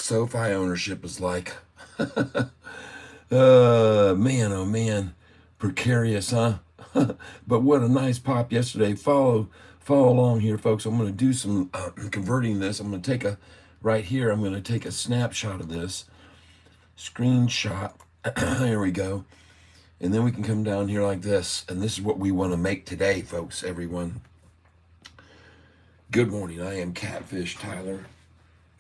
SoFi ownership is like. Man, oh man, precarious, huh? But what a nice pop yesterday. Follow along here, folks. I'm going to do some converting this. I'm going to take a right here. I'm going to take a snapshot of this screenshot. Here we go. And then we can come down here like this. And this is what we want to make today, folks, everyone. Good morning. I am Catfish Tyler.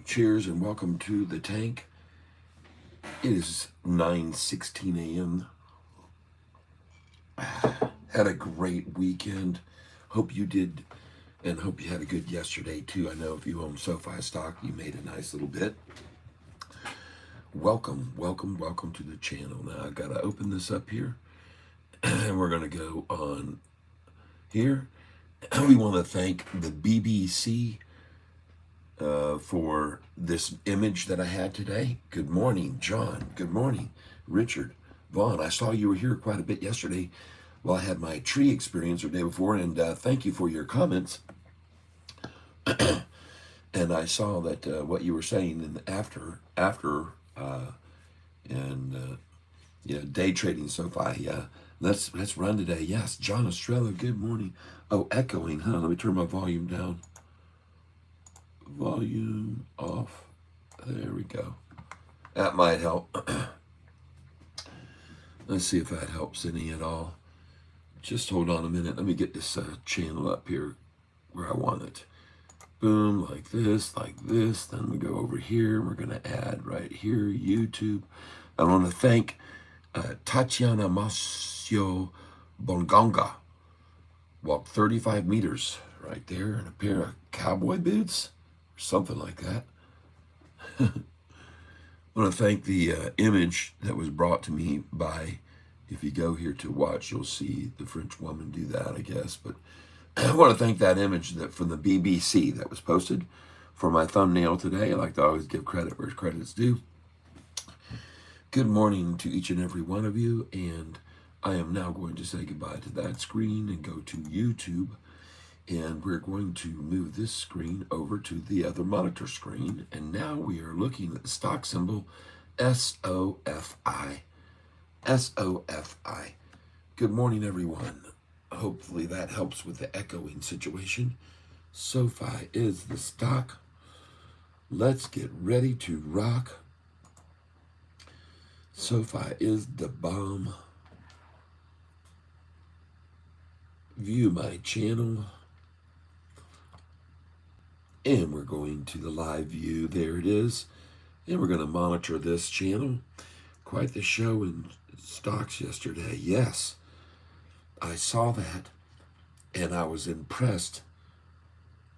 Cheers and welcome to the tank. It is 9:16 a.m. Had a great weekend. Hope you did, and hope you had a good yesterday too. I know if you own SoFi stock, you made a nice little bit. Welcome to the channel. Now I've got to open this up here, and we're going to go on here. We want to thank the BBC for this image that I had today. Good morning, John. Good morning, Richard. Vaughn, I saw you were here quite a bit yesterday while I had my tree experience the day before, and thank you for your comments. And I saw that what you were saying in the after day trading SoFi. Yeah, let's run today. Yes, John Estrella. Good morning. Oh, echoing, huh? Let me turn my volume down. Volume off. There we go. That might help. Let's see if that helps any at all. Just hold on a minute. Let me get this channel up here where I want it. Boom, like this. Then we go over here. We're going to add right here, YouTube. I want to thank Tatiana Masio Bongonga. Walked 35 meters right there in a pair of cowboy boots. Something like that. I want to thank the image that was brought to me by, if you go here to watch, you'll see the French woman do that, I guess. But I want to thank that image that from the BBC that was posted for my thumbnail today. I like to always give credit where credit's due. Good morning to each and every one of you. And I am now going to say goodbye to that screen and go to YouTube. And we're going to move this screen over to the other monitor screen. And now we are looking at the stock symbol SOFI. SOFI. Good morning, everyone. Hopefully that helps with the echoing situation. SoFi is the stock. Let's get ready to rock. SoFi is the bomb. View my channel. And we're going to the live view. There it is. And we're going to monitor this channel. Quite the show in stocks yesterday. Yes, I saw that. And I was impressed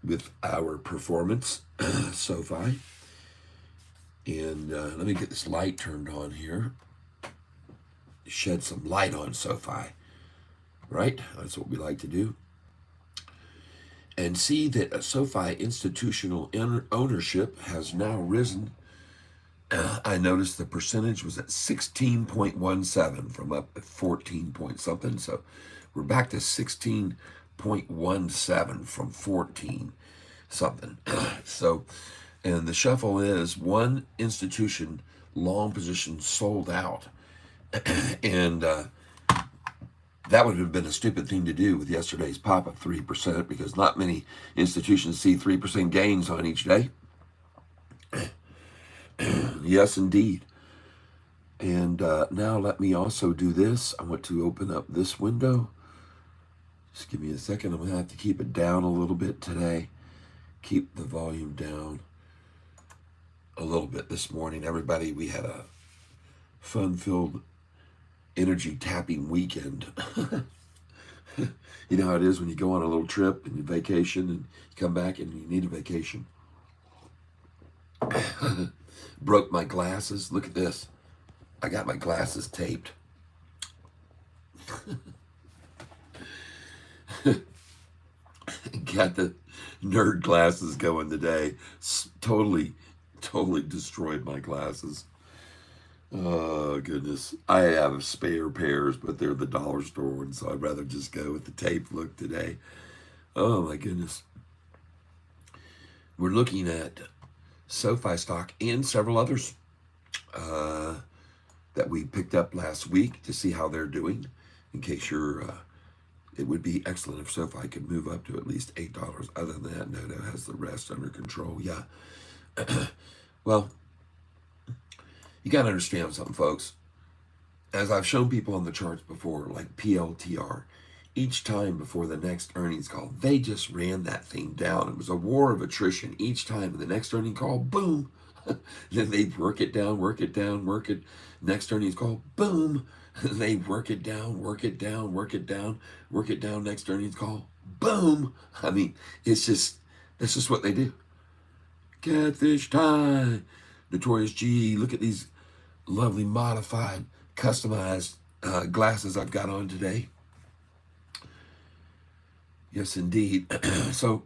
with our performance, SoFi. And let me get this light turned on here. Shed some light on SoFi. Right? That's what we like to do. And see that a SoFi institutional ownership has now risen. I noticed the percentage was at 16.17 from up at 14 point something. So we're back to 16.17 from 14 something. So, and the shuffle is one institution long position sold out. And that would have been a stupid thing to do with yesterday's pop of 3% because not many institutions see 3% gains on each day. Yes, indeed. And now let me also do this. I want to open up this window. Just give me a second. I'm going to have to keep it down a little bit today. Keep the volume down a little bit this morning. Everybody, we had a fun-filled energy tapping weekend. You know how it is when you go on a little trip and you vacation and you come back and you need a vacation. Broke my glasses. Look at this. I got my glasses taped. Got the nerd glasses going today. Totally destroyed my glasses. Oh, goodness. I have spare pairs, but they're the dollar store ones, so I'd rather just go with the tape look today. Oh, my goodness. We're looking at SoFi stock and several others that we picked up last week to see how they're doing. In case it would be excellent if SoFi could move up to at least $8. Other than that, Noto has the rest under control. Yeah. Well, you got to understand something, folks. As I've shown people on the charts before, like PLTR, each time before the next earnings call, they just ran that thing down. It was a war of attrition each time. In the next earnings call, boom. Then they work it down, work it down, work it. Next earnings call, boom. They work it down, work it down, work it down, work it down. Next earnings call, boom. I mean, that's just what they do. Catfish time. Notorious G. Look at these lovely modified, customized glasses I've got on today. Yes, indeed. So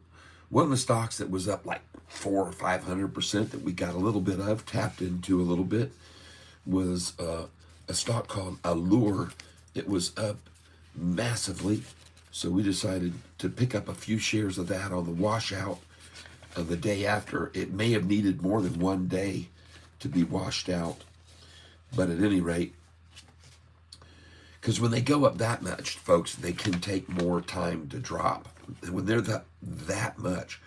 one of the stocks that was up like 400 or 500% that we got a little bit of, tapped into a little bit, was a stock called Allure. It was up massively. So we decided to pick up a few shares of that on the washout of the day after. It may have needed more than one day to be washed out. But at any rate, because when they go up that much, folks, they can take more time to drop. And when they're that much,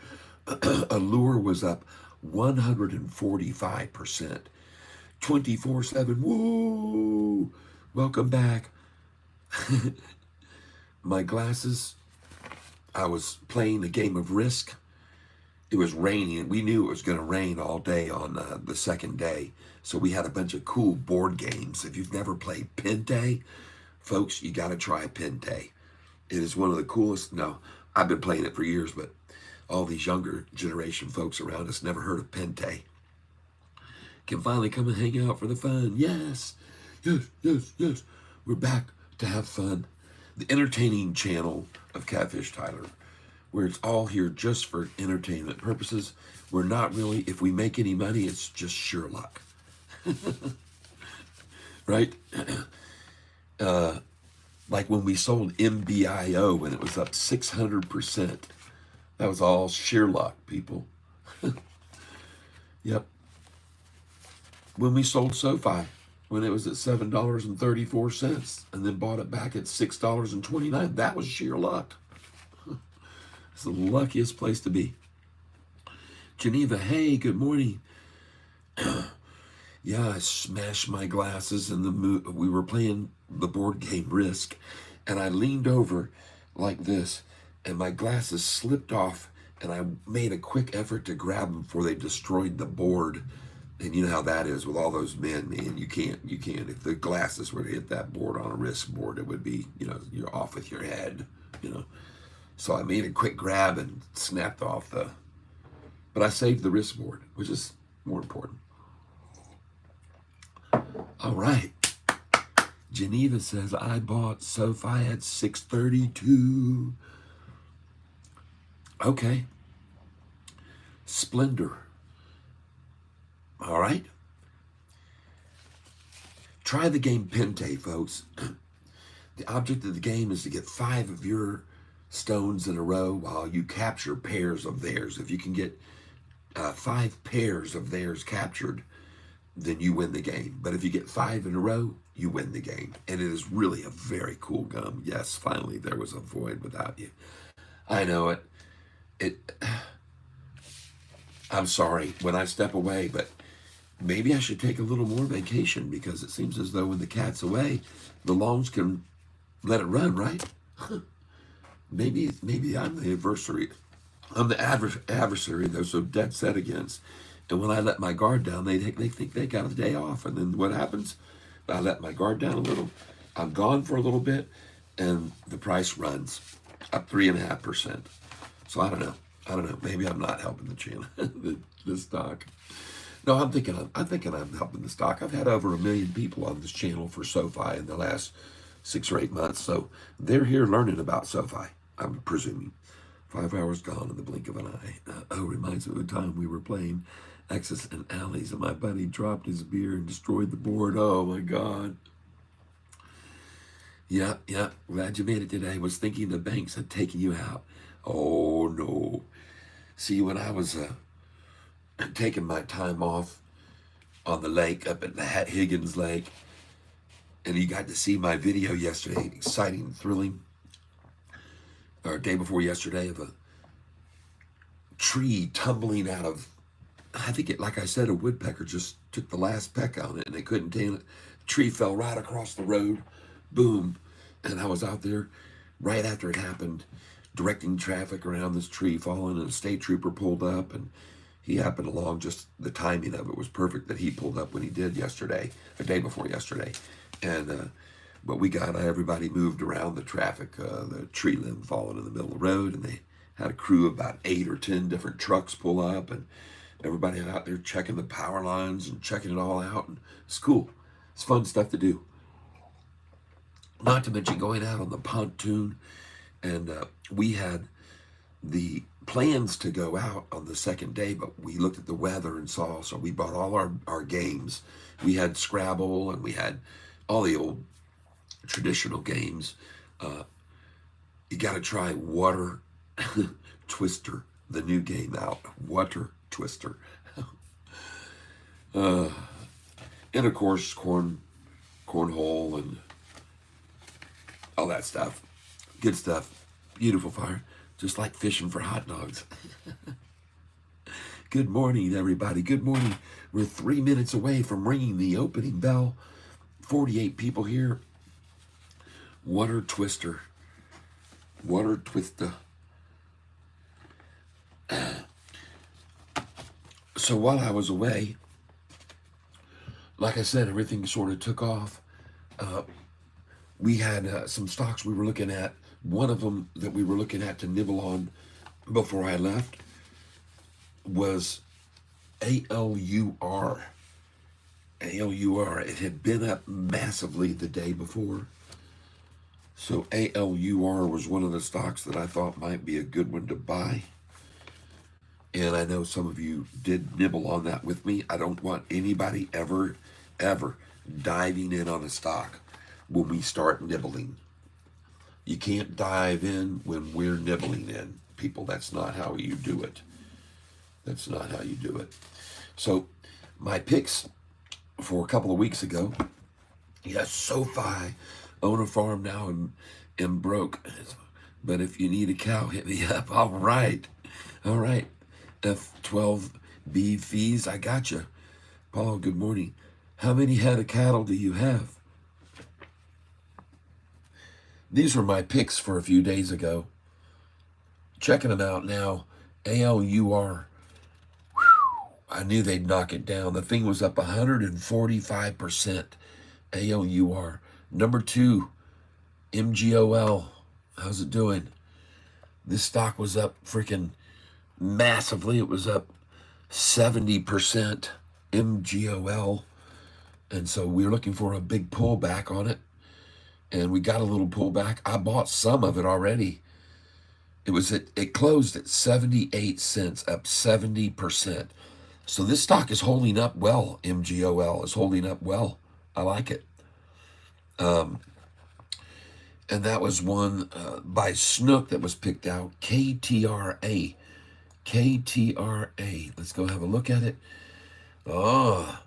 Allure was up 145%, 24/7. Woo! Welcome back. My glasses. I was playing a game of Risk. It was raining, and we knew it was going to rain all day on the second day. So we had a bunch of cool board games. If you've never played Pente, folks, you got to try Pente. It is one of the coolest. No, I've been playing it for years, but all these younger generation folks around us never heard of Pente. Can finally come and hang out for the fun. Yes, yes, yes, yes. We're back to have fun. The entertaining channel of Catfish Tyler, where it's all here just for entertainment purposes. We're not really, if we make any money, it's just sheer luck. Right? Like when we sold MBIO when it was up 600%. That was all sheer luck, people. Yep. When we sold SoFi when it was at $7.34 and then bought it back at $6.29, that was sheer luck. It's the luckiest place to be. Geneva, hey, good morning. Yeah, I smashed my glasses and we were playing the board game Risk, and I leaned over like this, and my glasses slipped off, and I made a quick effort to grab them before they destroyed the board. And you know how that is with all those men, man. You can't. If the glasses were to hit that board on a Risk board, it would be, you're off with your head, So I made a quick grab and snapped off but I saved the Risk board, which is more important. All right. Geneva says, I bought SoFi at 632. Okay. Splendor. All right. Try the game Pente, folks. The object of the game is to get 5 of your stones in a row while you capture pairs of theirs. If you can get 5 pairs of theirs captured, then you win the game. But if you get 5 in a row, you win the game. And it is really a very cool game. Yes, finally there was a void without you. I know it. I'm sorry when I step away, but maybe I should take a little more vacation, because it seems as though when the cat's away, the lawns can let it run, right? Maybe I'm the adversary. I'm the adversary they're so dead set against. And when I let my guard down, they think they got a day off. And then what happens? I let my guard down a little. I'm gone for a little bit, and the price runs up 3.5%. So I don't know. Maybe I'm not helping the channel, the stock. No, I'm thinking I'm helping the stock. I've had over 1 million people on this channel for SoFi in the last 6 or 8 months. So they're here learning about SoFi, I'm presuming. 5 hours gone in the blink of an eye. Reminds me of the time we were playing X's and Alleys, and my buddy dropped his beer and destroyed the board. Oh my God. Yeah. Glad you made it today. Was thinking the banks had taken you out. Oh no. See, when I was taking my time off on the lake up at the Higgins Lake. And you got to see my video yesterday, exciting, thrilling, or day before yesterday, of a tree tumbling out of, I think it, like I said, a woodpecker just took the last peck on it and they couldn't tame it. The tree fell right across the road, boom. And I was out there right after it happened, directing traffic around this tree falling, and a state trooper pulled up, and he happened along. Just the timing of it was perfect that he pulled up when he did yesterday, the day before yesterday. And but we got everybody moved around the traffic, the tree limb falling in the middle of the road, and they had a crew of about 8 or 10 different trucks pull up, and everybody out there checking the power lines and checking it all out. And it's cool. It's fun stuff to do. Not to mention going out on the pontoon, and we had the plans to go out on the second day, but we looked at the weather and saw, so we bought all our games. We had Scrabble, and we had all the old traditional games. You got to try Water Twister, the new game out, Water Twister. And of course, cornhole and all that stuff. Good stuff. Beautiful fire. Just like fishing for hot dogs. Good morning, everybody. Good morning. We're 3 minutes away from ringing the opening bell. 48 people here. Water Twister. Water Twister. So while I was away, like I said, everything sort of took off. We had some stocks we were looking at. One of them that we were looking at to nibble on before I left was ALUR. ALUR. It had been up massively the day before. So ALUR was one of the stocks that I thought might be a good one to buy. And I know some of you did nibble on that with me. I don't want anybody ever diving in on a stock when we start nibbling. You can't dive in when we're nibbling in, people. That's not how you do it. That's not how you do it. So my picks for a couple of weeks ago, yes, Sofi, own a farm now and broke. But if you need a cow, hit me up. All right. F12B fees, I got you. Paul, good morning. How many head of cattle do you have? These were my picks for a few days ago. Checking them out now. ALUR. I knew they'd knock it down. The thing was up 145%. ALUR. Number 2, MGOL. How's it doing? This stock was up freaking massively. It was up 70%. MGOL. And so we were looking for a big pullback on it. And we got a little pullback. I bought some of it already. It closed at 78 cents, up 70%. So this stock is holding up well. MGOL is holding up well. I like it. And that was one by Snook that was picked out. KTRA. KTRA. Let's go have a look at it. Oh,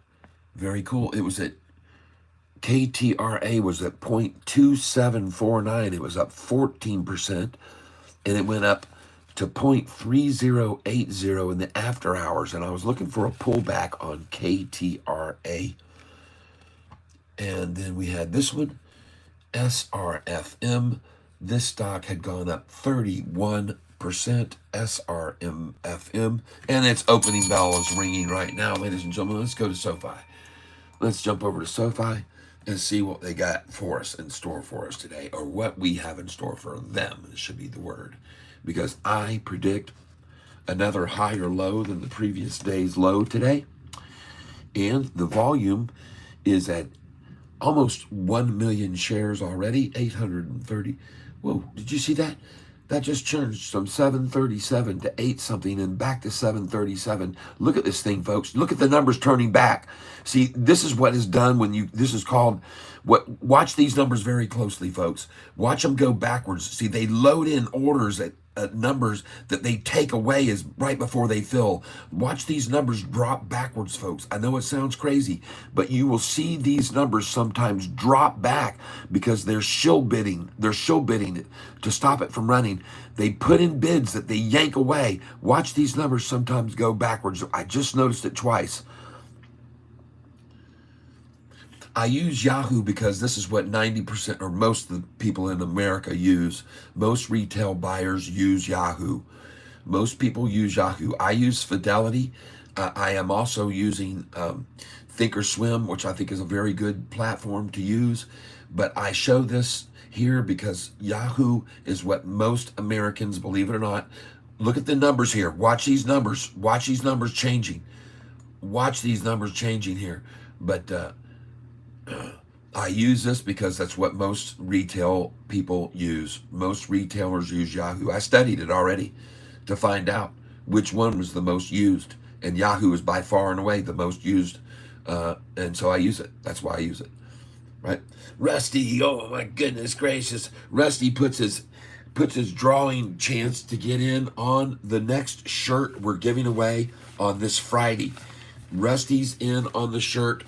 very cool. It was at KTRA was at 0.2749. It was up 14%, and it went up to 0.3080 in the after hours. And I was looking for a pullback on KTRA. And then we had this one, SRFM. This stock had gone up 31%, SRMFM. And its opening bell is ringing right now, ladies and gentlemen. Let's go to Sofi. Let's jump over to Sofi and see what they got for us, in store for us today, or what we have in store for them, should be the word. Because I predict another higher low than the previous day's low today. And the volume is at almost 1 million shares already, 830. Whoa, did you see that? That just changed from 737 to 8 something and back to 737. Look at this thing, folks. Look at the numbers turning back. See, this is what is done when this is called, watch these numbers very closely, folks. Watch them go backwards. See, they load in orders at numbers that they take away is right before they fill. Watch these numbers drop backwards, folks. I know it sounds crazy, but you will see these numbers sometimes drop back because they're shill bidding. They're shill bidding to stop it from running. They put in bids that they yank away. Watch these numbers sometimes go backwards. I just noticed it twice. I use Yahoo because this is what 90% or most of the people in America use. Most retail buyers use Yahoo. Most people use Yahoo. I use Fidelity. I am also using Thinkorswim, which I think is a very good platform to use. But I show this here because Yahoo is what most Americans, believe it or not, look at the numbers here. Watch these numbers. Watch these numbers changing. Watch these numbers changing here. But I use this because that's what most retail people use. Most retailers use Yahoo. I studied it already to find out which one was the most used. And Yahoo is by far and away the most used. And so I use it. That's why I use it. Right? Rusty, oh my goodness gracious. Rusty puts his drawing chance to get in on the next shirt we're giving away on this Friday. Rusty's in on the shirt.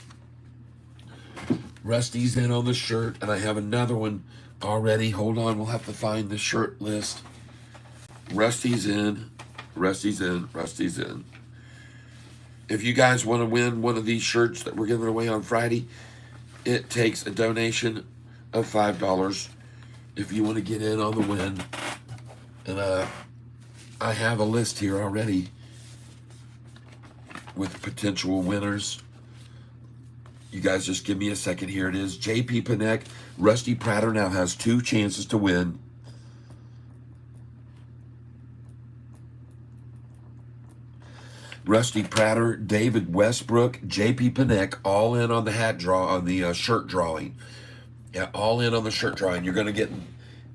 Rusty's in on the shirt, and I have another one already. Hold on, we'll have to find the shirt list. Rusty's in, Rusty's in, Rusty's in. If you guys want to win one of these shirts that we're giving away on Friday, it takes a donation of $5 if you want to get in on the win. And I have a list here already with potential winners. You guys just give me a second. Here it is. JP Panek. Rusty Prater now has 2 chances to win. Rusty Prater, David Westbrook, JP Panek, all in on the hat draw, on the shirt drawing. Yeah, all in on the shirt drawing. You're going to get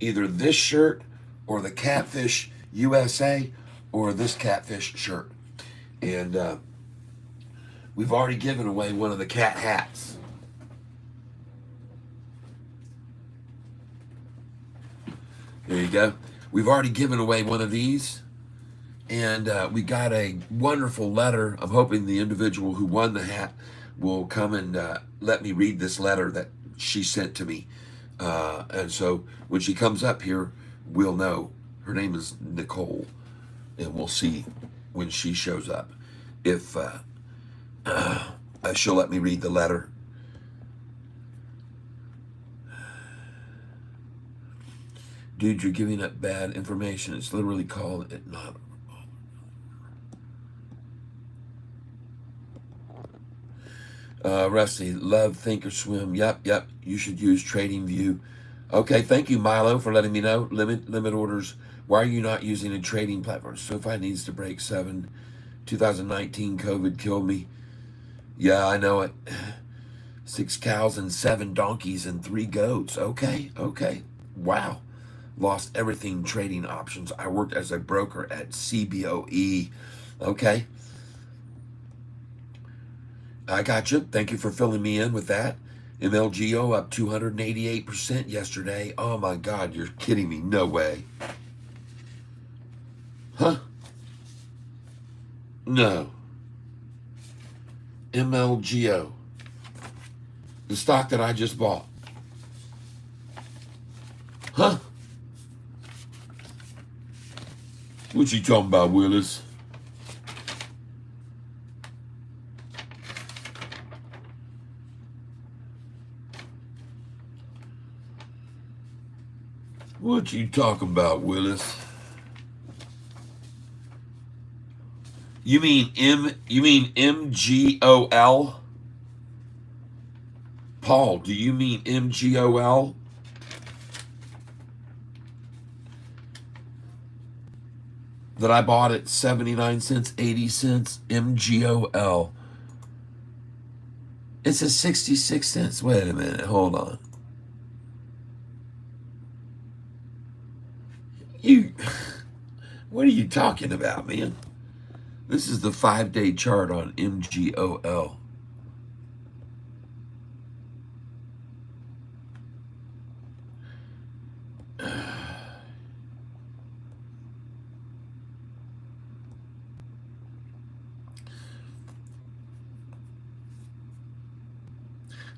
either this shirt or the Catfish USA or this Catfish shirt. And we've already given away one of the cat hats. There you go. We've already given away one of these. And we got a wonderful letter. I'm hoping the individual who won the hat will come and let me read this letter that she sent to me. And so when she comes up here, we'll know. Her name is Nicole. And we'll see when she shows up if she'll let me read the letter. Dude, you're giving up bad information. It's literally called it not. Rusty, love Thinkorswim. Yep. You should use TradingView. Okay, thank you, Milo, for letting me know. Limit orders. Why are you not using a trading platform? Sofi needs to break 7. 2019 COVID killed me. Yeah, I know it. 6 cows and 7 donkeys and 3 goats. Okay. Wow. Lost everything trading options. I worked as a broker at CBOE. Okay. I got you. Thank you for filling me in with that. MLGO up 288% yesterday. Oh my God, you're kidding me. No way. Huh? No. MLGO. The stock that I just bought. Huh? What you talking about, Willis? What you talking about, Willis? You mean MGOL? Paul, do you mean MGOL? That I bought at 79 cents, 80 cents, MGOL. It says 66 cents. Wait a minute, hold on. What are you talking about, man? This is the 5-day chart on MGOL.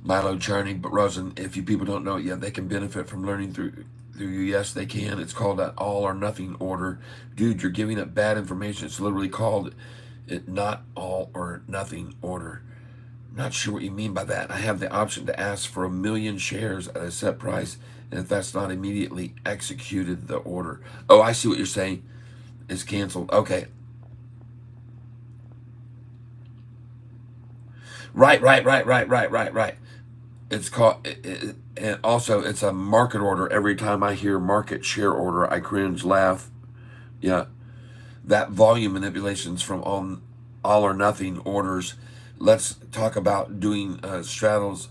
Milo Charney, but Rosen, if you people don't know it yet, they can benefit from learning through you. Yes, they can. It's called that all or nothing order. Dude, you're giving up bad information. It's literally called it not all or nothing order. Not sure what you mean by that. I have the option to ask for 1 million shares at a set price, and if that's not immediately executed, the order. Oh, I see what you're saying. It's canceled. Okay. Right. It's called, and also it's a market order. Every time I hear market share order, I cringe, laugh. Yeah, that volume manipulations from all or nothing orders. Let's talk about doing straddles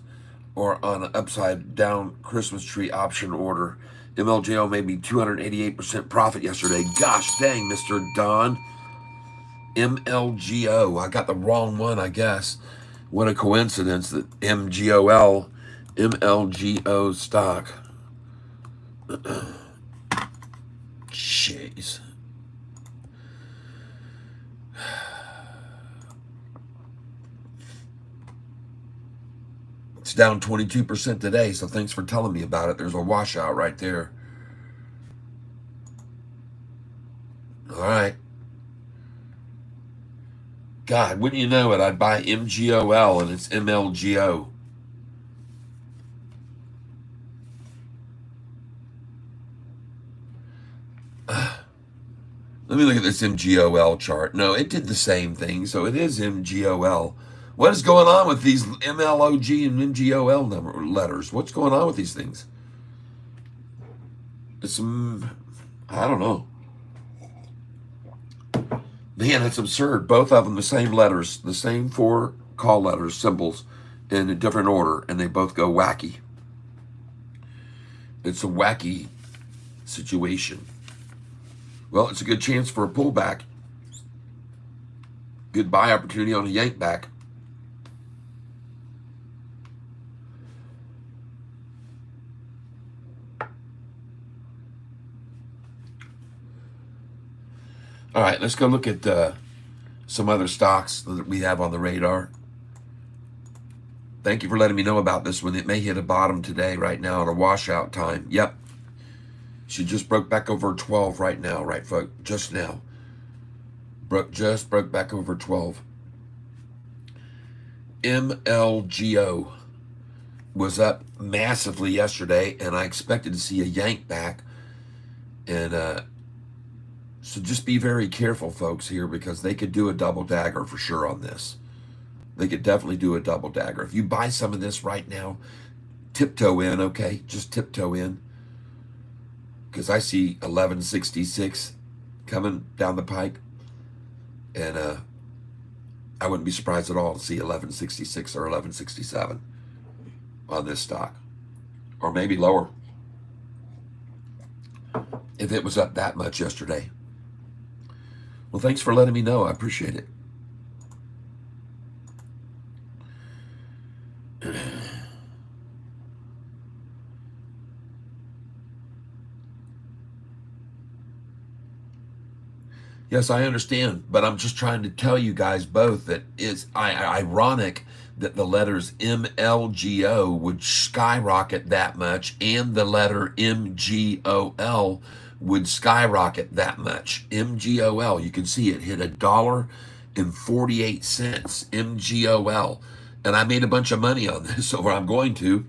or on an upside down Christmas tree option order. MLJO made me 288% profit yesterday. Gosh dang, Mr. Don. MLGO. I got the wrong one, I guess. What a coincidence that MLGO stock. Jeez. It's down 22% today, so thanks for telling me about it. There's a washout right there. All right. God, wouldn't you know it? I'd buy MGOL and it's MLGO. Let me look at this MGOL chart. No, it did the same thing, so it is MGOL. What is going on with these MLOG and MGOL letters? What's going on with these things? It's I don't know. Man, it's absurd. Both of them the same letters, the same 4 call letters, symbols, in a different order, and they both go wacky. It's a wacky situation. Well, it's a good chance for a pullback. Good buy opportunity on a yank back. All right, let's go look at some other stocks that we have on the radar. Thank you for letting me know about this one. It may hit a bottom today, right now, at a washout time. Yep. She just broke back over 12 right now, right, folks? Just now. Just broke back over 12. MLGO was up massively yesterday, and I expected to see a yank back. And so just be very careful, folks, here, because they could do a double dagger for sure on this. They could definitely do a double dagger. If you buy some of this right now, tiptoe in, okay? Just tiptoe in. Because I see 1166 coming down the pike. And I wouldn't be surprised at all to see 1166 or 1167 on this stock. Or maybe lower. If it was up that much yesterday. Well, thanks for letting me know. I appreciate it. Yes, I understand, but I'm just trying to tell you guys both that it's ironic that the letters MLGO would skyrocket that much and the letter MGOL would skyrocket that much. MGOL, you can see it hit $1.48. MGOL. And I made a bunch of money on this, so I'm going to.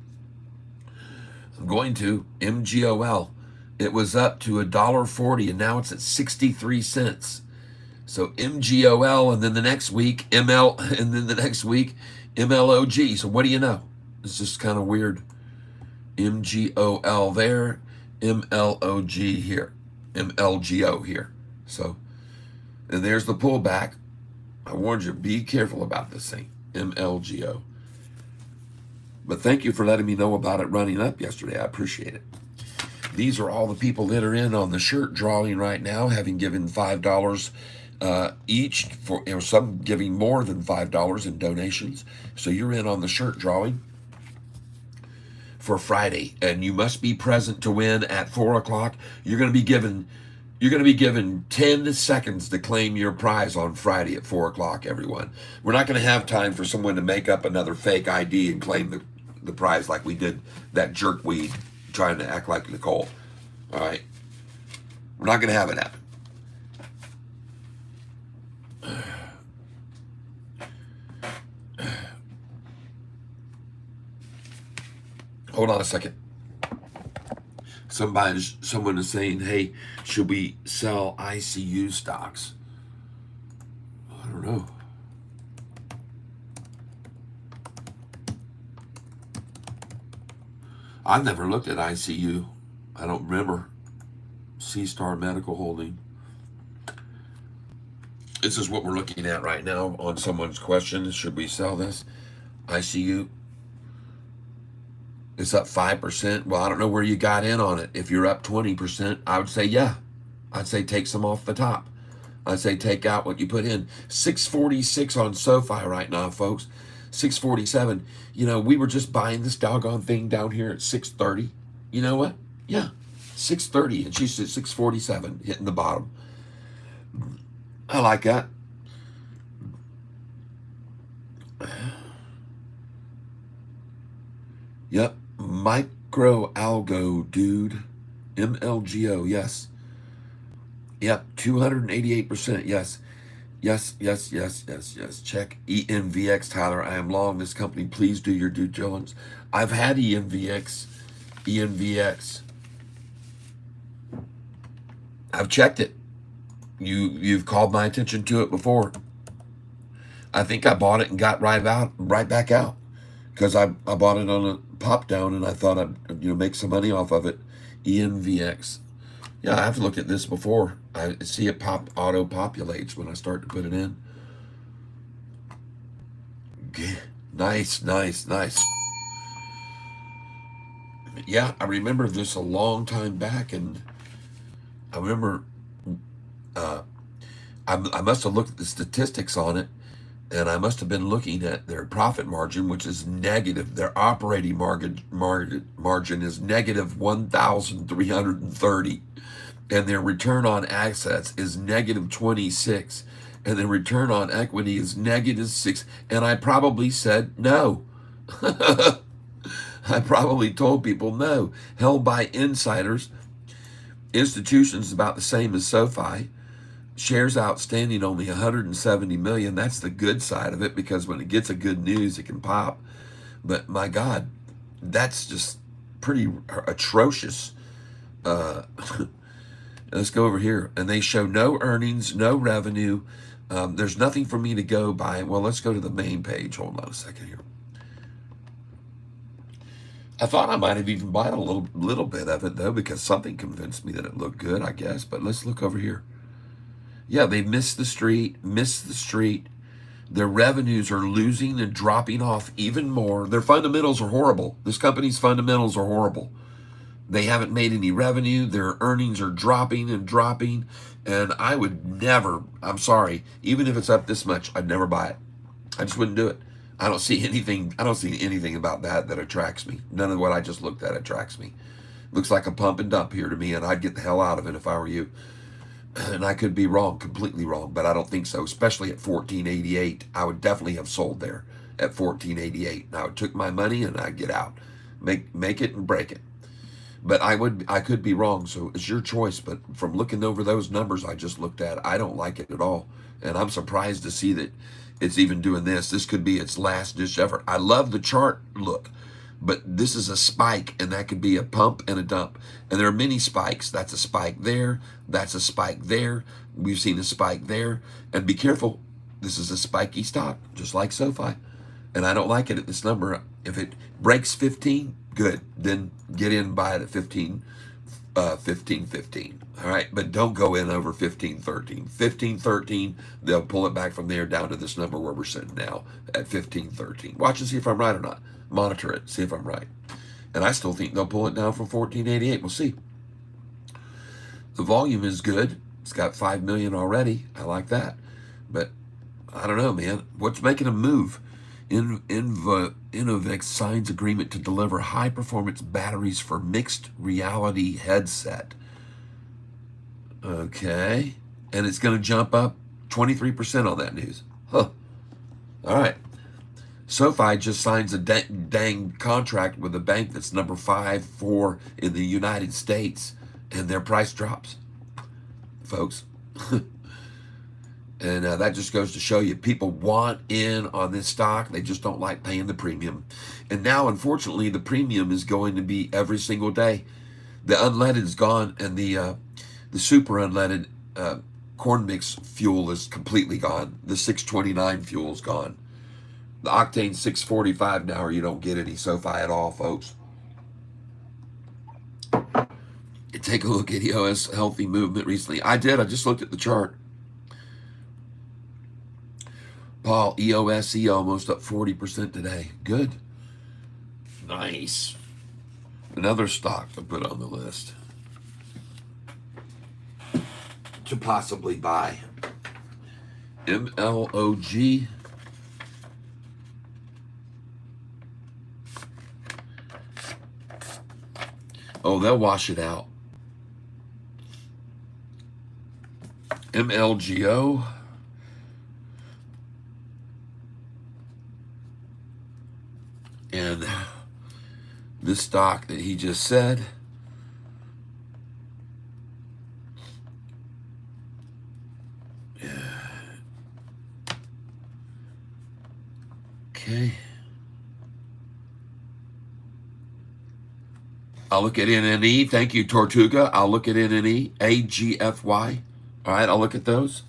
MGOL. It was up to $1.40 and now it's at 63 cents. So MGOL, and then the next week ML, and then the next week MLOG. So what do you know? It's just kind of weird. MGOL there, MLOG here, MLGO here. So, and there's the pullback. I warned you, be careful about this thing, MLGO. But thank you for letting me know about it running up yesterday. I appreciate it. These are all the people that are in on the shirt drawing right now, having given $5 each, for some giving more than $5 in donations. So you're in on the shirt drawing for Friday, and you must be present to win at 4 o'clock. You're going to be given 10 seconds to claim your prize on Friday at 4 o'clock, everyone. We're not going to have time for someone to make up another fake ID and claim the prize like we did that jerkweed trying to act like Nicole. All right. We're not going to have it happen. Hold on a second. Someone is saying, hey, should we sell ICU stocks? I don't know. I've never looked at ICU. I don't remember. C-Star Medical Holding. This is what we're looking at right now on someone's question. Should we sell this? ICU. It's up 5%. Well, I don't know where you got in on it. If you're up 20%, I would say, yeah. I'd say take some off the top. I'd say take out what you put in. 646 on Sofi right now, folks. 647. You know, we were just buying this doggone thing down here at 630. You know what? Yeah, 630. And she's at 647, hitting the bottom. I like that. Yep. Micro algo, dude. MLGO, yes. Yep, 288%, yes. Yes. Check ENVX, Tyler. I am long this company. Please do your due diligence. I've had ENVX. I've checked it. You've called my attention to it before. I think I bought it and got right back out because I bought it on a pop down and I thought I'd make some money off of it. ENVX. Yeah, I have to look at this before. I see it auto populates when I start to put it in. Nice. Yeah, I remember this a long time back, and I remember I must have looked at the statistics on it, and I must have been looking at their profit margin, which is negative. Their operating margin is negative 1,330, and their return on assets is negative 26, and their return on equity is negative 6. And I probably said no. I probably told people no. Held by insiders. Institutions about the same as Sofi. Shares outstanding only 170 million. That's the good side of it, because when it gets a good news, it can pop. But my God, that's just pretty atrocious. Let's go over here. And they show no earnings, no revenue. There's nothing for me to go by. Well, let's go to the main page. Hold on a second here. I thought I might have even bought a little bit of it, though, because something convinced me that it looked good, I guess. But let's look over here. Yeah, they missed the street. Their revenues are losing and dropping off even more. Their fundamentals are horrible. This company's fundamentals are horrible. They haven't made any revenue. Their earnings are dropping. And I would never, I'm sorry, even if it's up this much, I'd never buy it. I just wouldn't do it. I don't see anything about that attracts me. None of what I just looked at attracts me. Looks like a pump and dump here to me, and I'd get the hell out of it if I were you. And I could be wrong, completely wrong, but I don't think so, especially at 1488. I would definitely have sold there at 1488. And I would took my money and I'd get out. Make it and break it. But I could be wrong, so it's your choice. But from looking over those numbers I just looked at, I don't like it at all. And I'm surprised to see that it's even doing this. This could be its last ditch effort. I love the chart look, but this is a spike, and that could be a pump and a dump. And there are many spikes. That's a spike there. That's a spike there. We've seen a spike there. And be careful. This is a spiky stock, just like Sofi. And I don't like it at this number. If it breaks 15, good. Then get in, buy it at 15, 15. All right, but don't go in over 15.13. 15.13, they'll pull it back from there down to this number where we're sitting now at 15.13. Watch and see if I'm right or not. Monitor it, see if I'm right. And I still think they'll pull it down from 1488. We'll see. The volume is good. It's got 5 million already. I like that. But I don't know, man. What's making them move? Innovex signs agreement to deliver high-performance batteries for mixed reality headset. Okay. And it's going to jump up 23% on that news. Huh. All right. SoFi just signs a dang contract with a bank that's number 5 in the United States, and their price drops, folks. And that just goes to show you, people want in on this stock. They just don't like paying the premium. And now, unfortunately, the premium is going to be every single day. The unleaded is gone, and the super unleaded corn mix fuel is completely gone. The 629 fuel is gone. The octane 645 now, or you don't get any SoFi at all, folks. Take a look at EOS healthy movement recently. I did. I just looked at the chart. Paul, EOSE almost up 40% today. Good. Nice. Another stock to put on the list to possibly buy. MLOG. Oh, they'll wash it out. MLGO. And this stock that he just said, okay. I'll look at NNE. Thank you, Tortuga. I'll look at NNE. AGFY. All right, I'll look at those.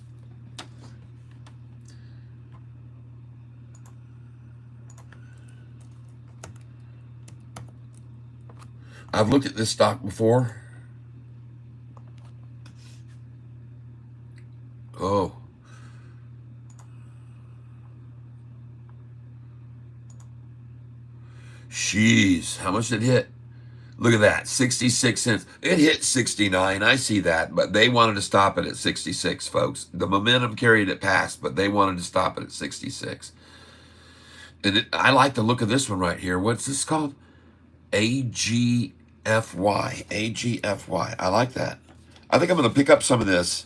I've looked at this stock before. Oh. Jeez, how much did it hit? Look at that, 66 cents. It hit 69, I see that, but they wanted to stop it at 66, folks. The momentum carried it past, but they wanted to stop it at 66. And I like the look of this one right here. What's this called? AGFY. AGFY. I like that. I think I'm going to pick up some of this.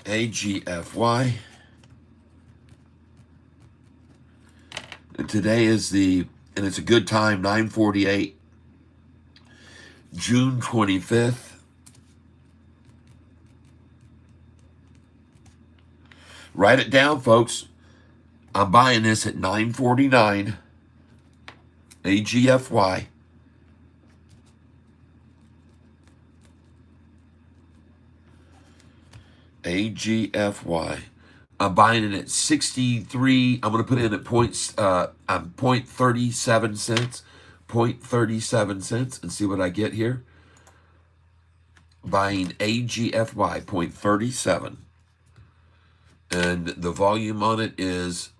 AGFY. And today is and it's a good time, 9:48, June 25th. Write it down, folks. I'm buying this at 9:49. AGFY. AGFY. I'm buying it at 63. I'm going to put in at 0.37 cents. 0.37 cents and see what I get here. Buying AGFY 0.37. And the volume on it is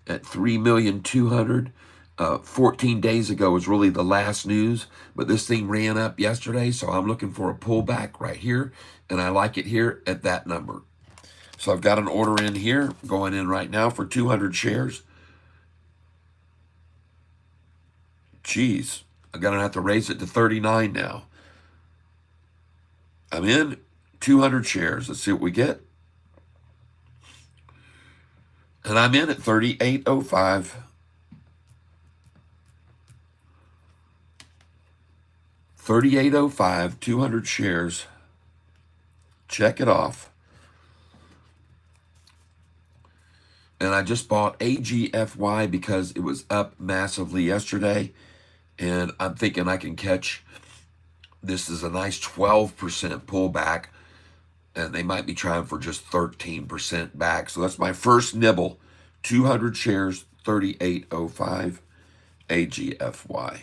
at 3,200,000. 14 days ago was really the last news, but this thing ran up yesterday, so I'm looking for a pullback right here, and I like it here at that number. So I've got an order in here, going in right now for 200 shares. Jeez, I'm going to have to raise it to 39 now. I'm in 200 shares. Let's see what we get. And I'm in at 38.05. 38.05, 200 shares. Check it off. And I just bought AGFY because it was up massively yesterday. And I'm thinking I can catch, this is a nice 12% pullback. And they might be trying for just 13% back. So that's my first nibble. 200 shares, 38.05, AGFY.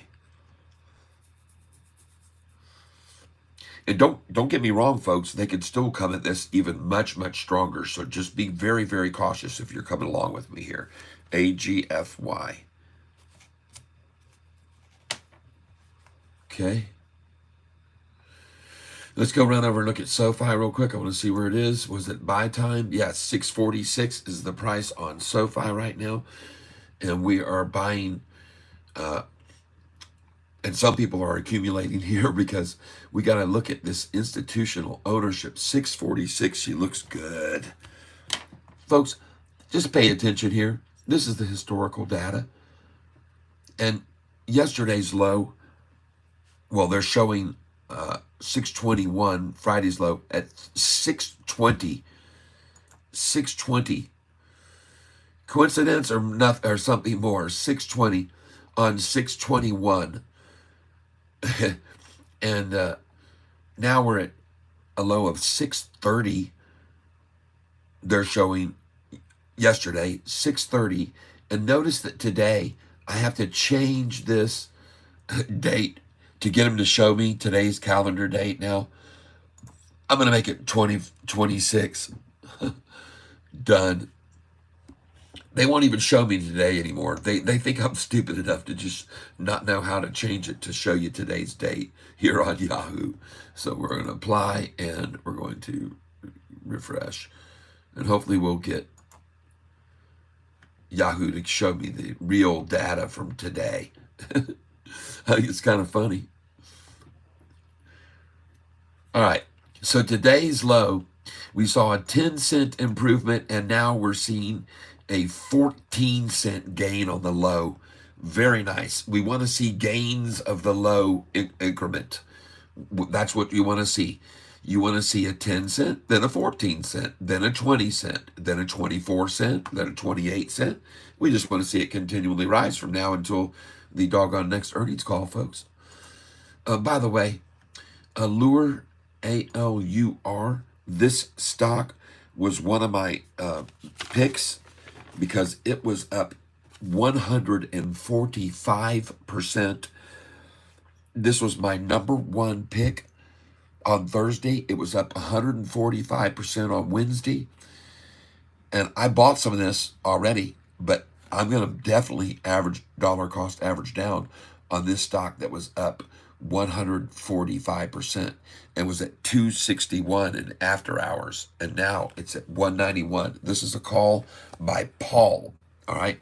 And don't get me wrong, folks. They could still come at this even much, much stronger. So just be very, very cautious if you're coming along with me here. AGFY. Okay. Let's go run over and look at SoFi real quick. I want to see where it is. Was it buy time? Yeah, 646 is the price on SoFi right now. And we are buying And some people are accumulating here because we got to look at this institutional ownership. 646, she looks good. Folks, just pay attention here. This is the historical data. And yesterday's low, well, they're showing 621, Friday's low at 620. 620. Coincidence or nothing or something more? 620 on 621. And now we're at a low of 630. They're showing yesterday 630. And notice that today I have to change this date to get them to show me today's calendar date. Now I'm going to make it 2026. Done. They won't even show me today anymore. They think I'm stupid enough to just not know how to change it to show you today's date here on Yahoo. So we're going to apply and we're going to refresh. And hopefully we'll get Yahoo to show me the real data from today. I think it's kind of funny. All right. So today's low, we saw a 10-cent improvement, and now we're seeing a 14-cent gain on the low. Very nice. We want to see gains of the low increment. That's what you want to see. You want to see a 10 cent, then a 14 cent, then a 20 cent, then a 24 cent, then a 28 cent. We just want to see it continually rise from now until the doggone next earnings call, folks. By the way, Allure, ALUR, this stock was one of my picks because it was up 145%. This was my number one pick on Thursday. It was up 145% on Wednesday. And I bought some of this already, but I'm going to definitely average dollar cost average down on this stock that was up 145% and was at 261 in after hours. And now it's at 191. This is a call by Paul. All right.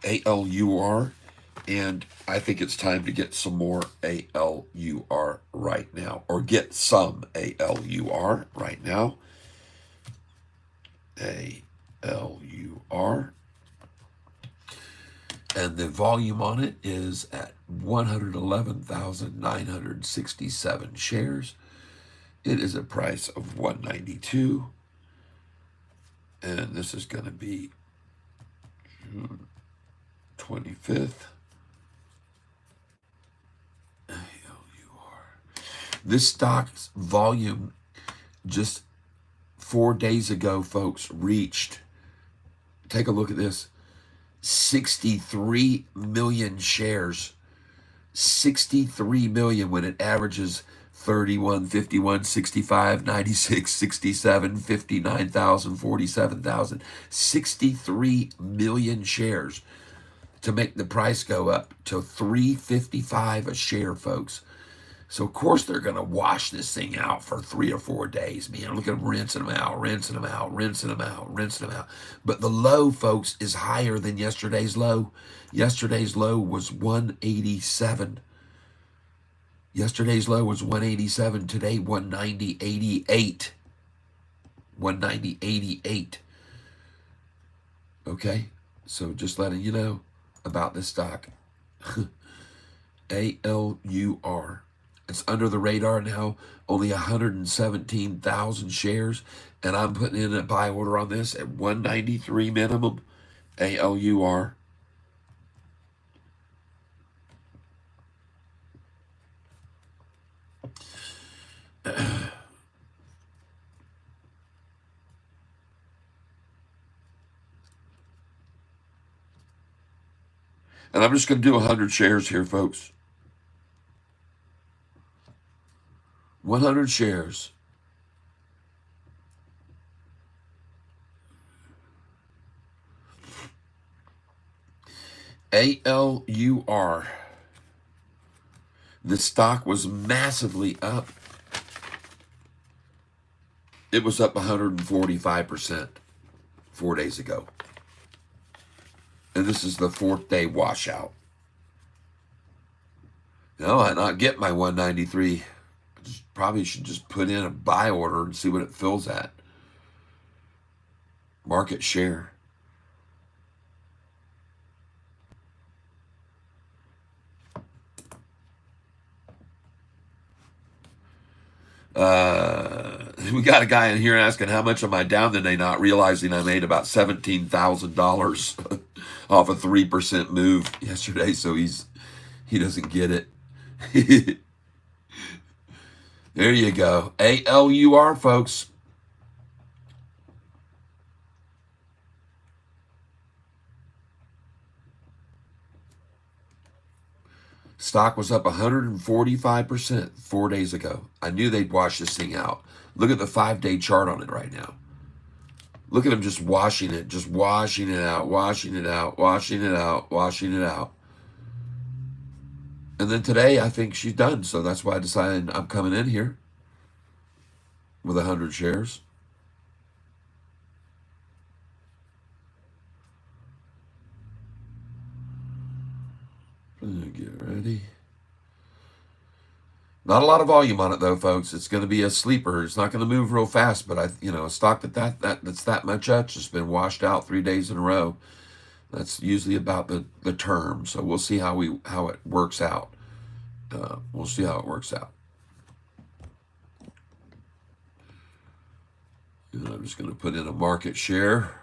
ALUR. And I think it's time to get some more ALUR right now, or get some ALUR right now. ALUR. And the volume on it is at 111,967 shares. It is a price of 192. And this is going to be June 25th. This stock's volume just 4 days ago, folks, reached, take a look at this, 63 million shares. 63 million when it averages 31, 51, 65, 96, 67, 59,000, 47,000. 63 million shares to make the price go up to $3.55 a share, folks. So, of course, they're going to wash this thing out for 3 or 4 days, man. Look at them rinsing them out, rinsing them out, rinsing them out, rinsing them out. But the low, folks, is higher than yesterday's low. Yesterday's low was 187. Yesterday's low was 187. Today, 190.88. 190.88. Okay? So, just letting you know about this stock. ALUR. It's under the radar now, only 117,000 shares, and I'm putting in a buy order on this at 193 minimum. ALUR. And I'm just going to do 100 shares here, folks. 100 shares. ALUR. The stock was massively up. It was up 145% 4 days ago. And this is the 4th day washout. No, I not get my 193. Probably should just put in a buy order and see what it fills at. Market share. We got a guy in here asking how much am I down today, not realizing I made about $17,000 off a 3% move yesterday. So he doesn't get it. There you go. ALUR, folks. Stock was up 145% 4 days ago. I knew they'd wash this thing out. Look at the 5-day chart on it right now. Look at them just washing it out, washing it out, washing it out, washing it out. And then today, I think she's done. So that's why I decided I'm coming in here with 100 shares. Get ready. Not a lot of volume on it though, folks. It's going to be a sleeper. It's not going to move real fast, but a stock that's that much up, just been washed out 3 days in a row. That's usually about the term. So we'll see how it works out. We'll see how it works out. And I'm just going to put in a market share.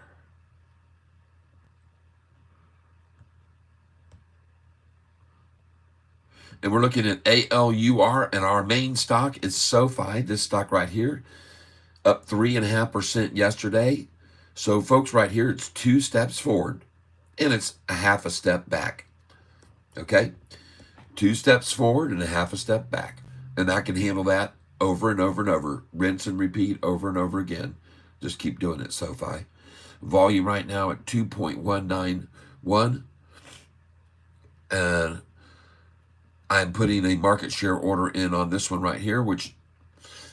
And we're looking at ALUR, and our main stock is Sofi, this stock right here, up 3.5% yesterday. So folks, right here, it's 2 steps forward, and it's a half a step back. Okay? 2 steps forward and a half a step back. And I can handle that over and over and over. Rinse and repeat over and over again. Just keep doing it, Sofi. Volume right now at 2.191. And I'm putting a market share order in on this one right here, which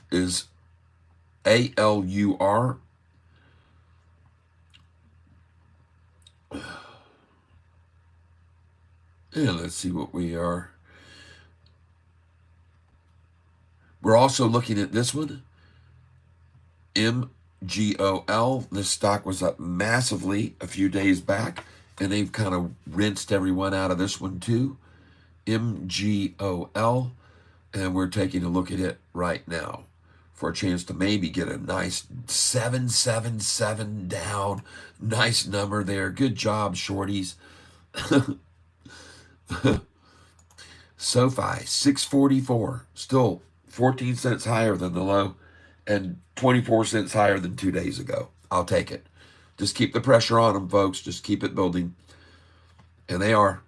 is ALUR. And let's see what we are. We're also looking at this one, MGOL. This stock was up massively a few days back, and they've kind of rinsed everyone out of this one too. MGOL, and we're taking a look at it right now for a chance to maybe get a nice 777 down. Nice number there. Good job, shorties. Sofi, 644, still 14 cents higher than the low and 24 cents higher than 2 days ago. I'll take it. Just keep the pressure on them, folks. Just keep it building. And they are.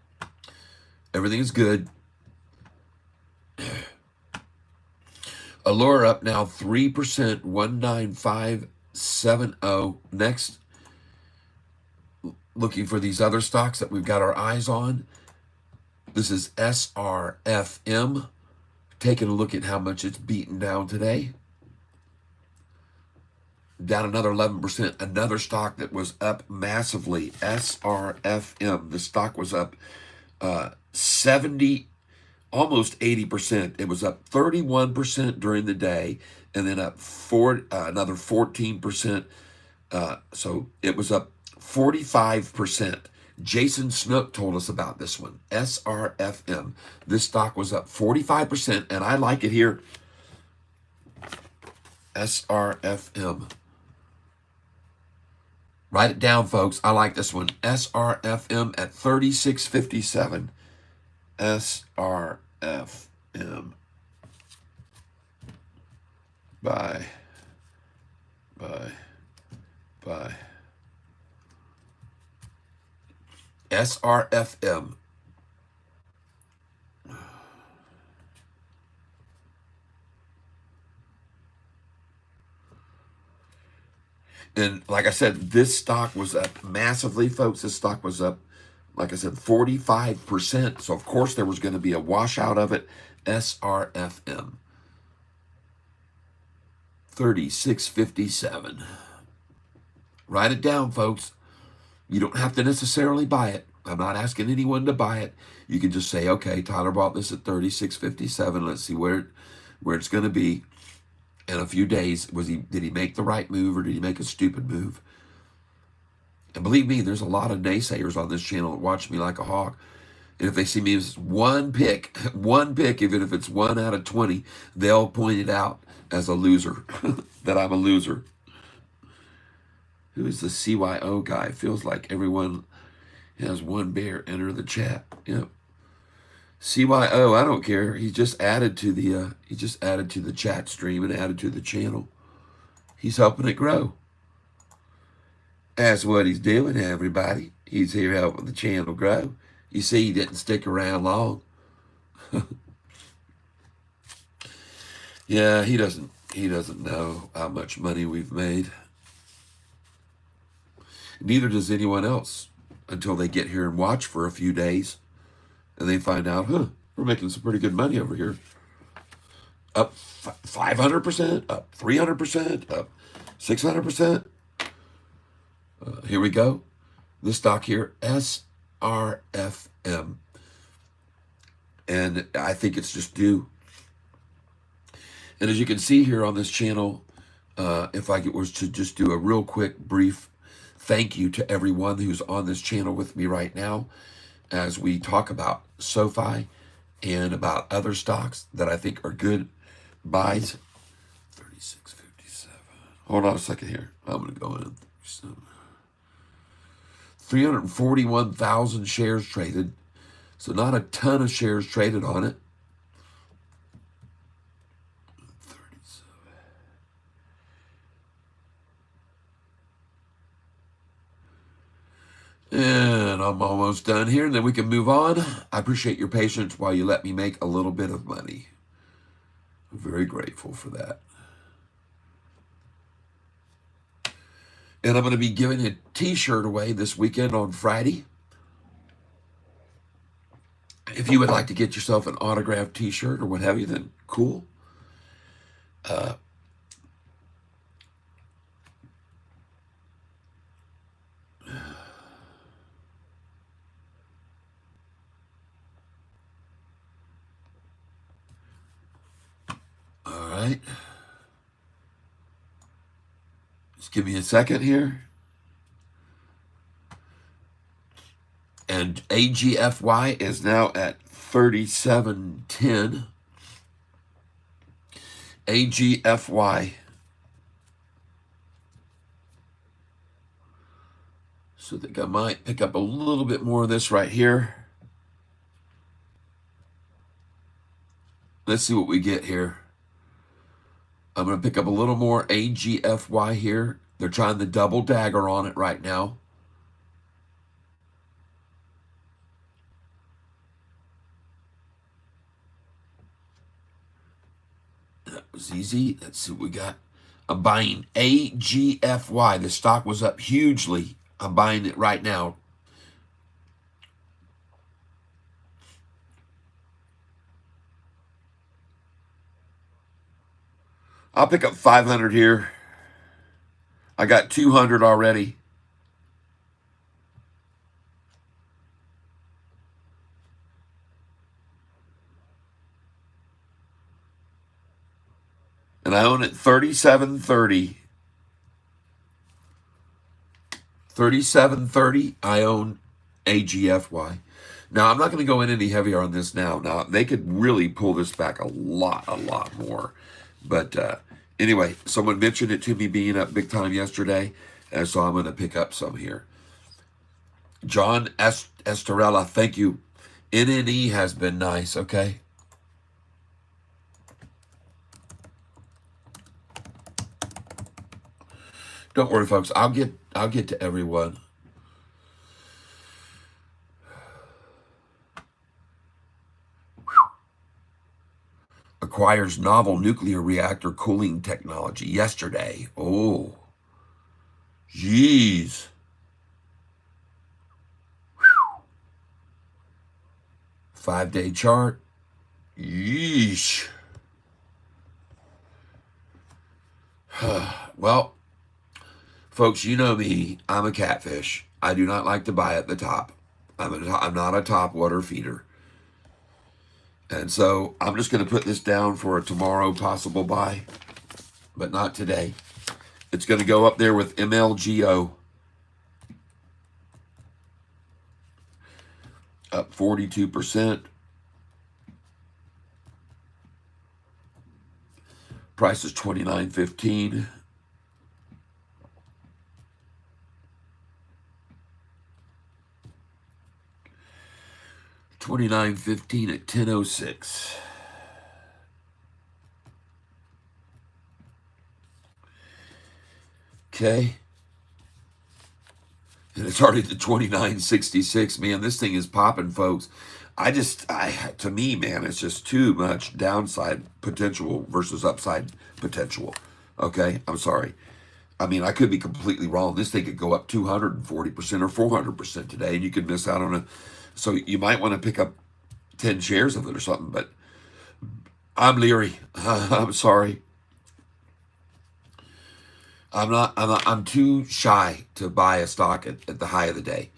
Everything is good. Allure up now 3%, 19570. Next, looking for these other stocks that we've got our eyes on. This is SRFM. Taking a look at how much it's beaten down today. Down another 11%. Another stock that was up massively. SRFM. The stock was up 70, almost 80%. It was up 31% during the day, and then up another 14%. So it was up 45%. Jason Snook told us about this one, SRFM. This stock was up 45%, and I like it here. SRFM. Write it down, folks. I like this one. SRFM at 36.57. SRFM. Bye. Bye. Bye. SRFM. And like I said, this stock was up massively, folks. This stock was up, like I said, 45%. So, of course, there was going to be a washout of it. SRFM. 36.57. Write it down, folks. You don't have to necessarily buy it. I'm not asking anyone to buy it. You can just say, okay, Tyler bought this at 36.57. Let's see where it's going to be in a few days. Did he make the right move or did he make a stupid move? And believe me, there's a lot of naysayers on this channel that watch me like a hawk. And if they see me as one pick, even if it's 1 out of 20, they'll point it out as a loser, that I'm a loser. Who is the CYO guy? Feels like everyone has one bear. Enter the chat. Yep. CYO, I don't care. He just added to the chat stream and added to the channel. He's helping it grow. That's what he's doing, everybody. He's here helping the channel grow. You see, he didn't stick around long. Yeah, he doesn't know how much money we've made. Neither does anyone else until they get here and watch for a few days. And they find out, we're making some pretty good money over here. Up 500%, up 300%, up 600%. Here we go. This stock here, SRFM. And I think it's just due. And as you can see here on this channel, if I was to just do a real quick, brief thank you to everyone who's on this channel with me right now as we talk about Sofi and about other stocks that I think are good buys. 36.57. Hold on a second here. I'm going to go in. 341,000 shares traded. So not a ton of shares traded on it. 37. And I'm almost done here, and then we can move on. I appreciate your patience while you let me make a little bit of money. I'm very grateful for that. And I'm going to be giving a t-shirt away this weekend on Friday. If you would like to get yourself an autographed t-shirt or what have you, then cool. All right. Just give me a second here. And AGFY is now at 37.10. AGFY. So I think I might pick up a little bit more of this right here. Let's see what we get here. I'm going to pick up a little more AGFY here. They're trying the double dagger on it right now. That was easy. Let's see what we got. I'm buying AGFY. The stock was up hugely. I'm buying it right now. I'll pick up 500 here. I got 200 already. And I own it 37.30. 37.30. I own AGFY. Now, I'm not going to go in any heavier on this now. Now, they could really pull this back a lot more. But anyway, someone mentioned it to me being up big time yesterday, and so I'm going to pick up some here. John Estorella, thank you. NNE has been nice, okay? Don't worry, folks. I'll get to everyone. Acquires novel nuclear reactor cooling technology yesterday. Oh, jeez. 5-day chart. Yeesh. Well, folks, you know me. I'm a catfish. I do not like to buy at the top. I'm not a top water feeder. And so I'm just going to put this down for a tomorrow possible buy, but not today. It's going to go up there with MLGO, up 42%. Price is $29.15. $29.15 at 10:06. Okay. And it's already the 29.66. Man, this thing is popping, folks. To me, man, it's just too much downside potential versus upside potential. Okay, I'm sorry. I mean, I could be completely wrong. This thing could go up 240% or 400% today, and you could miss out on it. So you might want to pick up 10 shares of it or something, but I'm leery. I'm sorry. I'm too shy to buy a stock at the high of the day.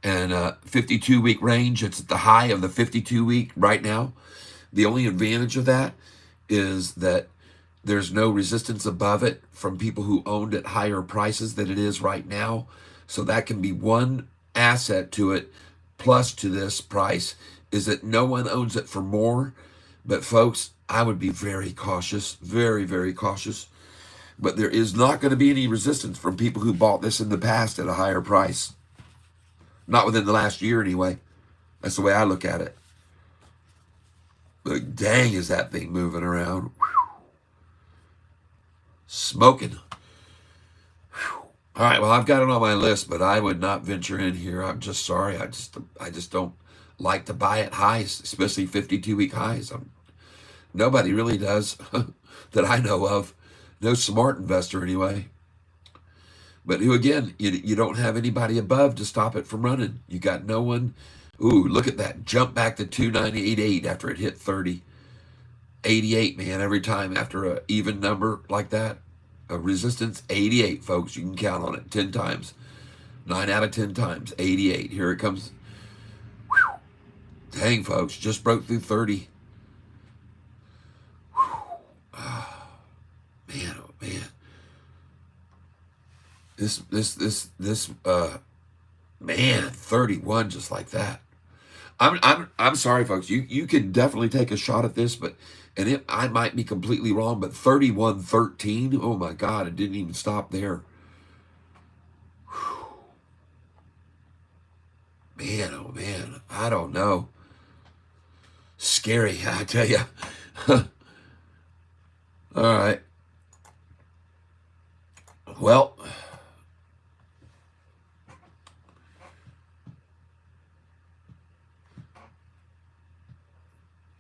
And 52-week range, it's at the high of the 52-week right now. The only advantage of that is that there's no resistance above it from people who owned at higher prices than it is right now. So that can be one asset to it. Plus to this price is that no one owns it for more. But folks, I would be very cautious, very, very cautious. But there is not going to be any resistance from people who bought this in the past at a higher price. Not within the last year, anyway. That's the way I look at it. But dang, is that thing moving around. Whew. Smoking. Whew. All right, well, I've got it on my list, but I would not venture in here. I'm just sorry. I just don't like to buy at highs, especially 52-week highs. Nobody really does that I know of. No smart investor, anyway. But who, again, you don't have anybody above to stop it from running. You got no one. Ooh, look at that. Jump back to 298.8 after it hit 30. 88, man, every time after an even number like that. A resistance, 88, folks. You can count on it 10 times. 9 out of 10 times, 88. Here it comes. Whew. Dang, folks, just broke through 30. Oh, man, oh, man. This man, 31 just like that. I'm sorry, folks. You can definitely take a shot at this, but I might be completely wrong, but 31.13. Oh my God, it didn't even stop there. Whew. Man, oh man, I don't know. Scary, I tell you. All right. Well,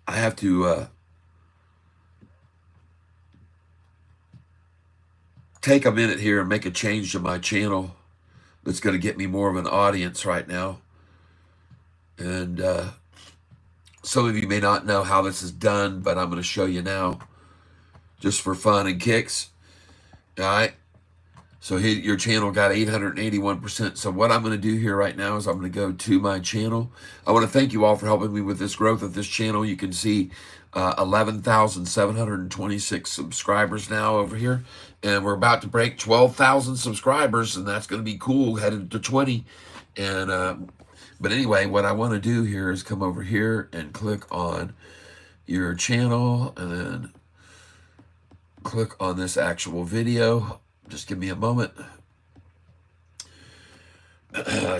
I have to take a minute here and make a change to my channel that's going to get me more of an audience right now. And some of you may not know how this is done, but I'm going to show you now just for fun and kicks. All right. So your channel got 881%. So what I'm going to do here right now is I'm going to go to my channel. I want to thank you all for helping me with this growth of this channel. You can see 11,726 subscribers now over here. And we're about to break 12,000 subscribers, and that's going to be cool, headed to 20. And but anyway, what I want to do here is come over here and click on your channel and then click on this actual video. Just give me a moment.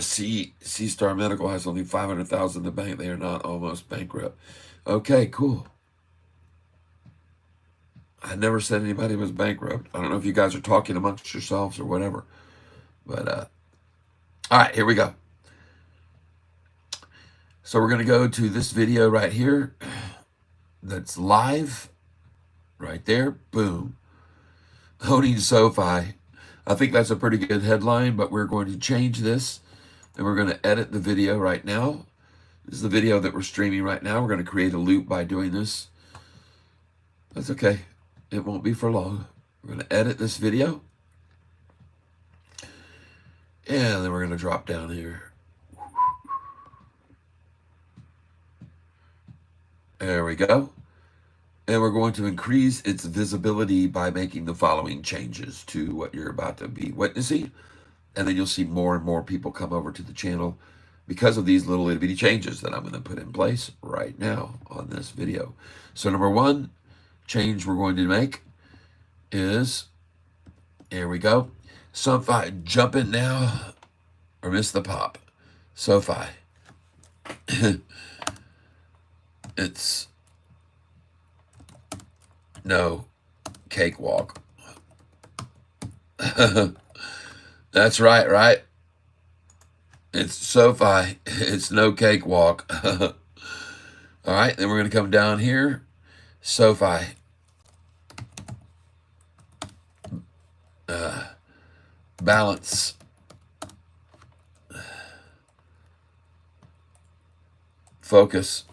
C-Star Medical has only 500,000 in the bank. They are not almost bankrupt. Okay, cool. I never said anybody was bankrupt. I don't know if you guys are talking amongst yourselves or whatever. But, all right, here we go. So we're going to go to this video right here. That's live. Right there. Boom. Owning Sofi. I think that's a pretty good headline, but we're going to change this and we're going to edit the video right now. This is the video that we're streaming right now. We're going to create a loop by doing this. That's okay. It won't be for long. We're going to edit this video. And then we're going to drop down here. There we go. And we're going to increase its visibility by making the following changes to what you're about to be witnessing. And then you'll see more and more people come over to the channel because of these little itty bitty changes that I'm going to put in place right now on this video. So number one change we're going to make is, here we go, Sofi, jump in now or miss the pop. Sofi. It's no cakewalk. That's right, right? It's Sofi. It's no cakewalk. All right, then we're going to come down here. Sofi. Balance. Focus.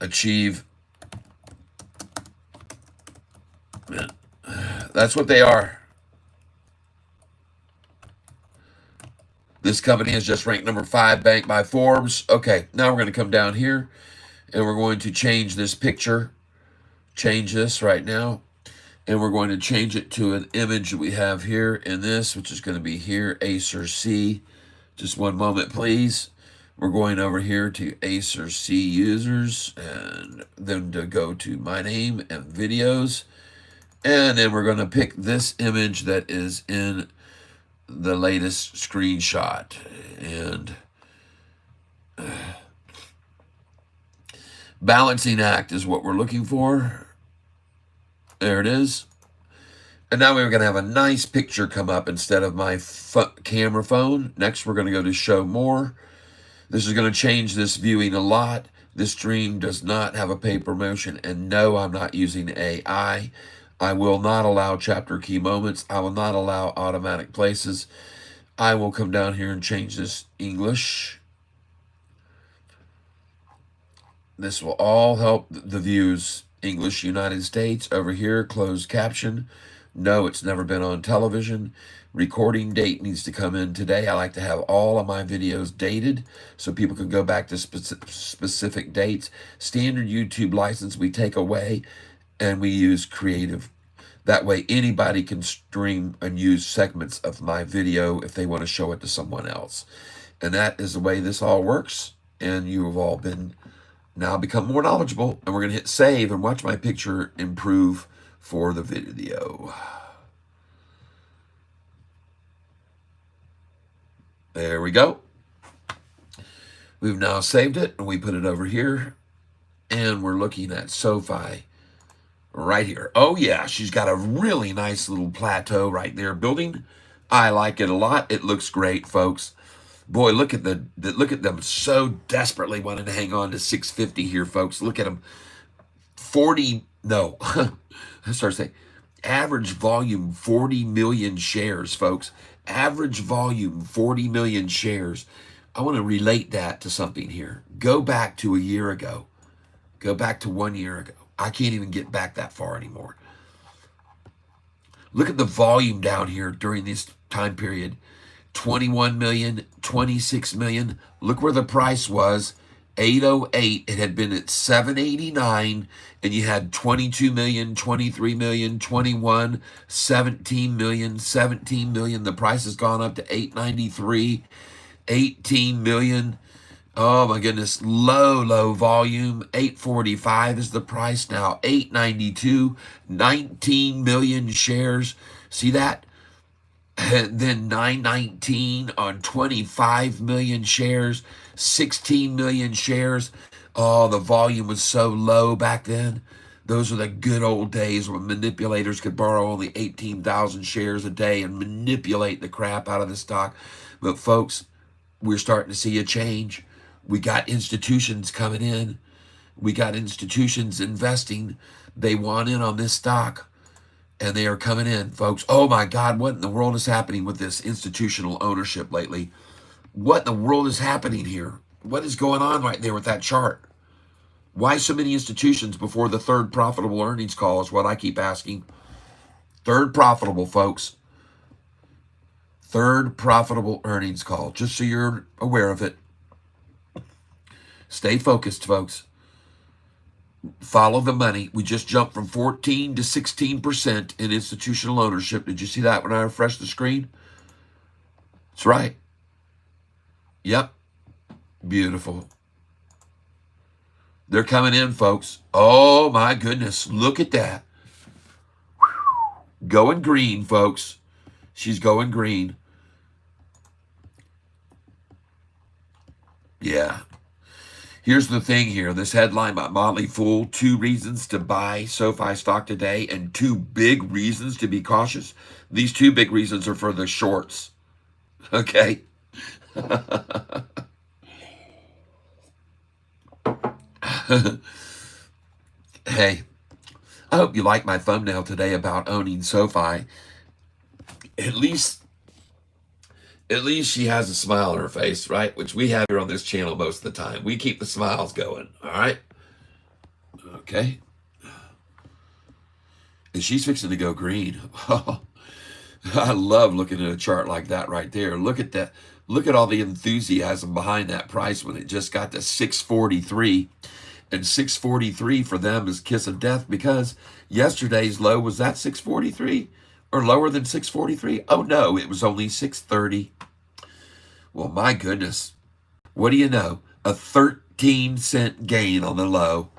Achieve. That's what they are. This company is just ranked number 5 bank by Forbes. Okay, now we're going to come down here and we're going to change this picture. Change this right now. And we're going to change it to an image that we have here in this, which is going to be here, Acer C. Just one moment, please. We're going over here to Acer C users and then to go to my name and videos. And then we're going to pick this image that is in the latest screenshot. And balancing act is what we're looking for. There it is. And now we're going to have a nice picture come up instead of my camera phone. Next, we're going to go to show more. This is going to change this viewing a lot. This stream does not have a paper motion. And no, I'm not using AI. I will not allow chapter key moments. I will not allow automatic places. I will come down here and change this English. This will all help the views. English United States. Over here, closed caption. No, it's never been on television. Recording date needs to come in today. I like to have all of my videos dated so people can go back to specific dates. Standard YouTube license we take away and we use creative. That way anybody can stream and use segments of my video if they want to show it to someone else. And that is the way this all works. And you have all been now become more knowledgeable. And we're going to hit save and watch my picture improve for the video. There we go. We've now saved it and we put it over here. And we're looking at Sofi right here. Oh yeah, she's got a really nice little plateau right there building. I like it a lot. It looks great, folks. Boy, look at them so desperately wanting to hang on to 650 here, folks. Look at them. 40, no. I start saying average volume 40 million shares, folks. Average volume 40 million shares. I want to relate that to something here. Go back to a year ago. Go back to 1 year ago. I can't even get back that far anymore. Look at the volume down here during this time period. 21 million, 26 million. Look where the price was. 808. It had been at 789, and you had 22 million, 23 million, 21, 17 million, 17 million. The price has gone up to 893, 18 million. Oh my goodness, low volume. 845 is the price now. 892, 19 million shares. See that? And then 919 on 25 million shares, 16 million shares. Oh, the volume was so low back then. Those were the good old days when manipulators could borrow only 18,000 shares a day and manipulate the crap out of the stock. But folks, we're starting to see a change. We got institutions coming in. We got institutions investing. They want in on this stock. And they are coming in, folks. Oh my God, what in the world is happening with this institutional ownership lately? What in the world is happening here? What is going on right there with that chart? Why so many institutions before the third profitable earnings call is what I keep asking. Third profitable, folks. Third profitable earnings call, just so you're aware of it. Stay focused, folks. Follow the money. We just jumped from 14 to 16% in institutional ownership. Did you see that when I refreshed the screen? That's right. Yep. Beautiful. They're coming in, folks. Oh, my goodness. Look at that. Going green, folks. She's going green. Yeah. Here's the thing here. This headline by Motley Fool, 2 reasons to buy SoFi stock today and 2 big reasons to be cautious. These 2 big reasons are for the shorts. Okay? Hey, I hope you like my thumbnail today about owning SoFi. At least she has a smile on her face, right? Which we have here on this channel most of the time. We keep the smiles going, all right? Okay. And she's fixing to go green. I love looking at a chart like that right there. Look at that. Look at all the enthusiasm behind that price when it just got to 643. And 643 for them is kiss of death, because yesterday's low was that 643 or lower than 643? Oh no, it was only 630. Well, my goodness. What do you know? A 13-cent gain on the low.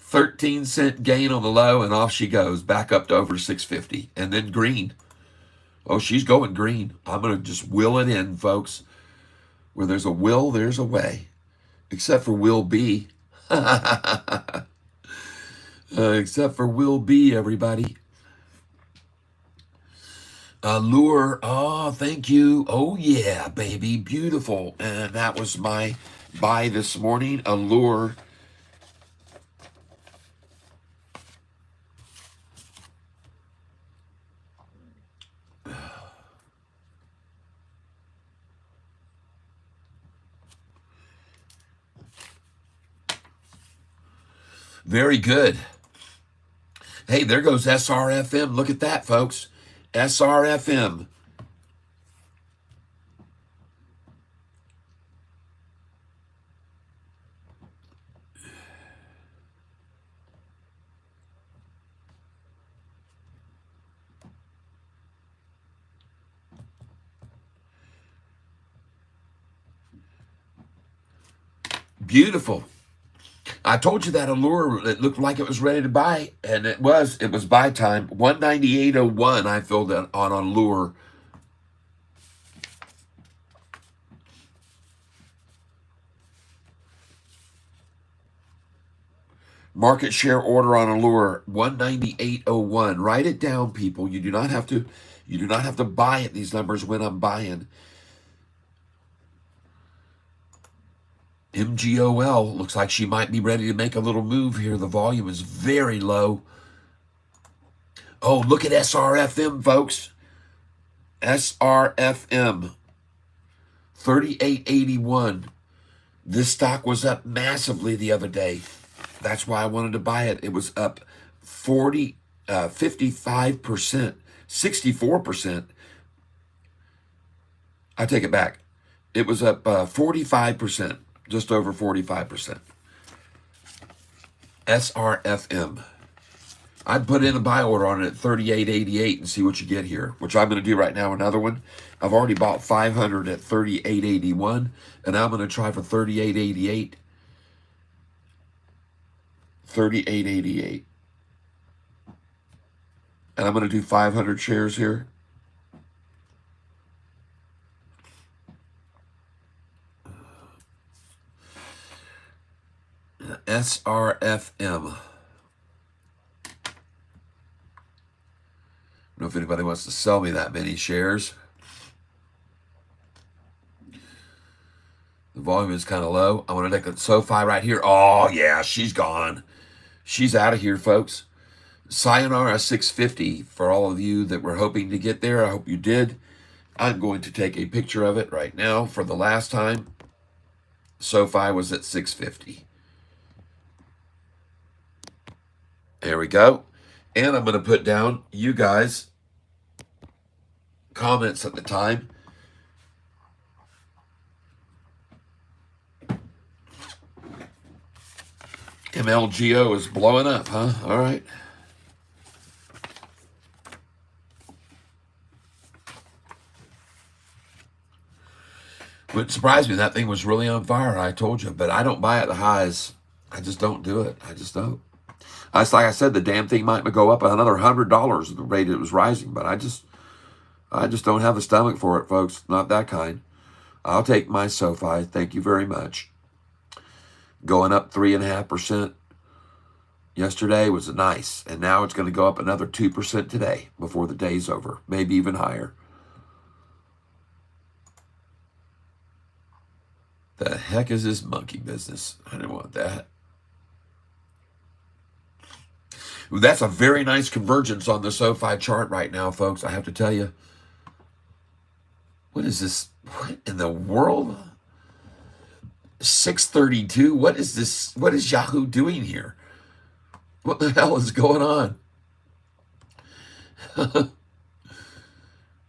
13-cent gain on the low, and off she goes back up to over 650. And then green. Oh, she's going green. I'm going to just will it in, folks. Where there's a will, there's a way. Except for Will B. Except for Will B, everybody. Allure. Oh, thank you. Oh, yeah, baby. Beautiful. And that was my buy this morning. Allure. Very good. Hey, there goes SRFM. Look at that, folks. SRFM. Beautiful. I told you that Allure, it looked like it was ready to buy, and it was buy time. 198.01 I filled it on Allure. Market share order on Allure, 198.01. Write it down, people. You do not have to buy at these numbers when I'm buying. MGOL looks like she might be ready to make a little move here. The volume is very low. Oh, look at SRFM, folks. SRFM, 38.81. This stock was up massively the other day. That's why I wanted to buy it. It was up 55%, 64%. I take it back. It was up 45%, just over 45%. SRFM. I'd put in a buy order on it at 38.88 and see what you get here, which I'm going to do right now. Another one. I've already bought 500 at 38.81, and I'm going to try for 38.88. 38.88. And I'm going to do 500 shares here. SRFM. I don't know if anybody wants to sell me that many shares. The volume is kind of low. I want to take a SoFi right here. Oh, yeah, she's gone. She's out of here, folks. Sayonara 650 for all of you that were hoping to get there. I hope you did. I'm going to take a picture of it right now for the last time. SoFi was at 650. There we go. And I'm going to put down, you guys, comments at the time. MLGO is blowing up, huh? All right. Wouldn't surprise me. That thing was really on fire, I told you. But I don't buy at the highs. I just don't do it. I just don't. It's like I said, the damn thing might go up another $100 at the rate it was rising. But I just don't have the stomach for it, folks. Not that kind. I'll take my Sofi. Thank you very much. Going up 3.5% yesterday was nice. And now it's going to go up another 2% today before the day's over. Maybe even higher. The heck is this monkey business? I didn't want that. That's a very nice convergence on the Sofi chart right now, folks. I have to tell you. What is this? What in the world? 632? What is this? What is Yahoo doing here? What the hell is going on? Oh,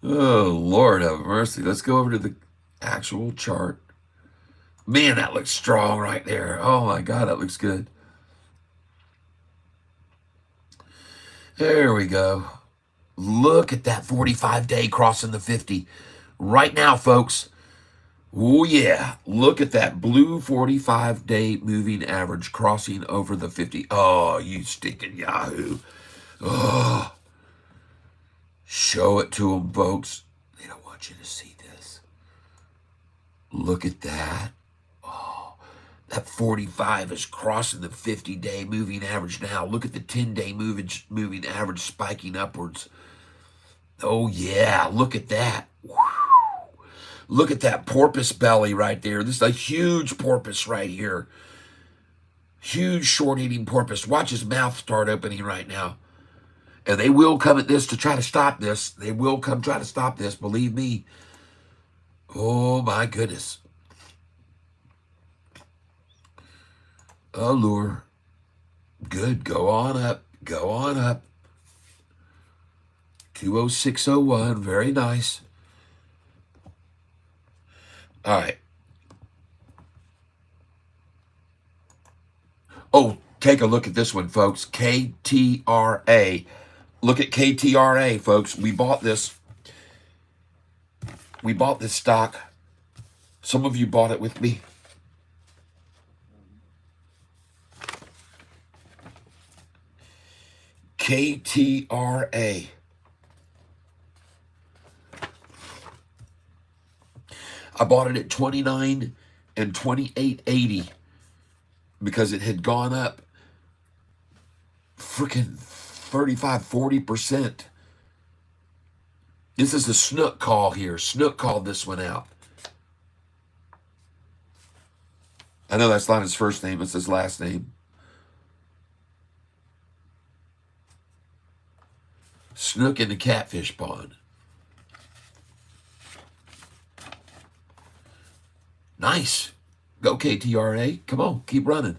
Lord have mercy. Let's go over to the actual chart. Man, that looks strong right there. Oh, my God, that looks good. There we go. Look at that 45-day crossing the 50. Right now, folks. Oh, yeah. Look at that blue 45-day moving average crossing over the 50. Oh, you stinking Yahoo. Oh. Show it to them, folks. They don't want you to see this. Look at that. That 45 is crossing the 50-day moving average now. Look at the 10-day moving average spiking upwards. Oh, yeah. Look at that. Whew. Look at that porpoise belly right there. This is a huge porpoise right here. Huge short-eating porpoise. Watch his mouth start opening right now. And they will come at this to try to stop this. They will come try to stop this. Believe me. Oh, my goodness. Allure. Good. Go on up. Go on up. 206.01. Very nice. All right. Oh, take a look at this one, folks. KTRA. Look at KTRA, folks. We bought this. We bought this stock. Some of you bought it with me. KTRA. I bought it at 29 and 28.80 because it had gone up freaking 35-40%. This is the Snook call here. Snook called this one out. I know that's not his first name, it's his last name. Snook in the Catfish pond. Nice. Go KTRA. Come on, keep running.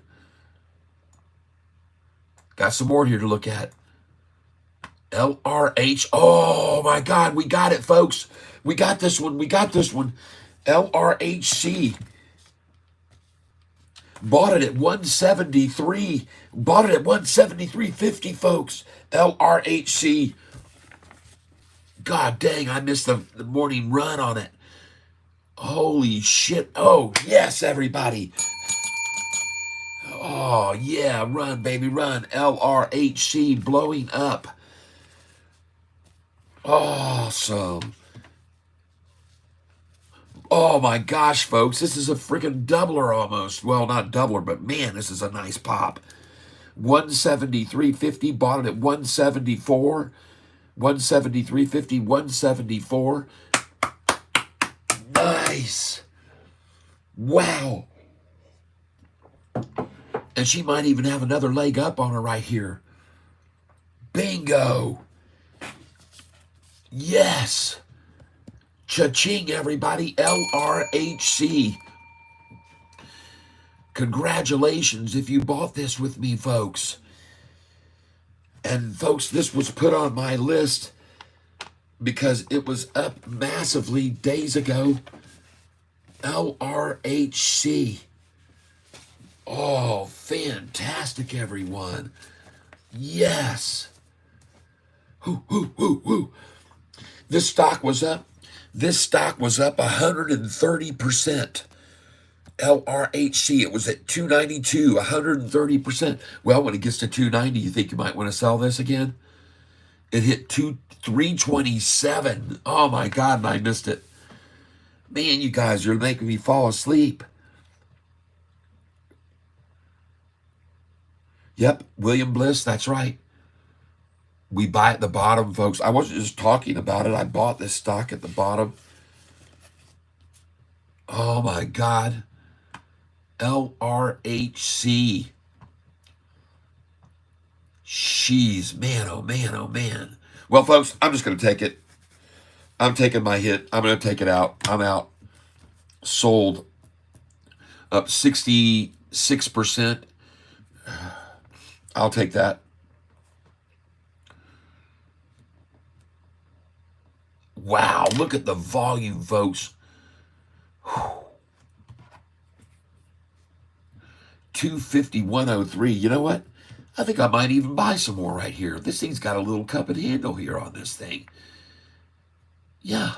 Got some more here to look at. LRH. Oh, my God. We got it, folks. We got this one. We got this one. LRHC. Bought it at 173. Bought it at 173.50, folks. LRHC. God dang, I missed the morning run on it. Holy shit. Oh, yes, everybody. Oh, yeah, run, baby, run. LRHC blowing up. Awesome. Oh, my gosh, folks. This is a freaking doubler almost. Well, not doubler, but, man, this is a nice pop. 173.50. Bought it at 174. 173.50. 174. Nice. Wow. And she might even have another leg up on her right here. Bingo. Yes. Cha-ching, everybody. LRHC. Congratulations if you bought this with me, folks. And, folks, this was put on my list because it was up massively days ago. LRHC. Oh, fantastic, everyone. Yes. Whoo, whoo, whoo, whoo. This stock was up 130%. LRHC, it was at 292, 130%. Well, when it gets to 290, you think you might want to sell this again? It hit 327. Oh my God, and I missed it. Man, you guys are making me fall asleep. Yep, William Bliss, that's right. We buy at the bottom, folks. I wasn't just talking about it. I bought this stock at the bottom. Oh my God. LRHC. Jeez, man, oh man, oh man. Well, folks, I'm just going to take it. I'm taking my hit. I'm going to take it out. I'm out. Sold. Up 66%. I'll take that. Wow, look at the volume, folks. 250,103. You know what? I think I might even buy some more right here. This thing's got a little cup and handle here on this thing. Yeah.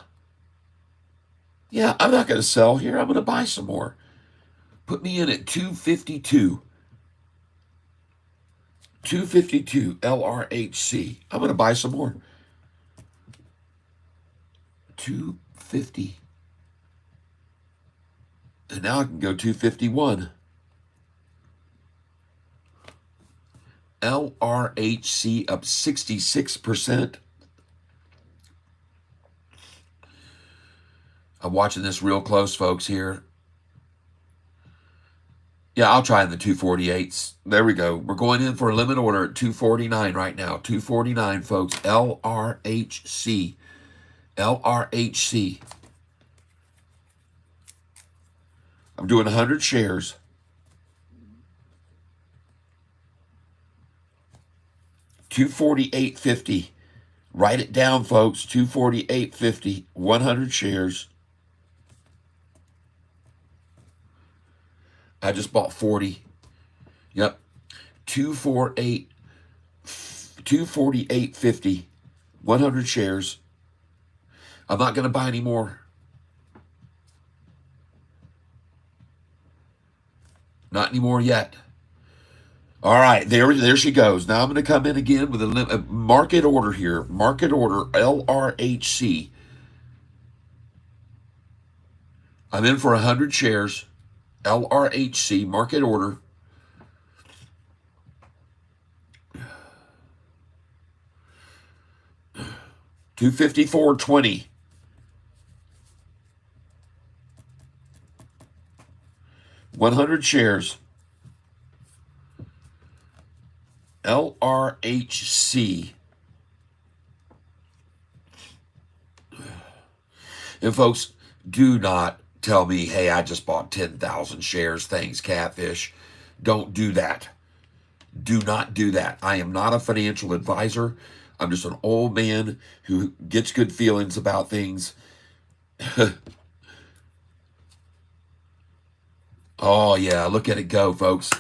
Yeah, I'm not going to sell here. I'm going to buy some more. Put me in at 252. 252 LRHC. I'm going to buy some more. 250. And now I can go 251. LRHC up 66%. I'm watching this real close, folks, here. Yeah, I'll try in the 248s. There we go. We're going in for a limit order at 249 right now. 249, folks. LRHC. LRHC. I'm doing 100 shares. $248.50. Write it down, folks. $248.50. 100 shares. I just bought 40. Yep. 248.50. 100 shares. I'm not going to buy any more. Not anymore yet. All right, there she goes. Now I'm going to come in again with a market order here. Market order, LRHC. I'm in for 100 shares. LRHC, market order. $254.20. $100 shares. LRHC. And folks, do not tell me, hey, I just bought 10,000 shares. Thanks, Catfish. Don't do that. Do not do that. I am not a financial advisor. I'm just an old man who gets good feelings about things. Oh, yeah, look at it go, folks.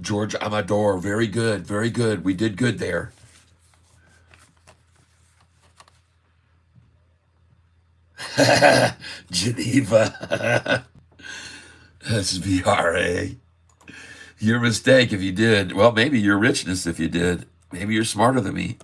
George Amador, very good, very good. We did good there. Geneva. SVRA. Your mistake if you did. Well, maybe your richness if you did. Maybe you're smarter than me.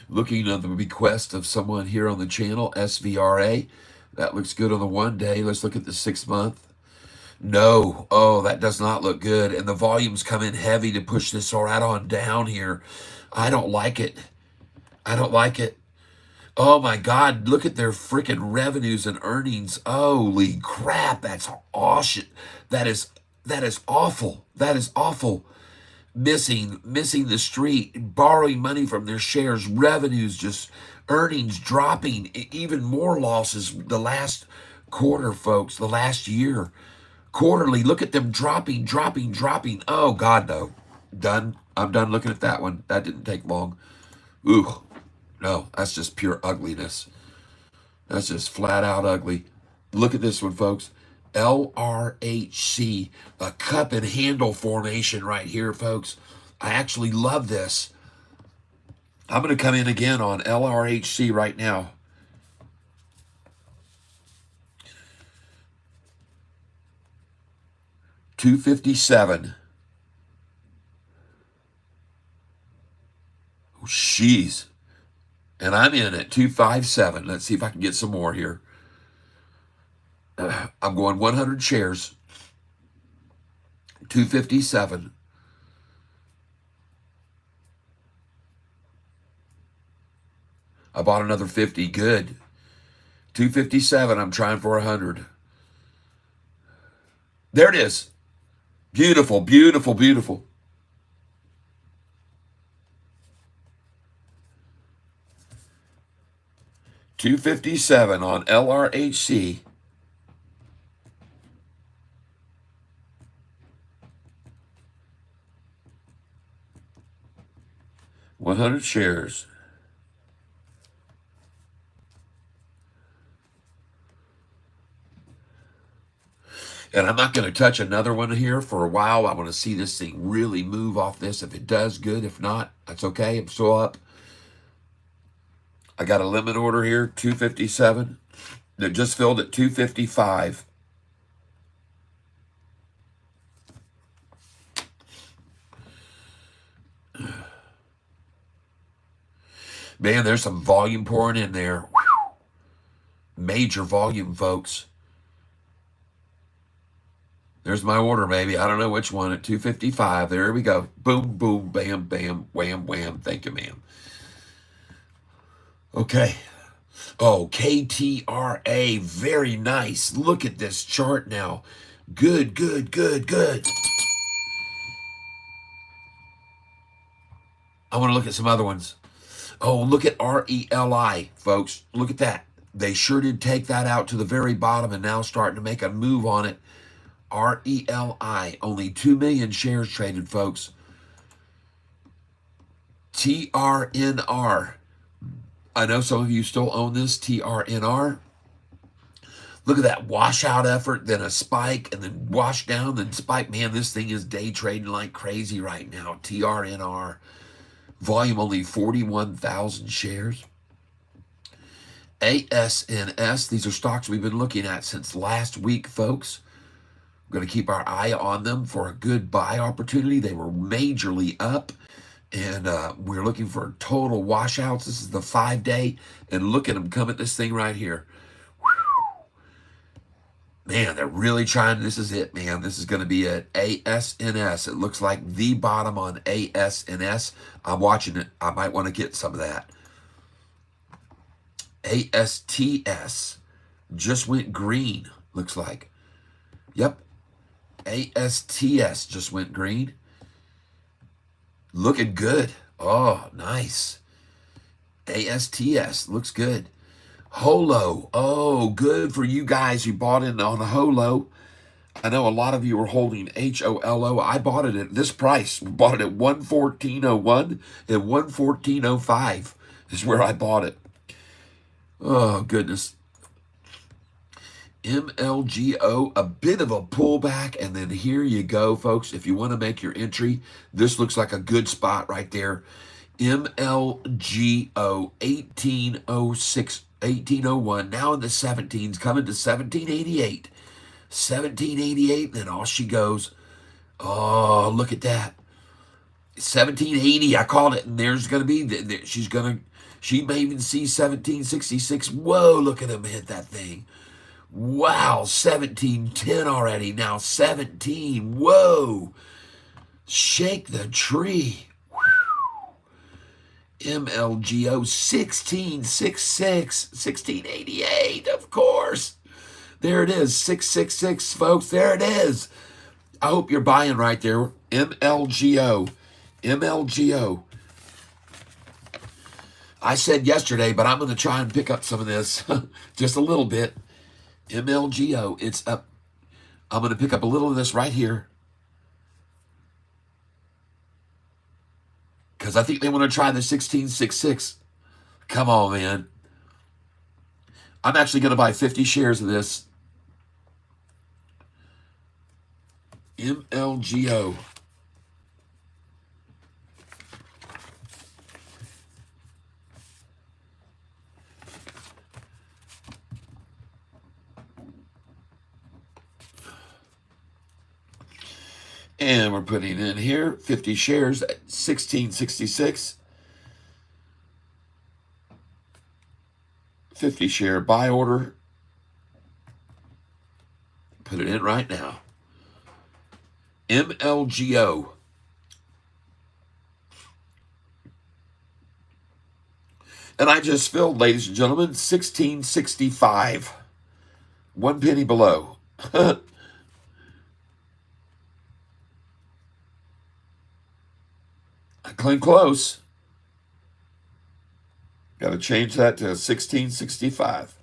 Looking at the request of someone here on the channel, SVRA. That looks good on the 1 day. Let's look at the 6 month. No. Oh, that does not look good. And the volumes come in heavy to push this right on down here. I don't like it. I don't like it. Oh my God, look at their freaking revenues and earnings. Holy crap, that's awesome. That is awful. That is awful. missing the street, borrowing money from their shares, revenues just earnings dropping, even more losses the last quarter, folks, the last year. Quarterly, look at them dropping, dropping, dropping. Oh God, no. Done. I'm done looking at that one. That didn't take long. Ooh, no, that's just pure ugliness. That's just flat out ugly. Look at this one, folks. LRHC, a cup and handle formation right here, folks. I actually love this. I'm going to come in again on LRHC right now. $257. Oh, jeez. And I'm in at 257. Let's see if I can get some more here. I'm going 100 shares. 257. I bought another 50. Good. 257. I'm trying for 100. There it is. Beautiful, beautiful, beautiful. $257 on LRHC. $100 shares. And I'm not going to touch another one here for a while. I want to see this thing really move off this. If it does, good. If not, that's okay. I'm still up. I got a limit order here, 257. That just filled at 255. Man, there's some volume pouring in there. Whew. Major volume, folks. There's my order, maybe. I don't know which one at 255. There we go. Boom, boom, bam, bam, wham, wham. Thank you, ma'am. Okay. Oh, KTRA. Very nice. Look at this chart now. Good, good, good, good. I want to look at some other ones. Oh, look at RELI, folks. Look at that. They sure did take that out to the very bottom and now starting to make a move on it. RELI, only 2 million shares traded, folks. TRNR. I know some of you still own this, TRNR. Look at that washout effort, then a spike, and then wash down, then spike. Man, this thing is day trading like crazy right now. TRNR. Volume only 41,000 shares. ASNS. These are stocks we've been looking at since last week, folks. We're going to keep our eye on them for a good buy opportunity. They were majorly up, and we're looking for total washouts. This is the 5-day, and look at them come at this thing right here. Whew. Man, they're really trying. This is it, man. This is going to be at ASNS. It looks like the bottom on ASNS. I'm watching it. I might want to get some of that. ASTS just went green, looks like. Yep. ASTS just went green. Looking good. Oh, nice. ASTS looks good. Holo. Oh, good for you guys who bought in on a Holo. I know a lot of you are holding HOLO. I bought it at this price. We bought it at 114.01 and 114.05 is where I bought it. Oh, goodness. MLGO, a bit of a pullback, and then here you go, folks. If you want to make your entry, this looks like a good spot right there. MLGO, 1806, 1801, now in the 17s, coming to 1788. 1788, then off she goes. Oh, look at that. 1780, I called it, and there's going to be, she may even see 1766. Whoa, look at him hit that thing. Wow, 1710 already. Now 17. Whoa. Shake the tree. Whew. MLGO 1666, 1688, of course. There it is, 666, folks. There it is. I hope you're buying right there. MLGO. MLGO. I said yesterday, but I'm going to try and pick up some of this. Just a little bit. MLGO. It's up. I'm going to pick up a little of this right here. Because I think they want to try the 1666. Come on, man. I'm actually going to buy 50 shares of this. MLGO. And we're putting in here 50 shares at 1666. 50 share buy order. Put it in right now. MLGO. And I just filled, ladies and gentlemen, 1665. 1 penny below. I came close. Got to change that to 1665.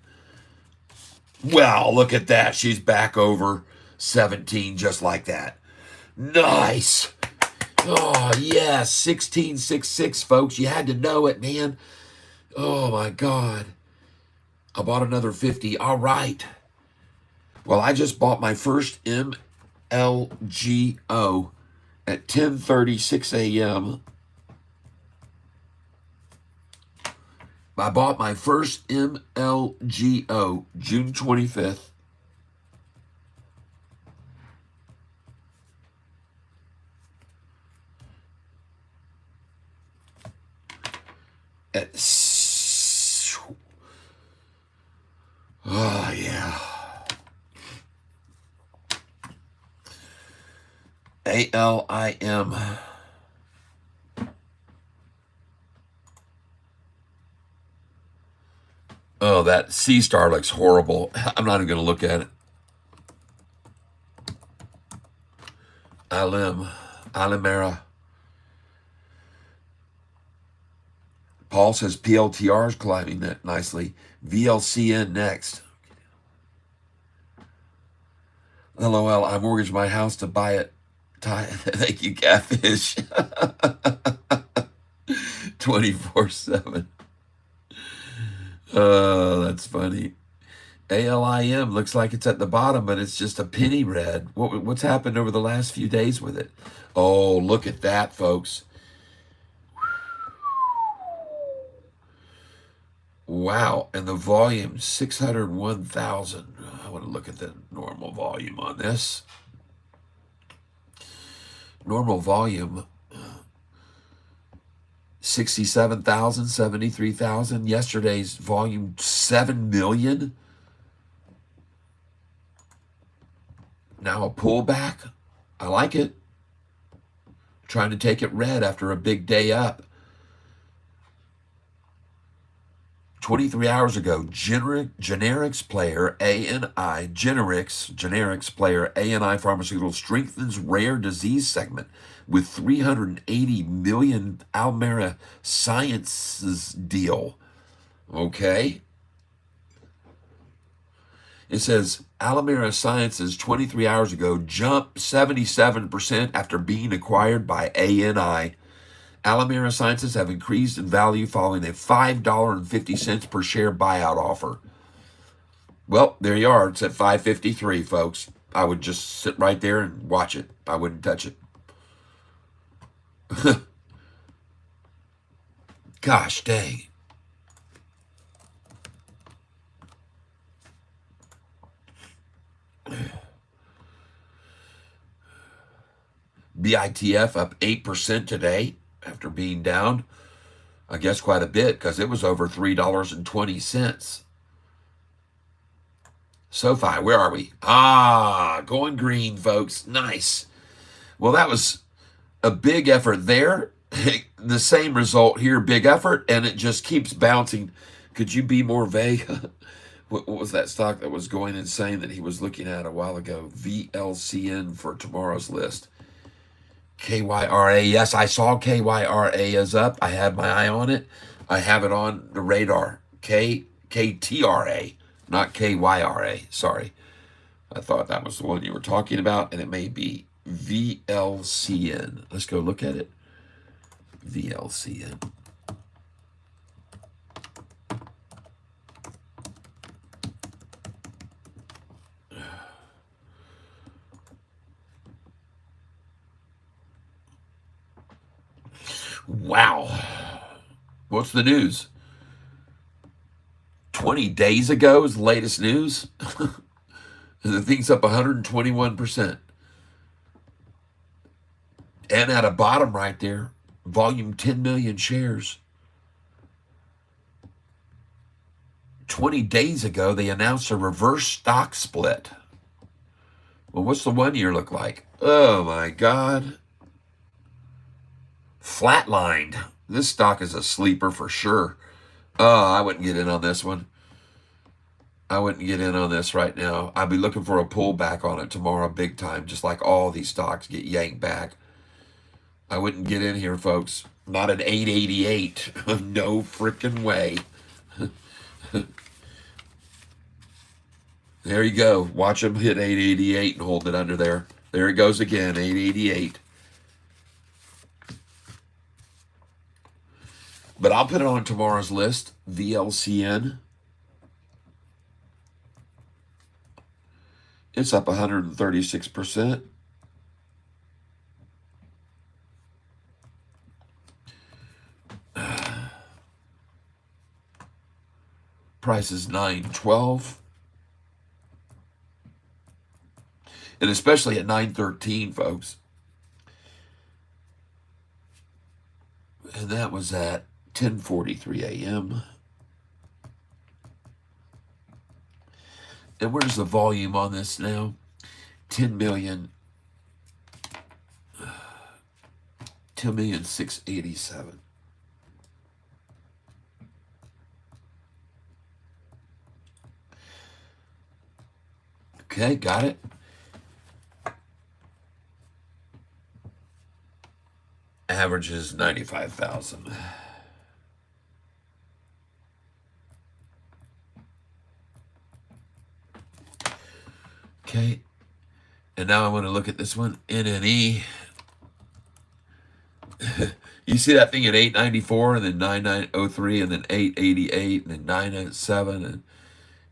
Well, look at that. She's back over 17 just like that. Nice. Oh, yes. 1666, folks. You had to know it, man. Oh, my God. I bought another 50. All right. Well, I just bought my first MLGO at 10:36 a.m. I bought my first MLGO June 25th. At oh yeah. ALIM. Oh, that sea star looks horrible. I'm not even going to look at it. Alimera. Paul says PLTR is climbing that nicely. VLCN next. LOL, I mortgaged my house to buy it. Thank you, Catfish. 24/7. Oh, that's funny. ALIM looks like it's at the bottom, but it's just a penny red. What's happened over the last few days with it? Oh, look at that, folks. Wow, and the volume, 601,000. I want to look at the normal volume on this. Normal volume, 67,000, 73,000. Yesterday's volume, 7 million. Now a pullback. I like it. Trying to take it red after a big day up. 23 hours ago, generics player ANI, generics player ANI Pharmaceutical strengthens rare disease segment with 380 million Alimera Sciences deal. Okay. It says Alimera Sciences 23 hours ago jumped 77% after being acquired by ANI. Alimera Sciences have increased in value following a $5.50 per share buyout offer. Well, there you are. It's at $5.53, folks. I would just sit right there and watch it. I wouldn't touch it. Gosh dang. BITF up 8% today after being down, I guess, quite a bit because it was over $3.20. Sofi, where are we? Going green, folks. Nice. Well, that was a big effort there. The same result here, big effort, and it just keeps bouncing. Could you be more vague? What was that stock that was going insane that he was looking at a while ago? VLCN for tomorrow's list. KYRA. Yes, I saw KYRA is up. I have my eye on it. I have it on the radar. KTRA, not KYRA. Sorry. I thought that was the one you were talking about, and it may be VLCN. Let's go look at it. VLCN. Wow. What's the news? 20 days ago is the latest news. And the thing's up 121%. And at a bottom right there, volume 10 million shares. 20 days ago, they announced a reverse stock split. Well, what's the 1 year look like? Oh my God. Flatlined. This stock is a sleeper for sure. Oh, I wouldn't get in on this one. I wouldn't get in on this right now. I'd be looking for a pullback on it tomorrow big time, just like all these stocks get yanked back. I wouldn't get in here, folks. Not at 888. No freaking way. There you go. Watch them hit 888 and hold it under there. There it goes again, 888. But I'll put it on tomorrow's list, VLCN. It's up 136%. Price is $9.12. And especially at $9.13, folks. And that was at 10:43 a.m. And where's the volume on this now? 10 million. 10,687,000. Okay, got it. Average is 95,000. Okay. And now I want to look at this one, NNE. You see that thing at 894 and then 9903 and then 888 and then 997 and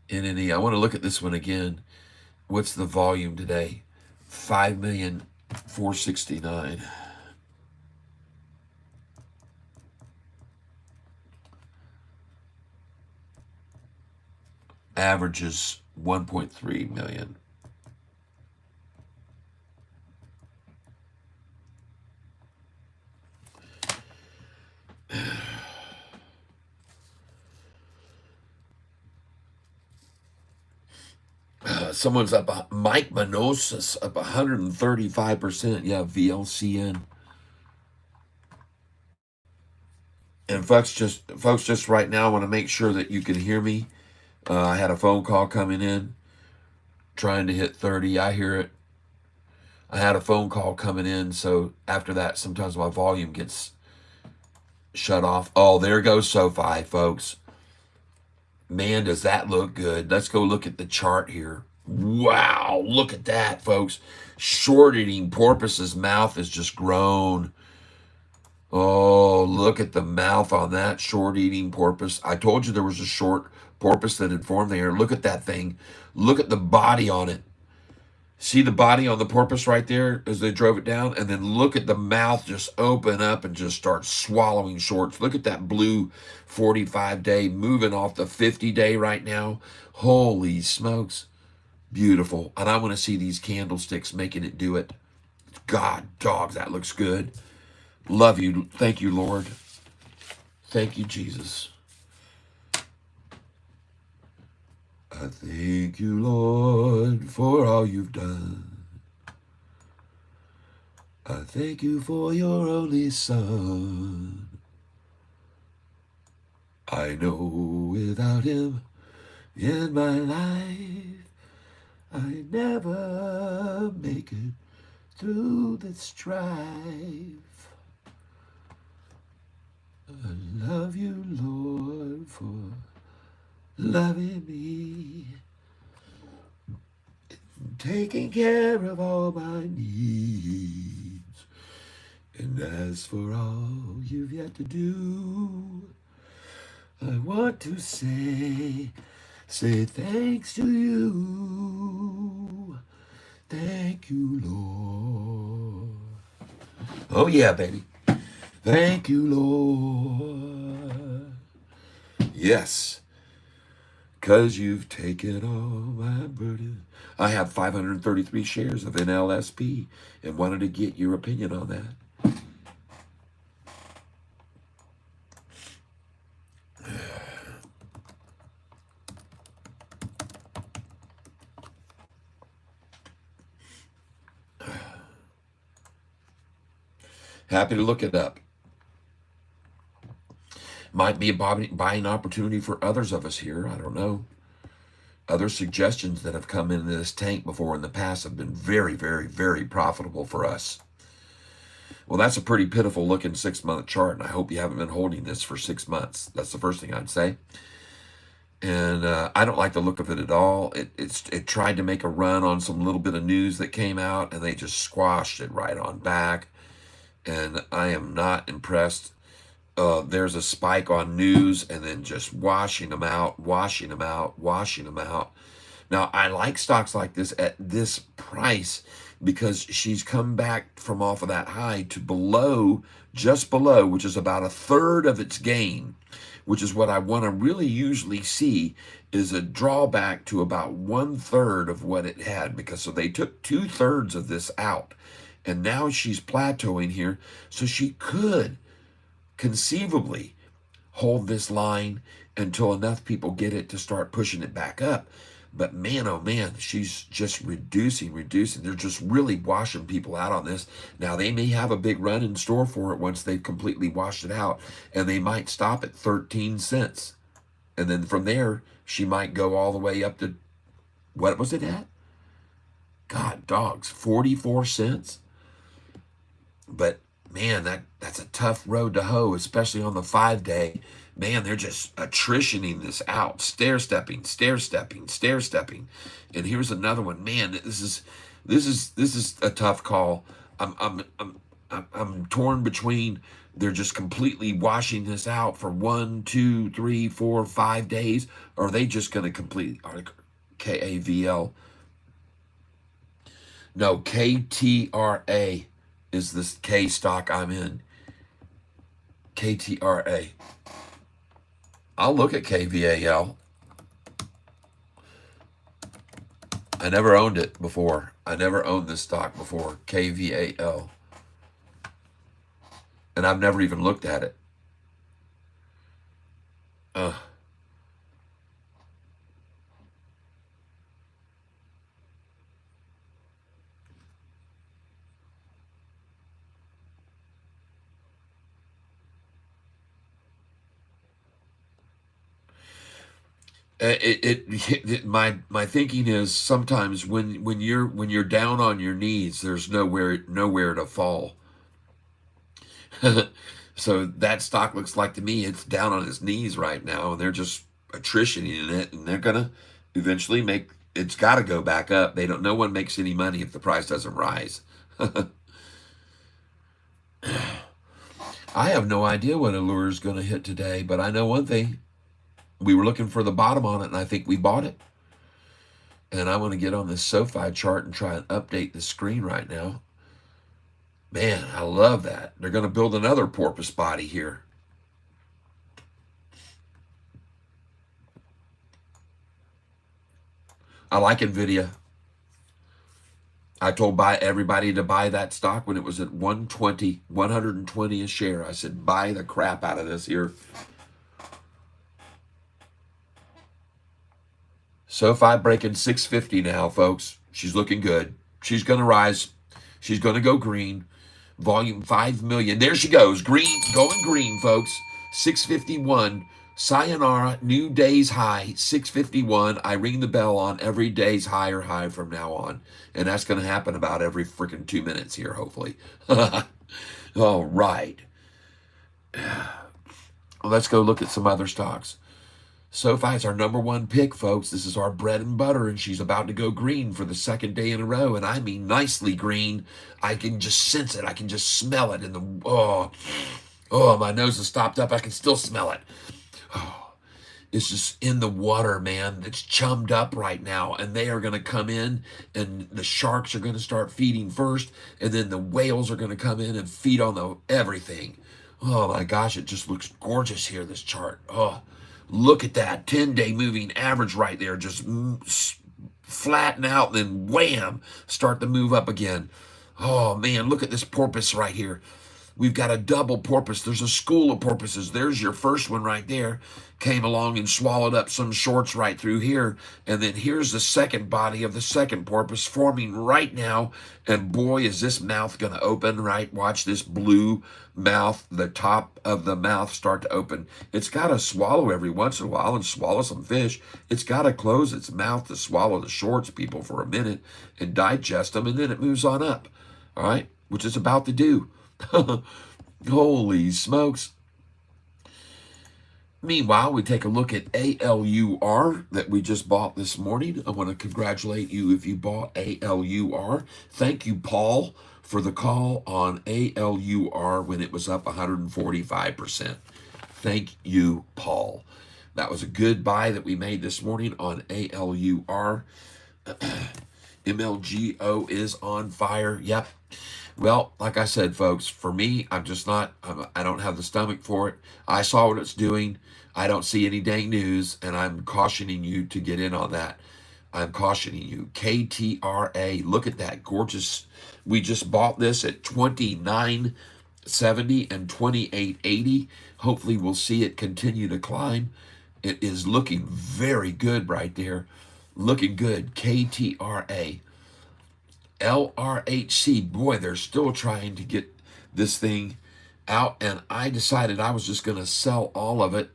NNE. I want to look at this one again. What's the volume today? 5,469,000. Averages 1.3 million. Someone's up, Mike Manosis up 135%. Yeah, VLCN. And folks, just right now, I want to make sure that you can hear me. I had a phone call coming in, trying to hit 30. I hear it. I had a phone call coming in, so after that, sometimes my volume gets shut off. Oh, there goes Sofi, folks. Man, does that look good. Let's go look at the chart here. Wow, look at that, folks. Short-eating porpoise's mouth has just grown. Oh, look at the mouth on that short-eating porpoise. I told you there was a short porpoise that had formed there. Look at that thing. Look at the body on it. See the body on the porpoise right there as they drove it down? And then look at the mouth just open up and just start swallowing shorts. Look at that blue 45-day moving off the 50-day right now. Holy smokes. Beautiful. And I want to see these candlesticks making it do it. God, dogs, that looks good. Love you. Thank you, Lord. Thank you, Jesus. I thank you, Lord, for all you've done. I thank you for your only Son. I know without him in my life, I never make it through the strife. I love you, Lord, for loving me, taking care of all my needs. And as for all you've yet to do, I want to say thanks to you. Thank you, Lord. Oh, yeah, baby. Thank you, Lord. Yes, 'cause you've taken all my burden. I have 533 shares of NLSP and wanted to get your opinion on that. Happy to look it up. Might be a buying opportunity for others of us here. I don't know. Other suggestions that have come into this tank before in the past have been very, very, very profitable for us. Well, that's a pretty pitiful looking 6-month chart, and I hope you haven't been holding this for 6 months. That's the first thing I'd say. And I don't like the look of it at all. It tried to make a run on some little bit of news that came out, and they just squashed it right on back. And I am not impressed. There's a spike on news and then just washing them out, washing them out, washing them out. Now, I like stocks like this at this price because she's come back from off of that high to below, just below, which is about a third of its gain, which is what I want to really usually see, is a drawback to about 1/3 of what it had, because so they took 2/3 of this out. And now she's plateauing here, so she could conceivably hold this line until enough people get it to start pushing it back up. But man, oh man, she's just reducing. They're just really washing people out on this. Now, they may have a big run in store for it once they've completely washed it out, and they might stop at 13 cents. And then from there, she might go all the way up to, what was it at? God, dogs, 44 cents? But man, that's a tough road to hoe, especially on the 5-day. Man, they're just attritioning this out, stair stepping. And here's another one. Man, this is a tough call. I'm torn between, they're just completely washing this out for 1, 2, 3, 4, 5 days, or are they just going to complete KAVL? No, KTRA is this K stock I'm in. KTRA. I'll look at KVAL. I never owned it before. I never owned this stock before. KVAL. And I've never even looked at it. My thinking is sometimes when you're down on your knees, there's nowhere to fall. So that stock looks like, to me, it's down on its knees right now, and they're just attritioning in it, and they're gonna eventually make, it's got to go back up. No one makes any money if the price doesn't rise. I have no idea what Allure is going to hit today, but I know one thing. We were looking for the bottom on it, and I think we bought it. And I want to get on this Sofi chart and try and update the screen right now. Man, I love that. They're going to build another porpoise body here. I like NVIDIA. I told everybody to buy that stock when it was at 120 a share. I said, buy the crap out of this here. Sofi breaking 650 now, folks. She's looking good. She's going to rise. She's going to go green. Volume 5 million. There she goes. Green, going green, folks. 651. Sayonara, new day's high, 6:51. I ring the bell on every day's higher high from now on. And that's going to happen about every freaking 2 minutes here, hopefully. All right. Let's go look at some other stocks. Sofi is our number one pick, folks. This is our bread and butter, and she's about to go green for the second day in a row, and I mean nicely green. I can just sense it. I can just smell it in the, my nose is stopped up. I can still smell it. It's just in the water, man. It's chummed up right now, and they are going to come in, and the sharks are going to start feeding first, and then the whales are going to come in and feed on the everything. Oh my gosh, it just looks gorgeous here, this chart. Oh, look at that 10-day moving average right there, just flatten out, then wham, start to move up again. Oh man, look at this porpoise right here. We've got a double porpoise. There's a school of porpoises. There's your first one right there. Came along and swallowed up some shorts right through here. And then here's the second body of the second porpoise forming right now. And boy, is this mouth going to open, right? Watch this blue mouth, the top of the mouth start to open. It's got to swallow every once in a while and swallow some fish. It's got to close its mouth to swallow the shorts, people, for a minute and digest them. And then it moves on up, all right, which it's about to do. Holy smokes. Meanwhile, we take a look at ALUR that we just bought this morning. I want to congratulate you if you bought ALUR. Thank you, Paul, for the call on ALUR when it was up 145%. Thank you, Paul. That was a good buy that we made this morning on ALUR. MLGO is on fire. Yep. Well, like I said, folks, for me, I don't have the stomach for it. I saw what it's doing. I don't see any dang news, and I'm cautioning you to get in on that. I'm cautioning you. KTRA, look at that, gorgeous. We just bought this at $29.70 and $28.80. Hopefully we'll see it continue to climb. It is looking very good right there. Looking good. KTRA. LRHC, boy, they're still trying to get this thing out, and I decided I was just going to sell all of it.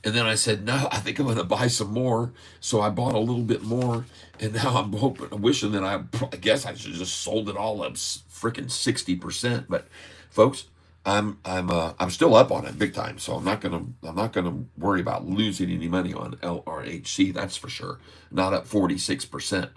And then I said, no, I think I'm going to buy some more. So I bought a little bit more, and now I'm wishing that I guess I should just sold it all up freaking 60%. But folks, I'm still up on it big time, so I'm not gonna worry about losing any money on LRHC. That's for sure. Not up 46%.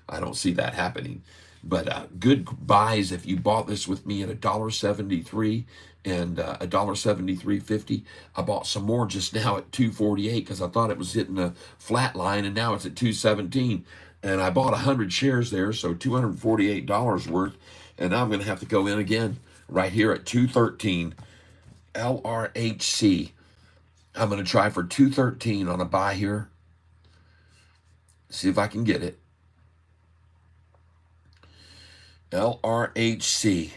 I don't see that happening. But good buys if you bought this with me at $1.73 and $1.73.50. I bought some more just now at $2.48 because I thought it was hitting a flat line, and now it's at $2.17. And I bought 100 shares there, so $248 worth. And now I'm going to have to go in again right here at $2.13. LRHC. I'm going to try for $2.13 on a buy here. See if I can get it. LRHC.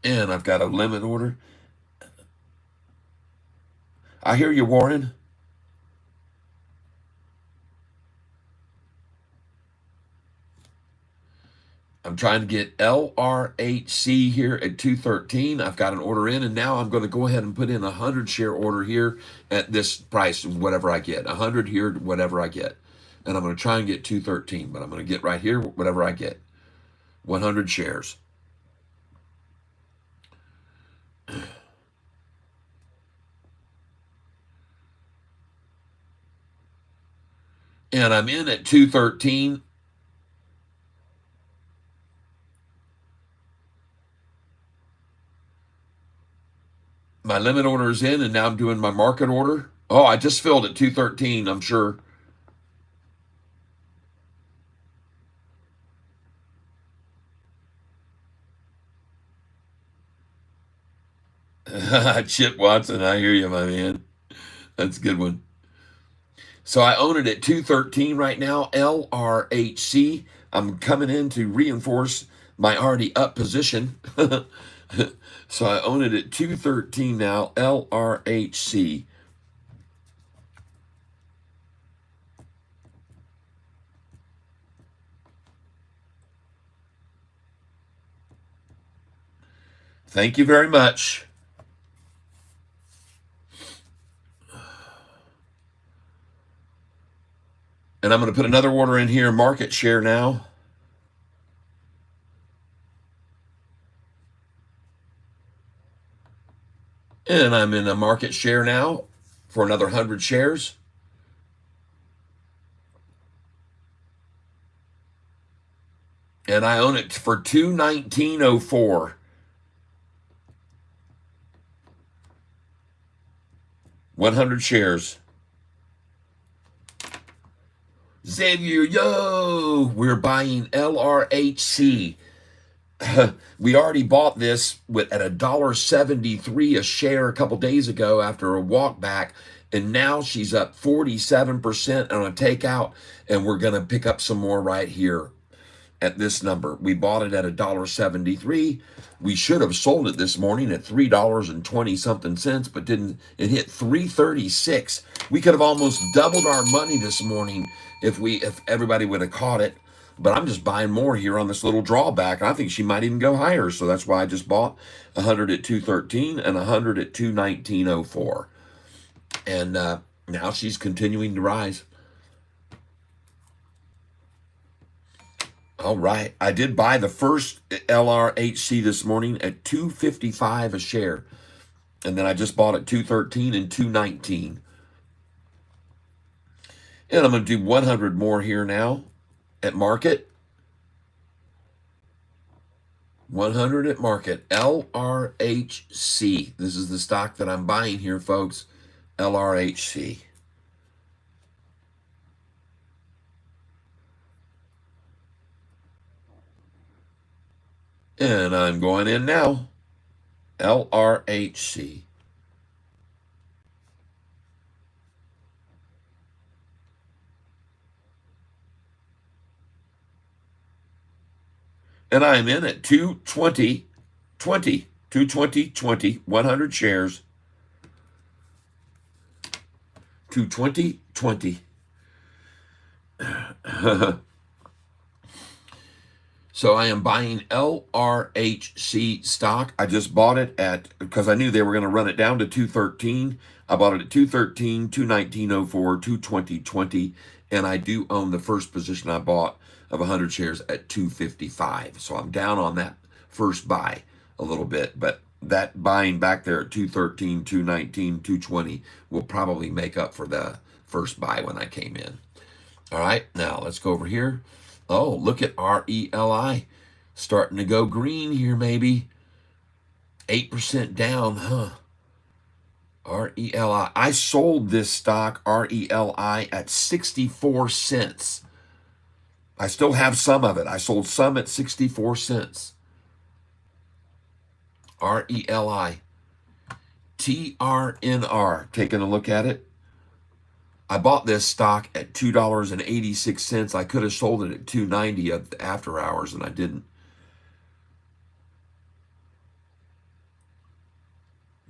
And I've got a limit order. I hear you, Warren. I'm trying to get LRHC here at 213. I've got an order in, and now I'm going to go ahead and put in a 100 share order here at this price, whatever I get. 100 here, whatever I get. And I'm going to try and get 213, but I'm going to get right here, whatever I get. 100 shares. And I'm in at 213. My limit order is in, and now I'm doing my market order. Oh, I just filled at 213, I'm sure. Chip Watson, I hear you, my man. That's a good one. So I own it at 213 right now, LRHC. I'm coming in to reinforce my already up position. So I own it at 213 now, LRHC. Thank you very much. And I'm going to put another order in here, market share now. And I'm in a market share now for another 100 shares. And I own it for $219.04. 100 shares. Xavier, yo, we're buying LRHC. We already bought this at $1.73 a share a couple days ago after a walk back, and now she's up 47% on a takeout, and we're going to pick up some more right here at this number. We bought it at $1.73. We should have sold it this morning at $3.20 something cents, but didn't. It hit $3.36. We could have almost doubled our money this morning if everybody would have caught it. But I'm just buying more here on this little drawback. I think she might even go higher, so that's why I just bought 100 at 213 and 100 at 219.04. And now she's continuing to rise. All right. I did buy the first LRHC this morning at $2.55 a share. And then I just bought at 213 and 219. And I'm going to do 100 more here now at market. 100 at market. LRHC. This is the stock that I'm buying here, folks. LRHC. And I'm going in now. LRHC. And I'm in at 220, 20, 220, 20, 100 shares. 220, 20. So I am buying LRHC stock. I just bought it because I knew they were going to run it down to 213. I bought it at 213, 219.04, 220.20, and I do own the first position I bought of 100 shares at 255. So I'm down on that first buy a little bit, but that buying back there at 213, 219, 220 will probably make up for the first buy when I came in. All right, now let's go over here. Oh, look at RELI starting to go green here, maybe 8% down, huh? RELI. I sold this stock, RELI, at 64 cents. I still have some of it. I sold some at 64 cents. RELI. TRNR. Taking a look at it. I bought this stock at $2.86. I could have sold it at $2.90 at the after hours, and I didn't.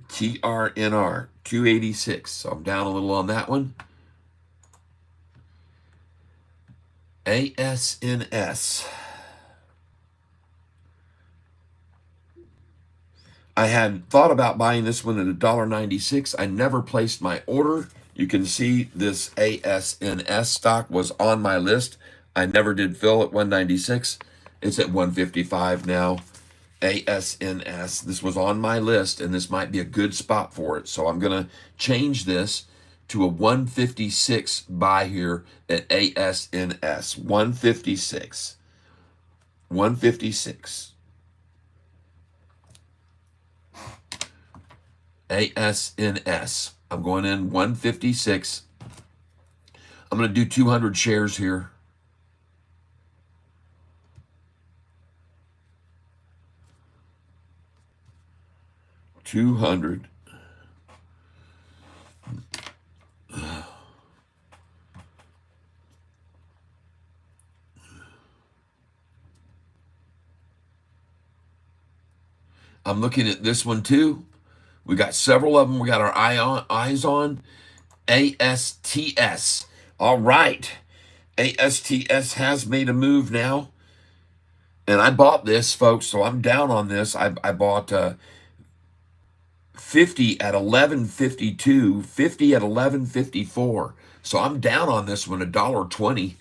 TRNR, 286. So I'm down a little on that one. ASNS. I had thought about buying this one at $1.96. I never placed my order. You can see this ASNS stock was on my list. I never did fill at 196. It's at 155 now. ASNS. This was on my list, and this might be a good spot for it. So I'm going to change this to a 156 buy here at ASNS. 156. 156. ASNS. I'm going in 156. I'm going to do 200 shares here. $200. I'm looking at this one too. We got several of them we got our eyes on. ASTS. All right. ASTS has made a move now. And I bought this, folks, so I'm down on this. I bought 50 at 11.52, 50 at 11.54. So I'm down on this one, $1.20.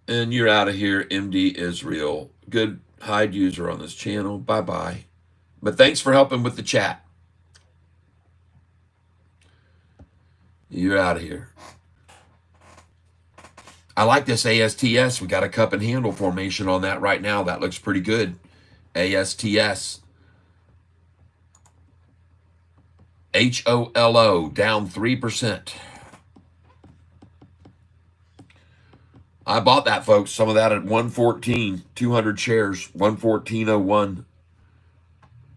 And you're out of here, MD Israel. Good hide user on this channel. Bye-bye. But thanks for helping with the chat. You're out of here. I like this ASTS. We got a cup and handle formation on that right now. That looks pretty good. ASTS. HOLO down 3%. I bought that, folks. Some of that at 114, 200 shares, 114.01.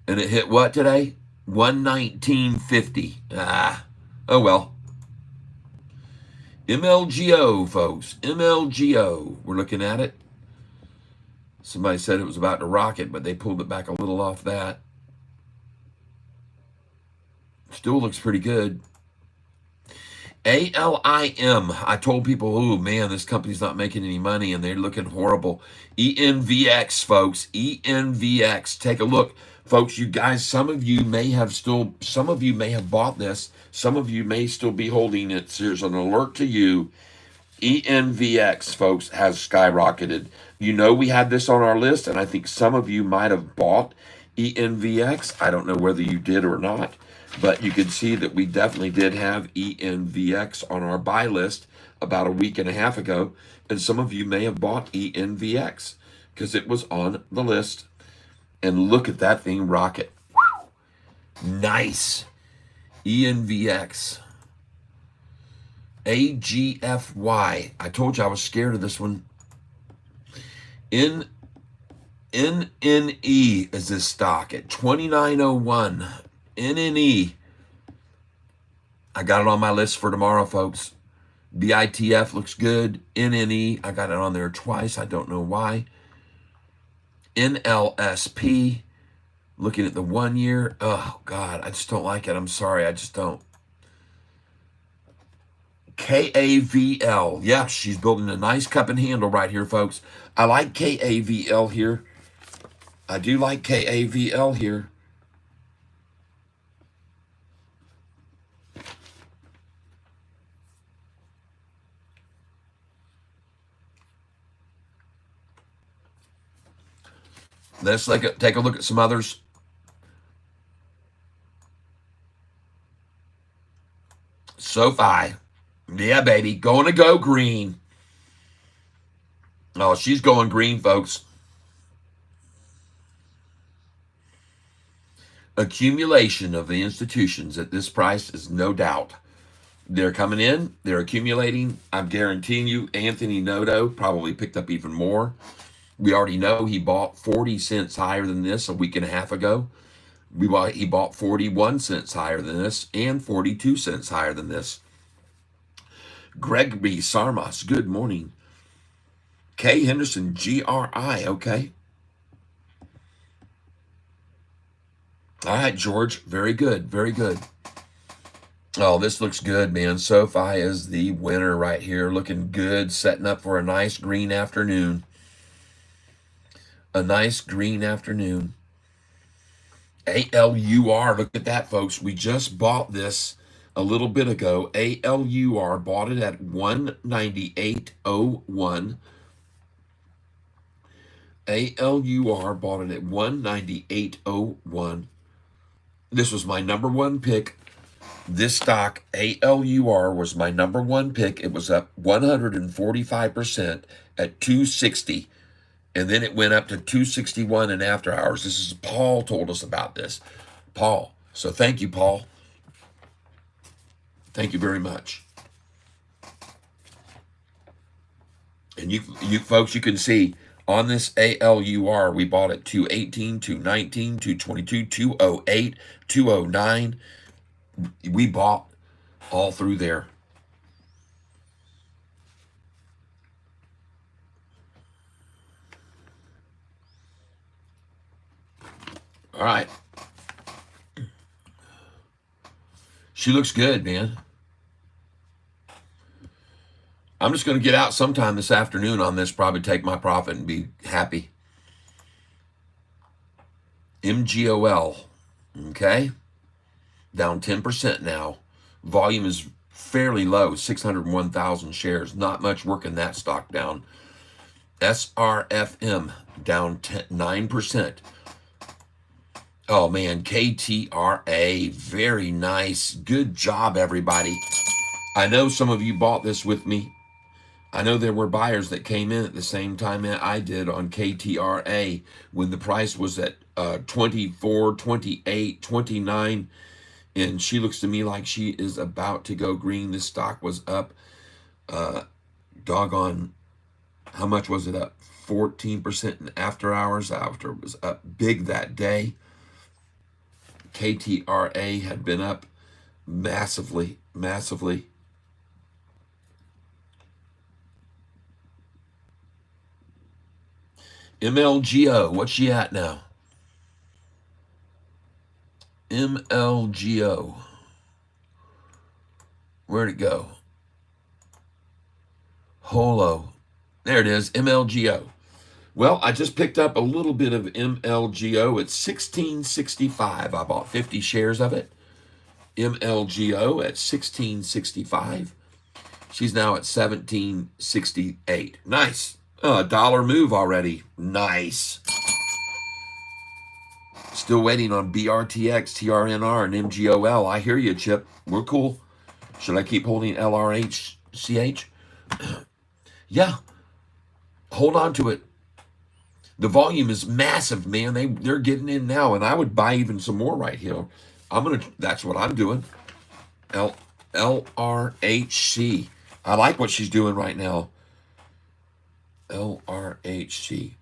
And it hit what today? 119.50. Oh well. MLGO, folks. MLGO. We're looking at it. Somebody said it was about to rocket, but they pulled it back a little off that. Still looks pretty good. ALIM. I told people, oh man, this company's not making any money and they're looking horrible. ENVX, folks. ENVX. Take a look. Folks, you guys, some of you may have bought this. Some of you may still be holding it. So here's an alert to you. ENVX, folks, has skyrocketed. You know we had this on our list, and I think some of you might have bought ENVX. I don't know whether you did or not, but you can see that we definitely did have ENVX on our buy list about a week and a half ago, and some of you may have bought ENVX because it was on the list. And look at that thing rocket. Nice. ENVX. AGFY. I told you I was scared of this one. NNE is this stock at 29.01. NNE. I got it on my list for tomorrow, folks. BITF looks good. NNE, I got it on there twice. I don't know why. NLSP, looking at the 1 year. Oh, God, I just don't like it. I'm sorry. I just don't. KAVL. Yeah, she's building a nice cup and handle right here, folks. I like KAVL here. I do like KAVL here. Let's take a look at some others. Sofi. Yeah, baby. Going to go green. Oh, she's going green, folks. Accumulation of the institutions at this price is no doubt. They're coming in. They're accumulating. I'm guaranteeing you, Anthony Noto probably picked up even more. We already know he bought 40 cents higher than this a week and a half ago. He bought 41 cents higher than this and 42 cents higher than this. Greg B. Sarmas, good morning. K. Henderson, GRI, okay. All right, George, very good, very good. Oh, this looks good, man. Sofi is the winner right here. Looking good, setting up for a nice green afternoon. A nice green afternoon. ALUR, look at that, folks. We just bought this a little bit ago. ALUR, bought it at 198.01. ALUR, bought it at 198.01. This was my number one pick. This stock, ALUR, was my number one pick. It was up 145% at 260. And then it went up to 261 in after hours. This is Paul told us about this. Paul. So thank you, Paul. Thank you very much. And you folks, you can see on this ALUR, we bought it 218, 219, 222, 208, 209. We bought all through there. All right. She looks good, man. I'm just going to get out sometime this afternoon on this, probably take my profit and be happy. MGOL, okay? Down 10% now. Volume is fairly low, 601,000 shares. Not much working that stock down. SRFM down 9%. Oh man, KTRA, very nice. Good job, everybody. I know some of you bought this with me. I know there were buyers that came in at the same time that I did on KTRA when the price was at 24, 28, 29. And she looks to me like she is about to go green. This stock was up, doggone, how much was it up? 14% in after hours. After it was up big that day. KTRA had been up massively, massively. MLGO, what's she at now? MLGO. Where'd it go? Holo. There it is, MLGO. Well, I just picked up a little bit of MLGO at 1665. I bought 50 shares of it. MLGO at 1665. She's now at 1768. Nice. $1 move already. Nice. Still waiting on BRTX, TRNR, and MGOL. I hear you, Chip. We're cool. Should I keep holding LRHCH? Yeah. Hold on to it. The volume is massive, man. They're getting in now, and I would buy even some more right here. That's what I'm doing. LRHC. I like what she's doing right now. LRHC.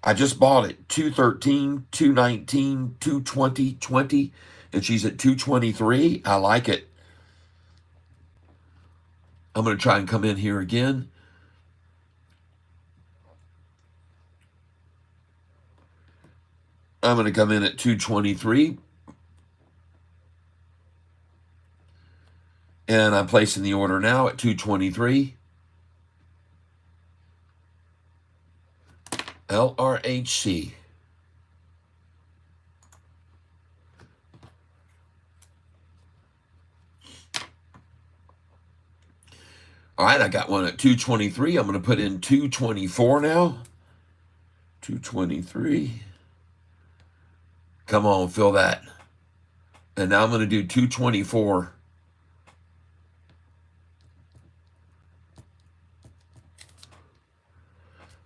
I just bought it 213, 219, 220, 20, and she's at 223. I like it. I'm going to try and come in here again. I'm going to come in at 223. And I'm placing the order now at 223. LRHC. All right, I got one at 223. I'm going to put in 224 now. 223. Come on, fill that. And now I'm going to do 224.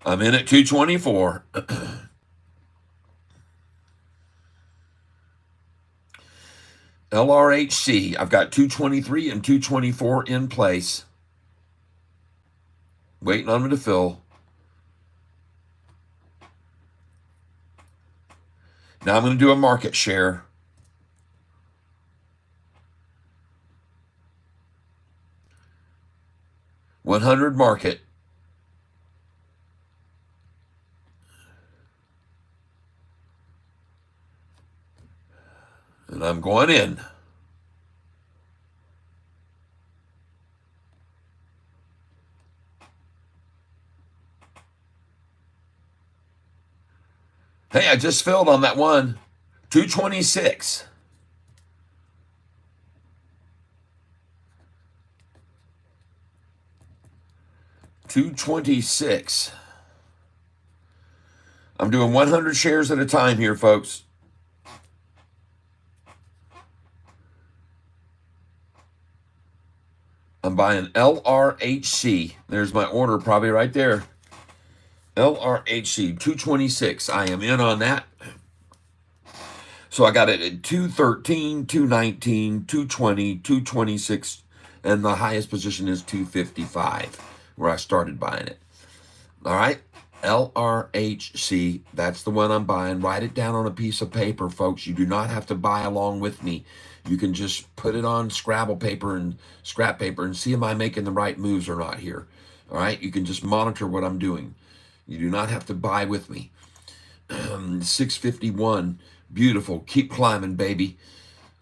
I'm in at 224. LRHC, I've got 223 and 224 in place. Waiting on them to fill. Now I'm going to do a market share. $100 market. And I'm going in. Hey, I just filled on that one. 226. $226. I'm doing 100 shares at a time here, folks. I'm buying LRHC. There's my order probably right there. LRHC 226. I am in on that. So I got it at 213, 219, 220, 226, and the highest position is 255, where I started buying it. All right, LRHC, that's the one I'm buying. Write it down on a piece of paper, folks. You do not have to buy along with me. You can just put it on Scrabble paper and scrap paper and see am I making the right moves or not here. All right, you can just monitor what I'm doing. You do not have to buy with me. 651, beautiful. Keep climbing, baby.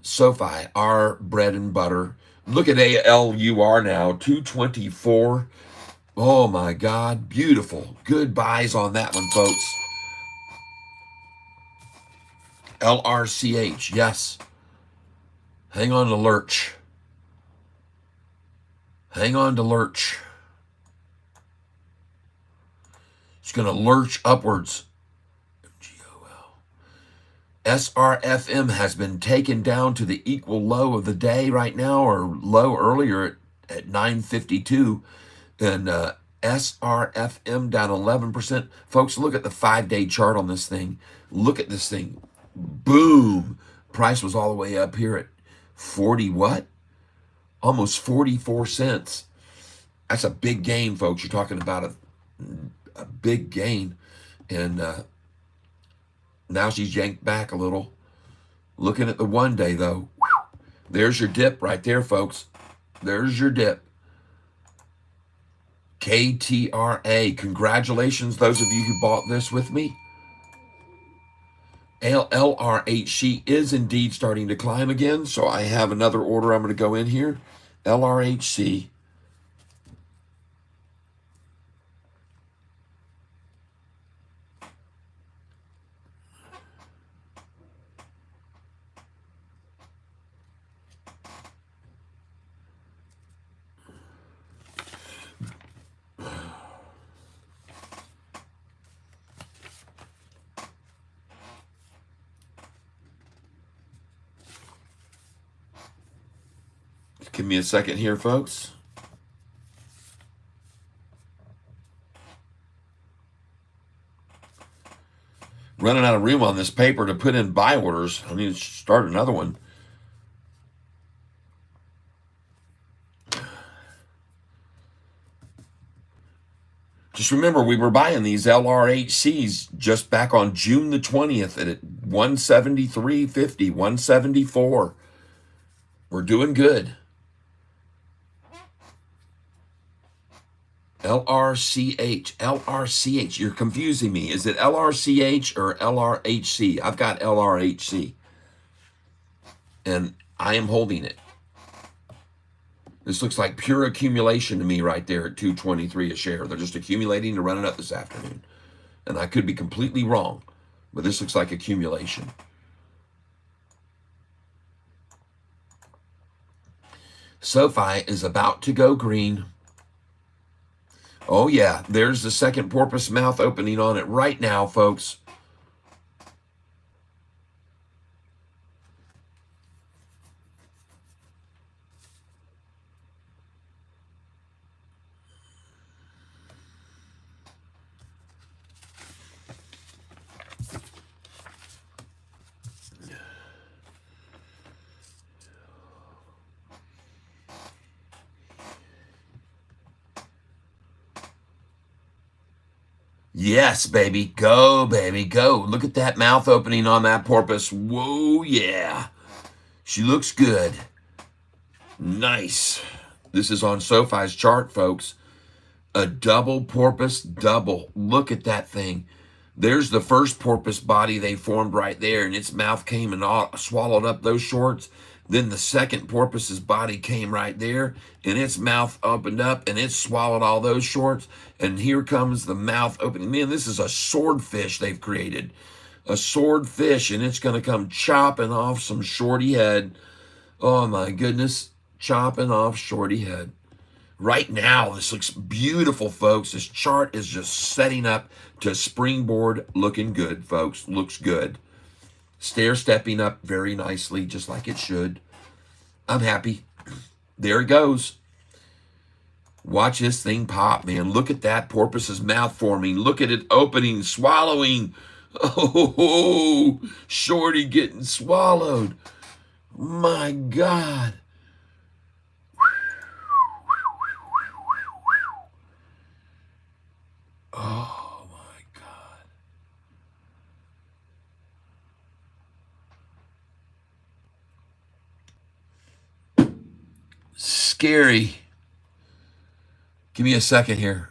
Sofi, our bread and butter. Look at ALUR now, 224. Oh my God, beautiful. Good buys on that one, folks. LRCH, yes. Hang on to Lurch. Hang on to Lurch. It's going to lurch upwards. GOL. SRFM has been taken down to the equal low of the day right now, or low earlier at 952. And SRFM down 11%. Folks, look at the 5-day chart on this thing. Look at this thing. Boom. Price was all the way up here at 40 what? Almost 44 cents. That's a big gain, folks. You're talking about a big gain. And now she's yanked back a little. Looking at the 1 day, though. There's your dip right there, folks. There's your dip. KTRA. Congratulations, those of you who bought this with me. LRHC is indeed starting to climb again, so I have another order I'm going to go in here. LRHC. Give me a second here, folks. Running out of room on this paper to put in buy orders. I need to start another one. Just remember, we were buying these LRHCs just back on June the 20th at 173.50, 174. We're doing good. LRCH, LRCH. You're confusing me. Is it LRCH or LRHC? I've got LRHC. And I am holding it. This looks like pure accumulation to me right there at 223 a share. They're just accumulating to run it up this afternoon. And I could be completely wrong, but this looks like accumulation. Sofi is about to go green. Oh yeah, there's the second porpoise mouth opening on it right now, folks. Yes, baby. Go, baby. Go. Look at that mouth opening on that porpoise. Whoa, yeah. She looks good. Nice. This is on Sofi's chart, folks. A double porpoise double. Look at that thing. There's the first porpoise body they formed right there, and its mouth came and swallowed up those shorts. Then the second porpoise's body came right there, and its mouth opened up, and it swallowed all those shorts. And here comes the mouth opening. Man, this is a swordfish they've created. A swordfish, and it's going to come chopping off some shorty head. Oh, my goodness. Chopping off shorty head. Right now, this looks beautiful, folks. This chart is just setting up to springboard looking good, folks. Looks good. Stair-stepping up very nicely, just like it should. I'm happy. There it goes. Watch this thing pop, man. Look at that porpoise's mouth forming. Look at it opening, swallowing. Oh, shorty getting swallowed. My God. Oh, my God. Scary. Give me a second here.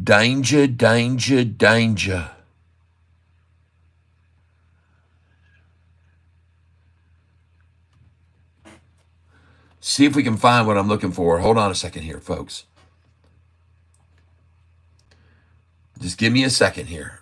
Danger, danger, danger. See if we can find what I'm looking for. Hold on a second here, folks. Just give me a second here.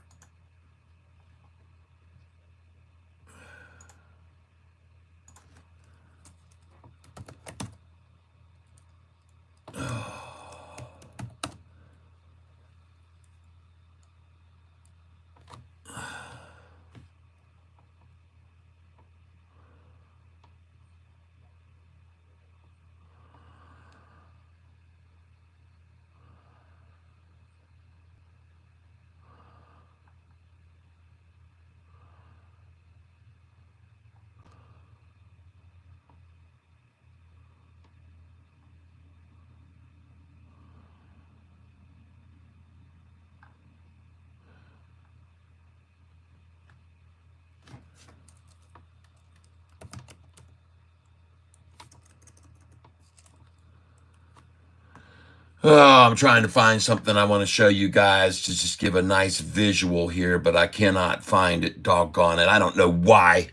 Oh, I'm trying to find something I want to show you guys to just give a nice visual here, but I cannot find it. Doggone it. I don't know why.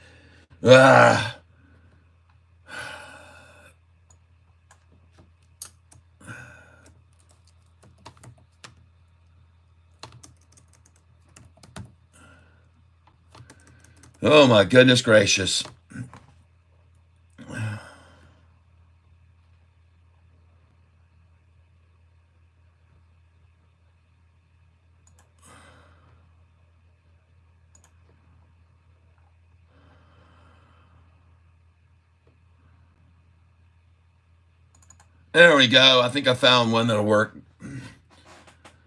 Ah. Oh my goodness gracious. There we go. I think I found one that'll work.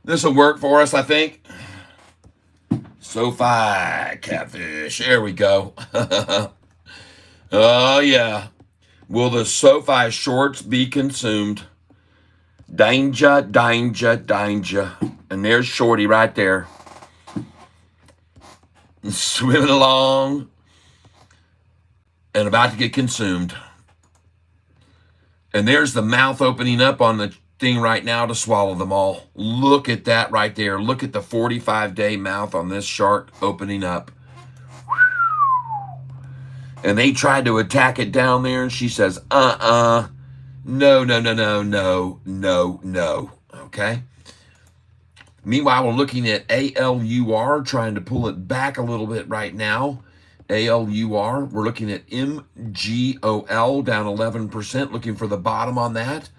This will work for us, I think. Sofi, Catfish. There we go. Oh, yeah. Will the Sofi shorts be consumed? Danger, danger, danger. And there's Shorty right there. Swimming along and about to get consumed. And there's the mouth opening up on the thing right now to swallow them all. Look at that right there. Look at the 45-day mouth on this shark opening up. And they tried to attack it down there, and she says, no, no, no, no, no, no, no. Okay? Meanwhile, we're looking at ALUR, trying to pull it back a little bit right now. ALUR, we're looking at MGOL, down 11%, looking for the bottom on that.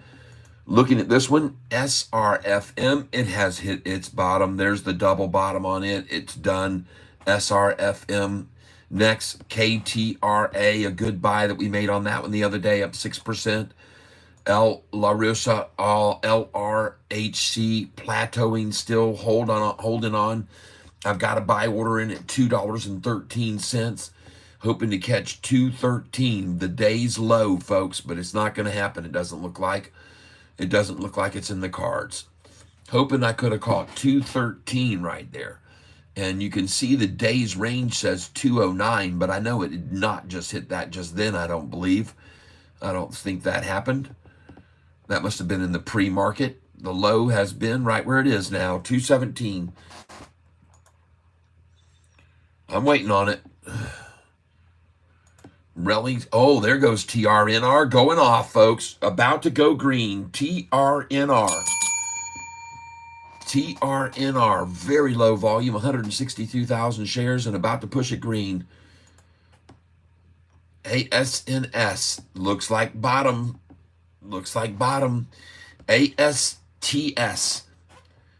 Looking at this one, SRFM, it has hit its bottom. There's the double bottom on it. It's done. SRFM. Next, KTRA, a good buy that we made on that one the other day, up 6%. L La Russa, all LRHC, plateauing still, holding on. I've got a buy order in at $2.13, hoping to catch 213, the day's low, folks, but it's not going to happen. It doesn't look like. It doesn't look like it's in the cards. Hoping I could have caught 213 right there. And you can see the day's range says 209, but I know it did not just hit that just then, I don't believe. I don't think that happened. That must have been in the pre-market. The low has been right where it is now, 217. I'm waiting on it. Really? Oh, there goes TRNR going off, folks. About to go green. TRNR. TRNR. Very low volume, 162,000 shares, and about to push it green. ASNS. Looks like bottom. Looks like bottom. ASTS.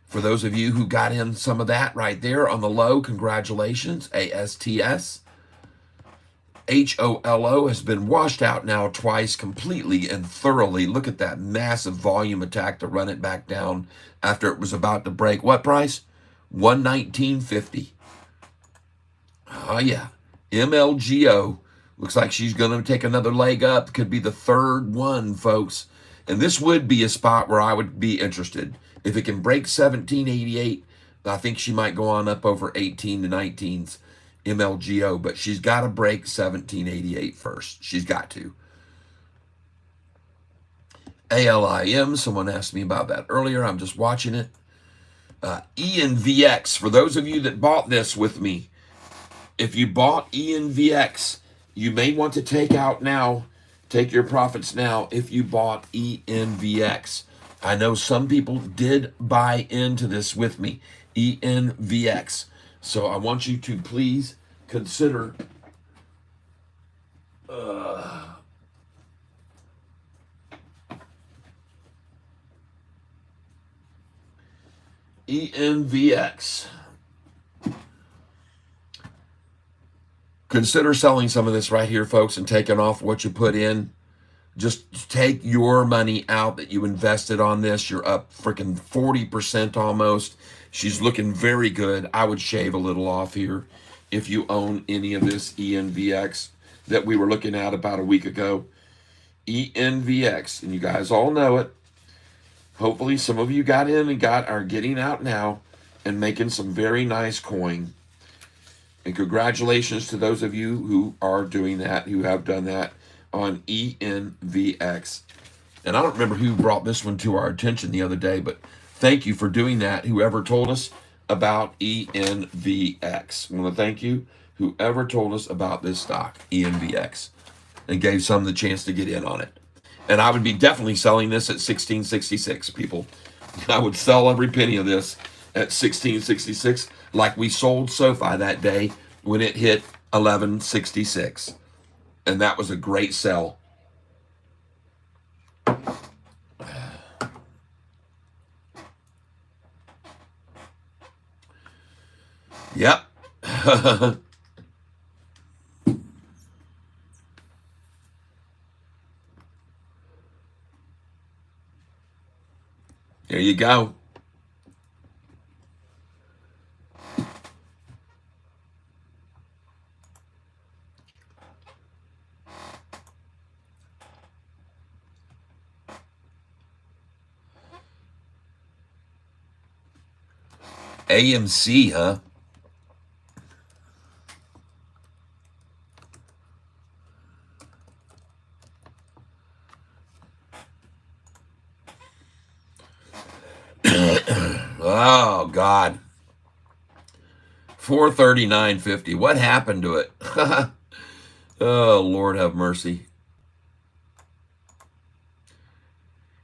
For those of you who got in some of that right there on the low, congratulations. ASTS. HOLO has been washed out now twice completely and thoroughly. Look at that massive volume attack to run it back down after it was about to break. What price? $119.50. Oh, yeah. MLGO. Looks like she's going to take another leg up. Could be the third one, folks. And this would be a spot where I would be interested. If it can break 1788, I think she might go on up over 18 to 19s. MLGO, but she's got to break 1788 first. She's got to. ALIM, someone asked me about that earlier. I'm just watching it. ENVX, for those of you that bought this with me, if you bought ENVX, you may want to take out now Take your profits now if you bought ENVX. I know some people did buy into this with me, ENVX. So I want you to please consider ENVX. Consider selling some of this right here, folks, and taking off what you put in. Just take your money out that you invested on this. You're up freaking 40% almost. She's looking very good. I would shave a little off here if you own any of this ENVX that we were looking at about a week ago. ENVX, and you guys all know it. Hopefully some of you got in and are getting out now and making some very nice coin. And congratulations to those of you who are doing that, who have done that on ENVX. And I don't remember who brought this one to our attention the other day, but thank you for doing that, whoever told us about ENVX. I want to thank you, whoever told us about this stock, ENVX, and gave some the chance to get in on it. And I would be definitely selling this at 1666, people. I would sell every penny of this at 1666, like we sold Sofi that day when it hit 1166. And that was a great sell. Yep. There you go. AMC, huh? Oh, God. 439.50. What happened to it? Oh, Lord have mercy.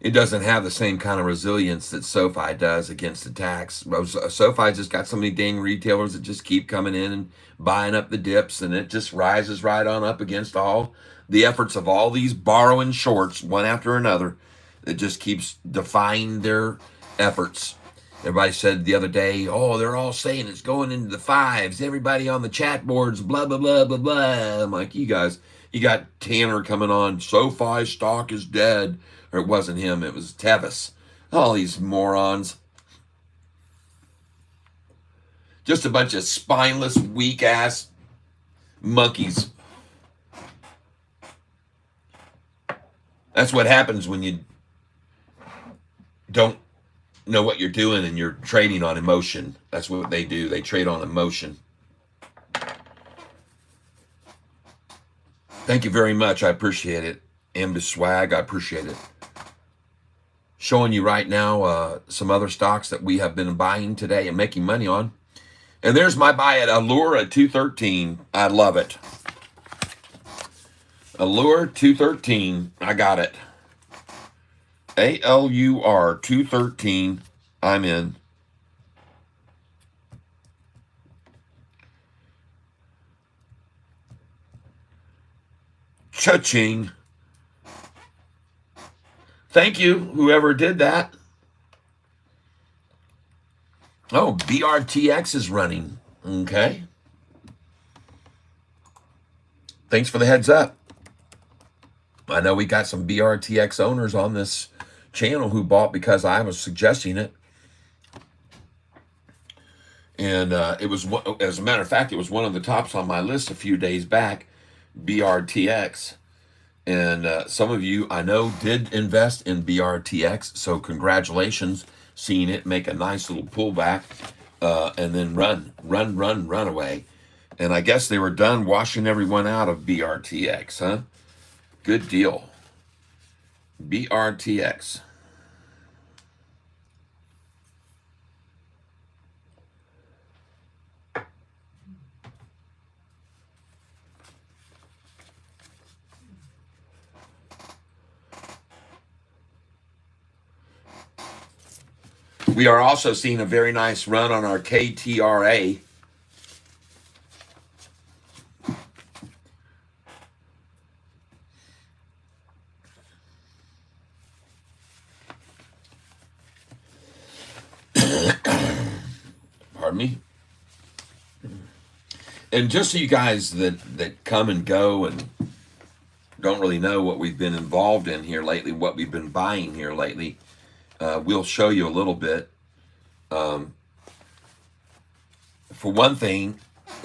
It doesn't have the same kind of resilience that Sofi does against attacks. Sofi just got so many dang retailers that just keep coming in and buying up the dips, and it just rises right on up against all the efforts of all these borrowing shorts, one after another. It just keeps defying their efforts. Everybody said the other day, oh, they're all saying it's going into the fives. Everybody on the chat boards, blah, blah, blah, blah, blah. I'm like, you guys, you got Tanner coming on, Sofi stock is dead. Or it wasn't him, it was Tevis. All these morons. Just a bunch of spineless, weak-ass monkeys. That's what happens when you don't know what you're doing and you're trading on emotion. That's what they do. They trade on emotion. Thank you very much. I appreciate it. Ambus Swag, I appreciate it. Showing you right now some other stocks that we have been buying today and making money on. And there's my buy at Allure at 213. I love it. Allure 213. I got it. ALUR 213. I'm in. Cha-ching. Thank you, whoever did that. Oh, BRTX is running. Okay. Thanks for the heads up. I know we got some BRTX owners on this channel who bought because I was suggesting it. And it was, as a matter of fact, it was one of the tops on my list a few days back, BRTX. And some of you, I know, did invest in BRTX, so congratulations, seeing it make a nice little pullback and then run away. And I guess they were done washing everyone out of BRTX, huh? Good deal. BRTX. We are also seeing a very nice run on our KTRA. Pardon me. And just so you guys that come and go and don't really know what we've been involved in here lately, what we've been buying here lately, we'll show you a little bit. For one thing,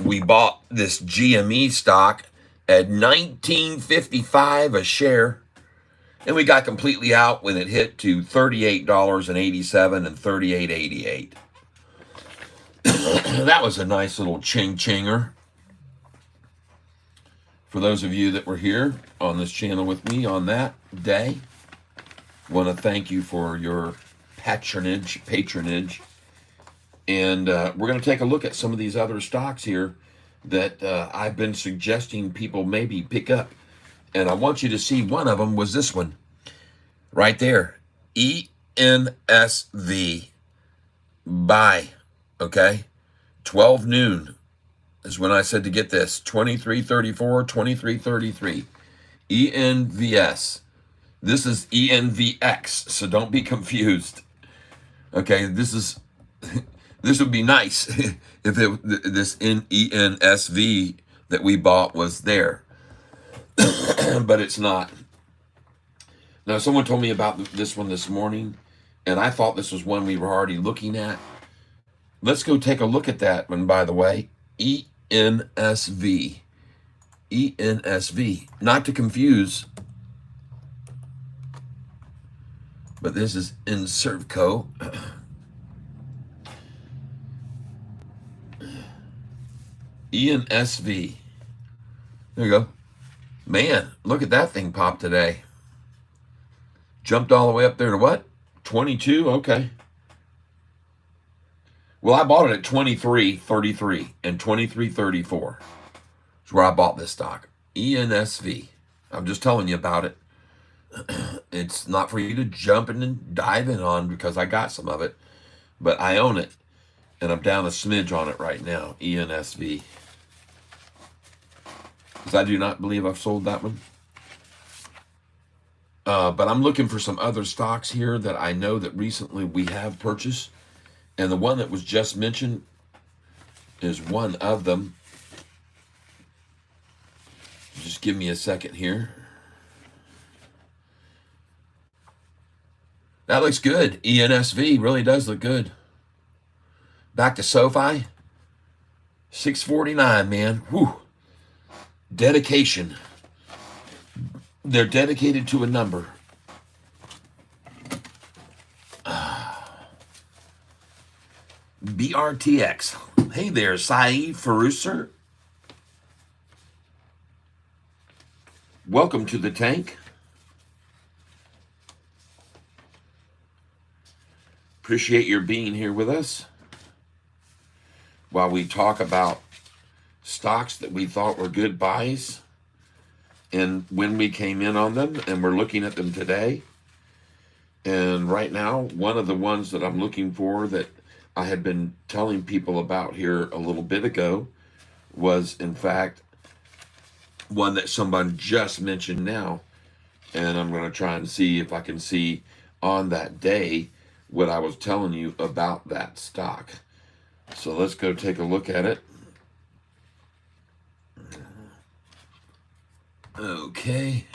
we bought this GME stock at $19.55 a share, and we got completely out when it hit to $38.87 and $38.88. That was a nice little ching-chinger. For those of you that were here on this channel with me on that day, want to thank you for your patronage. And we're going to take a look at some of these other stocks here that I've been suggesting people maybe pick up. And I want you to see one of them was this one right there. ENSV. Buy. Okay? 12 noon is when I said to get this. 23.34, 23.33. ENVS. This is ENVX, so don't be confused. Okay, this would be nice if this ENSV that we bought was there, but it's not. Now, someone told me about this one this morning, and I thought this was one we were already looking at. Let's go take a look at that one, by the way. ENSV. ENSV. Not to confuse, but this is Inservco. ENSV. There you go. Man, look at that thing pop today. Jumped all the way up there to what? 22? Okay. Well, I bought it at 23.33 and 23.34. That's where I bought this stock. ENSV. I'm just telling you about it. It's not for you to jump in and dive in on because I got some of it, but I own it, and I'm down a smidge on it right now. ENSV. Because I do not believe I've sold that one. But I'm looking for some other stocks here that I know that recently we have purchased. And the one that was just mentioned is one of them. Just give me a second here. That looks good. ENSV really does look good. Back to Sofi. 649, man. Whew. Dedication. They're dedicated to a number. BRTX. Hey there, Saeed Farouser. Welcome to the tank. Appreciate your being here with us while we talk about stocks that we thought were good buys and when we came in on them, and we're looking at them today. And right now, one of the ones that I'm looking for that I had been telling people about here a little bit ago was, in fact, one that someone just mentioned now. And I'm going to try and see if I can see on that day what I was telling you about that stock. So let's go take a look at it. Okay.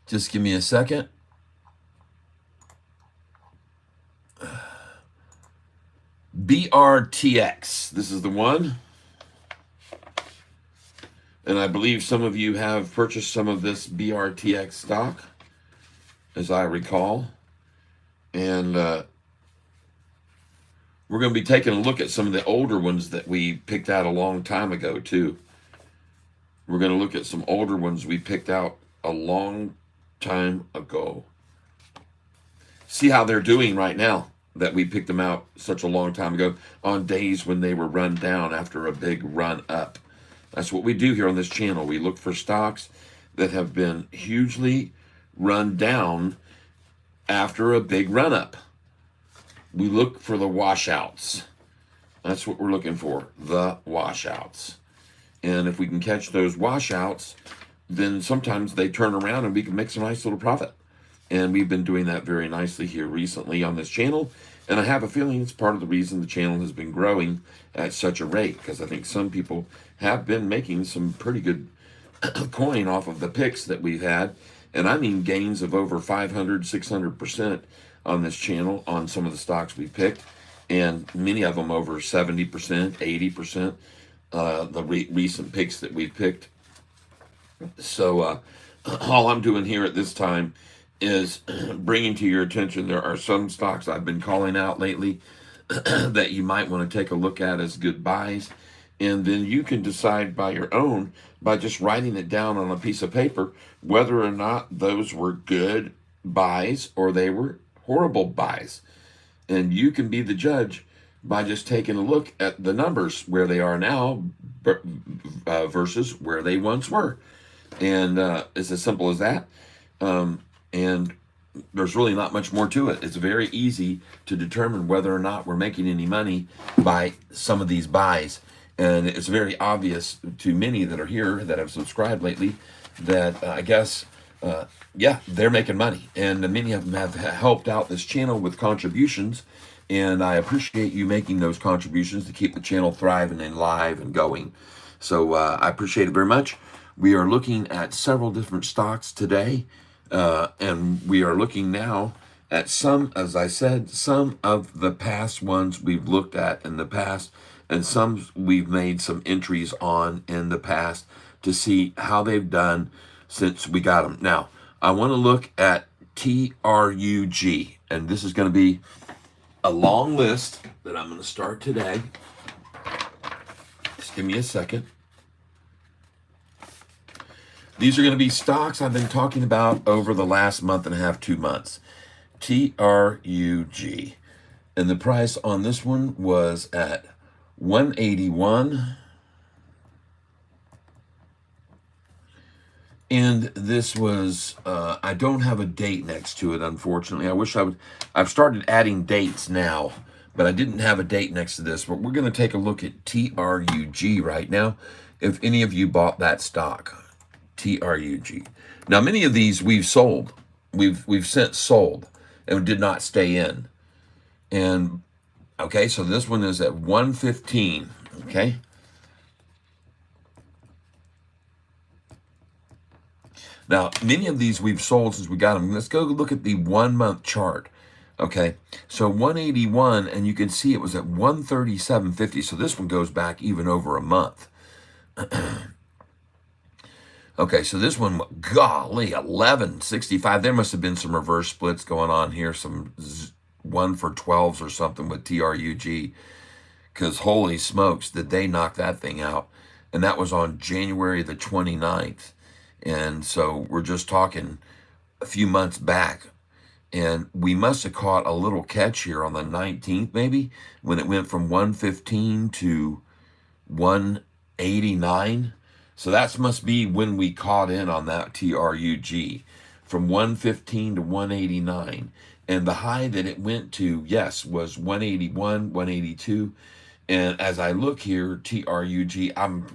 Just give me a second. BRTX. This is the one. And I believe some of you have purchased some of this BRTX stock, as I recall. And we're going to be taking a look at some of the older ones that we picked out a long time ago, too. We're going to look at some older ones we picked out a long time ago. See how they're doing right now that we picked them out such a long time ago on days when they were run down after a big run up. That's what we do here on this channel. We look for stocks that have been hugely run down after a big run up. we look for the washouts. That's what we're looking for, the washouts. And if we can catch those washouts, then sometimes they turn around and we can make some nice little profit. And we've been doing that very nicely here recently on this channel. And I have a feeling it's part of the reason the channel has been growing at such a rate, because I think some people have been making some pretty good coin off of the picks that we've had. And I mean gains of over 500, 600% on this channel on some of the stocks we picked. And many of them over 70%, 80%, the recent picks that we've picked. So all I'm doing here at this time is bringing to your attention, there are some stocks I've been calling out lately that you might want to take a look at as good buys. And then you can decide by your own, by just writing it down on a piece of paper, whether or not those were good buys or they were horrible buys. And you can be the judge by just taking a look at the numbers where they are now versus where they once were. And it's as simple as that. And there's really not much more to it. It's very easy to determine whether or not we're making any money by some of these buys. And it's very obvious to many that are here that have subscribed lately that I guess, yeah, they're making money. And many of them have helped out this channel with contributions. And I appreciate you making those contributions to keep the channel thriving and live and going. So I appreciate it very much. We are looking at several different stocks today. And we are looking now at some, as I said, some of the past ones we've looked at in the past, and some we've made some entries on in the past to see how they've done since we got them. Now, I want to look at TRUG, and this is going to be a long list that I'm going to start today. Just give me a second. These are going to be stocks I've been talking about over the last month and a half, 2 months. TRUG. And the price on this one was at 181. And this was, I don't have a date next to it, unfortunately. I wish I would. I've started adding dates now, but I didn't have a date next to this. But we're going to take a look at TRUG right now, if any of you bought that stock. TRUG. Now, many of these we've sold. We've since sold and did not stay in. And okay, so this one is at 115. Okay. Now, many of these we've sold since we got them. Let's go look at the 1 month chart. Okay, so 181, and you can see it was at 137.50. So this one goes back even over a month. Okay, so this one, golly, 11.65. There must have been some reverse splits going on here, some 1 for 12s or something with TRUG, because holy smokes, did they knock that thing out. And that was on January the 29th. And so we're just talking a few months back. And we must have caught a little catch here on the 19th, maybe, when it went from 115 to 189. So that must be when we caught in on that TRUG, from 115 to 189. And the high that it went to, yes, was 181, 182. And as I look here, TRUG, I'm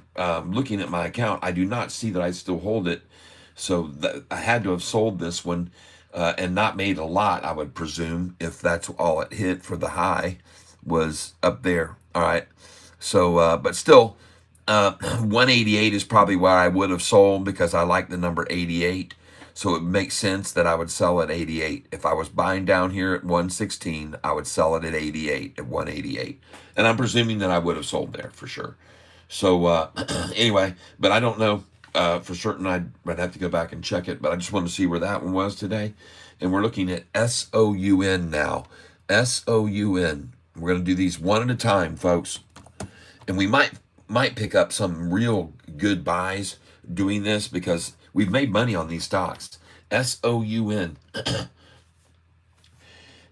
looking at my account. I do not see that I still hold it. So I had to have sold this one and not made a lot, I would presume, if that's all it hit for the high was up there. All right. So, but still, 188 is probably where I would have sold because I like the number 88. So it makes sense that I would sell at 88. If I was buying down here at 116, I would sell it at 88, at 188. And I'm presuming that I would have sold there for sure. So anyway, but I don't know for certain. I'd have to go back and check it. But I just want to see where that one was today. And we're looking at SOUN now. SOUN. We're going to do these one at a time, folks. And we might pick up some real good buys doing this because we've made money on these stocks. SOUN.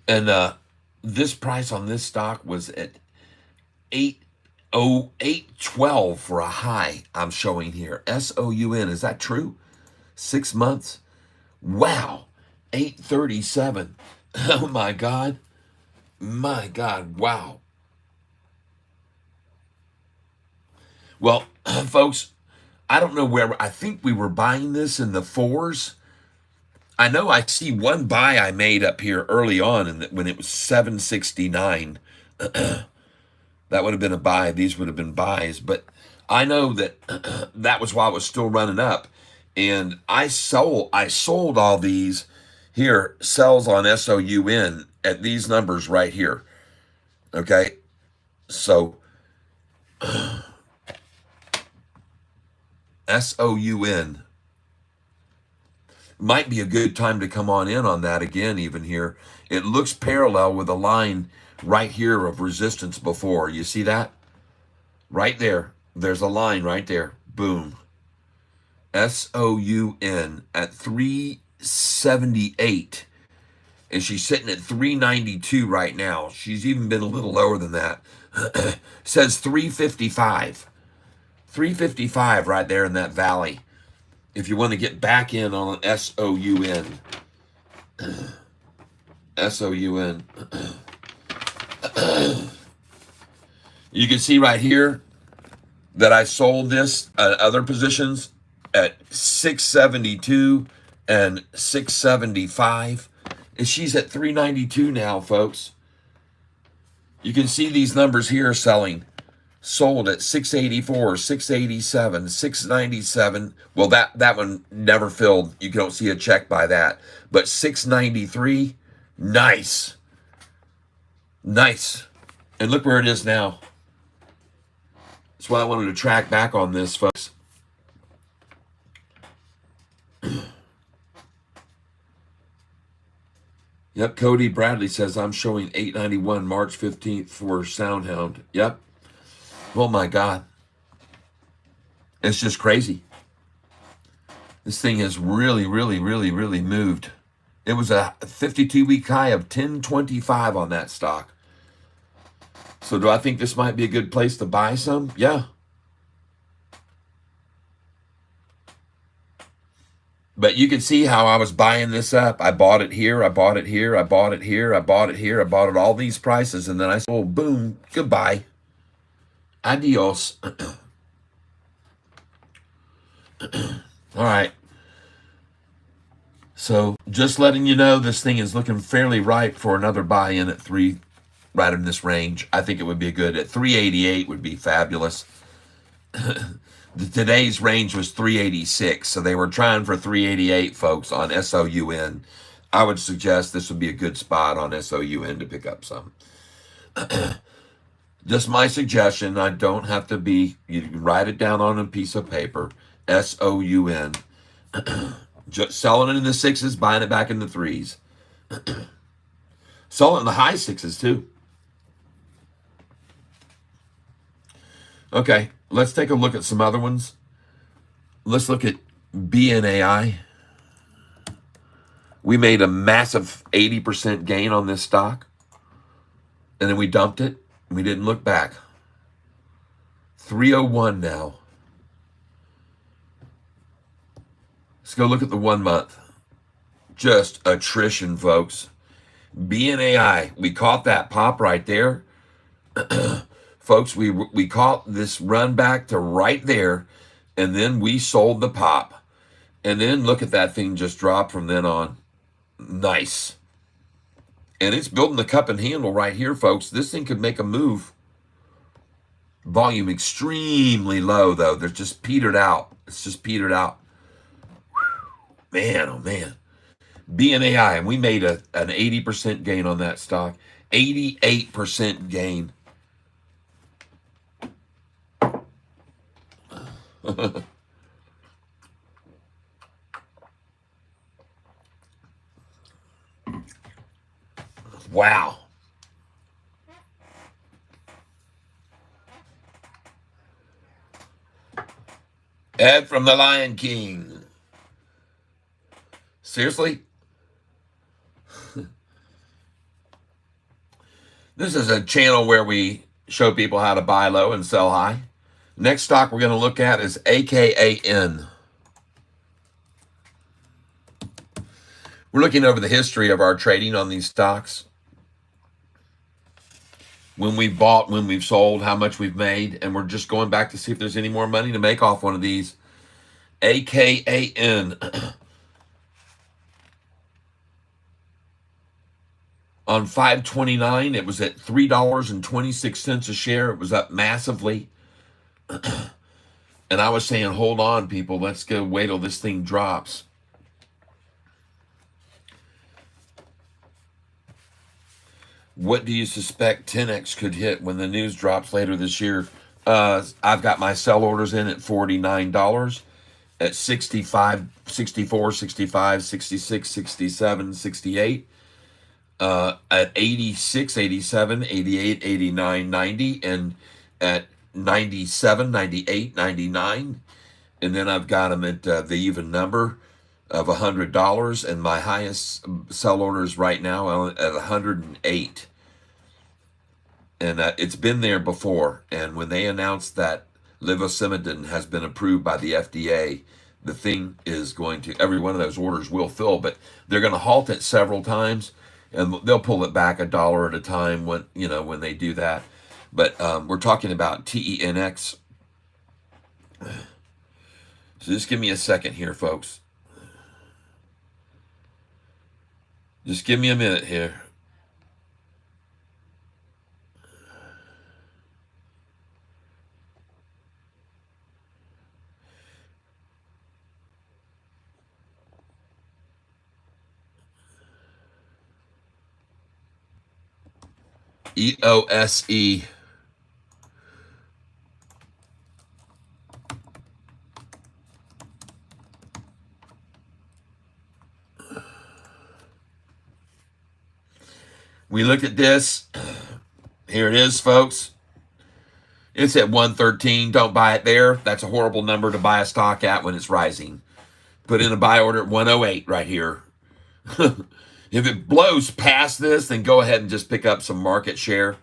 And this price on this stock was at 808.12 for a high I'm showing here. SOUN. Is that true? 6 months? Wow. 837. Oh my God. My God, wow. Well, folks, I don't know where, I think we were buying this in the fours. I know I see one buy I made up here early on when it was 769. That would have been a buy. These would have been buys. But I know that that was while it was still running up. And I sold all these here, sells on SOUN at these numbers right here. Okay. So SOUN might be a good time to come on in on that again, even here. It looks parallel with a line right here of resistance before. You see that? Right there. There's a line right there. Boom. SOUN at 378. And she's sitting at 392 right now. She's even been a little lower than that. Says 355. 355 right there in that valley. If you want to get back in on an SOUN. SOUN. You can see right here that I sold this other positions at 672 and 675. And she's at 392 now, folks. You can see these numbers here selling. Sold at 684, 687, 697. Well, that one never filled. You don't see a check by that. But 693, nice. Nice. And look where it is now. That's why I wanted to track back on this, folks. Yep, Cody Bradley says, I'm showing 891 March 15th for Soundhound. Yep. Oh my God. It's just crazy. This thing has really, really, really, really moved. It was a 52-week high of 1025 on that stock. So do I think this might be a good place to buy some? Yeah. But you can see how I was buying this up. I bought it here, I bought it here, I bought it here, I bought it here, I bought it all these prices, and then I sold, boom, goodbye. Adios. All right. So just letting you know, this thing is looking fairly ripe for another buy-in at right in this range. I think it would be good. At 388 would be fabulous. Today's range was 386, so they were trying for 388, folks, on SOUN. I would suggest this would be a good spot on SOUN to pick up some. Just my suggestion. I don't have to be, you can write it down on a piece of paper. SOUN. Just selling it in the sixes, buying it back in the threes. Selling it in the high sixes, too. Okay, let's take a look at some other ones. Let's look at BNAI. We made a massive 80% gain on this stock. And then we dumped it. And we didn't look back. 301 now. Let's go look at the 1 month. Just attrition, folks. BNAI, we caught that pop right there. Folks, we caught this run back to right there, and then we sold the pop. And then look at that thing just drop from then on. Nice. And it's building the cup and handle right here, folks. This thing could make a move. Volume extremely low, though. They're just petered out. It's just petered out. Man, oh man. BNAI, and we made an 80% gain on that stock. 88% gain. Wow. Ed from the Lion King. Seriously? This is a channel where we show people how to buy low and sell high. Next stock we're going to look at is AKAN. We're looking over the history of our trading on these stocks. when we've bought, when we've sold, how much we've made, and we're just going back to see if there's any more money to make off one of these. AKAN. On 5/29, it was at $3.26 a share. It was up massively. And I was saying, hold on, people. Let's go wait till this thing drops. What do you suspect 10X could hit when the news drops later this year? I've got my sell orders in at $49, at 65, 64, 65, 66, 67, 68, at 86, 87, 88, 89, 90, and at 97, 98, 99. And then I've got them at the even number of $100, and my highest sell orders right now at 108. And it's been there before. And when they announced that levosimendan has been approved by the FDA, the thing is going to, every one of those orders will fill, but they're going to halt it several times, and they'll pull it back $1 at a time when, when they do that. But we're talking about TENX. So just give me a second here, folks. Just give me a minute here. EOSE. We look at this. Here it is, folks. It's at 113. Don't buy it there. That's a horrible number to buy a stock at when it's rising. Put in a buy order at 108 right here. If it blows past this, then go ahead and just pick up some market share.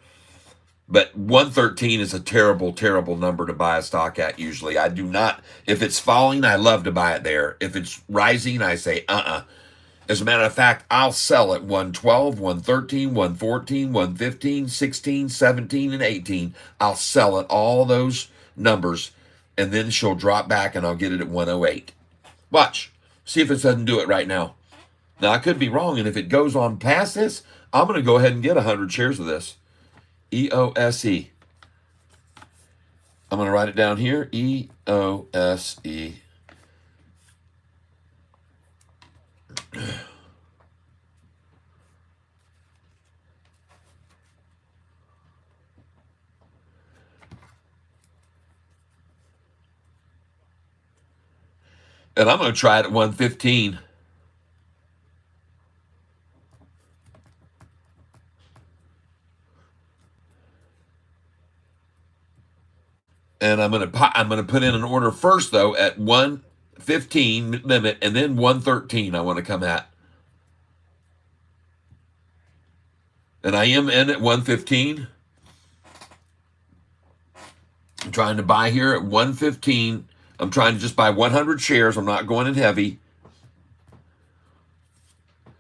But 113 is a terrible, terrible number to buy a stock at usually. I do not. If it's falling, I love to buy it there. If it's rising, I say, As a matter of fact, I'll sell at 112, 113, 114, 115, 16, 17, and 18. I'll sell at all those numbers, and then she'll drop back, and I'll get it at 108. Watch. See if it doesn't do it right now. Now, I could be wrong, and if it goes on past this, I'm going to go ahead and get 100 shares of this. EOSE. I'm going to write it down here. EOSE. And I'm going to try it at 115. And I'm going to put in an order first, though, at 115 limit, and then 113 I want to come at. And I am in at 115. I'm trying to buy here at 115. I'm trying to just buy 100 shares. I'm not going in heavy.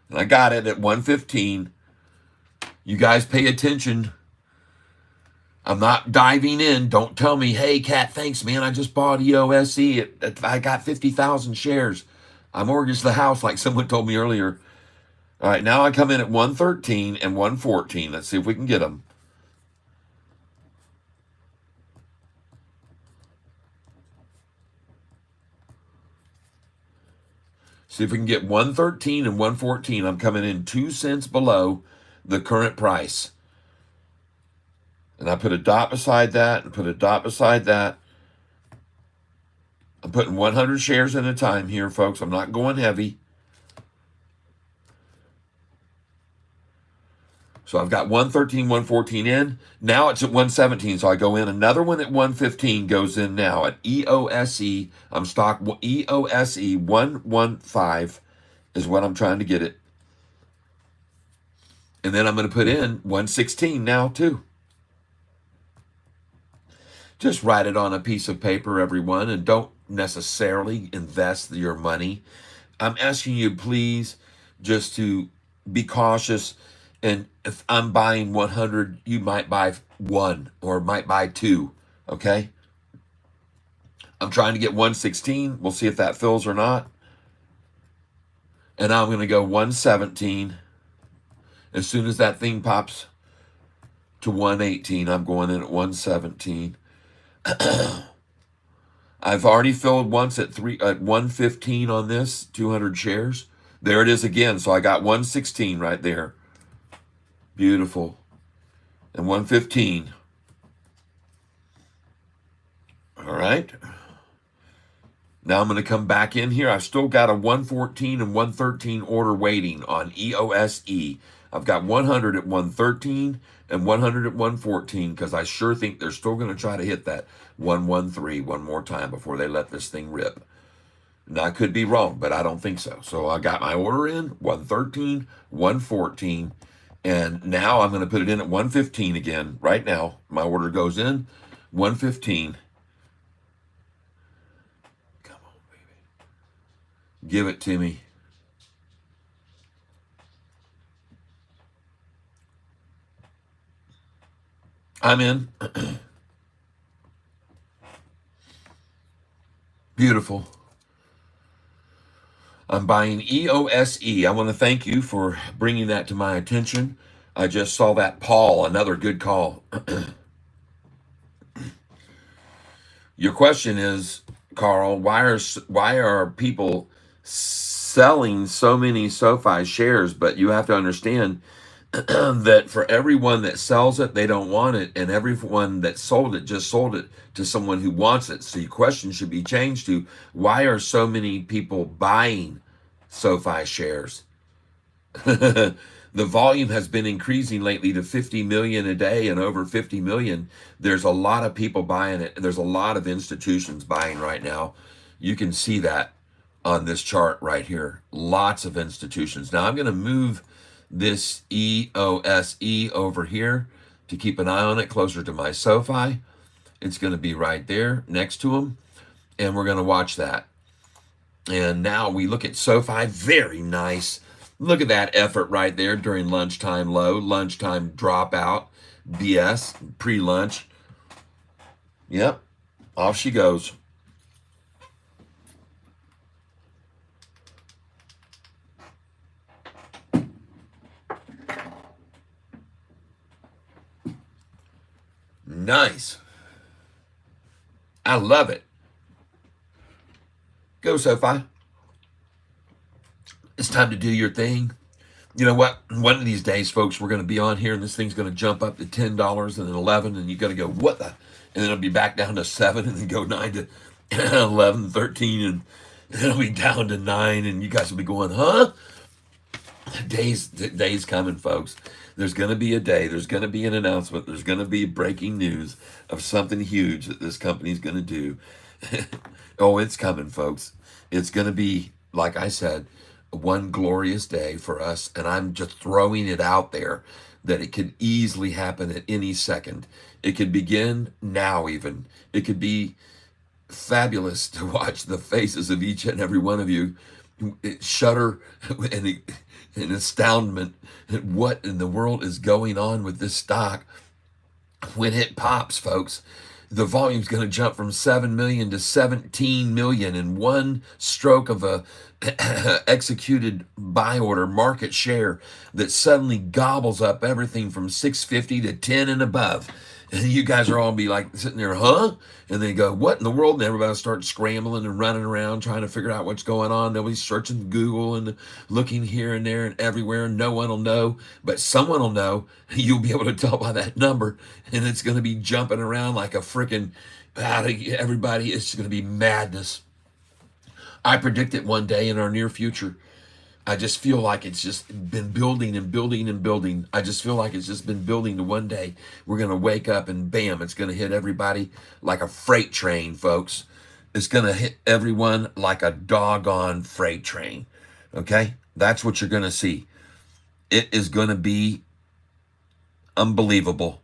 And I got it at 115. You guys pay attention. I'm not diving in. Don't tell me, hey, Cat, thanks, man. I just bought EOSE. I got 50,000 shares. I mortgaged the house like someone told me earlier. All right, now I come in at 113 and 114. Let's see if we can get them. See if we can get 113 and 114. I'm coming in 2 cents below the current price. And I put a dot beside that and put a dot beside that. I'm putting 100 shares at a time here, folks. I'm not going heavy. So I've got 113, 114 in. Now it's at 117. So I go in. Another one at 115 goes in now at EOSE. I'm stock EOSE 115 is what I'm trying to get it. And then I'm going to put in 116 now too. Just write it on a piece of paper, everyone, and don't necessarily invest your money. I'm asking you, please, just to be cautious And if I'm buying 100, you might buy one or might buy two. Okay. I'm trying to get 116. We'll see if that fills or not. And I'm going to go 117. As soon as that thing pops to 118, I'm going in at 117. I've already filled once at 115 on this, 200 shares. There it is again. So I got 116 right there. Beautiful. And 115. All right. Now I'm going to come back in here. I've still got a 114 and 113 order waiting on EOSE. I've got 100 at 113 and 100 at 114 because I sure think they're still going to try to hit that 113 one more time before they let this thing rip. Now, I could be wrong, but I don't think so. So I got my order in 113, 114, and now I'm going to put it in at 115 again. Right now, my order goes in 115. Come on, baby. Give it to me. I'm in. Beautiful. I'm buying EOSE. I want to thank you for bringing that to my attention. I just saw that Paul, another good call. Your question is, Carl, why are people selling so many SoFi shares? But you have to understand that for everyone that sells it, they don't want it, and everyone that sold it just sold it to someone who wants it. So your question should be changed to, why are so many people buying SoFi shares? The volume has been increasing lately to 50 million a day and over 50 million. There's a lot of people buying it. There's a lot of institutions buying right now. You can see that on this chart right here. Lots of institutions. Now I'm going to move this EOSE over here to keep an eye on it closer to my SoFi. It's going to be right there next to them, and we're going to watch that. And now we look at SoFi. Very nice. Look at that effort right there during lunchtime low, lunchtime dropout, BS, pre-lunch. Yep, off she goes. Nice. I love it. Go, SoFi. It's time to do your thing. You know what? One of these days, folks, we're going to be on here and this thing's going to jump up to $10 and then 11, and you got to go, what the? And then it'll be back down to 7 and then go 9 to 11, 13, and it'll be down to 9, and you guys will be going, huh? Days coming, folks. There's going to be a day. There's going to be an announcement. There's going to be breaking news of something huge that this company's going to do. Oh, it's coming, folks. It's going to be, like I said, one glorious day for us. And I'm just throwing it out there that it could easily happen at any second. It could begin now even. It could be fabulous to watch the faces of each and every one of you shudder and astoundment at what in the world is going on with this stock when it pops, folks. The volume's going to jump from 7 million to 17 million in one stroke of a executed buy order market share that suddenly gobbles up everything from 650 to 10 and above. And you guys are all be like sitting there, huh? And they go, what in the world? And everybody starts scrambling and running around trying to figure out what's going on. Nobody's searching Google and looking here and there and everywhere. No one will know, but someone will know. You'll be able to tell by that number, and it's going to be jumping around like a freaking everybody. It's going to be madness. I predict it one day in our near future. I just feel like it's just been building and building and building. I just feel like it's just been building to one day we're going to wake up and bam, it's going to hit everybody like a freight train, folks. It's going to hit everyone like a doggone freight train. Okay? That's what you're going to see. It is going to be unbelievable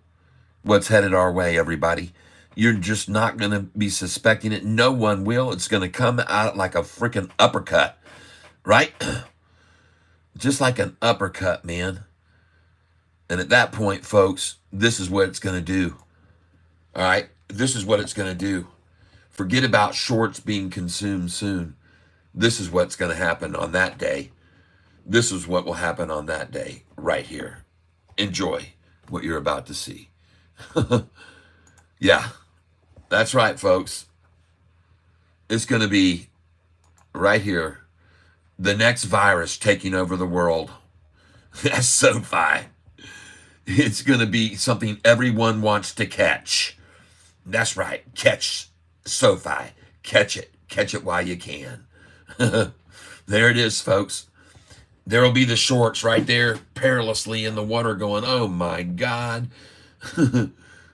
what's headed our way, everybody. You're just not going to be suspecting it. No one will. It's going to come out like a freaking uppercut, right? Just like an uppercut, man. And at that point, folks, this is what it's going to do. All right. This is what it's going to do. Forget about shorts being consumed soon. This is what's going to happen on that day. This is what will happen on that day right here. Enjoy what you're about to see. Yeah, that's right, folks. It's going to be right here. The next virus taking over the world. That's SoFi. It's going to be something everyone wants to catch. That's right. Catch SoFi. Catch it. Catch it while you can. There it is, folks. There will be the shorts right there, perilously in the water going, oh my God.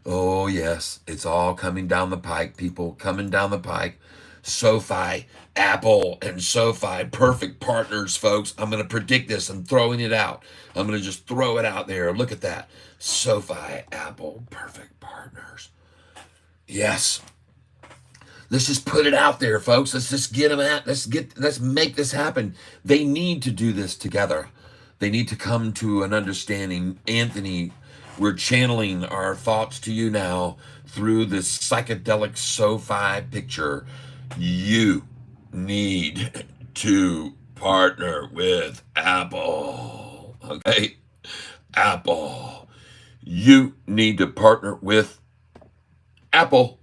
Oh, yes. It's all coming down the pike, people. Coming down the pike. SoFi, Apple, and SoFi, perfect partners, folks. I'm going to predict this. I'm throwing it out. I'm going to just throw it out there. Look at that. SoFi, Apple, perfect partners. Yes. Let's just put it out there, folks. Let's just get them at. Let's make this happen. They need to do this together. They need to come to an understanding. Anthony, we're channeling our thoughts to you now through this psychedelic SoFi picture. You need to partner with Apple. Okay? Apple. You need to partner with Apple.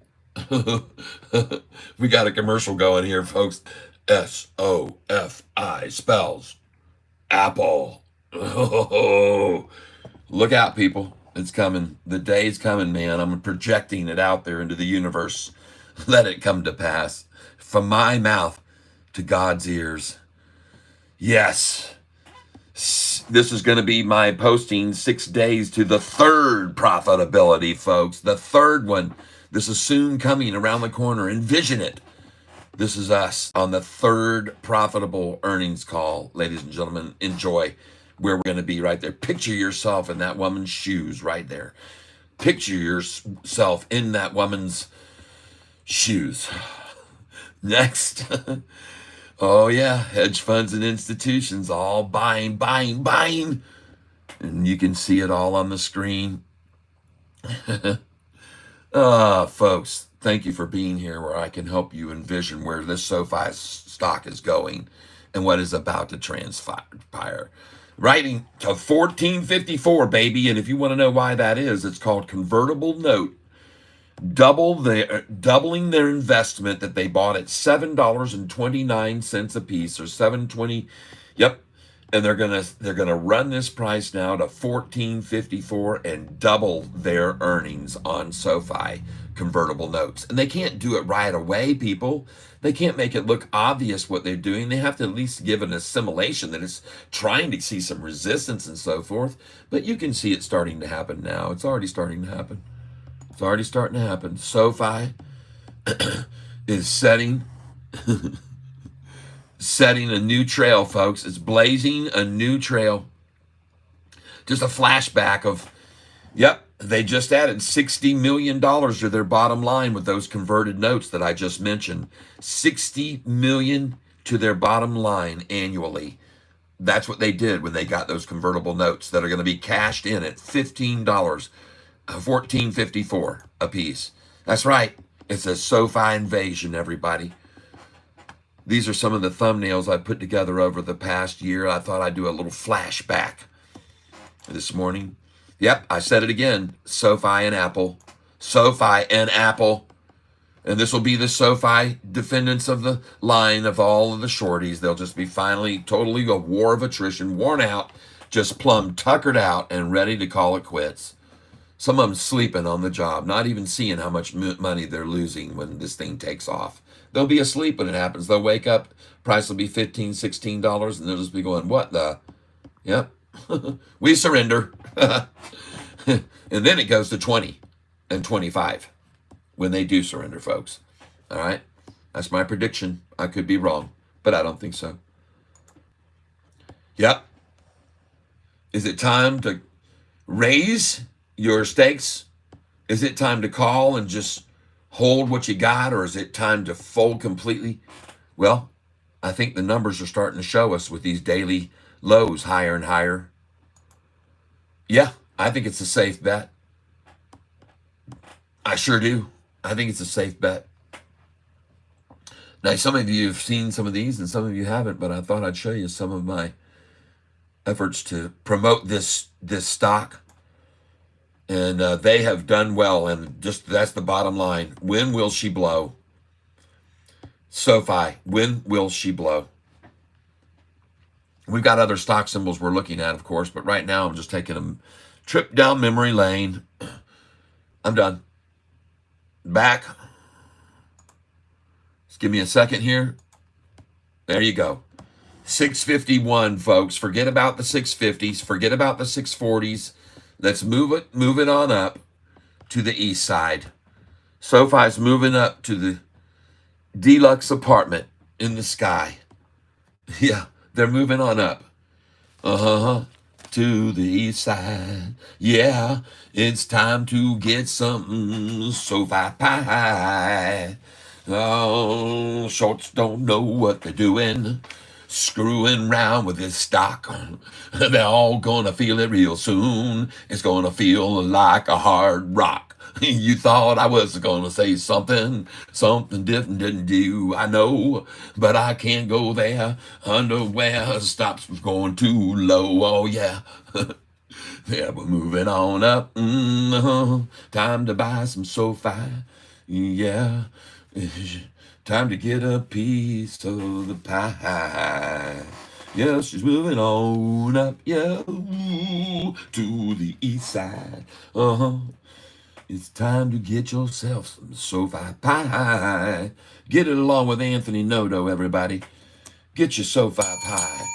We got a commercial going here, folks. SOFI spells Apple. Oh, look out, people. It's coming. The day's coming, man. I'm projecting it out there into the universe. Let it come to pass. From my mouth to God's ears. Yes. This is going to be my posting 6 days to the third profitability, folks. The third one. This is soon coming around the corner. Envision it. This is us on the third profitable earnings call. Ladies and gentlemen, enjoy where we're going to be right there. Picture yourself in that woman's shoes right there. Picture yourself in that woman's shoes. Next. Oh, yeah. Hedge funds and institutions all buying. And you can see it all on the screen. Folks, thank you for being here where I can help you envision where this SoFi stock is going and what is about to transpire. Writing to 1454, baby. And if you want to know why that is, it's called convertible note. Doubling their investment that they bought at $7.29 a piece, or $7.20. Yep. And they're gonna run this price now to $14.54 and double their earnings on SoFi convertible notes. And they can't do it right away, people. They can't make it look obvious what they're doing. They have to at least give an assimilation that it's trying to see some resistance and so forth. But you can see it starting to happen now. It's already starting to happen. It's already starting to happen. SoFi is setting a new trail, folks. It's blazing a new trail. Just a flashback of, yep, they just added $60 million to their bottom line with those converted notes that I just mentioned. $60 million to their bottom line annually. That's what they did when they got those convertible notes that are going to be cashed in at $15, $14.54 a piece. That's right. It's a SoFi invasion, everybody. These are some of the thumbnails I put together over the past year. I thought I'd do a little flashback this morning. Yep, I said it again. SoFi and Apple. SoFi and Apple. And this will be the SoFi defendants of the line of all of the shorties. They'll just be finally totally a war of attrition, worn out, just plumb tuckered out and ready to call it quits. Some of them sleeping on the job, not even seeing how much money they're losing when this thing takes off. They'll be asleep when it happens. They'll wake up, price will be $15, $16, and they'll just be going, what the? Yep. We surrender. And then it goes to 20 and 25 when they do surrender, folks. All right? That's my prediction. I could be wrong, but I don't think so. Yep. Is it time to raise your stakes? Is it time to call and just hold what you got, or is it time to fold completely? Well, I think the numbers are starting to show us with these daily lows higher and higher. Yeah, I think it's a safe bet. I sure do. I think it's a safe bet. Now, some of you have seen some of these and some of you haven't, but I thought I'd show you some of my efforts to promote this stock. And they have done well, and just that's the bottom line. When will she blow? Sofi, when will she blow? We've got other stock symbols we're looking at, of course, but right now I'm just taking a trip down memory lane. I'm done. Back. Just give me a second here. There you go. 651, folks. Forget about the 650s. Forget about the 640s. Let's move it on up to the east side. Sofi's moving up to the deluxe apartment in the sky. Yeah, they're moving on up. To the east side. Yeah, it's time to get some Sofi pie. Oh, shorts don't know what they're doing. Screwing around with this stock. They're all gonna feel it real soon. It's gonna feel like a hard rock. You thought I was gonna say something different, didn't you? I know, but I can't go there. Underwear stops going too low. Oh yeah. Yeah, we're moving on up. Time to buy some Sofi. Yeah. Time to get a piece of the pie. Yeah, she's moving on up, yeah, to the east side. It's time to get yourself some Sofi pie. Get it along with Anthony Noto, everybody. Get your Sofi pie.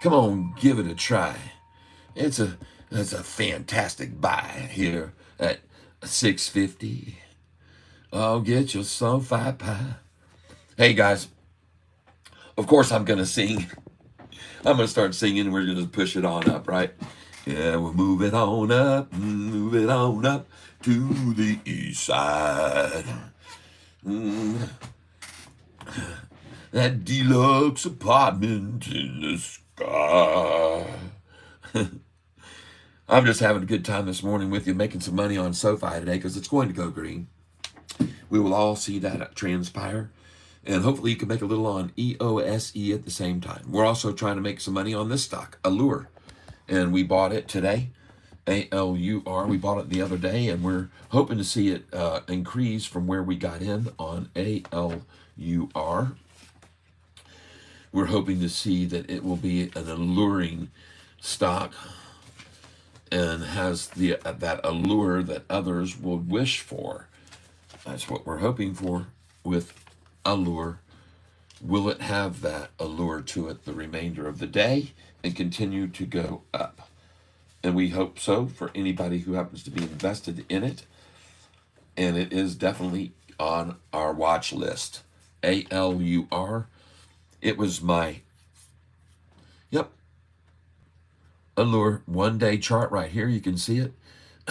Come on, give it a try. It's a fantastic buy here at 650. Oh, get your Sofi pie. Hey guys, of course I'm gonna sing. I'm gonna start singing. We're gonna push it on up, right? Yeah, we'll move it on up to the east side. That deluxe apartment in the sky. I'm just having a good time this morning with you, making some money on Sofi today because it's going to go green. We will all see that transpire. And hopefully you can make a little on EOSE at the same time. We're also trying to make some money on this stock, Allure. And we bought it today, ALUR. We bought it the other day, and we're hoping to see it increase from where we got in on ALUR. We're hoping to see that it will be an alluring stock and has that allure that others will wish for. That's what we're hoping for with Allure. Will it have that allure to it the remainder of the day and continue to go up? And we hope so for anybody who happens to be invested in it. And it is definitely on our watch list. ALUR. It was my, Allure 1 day chart right here. You can see it.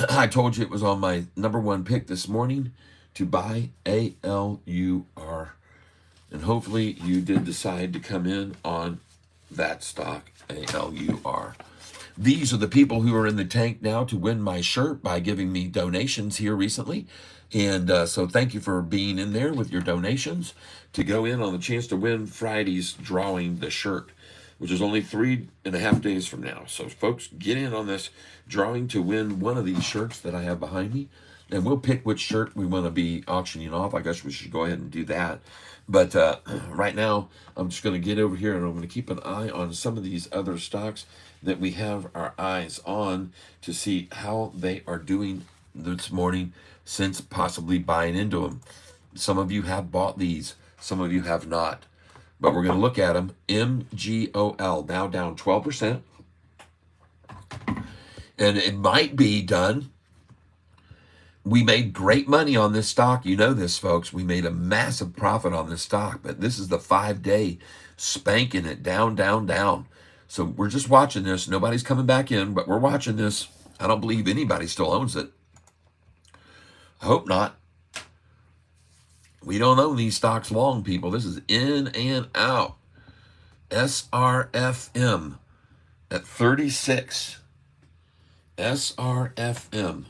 I told you it was on my number one pick this morning to buy ALUR. And hopefully you did decide to come in on that stock, ALUR. These are the people who are in the tank now to win my shirt by giving me donations here recently. And so thank you for being in there with your donations to go in on the chance to win Friday's drawing the shirt, which is only 3.5 days from now. So folks, get in on this drawing to win one of these shirts that I have behind me. And we'll pick which shirt we want to be auctioning off. I guess we should go ahead and do that. But right now, I'm just going to get over here and I'm going to keep an eye on some of these other stocks that we have our eyes on to see how they are doing this morning since possibly buying into them. Some of you have bought these. Some of you have not. But we're going to look at them. MGOL, now down 12%. And it might be done. We made great money on this stock. You know this, folks. We made a massive profit on this stock, but this is the 5-day spanking it down, down, down. So we're just watching this. Nobody's coming back in, but we're watching this. I don't believe anybody still owns it. I hope not. We don't own these stocks long, people. This is in and out. SRFM at 36. SRFM.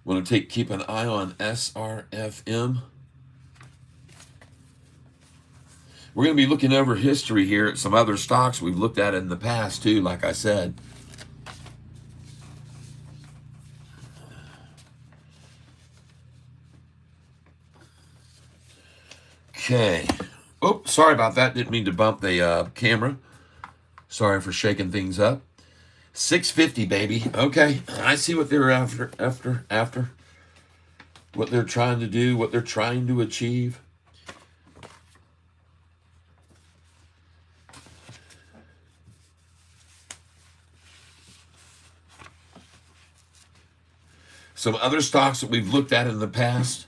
Want to keep an eye on SRFM. We're going to be looking over history here at some other stocks we've looked at in the past too, like I said. Okay. Oh, sorry about that. Didn't mean to bump the camera. Sorry for shaking things up. 650, baby. Okay. I see what they're after. What they're trying to do, what they're trying to achieve. Some other stocks that we've looked at in the past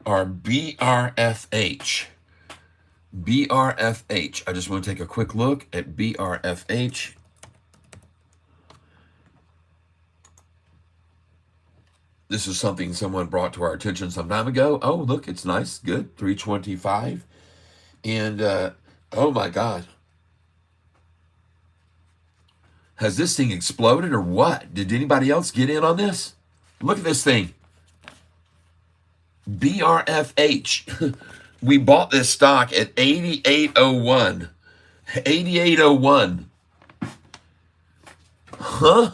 are BRFH. BRFH. I just want to take a quick look at BRFH. This is something someone brought to our attention some time ago. Oh, look, it's nice. Good. 325. And, oh my God. Has this thing exploded or what? Did anybody else get in on this? Look at this thing. BRFH. We bought this stock at 88.01. 88.01. Huh?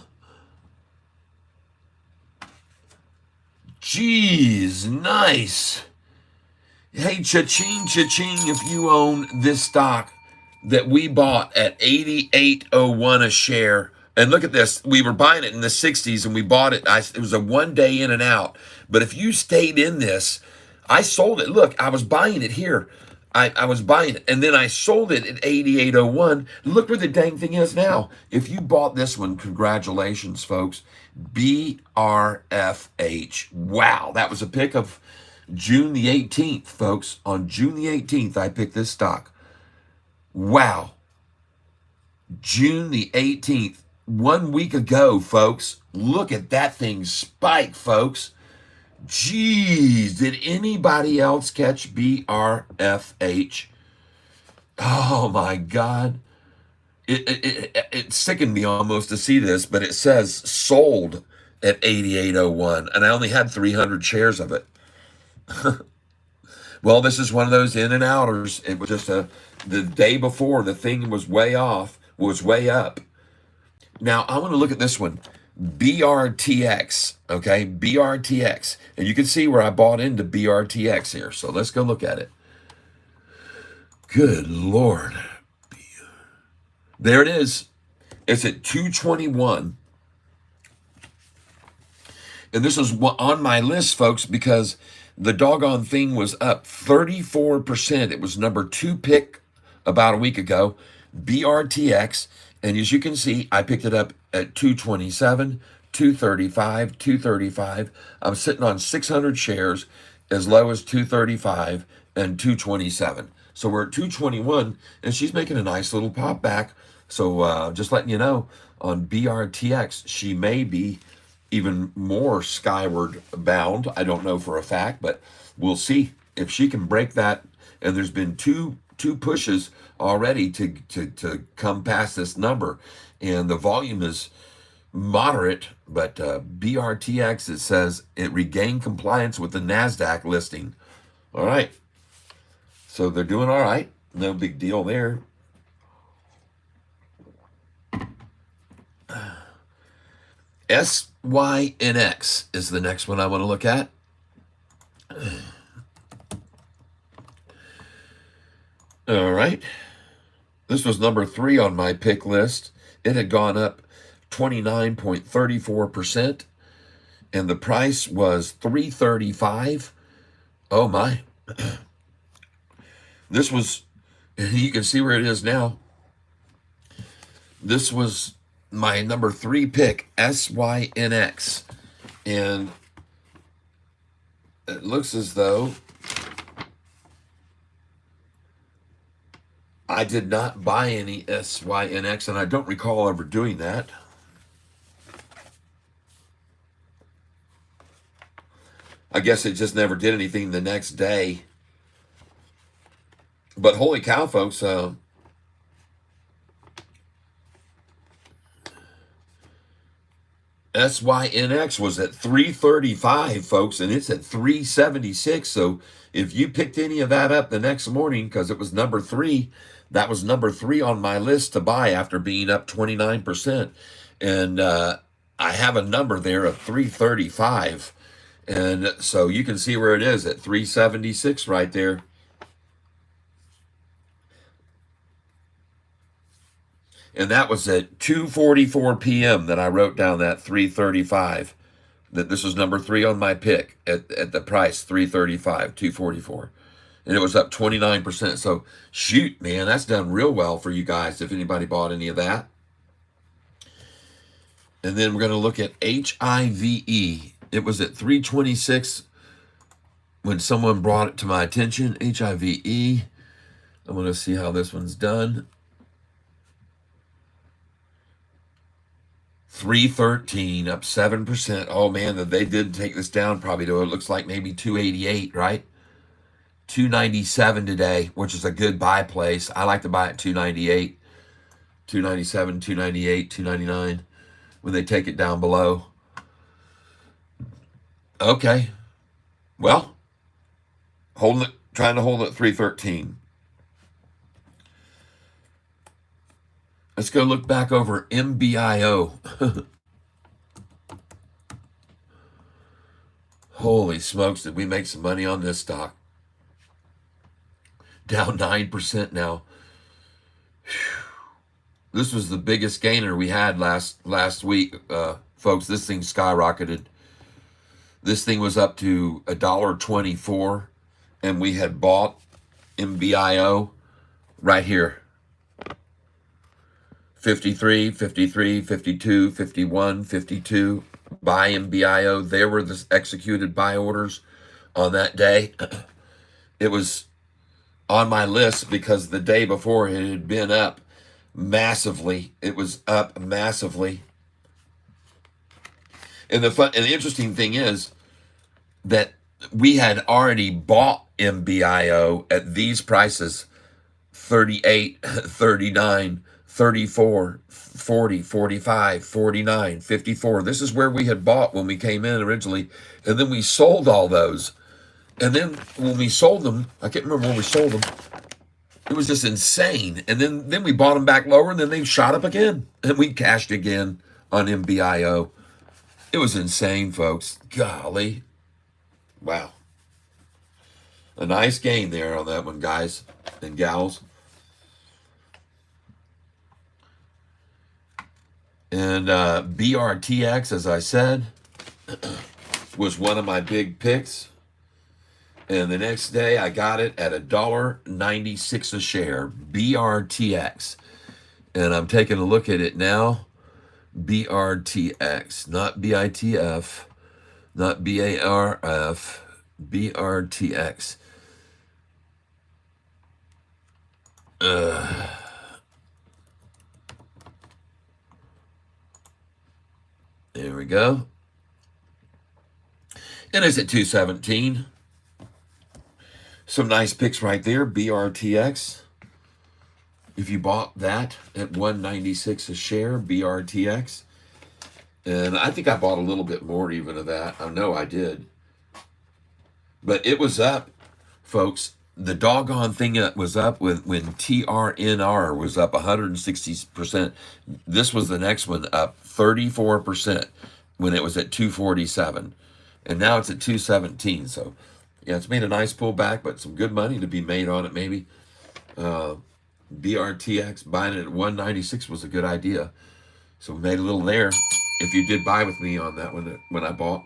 Jeez, nice. Hey, cha-ching, cha-ching, if you own this stock that we bought at 88.01 a share. And look at this. We were buying it in the 60s and we bought it. It was a 1 day in and out. But if you stayed in this, I sold it. Look, I was buying it here. I was buying it. And then I sold it at 88.01. Look where the dang thing is now. If you bought this one, congratulations, folks. BRFH. Wow. That was a pick of June the 18th, folks. On June the 18th, I picked this stock. Wow. June the 18th. 1 week ago, folks. Look at that thing spike, folks. Jeez, did anybody else catch BRFH? Oh my God. It sickened me almost to see this, but it says sold at 88.01, and I only had 300 shares of it. Well, this is one of those in and outers. It was just the day before the thing was way off, was way up. Now, I want to look at this one. BRTX, okay? BRTX. And you can see where I bought into BRTX here. So let's go look at it. Good Lord. There it is. It's at 221. And this is on my list, folks, because the doggone thing was up 34%. It was number 2 pick about a week ago, BRTX. And as you can see, I picked it up at 227, 235, 235. I'm sitting on 600 shares as low as 235 and 227. So we're at 221, and she's making a nice little pop back. So just letting you know, on BRTX, she may be even more skyward bound. I don't know for a fact, but we'll see if she can break that. And there's been two pushes already to come past this number, and the volume is moderate, but BRTX, it says it regained compliance with the NASDAQ listing. All right, so they're doing all right. No big deal there. SYNX is the next one I want to look at. All right. This was number 3 on my pick list. It had gone up 29.34%, and the price was $3.35. Oh my. This was, you can see where it is now. This was my number 3 pick, SYNX. And it looks as though I did not buy any SYNX, and I don't recall ever doing that. I guess it just never did anything the next day. But holy cow, folks, SYNX was at 335, folks, and it's at 376. So if you picked any of that up the next morning, because it was number 3, that was number 3 on my list to buy after being up 29%. And I have a number there of 335. And so you can see where it is at 376 right there. And that was at 2:44 p.m. that I wrote down that 335. That this was number 3 on my pick at the price 335, 244. And it was up 29%. So shoot, man, that's done real well for you guys if anybody bought any of that. And then we're going to look at HIVE. It was at 326 when someone brought it to my attention. HIVE. I want to see how this one's done. 313, up 7%. Oh man, they did take this down probably to, it looks like maybe 288, right? 297 today, which is a good buy place. I like to buy at 298, 297, 298, 299 when they take it down below. Okay. Well, trying to hold it at 313. Let's go look back over MBIO. Holy smokes, did we make some money on this stock? Down 9% now. This was the biggest gainer we had last week, folks. This thing skyrocketed. This thing was up to $1.24, and we had bought MBIO right here. 53, 53, 52, 51, 52. Buy MBIO. There were the executed buy orders on that day. It was on my list because the day before it had been up massively. It was up massively. And the interesting thing is that we had already bought MBIO at these prices, 38, 39, 34, 40, 45, 49, 54. This is where we had bought when we came in originally. And then we sold all those. And then when we sold them, I can't remember when we sold them. It was just insane. And then we bought them back lower, and then they shot up again. And we cashed again on MBIO. It was insane, folks. Golly. Wow. A nice gain there on that one, guys and gals. And BRTX, as I said, was one of my big picks. And the next day I got it at $1.96 a share, BRTX. And I'm taking a look at it now. BRTX, not BITF, not BARF, BRTX. There we go. And it's at 217. Some nice picks right there, BRTX. If you bought that at $1.96 a share, BRTX. And I think I bought a little bit more even of that. I know I did. But it was up, folks. The doggone thing was up when TRNR was up 160%. This was the next one up 34% when it was at 247. And now it's at 217. So, yeah, it's made a nice pullback, but some good money to be made on it maybe. BRTX, buying it at 196 was a good idea. So we made a little there. If you did buy with me on that one when I bought.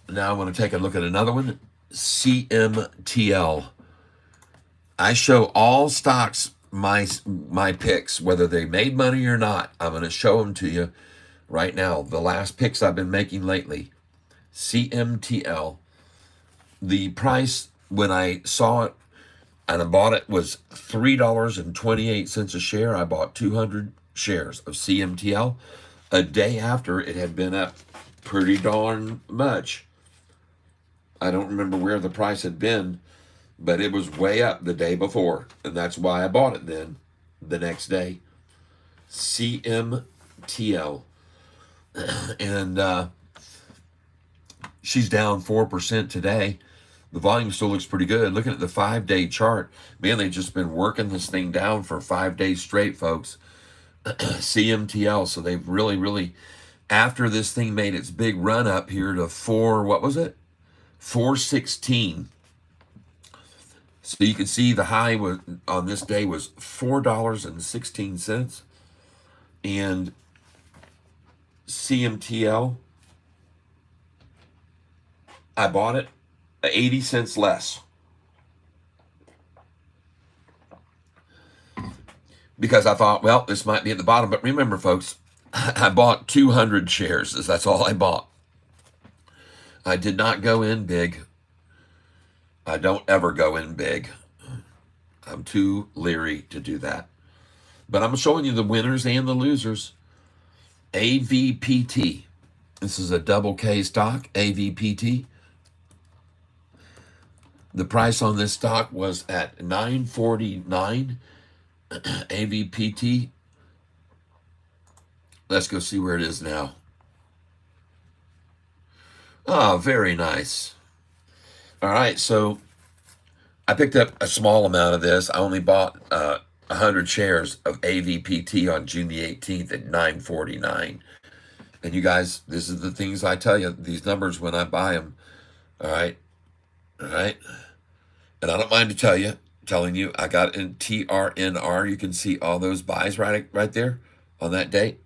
Now I want to take a look at another one, CMTL. I show all stocks, my picks, whether they made money or not. I'm going to show them to you right now. The last picks I've been making lately. CMTL. The price when I saw it and I bought it was $3.28 a share. I bought 200 shares of CMTL a day after it had been up pretty darn much. I don't remember where the price had been, but it was way up the day before, and that's why I bought it then. the next day. CMTL. And she's down 4% today. The volume still looks pretty good. Looking at the 5-day chart, man, they've just been working this thing down for 5 days straight, folks. CMTL. So they've really, after this thing made its big run up here to what was it? 416. So you can see the high was on this day was $4.16. And CMTL, I bought it 80 cents less. Because I thought, well, this might be at the bottom. But remember, folks, I bought 200 shares. That's all I bought. I did not go in big. I don't ever go in big. I'm too leery to do that. But I'm showing you the winners and the losers. AVPT. This is a double K stock, AVPT. The price on this stock was at $9.49. AVPT. Let's go see where it is now. Oh, very nice. All right, so I picked up a small amount of this. I only bought 100 shares of AVPT on June the 18th at $9.49. And you guys, this is the things I tell you, these numbers when I buy them. All right. And I don't mind telling you, I got in TRNR. You can see all those buys right there on that date.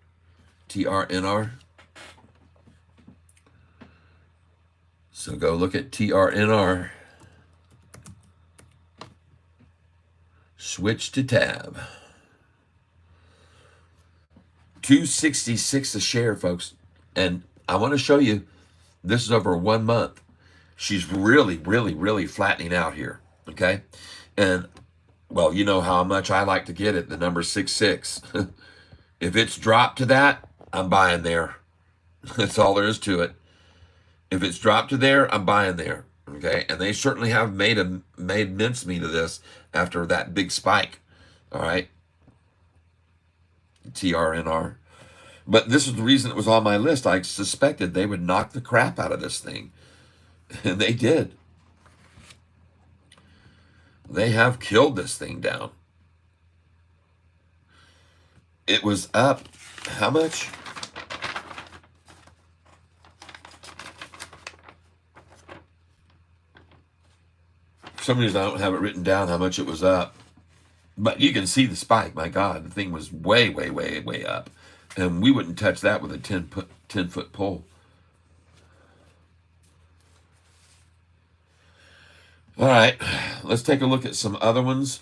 TRNR. So go look at TRNR. Switch to tab. $2.66 a share, folks. And I want to show you, this is over 1 month. She's really flattening out here. Okay. And well, you know how much I like to get it, the number 66. If it's dropped to that, I'm buying there. That's all there is to it. If it's dropped to there, I'm buying there. Okay. And they certainly have made mincemeat of this after that big spike. All right. TRNR. But this is the reason it was on my list. I suspected they would knock the crap out of this thing. And they did. They have killed this thing down. It was up, how much? For some reason, I don't have it written down how much it was up. But you can see the spike. My God, the thing was way up. And we wouldn't touch that with a 10-foot pole. All right, let's take a look at some other ones.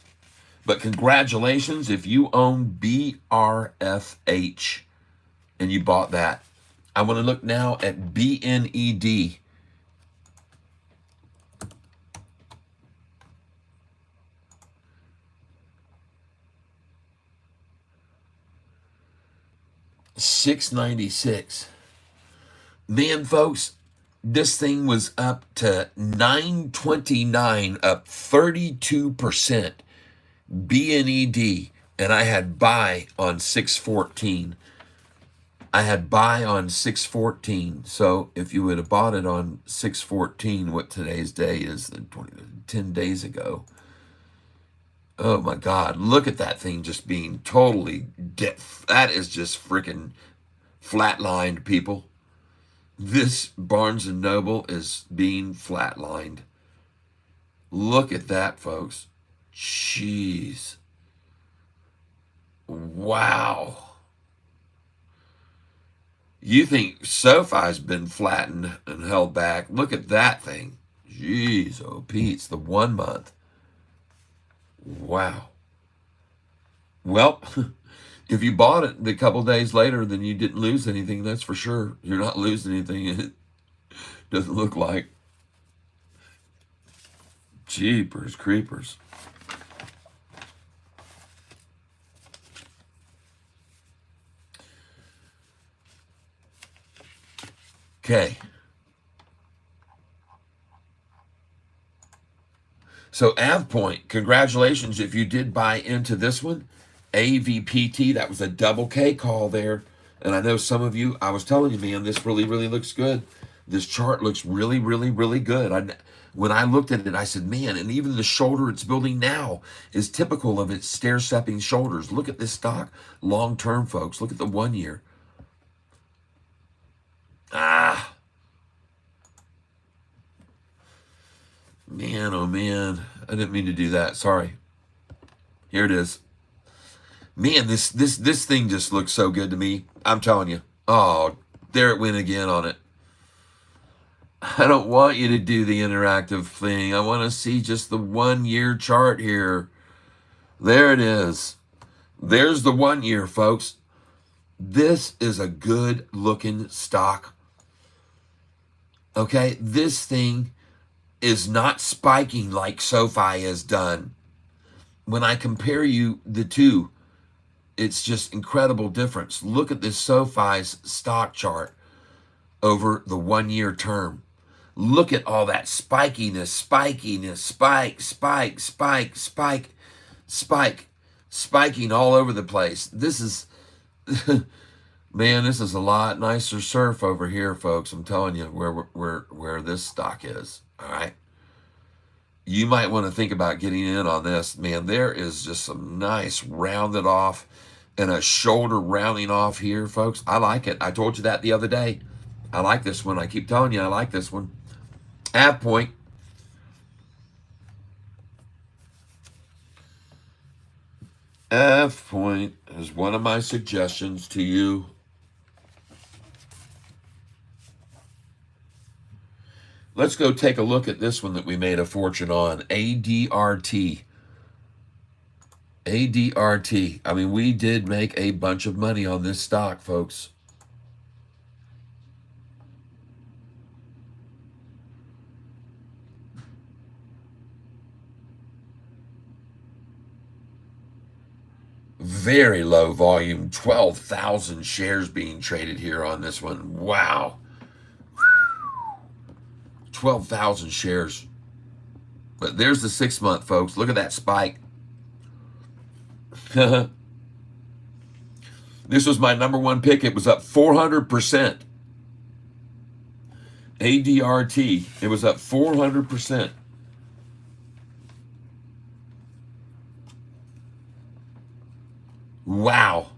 But congratulations if you own BRFH and you bought that. I want to look now at BNED. $6.96. Man, folks, this thing was up to $9.29, up 32%. BNED, and I had buy on 614. I had buy on 614. So if you would have bought it on 614, what today's day is, 10 days ago. Oh my God, look at that thing just being totally that is just freaking flatlined, people. This Barnes & Noble is being flatlined. Look at that, folks. Jeez. Wow. You think Sofi's been flattened and held back. Look at that thing. Jeez, oh Pete's the 1 month. Wow. Well, if you bought it a couple days later, then you didn't lose anything, that's for sure. You're not losing anything. It doesn't look like. Jeepers creepers. Okay. So AvePoint, congratulations if you did buy into this one. AVPT, that was a double K call there. And I know some of you, I was telling you, man, this really, really looks good. This chart looks really, really, really good. When I looked at it, I said, man, and even the shoulder it's building now is typical of its stair-stepping shoulders. Look at this stock long-term, folks. Look at the 1 year. Ah, man, oh man. I didn't mean to do that. Sorry. Here it is. Man, this thing just looks so good to me. I'm telling you. Oh, there it went again on it. I don't want you to do the interactive thing. I want to see just the 1 year chart here. There it is. There's the 1 year, folks. This is a good looking stock. Okay, this thing is not spiking like Sofi has done. When I compare the two, it's just incredible difference. Look at this Sofi's stock chart over the 1 year term. Look at all that spikiness, spiking all over the place. This is, man, this is a lot nicer surf over here, folks. I'm telling you where this stock is. All right. You might want to think about getting in on this. Man, there is just some nice rounded off and a shoulder rounding off here, folks. I like it. I told you that the other day. I like this one. I keep telling you I like this one. Ab point. F point is one of my suggestions to you. Let's go take a look at this one that we made a fortune on. ADRT. ADRT. I mean, we did make a bunch of money on this stock, folks. Very low volume, 12,000 shares being traded here on this one. Wow. 12,000 shares. But there's the 6 month, folks. Look at that spike. This was my number one pick. It was up 400%. ADRT. It was up 400%. Wow.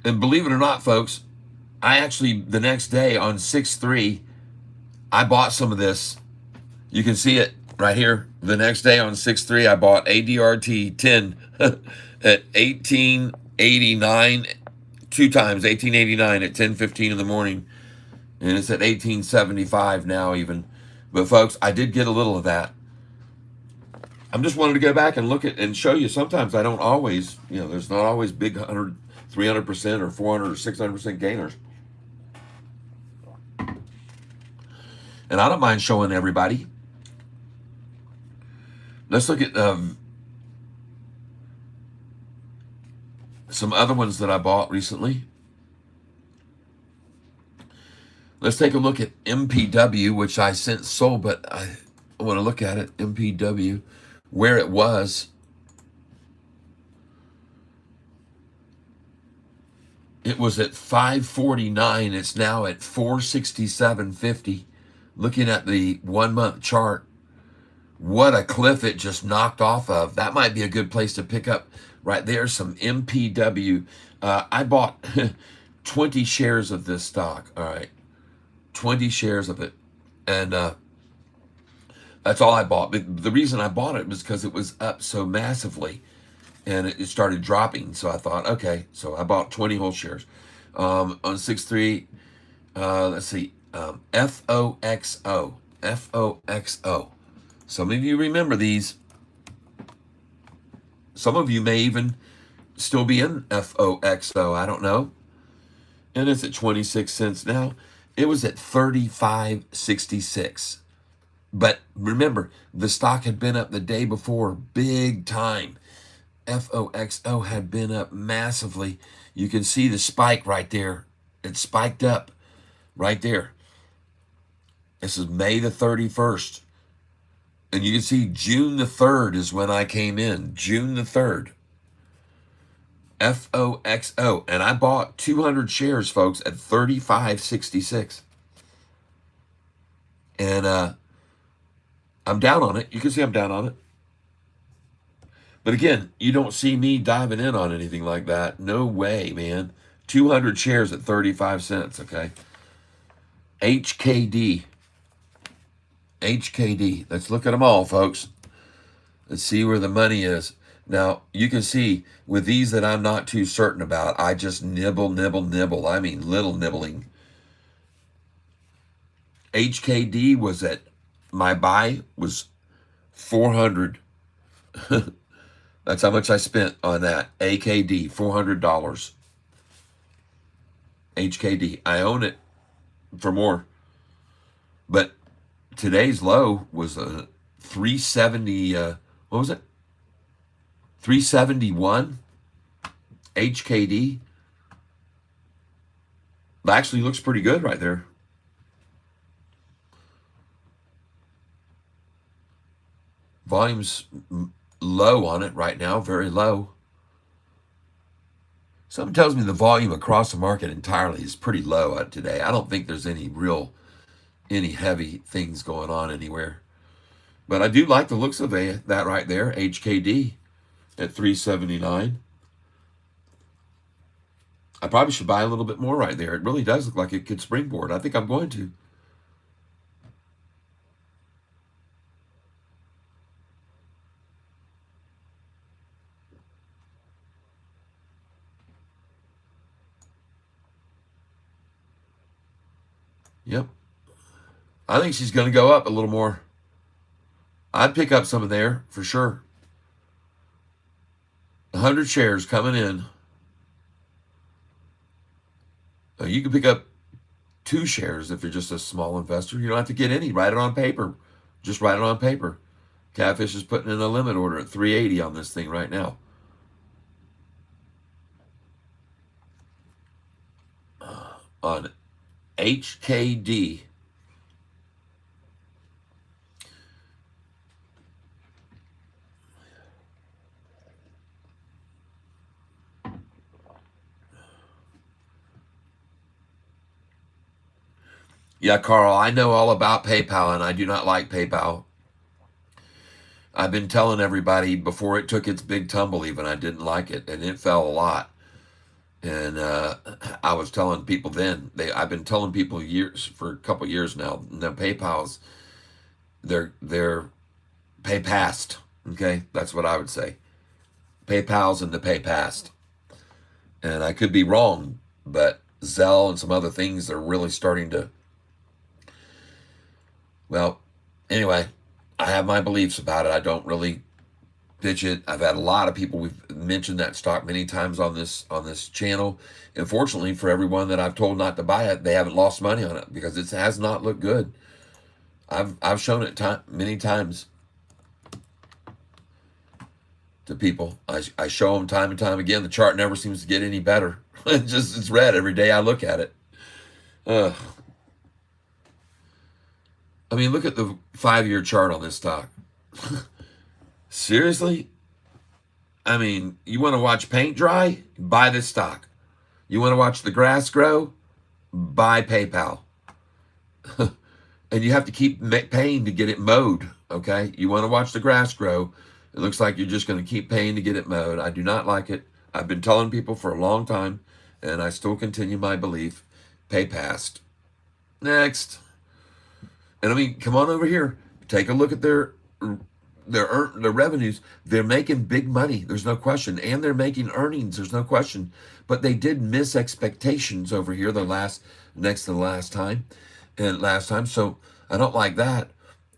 And believe it or not, folks, I actually, the next day on 6/3, I bought some of this. You can see it right here. The next day on 6/3, I bought ADRT 10 at 1889, 2 times, 1889 at 10:15 in the morning. And it's at 1875 now even. But folks, I did get a little of that. I'm just wanting to go back and look at and show you. Sometimes I don't always, there's not always big 100, 300% or 400 or 600% gainers. And I don't mind showing everybody. Let's look at some other ones that I bought recently. Let's take a look at MPW, which I since sold, but I want to look at it. MPW, where it was. It was at 549. It's now at 467.50. Looking at the 1 month chart, what a cliff it just knocked off of. That might be a good place to pick up right there some MPW. I bought 20 shares of this stock. All right, 20 shares of it. And that's all I bought. But the reason I bought it was because it was up so massively and it started dropping. So I thought, okay, so I bought 20 whole shares. On 6/3, let's see, FOXO. FOXO. Some of you remember these. Some of you may even still be in FOXO. I don't know. And it's at 26 cents now. It was at 35.66. But remember, the stock had been up the day before, big time. FOXO had been up massively. You can see the spike right there. It spiked up right there. This is May the 31st. And you can see June the 3rd is when I came in. June the 3rd. FOXO. And I bought 200 shares, folks, at 35.66. And I'm down on it. You can see I'm down on it. But again, you don't see me diving in on anything like that. No way, man. 200 shares at 35 cents, okay? HKD. HKD. Let's look at them all, folks. Let's see where the money is. Now, you can see with these that I'm not too certain about, I just nibble, nibble, nibble. I mean, little nibbling. HKD was at, my buy was 400. That's how much I spent on that. AKD, $400. HKD. I own it for more. But today's low was a 370, what was it? 371 HKD. That actually looks pretty good right there. Volume's low on it right now, very low. Something tells me the volume across the market entirely is pretty low today. I don't think there's any heavy things going on anywhere. But I do like the looks of that right there, HKD at 379. I probably should buy a little bit more right there. It really does look like it could springboard. I think I'm going to. Yep. I think she's going to go up a little more. I'd pick up some of there for sure. 100 shares coming in. You can pick up 2 shares if you're just a small investor. You don't have to get any. Write it on paper. Just write it on paper. Catfish is putting in a limit order at 380 on this thing right now. On HKD. Yeah, Carl, I know all about PayPal, and I do not like PayPal. I've been telling everybody before it took its big tumble even, I didn't like it, and it fell a lot. And I was telling people then, I've been telling people for a couple years now, no, PayPal's, they're pay past, okay? That's what I would say. PayPal's and the pay past. And I could be wrong, but Zelle and some other things are really starting to, well, anyway, I have my beliefs about it. I don't really pitch it. I've had a lot of people, we've mentioned that stock many times on this channel. And fortunately for everyone that I've told not to buy it, they haven't lost money on it because it has not looked good. I've shown it many times to people. I show them time and time again. The chart never seems to get any better. It's red every day I look at it. I mean, look at the 5-year chart on this stock. Seriously? I mean, you want to watch paint dry? Buy this stock. You want to watch the grass grow? Buy PayPal. And you have to keep paying to get it mowed, okay? You want to watch the grass grow. It looks like you're just going to keep paying to get it mowed. I do not like it. I've been telling people for a long time, and I still continue my belief. Pay past. Next. And I mean, come on over here. Take a look at their revenues. They're making big money. There's no question. And they're making earnings. There's no question. But they did miss expectations over here next to the last time. So I don't like that.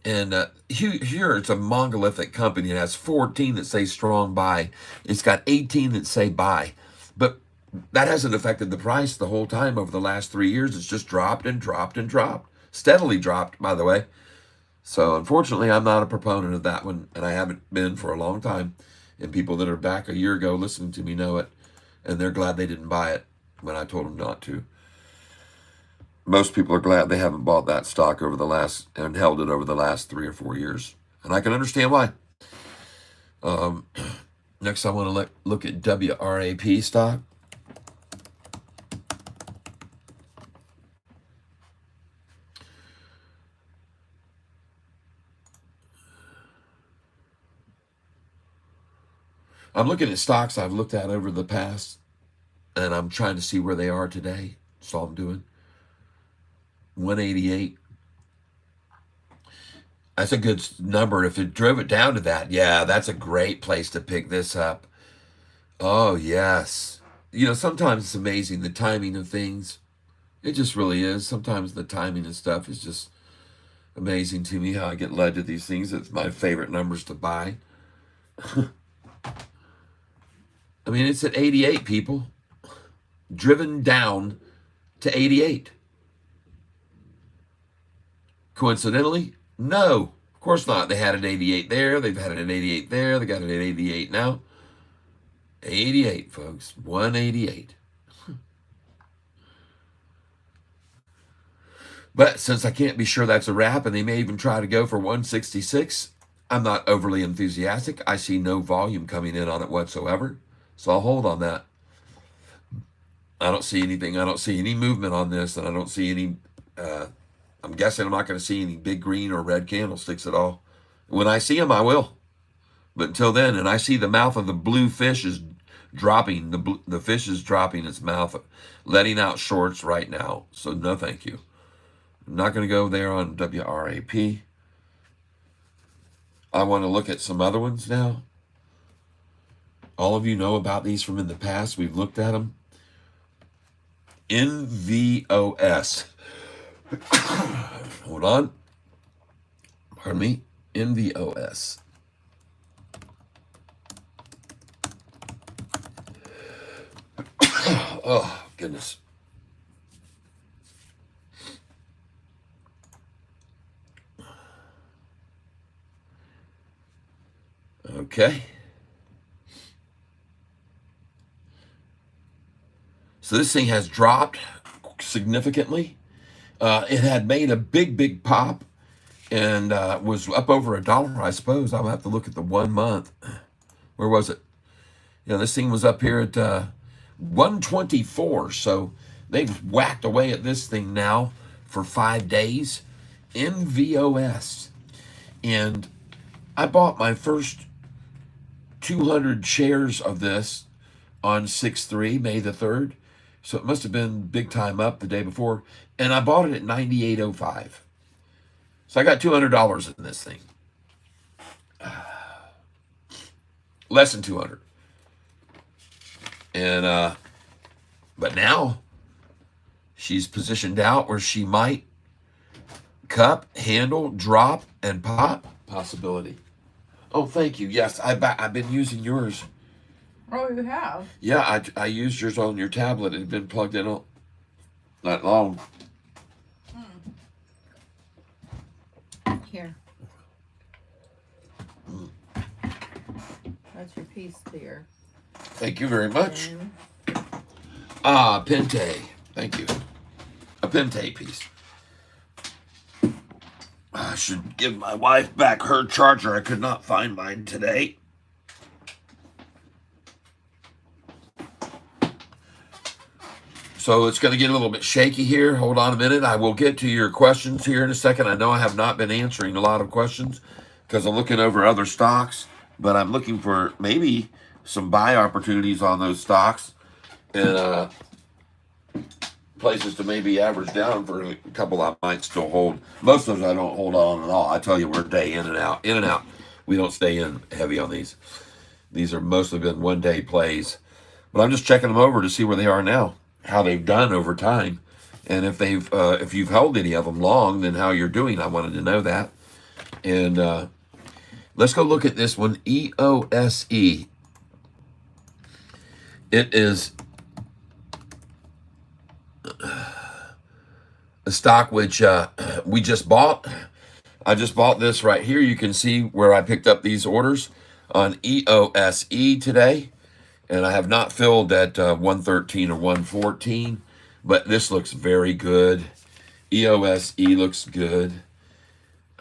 And here it's a monolithic company. It has 14 that say strong buy. It's got 18 that say buy. But that hasn't affected the price the whole time over the last 3 years. It's just dropped and dropped and dropped. Steadily dropped, by the way. So unfortunately, I'm not a proponent of that one, and I haven't been for a long time. And people that are back a year ago listening to me know it, and they're glad they didn't buy it when I told them not to. Most people are glad they haven't bought that stock and held it over the last 3 or 4 years. And I can understand why. Next, I want to look at WRAP stock. I'm looking at stocks I've looked at over the past, and I'm trying to see where they are today. That's all I'm doing. 188. That's a good number. If it drove it down to that, yeah, that's a great place to pick this up. Oh, yes. You know, sometimes it's amazing the timing of things. It just really is. Sometimes the timing of stuff is just amazing to me, how I get led to these things. It's my favorite numbers to buy. I mean, it's at 88, people. Driven down to 88. Coincidentally? No, of course not. They had an 88 there. They've had an 88 there. They got an 88 now. 88, folks. 188. But since I can't be sure that's a wrap, and they may even try to go for 166, I'm not overly enthusiastic. I see no volume coming in on it whatsoever. So I'll hold on that. I don't see anything. I don't see any movement on this, and I don't see any... I'm guessing I'm not going to see any big green or red candlesticks at all. When I see them, I will. But until then, and I see the mouth of the blue fish is dropping. The fish is dropping its mouth, letting out shorts right now. So no thank you. I'm not going to go there on WRAP. I want to look at some other ones now. All of you know about these from in the past. We've looked at them. NVOS. Hold on. Pardon me. NVOS. Oh, goodness. Okay. So this thing has dropped significantly. It had made a big pop and was up over $1, I suppose. I'll have to look at the 1 month. Where was it? Yeah, this thing was up here at 124. So they've whacked away at this thing now for 5 days. NVOS. And I bought my first 200 shares of this on 6/3, May the 3rd. So it must have been big time up the day before. And I bought it at 98.05. So I got $200 in this thing. Less than 200. And but now she's positioned out where she might cup, handle, drop, and pop. Possibility. Oh, thank you. Yes, I've been using yours. Oh, you have? Yeah, I used yours on your tablet. It had been plugged in all not long. Here. That's your piece there. Thank you very much. Ah, Pente. Thank you. A Pente piece. I should give my wife back her charger. I could not find mine today. So it's going to get a little bit shaky here. Hold on a minute. I will get to your questions here in a second. I know I have not been answering a lot of questions because I'm looking over other stocks, but I'm looking for maybe some buy opportunities on those stocks and places to maybe average down for a couple I might still hold. Most of those I don't hold on at all. I tell you, we're day in and out, in and out. We don't stay in heavy on these. These are mostly been one-day plays. But I'm just checking them over to see where they are now, how they've done over time, and if they've if you've held any of them long, then how you're doing. I wanted to know that. And let's go look at this one, EOSE. It is a stock which we just bought. I just bought this right here. You can see where I picked up these orders on EOSE today. And I have not filled at 113 or 114, but this looks very good. EOSE looks good.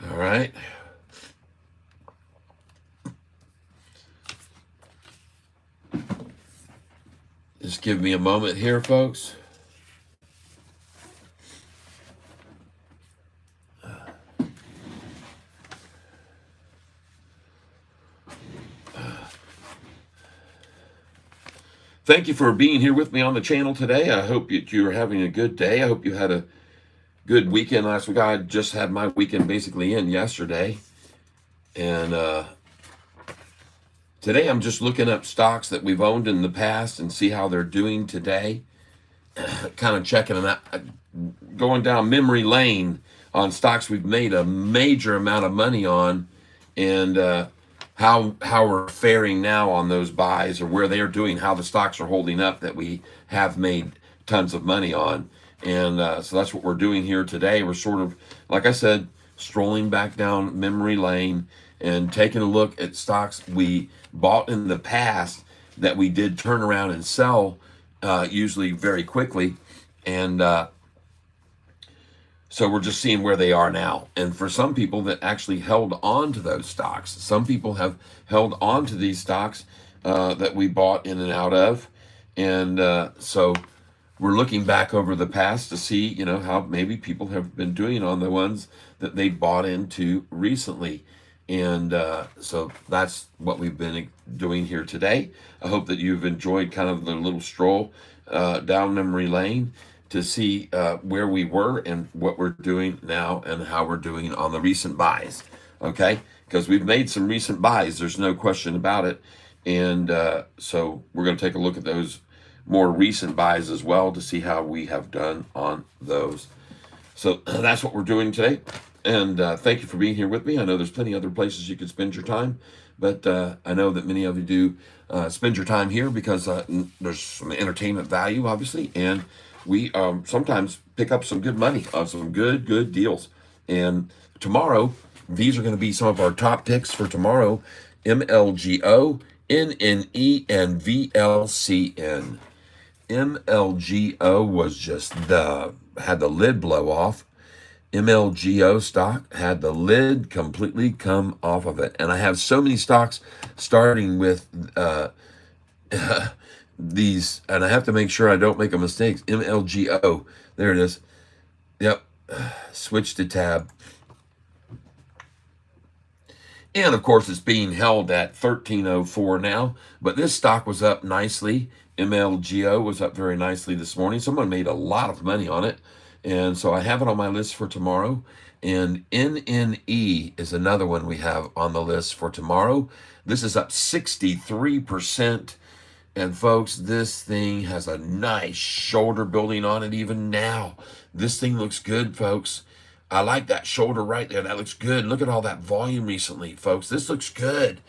All right. Just give me a moment here, folks. Thank you for being here with me on the channel today. I hope you're having a good day. I hope you had a good weekend last week. I just had my weekend basically in yesterday. And today I'm just looking up stocks that we've owned in the past and see how they're doing today. Kind of checking them out, going down memory lane on stocks we've made a major amount of money on, and how we're faring now on those buys, or where they are doing, how the stocks are holding up that we have made tons of money on. And so that's what we're doing here today. We're sort of, like I said, strolling back down memory lane and taking a look at stocks we bought in the past that we did turn around and sell, usually very quickly. And so we're just seeing where they are now. And for some people that actually held on to those stocks, some people have held on to these stocks that we bought in and out of. And so we're looking back over the past to see, you know, how maybe people have been doing on the ones that they bought into recently. And so that's what we've been doing here today. I hope that you've enjoyed kind of the little stroll down memory lane to see where we were and what we're doing now and how we're doing on the recent buys. Okay? Because we've made some recent buys. There's no question about it. And so we're going to take a look at those more recent buys as well to see how we have done on those. So that's what we're doing today. And thank you for being here with me. I know there's plenty other places you could spend your time, but I know that many of you do spend your time here because there's some entertainment value, obviously, and we sometimes pick up some good money on some good deals. And tomorrow, these are going to be some of our top picks for tomorrow: MLGO, NNE, and VLCN. MLGO was just had the lid blow off. MLGO stock had the lid completely come off of it. And I have so many stocks starting with these, and I have to make sure I don't make a mistake. MLGO, there it is. Yep, switch to tab. And of course, it's being held at 1304 now, but this stock was up nicely. MLGO was up very nicely this morning. Someone made a lot of money on it. And so I have it on my list for tomorrow. And NNE is another one we have on the list for tomorrow. This is up 63%. And folks, this thing has a nice shoulder building on it even now. This thing looks good, folks. I like that shoulder right there. That looks good. Look at all that volume recently, folks. This looks good.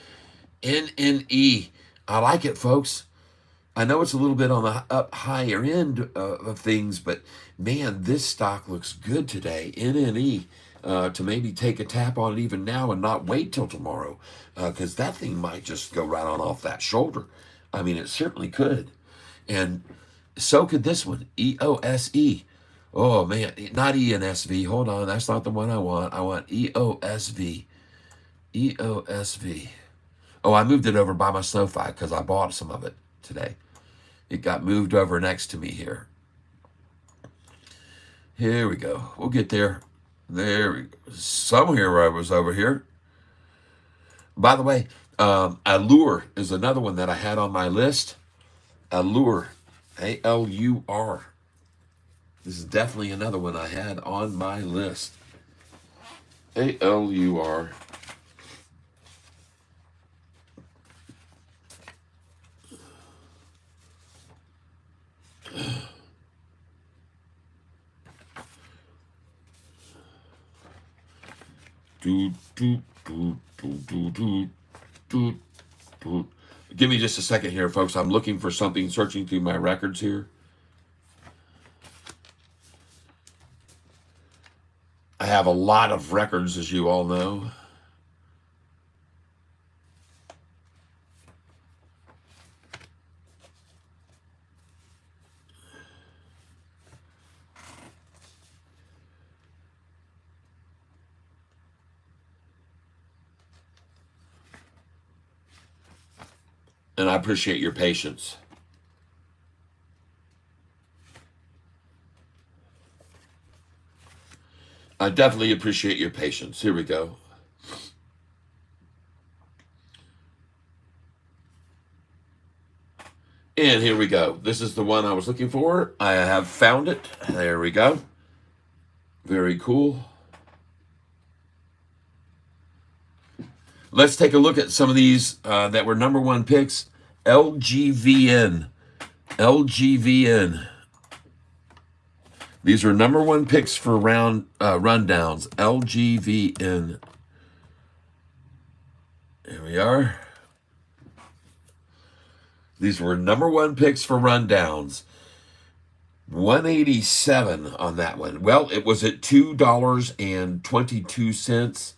NNE. I like it, folks. I know it's a little bit on the up higher end of things, but man, this stock looks good today. NNE, to maybe take a tap on it even now and not wait till tomorrow, because that thing might just go right on off that shoulder. I mean, it certainly could. And so could this one, EOSE. Oh man, not ENSV. Hold on, that's not the one I want. I want EOSV. EOSV. Oh, I moved it over by my Sofi because I bought some of it today. It got moved over next to me here. Here we go. We'll get there. There we go. Somewhere I was over here. By the way, Allure is another one that I had on my list. Allure. A-L-U-R. This is definitely another one I had on my list. A-L-U-R. Give me just a second here, folks. I'm looking for something, searching through my records here. I have a lot of records, as you all know. And I appreciate your patience. I definitely appreciate your patience. Here we go. And here we go. This is the one I was looking for. I have found it. There we go. Very cool. Let's take a look at some of these that were number one picks. LGVN. LGVN. These are number one picks for round rundowns. LGVN. Here we are. These were number one picks for rundowns. 187 on that one. Well, it was at $2.22.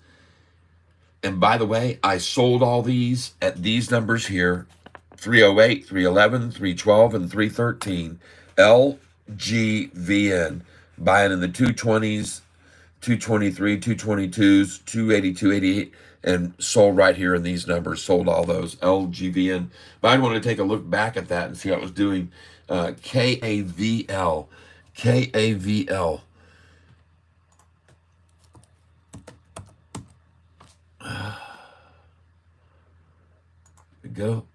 And by the way, I sold all these at these numbers here. 308, 311, 312, and 313. LGVN. Buying in the 220s, 223, 222s, 280, 288, and sold right here in these numbers. Sold all those. LGVN. But I want to take a look back at that and see how it was doing. KAVL. KAVL. Go.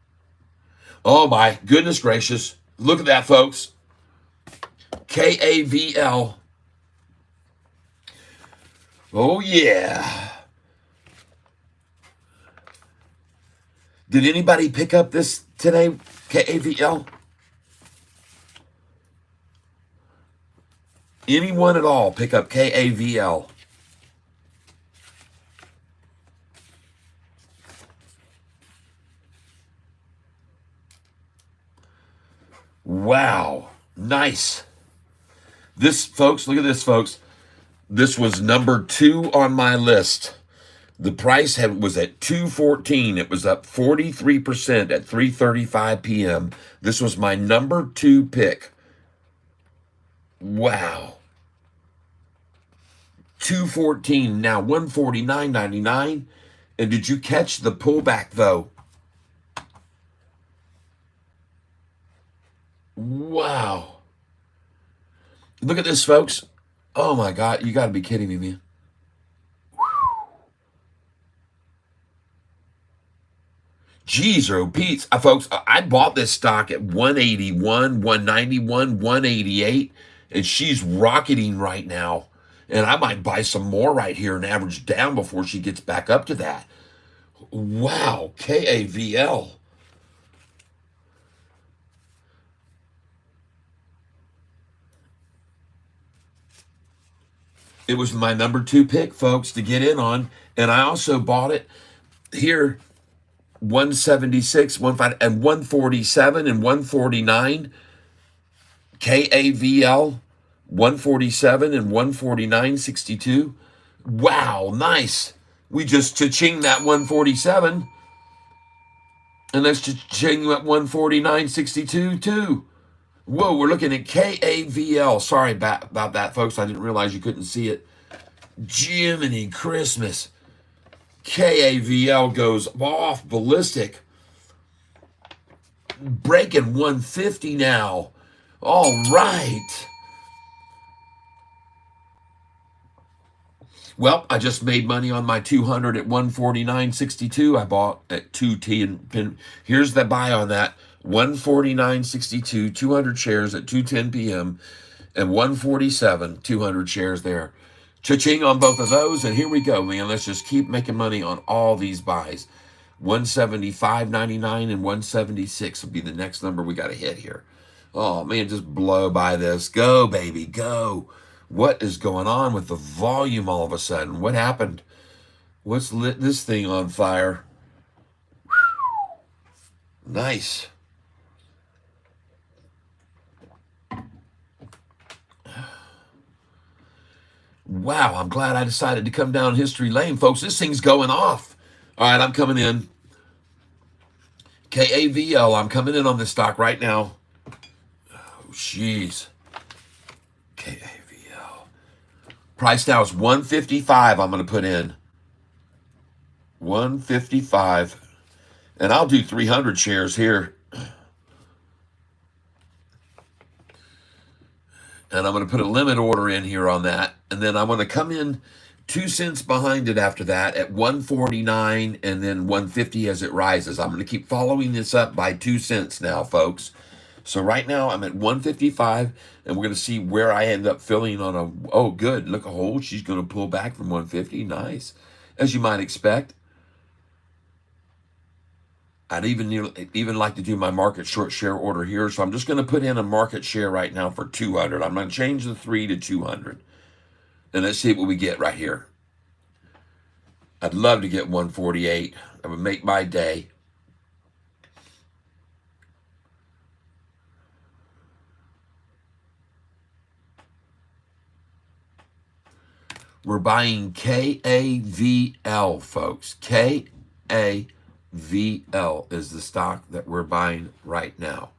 Oh my goodness gracious. Look at that, folks. KAVL. Oh yeah. Did anybody pick up this today? KAVL? Anyone at all pick up KAVL? Wow. Nice. This, folks, look at this, folks. This was number 2 on my list. The price was at $2.14. It was up 43% at 3:35 p.m. This was my number 2 pick. Wow. $2.14, now $149.99. And did you catch the pullback, though? Wow. Look at this, folks. Oh, my God. You got to be kidding me, man. Jeez, oh, Pete. Folks, I bought this stock at 181, 191, 188, and she's rocketing right now. And I might buy some more right here and average down before she gets back up to that. Wow, KAVL. It was my number 2 pick, folks, to get in on. And I also bought it here, 176, 15, and 147 and 149. KAVL, 147 and 149.62. Wow, nice. We just cha-ching that 147. And let's cha-ching that 149.62 too. Whoa, we're looking at KAVL. Sorry about that, folks. I didn't realize you couldn't see it. Jiminy Christmas. KAVL goes off ballistic. Breaking 150 now. All right. Well, I just made money on my 200 at 149.62. I bought at 210. Here's the buy on that. 149.62, 200 shares at 2:10 p.m. and 147, 200 shares there. Cha-ching on both of those, and here we go, man. Let's just keep making money on all these buys. 175.99 and 176 will be the next number we got to hit here. Oh, man, just blow by this. Go, baby, go. What is going on with the volume all of a sudden? What happened? What's lit this thing on fire? Nice. Wow, I'm glad I decided to come down history lane, folks. This thing's going off. All right, I'm coming in. KAVL, I'm coming in on this stock right now. Oh, jeez. KAVL. Price now is 155 I'm going to put in. 155. And I'll do 300 shares here. And I'm going to put a limit order in here on that. And then I'm going to come in 2 cents behind it after that at 149 and then 150 as it rises. I'm going to keep following this up by 2 cents now, folks. So right now I'm at 155, and we're going to see where I end up filling on a, oh, good, look a hole. She's going to pull back from 150. Nice, as you might expect. I'd even like to do my market short share order here. So I'm just going to put in a market share right now for 200. I'm going to change the 3 to 200. And let's see what we get right here. I'd love to get 148. That would make my day. We're buying KAVL, folks. KAVL is the stock that we're buying right now.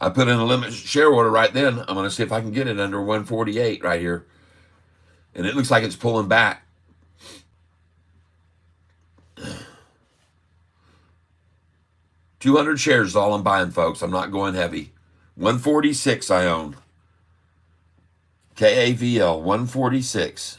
I put in a limit share order right then. I'm going to see if I can get it under 148 right here. And it looks like it's pulling back. 200 shares is all I'm buying, folks. I'm not going heavy. 146 I own. KAVL, 146.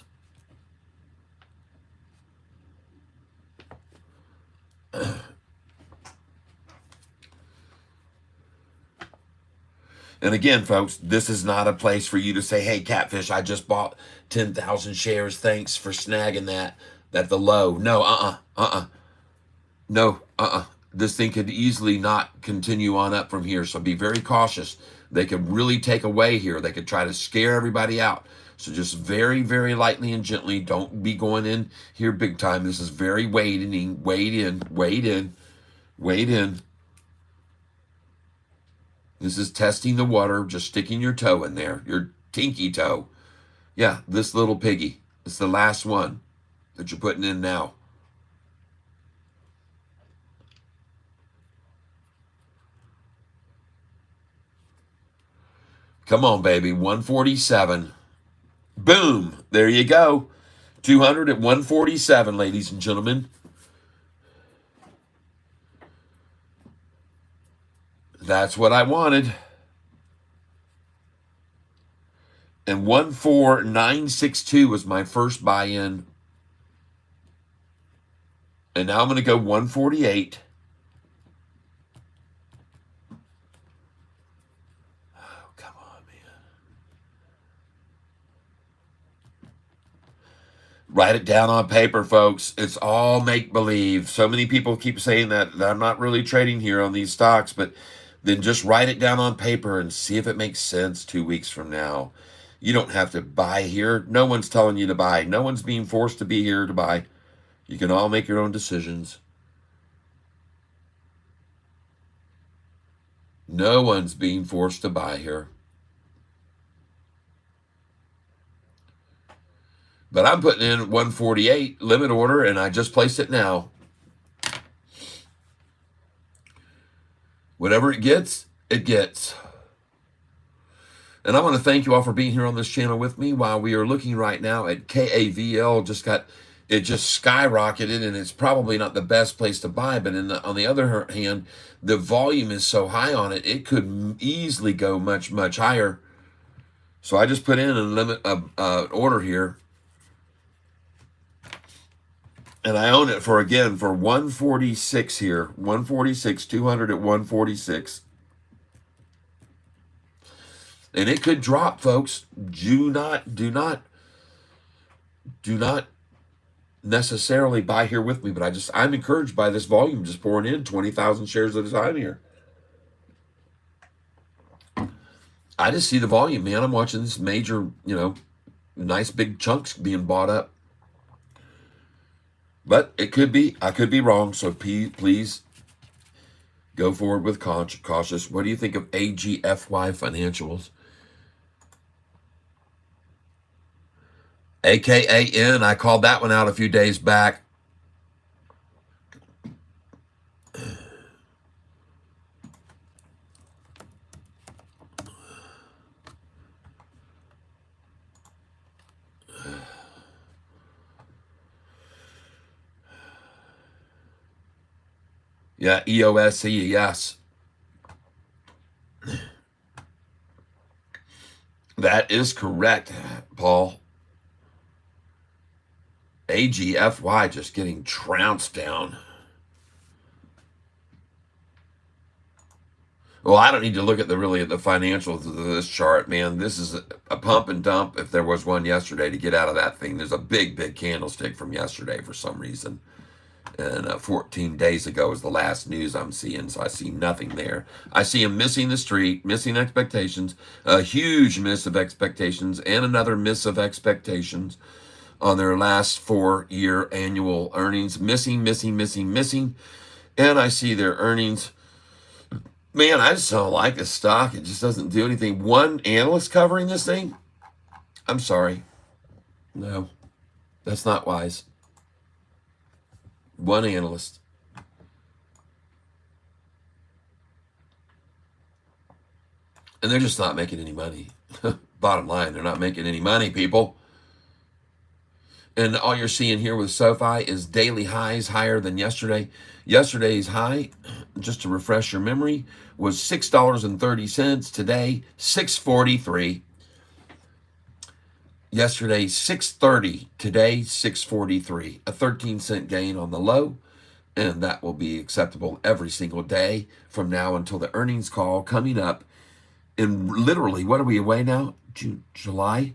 And again, folks, this is not a place for you to say, hey, Catfish, I just bought 10,000 shares. Thanks for snagging that at the low. No, No, This thing could easily not continue on up from here. So be very cautious. They could really take away here. They could try to scare everybody out. So just very, very lightly and gently. Don't be going in here big time. This is very wading, wade in, wade in, wade in. This is testing the water, just sticking your toe in there, your tinky toe. Yeah, this little piggy. It's the last one that you're putting in now. Come on, baby. 147. Boom. There you go. 200 at 147, ladies and gentlemen. That's what I wanted. And 14962 was my first buy-in. And now I'm going to go 148. Oh, come on, man. Write it down on paper, folks. It's all make-believe. So many people keep saying that I'm not really trading here on these stocks, but then just write it down on paper and see if it makes sense 2 weeks from now. You don't have to buy here. No one's telling you to buy. No one's being forced to be here to buy. You can all make your own decisions. No one's being forced to buy here. But I'm putting in 148 limit order, and I just placed it now. Whatever it gets, it gets. And I want to thank you all for being here on this channel with me while we are looking right now at KAVL. It just skyrocketed, and it's probably not the best place to buy. But on the other hand, the volume is so high on it, it could easily go much, much higher. So I just put in a limit order here. And I own it for 146 here. 146, 200 at 146. And it could drop, folks. Do not necessarily buy here with me, but I'm encouraged by this volume just pouring in 20,000 shares at a time here. I just see the volume, man. I'm watching this major, nice big chunks being bought up. But it could be, I could be wrong, so please go forward with cautious. What do you think of AGFY Financials? AKAN, I called that one out a few days back. Yeah, EOSE, yes. That is correct, Paul. AGFY just getting trounced down. Well, I don't need to look at the financials of this chart, man. This is a pump and dump if there was one yesterday to get out of that thing. There's a big, big candlestick from yesterday for some reason. And 14 days ago is the last news I'm seeing, so I see nothing there. I see them missing the street, missing expectations, a huge miss of expectations, and another miss of expectations on their last 4-year annual earnings. Missing. And I see their earnings. Man, I just don't like this stock. It just doesn't do anything. One analyst covering this thing? I'm sorry. No, that's not wise. One analyst. And they're just not making any money. Bottom line, they're not making any money, people. And all you're seeing here with SoFi is daily highs higher than yesterday. Yesterday's high, just to refresh your memory, was $6.30. Today, $6.43. Yesterday, $6.30. Today, $6.43. A 13-cent gain on the low, and that will be acceptable every single day from now until the earnings call coming up in literally, what are we away now? July?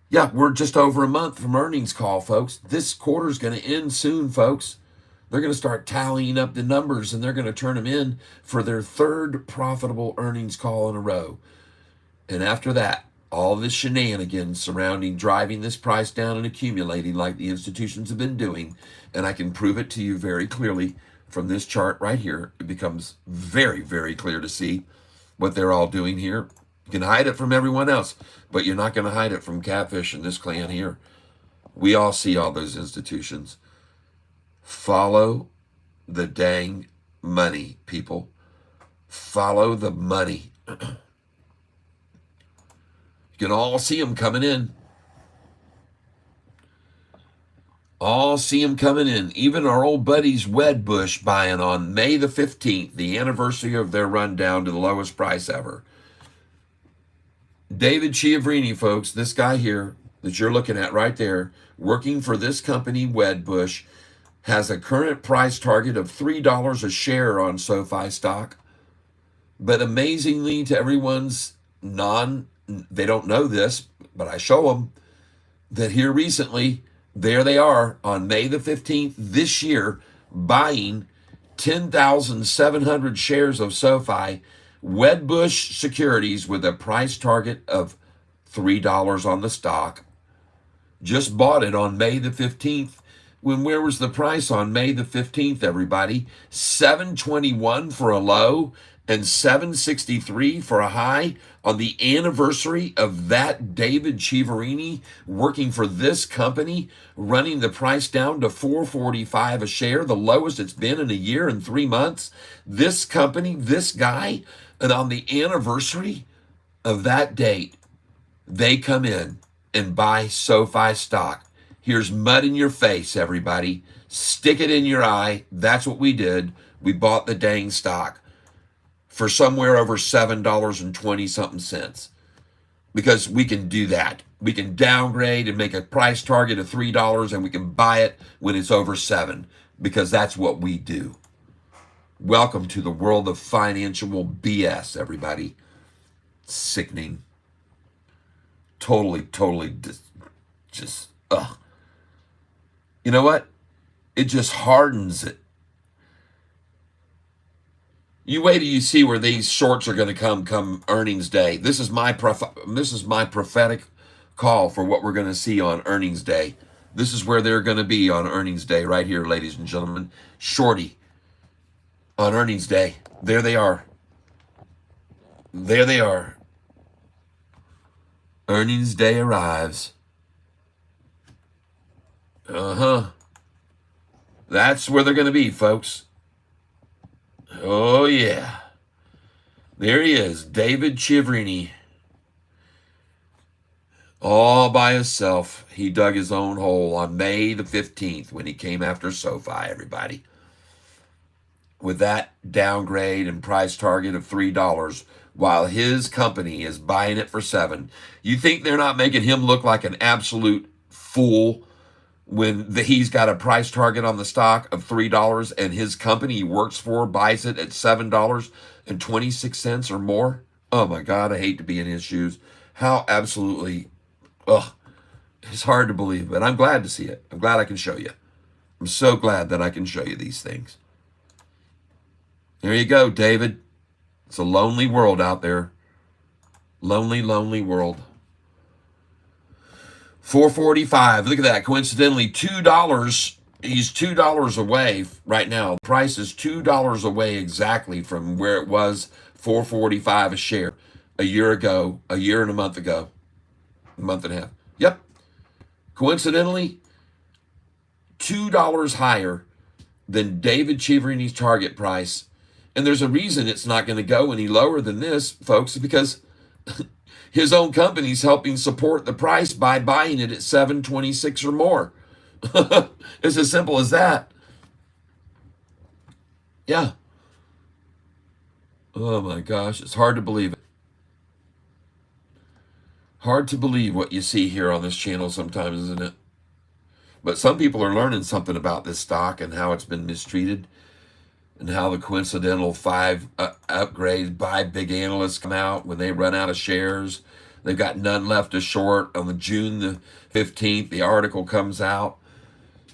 Yeah, we're just over a month from earnings call, folks. This quarter's going to end soon, folks. They're going to start tallying up the numbers, and they're going to turn them in for their third profitable earnings call in a row. And after that, all this shenanigans surrounding driving this price down and accumulating like the institutions have been doing, and I can prove it to you very clearly from this chart right here. It becomes very, very clear to see what they're all doing here. You can hide it from everyone else, but you're not going to hide it from Catfish and this clan here. We all see all those institutions. Follow the dang money, people. Follow the money. You can all see them coming in. All see them coming in. Even our old buddies Wedbush buying on May the 15th, the anniversary of their run down to the lowest price ever. David Chiavrini, folks, this guy here that you're looking at right there, working for this company, Wedbush, has a current price target of $3 a share on SoFi stock. But amazingly, to everyone's they don't know this, but I show them that here recently, there they are on May the 15th this year, buying 10,700 shares of SoFi, Wedbush Securities, with a price target of $3 on the stock. Just bought it on May the 15th. Where was the price on May the 15th, everybody? $7.21 for a low and $7.63 for a high on the anniversary of that David Chiavrini working for this company, running the price down to $4.45 a share, the lowest it's been in a year and 3 months. This company, this guy, and on the anniversary of that date, they come in and buy SoFi stock. Here's mud in your face, everybody. Stick it in your eye. That's what we did. We bought the dang stock for somewhere over $7.20-something. Because we can do that. We can downgrade and make a price target of $3, and we can buy it when it's over $7, because that's what we do. Welcome to the world of financial BS, everybody. Sickening. Totally, just, ugh. You know what? It just hardens it. You wait till you see where these shorts are going to come earnings day. This is my prophetic call for what we're going to see on earnings day. This is where they're going to be on earnings day right here, ladies and gentlemen. Shorty on earnings day. There they are. There they are. Earnings day arrives. That's where they're going to be, folks. Oh, yeah. There he is, David Chiavrini. All by himself. He dug his own hole on May the 15th when he came after SoFi, everybody. with that downgrade and price target of $3 while his company is buying it for 7. You think they're not making him look like an absolute fool when he's got a price target on the stock of $3 and his company he works for buys it at $7.26 or more? Oh my God, I hate to be in his shoes. How absolutely, ugh, it's hard to believe, but I'm glad to see it. I'm glad I can show you. I'm so glad that I can show you these things. There you go, David. It's a lonely world out there. Lonely, lonely world. 445. Look at that. Coincidentally, $2. He's $2 away right now. The price is $2 away exactly from where it was, 445 a share a year ago, a year and a month ago, a month and a half. Yep. Coincidentally, $2 higher than David Chiaverini's target price. And there's a reason it's not going to go any lower than this, folks, because his own company's helping support the price by buying it at $7.26 or more. It's as simple as that. Yeah. Oh my gosh, it's hard to believe it. Hard to believe what you see here on this channel sometimes, isn't it? But some people are learning something about this stock and how it's been mistreated and how the coincidental 5 upgrades by big analysts come out when they run out of shares. They've got none left to short. On the June the 15th, the article comes out.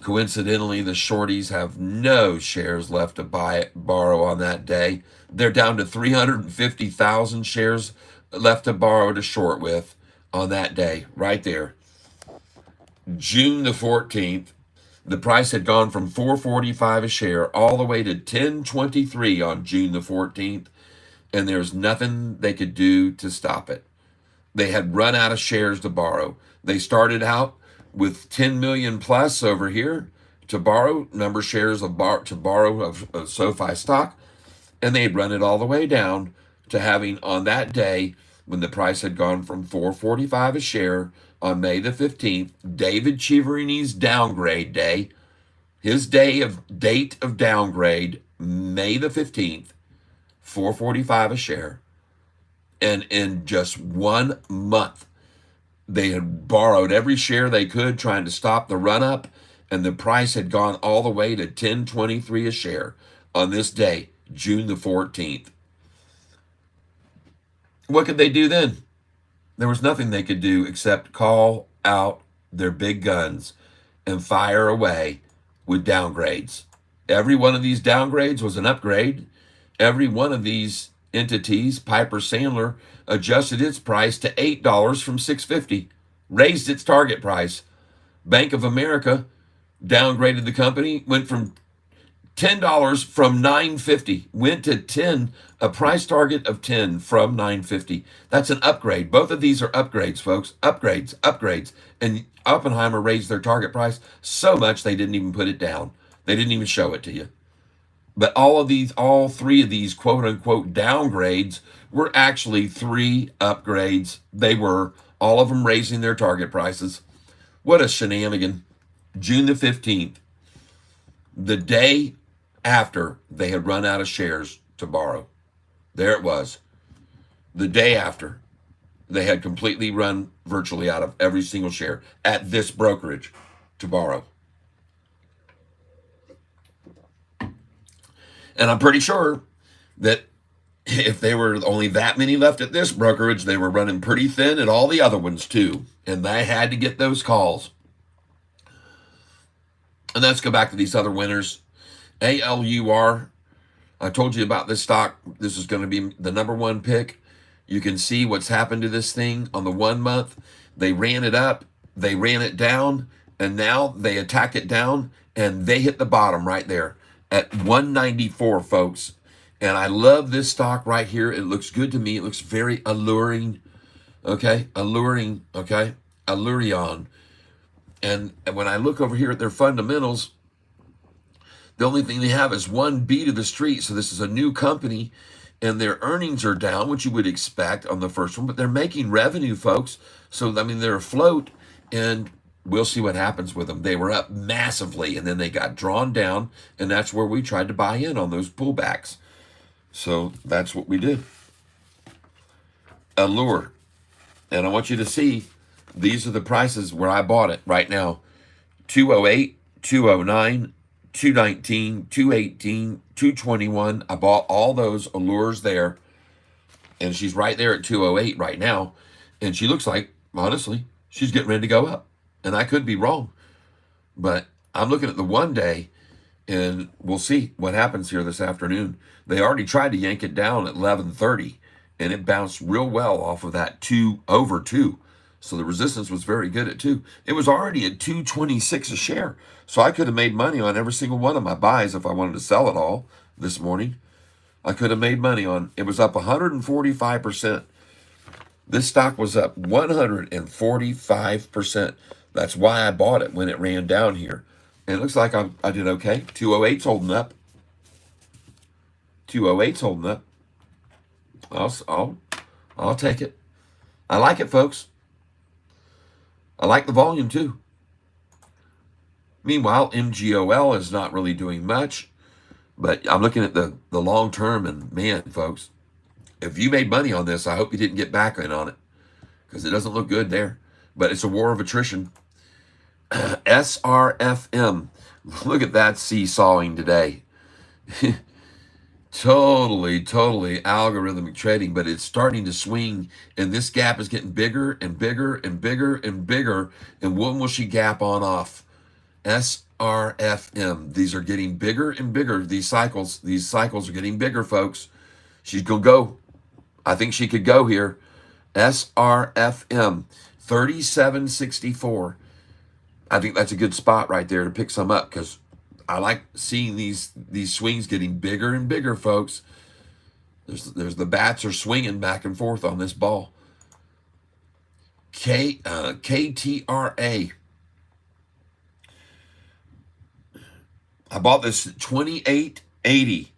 Coincidentally, the shorties have no shares left to borrow on that day. They're down to 350,000 shares left to borrow to short with on that day, right there. June the 14th, the price had gone from $4.45 a share all the way to $10.23 on June the 14th, and there's nothing they could do to stop it. They had run out of shares to borrow. They started out with 10 million plus over here to borrow, number of shares to borrow of Sofi stock, and they'd run it all the way down to having on that day when the price had gone from $4.45 a share on May the 15th, David Chiaverini's downgrade day, his date of downgrade, May the 15th, $4.45 a share. And in just 1 month, they had borrowed every share they could trying to stop the run up, and the price had gone all the way to $10.23 a share on this day, June the 14th. What could they do then? There was nothing they could do except call out their big guns and fire away with downgrades. Every one of these downgrades was an upgrade. Every one of these entities, Piper Sandler, adjusted its price to $8 from $6.50, raised its target price. Bank of America downgraded the company, went from $10 from $9.50, went to 10, a price target of 10 from $9.50. That's an upgrade. Both of these are upgrades, folks. Upgrades. And Oppenheimer raised their target price so much they didn't even put it down. They didn't even show it to you. But all 3 of these quote unquote downgrades were actually 3 upgrades. They were, all of them raising their target prices. What a shenanigan. June the 15th, the day after they had run out of shares to borrow. There it was. The day after they had completely run virtually out of every single share at this brokerage to borrow. And I'm pretty sure that if they were only that many left at this brokerage, they were running pretty thin at all the other ones too. And they had to get those calls. And let's go back to these other winners. ALUR, I told you about this stock. This is going to be the number 1 pick. You can see what's happened to this thing on the 1 month. They ran it up, they ran it down, and now they attack it down, and they hit the bottom right there at 194, folks. And I love this stock right here. It looks good to me. It looks very alluring. Okay, alluring. Okay, allurion. And when I look over here at their fundamentals, the only thing they have is 1 beat of the street. So this is a new company, and their earnings are down, which you would expect on the first one, but they're making revenue, folks. So, I mean, they're afloat, and we'll see what happens with them. They were up massively, and then they got drawn down, and that's where we tried to buy in on those pullbacks. So that's what we did. Allure. And I want you to see, these are the prices where I bought it right now. 208, 209, 219, 218, 221. I bought all those allures there. And she's right there at 208 right now. And she looks like, honestly, she's getting ready to go up. And I could be wrong. But I'm looking at the 1 day, and we'll see what happens here this afternoon. They already tried to yank it down at 11:30, and it bounced real well off of that 2 over 2. So the resistance was very good at 2. It was already at 226 a share. So I could have made money on every single one of my buys if I wanted to sell it all this morning. I could have made money on, it was up 145%. This stock was up 145%. That's why I bought it when it ran down here. And it looks like I did okay. 208's holding up. 208's holding up. I'll take it. I like it, folks. I like the volume too. Meanwhile, MGOL is not really doing much, but I'm looking at the long term, and man, folks, if you made money on this, I hope you didn't get back in on it, because it doesn't look good there. But it's a war of attrition. SRFM. Look at that seesawing today. Totally algorithmic trading, but it's starting to swing, and this gap is getting bigger and bigger and bigger and bigger. And when will she gap on off? SRFM. These are getting bigger and bigger. These cycles are getting bigger, folks. She's gonna go. I think she could go here. SRFM 3764. I think that's a good spot right there to pick some up, because I like seeing these swings getting bigger and bigger, folks. There's the bats are swinging back and forth on this ball. KTRA. I bought this at 28.80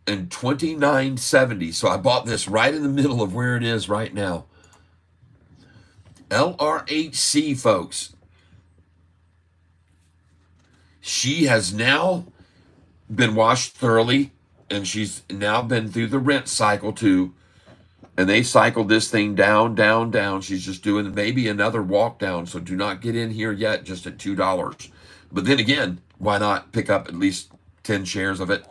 and 29.70. So I bought this right in the middle of where it is right now. LRHC, folks. She has now been washed thoroughly, and she's now been through the rent cycle too. And they cycled this thing down, down, down. She's just doing maybe another walk down. So do not get in here yet just at $2. But then again, why not pick up at least 10 shares of it?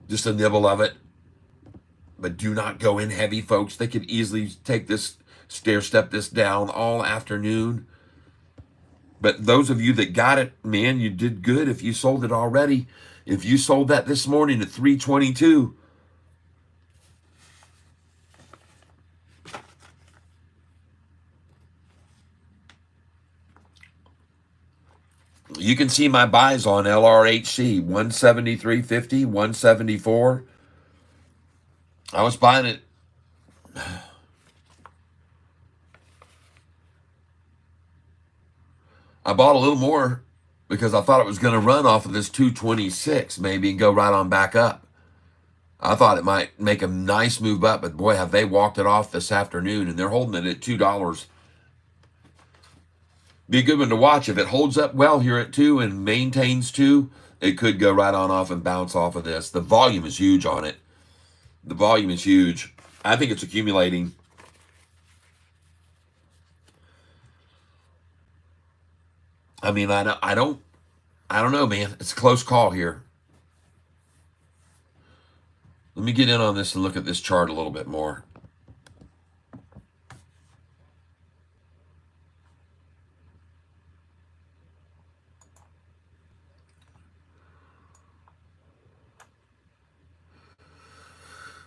Just a nibble of it. But do not go in heavy, folks. They could easily take this, step this down all afternoon. But those of you that got it, man, you did good if you sold it already. If you sold that this morning at 322, you can see my buys on LRHC, 173.50, 174. I was buying it. I bought a little more because I thought it was going to run off of this 226 maybe and go right on back up. I thought it might make a nice move up, but boy, have they walked it off this afternoon, and they're holding it at $2. Be a good one to watch. If it holds up well here at 2 and maintains 2, it could go right on off and bounce off of this. The volume is huge on it. The volume is huge. I think it's accumulating. I mean, I don't know, man. It's a close call here. Let me get in on this and look at this chart a little bit more.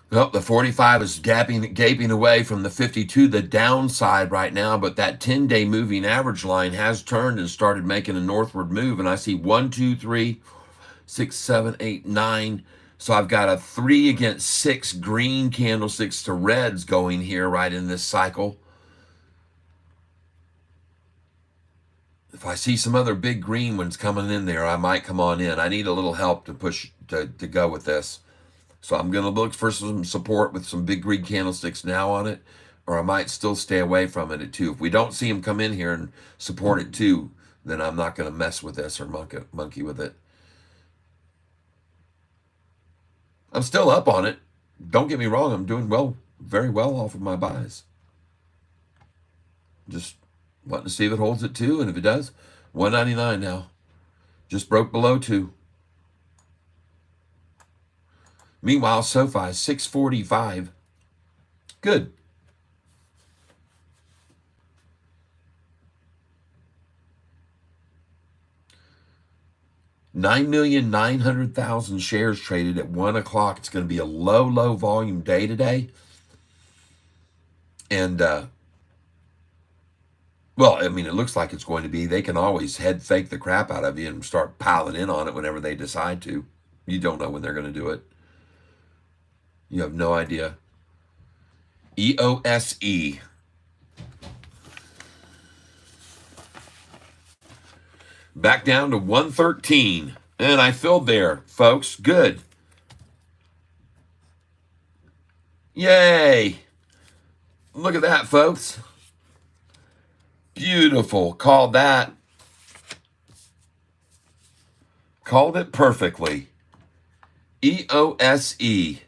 Well, the 45 is gaping away from the 52, the downside right now, but that 10-day moving average line has turned and started making a northward move, and I see 1, 2, 3, 6, 7, 8, 9. So I've got a 3 against 6 green candlesticks to reds going here right in this cycle. If I see some other big green ones coming in there, I might come on in. I need a little help to push to go with this. So I'm going to look for some support with some big green candlesticks now on it, or I might still stay away from it at 2. If we don't see him come in here and support at 2, then I'm not going to mess with this or monkey with it. I'm still up on it. Don't get me wrong. I'm doing well, very well off of my buys. Just wanting to see if it holds at 2, and if it does, $1.99 now. Just broke below 2. Meanwhile, Sofi $6.45. Good. $9,900,000 shares traded at 1 o'clock. It's going to be a low volume day today. And, well, I mean, it looks like it's going to be. They can always head fake the crap out of you and start piling in on it whenever they decide to. You don't know when they're going to do it. You have no idea. EOSE. Back down to 113. And I filled there, folks. Good. Yay. Look at that, folks. Beautiful. Called that. Called it perfectly. EOSE.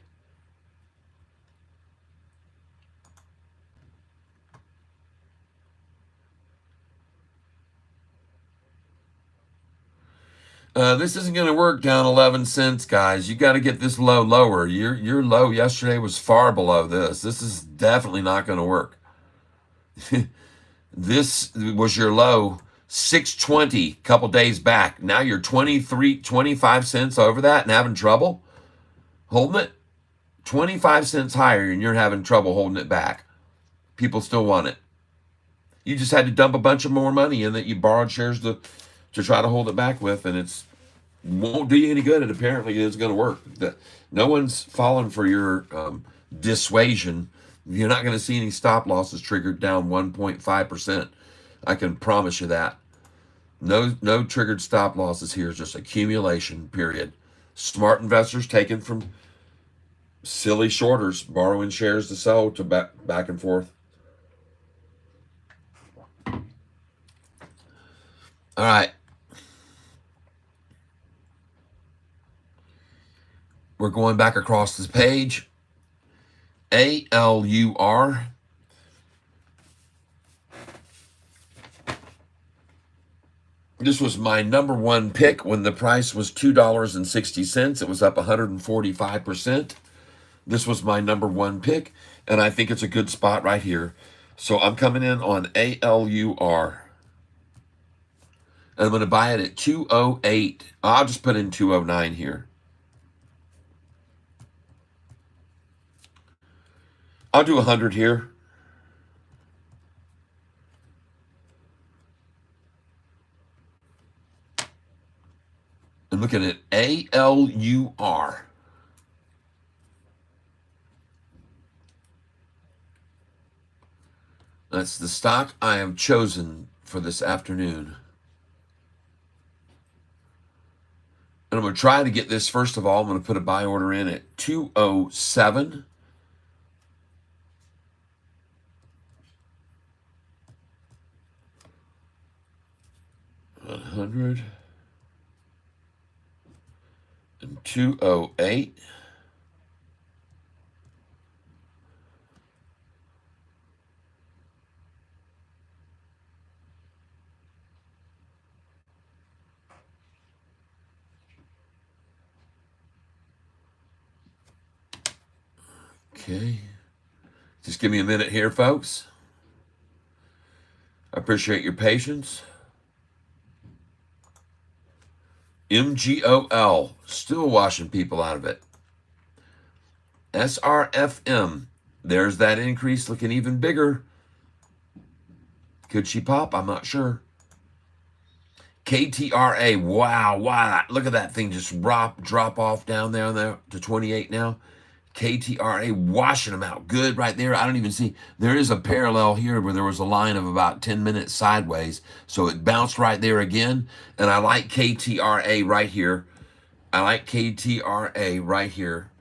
This isn't going to work down 11 cents, guys. You got to get this low lower. Your low yesterday was far below this. This is definitely not going to work. This was your low, 620 a couple days back. Now you're 25 cents over that and having trouble holding it. 25 cents higher and you're having trouble holding it back. People still want it. You just had to dump a bunch of more money in that you borrowed shares to try to hold it back with, and it's won't do you any good. It apparently is going to work. No one's falling for your dissuasion. You're not going to see any stop losses triggered down 1.5%. I can promise you that. No triggered stop losses here. It's just accumulation, period. Smart investors taken from silly shorters, borrowing shares to sell to back and forth. All right. We're going back across this page. ALUR. This was my number one pick when the price was $2.60. It was up 145%. This was my number one pick, and I think it's a good spot right here. So I'm coming in on ALUR. And I'm going to buy it at 208. I'll just put in 209 here. I'll do 100 here. I'm looking at ALUR. That's the stock I have chosen for this afternoon. And I'm going to try to get this, first of all, I'm going to put a buy order in at 207. $100 and 208. Okay. Just give me a minute here, folks. I appreciate your patience. MGOL, still washing people out of it. SRFM, there's that increase looking even bigger. Could she pop? I'm not sure. KTRA, wow, look at that thing just drop off down there to 28 now. KTRA washing them out. Good right there. I don't even see. There is a parallel here where there was a line of about 10 minutes sideways. So it bounced right there again. And I like KTRA right here. I like KTRA right here.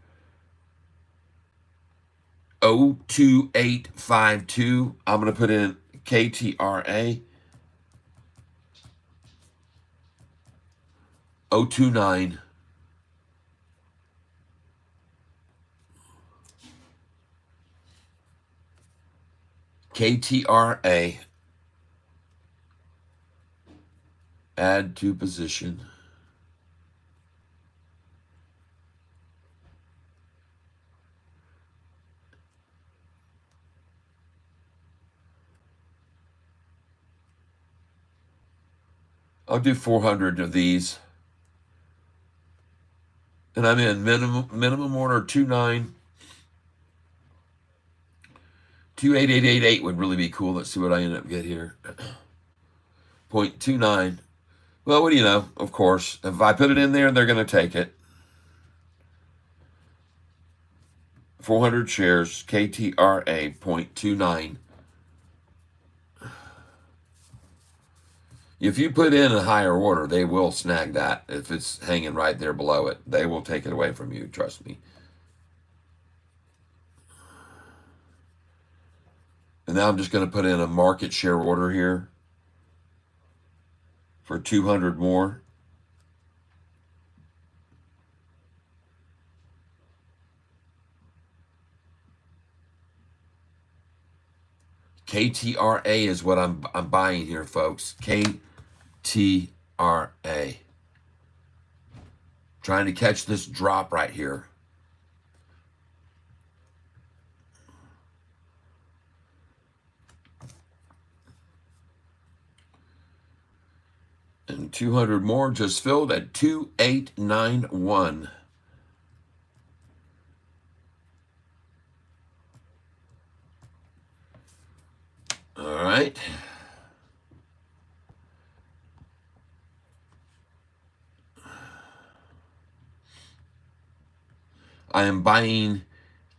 02852. I'm going to put in KTRA 029. KTRA, add to position. I'll do 400 of these. And I'm in minimum order 29. 28888 would really be cool. Let's see what I end up get here. 0.29. Well, what do you know? Of course, if I put it in there, they're going to take it. 400 shares, KTRA 0.29. If you put in a higher order, they will snag that. If it's hanging right there below it, they will take it away from you. Trust me. And now I'm just going to put in a market share order here for 200 more. KTRA is what I'm buying here, folks. KTRA. Trying to catch this drop right here. And 200 more just filled at 2891. All right. I am buying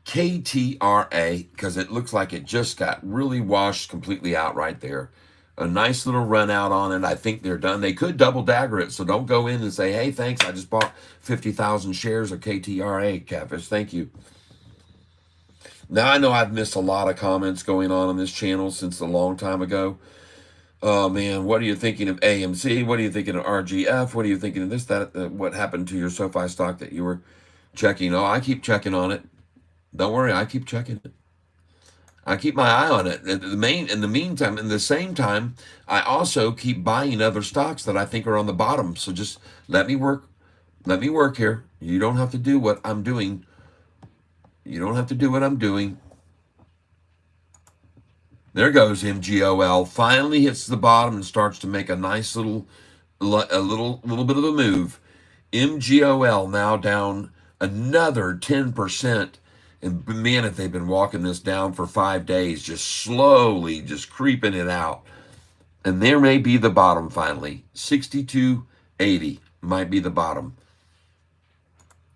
KTRA because it looks like it just got really washed completely out right there. A nice little run out on it. I think they're done. They could double dagger it, so don't go in and say, hey, thanks, I just bought 50,000 shares of KTRA, Catfish. Thank you. Now, I know I've missed a lot of comments going on this channel since a long time ago. Oh, man, what are you thinking of AMC? What are you thinking of RGF? What are you thinking of this, that? What happened to your SoFi stock that you were checking? Oh, I keep checking on it. Don't worry, I keep checking it. I keep my eye on it. In the same time, I also keep buying other stocks that I think are on the bottom. So just let me work. Let me work here. You don't have to do what I'm doing. You don't have to do what I'm doing. There goes MGOL. Finally hits the bottom and starts to make a nice little bit of a move. MGOL now down another 10%. And man, if they've been walking this down for 5 days, just slowly, just creeping it out. And there may be the bottom finally. 62.80 might be the bottom.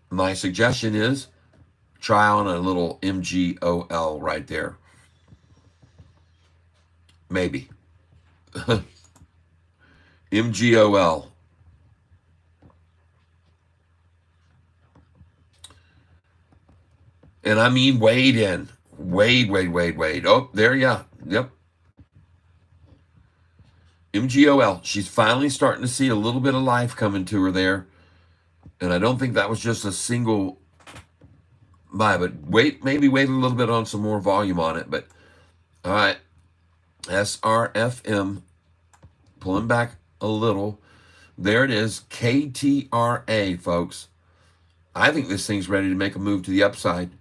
My suggestion is try on a little MGOL right there. Maybe. MGOL. And I mean wade in. Wade. Oh, there you. Yep. MGOL. She's finally starting to see a little bit of life coming to her there. And I don't think that was just a single buy, but maybe wait a little bit on some more volume on it. But all right. SRFM. Pulling back a little. There it is. KTRA, folks. I think this thing's ready to make a move to the upside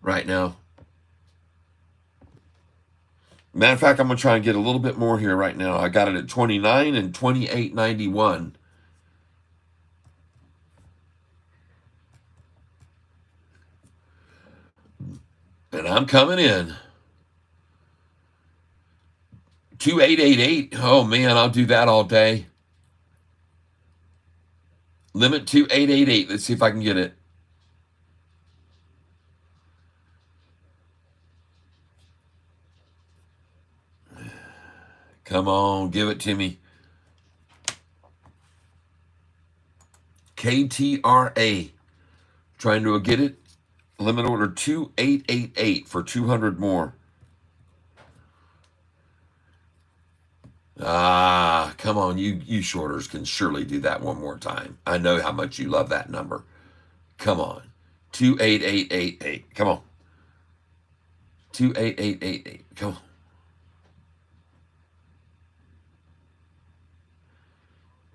right now. Matter of fact, I'm going to try and get a little bit more here right now. I got it at 29 and 28.91. And I'm coming in. 2888. Oh, man, I'll do that all day. Limit 2888. Let's see if I can get it. Come on, give it to me. KTRA. Trying to get it. Limit order 2888 for 200 more. Ah, come on. You shorters can surely do that one more time. I know how much you love that number. Come on. 28888. Come on. 28888. Come on.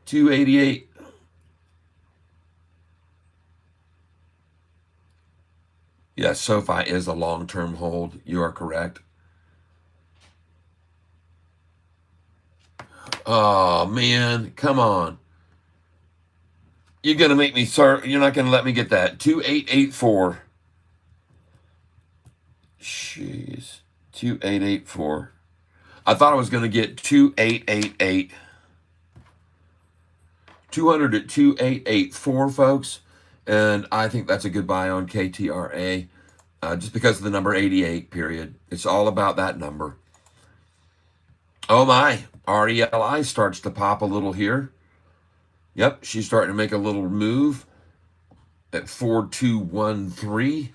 288. Yes, SoFi is a long-term hold. You are correct. Oh, man. Come on. You're going to make me, sir. You're not going to let me get that. 2884. Jeez. 2884. I thought I was going to get 2888. 200 at 2884, folks. And I think that's a good buy on KTRA. Just because of the number 88, period. It's all about that number. Oh my, RELI starts to pop a little here. Yep, she's starting to make a little move at 4213.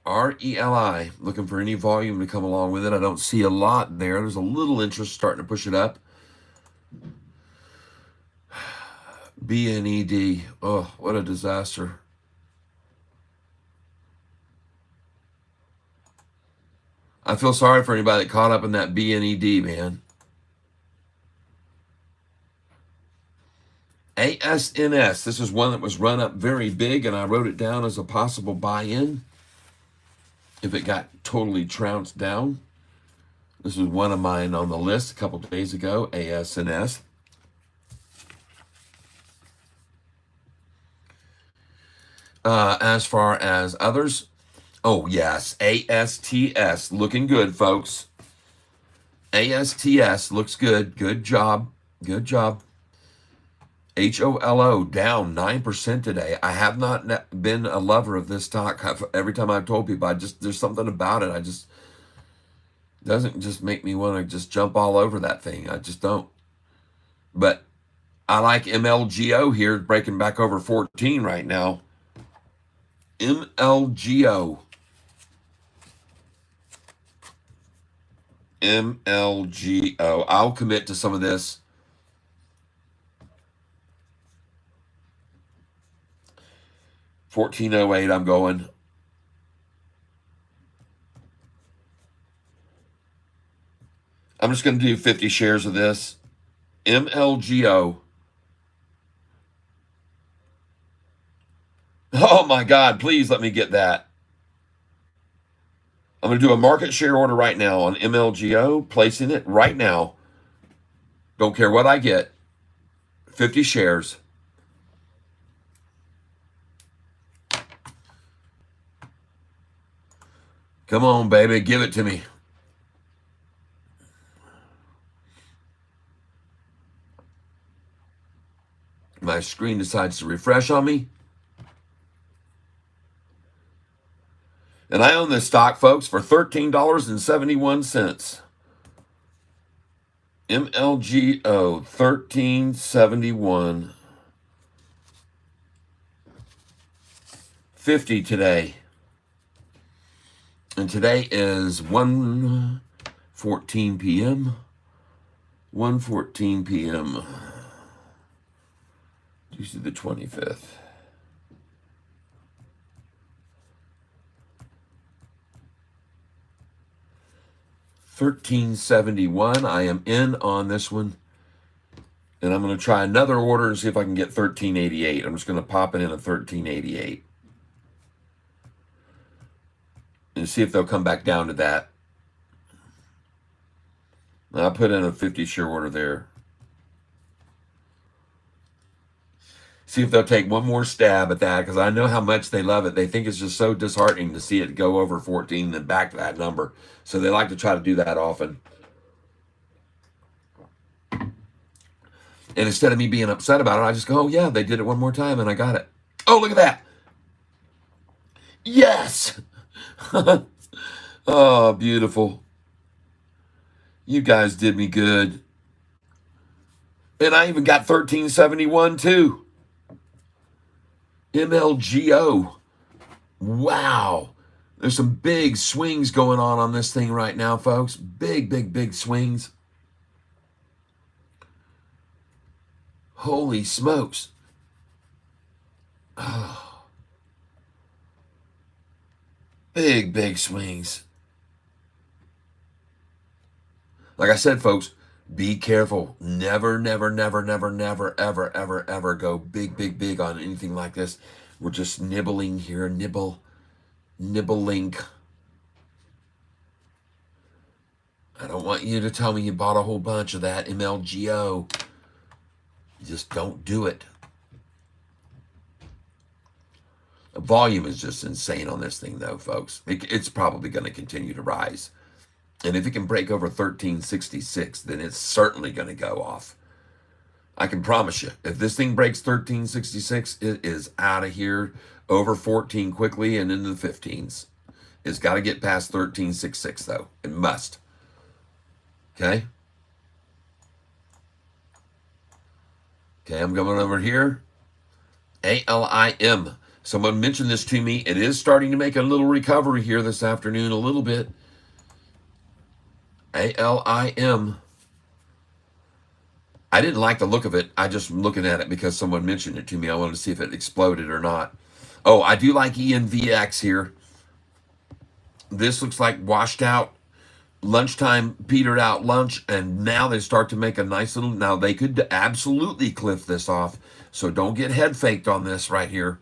RELI, looking for any volume to come along with it. I don't see a lot there. There's a little interest starting to push it up. BNED, oh, what a disaster. I feel sorry for anybody that caught up in that BNED, man. ASNS, this is one that was run up very big, and I wrote it down as a possible buy-in if it got totally trounced down. This was one of mine on the list a couple days ago, ASNS. As far as others, oh yes, ASTS, looking good, folks. ASTS looks good. Good job. Good job. HOLO down 9% today. I have not been a lover of this stock. Every time I've told people, there's something about it. Doesn't just make me want to just jump all over that thing. I just don't. But I like MLGO here, breaking back over 14 right now. MLGO. MLGO. I'll commit to some of this. $14.08, I'm going. I'm just going to do 50 shares of this. MLGO. Oh my God, please let me get that. I'm going to do a market share order right now on MLGO, placing it right now. Don't care what I get. 50 shares. Come on, baby, give it to me. My screen decides to refresh on me. And I own this stock, folks, for $13.71. MLGO, $13.71. 50 today. And today is 1:14 p.m. 1:14 p.m. Tuesday the 25th. $13.71. I am in on this one. And I'm going to try another order and see if I can get $13.88. I'm just going to pop it in at $13.88. And see if they'll come back down to that. I'll put in a 50 share order there. See if they'll take one more stab at that, because I know how much they love it. They think it's just so disheartening to see it go over 14 and then back to that number. So they like to try to do that often. And instead of me being upset about it, I just go, oh yeah, they did it one more time and I got it. Oh, look at that. Yes. Oh, beautiful. You guys did me good. And I even got $13.71 too. MLGO. Wow. There's some big swings going on this thing right now, folks. Big, big, big swings. Holy smokes. Oh, big, big swings. Like I said, folks, be careful. Never, never, never, never, never, ever, ever, ever go big, big, big on anything like this. We're just nibbling here. Nibbling. I don't want you to tell me you bought a whole bunch of that MLGO. You just don't do it. The volume is just insane on this thing, though, folks. It's probably going to continue to rise. And if it can break over 1366, then it's certainly going to go off. I can promise you, if this thing breaks 1366, it is out of here over 14 quickly and into the 15s. It's got to get past 1366, though. It must. Okay? Okay, I'm going over here. ALIM. Someone mentioned this to me. It is starting to make a little recovery here this afternoon, a little bit. ALIM. I didn't like the look of it. I just looking at it because someone mentioned it to me. I wanted to see if it exploded or not. Oh, I do like ENVX here. This looks like washed out. Lunchtime petered out lunch, and now they start to make a nice little. Now they could absolutely cliff this off. So don't get head faked on this right here.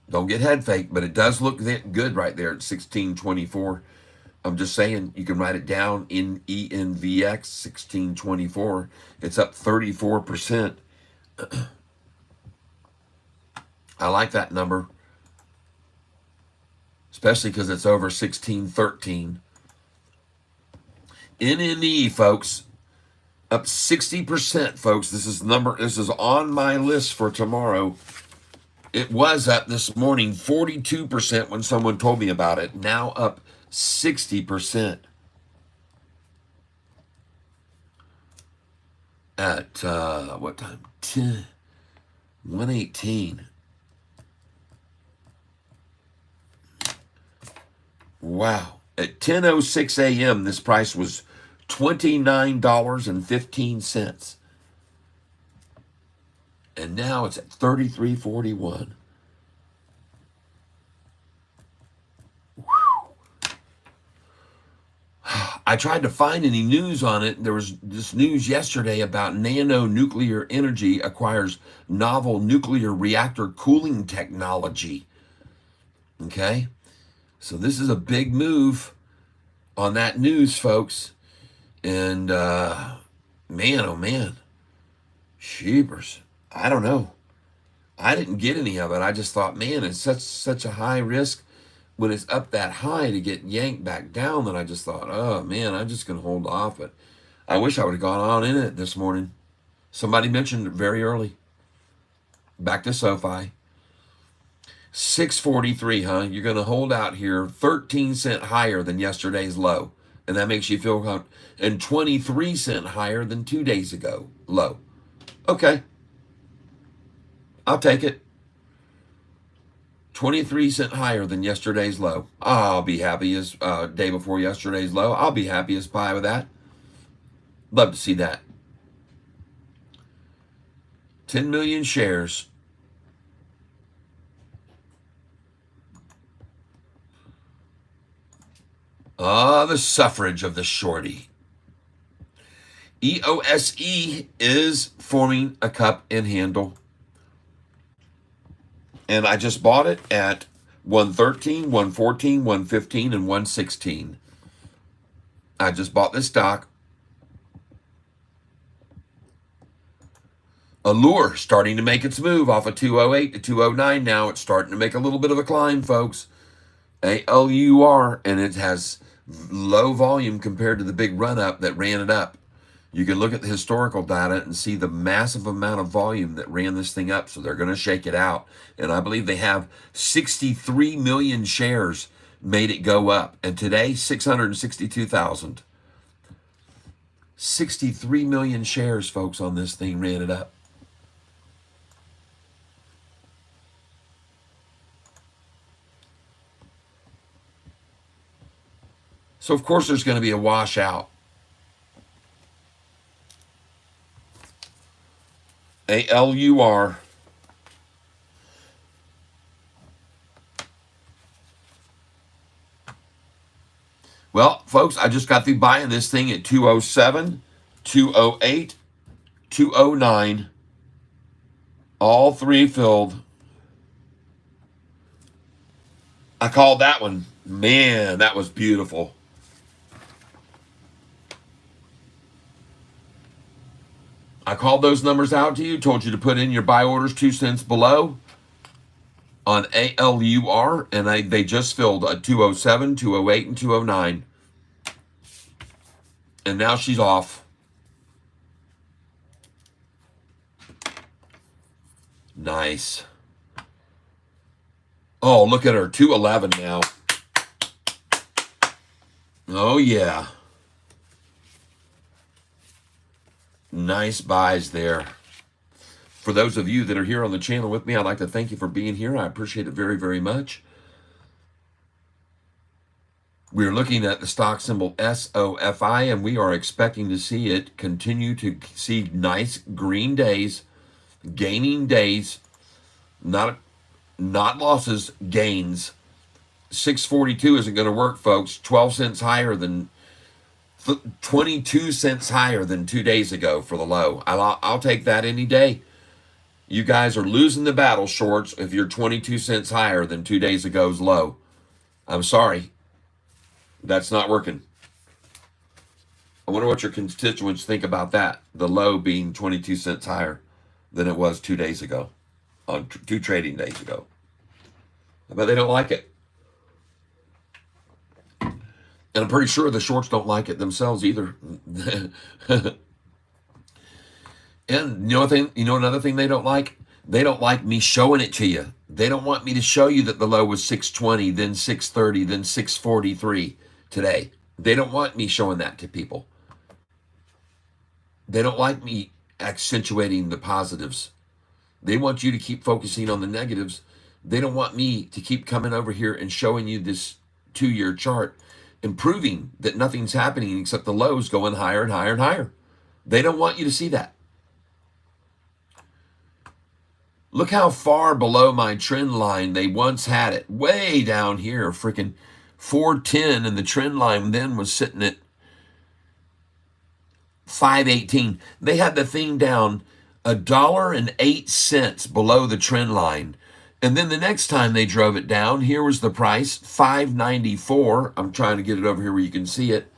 Don't get head faked, but it does look good right there at 1624. I'm just saying, you can write it down in ENVX 1624. It's up 34%. I like that number, especially because it's over 1613. NNE, folks, up 60%, folks. This is on my list for tomorrow. It was up this morning 42% when someone told me about it. Now up 60%. At what time? 1:18. Wow. At 10:06 a.m., this price was $29.15. And now it's at $33.41. I tried to find any news on it. There was this news yesterday about nano nuclear energy acquires novel nuclear reactor cooling technology. Okay? So this is a big move on that news, folks. And man, oh man. Sheepers. I don't know. I didn't get any of it. I just thought, man, it's such a high risk when it's up that high to get yanked back down, that I just thought, oh man, I'm just going to hold off. But I wish I would have gone on in it this morning. Somebody mentioned it very early. Back to Sofi. 643, huh? You're going to hold out here 13 cents higher than yesterday's low. And that makes you feel comfortable. And 23 cents higher than 2 days ago low. Okay. I'll take it. 23 cents higher than yesterday's low. I'll be happy as day before yesterday's low. I'll be happy as pie with that. Love to see that. 10 million shares. The suffrage of the shorty. EOSE is forming a cup and handle. And I just bought it at 113, 114, 115, and 116. I just bought this stock. Allure starting to make its move off of 208 to 209 now. It's starting to make a little bit of a climb, folks. ALUR, and it has low volume compared to the big run-up that ran it up. You can look at the historical data and see the massive amount of volume that ran this thing up, so they're going to shake it out. And I believe they have 63 million shares made it go up. And today, 662,000. 63 million shares, folks, on this thing ran it up. So, of course, there's going to be a washout. ALUR. Well, folks, I just got through buying this thing at 207, 208, 209. All three filled. I called that one. Man, that was beautiful. I called those numbers out to you, told you to put in your buy orders 2 cents below on ALUR, and they just filled a 207, 208, and 209. And now she's off. Nice. Oh, look at her, 211 now. Oh, yeah. Nice buys there. For those of you that are here on the channel with me, I'd like to thank you for being here. I appreciate it very, very much. We're looking at the stock symbol SOFI, and we are expecting to see it continue to see nice green days, gaining days, not losses, gains. 642 isn't going to work, folks. 12 cents higher than 22 cents higher than 2 days ago for the low. I'll take that any day. You guys are losing the battle, shorts, if you're 22 cents higher than 2 days ago's low. I'm sorry. That's not working. I wonder what your constituents think about that. The low being 22 cents higher than it was 2 days ago, on 2 trading days ago. I bet they don't like it. And I'm pretty sure the shorts don't like it themselves either. And you know another thing they don't like? They don't like me showing it to you. They don't want me to show you that the low was 620, then 630, then 643 today. They don't want me showing that to people. They don't like me accentuating the positives. They want you to keep focusing on the negatives. They don't want me to keep coming over here and showing you this 2-year chart and proving that nothing's happening except the lows going higher and higher and higher. They don't want you to see that. Look how far below my trend line they once had it. Way down here, freaking 410, and the trend line then was sitting at 518. They had the thing down $1.08 below the trend line. And then the next time they drove it down, here was the price, $5.94. I'm trying to get it over here where you can see it.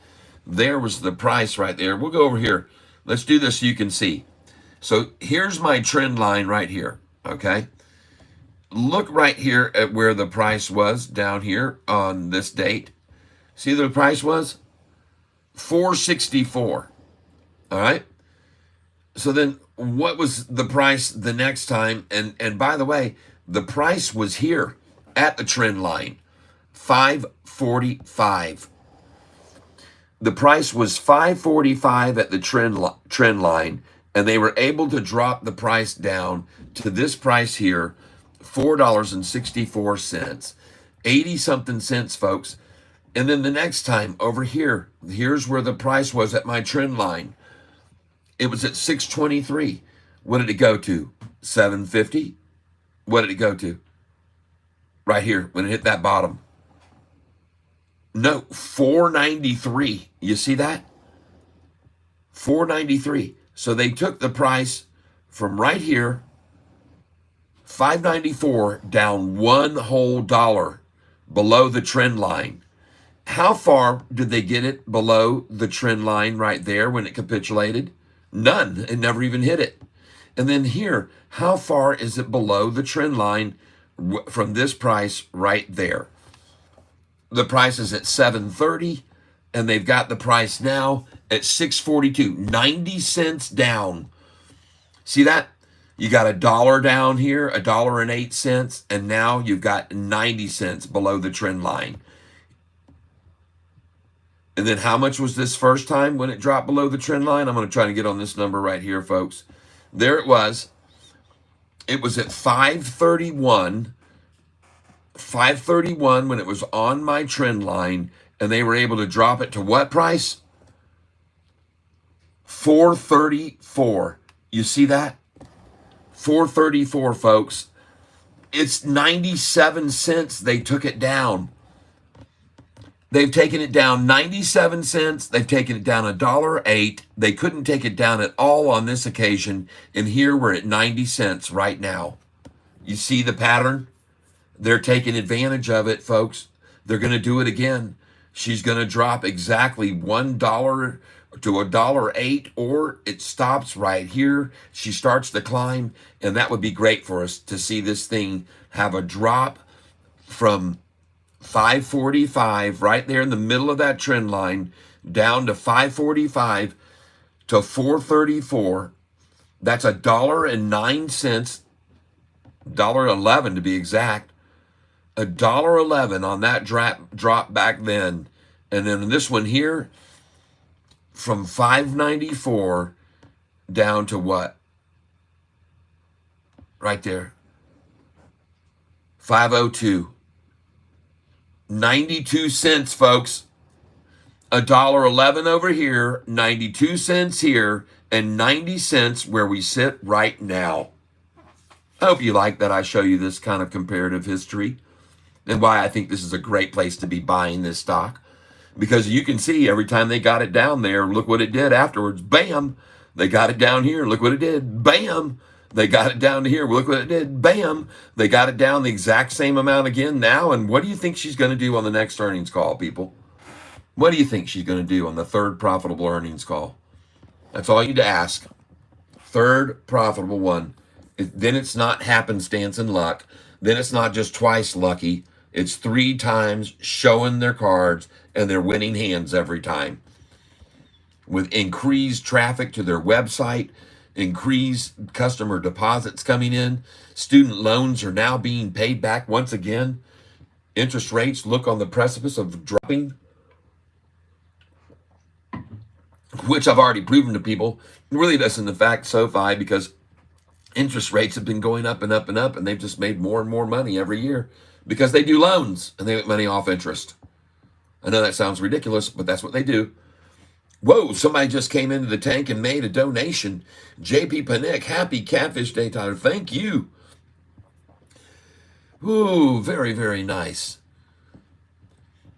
There was the price right there. We'll go over here. Let's do this so you can see. So here's my trend line right here, okay? Look right here at where the price was down here on this date. See the price was? $4.64, all right? So then what was the price the next time? And by the way, the price was here at the trend line, $5.45. The price was $5.45 at the trend line, and they were able to drop the price down to this price here, $4.64, 80-something cents, folks. And then the next time over here, here's where the price was at my trend line. It was at 623. What did it go to? 750. What did it go to? Right here, when it hit that bottom. No, 493. You see that? 493. So they took the price from right here, 594, down $1 whole below the trend line. How far did they get it below the trend line right there when it capitulated? None. It never even hit it. And then here, how far is it below the trend line from this price right there? The price is at 730, and they've got the price now at 642, 90 cents down. See that? You got $1 down here, $1.08, and now you've got 90 cents below the trend line. And then how much was this first time when it dropped below the trend line? I'm going to try to get on this number right here, folks. There it was. It was at 531. 531 when it was on my trend line, And they were able to drop it to what price? $4.34. You see that? $4.34, folks. It's 97 cents they took it down. They've taken it down 97 cents. They've taken it down $1.08. They couldn't take it down at all on this occasion. And here we're at 90 cents right now. You see the pattern? They're taking advantage of it, folks. They're going to do it again. She's going to drop exactly $1 to $1.08, or it stops right here. She starts to climb, and that would be great for us to see this thing have a drop from 545 right there in the middle of that trend line down to 545 to 434. That's $1.09, $1.11 to be exact. $1.11 on that drop back then. And then this one here from 594 down to what? Right there. 502. 92 cents, folks. $1.11 over here, 92 cents here, and 90 cents where we sit right now. I hope you like that I show you this kind of comparative history and why I think this is a great place to be buying this stock. Because you can see every time they got it down there, look what it did afterwards. Bam! They got it down here. Look what it did. Bam! They got it down to here. Look what it did. Bam! They got it down the exact same amount again now. And what do you think she's going to do on the next earnings call, people? What do you think she's going to do on the third profitable earnings call? That's all you need to ask. Third profitable one. Then it's not happenstance and luck. Then it's not just twice lucky. It's 3 times showing their cards, and they're winning hands every time. With increased traffic to their website, increased customer deposits coming in, student loans are now being paid back once again. Interest rates look on the precipice of dropping, which I've already proven to people really doesn't affect Sofi, because interest rates have been going up and up and up, and they've just made more and more money every year because they do loans and they make money off interest. I know that sounds ridiculous, but that's what they do. Whoa, somebody just came into the tank and made a donation. JP Panic, happy Catfish Day, Tyler. Thank you. Ooh, very, very nice.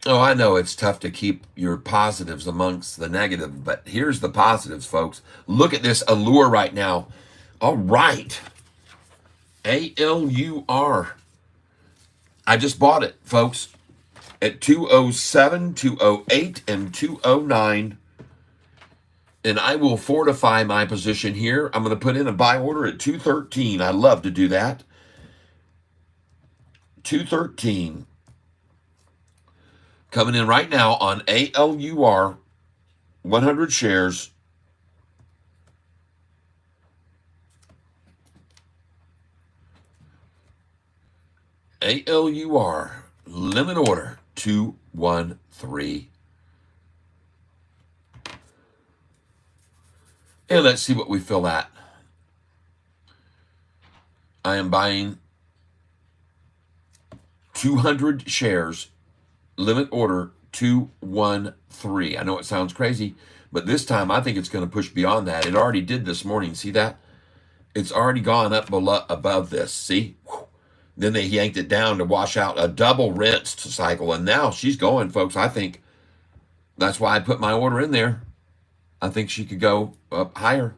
Oh, I know it's tough to keep your positives amongst the negative, but here's the positives, folks. Look at this allure right now. All right. ALUR. I just bought it, folks, at 207, 208, and 209. And I will fortify my position here. I'm going to put in a buy order at 213. I love to do that. 213. Coming in right now on ALUR, 100 shares. ALUR, limit order, 213. And let's see what we fill at. I am buying 200 shares, limit order 213. I know it sounds crazy, but this time I think it's going to push beyond that. It already did this morning. See that? It's already gone up below, above this. See? Then they yanked it down to wash out a double rinsed cycle. And now she's going, folks. I think that's why I put my order in there. I think she could go up higher.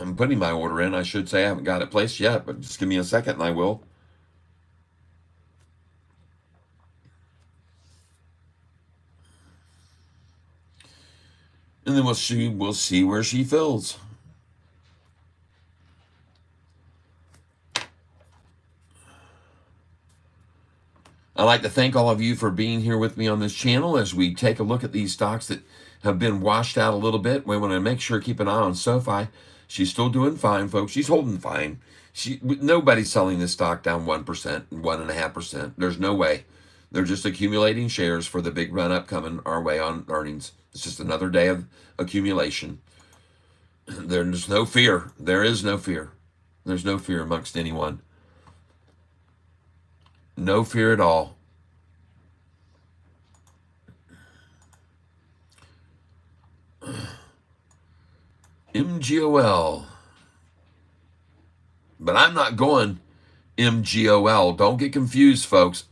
I'm putting my order in. I should say I haven't got it placed yet, but just give me a second and I will. And then we'll see where she fills. I'd like to thank all of you for being here with me on this channel as we take a look at these stocks that have been washed out a little bit. We want to make sure, keep an eye on Sofi. She's still doing fine, folks. She's holding fine. Nobody's selling this stock down 1% and 1.5%. There's no way. They're just accumulating shares for the big run-up coming our way on earnings. It's just another day of accumulation. There's no fear. There is no fear. There's no fear amongst anyone. No fear at all. MGOL. But I'm not going MGOL. Don't get confused, folks.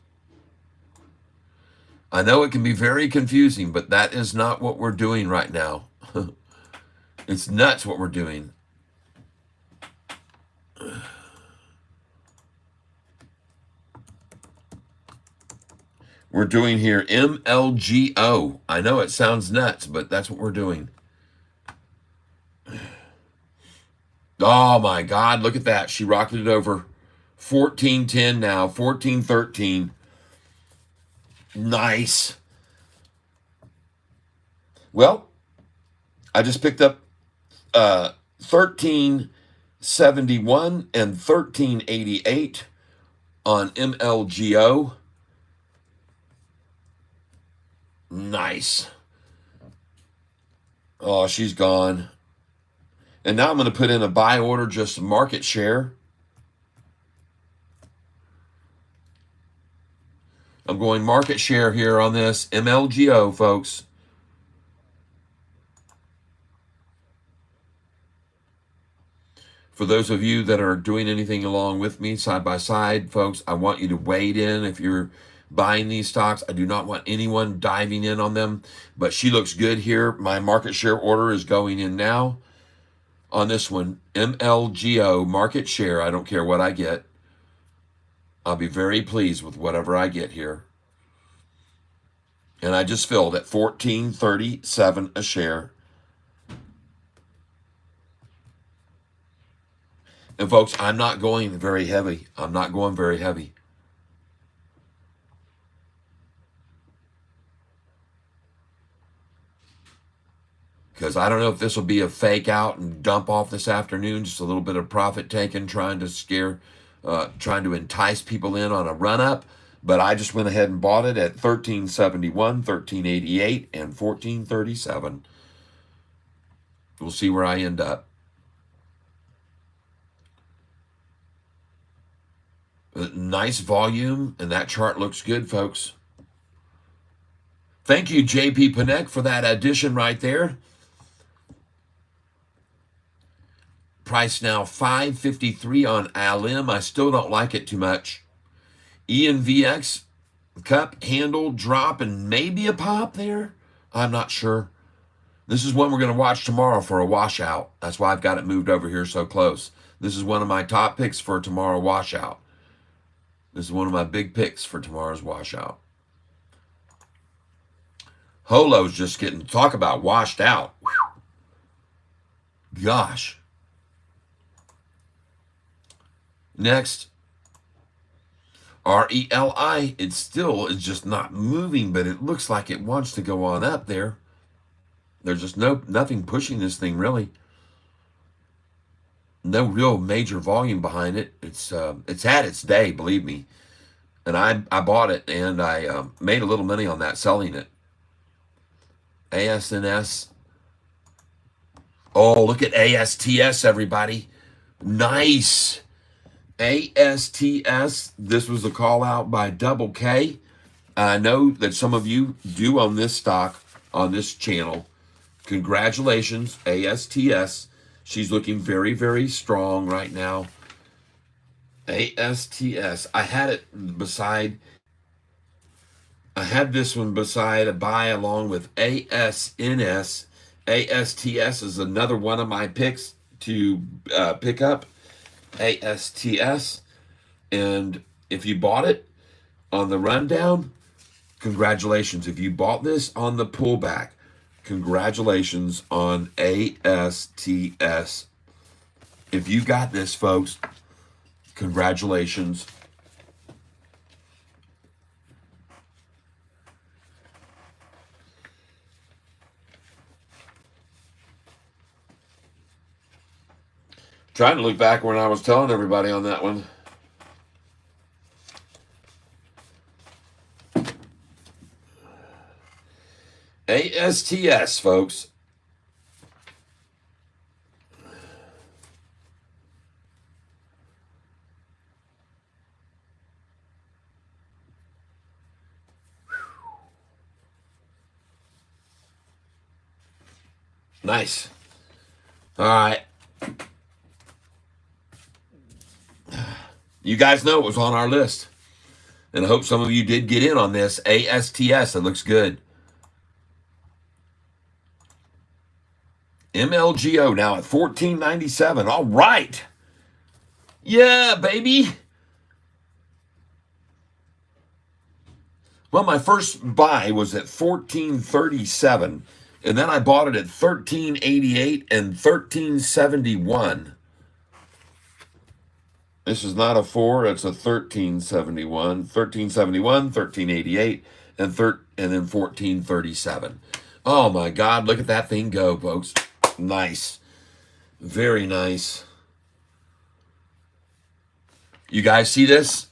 I know it can be very confusing, but that is not what we're doing right now. It's nuts what we're doing. We're doing here MLGO. I know it sounds nuts, but that's what we're doing. Oh my God, look at that. She rocketed over 14.10 now, 14.13. Nice. Well, I just picked up 1371 and 1388 on MLGO. Nice. Oh, she's gone. And now I'm going to put in a buy order, just market share. I'm going market share here on this MLGO, folks. For those of you that are doing anything along with me, side by side, folks, I want you to wade in if you're buying these stocks. I do not want anyone diving in on them, but she looks good here. My market share order is going in now on this one. MLGO market share. I don't care what I get. I'll be very pleased with whatever I get here. And I just filled at $14.37 a share. And folks, I'm not going very heavy. I'm not going very heavy. Because I don't know if this will be a fake out and dump off this afternoon, just a little bit of profit taken, trying to entice people in on a run up. But I just went ahead and bought it at 1371, 1388, and 1437. We'll see where I end up. Nice volume, and that chart looks good, folks. Thank you, JP Panek, for that addition right there. Price now $5.53 on ALM. I still don't like it too much. ENVX, cup, handle, drop, and maybe a pop there. I'm not sure. This is one we're going to watch tomorrow for a washout. That's why I've got it moved over here so close. This is one of my top picks for tomorrow washout. This is one of my big picks for tomorrow's washout. Holo's just getting, talk about washed out. Whew. Gosh. Next, RELI. It still is just not moving, but it looks like it wants to go on up there. There's just nothing pushing this thing really. No real major volume behind it. It's had its day, believe me. And I bought it, and I made a little money on that, selling it. ASNS. Oh, look at ASTS, everybody. Nice. ASTS. This was a call out by Double K. I know that some of you do own this stock on this channel. Congratulations, ASTS. She's looking very, very strong right now. ASTS. I had this one beside a buy along with ASNS. ASTS is another one of my picks to pick up. ASTS. And if you bought it on the rundown, congratulations. If you bought this on the pullback, congratulations on ASTS. If you got this, folks, congratulations. Trying to look back when I was telling everybody on that one. ASTS, folks. Nice. All right. You guys know it was on our list. And I hope some of you did get in on this. ASTS, it looks good. MLGO now at $14.97. All right. Yeah, baby. Well, my first buy was at $14.37. And then I bought it at $13.88 and $13.71. This is not a 4, it's a 1371. 1371, 1388, and then 1437. Oh my God, look at that thing go, folks. Nice. Very nice. You guys see this?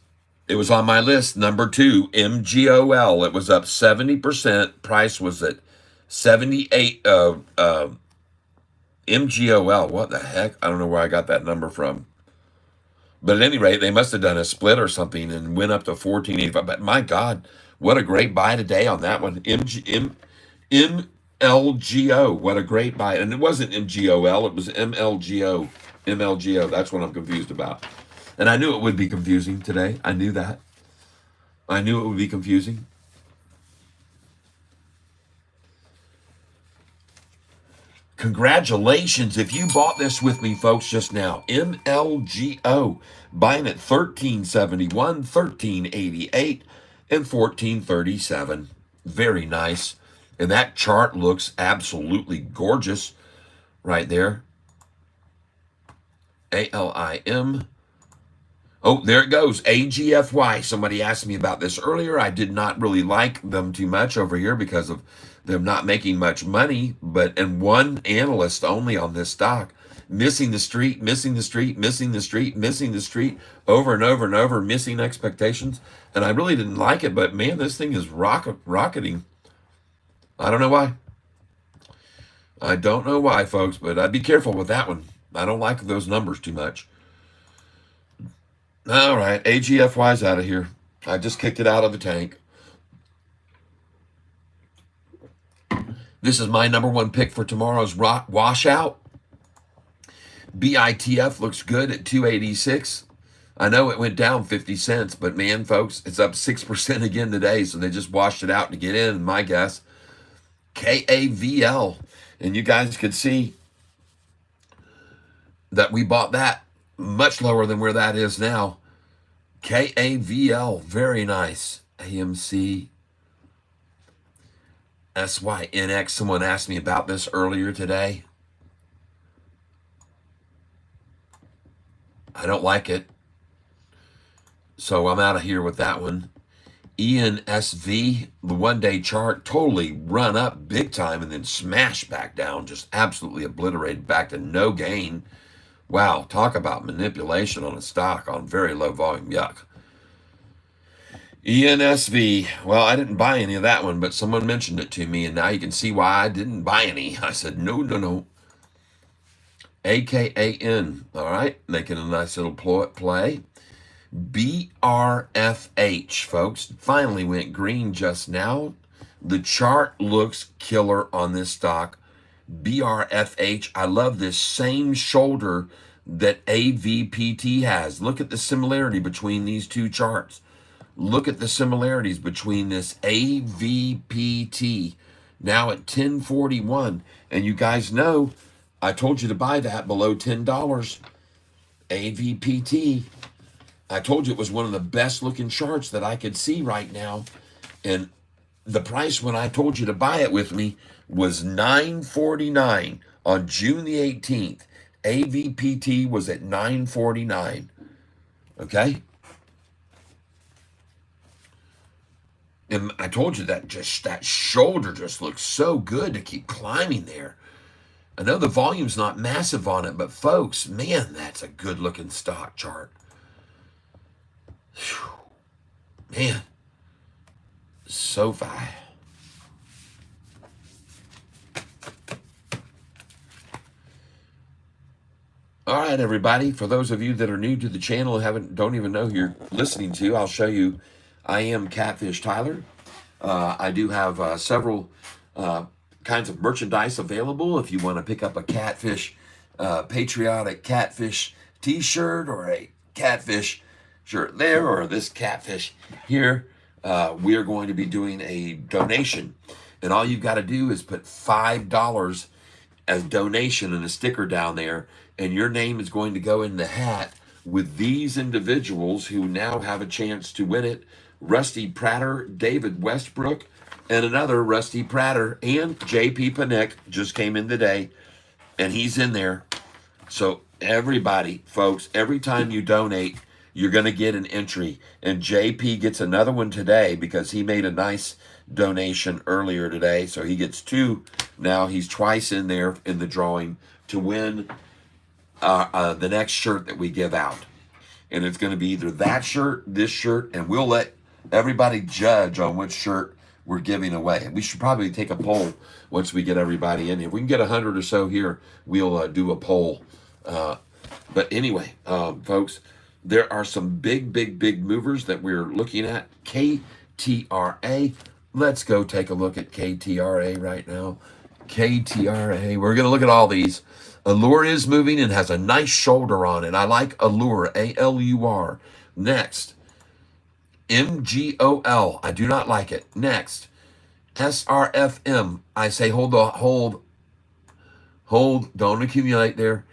It was on my list. Number 2, MGOL. It was up 70%. Price was at 78. MGOL. What the heck? I don't know where I got that number from. But at any rate, they must have done a split or something and went up to 1485. But my God, what a great buy today on that one. MLGO. What a great buy. And it wasn't MGOL, it was MLGO. MLGO. That's what I'm confused about. And I knew it would be confusing today. I knew that. I knew it would be confusing. Congratulations if you bought this with me, folks, just now. MLGO, buying at $13.71, $13.88, and $14.37. Very nice. And that chart looks absolutely gorgeous right there. ALIM. Oh, there it goes. AGFY. Somebody asked me about this earlier. I did not really like them too much over here because of them not making much money, and one analyst only on this stock, missing the street, missing the street, missing the street, missing the street, over and over and over, missing expectations. And I really didn't like it, but man, this thing is rocketing. I don't know why. I don't know why, folks, but I'd be careful with that one. I don't like those numbers too much. All right, AGFY's out of here. I just kicked it out of the tank. This is my number 1 pick for tomorrow's washout. BITF looks good at 286. I know it went down 50 cents, but man, folks, it's up 6% again today, so they just washed it out to get in, my guess. KAVL, and you guys could see that we bought that much lower than where that is now. KAVL, very nice. AMC, SYNX. Someone asked me about this earlier today. I don't like it, so I'm out of here with that one. ENSV, the 1-day chart, totally run up big time and then smashed back down, just absolutely obliterated back to no gain. Wow, talk about manipulation on a stock on very low volume. Yuck. ENSV, well, I didn't buy any of that one, but someone mentioned it to me, and now you can see why I didn't buy any. I said, no. AKAN, all right, making a nice little play. BRFH, folks, finally went green just now. The chart looks killer on this stock. BRFH, I love this same shoulder that AVPT has. Look at the similarity between these two charts. Look at the similarities between this AVPT, now at 1041. And you guys know, I told you to buy that below $10. AVPT. I told you it was one of the best looking charts that I could see right now. And the price when I told you to buy it with me was $9.49 on June the 18th. AVPT was at $9.49. Okay? And I told you that that shoulder just looks so good to keep climbing there. I know the volume's not massive on it, but folks, man, that's a good looking stock chart. Whew. Man, Sofi. All right, everybody. For those of you that are new to the channel and don't even know who you're listening to, I'll show you. I am Catfish Tyler. I do have several kinds of merchandise available. If you want to pick up a Catfish patriotic Catfish t-shirt or a Catfish shirt there or this Catfish here, we are going to be doing a donation. And all you've got to do is put $5 as donation and a sticker down there, and your name is going to go in the hat with these individuals who now have a chance to win it. Rusty Prater, David Westbrook, and another Rusty Prater, and JP Panek just came in today, and he's in there. So everybody, folks, every time you donate, you're going to get an entry. And JP gets another one today because he made a nice donation earlier today. So he gets two. Now he's twice in there in the drawing to win the next shirt that we give out. And it's going to be either that shirt, this shirt, and we'll let everybody judge on which shirt we're giving away. We should probably take a poll once we get everybody in. If we can get 100 or so here, we'll do a poll. But anyway, folks, there are some big movers that we're looking at. KTRA. Let's go take a look at KTRA right now. KTRA. We're going to look at all these. Allure is moving and has a nice shoulder on it. I like Allure, A-L-U-R. Next, MGOL. I do not like it. Next, SRFM. I say hold, don't accumulate there.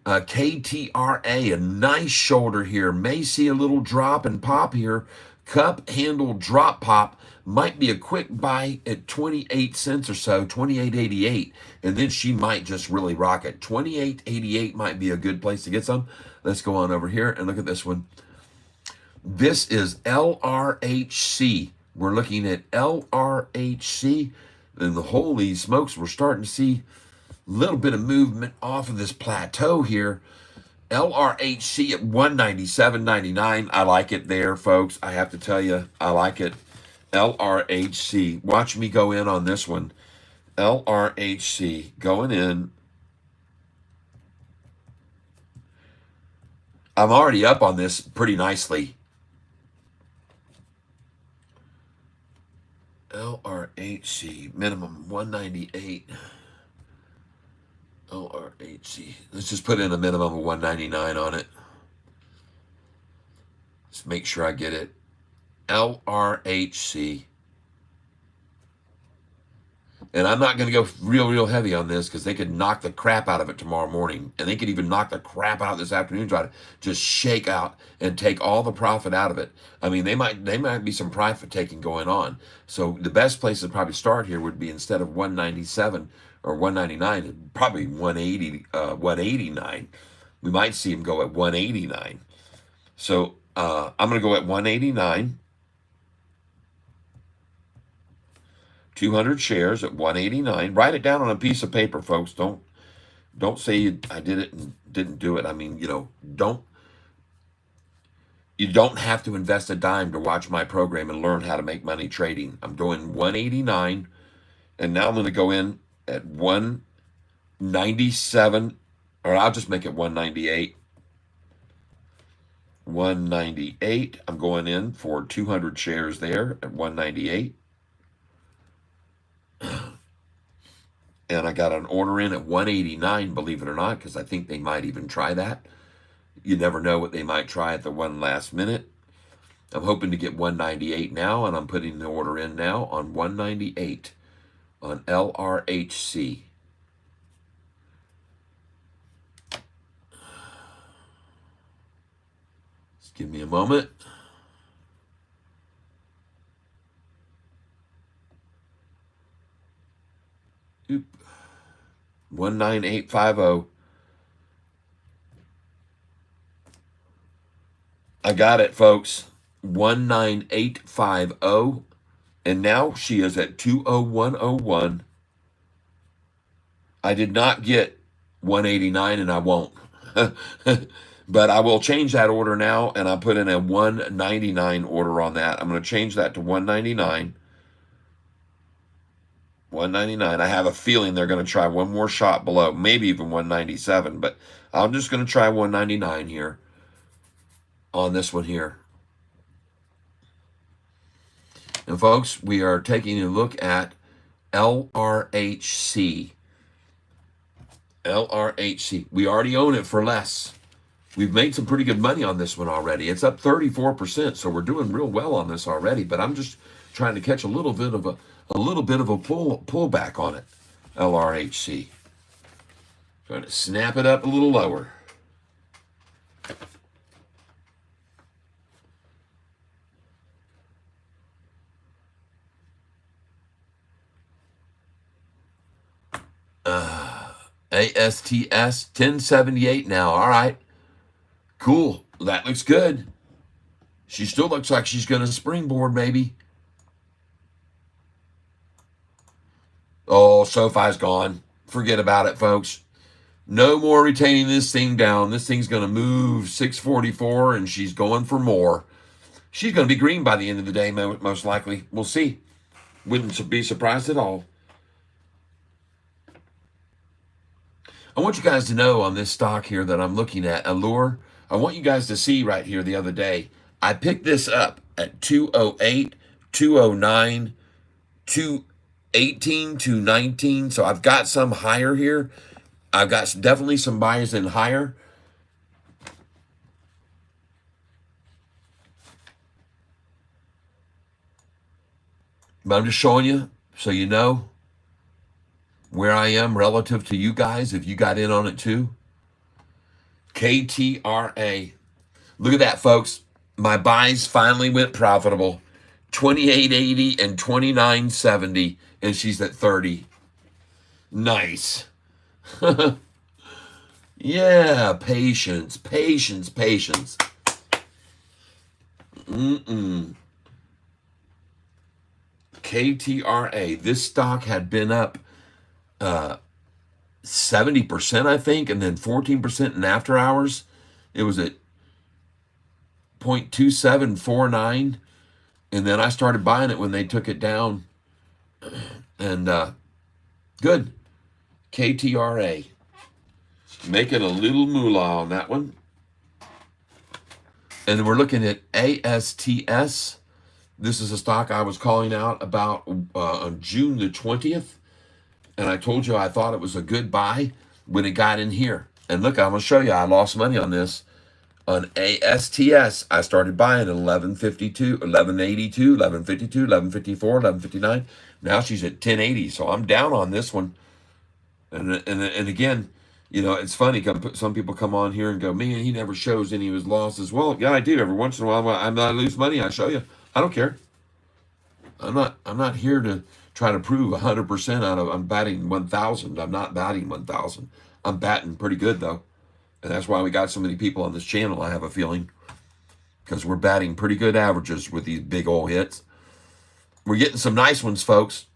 KTRA, a nice shoulder here. May see a little drop and pop here. Cup handle drop pop. Might be a quick buy at 28 cents or so, 28.88, and then she might just really rock it. 28.88 might be a good place to get some. Let's go on over here and look at this one. This is LRHC. We're looking at LRHC, and the holy smokes, we're starting to see a little bit of movement off of this plateau here. LRHC at 197.99. I like it there, folks. I have to tell you, I like it. LRHC. Watch me go in on this one. LRHC going in. I'm already up on this pretty nicely. LRHC minimum 198. LRHC. Let's just put in a minimum of 199 on it. Let's make sure I get it. LRHC. And I'm not going to go real heavy on this because they could knock the crap out of it tomorrow morning. And they could even knock the crap out this afternoon, try to just shake out and take all the profit out of it. I mean, they might be some profit taking going on. So the best place to probably start here would be instead of 197 or 199, probably 189. We might see them go at 189. So I'm going to go at 189. 200 shares at 189. Write it down on a piece of paper, folks. Don't say I did it and didn't do it. I mean, you don't have to invest a dime to watch my program and learn how to make money trading. I'm doing 189, and now I'm going to go in at 197, or I'll just make it 198. 198. I'm going in for 200 shares there at 198. And I got an order in at 189, believe it or not, because I think they might even try that. You never know what they might try at the one last minute. I'm hoping to get 198 now, and I'm putting the order in now on 198 on LRHC. Just give me a moment. Oop. 19850. I got it, folks. 19850. And now she is at 20101. I did not get 189, and I won't. But I will change that order now, and I put in a 199 order on that. I'm going to change that to 199. 199. I have a feeling they're going to try one more shot below, maybe even 197, but I'm just going to try 199 here on this one here. And folks, we are taking a look at LRHC. LRHC. We already own it for less. We've made some pretty good money on this one already. It's up 34%, so we're doing real well on this already. But I'm just trying to catch a little bit of a pullback on it. LRHC. Trying to snap it up a little lower. ASTS 1078 now. All right. Cool. That looks good. She still looks like she's going to springboard, maybe. Oh, Sofi's gone. Forget about it, folks. No more retaining this thing down. This thing's going to move 644, and she's going for more. She's going to be green by the end of the day, most likely. We'll see. Wouldn't be surprised at all. I want you guys to know on this stock here that I'm looking at, Allure, I want you guys to see right here the other day, I picked this up at 208, 209, 218, 219. So I've got some higher here. I've got definitely some buyers in higher. But I'm just showing you so you know where I am relative to you guys, if you got in on it too. KTRA. Look at that, folks. My buys finally went profitable. 28.80 and 29.70, and she's at 30. Nice. Yeah, patience, patience, patience. KTRA. This stock had been up 70%, I think, and then 14% in after hours. It was at 0.2749, and then I started buying it when they took it down. And good. KTRA. Making a little moolah on that one. And then we're looking at ASTS. This is a stock I was calling out about on June the 20th. And I told you I thought it was a good buy when it got in here. And look, I'm going to show you I lost money on this. On ASTS, I started buying at 11.52, 11.82, 11.52, 11.54, 11.59. Now she's at 10.80, so I'm down on this one. And again, you know, it's funny. Some people come on here and go, man, he never shows any of his losses. Well, yeah, I do. Every once in a while, I lose money, I show you. I don't care. I'm not here to try to prove 100% out of. I'm batting 1,000. I'm not batting 1,000. I'm batting pretty good though, and that's why we got so many people on this channel. I have a feeling because we're batting pretty good averages with these big old hits. We're getting some nice ones, folks.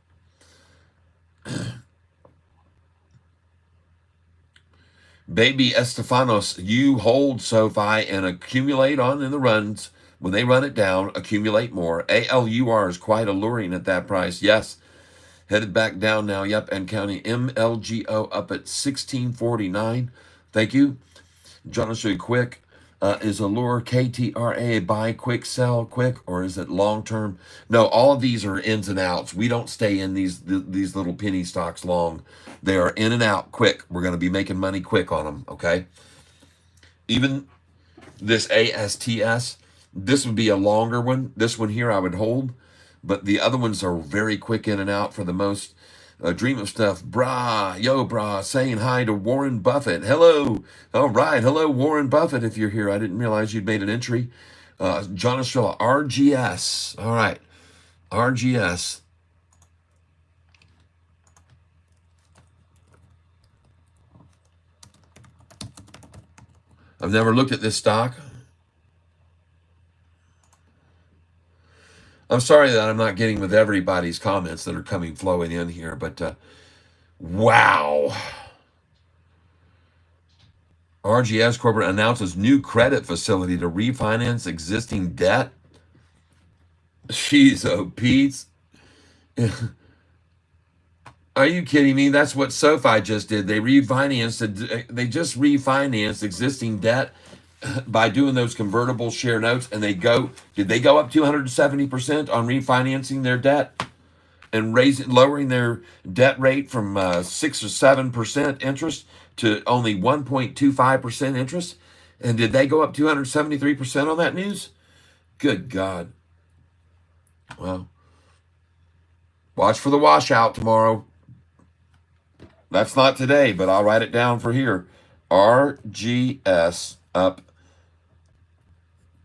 Baby Estefanos, you hold Sofi and accumulate on in the runs. When they run it down, accumulate more. ALUR is quite alluring at that price. Yes. Headed back down now. Yep. And counting. MLGO up at 1649. Thank you. John, I'll show you quick. Is Allure KTRA buy quick, sell quick, or is it long term? No, all of these are ins and outs. We don't stay in these little penny stocks long. They are in and out quick. We're going to be making money quick on them. Okay. Even this ASTS, this would be a longer one. This one here I would hold, but the other ones are very quick in and out for the most. Dream of Stuff, brah, saying hi to Warren Buffett. Hello. All right. Hello, Warren Buffett, if you're here. I didn't realize you'd made an entry. John Estrella, RGS. All right. RGS. I've never looked at this stock. I'm sorry that I'm not getting with everybody's comments that are flowing in here, but wow. RGS Corporate announces new credit facility to refinance existing debt. Jeez, oh, Pete. Are you kidding me? That's what Sofi just did. They just refinanced existing debt by doing those convertible share notes, and did they go up 270% on refinancing their debt and lowering their debt rate from 6 or 7% interest to only 1.25% interest. And did they go up 273% on that news? Good God. Well, watch for the washout tomorrow. That's not today, but I'll write it down for here. RGS up,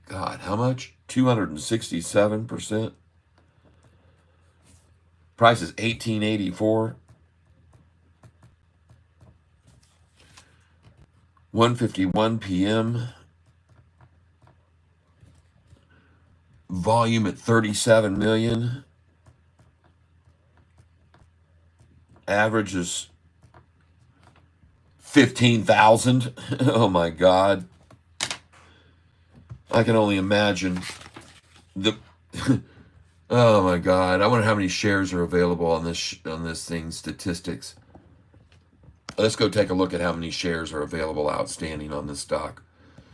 God, how much? 267%. Price is $18.84. 1:51 p.m. Volume at 37 million. Average is 15,000. Oh my God. I can only imagine the oh my God. I wonder how many shares are available on this thing, statistics. Let's go take a look at how many shares are available outstanding on this stock.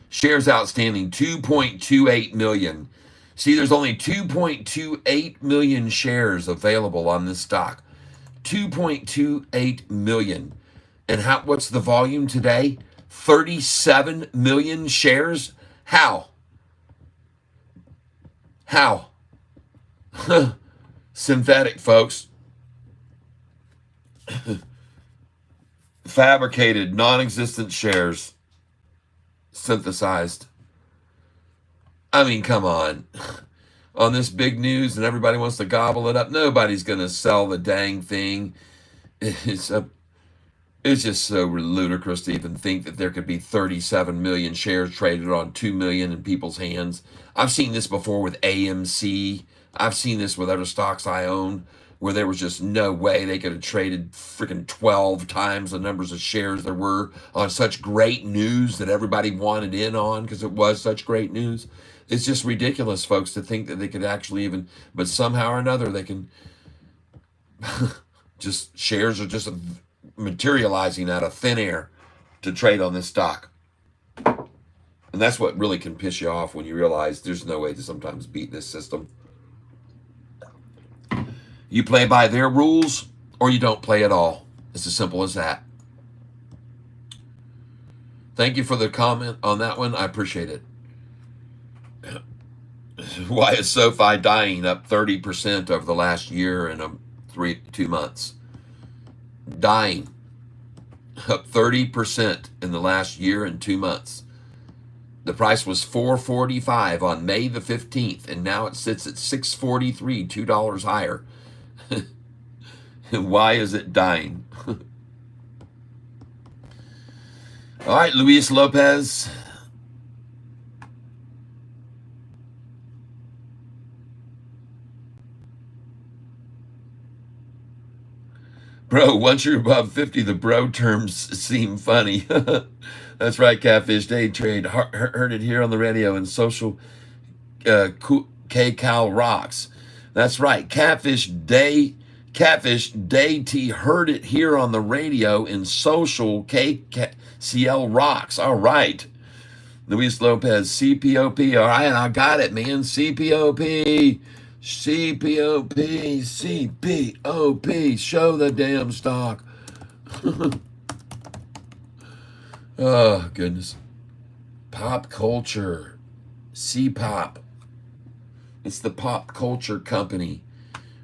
Shares outstanding 2.28 million. See, there's only 2.28 million shares available on this stock. 2.28 million. And what's the volume today? 37 million shares? How? How? Synthetic, folks. Fabricated, non-existent shares. Synthesized. I mean, come on. On this big news and everybody wants to gobble it up, nobody's going to sell the dang thing. It's just so ludicrous to even think that there could be 37 million shares traded on 2 million in people's hands. I've seen this before with AMC. I've seen this with other stocks I own where there was just no way they could have traded freaking 12 times the numbers of shares there were on such great news that everybody wanted in on because it was such great news. It's just ridiculous, folks, to think that they could actually even, but somehow or another they can, just shares are just materializing out of thin air to trade on this stock. And that's what really can piss you off when you realize there's no way to sometimes beat this system. You play by their rules or you don't play at all. It's as simple as that. Thank you for the comment on that one. I appreciate it. Why is Sofi dying up 30% over the last year and 2 months? Dying up 30% in the last year and 2 months. The price was $4.45 on May the 15th, and now it sits at $6.43, $2 higher. Why is it dying? All right, Luis Lopez. Bro, once you're above 50, the bro terms seem funny. That's right, Catfish Day Trade. Heard it here on the radio and social. K-Cal rocks. That's right, Catfish Day T heard it here on the radio in social. KCL rocks. All right. Luis Lopez, CPOP. All right, I got it, man. CPOP. CPOP. Show the damn stock. Oh, goodness. Pop culture. C-pop. It's the pop culture company.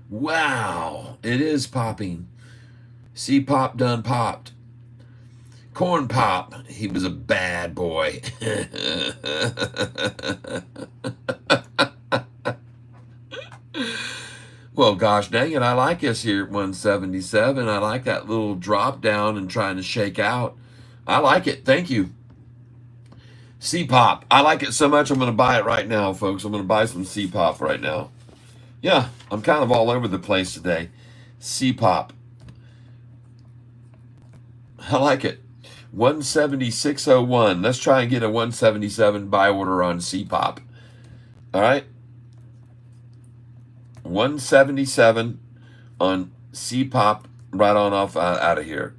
Wow. It is popping. C-pop done popped. Corn Pop. He was a bad boy. Well, gosh dang it, I like us here at 177. I like that little drop down and trying to shake out. I like it. Thank you. C-Pop. I like it so much, I'm going to buy it right now, folks. I'm going to buy some C-Pop right now. Yeah, I'm kind of all over the place today. C-Pop. I like it. 176.01. Let's try and get a 177 buy order on C-Pop. All right. 177 on C-Pop right on off out of here.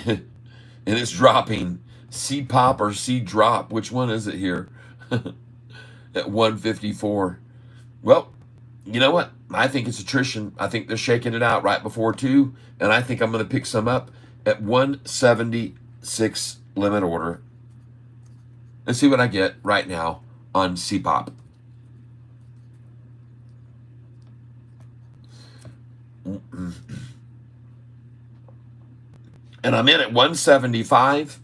And it's dropping. C-Pop or C-Drop. Which one is it here? At 154. Well, you know what? I think it's attrition. I think they're shaking it out right before 2. And I think I'm going to pick some up at 170. 6 limit order. Let's see what I get right now on CPOP. And I'm in at 175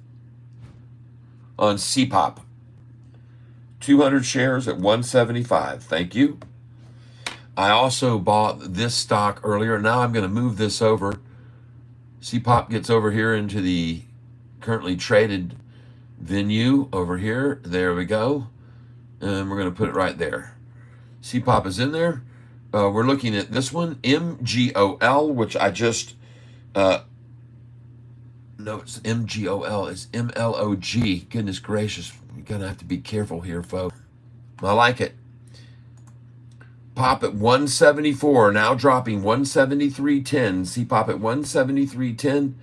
on CPOP. 200 shares at 175. Thank you. I also bought this stock earlier. Now I'm going to move this over. CPOP gets over here into the currently traded venue over here. There we go. And we're going to put it right there. CPOP is in there. We're looking at this one, MGOL, which I just, no, it's MGOL. It's MLOG. Goodness gracious. You're going to have to be careful here, folks. I like it. Pop at 174, now dropping 173.10. See pop at 173.10.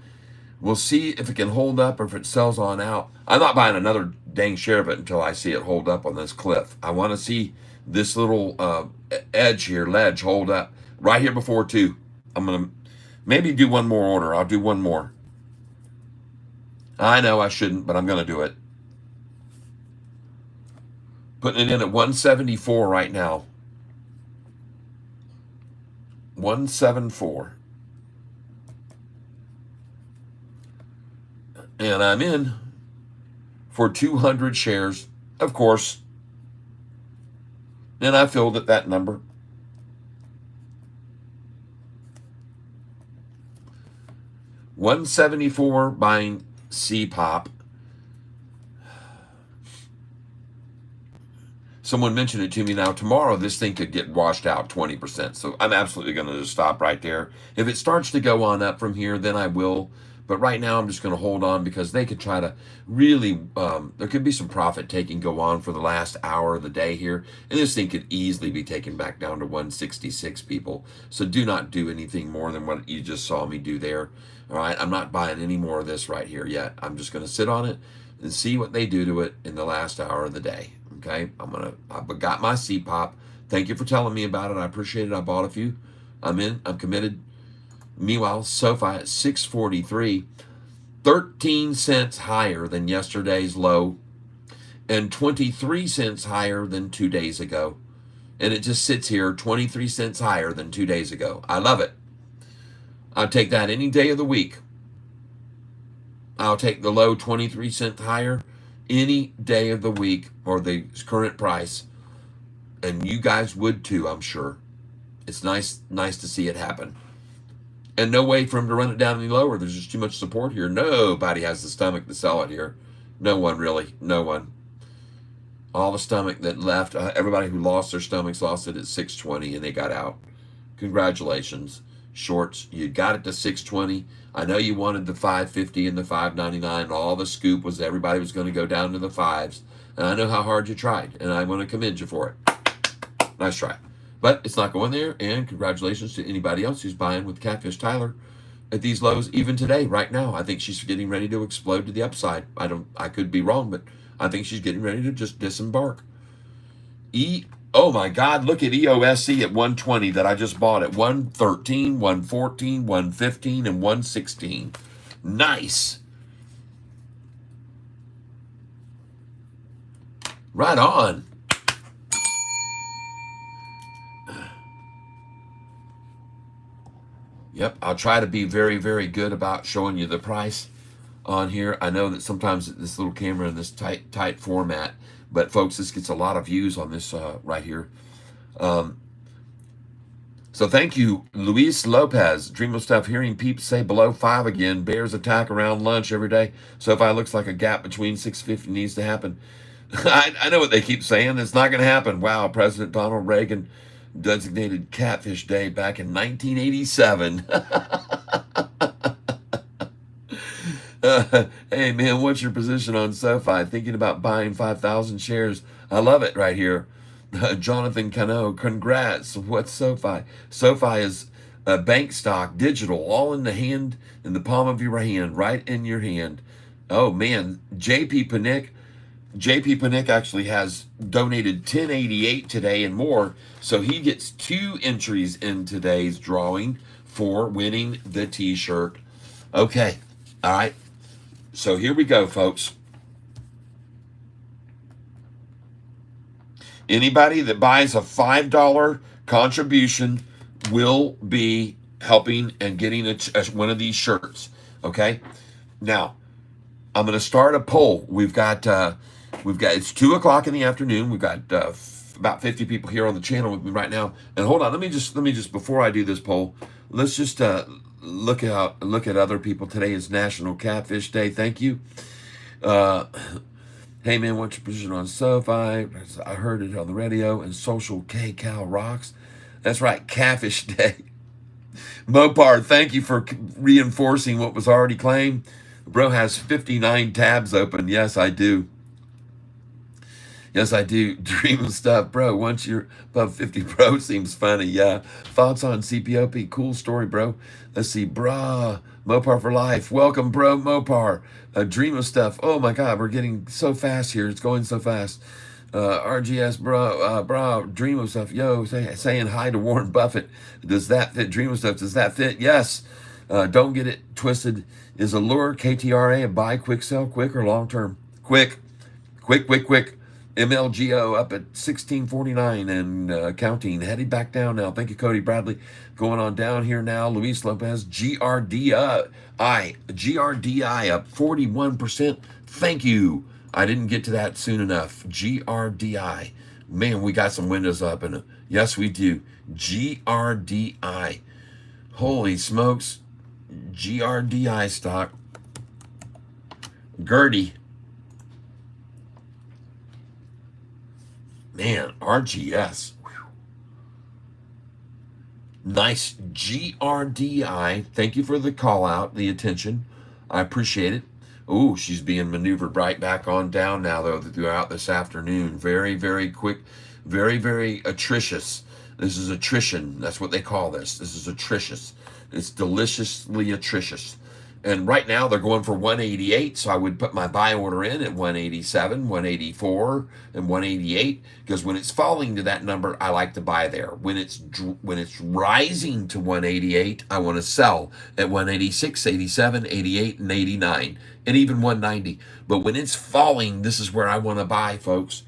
We'll see if it can hold up or if it sells on out. I'm not buying another dang share of it until I see it hold up on this cliff. I want to see this little ledge hold up right here before 2. I'm going to maybe do one more order. I'll do one more. I know I shouldn't, but I'm going to do it. Putting it in at 174 right now. 174. And I'm in for 200 shares, of course. And I filled at that number. $174 buying CPOP. Someone mentioned it to me now. Tomorrow, this thing could get washed out 20%. So I'm absolutely going to just stop right there. If it starts to go on up from here, then I will. But right now, I'm just going to hold on because they could try to really, there could be some profit taking go on for the last hour of the day here. And this thing could easily be taken back down to 166, people. So do not do anything more than what you just saw me do there. All right, I'm not buying any more of this right here yet. I'm just going to sit on it and see what they do to it in the last hour of the day. Okay, I got my CPOP. Thank you for telling me about it. I appreciate it. I bought a few. I'm in. I'm committed. Meanwhile, Sofi at 643, 13 cents higher than yesterday's low and 23 cents higher than 2 days ago. And it just sits here 23 cents higher than 2 days ago. I love it. I'll take that any day of the week. I'll take the low 23 cents higher any day of the week or the current price. And you guys would too, I'm sure. It's nice to see it happen. And no way for him to run it down any lower. There's just too much support here. Nobody has the stomach to sell it here. No one, really. No one. All the stomach that left, everybody who lost their stomachs lost it at 620 and they got out. Congratulations. Shorts, you got it to 620. I know you wanted the 550 and the 599. All the scoop was everybody was going to go down to the 5s. And I know how hard you tried. And I want to commend you for it. Nice try. But it's not going there. And congratulations to anybody else who's buying with Catfish Tyler at these lows, even today, right now. I think she's getting ready to explode to the upside. I could be wrong, but I think she's getting ready to just disembark. Oh my God, look at EOSC at 120 that I just bought at 113, 114, 115, and 116. Nice. Right on. Yep, I'll try to be very, very good about showing you the price on here. I know that sometimes this little camera in this tight format, but folks, this gets a lot of views on this right here. So thank you, Luis Lopez. Dream of Stuff, hearing peeps say below 5 again. Bears attack around lunch every day. So if I looks like a gap between 650 needs to happen. I know what they keep saying. It's not going to happen. Wow, President Donald Reagan designated Catfish Day back in 1987. Hey, man, what's your position on Sofi? Thinking about buying 5,000 shares. I love it right here. Jonathan Cano, congrats. What's Sofi? Sofi is a bank stock, digital, all in the hand, in the palm of your hand, right in your hand. Oh, man. JP Panic actually has donated 1088 today and more, so he gets 2 entries in today's drawing for winning the t-shirt. Okay, all right. So here we go, folks. Anybody that buys a $5 contribution will be helping and getting one of these shirts. Okay. Now I'm going to start a poll. We've got it's 2:00 in the afternoon. We've got about 50 people here on the channel with me right now. And hold on, let me just before I do this poll, let's just look at other people. Today is National Catfish Day. Thank you. Hey man, what's your position on Sofi? I heard it on the radio. And Social K Cal rocks. That's right, Catfish Day. Mopar, thank you for reinforcing what was already claimed. Bro has 59 tabs open. Yes, I do. Yes, I do. Dream of stuff, bro. Once you're above 50, bro, seems funny. Yeah. Thoughts on CPOP? Cool story, bro. Let's see. Brah. Mopar for life. Welcome, bro. Mopar. Dream of stuff. Oh, my God. We're getting so fast here. It's going so fast. RGS, bro. Dream of stuff. Yo, saying hi to Warren Buffett. Does that fit? Dream of stuff. Does that fit? Yes. Don't get it twisted. Is Allure KTRA a buy, quick sell, quick or long term? Quick. Quick. MLGO up at 1649 and counting. Heading back down now. Thank you, Cody Bradley. Going on down here now. Luis Lopez. GRDI up 41%. Thank you. I didn't get to that soon enough. GRDI. Man, we got some windows up. And yes, we do. GRDI. Holy smokes. GRDI stock. Gertie. Man, RGS. Whew. Nice. GRDI. Thank you for the call out, the attention. I appreciate it. Oh, she's being maneuvered right back on down now, though, throughout this afternoon. Very, very quick. Very, very atricious. This is attrition. That's what they call this. This is atricious. It's deliciously atricious. And right now they're going for 188, so I would put my buy order in at 187, 184, and 188 because when it's falling to that number, I like to buy there. When it's rising to 188, I want to sell at 186, 87, 88, and 89, and even 190. But when it's falling, this is where I want to buy, folks.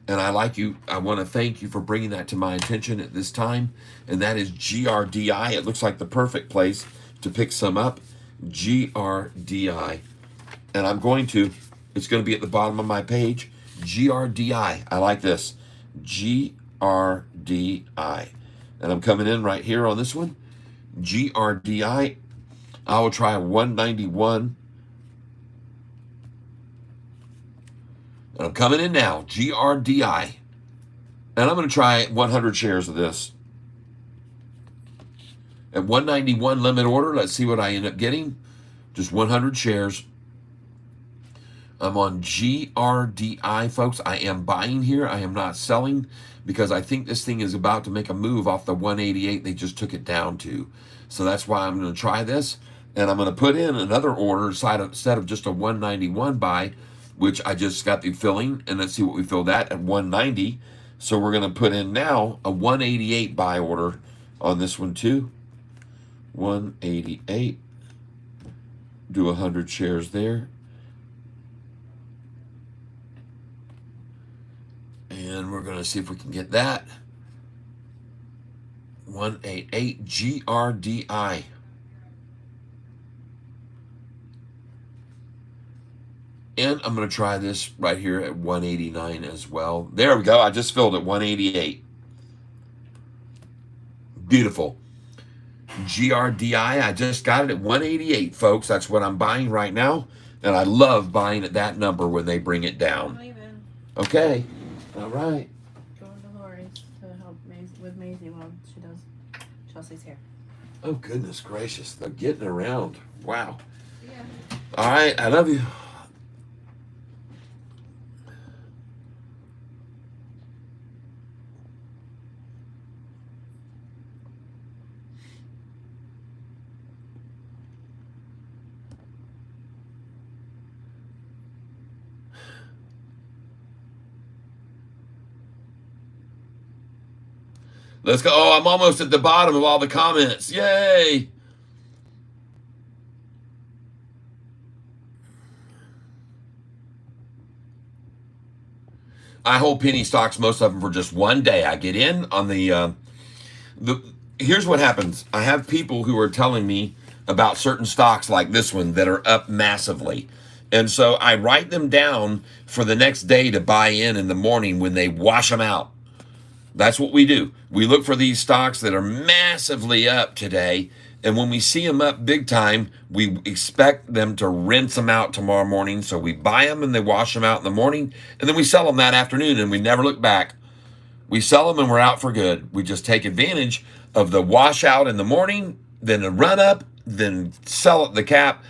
And I want to thank you for bringing that to my attention at this time. And that is GRDI. It looks like the perfect place to pick some up. GRDI. And it's going to be at the bottom of my page. GRDI. I like this. GRDI. And I'm coming in right here on this one. GRDI. I will try 191. And I'm coming in now. GRDI. And I'm going to try 100 shares of this. At 191 limit order, let's see what I end up getting. Just 100 shares. I'm on GRDI, folks. I am buying here. I am not selling because I think this thing is about to make a move off the 188 they just took it down to. So that's why I'm going to try this. And I'm going to put in another order instead of just a 191 buy, which I just got the filling. And let's see what we filled at 190. So we're going to put in now a 188 buy order on this one too. 188. Do 100 shares there. And we're going to see if we can get that. 188 GRDI. And I'm going to try this right here at 189 as well. There we go. I just filled at 188. Beautiful. GRDI, I just got it at 188, folks. That's what I'm buying right now. And I love buying at that number when they bring it down. Okay. All right. Going to Lori's to help with Maisie while she does Chelsea's hair. Oh, goodness gracious. They're getting around. Wow. Yeah. All right. I love you. Let's go. Oh, I'm almost at the bottom of all the comments. Yay. I hold penny stocks, most of them for just one day. I get in on the. Here's what happens. I have people who are telling me about certain stocks like this one that are up massively. And so I write them down for the next day to buy in the morning when they wash them out. That's what we do. We look for these stocks that are massively up today. And when we see them up big time, we expect them to rinse them out tomorrow morning. So we buy them and they wash them out in the morning. And then we sell them that afternoon and we never look back. We sell them and we're out for good. We just take advantage of the washout in the morning, then a run up, then sell at the cap.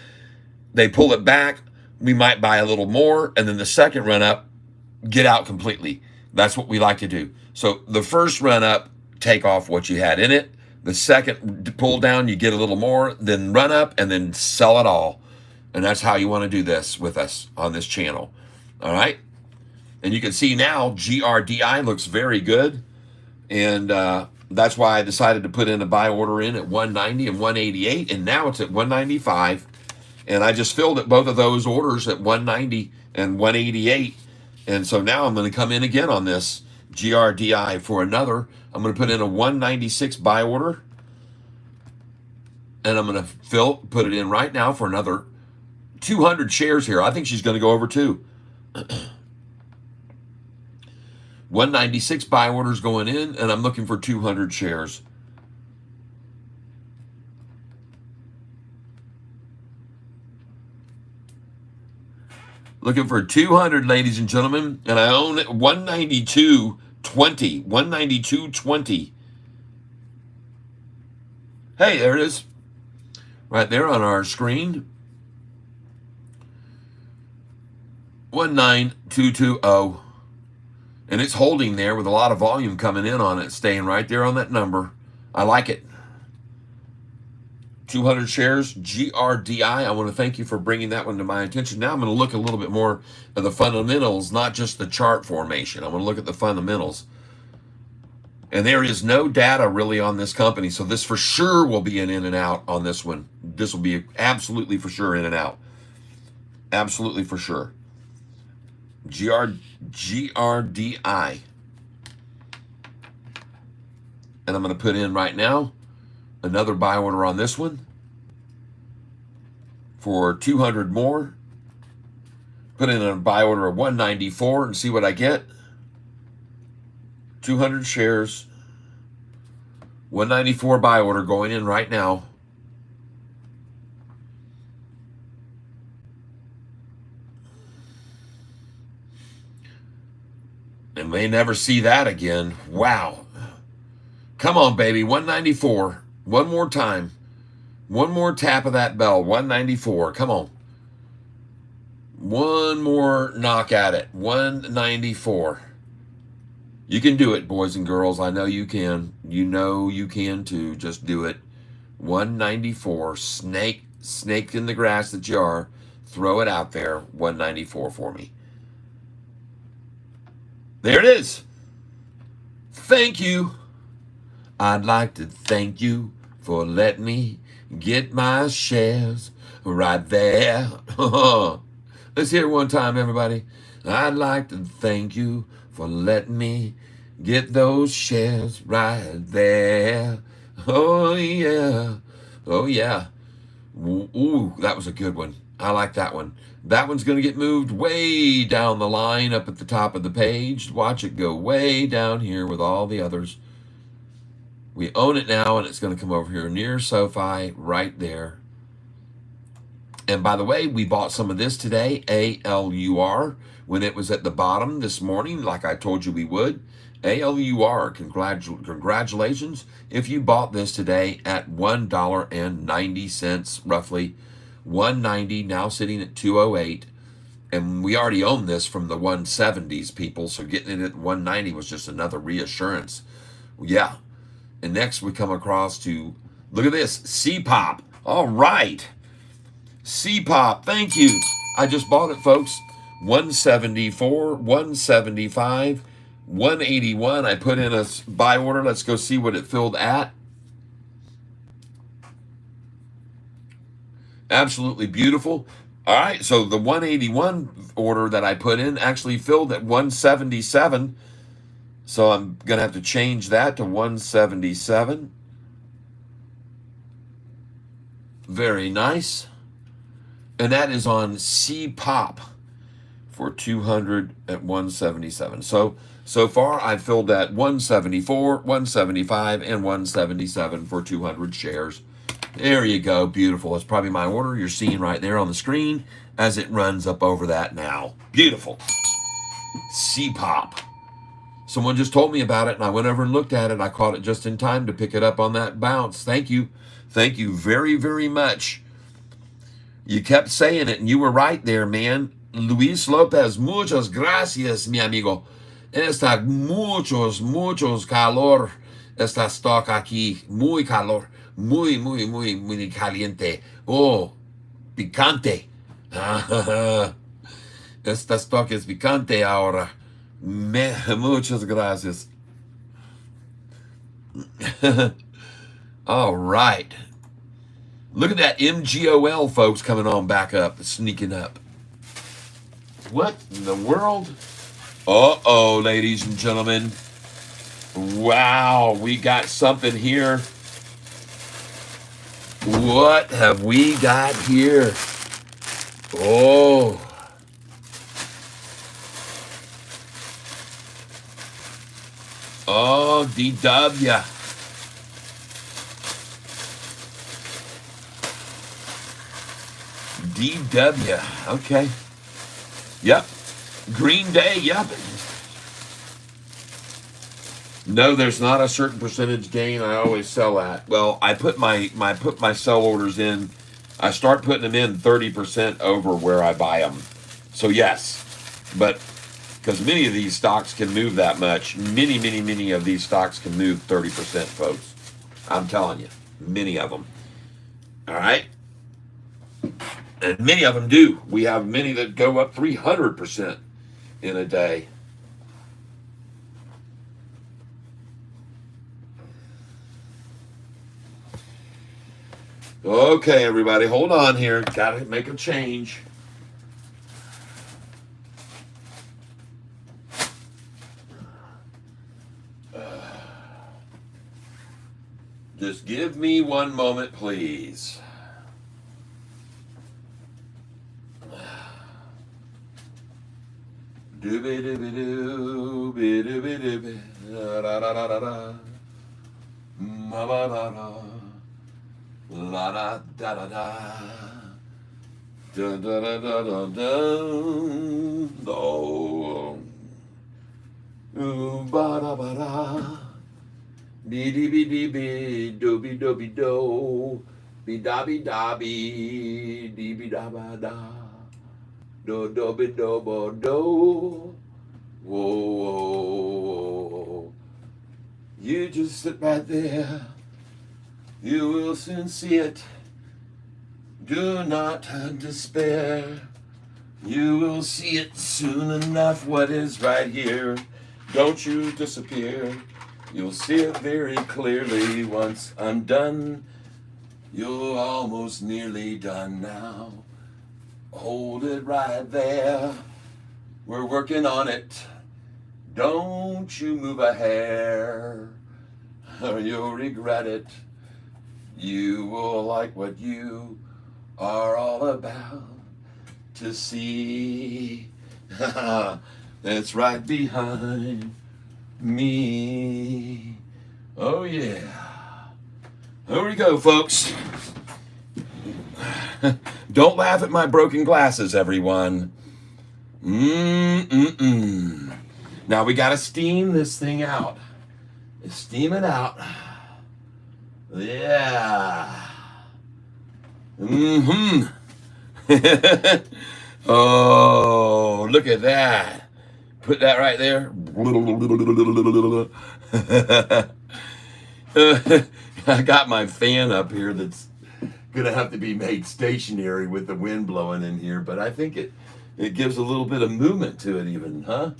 They pull it back. We might buy a little more. And then the second run up, get out completely. That's what we like to do. So the first run up, take off what you had in it. The second pull down, you get a little more, then run up and then sell it all. And that's how you want to do this with us on this channel. All right. And you can see now GRDI looks very good. And that's why I decided to put in a buy order in at 190 and 188. And now it's at 195. And I just filled it, both of those orders at 190 and 188. And so now I'm going to come in again on this GRDI for another. I'm going to put in a 196 buy order. And I'm going to put it in right now for another 200 shares here. I think she's going to go over too. 196 buy orders going in, and I'm looking for 200 shares. Looking for 200, ladies and gentlemen, and I own 192.20. 192.20. Hey, there it is. Right there on our screen. 19220. And it's holding there with a lot of volume coming in on it, staying right there on that number. I like it. 200 shares, GRDI. I want to thank you for bringing that one to my attention. Now I'm going to look a little bit more at the fundamentals, not just the chart formation. I'm going to look at the fundamentals. And there is no data really on this company, so this for sure will be an in and out on this one. This will be absolutely for sure in and out. Absolutely for sure. GRDI. And I'm going to put in right now another buy order on this one for 200 more. Put in a buy order of 194 and see what I get. 200 shares. 194 buy order going in right now. And may never see that again. Wow. Come on, baby. 194. One more time. One more tap of that bell. 194. Come on. One more knock at it. 194. You can do it, boys and girls. I know you can. You know you can too. Just do it. 194. Snake in the grass that you are. Throw it out there. 194 for me. There it is. Thank you. I'd like to thank you for letting me get my shares right there. Let's hear it one time, everybody. I'd like to thank you for letting me get those shares right there. Oh, yeah. Oh, yeah. Ooh, that was a good one. I like that one. That one's going to get moved way down the line up at the top of the page. Watch it go way down here with all the others. We own it now, and it's going to come over here near Sofi right there. And by the way, we bought some of this today, ALUR, when it was at the bottom this morning, like I told you we would. ALUR, congratulations if you bought this today at $1.90 roughly. 190, now sitting at 208. And we already own this from the 170s, people, so getting it at 190 was just another reassurance. Yeah. And next we come across to, look at this, C-Pop. All right. C-Pop, thank you. I just bought it, folks. 174, 175, 181. I put in a buy order. Let's go see what it filled at. Absolutely beautiful. All right, so the 181 order that I put in actually filled at 177. So I'm going to have to change that to 177. Very nice. And that is on C Pop for 200 at 177. So far I've filled at 174, 175, and 177 for 200 shares. There you go. Beautiful. It's probably my order you're seeing right there on the screen as it runs up over that now. Beautiful. C Pop. Someone just told me about it and I went over and looked at it. I caught it just in time to pick it up on that bounce. Thank you. Thank you very, very much. You kept saying it and you were right there, man. Luis Lopez, muchas gracias, mi amigo. Está muchos calor. Esta stock aquí, muy calor. Muy caliente. Oh, picante. Esta stock es picante ahora. Muchas gracias. All right. Look at that MGOL, folks, coming on back up, sneaking up. What in the world? Uh-oh, ladies and gentlemen. Wow, we got something here. What have we got here? Oh. Oh, DW. DW. Okay. Yep. Green Day. Yep. No, there's not a certain percentage gain. I always sell at. Well, I put my sell orders in. I start putting them in 30% over where I buy them. So yes, but because many of these stocks can move that much. Many of these stocks can move 30%, folks. I'm telling you, many of them. All right. And many of them do. We have many that go up 300% in a day. Okay, everybody, hold on here. Got to make a change. Just give me one moment, please. Dooby-dooby-doo, be-dooby-dooby, da-da-da-da-da, ma-ba-da-da, la-da-da-da-da, da-da-da-da-da-da, oh, ba-da-ba-da, dee-dee-be-dee-be, dooby-dooby-doo, be-da-be-da-be, dee-be-da-ba-da. Do do be do bo do. Whoa. You just sit right there. You will soon see it. Do not despair. You will see it soon enough. What is right here? Don't you disappear. You'll see it very clearly once I'm done. You're almost nearly done now. Hold it right there. We're working on it. Don't you move a hair, or you'll regret it. You will like what you are all about to see. That's right behind me. Oh, yeah. Here we go, folks. Don't laugh at my broken glasses, everyone. Now we got to steam this thing out. Steam it out. Yeah. Oh, look at that. Put that right there. I got my fan up here that's gonna have to be made stationary with the wind blowing in here, but I think it gives a little bit of movement to it even, huh?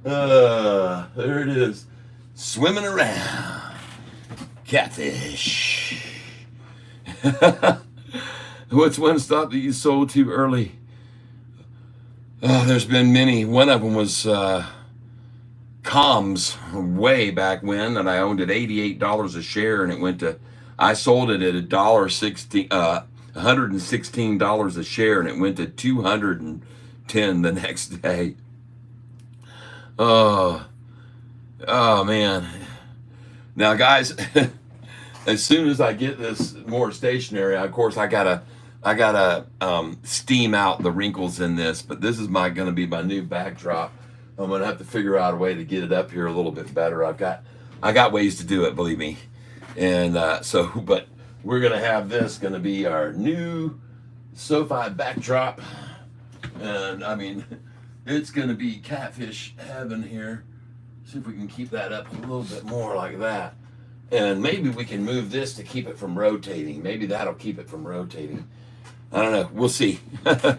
There it is, swimming around. Catfish. What's one stock that you sold too early? Oh, there's been many. One of them was Comms way back when, and I owned it $88 a share, and it went to. I sold it at $116 a share, and it went to 210 the next day. Oh, oh man. Now, guys, as soon as I get this more stationary, of course, I gotta steam out the wrinkles in this. But this is gonna be my new backdrop. I'm gonna have to figure out a way to get it up here a little bit better. I got ways to do it, believe me. And but we're gonna have this gonna be our new Sofi backdrop, and I mean, it's gonna be catfish heaven here. See if we can keep that up a little bit more like that. And maybe we can move this to keep it from rotating. Maybe that'll keep it from rotating. I don't know. We'll see. I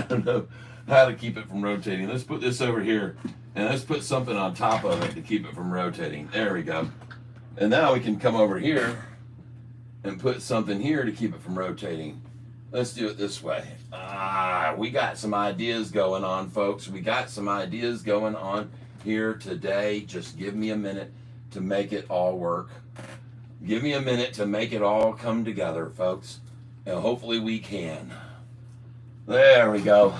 don't know how to keep it from rotating. Let's put this over here, and let's put something on top of it to keep it from rotating. There we go. And now we can come over here and put something here to keep it from rotating. Let's do it this way. We got some ideas going on, folks. We got some ideas going on here today. Just give me a minute to make it all work. Give me a minute to make it all come together, folks. And hopefully we can. There we go.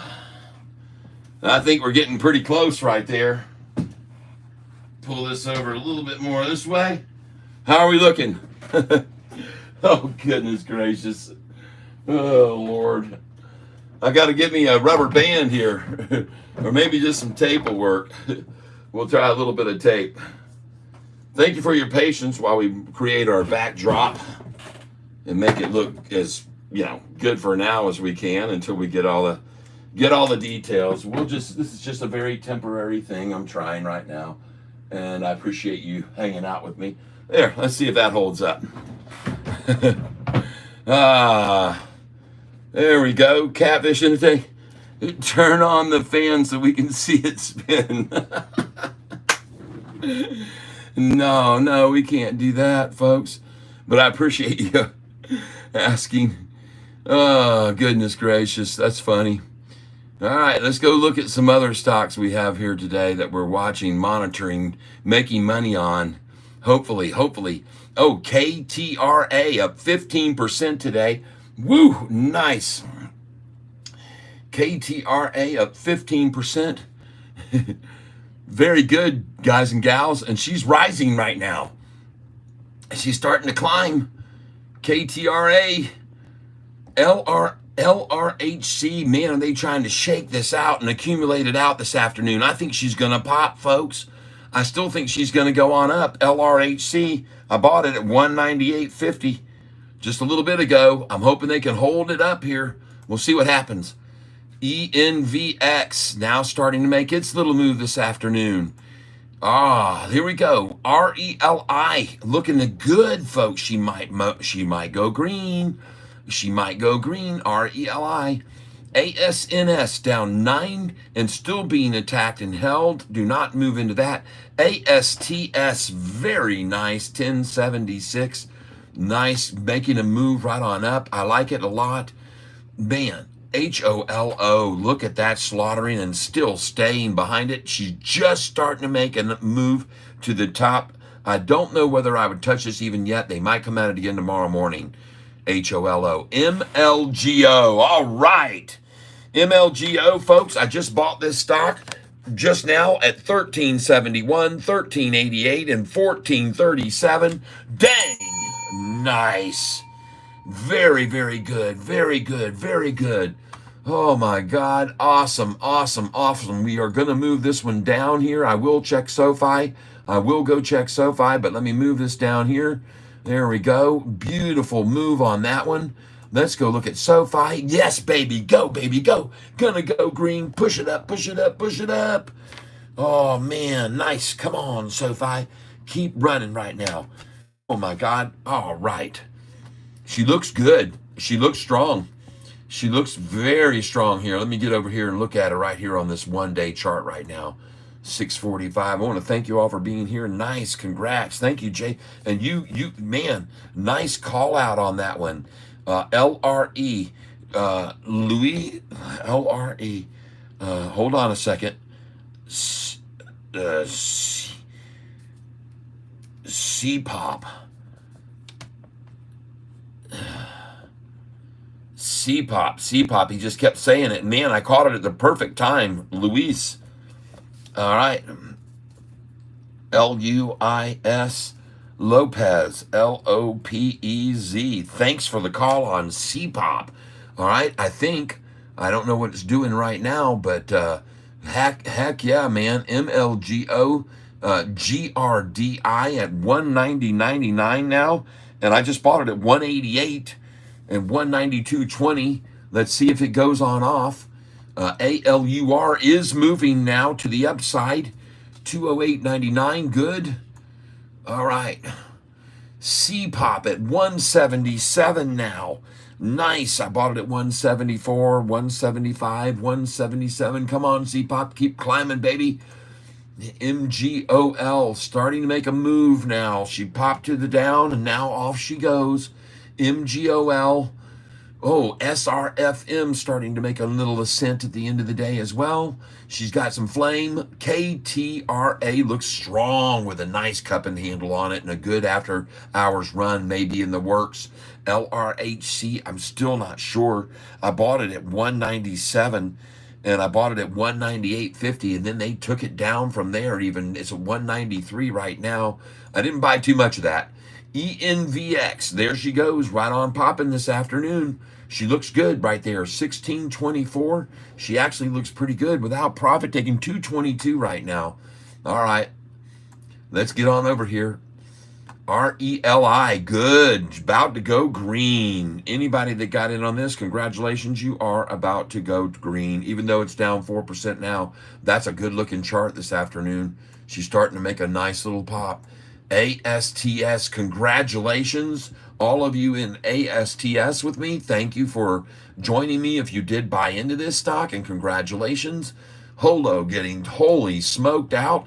I think we're getting pretty close right there. Pull this over a little bit more this way. How are we looking? Oh, goodness gracious. Oh, Lord. I got to get me a rubber band here. Or maybe just some tape will work. We'll try a little bit of tape. Thank you for your patience while we create our backdrop and make it look as, good for now as we can until we get all the details. This is just a very temporary thing I'm trying right now. And I appreciate you hanging out with me. There, let's see if that holds up. There we go. Catfish anything. Turn on the fan so we can see it spin. No, we can't do that, folks. But I appreciate you asking. Oh, goodness gracious. That's funny. All right, let's go look at some other stocks we have here today that we're watching, monitoring, making money on. Hopefully. Oh, KTRA up 15% today. Woo, nice. KTRA up 15%. Very good, guys and gals. And she's rising right now. She's starting to climb. KTRA, LRHC, man, are they trying to shake this out and accumulate it out this afternoon? I think she's going to pop, folks. I still think she's going to go on up. LRHC, I bought it at 198.50 just a little bit ago. I'm hoping they can hold it up here. We'll see what happens. ENVX now starting to make its little move this afternoon. Here we go. RELI looking good, folks. She might go green. She might go green. RELI. ASNS down 9 and still being attacked and held. Do not move into that. ASTS, very nice, 1076. Nice, making a move right on up. I like it a lot. Man, HOLO, look at that slaughtering and still staying behind it. She's just starting to make a move to the top. I don't know whether I would touch this even yet. They might come at it again tomorrow morning. HOLO. MLGO. All right. MLGO, folks, I just bought this stock just now at $13.71, $13.88, and $14.37. Dang. Nice. Very, very good. Very good. Very good. Oh, my God. Awesome. We are going to move this one down here. I will check Sofi. I will go check Sofi, but let me move this down here. There we go. Beautiful move on that one. Let's go look at Sofi. Yes, baby. Go, baby. Go. Gonna go green. Push it up. Push it up. Push it up. Oh, man. Nice. Come on, Sofi. Keep running right now. Oh, my God. All right. She looks good. She looks strong. She looks very strong here. Let me get over here and look at her right here on this one-day chart right now. 645. I want to thank you all for being here. Nice. Congrats. Thank you, Jay. And you, man, nice call out on that one. LRE, Louis, LRE. Hold on a second. C, C-pop. C-pop, C-pop. He just kept saying it. Man, I caught it at the perfect time. Luis. All right. Luis Lopez. Lopez. Thanks for the call on C-pop. All right. I don't know what it's doing right now, but heck yeah, man. MLGO GRDI at 190.99 now. And I just bought it at 188 and 192.20. Let's see if it goes on off. ALUR is moving now to the upside. 208.99, good. All right. C-pop at 177 now. Nice. I bought it at 174, 175, 177. Come on, C-pop, keep climbing, baby. MGOL starting to make a move now. She popped to the down, and now off she goes. MGOL. Oh, SRFM starting to make a little ascent at the end of the day as well. She's got some flame. KTRA looks strong with a nice cup and handle on it and a good after hours run maybe in the works. LRHC, I'm still not sure. I bought it at 197 and I bought it at 198.50 and then they took it down from there even. It's at 193 right now. I didn't buy too much of that. ENVX, there she goes, right on popping this afternoon. She looks good right there, 1624. She actually looks pretty good without profit taking 222 right now. All right, let's get on over here. RELI, good, about to go green. Anybody that got in on this, congratulations, you are about to go green. Even though it's down 4% now, that's a good looking chart this afternoon. She's starting to make a nice little pop. ASTS, congratulations. All of you in ASTS with me, thank you for joining me if you did buy into this stock, and congratulations. Holo getting wholly smoked out.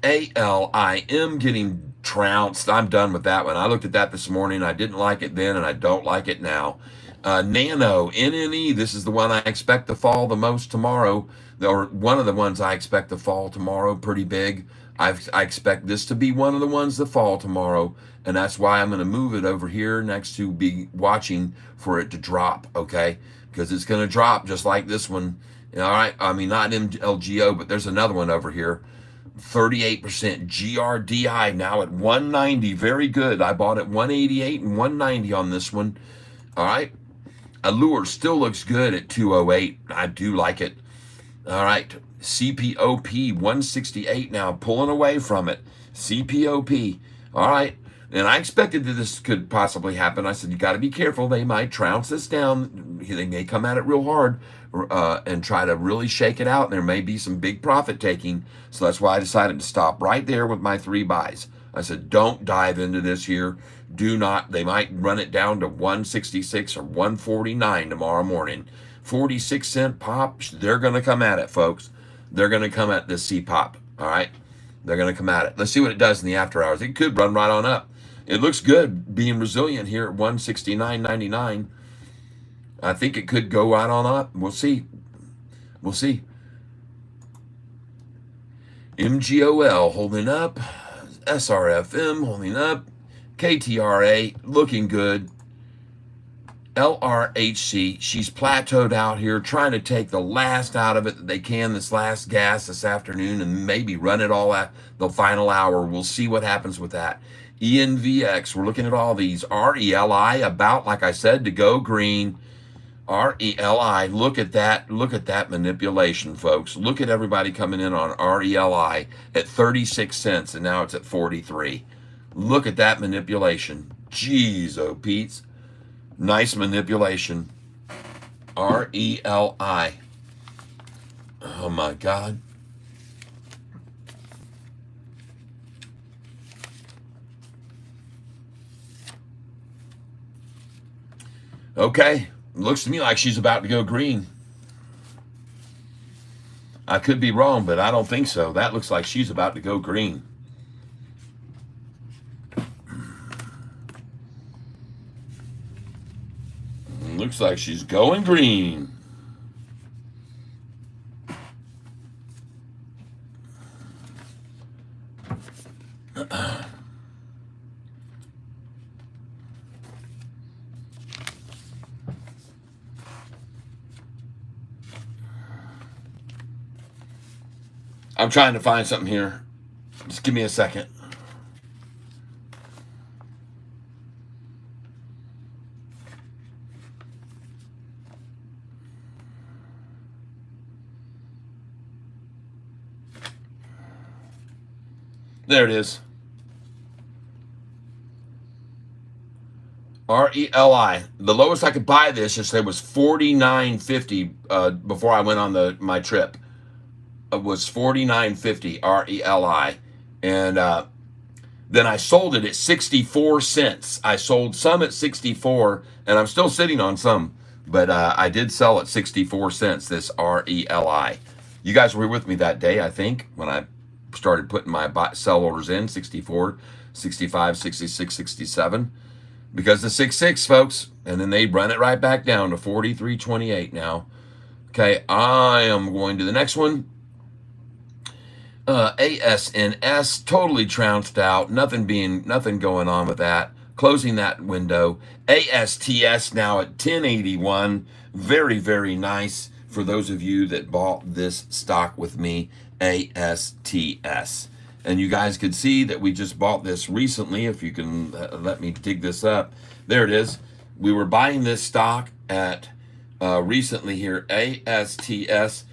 ALIM getting trounced. I'm done with that one. I looked at that this morning. I didn't like it then, and I don't like it now. Nano, NNE, this is the one I expect to fall the most tomorrow, or one of the ones I expect to fall tomorrow, pretty big. I expect this to be one of the ones that fall tomorrow, and that's why I'm going to move it over here next to be watching for it to drop, okay? Because it's going to drop just like this one. All right, I mean, not MLGO, but there's another one over here. 38% GRDI now at 190. Very good. I bought at 188 and 190 on this one. All right. Allure still looks good at 208. I do like it. All right. CPOP 168 now, pulling away from it. CPOP. All right. And I expected that this could possibly happen. I said, you got to be careful. They might trounce this down. They may come at it real hard and try to really shake it out. And there may be some big profit taking. So that's why I decided to stop right there with my 3 buys. I said, don't dive into this here. Do not. They might run it down to 166 or 149 tomorrow morning. 46-cent pop. They're going to come at it, folks. They're going to come at this C-pop. All right. They're going to come at it. Let's see what it does in the after hours. It could run right on up. It looks good being resilient here at 169.99. I think it could go right on up. We'll see. We'll see. MGOL holding up. SRFM holding up. KTRA looking good. LRHC, she's plateaued out here, trying to take the last out of it that they can, this last gas this afternoon, and maybe run it all at the final hour. We'll see what happens with that. ENVX, we're looking at all these. RELI, about, like I said, to go green. RELI, look at that manipulation, folks. Look at everybody coming in on RELI at 36 cents, and now it's at 43. Look at that manipulation. Jeez, oh, Pete's. Nice manipulation. RELI. Oh, my God. Okay. Looks to me like she's about to go green. I could be wrong, but I don't think so. That looks like she's about to go green. Looks like she's going green. I'm trying to find something here. Just give me a second. There it is. RELI. The lowest I could buy this yesterday was $49.50 before I went on my trip. It was $49.50 RELI. And then I sold it at 64 cents. I sold some at 64, and I'm still sitting on some. But I did sell at 64 cents, this RELI. You guys were with me that day, I think, when I started putting my sell orders in, 64, 65, 66, 67. Because the 66, folks, and then they run it right back down to 43.28 now. Okay, I am going to the next one. ASNS, totally trounced out. Nothing going on with that. Closing that window. ASTS now at 1081. Very, very nice for those of you that bought this stock with me. ASTS. And you guys could see that we just bought this recently. If you can let me dig this up. There it is. We were buying this stock at recently here, ASTS,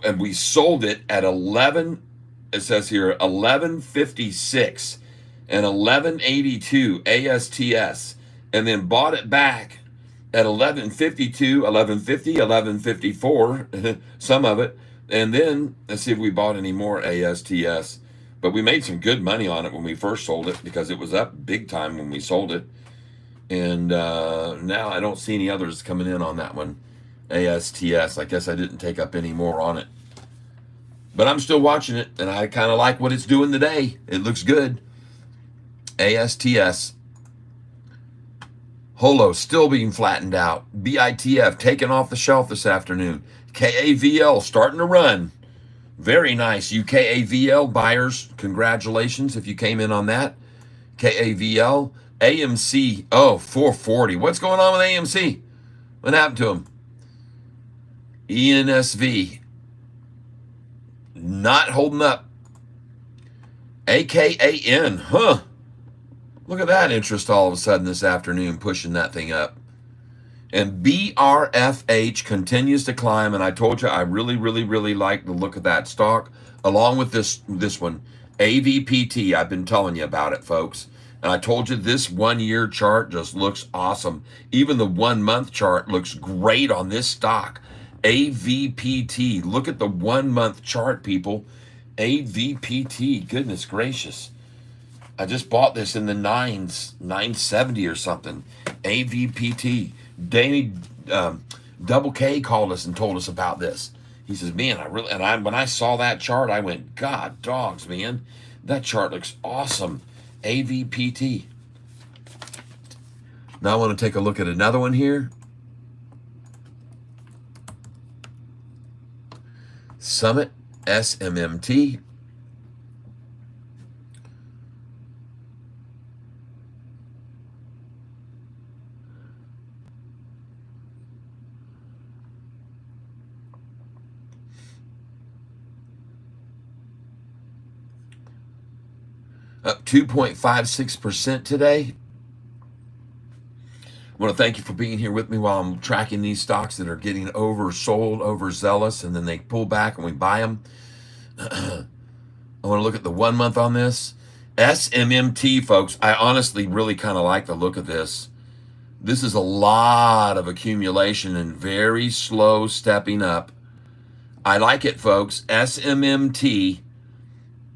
and we sold it at 11. It says here 1156 and 1182 ASTS, and then bought it back at 1152, 1150, 1154, some of it. And then let's see if we bought any more ASTS. But we made some good money on it when we first sold it because it was up big time when we sold it. And now I don't see any others coming in on that one. ASTS. I guess I didn't take up any more on it. But I'm still watching it, and I kind of like what it's doing today. It looks good. ASTS. Holo still being flattened out. BITF taken off the shelf this afternoon. KAVL starting to run. Very nice. You KAVL buyers, congratulations if you came in on that. KAVL. AMC, 440. What's going on with AMC? What happened to them? ENSV. Not holding up. AKAN, huh? Look at that interest all of a sudden this afternoon, pushing that thing up. And BRFH continues to climb, and I told you I really, really, really like the look of that stock, along with this one, AVPT. I've been telling you about it, folks. And I told you this 1 year chart just looks awesome. Even the 1 month chart looks great on this stock. AVPT. Look at the 1 month chart, people. AVPT. Goodness gracious. I just bought this in the 970 or something. AVPT. Danny Double K called us and told us about this. He says, man, when I saw that chart, I went, God dogs, man. That chart looks awesome. AVPT. Now I want to take a look at another one here. Summit, SMMT. Up 2.56% today. I want to thank you for being here with me while I'm tracking these stocks that are getting oversold, overzealous, and then they pull back and we buy them. I want to look at the 1 month on this. SMMT, folks, I honestly really kind of like the look of this. This is a lot of accumulation and very slow stepping up. I like it, folks. SMMT.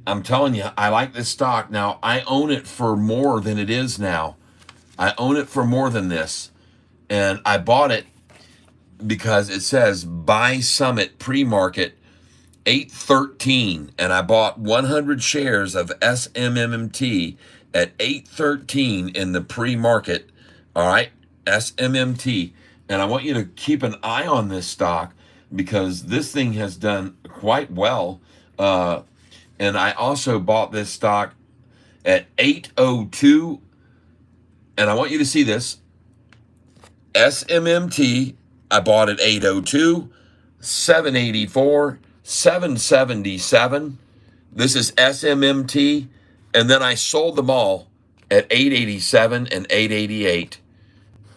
I'm telling you, I like this stock. Now, I own it for more than it is now. I own it for more than this. And I bought it because it says buy Summit pre-market 813. And I bought 100 shares of SMMT at 813 in the pre-market. All right, SMMT. And I want you to keep an eye on this stock because this thing has done quite well. And I also bought this stock at 802. And I want you to see this. SMMT, I bought at 802, 784, 777. This is SMMT. And then I sold them all at 887 and 888.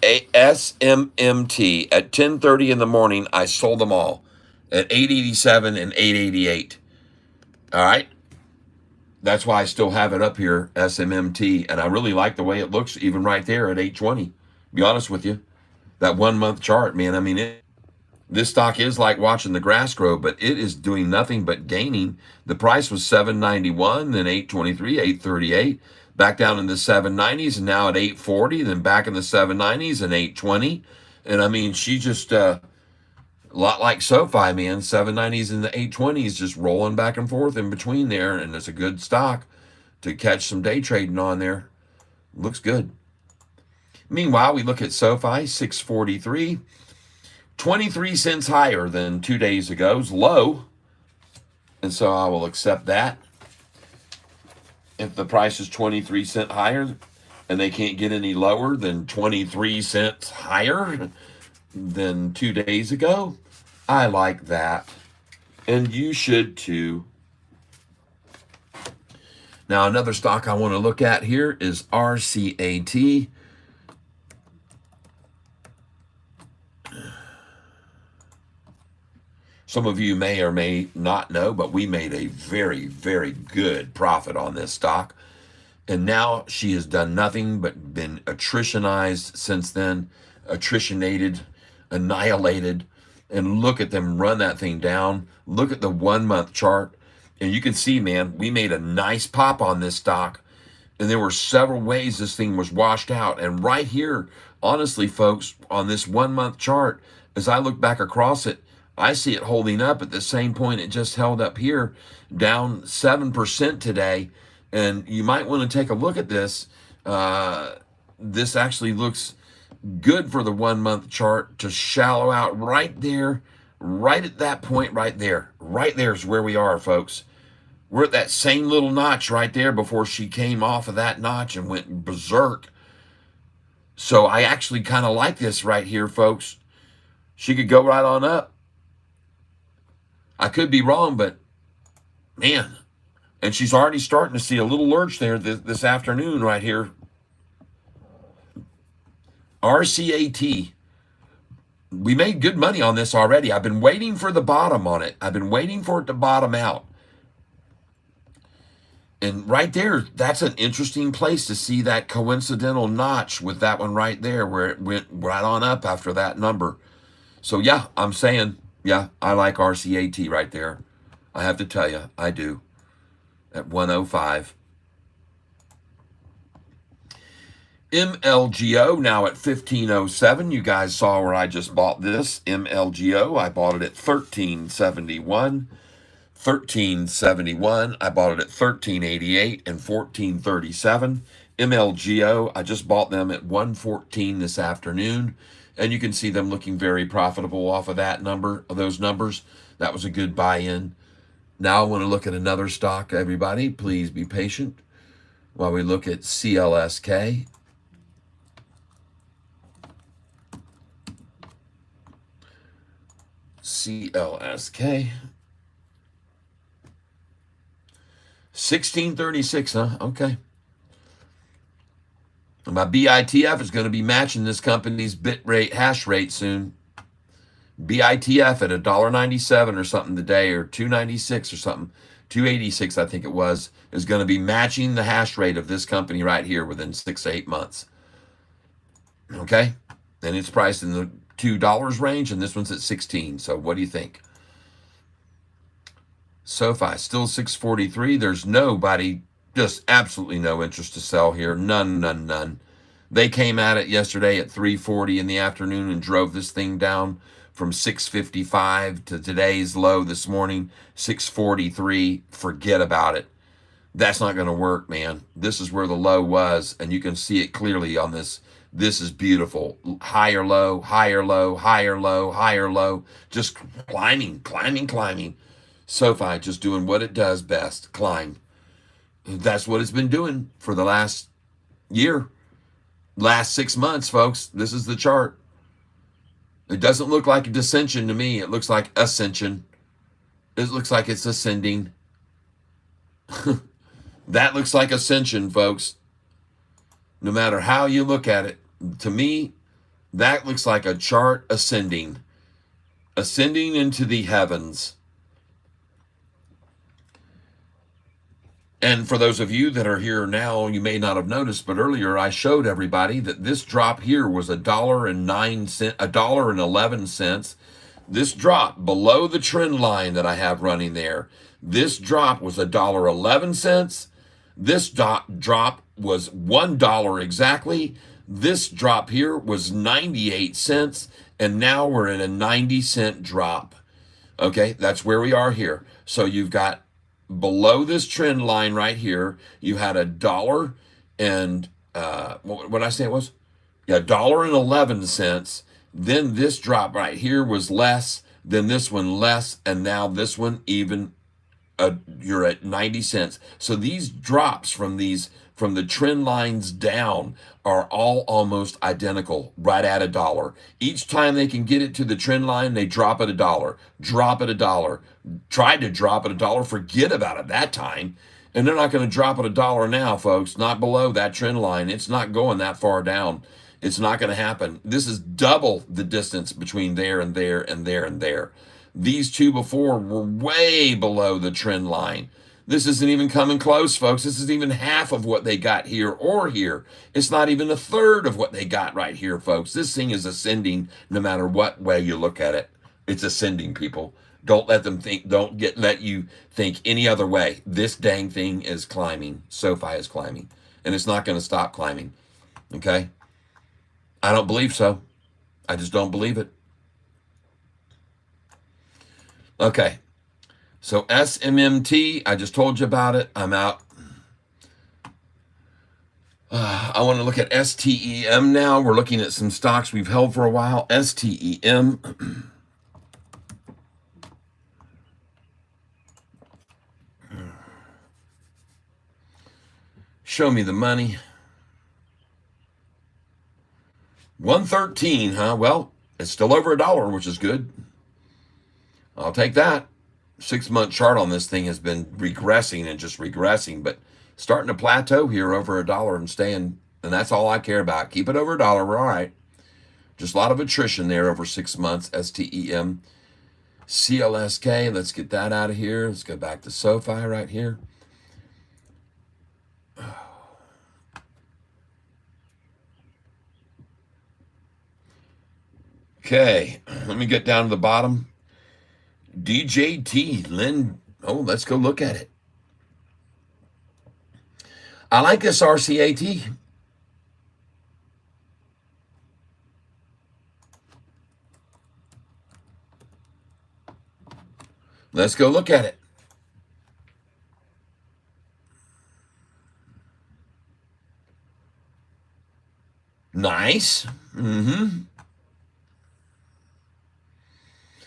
SMMT at 10:30 in the morning, I sold them all at 887 and 888. All right. That's why I still have it up here, SMMT. And I really like the way it looks, even right there at 820. Be honest with you. That 1 month chart, man. I mean, this stock is like watching the grass grow, but it is doing nothing but gaining. The price was $791, then $823, $838, back down in the 790s, and now at $840, then back in the 790s and $820. And I mean, she just a lot like Sofi, man. 790s and the 820s just rolling back and forth in between there, and it's a good stock to catch some day trading on there. Looks good. Meanwhile, we look at Sofi, 643. 23 cents higher than 2 days ago's low. And so I will accept that. If the price is 23 cents higher and they can't get any lower than 23 cents higher than 2 days ago, I like that. And you should too. Now, another stock I want to look at here is RCAT. Some of you may or may not know, but we made a very, very good profit on this stock. And now she has done nothing but been attritionized since then, attritionated, annihilated. And look at them run that thing down. Look at the 1 month chart. And you can see, man, we made a nice pop on this stock. And there were several ways this thing was washed out. And right here, honestly, folks, on this 1 month chart, as I look back across it, I see it holding up at the same point it just held up here, down 7% today. And you might want to take a look at this. This actually looks good for the 1 month chart to shallow out right there, right at that point right there. Right there is where we are, folks. We're at that same little notch right there before she came off of that notch and went berserk. So I actually kind of like this right here, folks. She could go right on up. I could be wrong, but man, and she's already starting to see a little lurch there this afternoon right here. RCAT. We made good money on this already. I've been waiting for the bottom on it. I've been waiting for it to bottom out. And right there, that's an interesting place to see that coincidental notch with that one right there where it went right on up after that number. So yeah, I'm saying, yeah, I like RCAT right there. I have to tell you, I do. At 105. MLGO now at 1507. You guys saw where I just bought this. MLGO, I bought it at 1371. 1371. I bought it at 1388 and 1437. MLGO, I just bought them at 114 this afternoon. And you can see them looking very profitable off of that number, of those numbers. That was a good buy-in. Now I want to look at another stock, everybody. Please be patient while we look at CLSK. CLSK. 1636, huh? Okay. My BITF is going to be matching this company's bit rate, hash rate soon. BITF at $1.97 or something today, or $2.96 or something, $2.86 I think it was, is going to be matching the hash rate of this company right here within 6 to 8 months. Okay? And it's priced in the $2 range, and this one's at 16. So what do you think? Sofi, still 643. There's nobody, just absolutely no interest to sell here. None, none, none. They came at it yesterday at 3:40 in the afternoon and drove this thing down from 655 to today's low this morning, 643. Forget about it. That's not going to work, man. This is where the low was, and you can see it clearly on this This is beautiful. Higher low, higher low, higher low, higher low. Just climbing, climbing, climbing. SoFi just doing what it does best, climb. That's what it's been doing for the last year, last 6 months, folks. This is the chart. It doesn't look like a descension to me. It looks like ascension. It looks like it's ascending. That looks like ascension, folks. No matter how you look at it, to me, that looks like a chart ascending into the heavens. And for those of you that are here now, you may not have noticed, but earlier I showed everybody that this drop here was $1.11. This drop below the trend line that I have running there, this drop was $1.11. This drop was $1 exactly. This drop here was 98 cents, and now we're in a 90-cent drop. Okay, that's where we are here. So you've got below this trend line right here, you had $1 and what did I say it was? Yeah, $1.11. Then this drop right here was less, then this one less, and now this one even. You're at 90 cents. So these drops from the trend lines down are all almost identical, right at $1. Each time they can get it to the trend line, they drop at $1, drop at $1, tried to drop at $1, forget about it that time. And they're not going to drop at $1 now, folks, not below that trend line. It's not going that far down. It's not going to happen. This is double the distance between there and there and there and there. These two before were way below the trend line. This isn't even coming close, folks. This isn't even half of what they got here or here. It's not even a third of what they got right here, folks. This thing is ascending no matter what way you look at it. It's ascending, people. Don't let them think, let you think any other way. This dang thing is climbing. SoFi is climbing. And it's not going to stop climbing. Okay? I don't believe so. I just don't believe it. Okay, so SMMT, I just told you about it. I'm out. I want to look at STEM now. We're looking at some stocks we've held for a while. STEM. Show me the money. 113, huh? Well, it's still over $1, which is good. I'll take that. 6-month chart on this thing has been regressing and just regressing, but starting to plateau here over $1 and staying, and that's all I care about. Keep it over $1. We're all right. Just a lot of attrition there over 6 months. STEM. CLSK. Let's get that out of here. Let's go back to SoFi right here. Okay, let me get down to the bottom. DJT, Lynn. Oh, let's go look at it. I like this RCAT. Let's go look at it. Nice.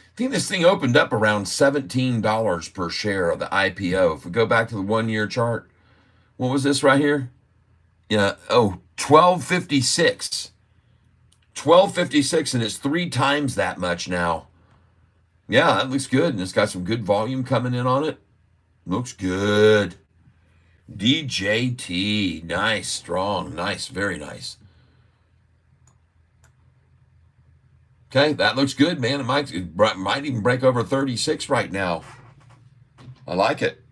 I think this thing opened up around $17 per share of the IPO. If we go back to the 1-year chart, what was this right here? Yeah, oh, 1256. 1256, and it's 3 times that much now. Yeah, that looks good, and it's got some good volume coming in on it. Looks good. DJT, nice, strong, nice, very nice. Okay, that looks good, man. It might even break over 36 right now. I like it.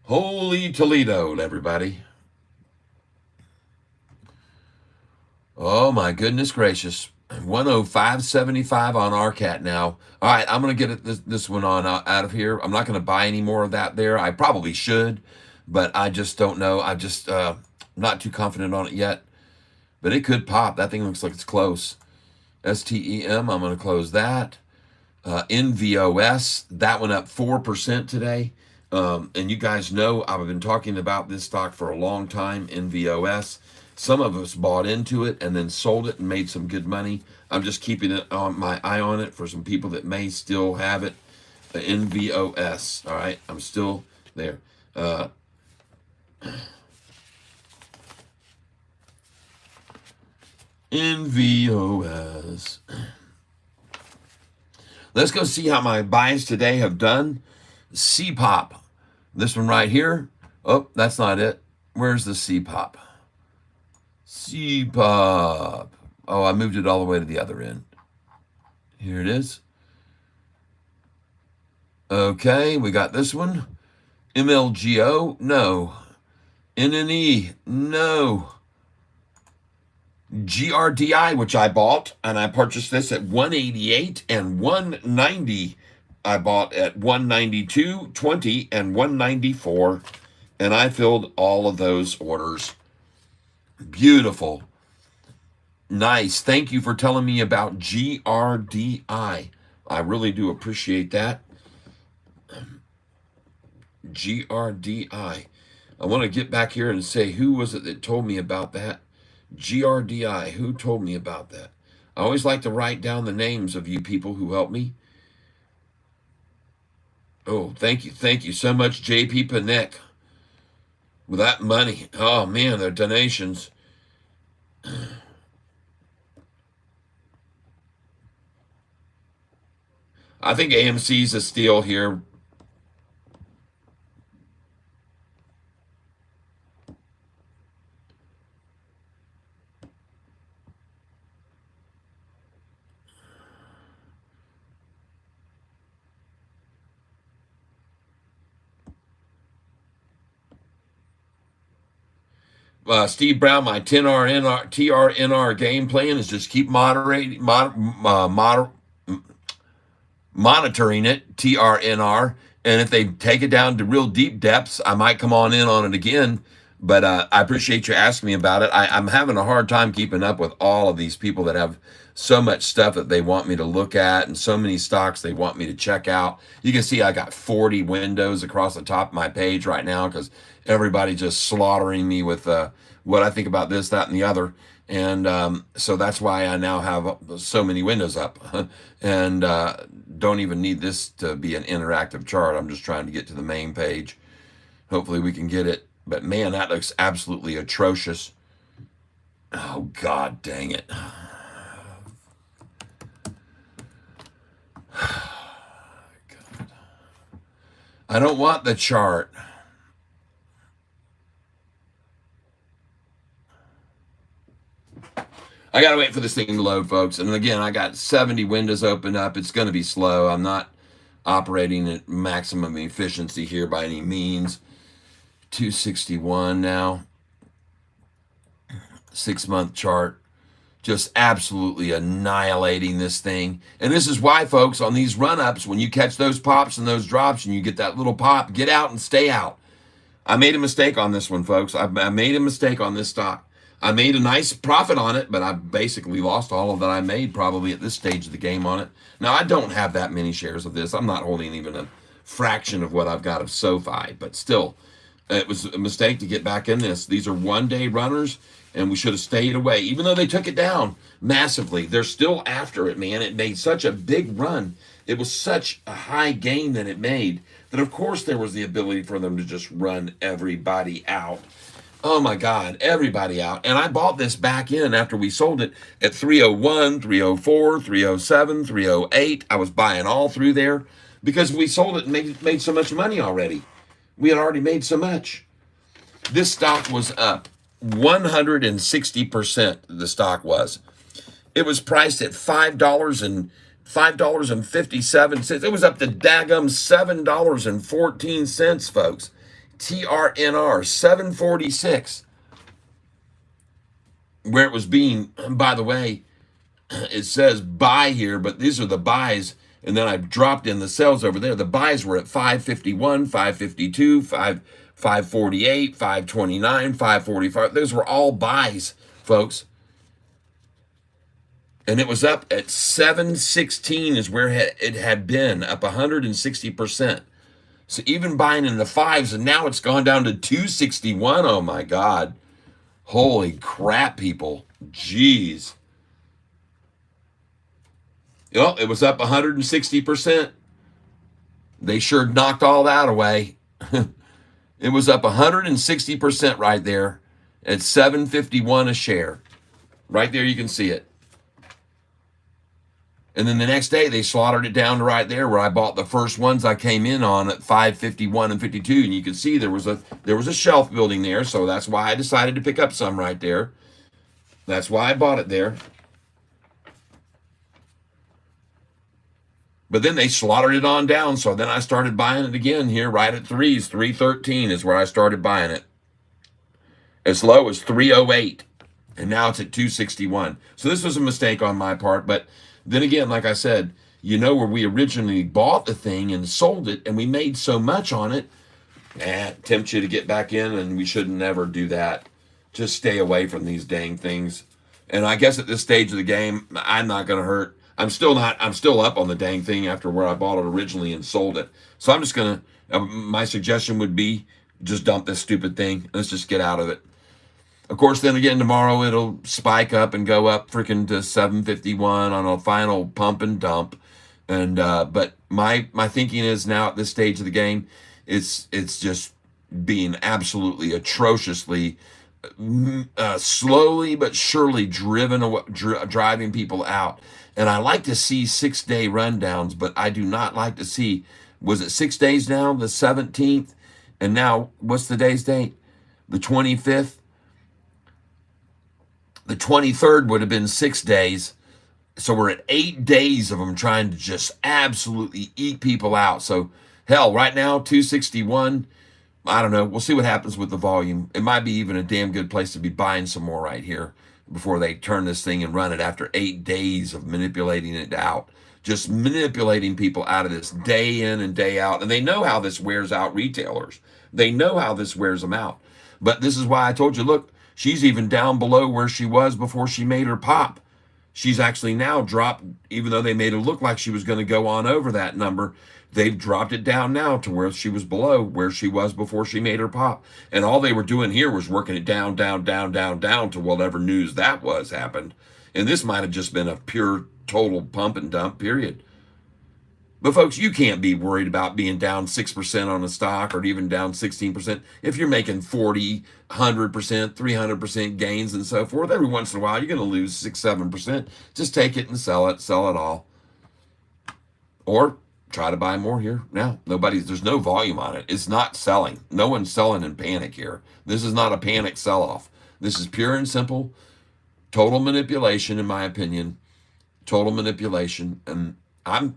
Holy Toledo, everybody. Oh, my goodness gracious. 105.75 on RCAT now. All right, I'm going to get this one on out of here. I'm not going to buy any more of that there. I probably should, but I just don't know. I just... not too confident on it yet, but it could pop. That thing looks like it's close. STEM, I'm going to close that. NVOS, that went up 4% today. And you guys know I've been talking about this stock for a long time, NVOS. Some of us bought into it and then sold it and made some good money. I'm just keeping it on my eye on it for some people that may still have it. NVOS. All right, I'm still there. NVOS. Let's go see how my buys today have done. C-pop. This one right here. Oh, that's not it. Where's the C-pop? C-pop. Oh, I moved it all the way to the other end. Here it is. Okay, we got this one. MLGO, no. NNE, no. GRDI, which I bought, and I purchased this at 188 and 190. I bought at 192.20 and 194, and I filled all of those orders. Beautiful. Nice. Thank you for telling me about GRDI. I really do appreciate that. GRDI. I want to get back here and say, who was it that told me about that? GRDI. Who told me about that? I always like to write down the names of you people who help me. Oh, thank you. Thank you so much, JP Panek. With that money. Oh, man, the donations. I think AMC's a steal here. Steve Brown, my TRNR game plan is just keep monitoring it, TRNR. And if they take it down to real deep depths, I might come on in on it again. But I appreciate you asking me about it. I'm having a hard time keeping up with all of these people that have so much stuff that they want me to look at and so many stocks they want me to check out. You can see I got 40 windows across the top of my page right now because everybody just slaughtering me with what I think about this, that, and the other. And so that's why I now have so many windows up and don't even need this to be an interactive chart. I'm just trying to get to the main page. Hopefully we can get it. But man, that looks absolutely atrocious. Oh, God dang it. God. I don't want the chart. I got to wait for this thing to load, folks. And again, I got 70 windows open up. It's going to be slow. I'm not operating at maximum efficiency here by any means. 261 now. 6-month chart. Just absolutely annihilating this thing. And this is why, folks, on these run-ups, when you catch those pops and those drops and you get that little pop, get out and stay out. I made a mistake on this one, folks. I made a mistake on this stock. I made a nice profit on it, but I basically lost all of that I made probably at this stage of the game on it. Now, I don't have that many shares of this. I'm not holding even a fraction of what I've got of Sofi, but still, it was a mistake to get back in this. These are one-day runners, and we should have stayed away. Even though they took it down massively, they're still after it, man. It made such a big run. It was such a high gain that it made that, of course, there was the ability for them to just run everybody out. Oh, my God, everybody out. And I bought this back in after we sold it at 301, 304, 307, 308. I was buying all through there because we sold it and made so much money already. We had already made so much. This stock was up 160%, the stock was. It was priced at $5.57. It was up to daggum $7.14, folks. TRNR 746, where it was being, by the way, it says buy here, but these are the buys, and then I dropped in the sells over there. The buys were at 551, 552, 548, 529, 545. Those were all buys, folks. And it was up at 716 is where it had been, up 160%. So even buying in the fives, and now it's gone down to 261. Oh my God. Holy crap, people. Jeez. Oh, it was up 160%. They sure knocked all that away. It was up 160% right there at 751 a share. Right there, you can see it. And then the next day, they slaughtered it down to right there where I bought the first ones I came in on at 551 and 52. And you can see there was a shelf building there. So that's why I decided to pick up some right there. That's why I bought it there. But then they slaughtered it on down. So then I started buying it again here right at threes. 313 is where I started buying it. As low as 308. And now it's at 261. So this was a mistake on my part. But then again, like I said, you know where we originally bought the thing and sold it, and we made so much on it, it tempts you to get back in, and we should never do that. Just stay away from these dang things. And I guess at this stage of the game, I'm not going to hurt. I'm still up on the dang thing after where I bought it originally and sold it. So I'm just going to, my suggestion would be just dump this stupid thing. Let's just get out of it. Of course, then again, tomorrow it'll spike up and go up freaking to 751 on a final pump and dump. And but my thinking is now at this stage of the game, it's just being absolutely atrociously slowly but surely driving people out. And I like to see 6-day rundowns, but I do not like to see. Was it 6 days now? The 17th, and now what's the day's date? The 25th. The 23rd would have been 6 days. So we're at 8 days of them trying to just absolutely eat people out. So hell, right now, 261. I don't know. We'll see what happens with the volume. It might be even a damn good place to be buying some more right here before they turn this thing and run it after 8 days of manipulating it out. Just manipulating people out of this day in and day out. And they know how this wears out retailers. They know how this wears them out. But this is why I told you, look, she's even down below where she was before she made her pop. She's actually now dropped, even though they made it look like she was going to go on over that number. They've dropped it down now to where she was below where she was before she made her pop. And all they were doing here was working it down, down, down, down, down to whatever news that was happened. And this might have just been a pure, total pump and dump, period. But folks, you can't be worried about being down 6% on a stock or even down 16%. If you're making 40, 100%, 300% gains and so forth, every once in a while, you're going to lose 6, 7%. Just take it and sell it all. Or try to buy more here. Now, there's no volume on it. It's not selling. No one's selling in panic here. This is not a panic sell-off. This is pure and simple, total manipulation, in my opinion. Total manipulation. And I'm,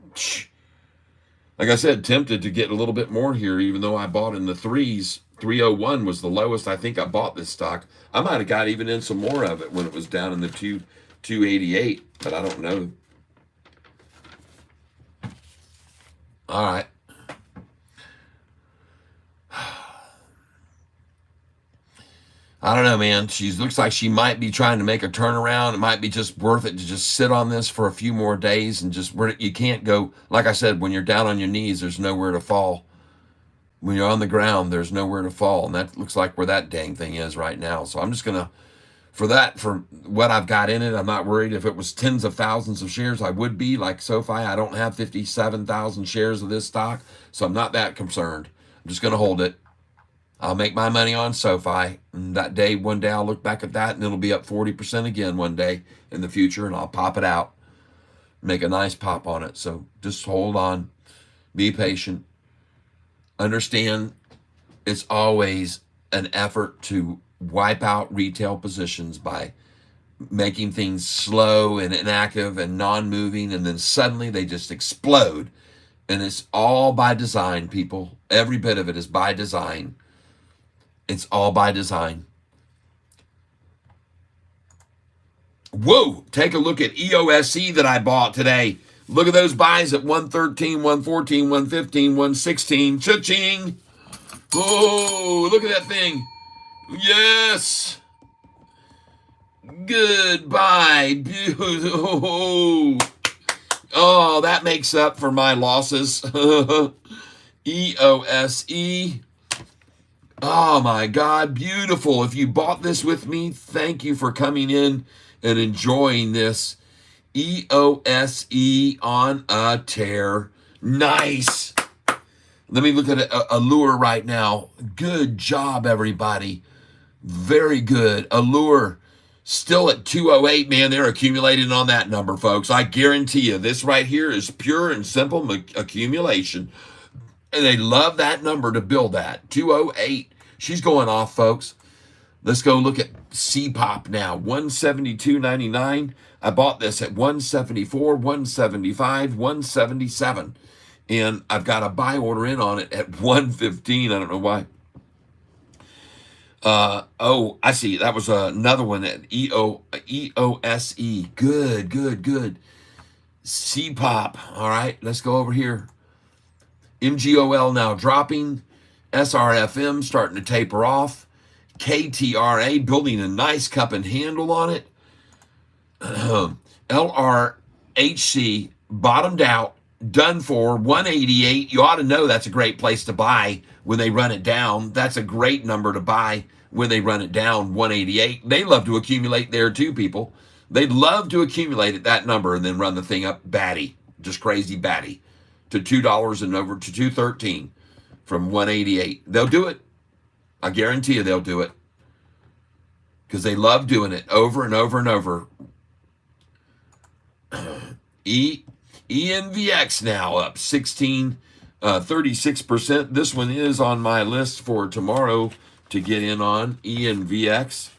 like I said, tempted to get a little bit more here, even though I bought in the threes. 301 was the lowest I think I bought this stock. I might have got even in some more of it when it was down in the 288, but I don't know. All right. I don't know, man. She looks like she might be trying to make a turnaround. It might be just worth it to just sit on this for a few more days and just where you can't go. Like I said, when you're down on your knees, there's nowhere to fall. When you're on the ground, there's nowhere to fall. And that looks like where that dang thing is right now. So I'm just going to, for what I've got in it, I'm not worried. If it was tens of thousands of shares, I would be. Like Sofi, I don't have 57,000 shares of this stock. So I'm not that concerned. I'm just going to hold it. I'll make my money on Sofi. And that day, one day, I'll look back at that and it'll be up 40% again one day in the future, and I'll pop it out. Make a nice pop on it. So just hold on. Be patient. Understand it's always an effort to wipe out retail positions by making things slow and inactive and non-moving, and then suddenly they just explode. And it's all by design, people. Every bit of it is by design. It's all by design. Whoa, take a look at EOSC that I bought today. Look at those buys at 113, 114, 115, 116. Cha-ching. Oh, look at that thing. Yes. Goodbye. Oh, that makes up for my losses. EOSE. Oh my God, beautiful. If you bought this with me, thank you for coming in and enjoying this. EOSE on a tear. Nice. Let me look at a lure right now. Good job, everybody. Very good. Allure still at 208. Man, they're accumulating on that number, folks. I guarantee you, this right here is pure and simple accumulation. And they love that number to build at. 208. She's going off, folks. Let's go look at C-Pop now. 172.99. I bought this at 174, 175, 177. And I've got a buy order in on it at 115. I don't know why. Oh, I see. That was another one at EOSE. Good, good, good. C-Pop. All right, let's go over here. MGOL now dropping. SRFM starting to taper off. KTRA building a nice cup and handle on it. LRHC bottomed out, done for 188. You ought to know that's a great place to buy when they run it down. That's a great number to buy when they run it down, 188. They love to accumulate there too, people. They'd love to accumulate at that number and then run the thing up batty, just crazy batty, to $2 and over to 213 from 188. They'll do it. I guarantee you they'll do it because they love doing it over and over and over. ENVX now up 36%. This one is on my list for tomorrow to get in on. ENVX.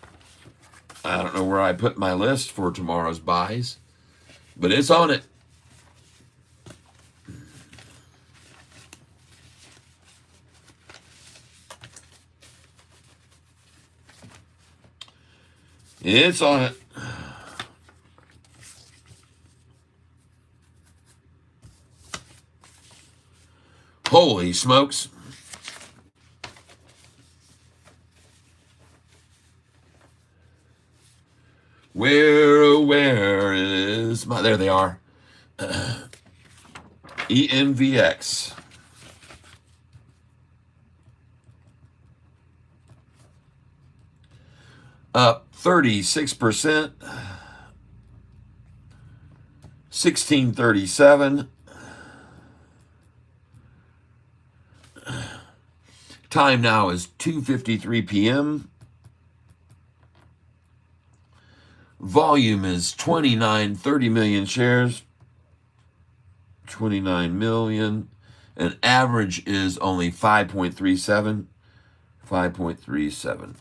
I don't know where I put my list for tomorrow's buys, but it's on it. It's on it. Holy smokes. Where is my, there they are. ENVX. Up 36%. 1637. Time now is 2:53 p.m. Volume is 30 million shares. 29 million. And average is only 5.37. 5.37.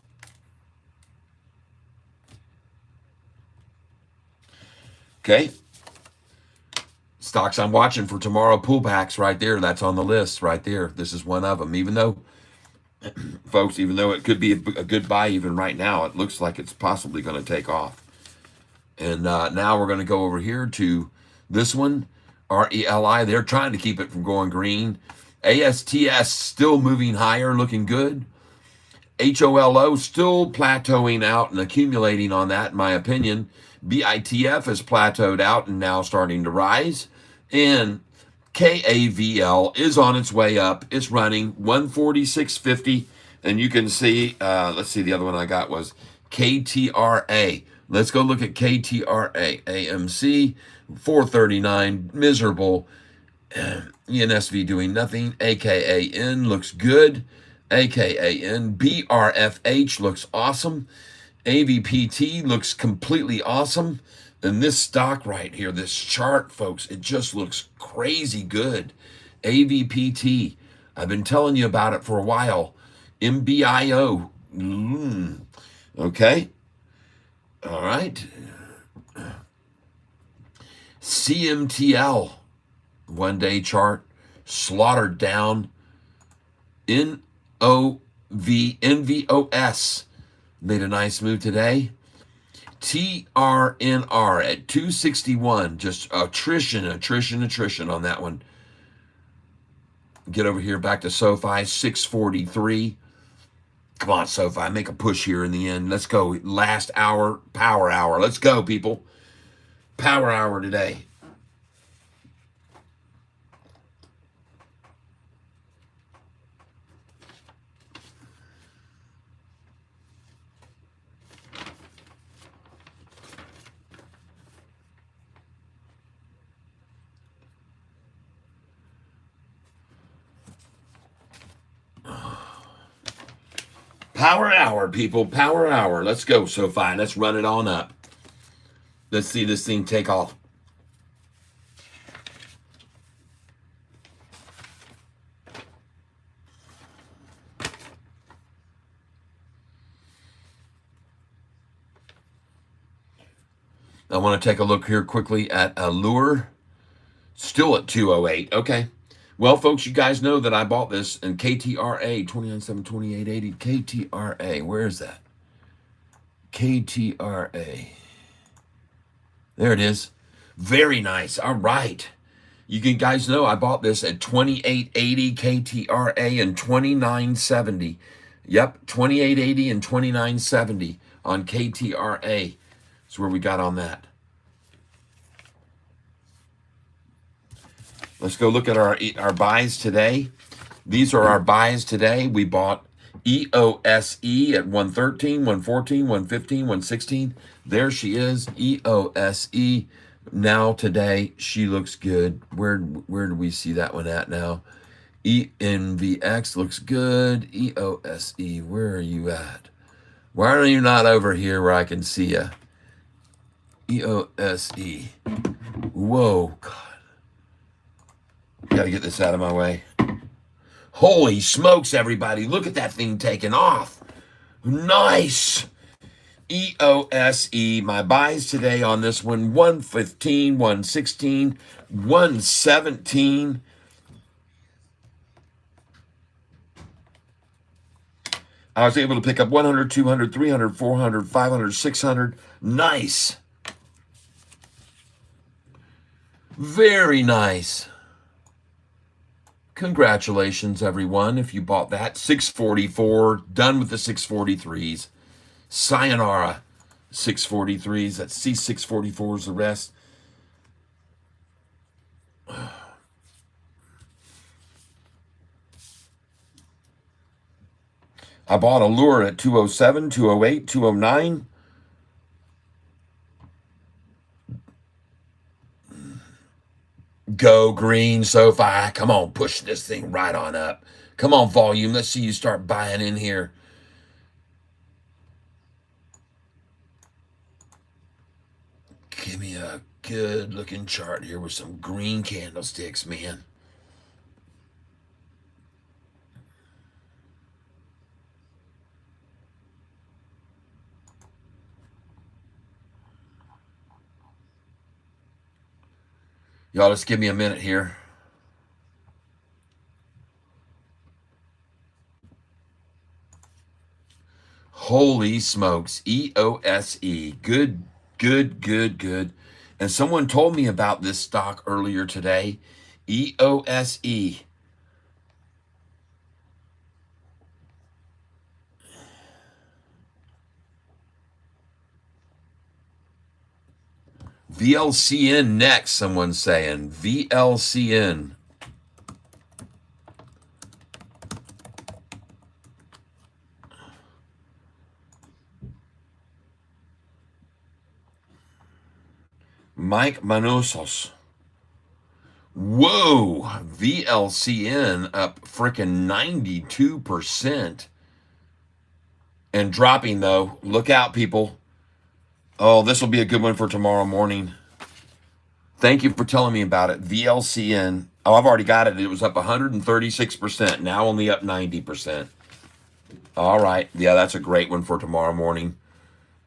Okay. Stocks I'm watching for tomorrow, pullbacks right there. That's on the list right there. This is one of them. Even though, folks, even though it could be a good buy even right now, it looks like it's possibly going to take off. And now we're going to go over here to this one, RELI. They're trying to keep it from going green. ASTS still moving higher, looking good. HOLO still plateauing out and accumulating on that, in my opinion. BITF has plateaued out and now starting to rise. And KAVL is on its way up. It's running 146.50. And you can see, let's see, the other one I got was KTRA. Let's go look at KTRA. AMC, 439, miserable. ENSV doing nothing. AKAN looks good. AKAN. BRFH looks awesome. AVPT looks completely awesome. And this stock right here, this chart, folks, it just looks crazy good. AVPT. I've been telling you about it for a while. MBIO. Okay. All right. CMTL. One-day chart. Slaughtered down. NVOS. Made a nice move today. TRNR at 261. Just attrition on that one. Get over here back to Sofi, 643. Come on, Sofi, make a push here in the end. Let's go. Last hour, power hour. Let's go, people. Power hour today. Power hour, people. Power hour. Let's go, Sofi. Let's run it on up. Let's see this thing take off. I want to take a look here quickly at Allure. Still at 208. Okay. Well, folks, you guys know that I bought this in KTRA 2972880. KTRA. Where is that? KTRA. There it is. Very nice. All right. You can guys know I bought this at 2880 KTRA and 2970. Yep, 2880 and 2970 on KTRA. That's where we got on that. Let's go look at our buys today. These are our buys today. We bought EOSE at 113, 114, 115, 116. There she is, EOSE. Now today, she looks good. Where do we see that one at now? ENVX looks good. EOSE, where are you at? Why are you not over here where I can see you? EOSE. Whoa, God. Gotta get this out of my way. Holy smokes, everybody. Look at that thing taking off. Nice. EOSE. My buys today on this one, 115, 116, 117. I was able to pick up 100, 200, 300, 400, 500, 600. Nice. Very nice. Congratulations, everyone, if you bought that. 644, done with the 643s. Sayonara, 643s. That's C644s, the rest. I bought a lure at 207, 208, 209. Go green, Sofi. Come on, push this thing right on up. Come on, volume. Let's see you start buying in here. Give me a good looking chart here with some green candlesticks, man. Y'all just give me a minute here. Holy smokes. EOSE. Good, good, good, good. And someone told me about this stock earlier today. EOSE. VLCN next, someone's saying. VLCN. Mike Manosos. Whoa, VLCN up frickin' 92%. And dropping, though. Look out, people. Oh, this will be a good one for tomorrow morning. Thank you for telling me about it. VLCN. Oh, I've already got it. It was up 136%. Now only up 90%. All right. Yeah, that's a great one for tomorrow morning.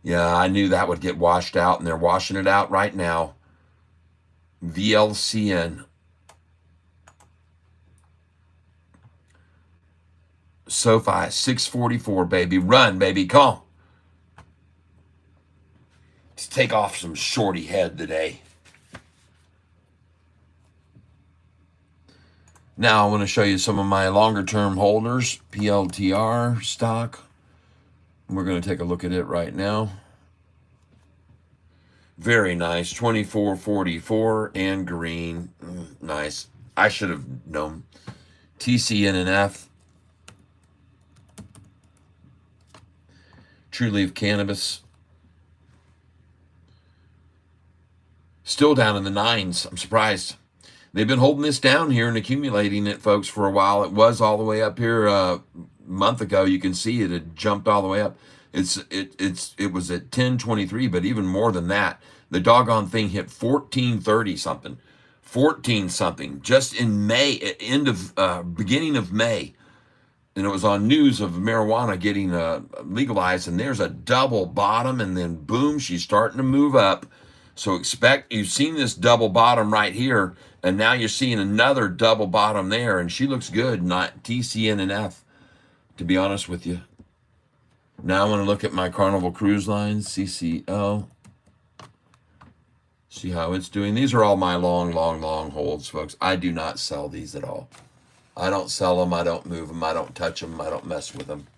Yeah, I knew that would get washed out, and they're washing it out right now. VLCN. Sofi, 644, baby. Run, baby. Come on. Let's take off some shorty head today. Now I want to show you some of my longer term holders, PLTR stock. We're going to take a look at it right now. Very nice, 2444 and green. Nice. I should have known. TCNNF. True Leaf Cannabis. Still down in the nines. I'm surprised. They've been holding this down here and accumulating it, folks, for a while. It was all the way up here a month ago. You can see it had jumped all the way up. It was at 1023, but even more than that, the doggone thing hit 1430 something, 14 something just in May, beginning of May. And it was on news of marijuana getting legalized, and there's a double bottom, and then boom, she's starting to move up. So you've seen this double bottom right here, and now you're seeing another double bottom there, and she looks good, not TCNNF, to be honest with you. Now I want to look at my Carnival Cruise Lines, CCL. See how it's doing. These are all my long holds, folks. I do not sell these at all. I don't sell them. I don't move them. I don't touch them. I don't mess with them.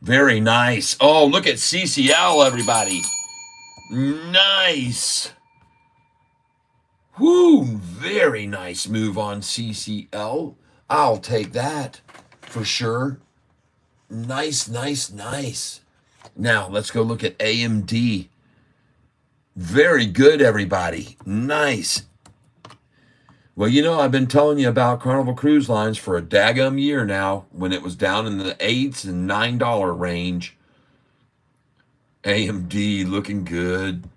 Very nice. Oh, look at CCL, everybody. Nice. Whoo, very nice move on CCL. I'll take that for sure. Nice. Now, let's go look at AMD. Very good, everybody. Nice. Well, you know, I've been telling you about Carnival Cruise Lines for a daggum year now, when it was down in the $8 and $9 range. AMD looking good.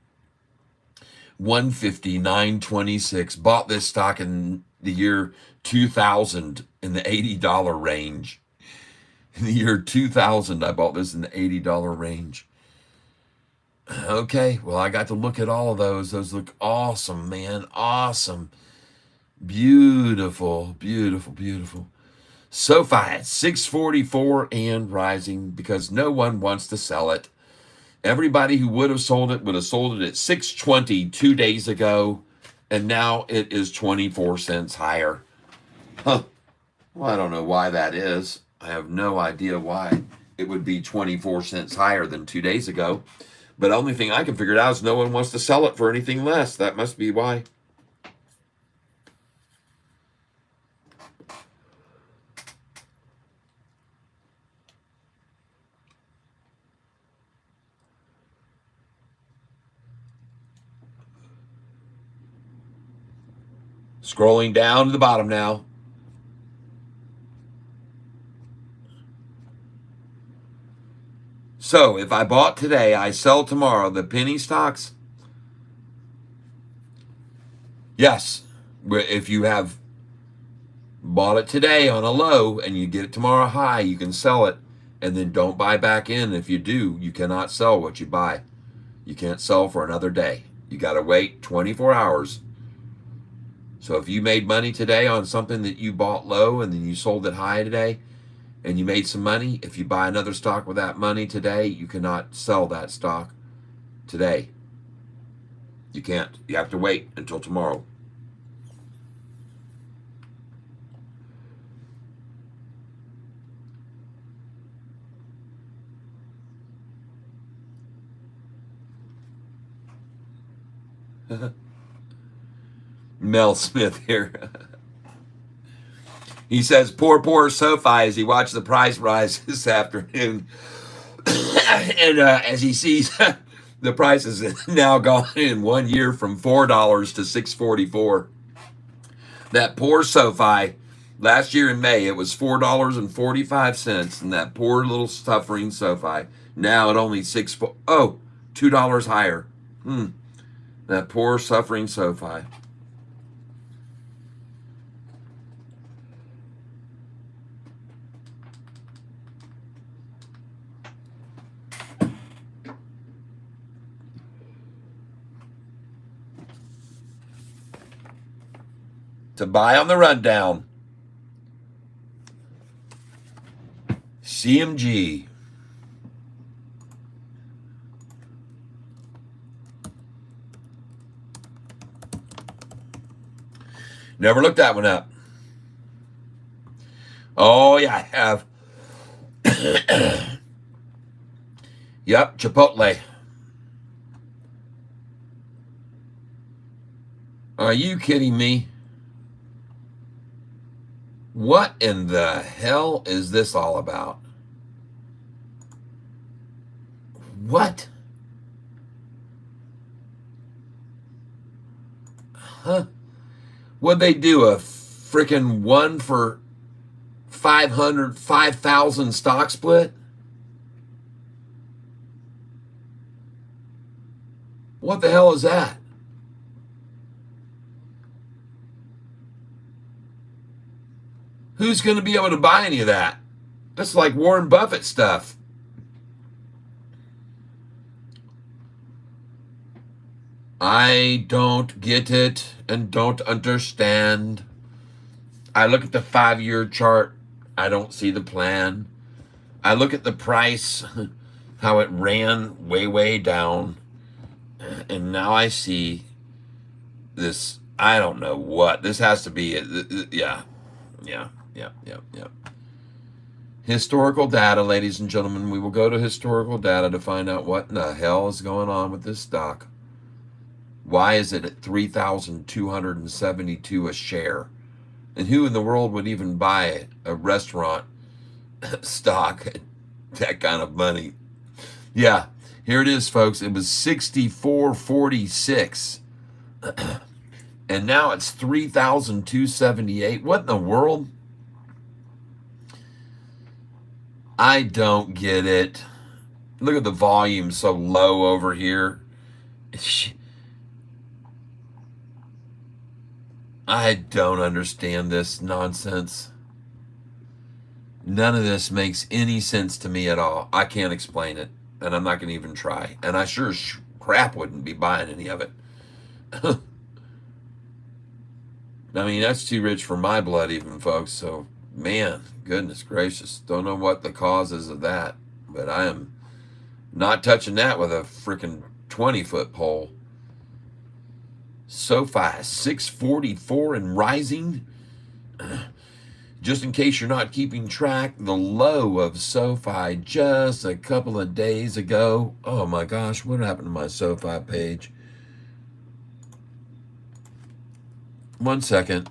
150, 926. Bought this stock in the year 2000 in the $80 range. In the year 2000, I bought this in the $80 range. Okay, well, I got to look at all of those. Those look awesome, man. Awesome. Beautiful. Sofi at 644 and rising because no one wants to sell it. Everybody who would have sold it would have sold it at 620 2 days ago, and now it is 24 cents higher. Huh. Well, I don't know why that is. I have no idea why it would be 24 cents higher than 2 days ago. But the only thing I can figure out is no one wants to sell it for anything less. That must be why. Scrolling down to the bottom now. So if I bought today, I sell tomorrow, the penny stocks. Yes, if you have bought it today on a low and you get it tomorrow high, you can sell it and then don't buy back in. If you do, you cannot sell what you buy. You can't sell for another day. You got to wait 24 hours. So if you made money today on something that you bought low and then you sold it high today and you made some money, if you buy another stock with that money today, you cannot sell that stock today. You can't. You have to wait until tomorrow. Mel Smith here. He says, poor Sofi as he watched the price rise this afternoon. And as he sees the price has now gone in 1 year from $4 to $6.44. That poor Sofi, last year in May, it was $4.45, and that poor little suffering Sofi, now at only $2 higher. That poor suffering Sofi. To buy on the rundown. CMG. Never looked that one up. Oh, yeah, I have. Yep, Chipotle. Are you kidding me? What in the hell is this all about? What? Huh? What'd they do? A freaking 1 for 5,000 stock split? What the hell is that? Who's going to be able to buy any of that? That's like Warren Buffett stuff. I don't get it and don't understand. I look at the 5-year chart. I don't see the plan. I look at the price, how it ran way, way down. And now I see this. I don't know what. This has to be it. Yeah. Historical data, ladies and gentlemen. We will go to historical data to find out what in the hell is going on with this stock. Why is it at 3,272 a share? And who in the world would even buy a restaurant stock at that kind of money? Yeah, here it is, folks. It was 64.46. And now it's 3,278. What in the world? I don't get it. Look at the volume so low over here. I don't understand this nonsense. None of this makes any sense to me at all. I can't explain it, and I'm not going to even try. And I sure as crap wouldn't be buying any of it. I mean, that's too rich for my blood even, folks. So, man, goodness gracious. Don't know what the cause is of that. But I am not touching that with a freaking 20-foot pole. Sofi, 644 and rising. Just in case you're not keeping track, the low of Sofi just a couple of days ago. Oh my gosh, what happened to my Sofi page? 1 second.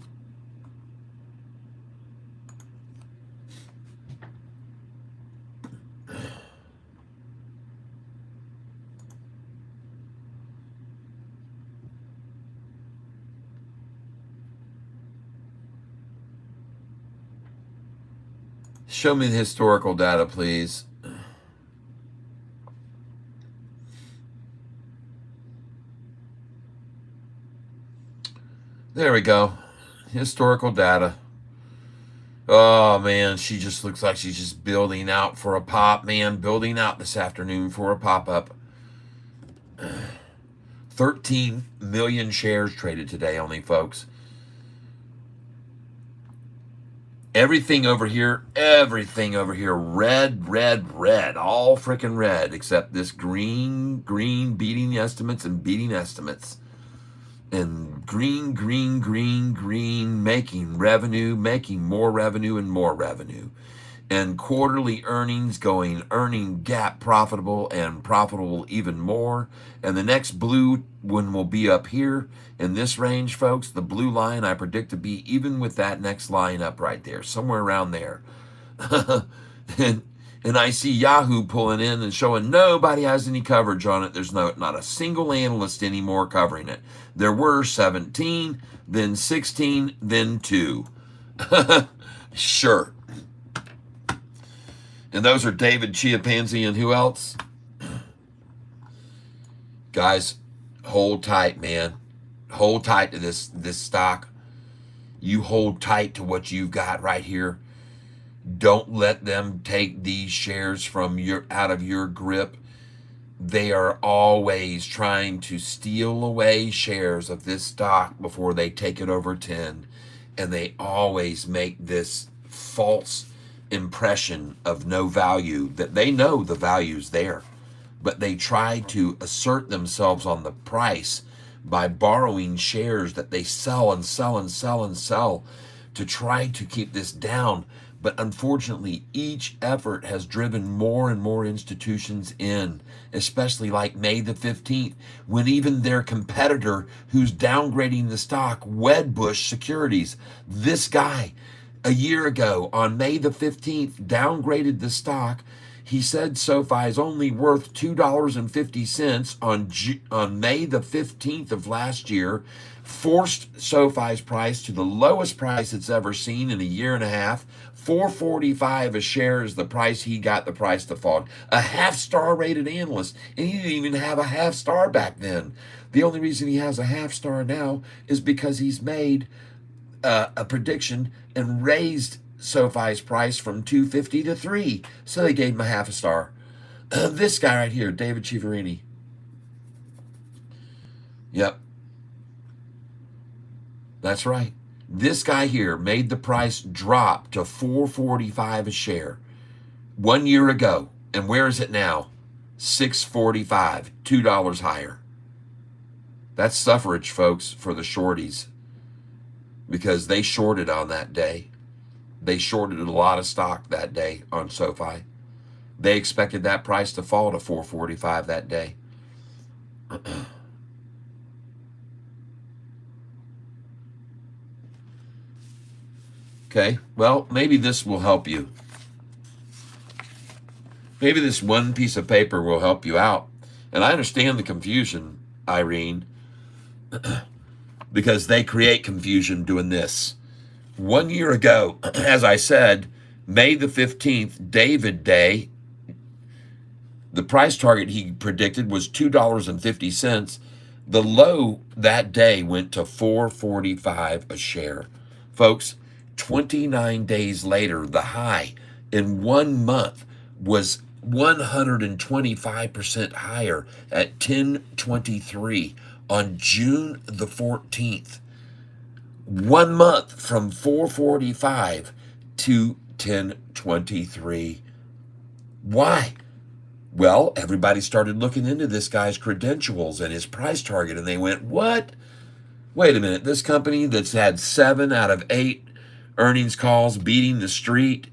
Show me the historical data, please. There we go. Historical data. Oh, man, she just looks like she's just building out for a pop, man. Building out this afternoon for a pop-up. 13 million shares traded today only, folks. Everything over here, red, all freaking red, except this green, beating estimates and beating estimates. And green, making revenue, making more revenue and more revenue. And quarterly earnings earning gap profitable and profitable even more. And the next blue one will be up here in this range, folks. The blue line I predict to be even with that next line up right there, somewhere around there. and I see Yahoo pulling in and showing nobody has any coverage on it. There's not a single analyst anymore covering it. There were 17, then 16, then 2. Sure. And those are David Chiapanzi and who else? Guys, hold tight, man. Hold tight to this stock. You hold tight to what you've got right here. Don't let them take these shares from out of your grip. They are always trying to steal away shares of this stock before they take it over 10. And they always make this false impression of no value, that they know the value's there, but they try to assert themselves on the price by borrowing shares that they sell to try to keep this down. But unfortunately, each effort has driven more and more institutions in, especially like May the 15th, when even their competitor who's downgrading the stock, Wedbush Securities, this guy, a year ago on May the 15th, downgraded the stock He said SoFi is only worth $2.50 on May the 15th of last year, forced SoFi's price to the lowest price it's ever seen in a year and a half. $4.45 a share is the price he got the price to fall. A half-star rated analyst, and he didn't even have a half star back then. The only reason he has a half star now is because he's made a prediction and raised SoFi's price from 250 to 3, so they gave him a half a star. This guy right here, David Chiaverini. Yep, that's right. This guy here made the price drop to $4.45 a share 1 year ago, and where is it now? $6.45, $2 higher. That's suffrage, folks, for the shorties, because they shorted on that day. They shorted a lot of stock that day on SoFi. They expected that price to fall to $4.45 that day. Okay, well, maybe this will help you. Maybe this one piece of paper will help you out. And I understand the confusion, Irene, because they create confusion doing this. 1 year ago, as I said, May the 15th, David Day, the price target he predicted was $2.50. The low that day went to $4.45 a share. Folks, 29 days later, the high in 1 month was 125% higher at 10.23 on June the 14th. 1 month from 4.45 to 10.23. Why? Well, everybody started looking into this guy's credentials and his price target, and they went, what? Wait a minute, this company that's had 7 out of 8 earnings calls beating the street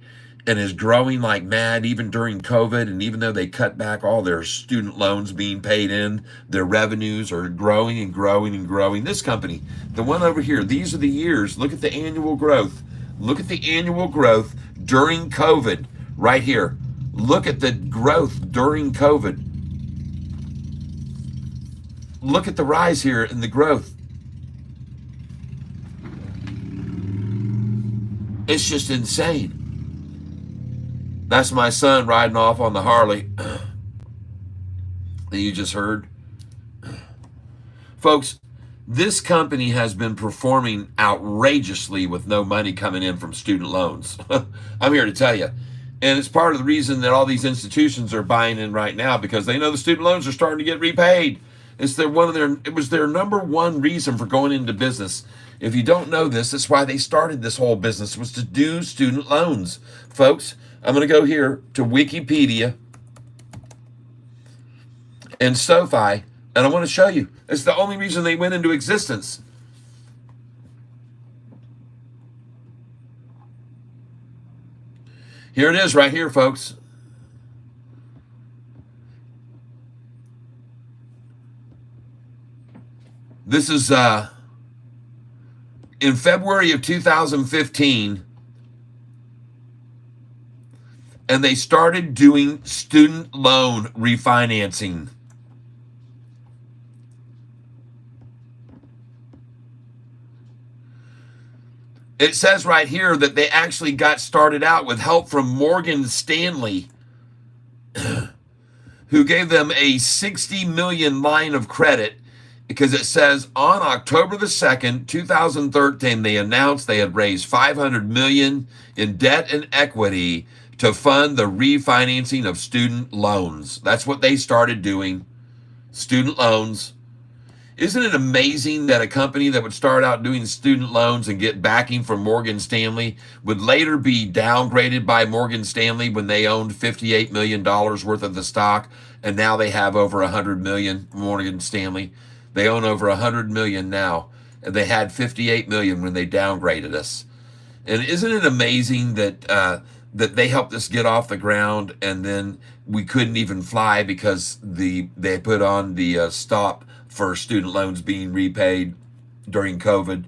and is growing like mad even during COVID, and even though they cut back all their student loans being paid in, their revenues are growing and growing and growing. This company, the one over here, these are the years. Look at the annual growth. Look at the annual growth during COVID right here. Look at the growth during COVID. Look at the rise here in the growth. It's just insane. That's my son riding off on the Harley that you just heard. Folks, this company has been performing outrageously with no money coming in from student loans. I'm here to tell you. And it's part of the reason that all these institutions are buying in right now, because they know the student loans are starting to get repaid. It was their number one reason for going into business. If you don't know this, that's why they started this whole business, was to do student loans. Folks, I'm going to go here to Wikipedia and SoFi, and I want to show you. It's the only reason they went into existence. Here it is right here, folks. This is in February of 2015, and they started doing student loan refinancing. It says right here that they actually got started out with help from Morgan Stanley, who gave them a $60 million line of credit, because it says on October the 2nd, 2013, they announced they had raised $500 million in debt and equity to fund the refinancing of student loans. That's what they started doing, student loans. Isn't it amazing that a company that would start out doing student loans and get backing from Morgan Stanley would later be downgraded by Morgan Stanley when they owned $58 million worth of the stock, and now they have over $100 million, Morgan Stanley. They own over $100 million now, and they had $58 million when they downgraded us. And isn't it amazing that that they helped us get off the ground, and then we couldn't even fly because they put on the stop for student loans being repaid during COVID.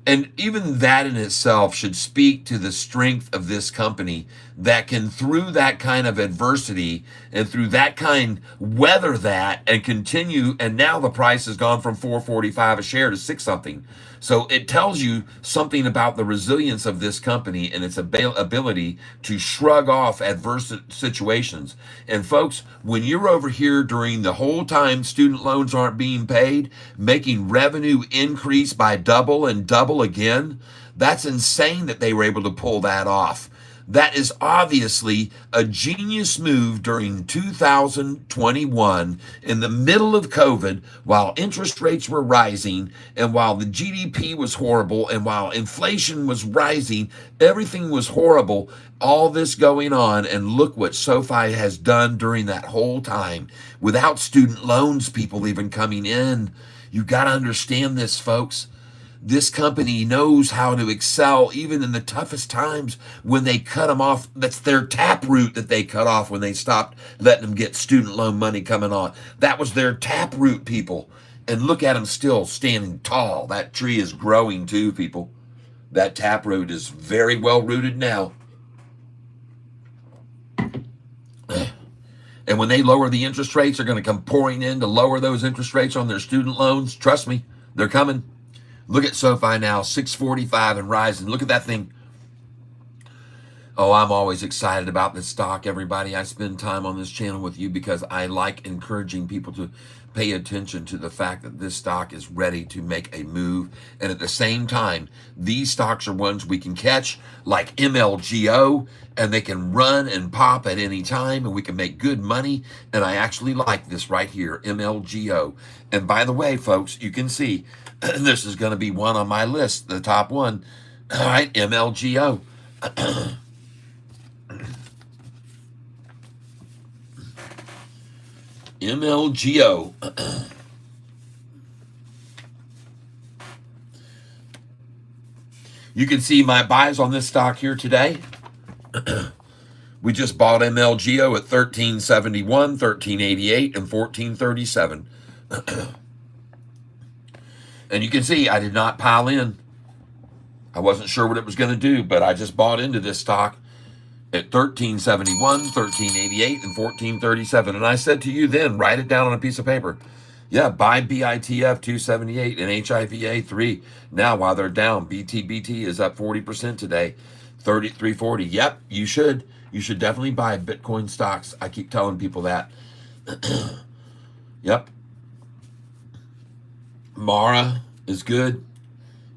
And even that in itself should speak to the strength of this company that can, through that kind of adversity and through that kind, weather that and continue. And now the price has gone from $4.45 a share to 6 something. So it tells you something about the resilience of this company and its ability to shrug off adverse situations. And folks, when you're over here during the whole time student loans aren't being paid, making revenue increase by double and double again, that's insane that they were able to pull that off. That is obviously a genius move during 2021 in the middle of COVID, while interest rates were rising and while the GDP was horrible and while inflation was rising, everything was horrible, all this going on. And look what Sofi has done during that whole time without student loans, people even coming in. You got to understand this, folks. This company knows how to excel even in the toughest times when they cut them off. That's their taproot that they cut off when they stopped letting them get student loan money coming on. That was their taproot, people. And look at them still standing tall. That tree is growing too, people. That taproot is very well rooted now. And when they lower the interest rates, they're going to come pouring in to lower those interest rates on their student loans. Trust me, they're coming. Look at Sofi now, 645 and rising. Look at that thing. Oh, I'm always excited about this stock, everybody. I spend time on this channel with you because I like encouraging people to pay attention to the fact that this stock is ready to make a move. And at the same time, these stocks are ones we can catch like MLGO, and they can run and pop at any time, and we can make good money. And I actually like this right here, MLGO. And by the way, folks, you can see this is going to be one on my list, the top one. All right, MLGO. MLGO. You can see my buys on this stock here today. We just bought MLGO at $13.71, $13.88, and $14.37. And you can see I did not pile in. I wasn't sure what it was going to do, but I just bought into this stock at $13.71, $13.88, and $14.37. And I said to you then, write it down on a piece of paper. Yeah, buy BITF 278 and HIVA 3. Now, while they're down, BTBT is up 40% today, 340. Yep, you should. You should definitely buy Bitcoin stocks. I keep telling people that. Yep. Mara is good.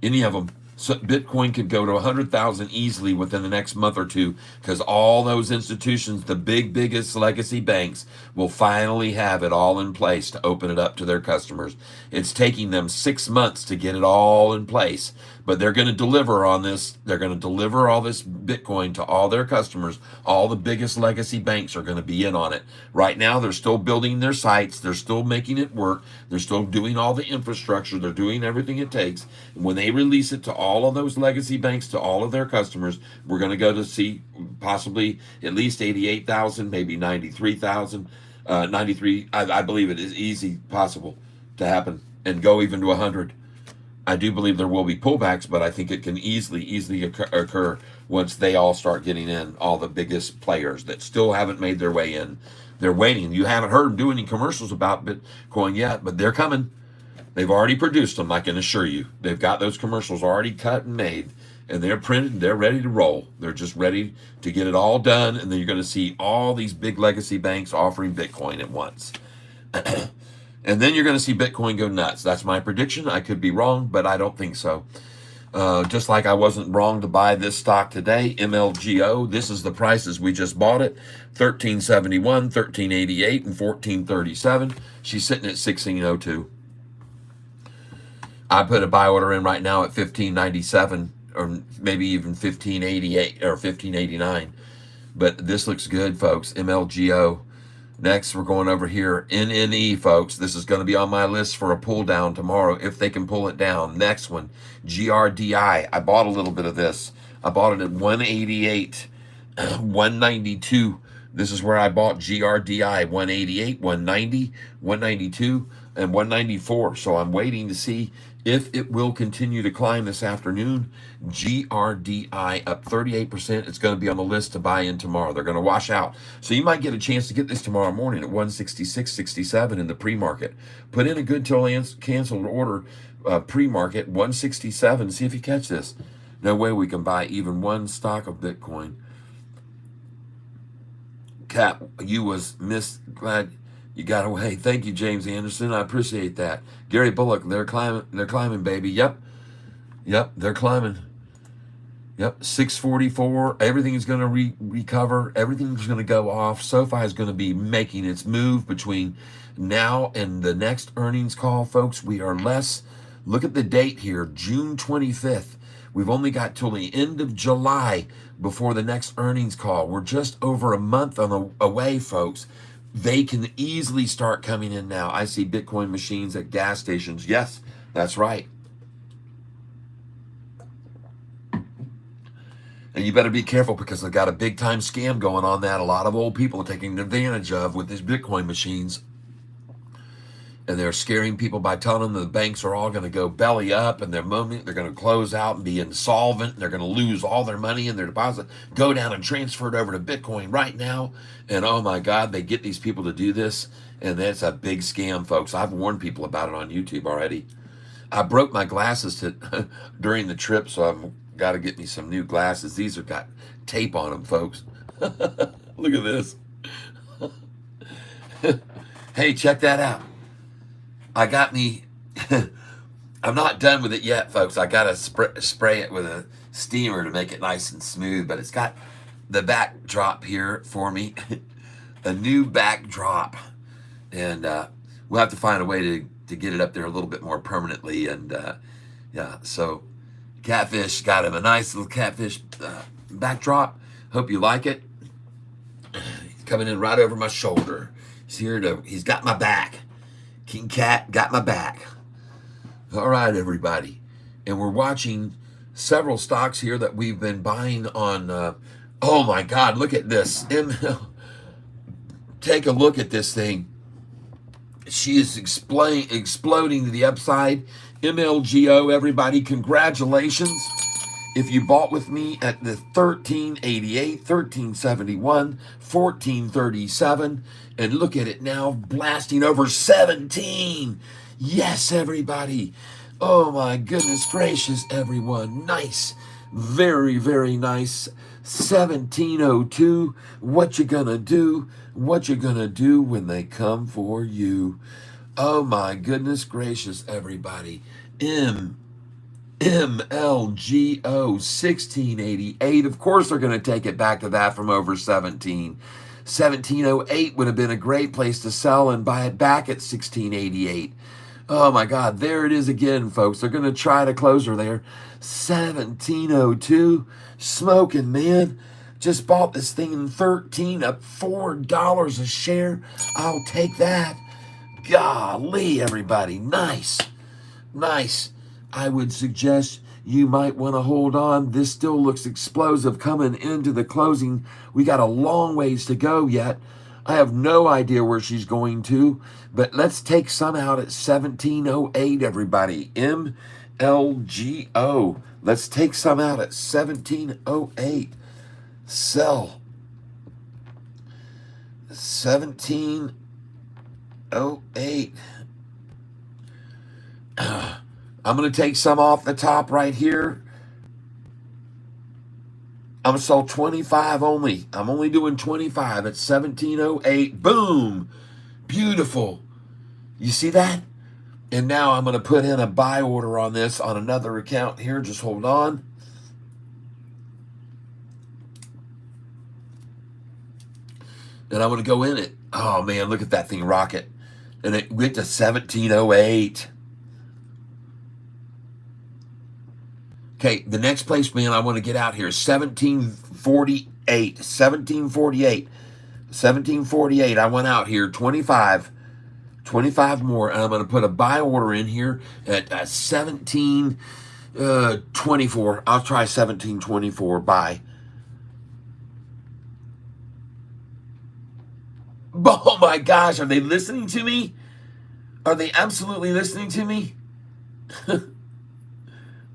Any of them. So Bitcoin could go to 100,000 easily within the next month or two because all those institutions, the biggest legacy banks, will finally have it all in place to open it up to their customers. It's taking them 6 months to get it all in place, but they're going to deliver on this. They're going to deliver all this Bitcoin to all their customers. All the biggest legacy banks are going to be in on it. Right now, they're still building their sites. They're still making it work. They're still doing all the infrastructure. They're doing everything it takes. And when they release it to all of those legacy banks, to all of their customers, we're going to go to see possibly at least 88,000, maybe 93,000, 93. I believe it is easy possible to happen and go even to 100. I do believe there will be pullbacks, but I think it can easily occur once they all start getting in, all the biggest players that still haven't made their way in. They're waiting. You haven't heard them do any commercials about Bitcoin yet, but they're coming. They've already produced them, I can assure you. They've got those commercials already cut and made, and they're printed, and they're ready to roll. They're just ready to get it all done, and then you're going to see all these big legacy banks offering Bitcoin at once. And then you're going to see Bitcoin go nuts. That's my prediction. I could be wrong, but I don't think so. Just like I wasn't wrong to buy this stock today, MLGO. This is the prices we just bought it: $13.71, $13.88, and $14.37. She's sitting at $16.02. I put a buy order in right now at $15.97, or maybe even $15.88 or $15.89. But this looks good, folks. MLGO. Next, we're going over here, NNE, folks. This is going to be on my list for a pull down tomorrow if they can pull it down. Next one, GRDI. I bought a little bit of this. I bought it at 188, 192. This is where I bought GRDI, 188, 190, 192. and 194. So I'm waiting to see if it will continue to climb this afternoon. GRDI up 38%. It's going to be on the list to buy in tomorrow. They're going to wash out. So you might get a chance to get this tomorrow morning at 166.67 in the pre-market. Put in a good till canceled order pre-market 167. See if you catch this. No way we can buy even one stock of Bitcoin. Cap, you was missed. Glad you got away. Thank you, James Anderson. I appreciate that. Gary Bullock, they're climbing, baby. Yep, they're climbing. Yep, 644. Everything is going to recover. Everything's going to go off. Sofi is going to be making its move between now and the next earnings call, folks. We are less. Look at the date here, June 25th. We've only got till the end of July before the next earnings call. We're just over a month away, folks. They can easily start coming in now. I see Bitcoin machines at gas stations. Yes, that's right. And you better be careful because they've got a big time scam going on that a lot of old people are taking advantage of with these Bitcoin machines. And they're scaring people by telling them the banks are all going to go belly up and they're going to close out and be insolvent. And they're going to lose all their money and their deposit, go down and transfer it over to Bitcoin right now. And oh my God, they get these people to do this. And that's a big scam, folks. I've warned people about it on YouTube already. I broke my glasses during the trip, so I've got to get me some new glasses. These have got tape on them, folks. Look at this. Hey, check that out. I got me, I'm not done with it yet, folks. I got to spray it with a steamer to make it nice and smooth, but it's got the backdrop here for me, a new backdrop. And we'll have to find a way to get it up there a little bit more permanently. And yeah, so Catfish got him a nice little Catfish backdrop. Hope you like it. He's coming in right over my shoulder. He's got my back. King Cat got my back. All right, everybody. And we're watching several stocks here that we've been buying on. Oh my God, look at this. Take a look at this thing. She is exploding to the upside. MLGO, everybody, congratulations. If you bought with me at the 1388, 1371, 1437, and look at it now, blasting over 17. Yes, everybody. Oh my goodness gracious, everyone. Nice. Very, very nice. 1702. What you gonna do? What you gonna do when they come for you? Oh my goodness gracious, everybody. MLGO 1688. Of course they're going to take it back to that from over 17. 1708 would have been a great place to sell and buy it back at 1688. Oh my God, there it is again, folks. They're going to try to close her there. 1702. Smoking, man. Just bought this thing in 13 up $4 a share. I'll take that. Golly, everybody. Nice. Nice. I would suggest you might want to hold on. This still looks explosive coming into the closing. We got a long ways to go yet. I have no idea where she's going to, but let's take some out at 1708, everybody. MLGO. Let's take some out at 1708. Sell. 1708. I'm going to take some off the top right here. I'm going to sell 25 only. I'm only doing 25 at 1708. Boom. Beautiful. You see that? And now I'm going to put in a buy order on this on another account here. Just hold on. And I'm going to go in it. Oh, man, look at that thing rocket. And it went to 1708. Okay, the next place, man, I want to get out here is 1748. 1748. 1748. I went out here, 25 more, and I'm going to put a buy order in here at 1724. I'll try 1724. Buy. Oh my gosh, are they listening to me? Are they absolutely listening to me?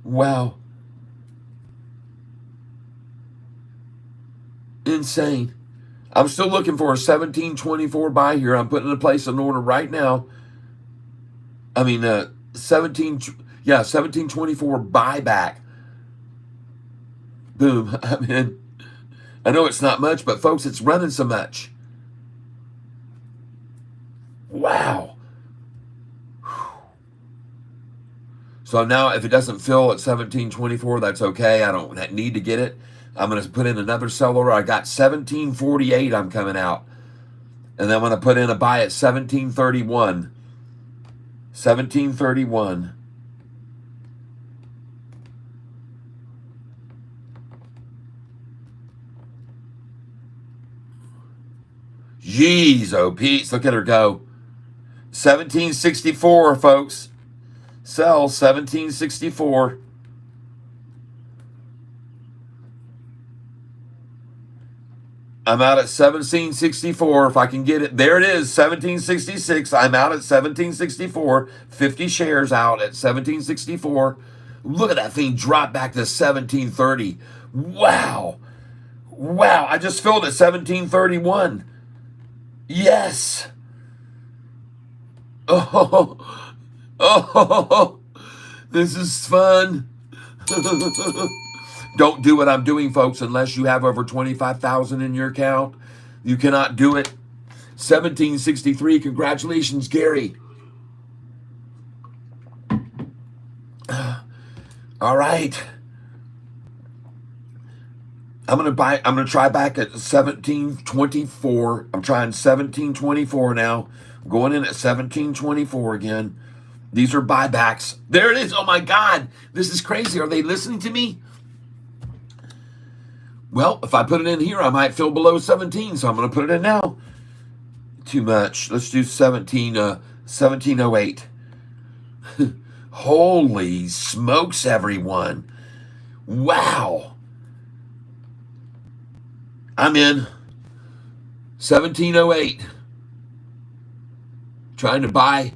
Wow. Insane. I'm still looking for a 1724 buy here. I'm putting in place an order right now. I mean, 1724 buyback. Boom. I'm in. I know it's not much, but folks, it's running so much. Wow. So now if it doesn't fill at 1724, that's okay. I don't need to get it. I'm going to put in another sell order. I got 1748 I'm coming out. And then I'm going to put in a buy at 1731. 1731. Jeez, oh Pete, look at her go. 1764, folks. Sell 1764. I'm out at 1764 if I can get it. There it is, 1766. I'm out at 1764. 50 shares out at 1764. Look at that thing drop back to 1730. Wow. Wow, I just filled at 1731. Yes. Oh, oh, this is fun. Don't do what I'm doing, folks, unless you have over 25,000 in your account. You cannot do it. 1763. Congratulations, Gary. All right. I'm gonna try back at 1724. I'm trying 1724 now. I'm going in at 1724 again. These are buybacks. There it is. Oh my God. This is crazy. Are they listening to me? Well, if I put it in here, I might fill below 17, so I'm going to put it in now. Too much. Let's do 1708. Holy smokes, everyone. Wow. I'm in. 1708. Trying to buy.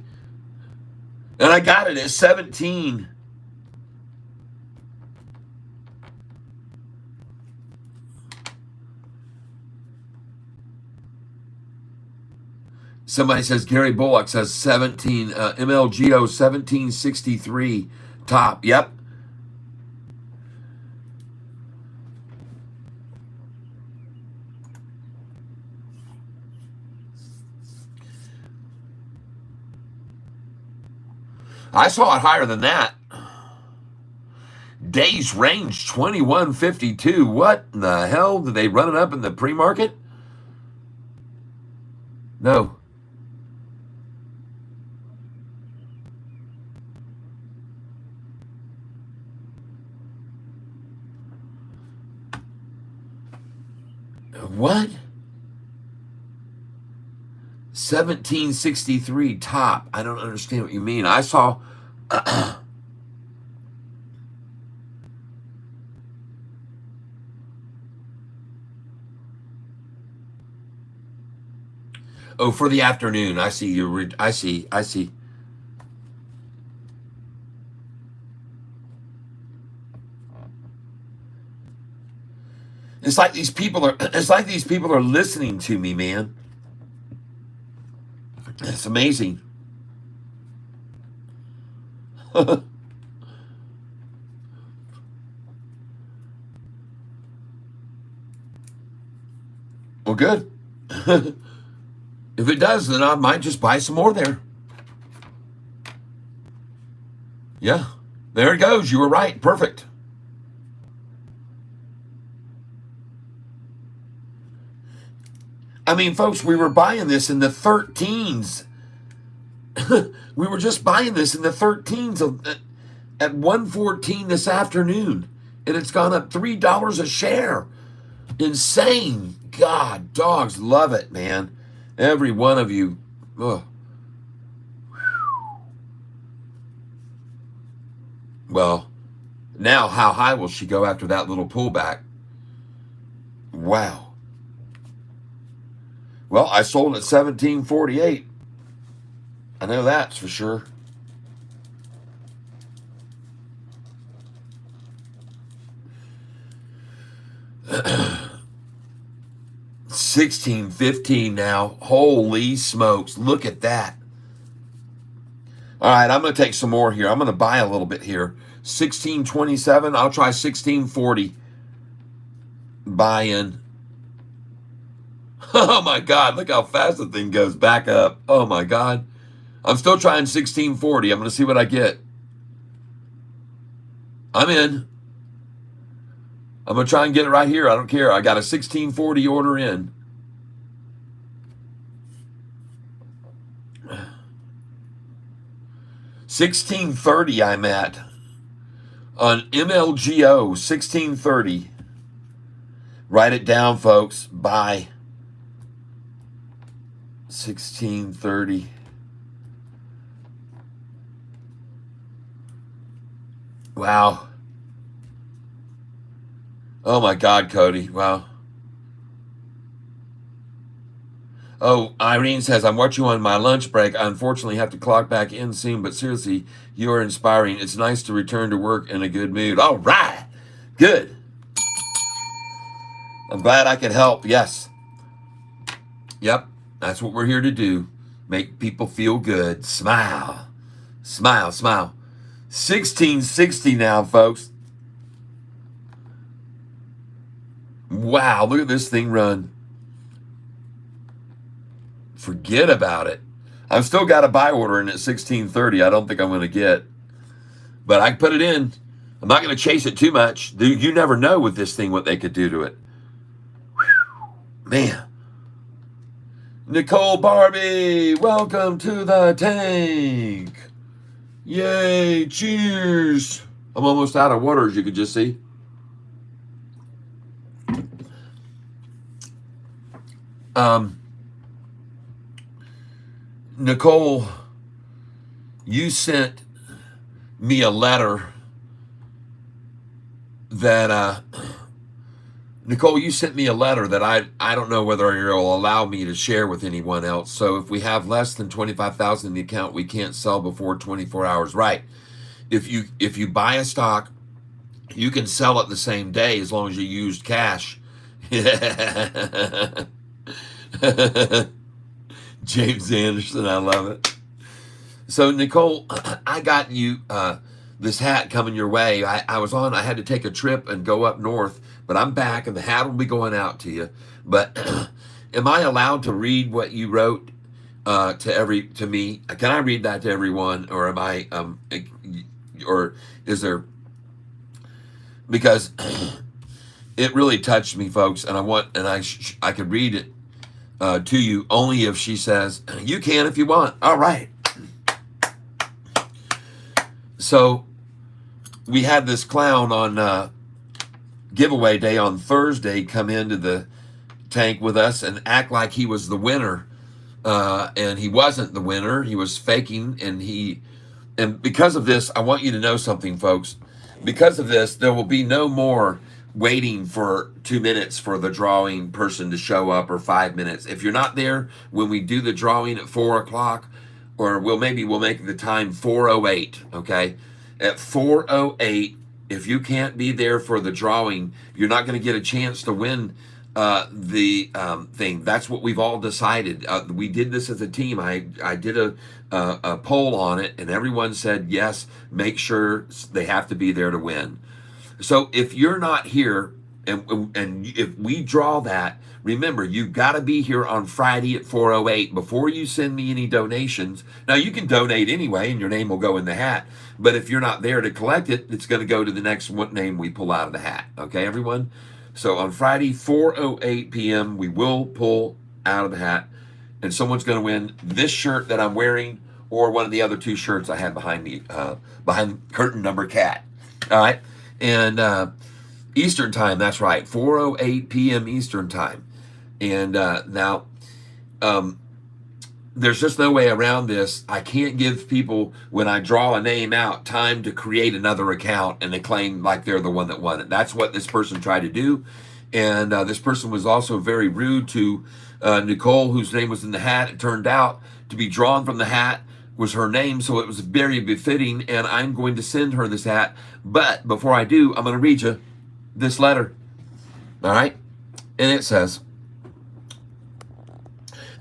And I got it at 17. Somebody says Gary Bullock says 17 MLGO 1763 top. Yep. I saw it higher than that. Days range 2152. What in the hell? Did they run it up in the pre-market? No. What? 1763 top. I don't understand what you mean. I saw oh, for the afternoon. I see you. I see. It's like these people are listening to me, man. It's amazing. Well, good. If it does, then I might just buy some more there. Yeah. There it goes. You were right. Perfect. I mean, folks, we were buying this in the 13s. We were just buying this in the 13s at 114 this afternoon. And it's gone up $3 a share. Insane. God, dogs love it, man. Every one of you. Ugh. Well, now how high will she go after that little pullback? Wow. Well, I sold at 1748. I know that's for sure. $16.15 now. Holy smokes. Look at that. All right, I'm going to take some more here. I'm going to buy a little bit here. $16.27. I'll try $16.40. Buy in. Oh my God, look how fast the thing goes back up. Oh my God. I'm still trying $16.40. I'm going to see what I get. I'm in. I'm going to try and get it right here. I don't care. I got a $16.40 order in. $16.30 I'm at on MLGO. $16.30. Write it down, folks. Buy. $16.30. Wow. Oh my God, Cody. Wow. Oh, Irene says, I'm watching you on my lunch break. I unfortunately have to clock back in soon, but seriously, you are inspiring. It's nice to return to work in a good mood. All right. Good. I'm glad I could help. Yes. Yep. That's what we're here to do. Make people feel good. Smile. Smile, smile. $16.60 now, folks. Wow, look at this thing run. Forget about it. I've still got a buy order in at $16.30. I don't think I'm going to get. But I can put it in. I'm not going to chase it too much. You never know with this thing what they could do to it. Whew, man. Nicole Barbie, welcome to the tank. Yay, cheers. I'm almost out of water, as you can just see. Nicole, you sent me a letter that, Nicole, you sent me a letter that I don't know whether you'll allow me to share with anyone else. So if we have less than 25,000 in the account, we can't sell before 24 hours. Right. If you buy a stock, you can sell it the same day as long as you used cash. James Anderson, I love it. So Nicole, I got you this hat coming your way. I had to take a trip and go up north, but I'm back and the hat will be going out to you. But am I allowed to read what you wrote to me? Can I read that to everyone, or am I or is there, because it really touched me, folks, and I could read it to you only if she says you can if you want. All right. So we had this clown on giveaway day on Thursday come into the tank with us and act like he was the winner, and he wasn't the winner. He was faking, and because of this, I want you to know something, folks. Because of this, there will be no more waiting for 2 minutes for the drawing person to show up, or 5 minutes. If you're not there when we do the drawing at 4 o'clock, or we'll make the time 4:08, okay? At 4:08, if you can't be there for the drawing, you're not going to get a chance to win the thing. That's what we've all decided. We did this as a team. I did a poll on it, and everyone said yes, make sure they have to be there to win. So if you're not here, and if we draw that, remember, you've got to be here on Friday at 4:08 before you send me any donations. Now, you can donate anyway, and your name will go in the hat. But if you're not there to collect it, it's going to go to the next name we pull out of the hat. Okay, everyone? So on Friday, 4:08 p.m., we will pull out of the hat, and someone's going to win this shirt that I'm wearing, or one of the other two shirts I have behind me, behind curtain number cat. All right? And Eastern time, that's right, 4:08 p.m. Eastern time. And now, there's just no way around this. I can't give people, when I draw a name out, time to create another account and they claim like they're the one that won it. That's what this person tried to do. And this person was also very rude to Nicole, whose name was in the hat. It turned out to be drawn from the hat was her name, so it was very befitting, and I'm going to send her this hat. But before I do, I'm going to read you this letter. All right? And it says,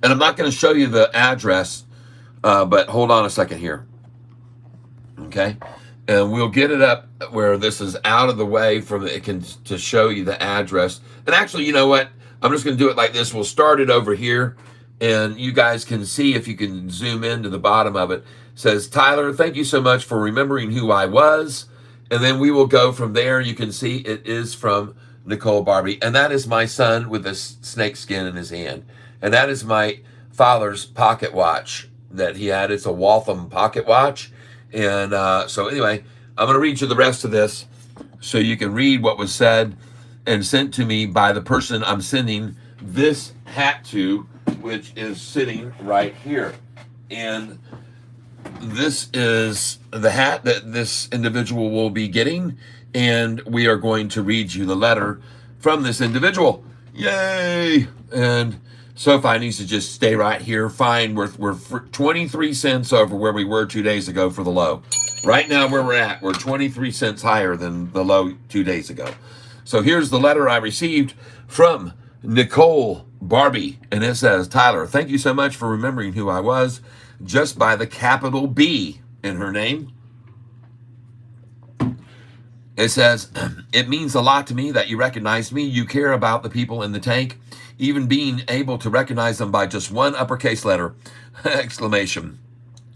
and I'm not going to show you the address, but hold on a second here. Okay? And we'll get it up where this is out of the way from it can to show you the address. And actually, you know what? I'm just going to do it like this. We'll start it over here, and you guys can see if you can zoom into the bottom of it. It says, Tyler, thank you so much for remembering who I was. And then we will go from there. You can see it is from Nicole Barbie. And that is my son with a snake skin in his hand. And that is my father's pocket watch that he had. It's a Waltham pocket watch. And so anyway, I'm going to read you the rest of this so you can read what was said and sent to me by the person I'm sending this hat to, which is sitting right here. And this is the hat that this individual will be getting, and we are going to read you the letter from this individual. Yay! And Sofi needs to just stay right here. Fine, we're 23 cents over where we were 2 days ago for the low. Right now where we're at, we're 23 cents higher than the low 2 days ago. So here's the letter I received from Nicole Barbie, and it says, Tyler, thank you so much for remembering who I was just by the capital B in her name. It says, it means a lot to me that you recognized me. You care about the people in the tank, even being able to recognize them by just one uppercase letter, exclamation.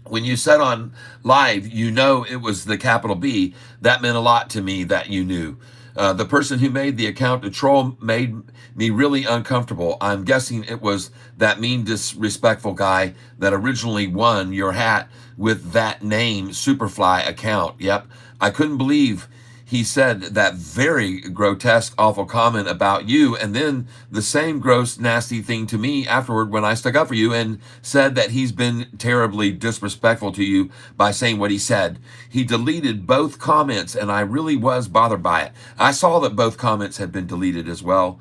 When you said on live, you know it was the capital B, that meant a lot to me that you knew. The person who made the account to troll made me really uncomfortable. I'm guessing it was that mean, disrespectful guy that originally won your hat with that name, Superfly account. Yep, I couldn't believe he said that very grotesque, awful comment about you, and then the same gross, nasty thing to me afterward when I stuck up for you and said that he's been terribly disrespectful to you by saying what he said. He deleted both comments, and I really was bothered by it. I saw that both comments had been deleted as well.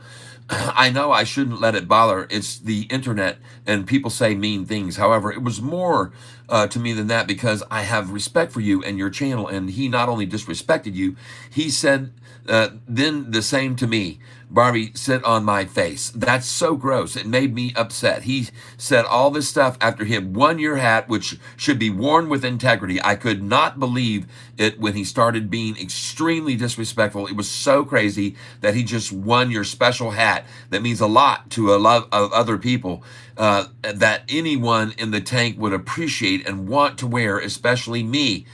I know I shouldn't let it bother. It's the internet and people say mean things. However, it was more to me than that because I have respect for you and your channel. And he not only disrespected you, he said then the same to me. Barbie, sit on my face. That's so gross. It made me upset. He said all this stuff after he had won your hat, which should be worn with integrity. I could not believe it when he started being extremely disrespectful. It was so crazy that he just won your special hat that means a lot to a lot of other people that anyone in the tank would appreciate and want to wear, especially me.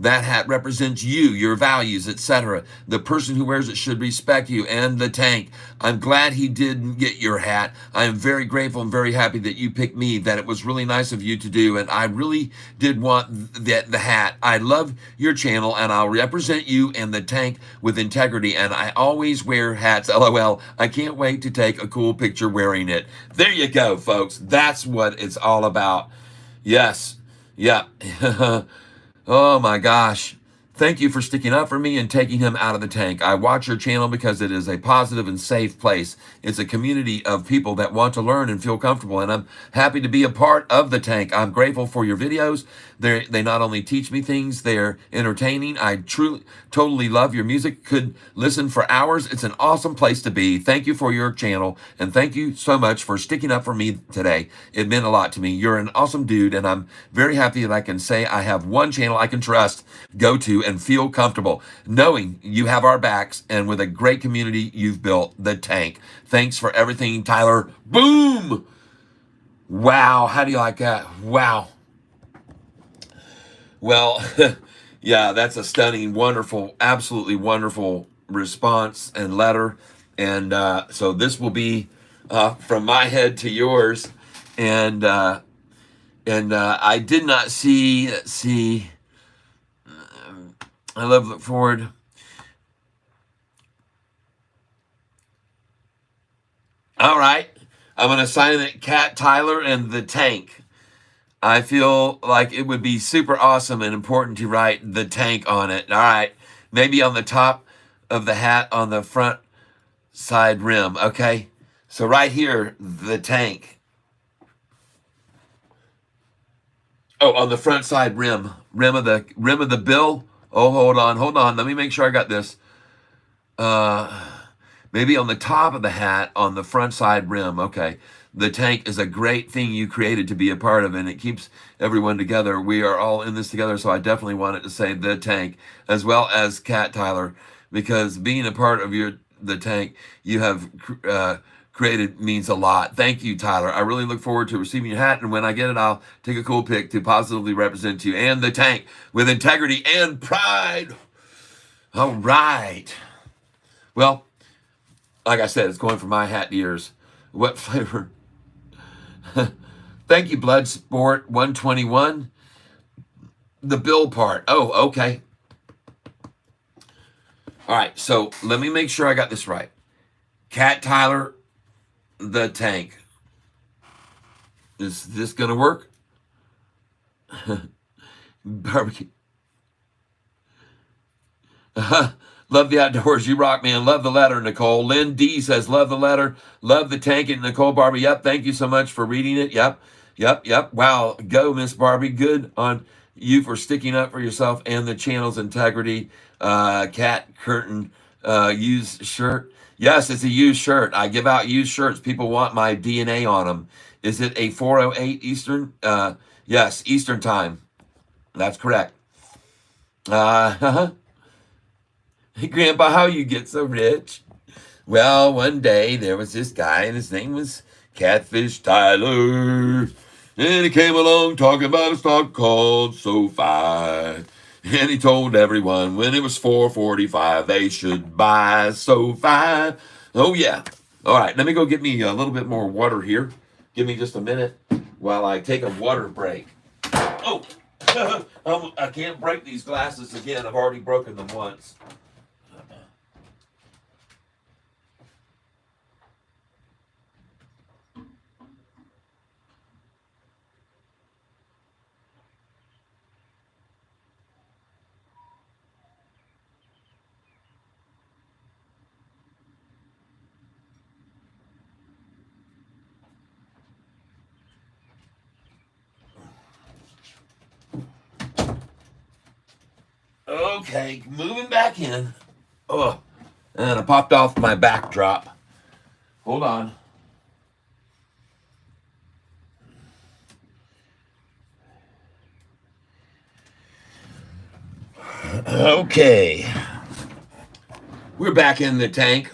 That hat represents you, your values, etc. The person who wears it should respect you and the tank. I'm glad he didn't get your hat. I am very grateful and very happy that you picked me, that it was really nice of you to do, and I really did want the hat. I love your channel, and I'll represent you and the tank with integrity, and I always wear hats, LOL. I can't wait to take a cool picture wearing it. There you go, folks. That's what it's all about. Yes. Yeah. Oh my gosh. Thank you for sticking up for me and taking him out of the tank. I watch your channel because it is a positive and safe place. It's a community of people that want to learn and feel comfortable, and I'm happy to be a part of the tank. I'm grateful for your videos. They not only teach me things, they're entertaining. I totally love your music. Could listen for hours. It's an awesome place to be. Thank you for your channel, and thank you so much for sticking up for me today. It meant a lot to me. You're an awesome dude, and I'm very happy that I can say I have one channel I can trust, go to, and feel comfortable knowing you have our backs, and with a great community you've built, the tank. Thanks for everything, Tyler. Boom! Wow, how do you like that? Wow. Well, yeah, that's a stunning, wonderful, absolutely wonderful response and letter. And so this will be from my head to yours. And I did not see, let's see, I look forward. All right. I'm going to sign it, Cat, Tyler, and the tank. I feel like it would be super awesome and important to write the tank on it. All right. Maybe on the top of the hat on the front side rim. Okay. So right here, the tank. Oh, on the front side rim of the bill. Oh, hold on. Let me make sure I got this. Maybe on the top of the hat, on the front side rim. Okay. The tank is a great thing you created to be a part of, and it keeps everyone together. We are all in this together, so I definitely wanted to say the tank, as well as Cat Tyler, because being a part of the tank you have created means a lot. Thank you, Tyler. I really look forward to receiving your hat, and when I get it, I'll take a cool pic to positively represent you and the tank with integrity and pride. All right. Well, like I said, it's going from my hat to yours. What flavor? Thank you, Bloodsport 121. The bill part. Oh, okay. All right, so let me make sure I got this right. Cat Tyler, the tank. Is this going to work? Barbecue. Love the outdoors. You rock, man. Love the letter, Nicole. Lynn D says, love the letter. Love the tank. And Nicole Barbie, yep. Thank you so much for reading it. Yep. Wow. Go, Miss Barbie. Good on you for sticking up for yourself and the channel's integrity. Cat Curtain, used shirt. Yes, it's a used shirt. I give out used shirts. People want my DNA on them. Is it a 4:08 Eastern? Yes, Eastern time. That's correct. Hey, Grandpa, how you get so rich? Well, one day there was this guy, and his name was Catfish Tyler. And he came along talking about a stock called Sofi. And he told everyone when it was 4:45, they should buy Sofi. Oh, yeah. All right, let me go get me a little bit more water here. Give me just a minute while I take a water break. Oh, I can't break these glasses again. I've already broken them once. Okay, moving back in. Oh, and I popped off my backdrop. Hold on. Okay. We're back in the tank.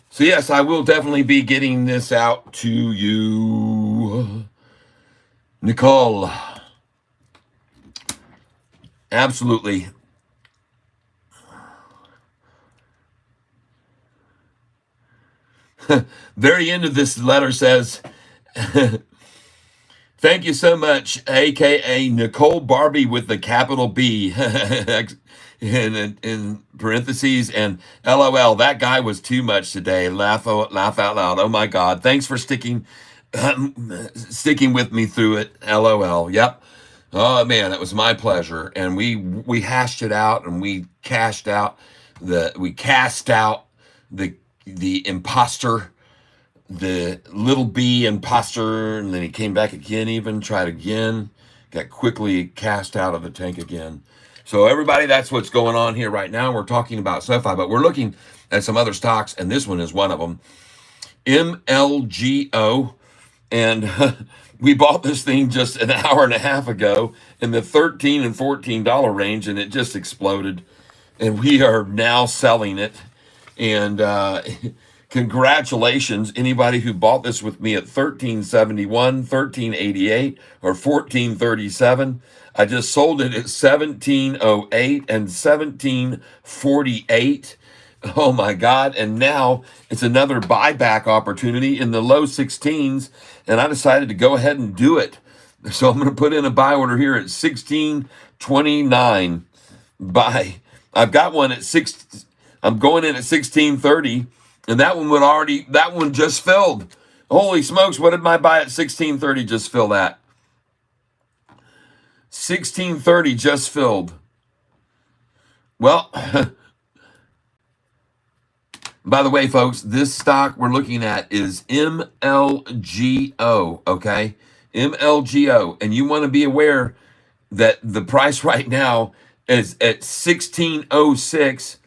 So, yes, I will definitely be getting this out to you, Nicole. Absolutely. Very end of this letter says, thank you so much, aka Nicole Barbie with the capital B, in parentheses, and LOL. That guy was too much today. Laugh out loud. Oh my God! Thanks for sticking with me through it. LOL. Yep. Oh man, it was my pleasure, and we hashed it out, and we cast out the imposter, the little B imposter, and then he came back again, even tried again, got quickly cast out of the tank again. So everybody, that's what's going on here right now. We're talking about Sofi, but we're looking at some other stocks, and this one is one of them. MLGO, and we bought this thing just an hour and a half ago in the $13 and $14 range, and it just exploded. And we are now selling it. And congratulations, anybody who bought this with me at $13.71, $13.88, or $14.37. I just sold it at $17.08 and $17.48. Oh my God. And now it's another buyback opportunity in the low 16s. And I decided to go ahead and do it. So I'm going to put in a buy order here at $16.29. Buy. I've got one at I'm going in at $16.30. And that one just filled. Holy smokes. What did my buy at $16.30 just fill that? $16.30 just filled. Well, By the way, folks, this stock we're looking at is MLGO, okay? MLGO. And you want to be aware that the price right now is at 1606.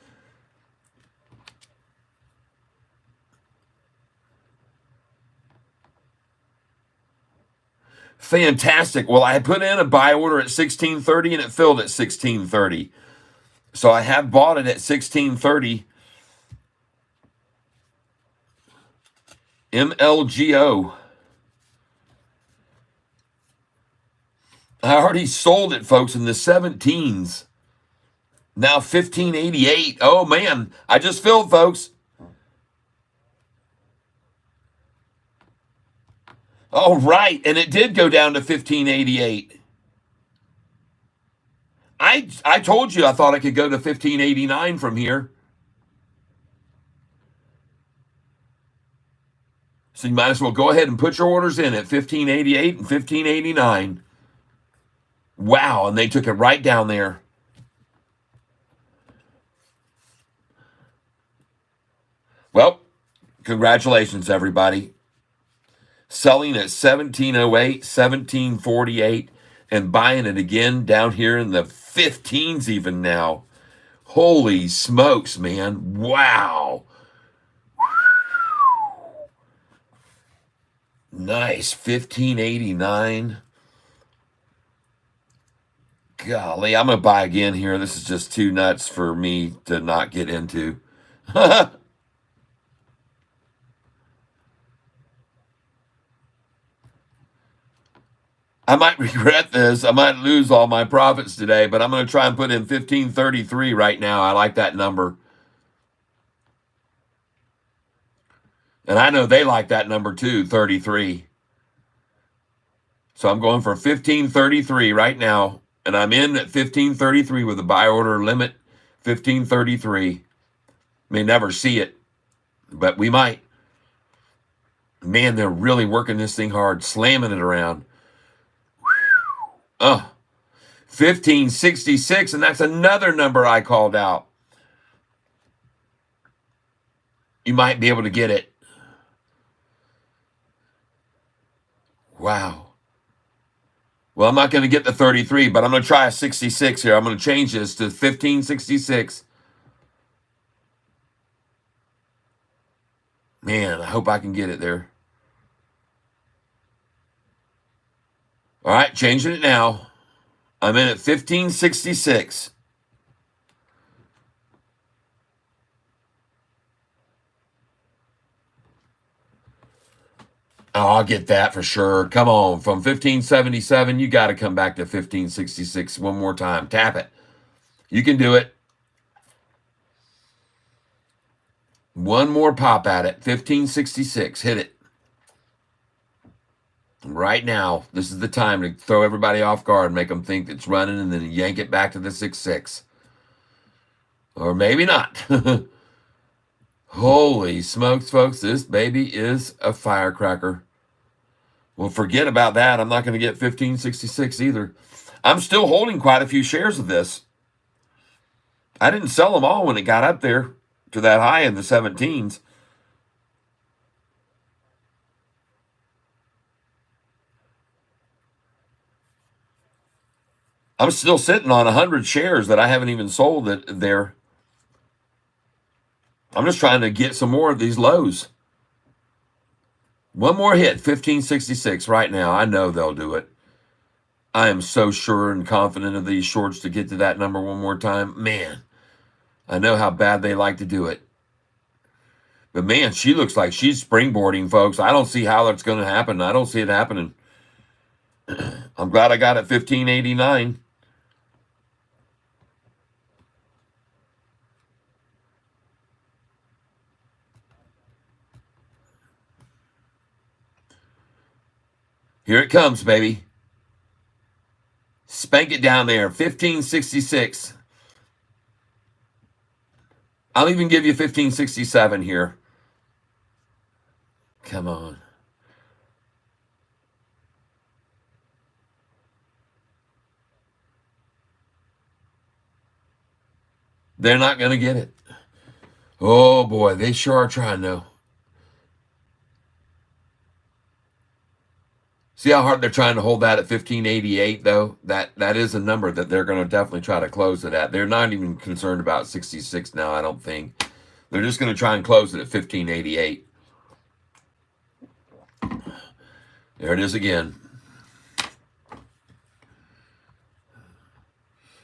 Fantastic. Well, I put in a buy order at 1630 and it filled at 1630. So I have bought it at 1630. MLGO. I already sold it, folks, in the 17s. Now 1588. Oh, man. I just filled, folks. Oh, right. And it did go down to 1588. I told you I thought I could go to 1589 from here. So you might as well go ahead and put your orders in at 1588 and 1589. Wow, and they took it right down there. Well, congratulations, everybody. Selling at 1708, 1748, and buying it again down here in the 15s even now. Holy smokes, man. Wow. Nice. 1589. Golly, I'm going to buy again here. This is just too nuts for me to not get into. I might regret this. I might lose all my profits today, but I'm going to try and put in 1533 right now. I like that number. And I know they like that number too, 33. So I'm going for 1533 right now. And I'm in at 1533 with a buy order limit, 1533. May never see it, but we might. Man, they're really working this thing hard, slamming it around. 1566, and that's another number I called out. You might be able to get it. Wow. Well, I'm not going to get the 33, but I'm going to try a 66 here. I'm going to change this to 1566. Man, I hope I can get it there. All right, changing it now. I'm in at 1566. Oh, I'll get that for sure. Come on. From 1577, you got to come back to 1566 one more time. Tap it. You can do it. One more pop at it. 1566. Hit it. Right now, this is the time to throw everybody off guard, make them think it's running, and then yank it back to the 6-6. Or maybe not. Holy smokes, folks. This baby is a firecracker. Well, forget about that. I'm not going to get 1566 either. I'm still holding quite a few shares of this. I didn't sell them all when it got up there to that high in the 17s. I'm still sitting on 100 shares that I haven't even sold there. I'm just trying to get some more of these lows. One more hit, 1566 right now. I know they'll do it. I am so sure and confident of these shorts to get to that number one more time. Man, I know how bad they like to do it. But man, she looks like she's springboarding, folks. I don't see how that's going to happen. I don't see it happening. I'm glad I got it 1589. Here it comes, baby. Spank it down there, 1566. I'll even give you 1567 here. Come on. They're not going to get it. Oh boy, they sure are trying though. See how hard they're trying to hold that at 1588 though? That is a number that they're going to definitely try to close it at. They're not even concerned about 66 now, I don't think. They're just going to try and close it at 1588. There it is again.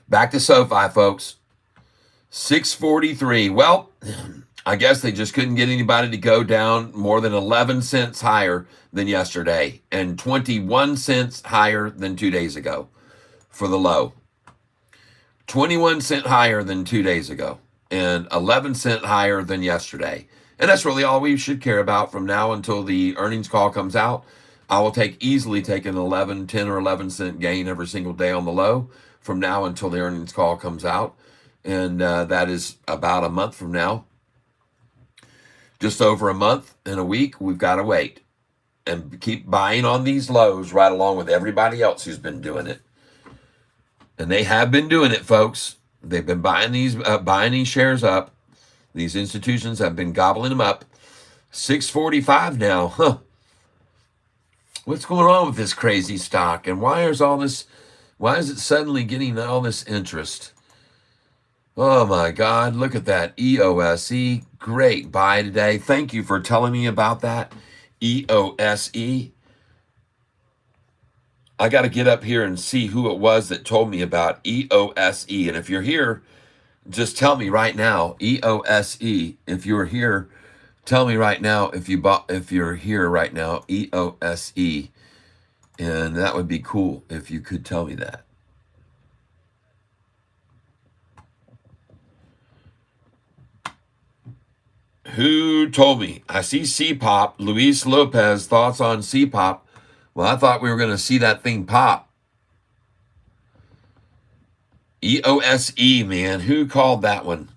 Back to SoFi, folks. 643. Well, I guess they just couldn't get anybody to go down more than 11 cents higher than yesterday and 21 cents higher than 2 days ago for the low. 21 cent higher than 2 days ago and 11 cent higher than yesterday. And that's really all we should care about from now until the earnings call comes out. I will easily take an 11, 10 or 11 cent gain every single day on the low from now until the earnings call comes out. And that is about a month from now. Just over a month and a week, we've got to wait and keep buying on these lows right along with everybody else who's been doing it. And they have been doing it, folks. They've been buying these shares up. These institutions have been gobbling them up. 645 now, huh? What's going on with this crazy stock? And why is it suddenly getting all this interest? Oh my God, look at that. EOSE, great buy today. Thank you for telling me about that. EOSE. I got to get up here and see who it was that told me about EOSE. And if you're here, just tell me right now, EOSE. If you're here, tell me right now if you're here right now, EOSE. And that would be cool if you could tell me that. Who told me? I see C-Pop. Luis Lopez, thoughts on C-Pop. Well, I thought we were going to see that thing pop. EOSE, man. Who called that one?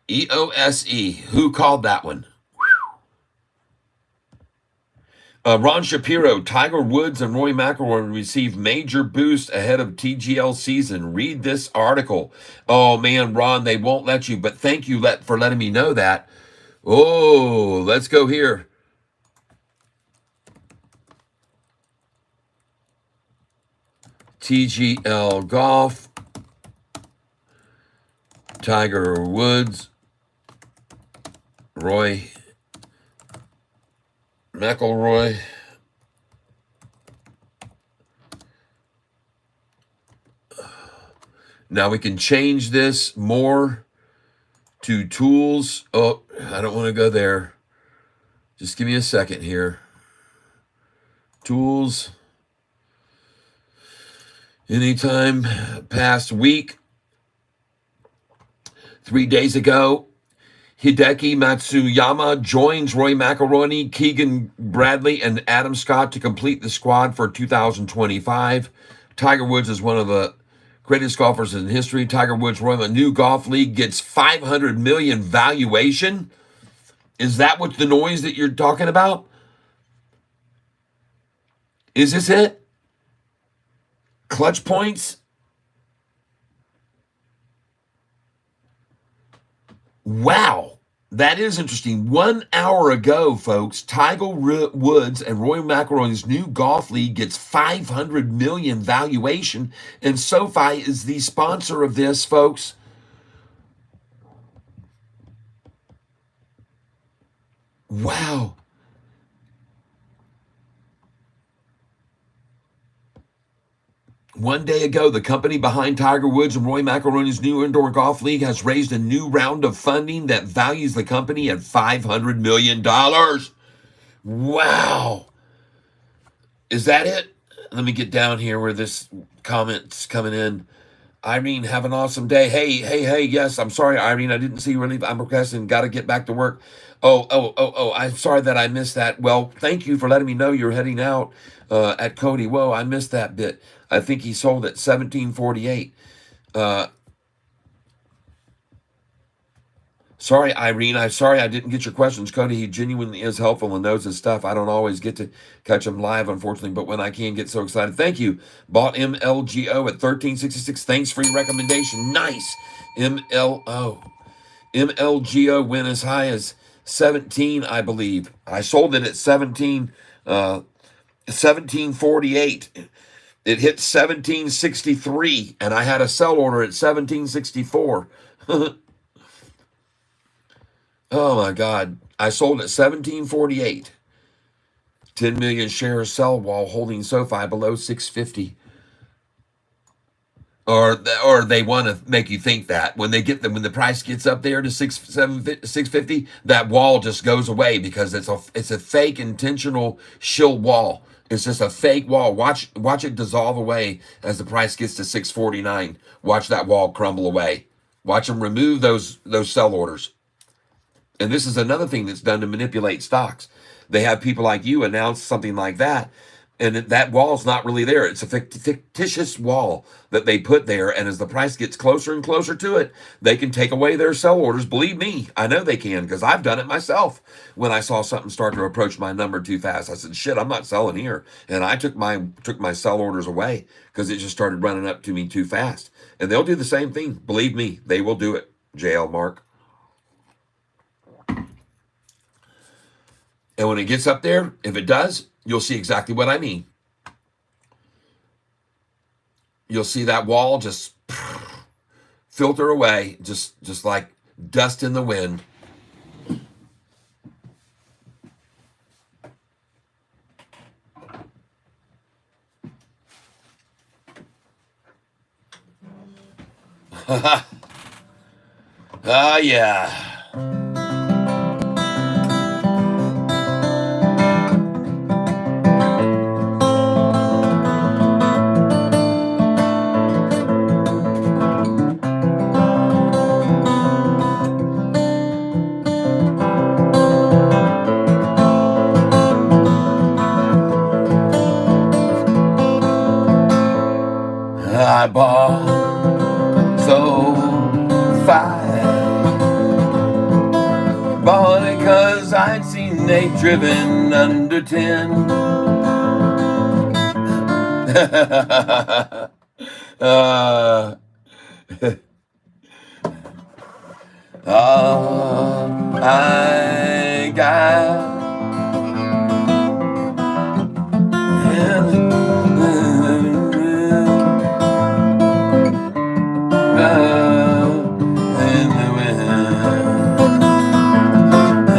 EOSE. Who called that one? Ron Shapiro, Tiger Woods and Rory McIlroy receive major boost ahead of TGL season. Read this article. Oh man, Ron, they won't let you, but thank you for letting me know that. Oh, let's go here. TGL Golf, Tiger Woods, Roy McIlroy. Now we can change this more to tools. Oh, I don't want to go there. Just give me a second here. Tools. Anytime past week. 3 days ago, Hideki Matsuyama joins Roy McIlroy, Keegan Bradley, and Adam Scott to complete the squad for 2025. Tiger Woods is one of the greatest golfers in history. Tiger Woods, Roy, new golf league gets $500 million valuation. Is that what the noise that you're talking about? Is this it? Clutch points? Wow, that is interesting. 1 hour ago, folks, Tiger Woods and Roy McIlroy's new golf league gets $500 million valuation, and SoFi is the sponsor of this, folks. Wow. One day ago, the company behind Tiger Woods and Roy McIlroy's new indoor golf league has raised a new round of funding that values the company at $500 million. Wow. Is that it? Let me get down here where this comment's coming in. Irene, have an awesome day. Hey. Yes, I'm sorry, Irene. I didn't see you leave. I'm procrastinating. Got to get back to work. Oh. I'm sorry that I missed that. Well, thank you for letting me know you're heading out at Cody. Whoa, I missed that bit. I think he sold at 1748. Sorry, Irene. I'm sorry I didn't get your questions. Cody, he genuinely is helpful and knows his stuff. I don't always get to catch him live, unfortunately, but when I can, get so excited. Thank you. Bought MLGO at 1366. Thanks for your recommendation. Nice. MLO. MLGO went as high as 17, I believe. I sold it at 1748. It hit 1763, and I had a sell order at 1764. Oh my God. I sold at 1748. 10 million shares sell while holding Sofi below 650. Or they want to make you think that when the price gets up there to 650, that wall just goes away because it's a fake intentional shill wall. It's just a fake wall. Watch it dissolve away as the price gets to 649. Watch that wall crumble away. Watch them remove those sell orders. And this is another thing that's done to manipulate stocks. They have people like you announce something like that, and that wall's not really there. It's a fictitious wall that they put there, and as the price gets closer and closer to it, they can take away their sell orders. Believe me, I know they can, because I've done it myself. When I saw something start to approach my number too fast, I said, shit, I'm not selling here. And I took my sell orders away because it just started running up to me too fast. And they'll do the same thing. Believe me, they will do it. JL Mark. And when it gets up there, if it does, you'll see exactly what I mean. You'll see that wall just filter away, just like dust in the wind. Ah, yeah. I bought so fine. Bought it cause I'd seen they driven under 10. I got in the wind.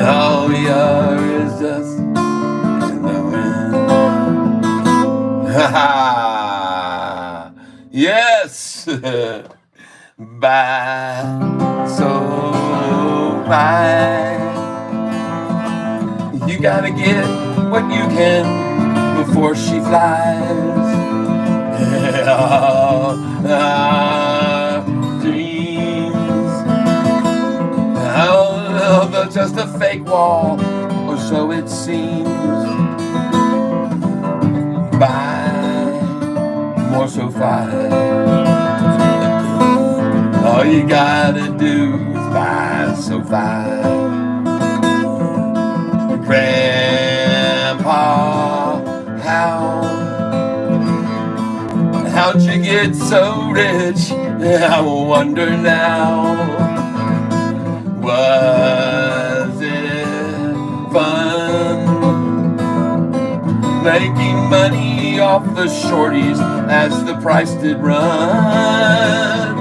All we are is dust in the wind. Ha ha! Yes! Bye. So bye. You gotta get what you can before she flies. Dreams out of just a fake wall, or so it seems. Buy more Sofi. All you gotta do is buy Sofi. Grandpa, how'd you get so rich? I wonder now. Was it fun making money off the shorties as the price did run?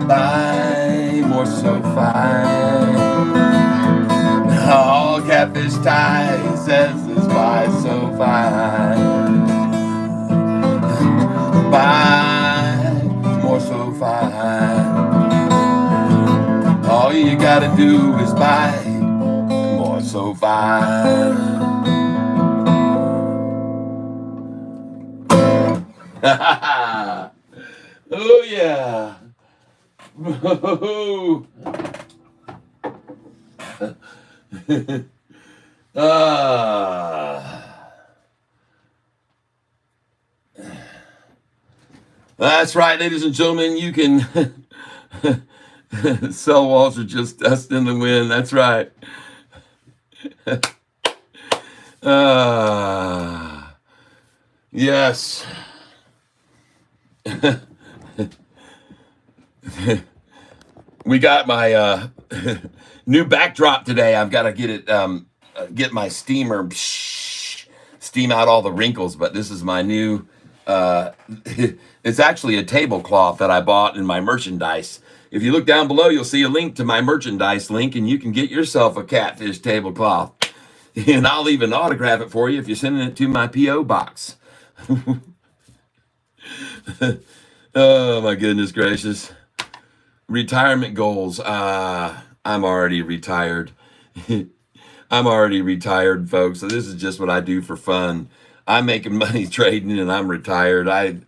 Buy more Sofi. All Catfish ties says is buy Sofi. Buy more Sofi. All you gotta do is buy more Sofi. Oh yeah. That's right, ladies and gentlemen. You can Cell walls are just dust in the wind. That's right. Yes. We got my new backdrop today. I've got to get it, get my steamer, steam out all the wrinkles. But this is my new. It's actually a tablecloth that I bought in my merchandise. If you look down below, you'll see a link to my merchandise link, and you can get yourself a Catfish tablecloth. And I'll even autograph it for you if you're sending it to my P.O. box. Oh my goodness gracious. Retirement goals. I'm already retired. I'm already retired, folks. So this is just what I do for fun. I'm making money trading, and I'm retired. I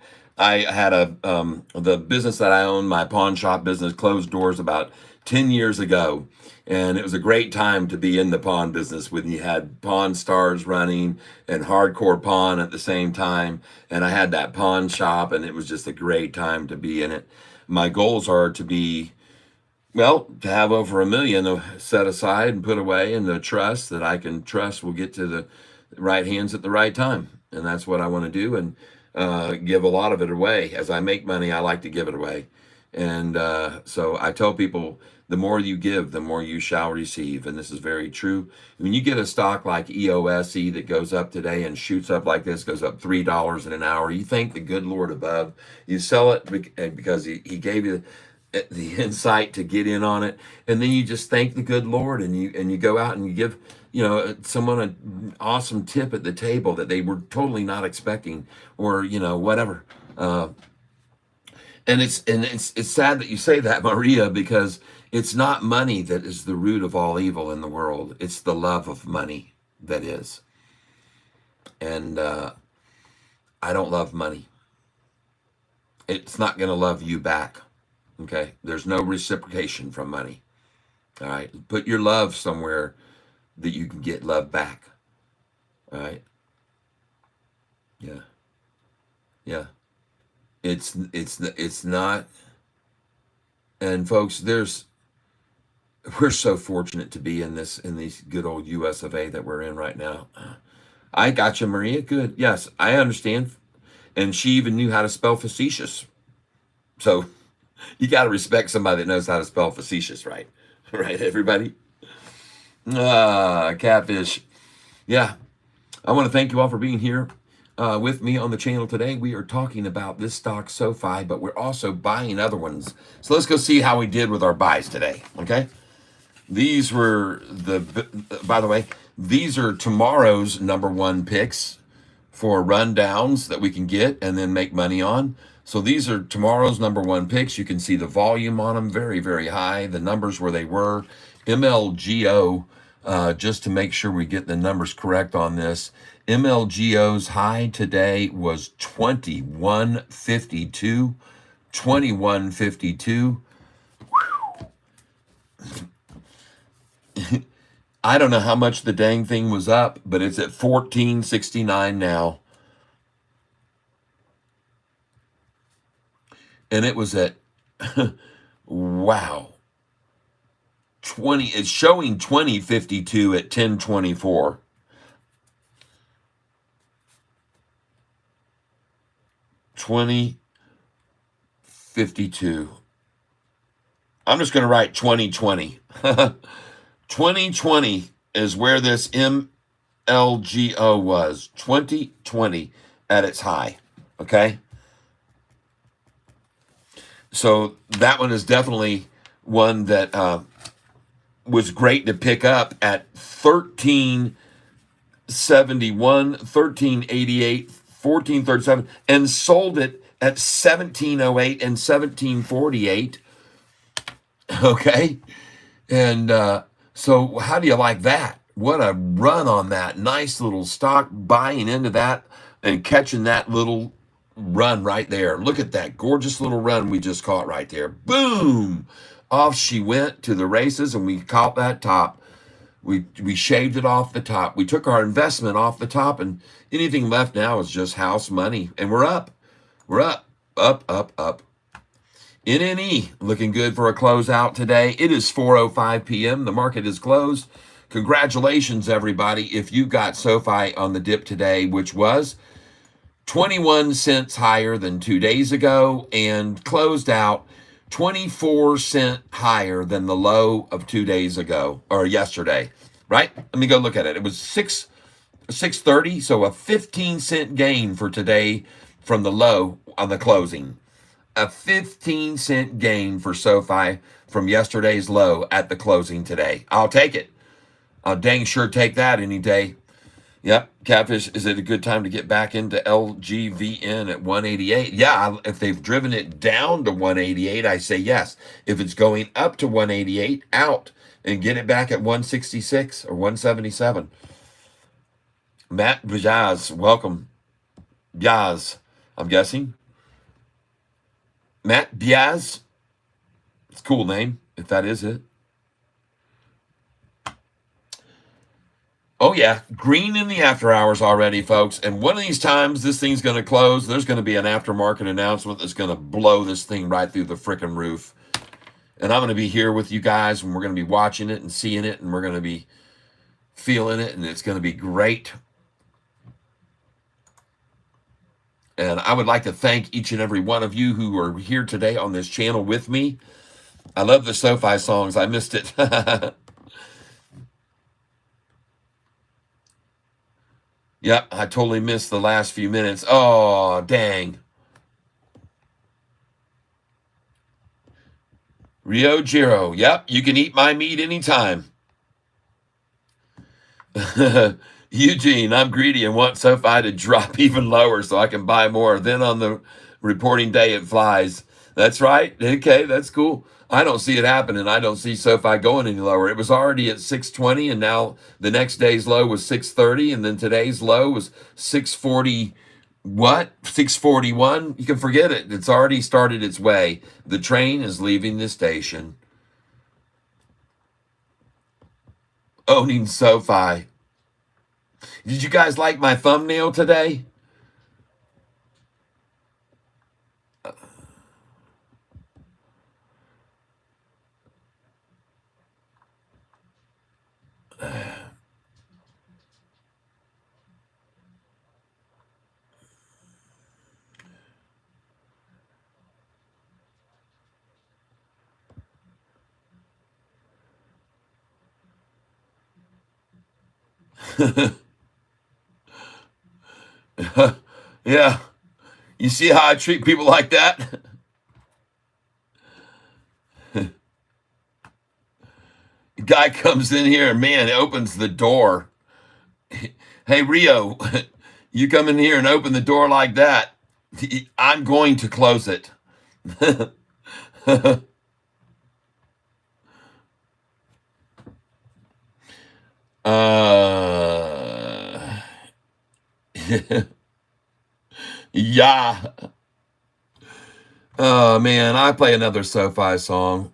had the business that I own, my pawn shop business, closed doors about 10 years ago. And it was a great time to be in the pawn business when you had Pawn Stars running and Hardcore Pawn at the same time. And I had that pawn shop, and it was just a great time to be in it. My goals are to be, well, to have over $1 million set aside and put away in the trust that I can trust will get to the right hands at the right time. And that's what I want to do, and give a lot of it away. As I make money, I like to give it away. And so I tell people, the more you give, the more you shall receive. And this is very true. When you get a stock like EOSE that goes up today and shoots up like this, goes up $3 in an hour, you thank the good Lord above. You sell it because he gave you the insight to get in on it, and then you just thank the good Lord, and you go out and you give someone an awesome tip at the table that they were totally not expecting, or whatever. And it's sad that you say that, Maria, because it's not money that is the root of all evil in the world. It's the love of money that is. And I don't love money. It's not going to love you back. Okay? There's no reciprocation from money. All right? Put your love somewhere that you can get love back. All right? Yeah. Yeah. It's not. And folks, we're so fortunate to be in these good old US of A that we're in right now. I got you, Maria. Good. Yes, I understand. And she even knew how to spell facetious. So you got to respect somebody that knows how to spell facetious, right? Right, everybody? Catfish. Yeah. I want to thank you all for being here with me on the channel today. We are talking about this stock, Sofi, but we're also buying other ones. So let's go see how we did with our buys today, okay? These were by the way, these are tomorrow's #1 picks for rundowns that we can get and then make money on. So these are tomorrow's #1 picks. You can see the volume on them, very, very high. The numbers where they were. MLGO, just to make sure we get the numbers correct on this. MLGO's high today was 2152. 2152. I don't know how much the dang thing was up, but it's at 1469 now. And it was at, wow, 20, it's showing 2052 at 1024. 2052. I'm just going to write 2020. 2020 is where this MLGO was. 2020 at its high. Okay? So that one is definitely one that was great to pick up at 1371, 1388, 1437, and sold it at 1708 and 1748. Okay? And so how do you like that? What a run on that. Nice little stock, buying into that and catching that little run right there. Look at that gorgeous little run we just caught right there. Boom! Off she went to the races, and we caught that top. We shaved it off the top. We took our investment off the top, and anything left now is just house money. And we're up. We're up, up, up, up. NNE looking good for a closeout today. It is 4:05 p.m. The market is closed. Congratulations, everybody, if you got SoFi on the dip today, which was 21 cents higher than 2 days ago and closed out 24 cents higher than the low of 2 days ago or yesterday, right? Let me go look at it. It was 630, so a 15-cent gain for today from the low on the closing. A 15-cent gain for SoFi from yesterday's low at the closing today. I'll take it. I'll dang sure take that any day. Yep. Catfish, is it a good time to get back into LGVN at 188? Yeah, if they've driven it down to 188, I say yes. If it's going up to 188, out and get it back at 166 or 177. Matt Bajaz, welcome. Biaz, I'm guessing. Matt Biaz. It's a cool name, if that is it. Oh, yeah. Green in the after hours already, folks. And one of these times, this thing's going to close. There's going to be an aftermarket announcement that's going to blow this thing right through the frickin' roof. And I'm going to be here with you guys, and we're going to be watching it and seeing it, and we're going to be feeling it, and it's going to be great. And I would like to thank each and every one of you who are here today on this channel with me. I love the SoFi songs. I missed it. Yep, I totally missed the last few minutes. Oh, dang. Rio Jiro. Yep, you can eat my meat anytime. Eugene, I'm greedy and want SoFi to drop even lower so I can buy more. Then on the reporting day, it flies. That's right. Okay, that's cool. I don't see it happening. I don't see SoFi going any lower. It was already at 620, and now the next day's low was 630, and then today's low was 640. What? 641? You can forget it. It's already started its way. The train is leaving the station. Owning SoFi. Did you guys like my thumbnail today? Yeah. You see how I treat people like that? Guy comes in here and man, it opens the door. Hey, Rio, you come in here and open the door like that. I'm going to close it. Yeah. Oh, man, I play another SoFi song.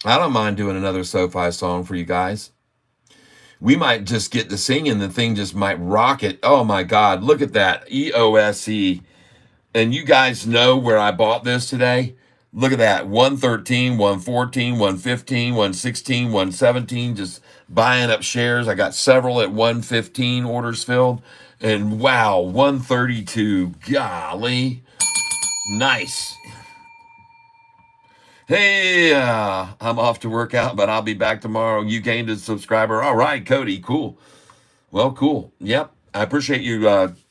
I don't mind doing another SoFi song for you guys. We might just get to singing. The thing just might rock it. Oh, my God. Look at that. EOSE. And you guys know where I bought this today? Look at that. 113, 114, 115, 116, 117. Just buying up shares. I got several at 115 orders filled. And wow, 132. Golly. Nice. Hey, I'm off to work out, but I'll be back tomorrow. You gained a subscriber. All right, Cody. Cool. Well, cool. Yep. I appreciate you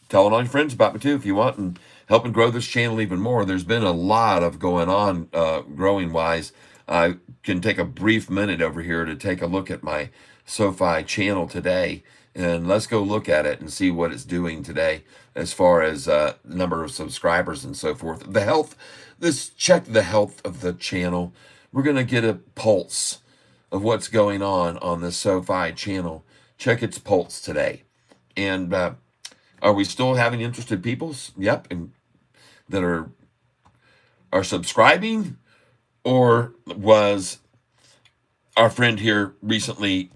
telling all your friends about me too if you want and helping grow this channel even more. There's been a lot of going on growing wise. I can take a brief minute over here to take a look at my SoFi channel today. And let's go look at it and see what it's doing today as far as number of subscribers and so forth. The health, let's check the health of the channel. We're going to get a pulse of what's going on the SoFi channel. Check its pulse today. And are we still having interested people? Yep. And that are subscribing? Or was our friend here recently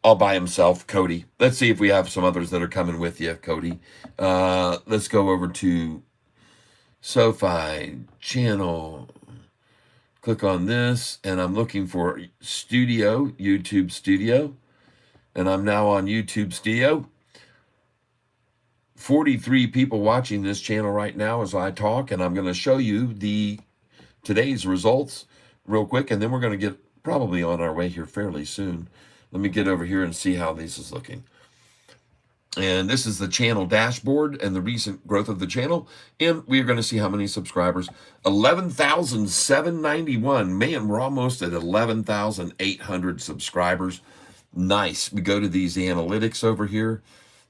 all by himself, Cody? Let's see if we have some others that are coming with you, Cody. Let's go over to Sofi channel. Click on this, and I'm looking for Studio, YouTube Studio, and I'm now on YouTube Studio. 43 people watching this channel right now as I talk, and I'm going to show you today's results real quick, and then we're going to get probably on our way here fairly soon. Let me get over here and see how this is looking. And this is the channel dashboard and the recent growth of the channel. And we're going to see how many subscribers. 11,791. Man, we're almost at 11,800 subscribers. Nice. We go to these analytics over here.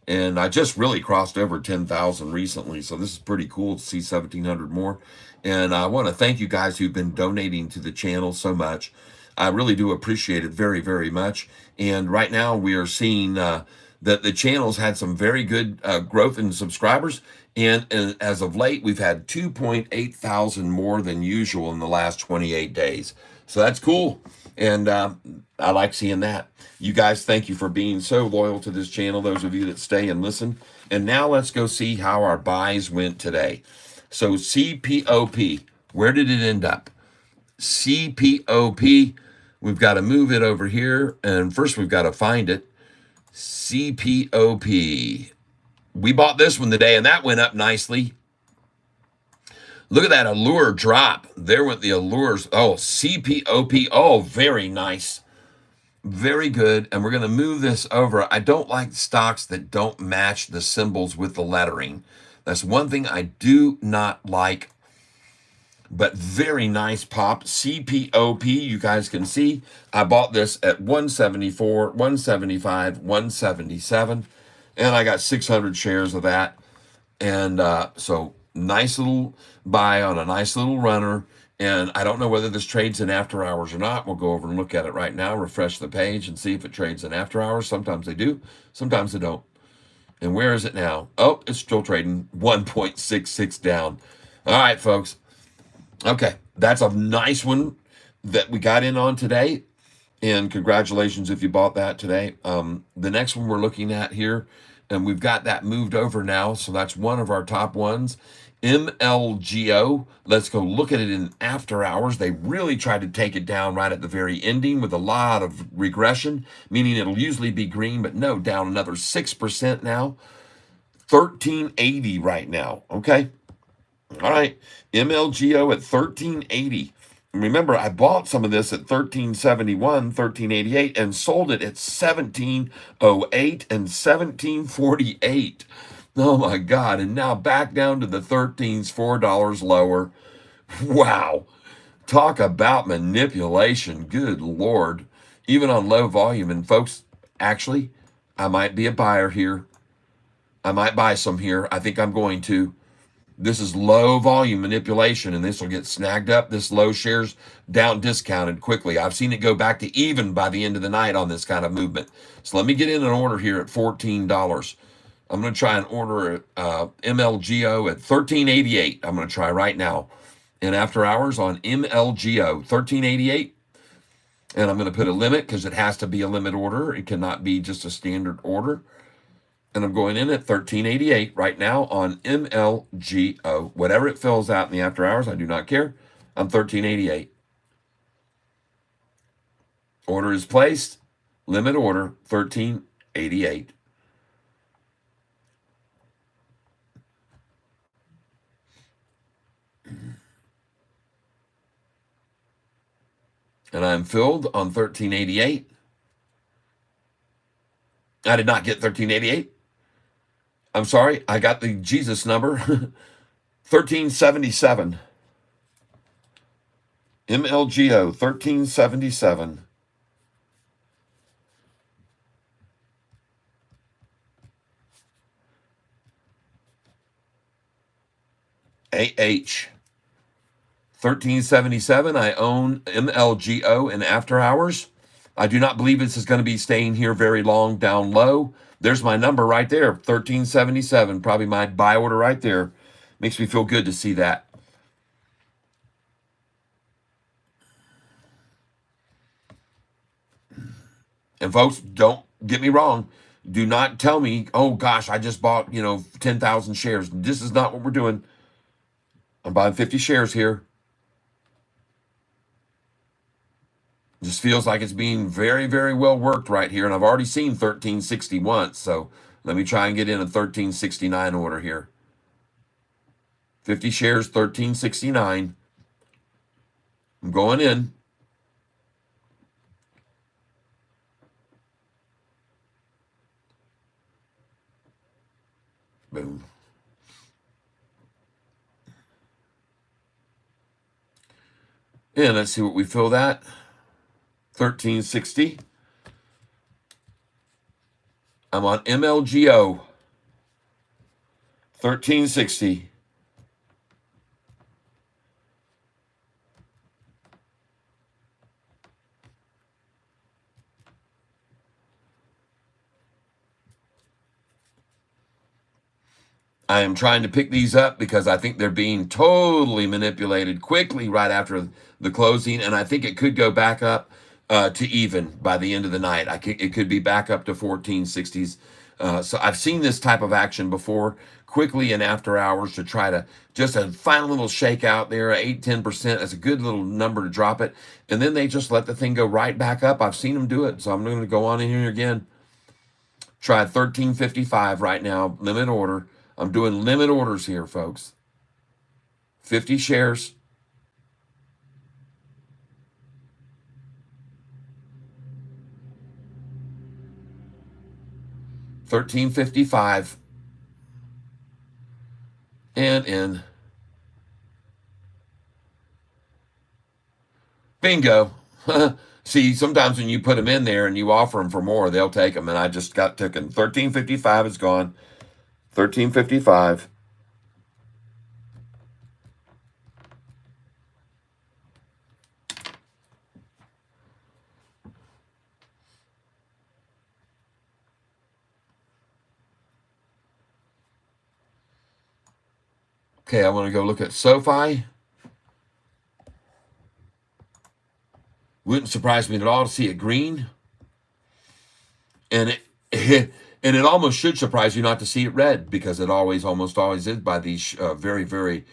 And I just really crossed over 10,000 recently. So this is pretty cool to see 1,700 more. And I want to thank you guys who've been donating to the channel so much. I really do appreciate it very, very much. And right now we are seeing that the channel's had some very good growth in subscribers. And as of late, we've had 2.8 thousand more than usual in the last 28 days. So that's cool. And I like seeing that. You guys, thank you for being so loyal to this channel, those of you that stay and listen. And now let's go see how our buys went today. So CPOP, where did it end up? CPOP, we've got to move it over here. And first we've got to find it. CPOP. We bought this one today, and that went up nicely. Look at that allure drop. There went the allures. Oh, CPOP. Oh, very nice. Very good. And we're going to move this over. I don't like stocks that don't match the symbols with the lettering. That's one thing I do not like. But very nice pop. CPOP, you guys can see. I bought this at 174, 175, 177. And I got 600 shares of that. And so nice little buy on a nice little runner. And I don't know whether this trades in after hours or not. We'll go over and look at it right now, refresh the page and see if it trades in after hours. Sometimes they do, sometimes they don't. And where is it now? Oh, it's still trading 1.66 down. All right, folks. Okay, that's a nice one that we got in on today. And congratulations if you bought that today. The next one we're looking at here, and we've got that moved over now. So that's one of our top ones. MLGO. Let's go look at it in after hours. They really tried to take it down right at the very ending with a lot of regression, meaning it'll usually be green, but no, down another 6% now. 1380 right now. Okay. All right, MLGO at 1380. Remember, I bought some of this at 1371, 1388, and sold it at 1708 and 1748. Oh my God! And now back down to the 13s, $4 lower. Wow, talk about manipulation. Good Lord, even on low volume. And folks, actually, I might be a buyer here. I might buy some here. I think I'm going to. This is low volume manipulation, and this will get snagged up. This low shares down discounted quickly. I've seen it go back to even by the end of the night on this kind of movement. So let me get in an order here at $14. I'm going to try and order MLGO at $13.88. I'm going to try right now. And after hours on MLGO, $13.88. And I'm going to put a limit because it has to be a limit order. It cannot be just a standard order. And I'm going in at $13.88 right now on MLGO. Whatever it fills out in the after hours, I do not care. I'm $13.88. Order is placed. Limit order, $13.88. And I'm filled on $13.88. I did not get $13.88. I'm sorry, I got the Jesus number. 1377. MLGO 1377. AH 1377. I own MLGO in after hours. I do not believe this is going to be staying here very long down low. There's my number right there, 1377. Probably my buy order right there. Makes me feel good to see that. And folks, don't get me wrong. Do not tell me, oh gosh, I just bought, 10,000 shares. This is not what we're doing. I'm buying 50 shares here. Just feels like it's being very, very well worked right here. And I've already seen 1360 once. So let me try and get in a 1369 order here. 50 shares, 1369. I'm going in. Boom. And let's see what we fill that. 1360. I'm on MLGO. 1360. I am trying to pick these up because I think they're being totally manipulated quickly right after the closing, and I think it could go back up to even by the end of the night. It could be back up to 1460s. So I've seen this type of action before, quickly and after hours to try to just a final little shake out there, 8-10%. That's a good little number to drop it, and then they just let the thing go right back up. I've seen them do it, so I'm going to go on in here again. Try 1355 right now, limit order. I'm doing limit orders here, folks. 50 shares. $13.55 and in. Bingo. See, sometimes when you put them in there and you offer them for more, they'll take them. And I just got taken. $13.55 is gone. $13.55. Okay, I want to go look at Sofi. Wouldn't surprise me at all to see it green. And and it almost should surprise you not to see it red, because it almost always is by these very, very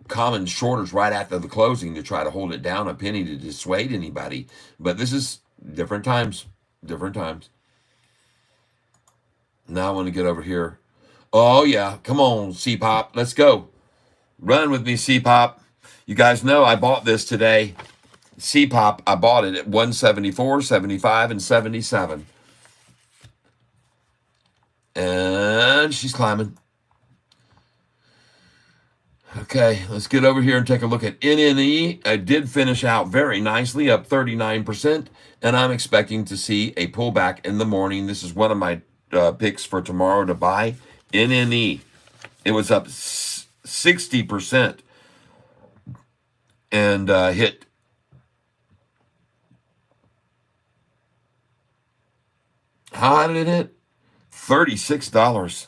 common shorters right after the closing to try to hold it down a penny to dissuade anybody. But this is different times. Different times. Now I want to get over here. Oh, yeah. Come on, C-Pop. Let's go. Run with me, C-Pop. You guys know I bought this today. C-Pop, I bought it at 174, 75, and 77. And she's climbing. Okay, let's get over here and take a look at NNE. I did finish out very nicely, up 39%, and I'm expecting to see a pullback in the morning. This is one of my picks for tomorrow to buy. NNE. It was up 60% and hit. How did it hit? $36.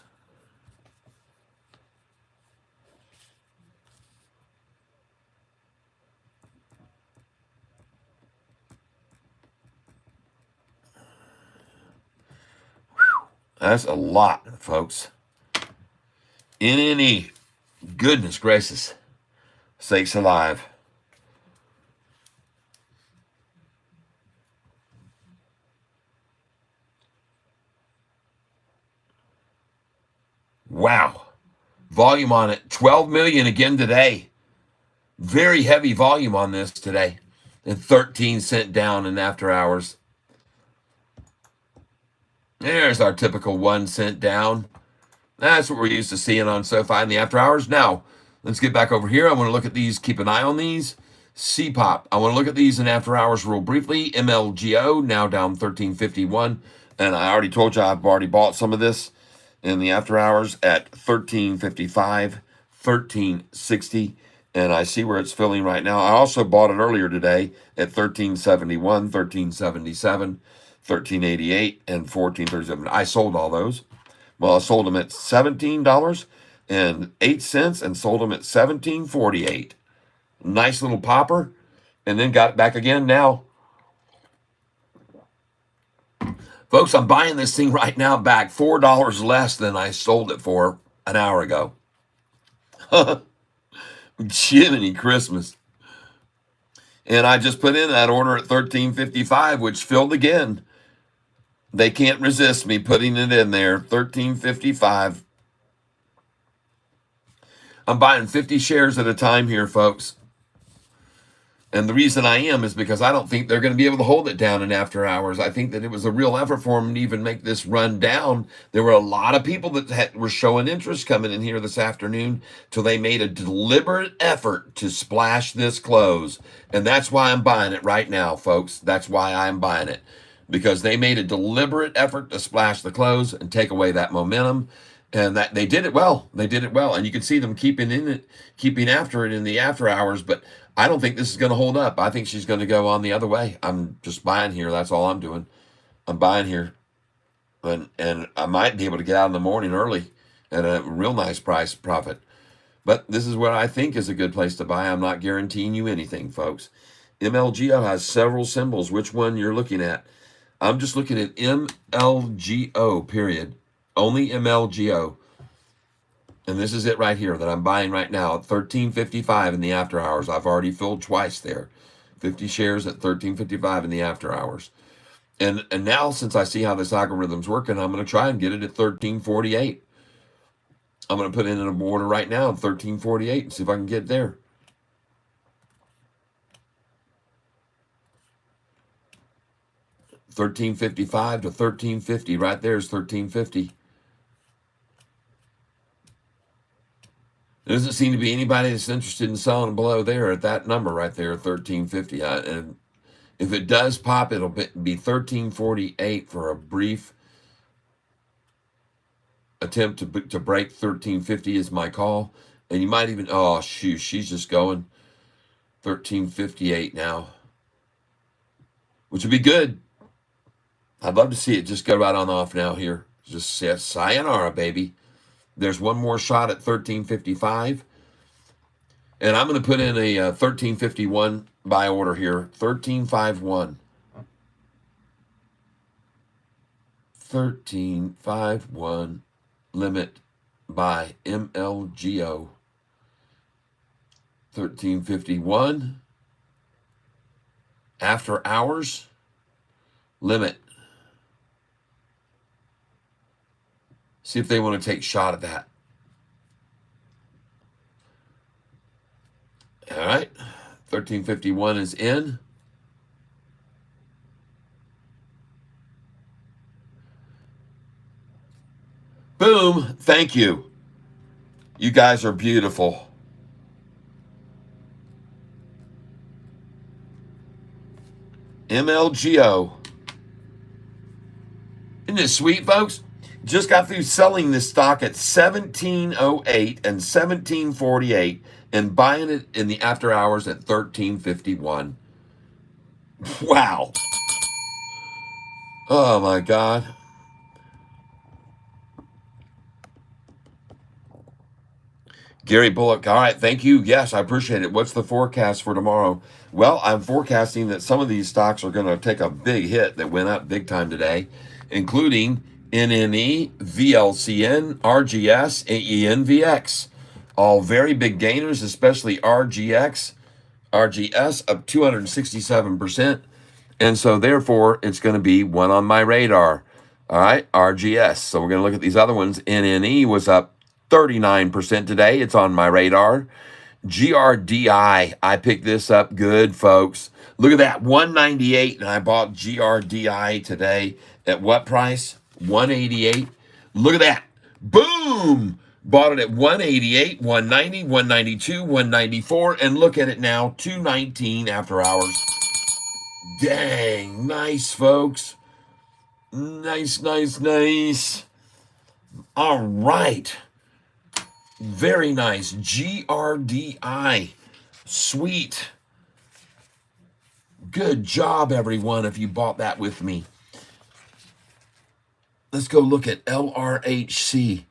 That's a lot, folks. NNE. Goodness gracious. Sakes alive. Wow. Volume on it. 12 million again today. Very heavy volume on this today. And 13 cents down in after hours. There's our typical 1 cent down. That's what we're used to seeing on Sofi in the after hours. Now, let's get back over here. I want to look at these. Keep an eye on these. C-Pop. I want to look at these in after hours real briefly. MLGO, now down 13.51. And I already told you I've already bought some of this in the after hours at 13.55, 13.60. And I see where it's filling right now. I also bought it earlier today at 13.71, 13.77, 13.88, and 14.37. I sold all those. Well, I sold them at $17.08 and sold them at $17.48. Nice little popper. And then got it back again now. Folks, I'm buying this thing right now back $4 less than I sold it for an hour ago. Jiminy Christmas. And I just put in that order at $13.55, which filled again. They can't resist me putting it in there. $13.55. I'm buying 50 shares at a time here, folks. And the reason I am is because I don't think they're going to be able to hold it down in after hours. I think that it was a real effort for them to even make this run down. There were a lot of people that were showing interest coming in here this afternoon till they made a deliberate effort to splash this close. And that's why I'm buying it right now, folks. That's why I'm buying it. Because they made a deliberate effort to splash the close and take away that momentum. And that they did it well. They did it well. And you can see them keeping after it in the after hours, but I don't think this is going to hold up. I think she's going to go on the other way. I'm just buying here. That's all I'm doing. I'm buying here. And I might be able to get out in the morning early at a real nice price profit. But this is what I think is a good place to buy. I'm not guaranteeing you anything, folks. MLGO has several symbols. Which one you're looking at? I'm just looking at MLGO, period. Only MLGO. And this is it right here that I'm buying right now at $13.55 in the after hours. I've already filled twice there. 50 shares at $13.55 in the after hours. And now, since I see how this algorithm's working, I'm going to try and get it at $13.48. I'm going to put in an order right now at $13.48 and see if I can get there. $13.55 to $13.50. Right there is $13.50. There doesn't seem to be anybody that's interested in selling below there at that number right there, $13.50. And if it does pop, it'll be $13.48 for a brief attempt to break $13.50 is my call. And you might even, oh, shoot, she's just going $13.58 now, which would be good. I'd love to see it just go right on off now here. Just say sayonara, baby. There's one more shot at $13.55. And I'm going to put in a $13.51 buy order here. $13.51. $13.51 limit by MLGO. $13.51. After hours limit. See if they want to take a shot at that. All right. $13.51 is in. Boom. Thank you. You guys are beautiful. MLGO. Isn't it sweet, folks? Just got through selling this stock at $17.08 and $17.48 and buying it in the after hours at $13.51. Wow. Oh, my God. Gary Bullock, all right, thank you. Yes, I appreciate it. What's the forecast for tomorrow? Well, I'm forecasting that some of these stocks are going to take a big hit that went up big time today, including NNE, VLCN, RGS, AENVX. All very big gainers, especially RGS up 267%. And so therefore, it's going to be one on my radar. All right, RGS. So we're going to look at these other ones. NNE was up 39% today. It's on my radar. GRDI, I picked this up good, folks. Look at that, 198, and I bought GRDI today at what price? 188. Look at that. Boom! Bought it at 188, 190, 192, 194, and look at it now, 219 after hours. Dang, nice, folks. Nice, nice, nice. All right. Very nice. GRDI. Sweet. Good job, everyone, if you bought that with me. Let's go look at LRHC.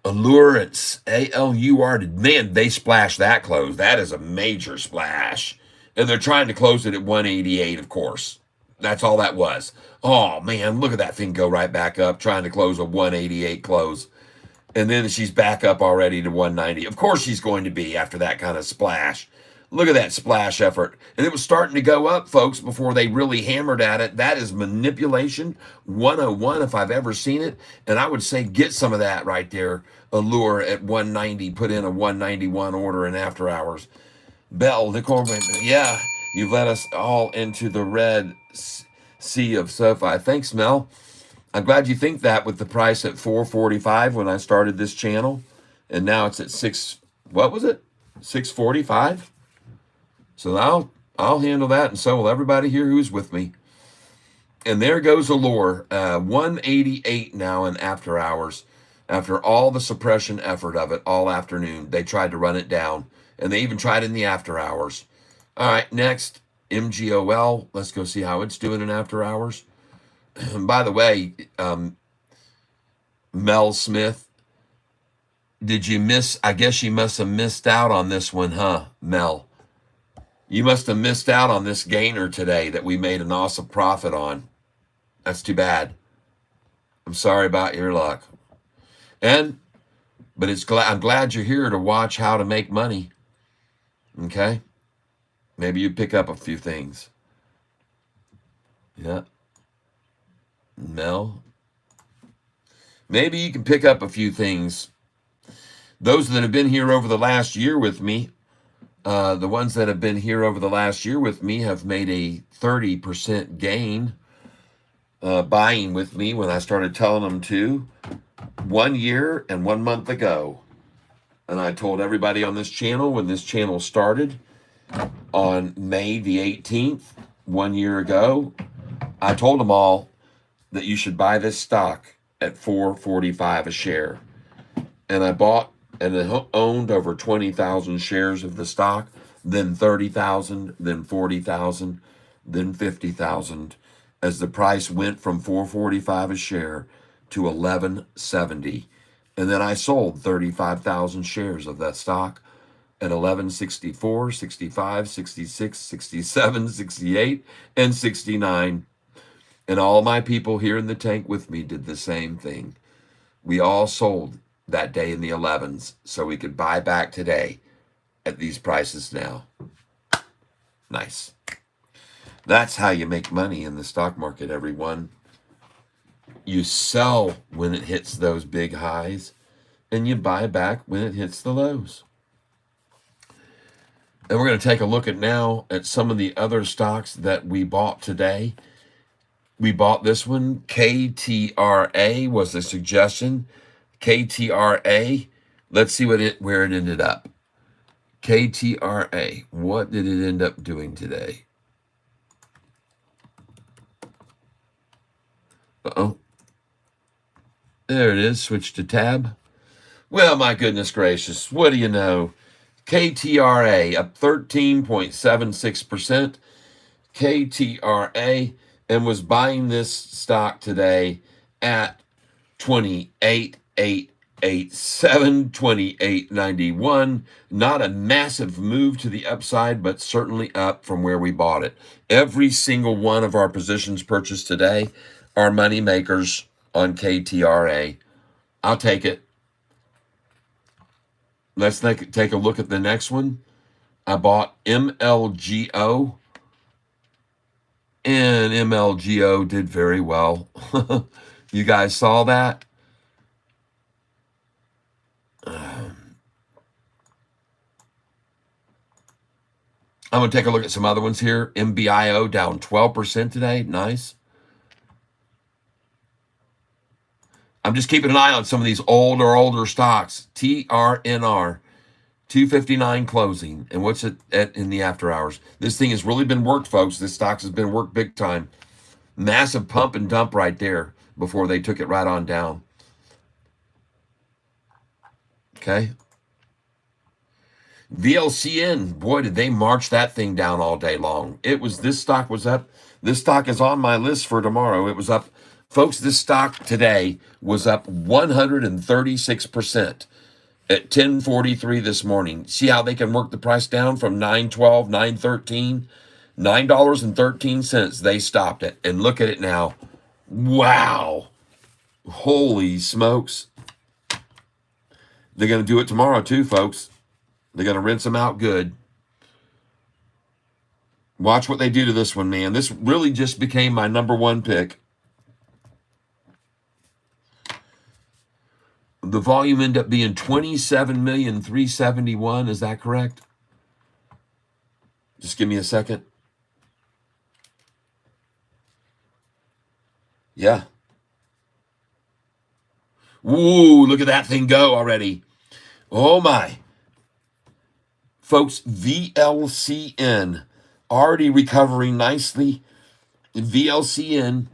Allurance. ALUR. Man, they splashed that close. That is a major splash. And they're trying to close it at 188, of course. That's all that was. Oh, man, look at that thing go right back up, trying to close a 188 close. And then she's back up already to 190. Of course she's going to be after that kind of splash. Look at that splash effort. And it was starting to go up, folks, before they really hammered at it. That is manipulation 101 if I've ever seen it. And I would say get some of that right there. Allure at 190. Put in a 191 order in after hours. Bell, Nicole, yeah, you've led us all into the red sea of Sofi. Thanks, Mel. I'm glad you think that with the price at 445 when I started this channel. And now it's at what was it? 645? So I'll handle that, and so will everybody here who's with me. And there goes Allure, 188 now in after hours. After all the suppression effort of it all afternoon, they tried to run it down, and they even tried in the after hours. All right, next, MGOL. Let's go see how it's doing in after hours. By the way, Mel Smith, did you miss? I guess you must have missed out on this one, huh, Mel? You must have missed out on this gainer today that we made an awesome profit on. That's too bad. I'm sorry about your luck. But I'm glad you're here to watch how to make money. Okay? Maybe you pick up a few things. Yeah. Mel. Maybe you can pick up a few things. Those that have been here over the last year with me, the ones that have been here over the last year with me have made a 30% gain buying with me when I started telling them to 1 year and 1 month ago. And I told everybody on this channel when this channel started on May the 18th, 1 year ago, I told them all that you should buy this stock at $4.45 a share. And I bought and owned over 20,000 shares of the stock, then 30,000, then 40,000, then 50,000, as the price went from $4.45 a share to $11.70. And then I sold 35,000 shares of that stock at $11.64, 65, 66, 67, 68, and 69. And all my people here in the tank with me did the same thing. We all sold that day in the 11s so we could buy back today at these prices now. Nice. That's how you make money in the stock market, everyone. You sell when it hits those big highs, and you buy back when it hits the lows. And we're going to take a look now at some of the other stocks that we bought today. We bought this one. KTRA was the suggestion. KTRA. Let's see where it ended up. KTRA. What did it end up doing today? Uh-oh. There it is. Switch to tab. Well, my goodness gracious. What do you know? KTRA up 13.76%. KTRA, and was buying this stock today at 28.887, 28.91. Not a massive move to the upside, but certainly up from where we bought it. Every single one of our positions purchased today are money makers on KTRA. I'll take it. Let's take a look at the next one. I bought MLGO, and MLGO did very well. You guys saw that? I'm going to take a look at some other ones here. MBIO down 12% today. Nice. I'm just keeping an eye on some of these older stocks. TRNR, 259 closing. And what's it at in the after hours? This thing has really been worked, folks. This stock has been worked big time. Massive pump and dump right there before they took it right on down. Okay. VLCN, boy, did they march that thing down all day long. This stock was up. This stock is on my list for tomorrow. It was up. Folks, this stock today was up 136% at 10:43 this morning. See how they can work the price down from $9.12, $9.13, $9.13. They stopped it. And look at it now. Wow. Holy smokes. They're going to do it tomorrow too, folks. They're going to rinse them out good. Watch what they do to this one, man. This really just became my number one pick. The volume ended up being 27,371,000. Is that correct? Just give me a second. Yeah. Ooh, look at that thing go already. Oh my. Folks, VLCN already recovering nicely. VLCN.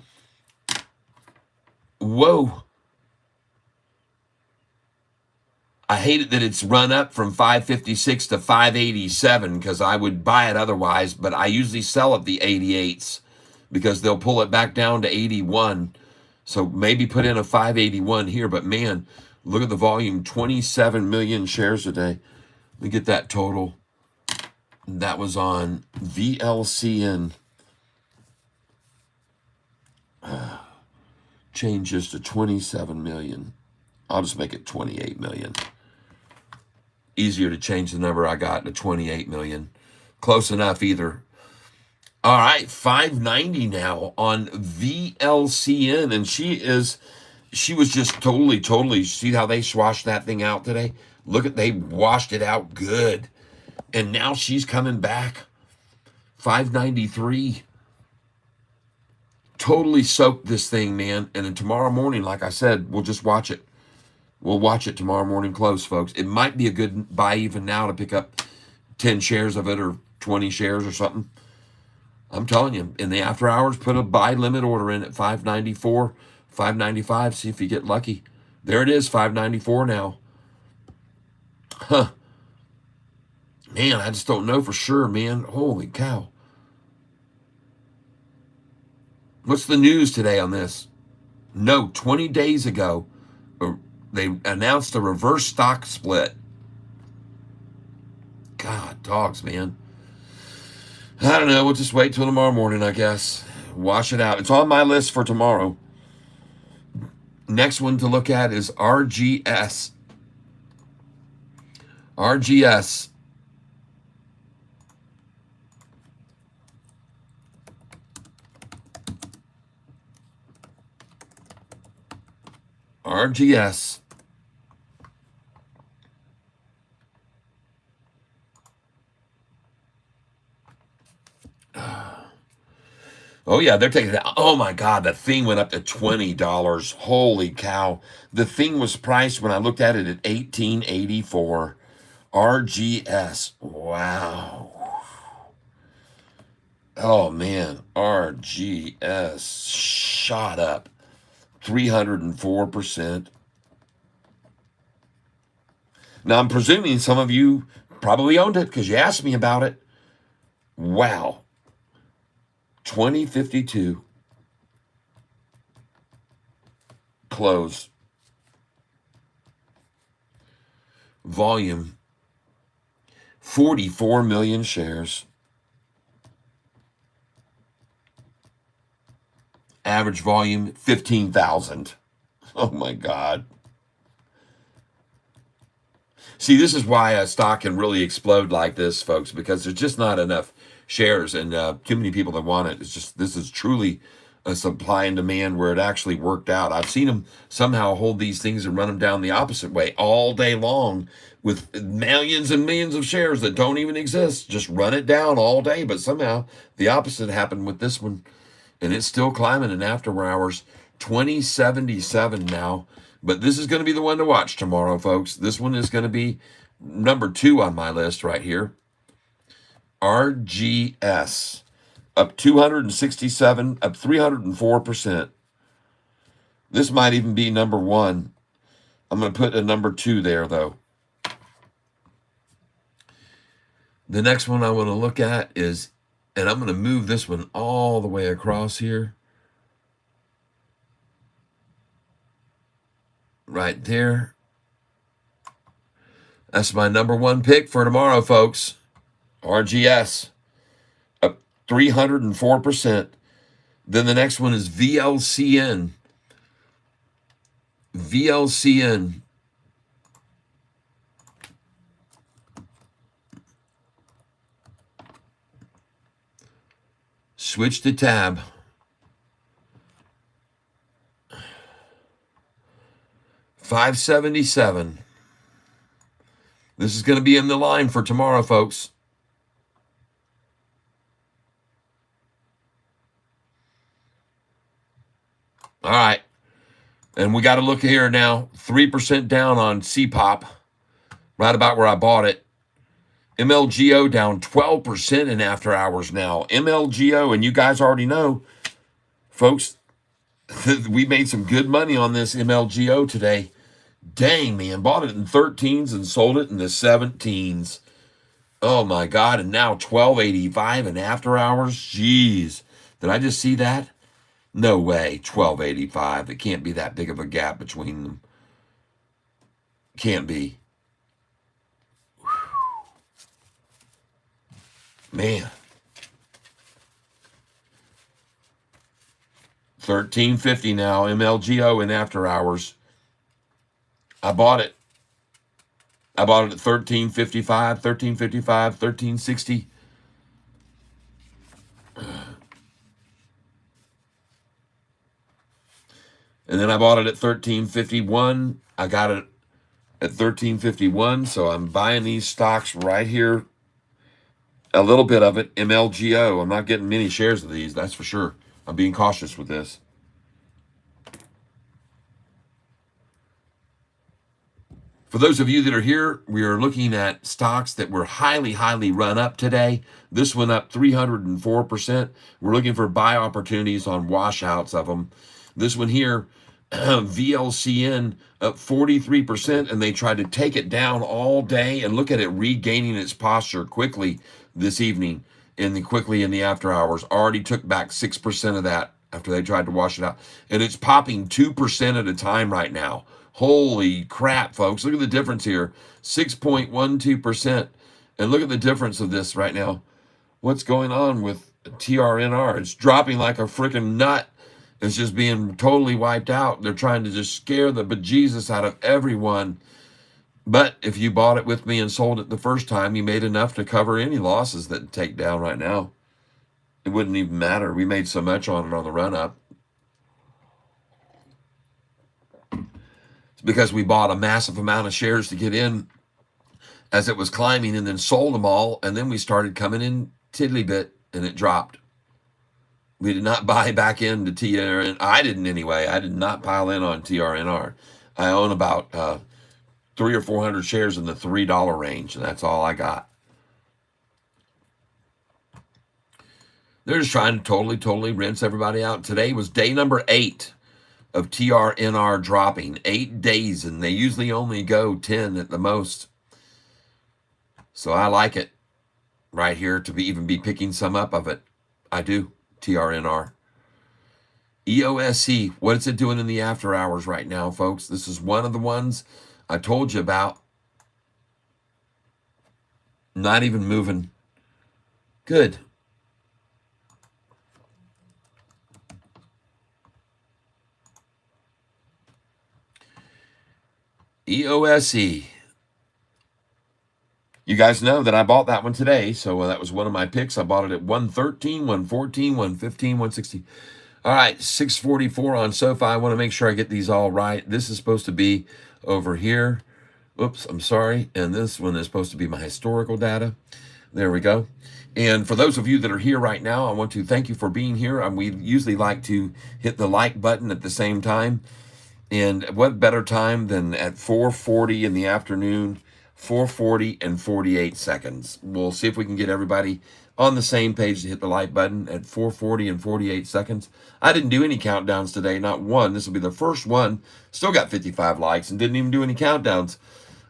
Whoa. I hate it that it's run up from 556 to 587 because I would buy it otherwise, but I usually sell at the 88s because they'll pull it back down to 81. So maybe put in a 581 here, but man, look at the volume, 27 million shares a day. Let me get that total. That was on VLCN. Changes to 27 million. I'll just make it 28 million. Easier to change the number I got to 28 million. Close enough either. All right, 590 now on VLCN. And she was just totally, see how they swashed that thing out today? Look at, they washed it out good. And now she's coming back. 593. Totally soaked this thing, man. And then tomorrow morning, like I said, we'll just watch it. We'll watch it tomorrow morning close, folks. It might be a good buy even now to pick up 10 shares of it or 20 shares or something. I'm telling you, in the after hours, put a buy limit order in at 594, 595. See if you get lucky. There it is, 594 now. Huh. Man, I just don't know for sure, man. Holy cow. What's the news today on this? No, 20 days ago, they announced a reverse stock split. God, dogs, man. I don't know. We'll just wait till tomorrow morning, I guess. Wash it out. It's on my list for tomorrow. Next one to look at is RGS. RGS. RGS. Oh, yeah, they're taking it. Oh, my God, the thing went up to $20. Holy cow. The thing was priced when I looked at it at $18.84. RGS. Wow. Oh, man. RGS shot up 304%. Now, I'm presuming some of you probably owned it because you asked me about it. Wow. 2052 close. Volume 44 million shares. Average volume 15,000. Oh my God. See, this is why a stock can really explode like this, folks, because there's just not enough shares and too many people that want it. It's just, this is truly a supply and demand where it actually worked out. I've seen them somehow hold these things and run them down the opposite way all day long with millions and millions of shares that don't even exist. Just run it down all day. But somehow the opposite happened with this one. And it's still climbing in after hours. 2077 now. But this is going to be the one to watch tomorrow, folks. This one is going to be number 2 on my list right here. RGS. Up 267, up 304%. This might even be number 1. I'm going to put a number 2 there, though. The next one I want to look at is, and I'm going to move this one all the way across here. Right there. That's my number 1 pick for tomorrow, folks. RGS. Up 304%. Then the next one is VLCN. VLCN. Switch to tab. $5.77. This is going to be in the line for tomorrow, folks. All right. And we got to look here now. 3% down on CPOP, right about where I bought it. MLGO down 12% in after hours now. MLGO, and you guys already know, folks, we made some good money on this MLGO today. Dang, man. Bought it in 13s and sold it in the 17s. Oh, my God. And now $12.85 in after hours. Jeez. Did I just see that? No way. $12.85. It can't be that big of a gap between them. Can't be. Man. $13.50 now. MLGO in after hours. I bought it. I bought it at $13.55, $13.55, $13.60. And then I bought it at $13.51. I got it at $13.51. So I'm buying these stocks right here. A little bit of it, MLGO. I'm not getting many shares of these, that's for sure. I'm being cautious with this. For those of you that are here, we are looking at stocks that were highly, highly run up today. This went up 304%. We're looking for buy opportunities on washouts of them. This one here, VLCN, up 43%, and they tried to take it down all day. And look at it regaining its posture quickly this evening, quickly in the after hours. Already took back 6% of that after they tried to wash it out. And it's popping 2% at a time right now. Holy crap, folks. Look at the difference here. 6.12%. And look at the difference of this right now. What's going on with TRNR? It's dropping like a freaking nut. It's just being totally wiped out. They're trying to just scare the bejesus out of everyone. But if you bought it with me and sold it the first time, you made enough to cover any losses that take down right now. It wouldn't even matter. We made so much on it on the run-up. It's because we bought a massive amount of shares to get in as it was climbing and then sold them all. And then we started coming in tiddly bit and it dropped. We did not buy back into TRNR. I didn't anyway. I did not pile in on TRNR. I own about 300 or 400 shares in the $3 range, and that's all I got. They're just trying to totally rinse everybody out. Today was day number 8 of TRNR dropping. 8 days, and they usually only go 10 at the most. So I like it right here to even be picking some up of it. I do. TRNR. EOSC, what is it doing in the after hours right now, folks? This is one of the ones I told you about. Not even moving. Good. EOSC. You guys know that I bought that one today, so that was one of my picks. I bought it at 113, 114, 115, 160. All right, 644 on Sofi. I want to make sure I get these all right. This is supposed to be over here. Oops, I'm sorry. And this one is supposed to be my historical data. There we go. And for those of you that are here right now, I want to thank you for being here. We usually like to hit the like button at the same time. And what better time than at 4:40 in the afternoon, 4:40 and 48 seconds. We'll see if we can get everybody on the same page to hit the like button at 4:40 and 48 seconds. I didn't do any countdowns today, not one. This will be the first one. Still got 55 likes and didn't even do any countdowns.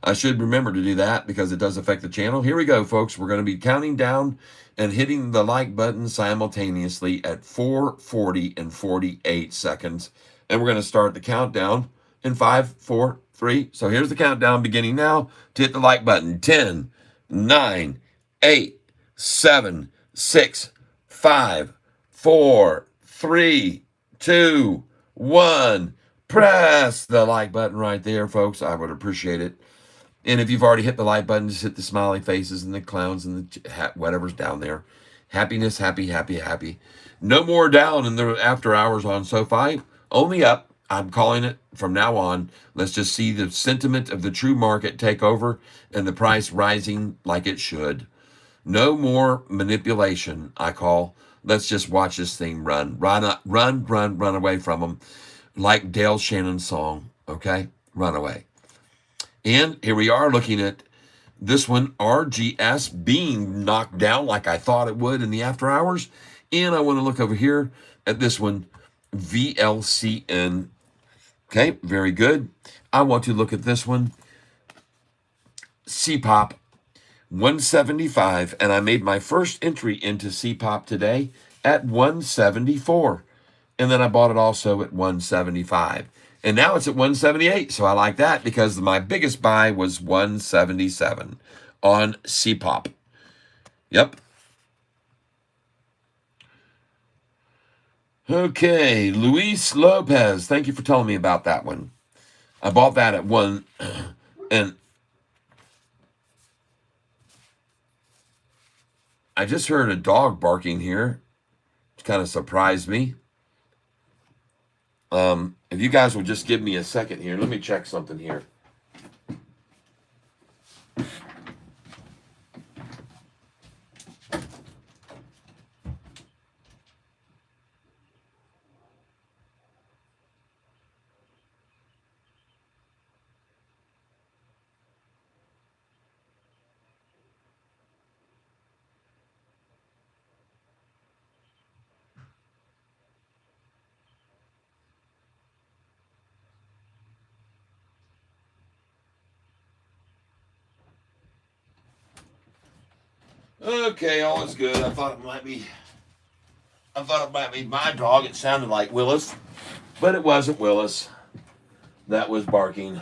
I should remember to do that because it does affect the channel. Here we go, folks. We're going to be counting down and hitting the like button simultaneously at 4:40 and 48 seconds. And we're going to start the countdown in 5, 4, 3. So here's the countdown beginning now to hit the like button. 10, 9, 8, 7, 6, 5, 4, 3, 2, 1. Press the like button right there, folks. I would appreciate it. And if you've already hit the like button, just hit the smiley faces and the clowns and the hat, whatever's down there. Happiness, happy, happy, happy. No more down in the after hours on Sofi. Only up. I'm calling it from now on. Let's just see the sentiment of the true market take over and the price rising like it should. No more manipulation, I call. Let's just watch this thing run. Run away from them. Like Dale Shannon's song, okay? Run away. And here we are looking at this one, RGS, being knocked down like I thought it would in the after hours. And I want to look over here at this one, VLCN. Okay, very good. I want to look at this one, CPOP, 175. And I made my first entry into CPOP today at 174. And then I bought it also at 175. And now it's at 178. So I like that because my biggest buy was 177 on CPOP. Yep. Okay, Luis Lopez. Thank you for telling me about that one. I bought that at 1. And I just heard a dog barking here. It kind of surprised me. If you guys will just give me a second here, let me check something here. Okay, all is good. I thought it might be my dog. It sounded like Willis, but it wasn't Willis. That was barking.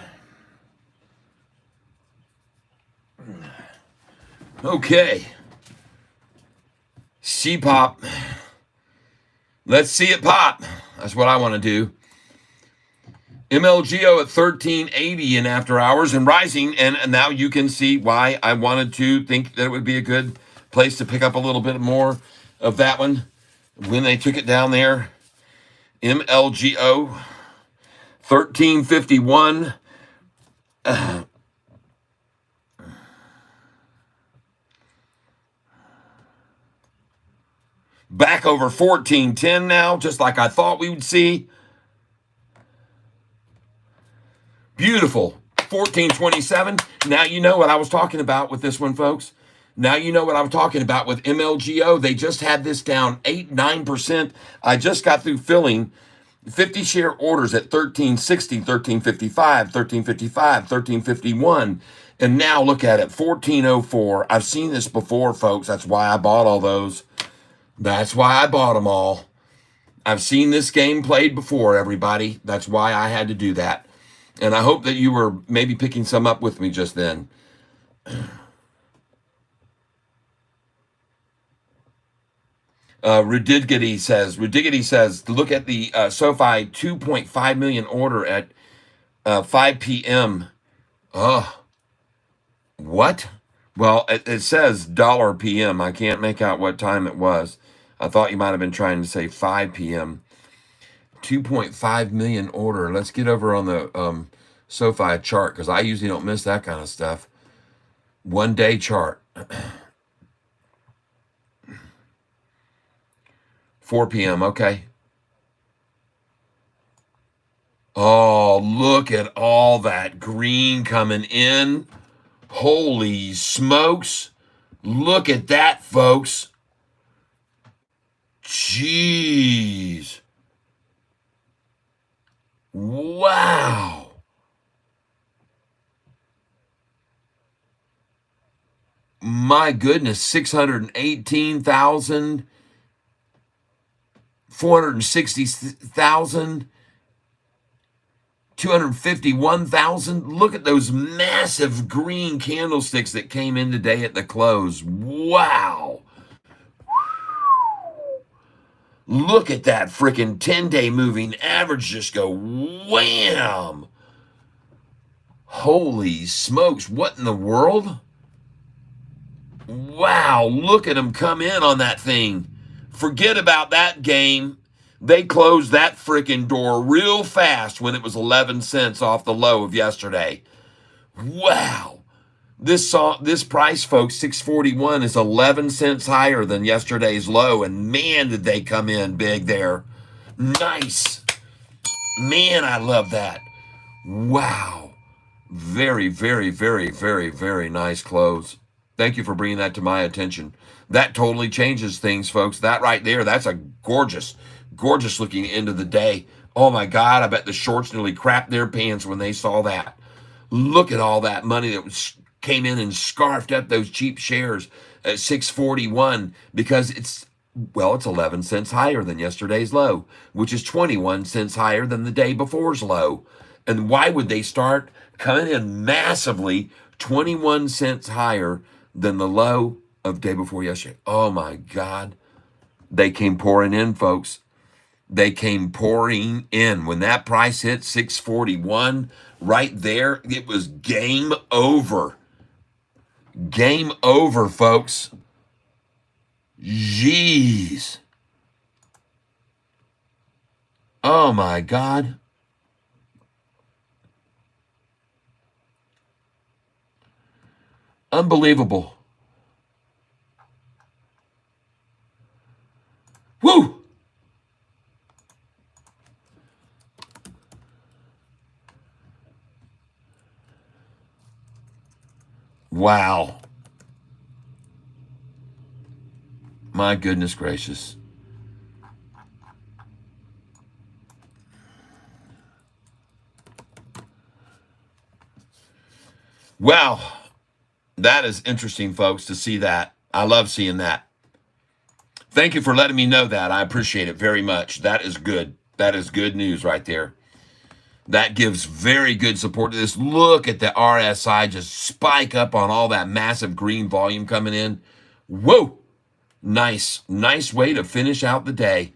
Okay. C-pop. Let's see it pop. That's what I want to do. MLGO at 1380 in after hours and rising. And now you can see why I wanted to think that it would be a good place to pick up a little bit more of that one when they took it down there. MLGO 1351. Back over 1410 now, just like I thought we would see. Beautiful. 1427. Now you know what I was talking about with this one, folks. Now you know what I'm talking about with MLGO. They just had this down 8-9%. I just got through filling 50 share orders at 1360, 1355, 1355, 1351. And now look at it, 1404. I've seen this before, folks. That's why I bought all those. That's why I bought them all. I've seen this game played before, everybody. That's why I had to do that. And I hope that you were maybe picking some up with me just then. Ridigity says, look at the SoFi 2.5 million order at 5 p.m. What? Well, it says $PM. I can't make out what time it was. I thought you might have been trying to say 5 p.m. 2.5 million order. Let's get over on the SoFi chart because I usually don't miss that kind of stuff. 1 day chart. 4 p.m. Okay. Oh, look at all that green coming in. Holy smokes. Look at that, folks. Jeez. Wow. My goodness, 618,000, 460,000, 251,000. Look at those massive green candlesticks that came in today at the close. Wow. Look at that freaking 10-day moving average just go wham. Holy smokes. What in the world? Wow, look at them come in on that thing. Forget about that game. They closed that freaking door real fast when it was 11 cents off the low of yesterday. Wow. This price, folks, 641 is 11 cents higher than yesterday's low, and man, did they come in big there. Nice. Man, I love that. Wow. Very, very, very, very, very nice close. Thank you for bringing that to my attention. That totally changes things, folks. That right there, that's a gorgeous, gorgeous looking end of the day. Oh my God, I bet the shorts nearly crapped their pants when they saw that. Look at all that money that came in and scarfed up those cheap shares at 641 because it's 11 cents higher than yesterday's low, which is 21 cents higher than the day before's low. And why would they start coming in massively 21 cents higher than the low of day before yesterday? Oh my God. They came pouring in, folks. They came pouring in. When that price hit 641, right there, it was game over. Game over, folks. Jeez. Oh my God. Unbelievable. Woo! Wow. My goodness gracious. Wow. That is interesting, folks, to see that. I love seeing that. Thank you for letting me know that. I appreciate it very much. That is good. That is good news right there. That gives very good support to this. Look at the RSI just spike up on all that massive green volume coming in. Whoa. Nice way to finish out the day.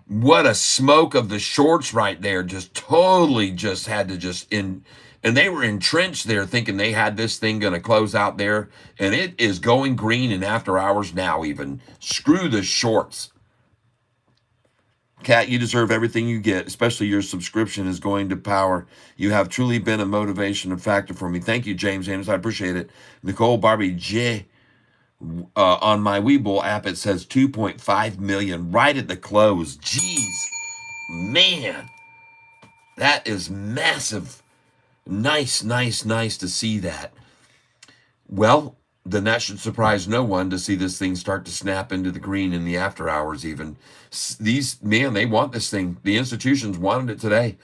What a smoke of the shorts right there. Just totally just had to just in. And they were entrenched there thinking they had this thing going to close out there. And it is going green in after hours now even. Screw the shorts. Kat, you deserve everything you get, especially your subscription is going to power. You have truly been a motivation and factor for me. Thank you, James Anderson. I appreciate it. Nicole Barbie J. On my Webull app, it says 2.5 million right at the close. Jeez. Man. That is massive. Nice to see that. Well, then that should surprise no one to see this thing start to snap into the green in the after hours even. They want this thing. The institutions wanted it today.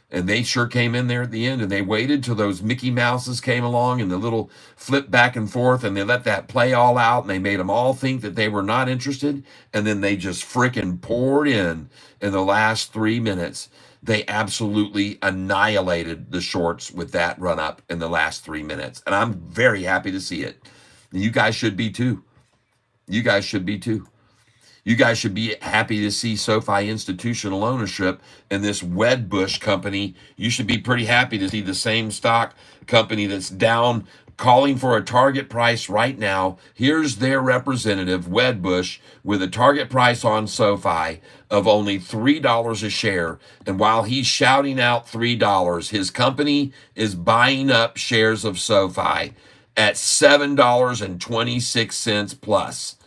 And they sure came in there at the end, and they waited till those Mickey Mouses came along and the little flip back and forth, and they let that play all out, and they made them all think that they were not interested, and then they just frickin' poured in the last 3 minutes. They absolutely annihilated the shorts with that run up in the last 3 minutes, and I'm very happy to see it. And you guys should be too. You guys should be too. You guys should be happy to see SoFi institutional ownership in this Wedbush company. You should be pretty happy to see the same stock company that's down, calling for a target price right now. Here's their representative, Wedbush, with a target price on SoFi of only $3 a share. And while he's shouting out $3, his company is buying up shares of SoFi at $7.26 plus.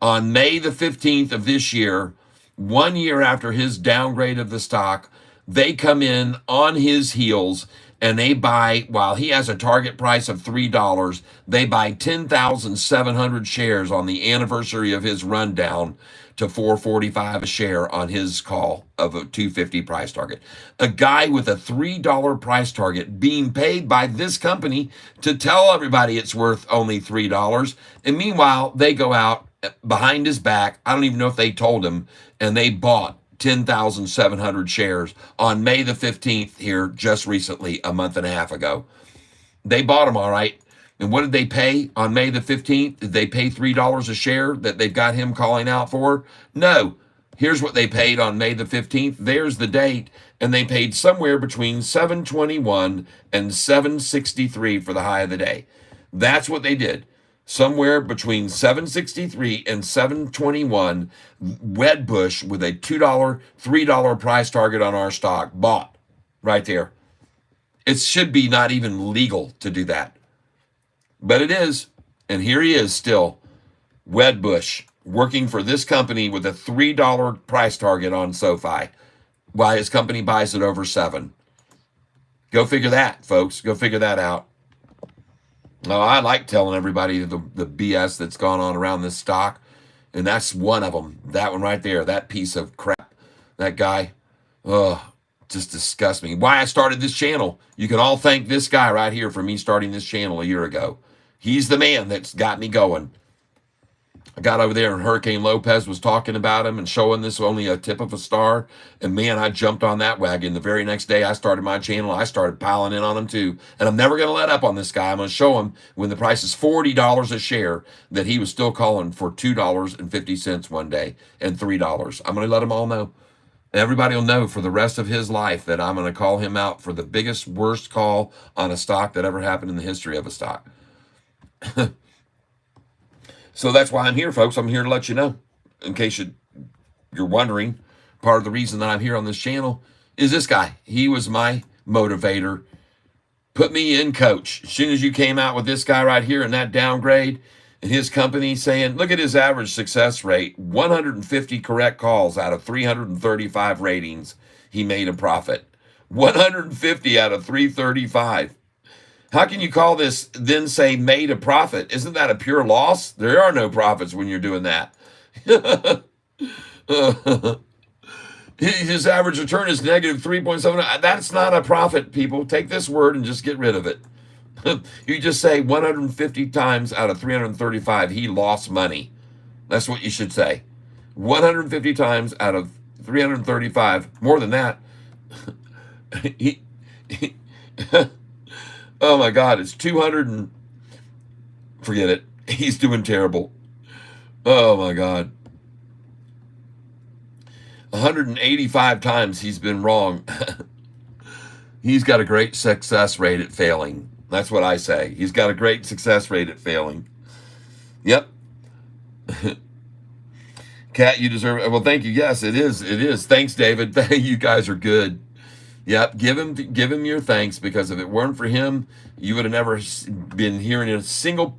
On May the 15th of this year, 1 year after his downgrade of the stock, they come in on his heels and they buy, while he has a target price of $3, they buy 10,700 shares on the anniversary of his rundown to $4.45 a share on his call of a $2.50 price target. A guy with a $3 price target being paid by this company to tell everybody it's worth only $3. And meanwhile, they go out behind his back. I don't even know if they told him, and they bought 10,700 shares on May the 15th here just recently, a month and a half ago. They bought them all right. And what did they pay on May the 15th? Did they pay $3 a share that they've got him calling out for? No. Here's what they paid on May the 15th. There's the date. And they paid somewhere between $7.21 and $7.63 for the high of the day. That's what they did. somewhere between 763 and 721. Wedbush with a $2, $3 price target on our stock. Bought right there. It should be not even legal to do that. But it is. And here he is still. Wedbush working for this company with a $3 price target on Sofi. Why his company buys it over 7. Go figure that, folks. Go figure that out. Oh, I like telling everybody the BS that's gone on around this stock. And that's one of them. That one right there. That piece of crap. That guy. Oh, just disgusts me. Why I started this channel. You can all thank this guy right here for me starting this channel a year ago. He's the man that's got me going. I got over there and Hurricane Lopez was talking about him and showing this only a tip of a star. And man, I jumped on that wagon. The very next day I started my channel, I started piling in on him too. And I'm never going to let up on this guy. I'm going to show him when the price is $40 a share that he was still calling for $2.50 one day and $3. I'm going to let them all know. Everybody will know for the rest of his life that I'm going to call him out for the biggest, worst call on a stock that ever happened in the history of a stock. So that's why I'm here, folks. I'm here to let you know. In case you're wondering, part of the reason that I'm here on this channel is this guy. He was my motivator. Put me in, coach. As soon as you came out with this guy right here and that downgrade and his company saying, look at his average success rate, 150 correct calls out of 335 ratings, he made a profit. 150 out of 335. How can you call this, then say made a profit? Isn't that a pure loss? There are no profits when you're doing that. His average return is negative 3.7. That's not a profit, people. Take this word and just get rid of it. You just say 150 times out of 335, he lost money. That's what you should say. 150 times out of 335, more than that. Oh my God, it's 200 and forget it. He's doing terrible. Oh my God. 185 times he's been wrong. He's got a great success rate at failing. That's what I say. He's got a great success rate at failing. Yep. Kat, you deserve it. Well, thank you. Yes, it is. It is. Thanks, David. You guys are good. Yep, give him your thanks, because if it weren't for him, you would have never been hearing a single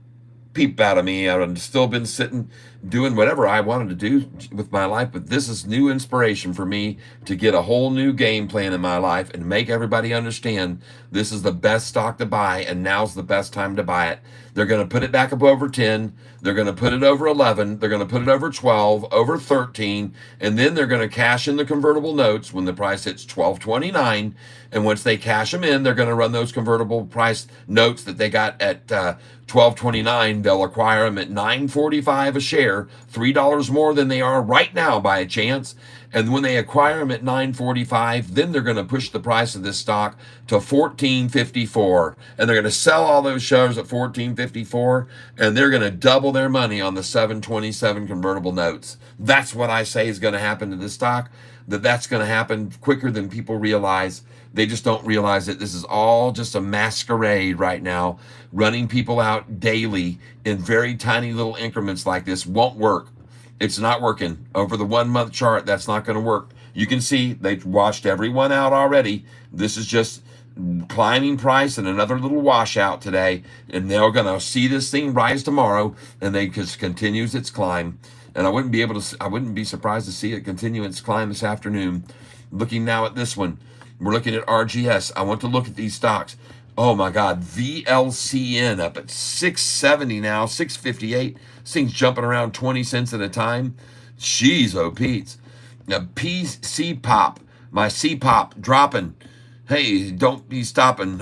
peep out of me. I would have still been sitting doing whatever I wanted to do with my life. But this is new inspiration for me to get a whole new game plan in my life and make everybody understand this is the best stock to buy, and now's the best time to buy it. They're going to put it back up over 10. They're going to put it over 11. They're going to put it over 12, over 13. And then they're going to cash in the convertible notes when the price hits $12.29. And once they cash them in, they're going to run those convertible price notes that they got at $12.29. They'll acquire them at $9.45 a share, $3 more than they are right now by a chance. And when they acquire them at $9.45, then they're going to push the price of this stock to $14.54. And they're going to sell all those shares at $14.54. And they're going to double their money on the 727 convertible notes. That's what I say is going to happen to this stock. That's going to happen quicker than people realize. They just don't realize it. This is all just a masquerade right now. Running people out daily in very tiny little increments like this won't work. It's not working. Over the 1 month chart, that's not going to work. You can see they've washed everyone out already. This is just climbing price and another little washout today. And they're going to see this thing rise tomorrow, and they just continues its climb. And I wouldn't be surprised to see it continue its climb this afternoon. Looking now at this one. We're looking at RGS. I want to look at these stocks. Oh my God, VLCN up at 670 now, 658. This thing's jumping around 20 cents at a time. Jeez, oh Pete's. Now, PC Pop, my C Pop dropping. Hey, don't be stopping.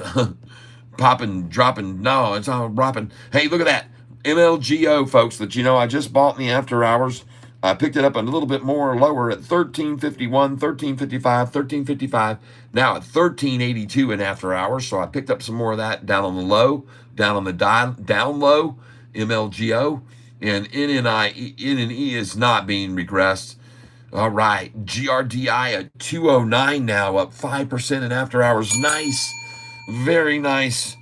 Popping, dropping. No, it's all dropping. Hey, look at that. MLGO, folks, that I just bought in the after hours. I picked it up a little bit more lower at 1351, 1355, 1355. Now at 1382 in after hours. So I picked up some more of that down on the low, down on the down low, MLGO. And NNE is not being regressed. All right, GRDI at 209 now, up 5% in after hours. Nice, very nice.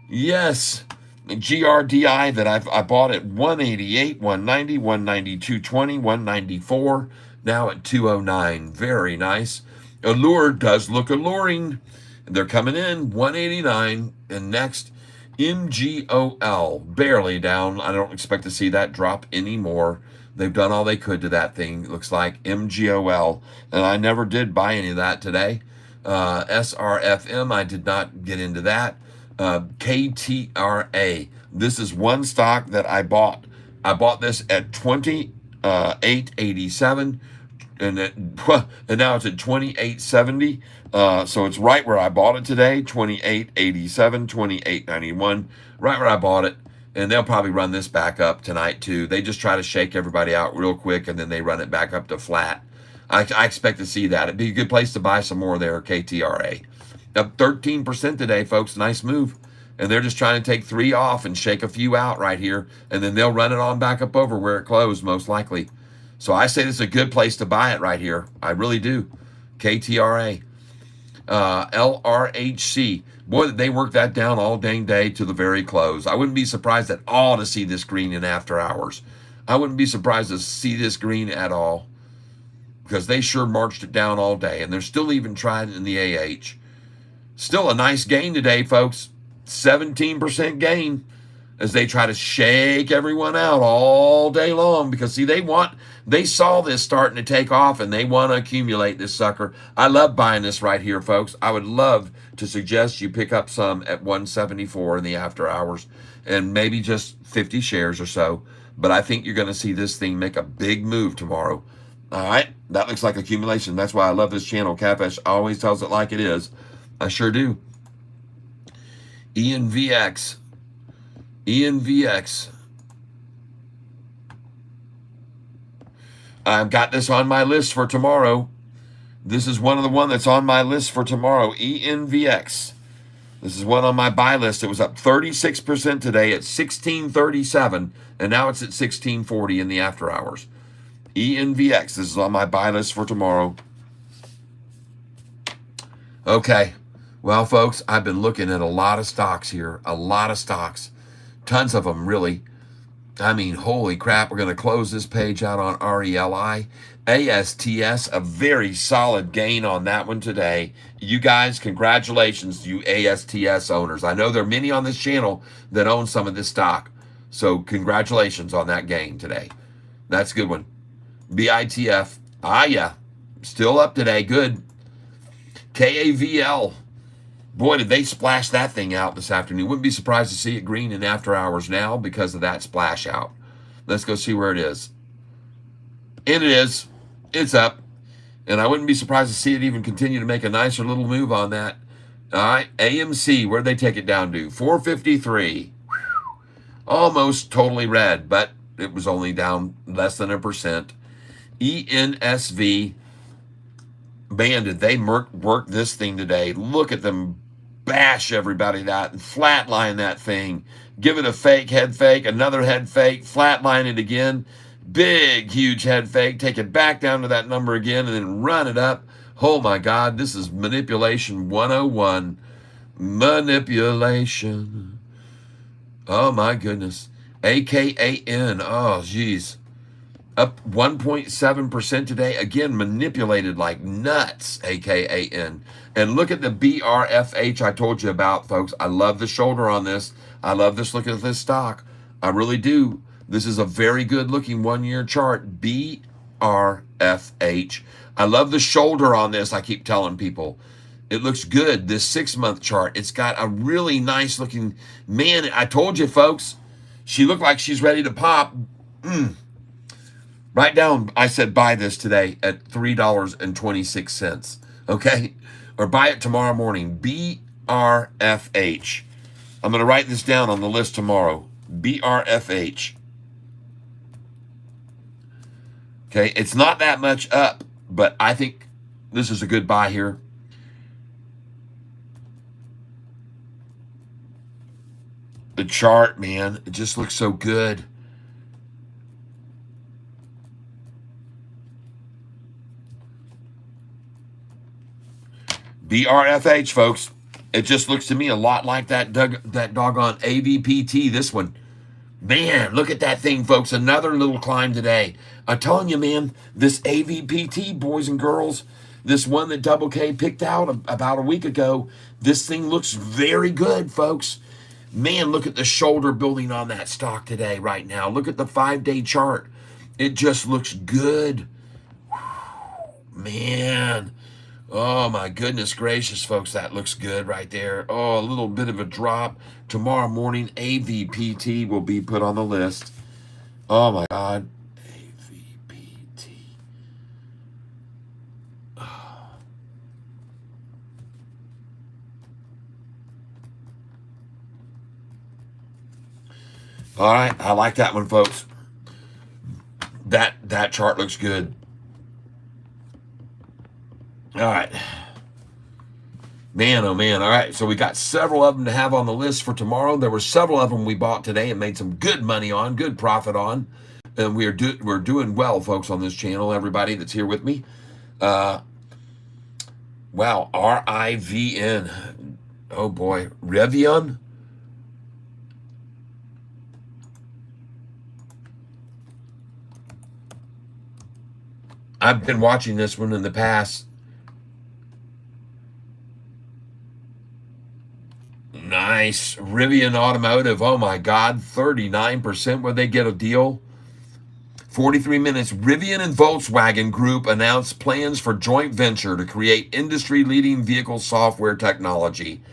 Yes, GRDI that I bought at 188, 190, 190, 220, 194, now at 209. Very nice. Allure does look alluring. They're coming in 189. And next, MGOL, barely down. I don't expect to see that drop anymore. They've done all they could to that thing, it looks like. MGOL. And I never did buy any of that today. SRFM, I did not get into that. KTRA. This is one stock that I bought. I bought this at 28.87, and now it's at 28.70. So it's right where I bought it today. 28.87, 28.91, right where I bought it. And they'll probably run this back up tonight too. They just try to shake everybody out real quick, and then they run it back up to flat. I expect to see that. It'd be a good place to buy some more there, KTRA. Up 13% today, folks. Nice move. And they're just trying to take 3 off and shake a few out right here. And then they'll run it on back up over where it closed, most likely. So I say this is a good place to buy it right here. I really do. KTRA. LRHC. Boy, they worked that down all dang day to the very close. I wouldn't be surprised at all to see this green in after hours. I wouldn't be surprised to see this green at all, because they sure marched it down all day. And they're still even trying in the AH. Still a nice gain today, folks. 17% gain as they try to shake everyone out all day long, because see, they saw this starting to take off and they want to accumulate this sucker. I love buying this right here, folks. I would love to suggest you pick up some at 174 in the after hours, and maybe just 50 shares or so. But I think you're going to see this thing make a big move tomorrow. All right, that looks like accumulation. That's why I love this channel. Catfish always tells it like it is. I sure do. ENVX. I've got this on my list for tomorrow. This is one of the one that's on my list for tomorrow. ENVX. This is one on my buy list. It was up 36% today at 1637, and now it's at 1640 in the after hours. ENVX. This is on my buy list for tomorrow. Okay. Well, folks, I've been looking at a lot of stocks here. A lot of stocks. Tons of them, really. I mean, holy crap. We're going to close this page out on RELI. ASTS, a very solid gain on that one today. You guys, congratulations to you ASTS owners. I know there are many on this channel that own some of this stock. So congratulations on that gain today. That's a good one. BITF. Yeah. Still up today. Good. KAVL. Boy, did they splash that thing out this afternoon. Wouldn't be surprised to see it green in after hours now because of that splash out. Let's go see where it is. And it is. It's up. And I wouldn't be surprised to see it even continue to make a nicer little move on that. All right, AMC, where'd they take it down to? 453. Almost totally red, but it was only down less than 1%. ENSV. Man, did they work this thing today. Look at them bash everybody that and flatline that thing. Give it a fake head fake, another head fake, flatline it again. Big, huge head fake. Take it back down to that number again and then run it up. Oh, my God. This is manipulation 101. Manipulation. Oh, my goodness. AKAN. Oh, geez. Up 1.7% today. Again, manipulated like nuts, AKAN. And look at the BRFH I told you about, folks. I love the shoulder on this. I love this look at this stock. I really do. This is a very good looking 1-year chart. BRFH. I love the shoulder on this. I keep telling people. It looks good. This 6-month chart. It's got a really nice looking, man, I told you, folks. She looked like she's ready to pop. Right down, I said buy this today at $3.26, okay? Or buy it tomorrow morning, BRFH. I'm going to write this down on the list tomorrow, BRFH. Okay, it's not that much up, but I think this is a good buy here. The chart, man, it just looks so good. BRFH, folks. It just looks to me a lot like that doggone AVPT, this one. Man, look at that thing, folks. Another little climb today. I'm telling you, man, this AVPT, boys and girls, this one that Double K picked out about a week ago, this thing looks very good, folks. Man, look at the shoulder building on that stock today, right now. Look at the 5-day chart. It just looks good. Man. Oh, my goodness gracious, folks. That looks good right there. Oh, a little bit of a drop. Tomorrow morning, AVPT will be put on the list. Oh, my God. AVPT. All right. I like that one, folks. That chart looks good. All right. Man, oh man. All right. So we got several of them to have on the list for tomorrow. There were several of them we bought today and made some good money on, good profit on. And we're doing well, folks, on this channel. Everybody that's here with me. Wow. RIVN. Oh boy. Revion. I've been watching this one in the past. Nice. Rivian Automotive. Oh my God. 39%. Would they get a deal? 43 minutes. Rivian and Volkswagen Group announced plans for joint venture to create industry-leading vehicle software technology.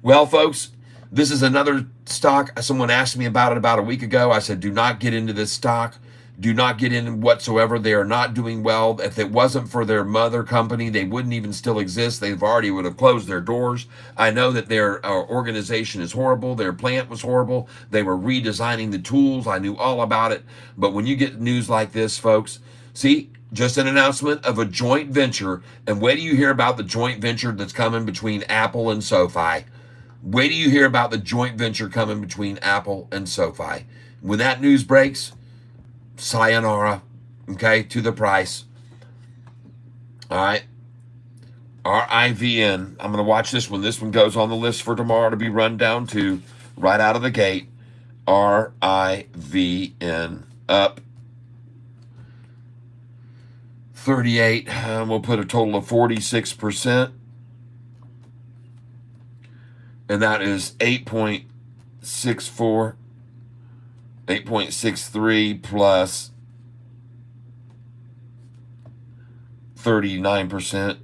Well, folks, this is another stock. Someone asked me about it about a week ago. I said, do not get into this stock. Do not get in whatsoever. They are not doing well. If it wasn't for their mother company, they wouldn't even still exist. They've already would have closed their doors. I know that their organization is horrible. Their plant was horrible. They were redesigning the tools. I knew all about it. But when you get news like this, folks, see, just an announcement of a joint venture. And wait till you hear about the joint venture that's coming between Apple and Sofi. Wait till you hear about the joint venture coming between Apple and Sofi. When that news breaks, sayonara, okay, to the price. All right. RIVN. I'm going to watch this one. This one goes on the list for tomorrow to be run down to right out of the gate. RIVN up 38. We'll put a total of 46%. And that is 8.64. 8.63 plus 39%.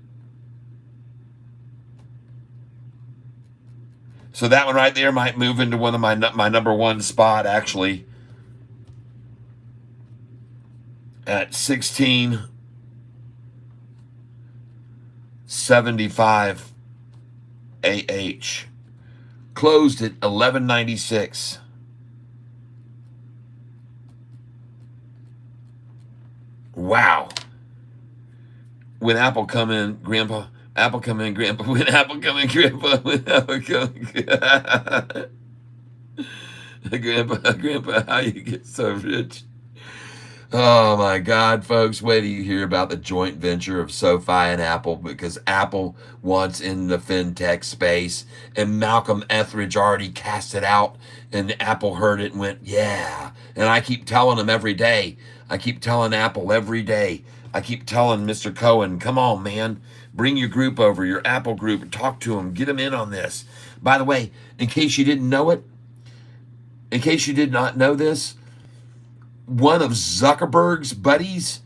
So that one right there might move into one of my number one spot, actually, at 16.75 AH. Closed at 11.96. Wow. When Apple come in, Grandpa. Apple come in, Grandpa. When Apple come in, Grandpa. When Apple come in. Grandpa, how you get so rich? Oh, my God, folks. Wait till you hear about the joint venture of Sofi and Apple, because Apple wants in the fintech space. And Malcolm Etheridge already cast it out, and Apple heard it and went, yeah. And I keep telling them every day. I keep telling Apple every day. I keep telling Mr. Cohen, come on, man. Bring your group over, your Apple group. Talk to them. Get them in on this. By the way, in case you didn't know it, in case you did not know this, one of Zuckerberg's buddies,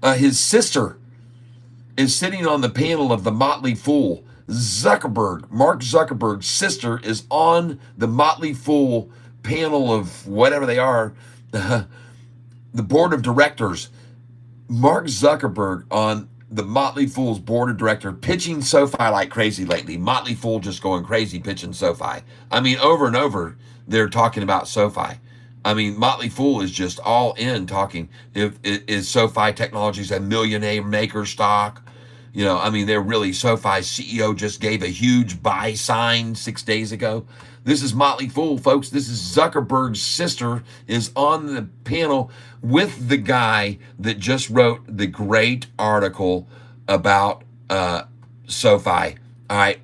his sister, is sitting on the panel of the Motley Fool. Mark Zuckerberg's sister is on the Motley Fool panel of whatever they are, the board of directors. Mark Zuckerberg on the Motley Fool's board of directors, pitching Sofi like crazy lately. Motley Fool just going crazy pitching Sofi. I mean, over and over, they're talking about Sofi. I mean, Motley Fool is just all in talking. Is Sofi Technologies a millionaire maker stock? You know, I mean, they're really, Sofi's CEO just gave a huge buy sign 6 days ago. This is Motley Fool, folks. This is Zuckerberg's sister is on the panel with the guy that just wrote the great article about Sofi. All right.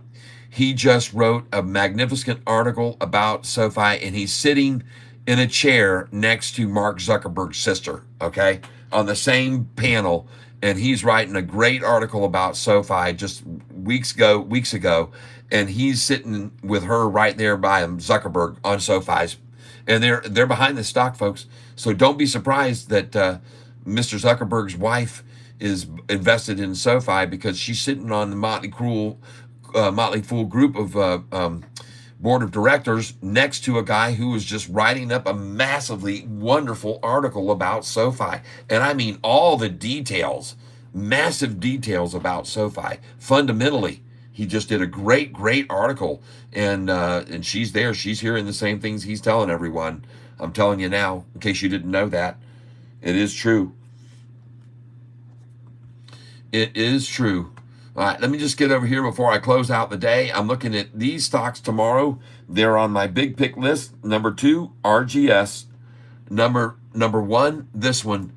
He just wrote a magnificent article about SoFi, and he's sitting in a chair next to Mark Zuckerberg's sister, okay, on the same panel. And he's writing a great article about SoFi just weeks ago, and he's sitting with her right there by him, Zuckerberg, on SoFi's, and they're behind the stock, folks. So don't be surprised that Mr. Zuckerberg's wife is invested in SoFi, because she's sitting on the Motley Fool group of board of directors next to a guy who was just writing up a massively wonderful article about SoFi. And I mean all the details, massive details about SoFi. Fundamentally, he just did a great article, and she's there. She's hearing the same things he's telling everyone. I'm telling you now, in case you didn't know that. It is true. It is true. All right, let me just get over here before I close out the day. I'm looking at these stocks tomorrow. They're on my big pick list. Number 2, RGS. Number 1, this one.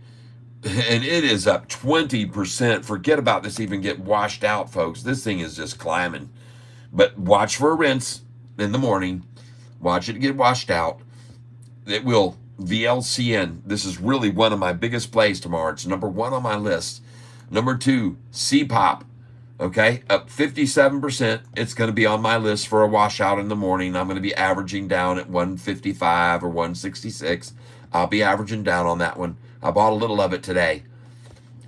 And it is up 20%. Forget about this even get washed out, folks. This thing is just climbing. But watch for a rinse in the morning. Watch it get washed out. It will. VLCN. This is really one of my biggest plays tomorrow. It's number 1 on my list. Number 2, CPOP. Okay, up 57%. It's going to be on my list for a washout in the morning. I'm going to be averaging down at 155 or 166. I'll be averaging down on that one. I bought a little of it today.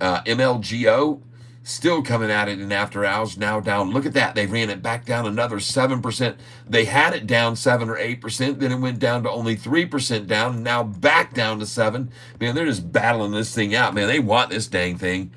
MLGO, still coming at it in after hours, now down. Look at that. They ran it back down another 7%. They had it down 7 or 8%. Then it went down to only 3% down, and now back down to 7. Man, they're just battling this thing out. Man, they want this dang thing.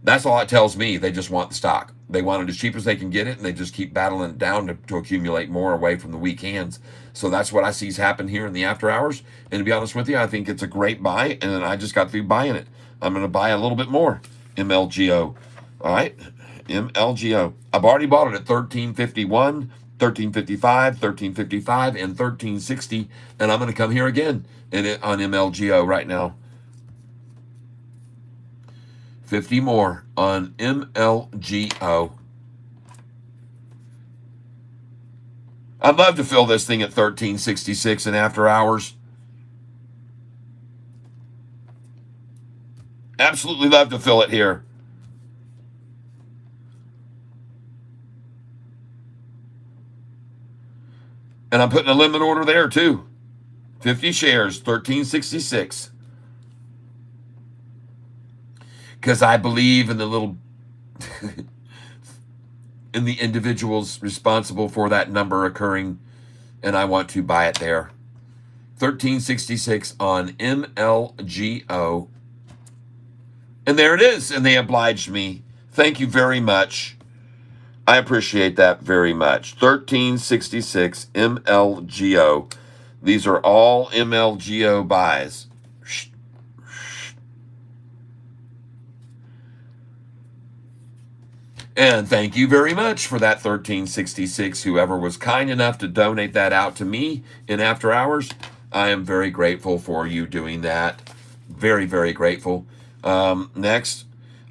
That's all it tells me. They just want the stock. They want it as cheap as they can get it, and they just keep battling it down to accumulate more away from the weak hands. So that's what I see happen here in the after hours. And to be honest with you, I think it's a great buy, and I just got through buying it. I'm going to buy a little bit more. MLGO. All right, MLGO. I've already bought it at 1351, 1355, 1355, and 1360, and I'm going to come here again on MLGO right now. 50 more on MLGO. I'd love to fill this thing at 1366 in after hours. Absolutely love to fill it here. And I'm putting a limit order there too. 50 shares, 1366. Because I believe in the little, in the individuals responsible for that number occurring, and I want to buy it there. 1366 on MLGO. And there it is, and they obliged me. Thank you very much. I appreciate that very much. 1366 MLGO. These are all MLGO buys. And thank you very much for that 1366. Whoever was kind enough to donate that out to me in after hours, I am very grateful for you doing that. Very, very grateful. Next,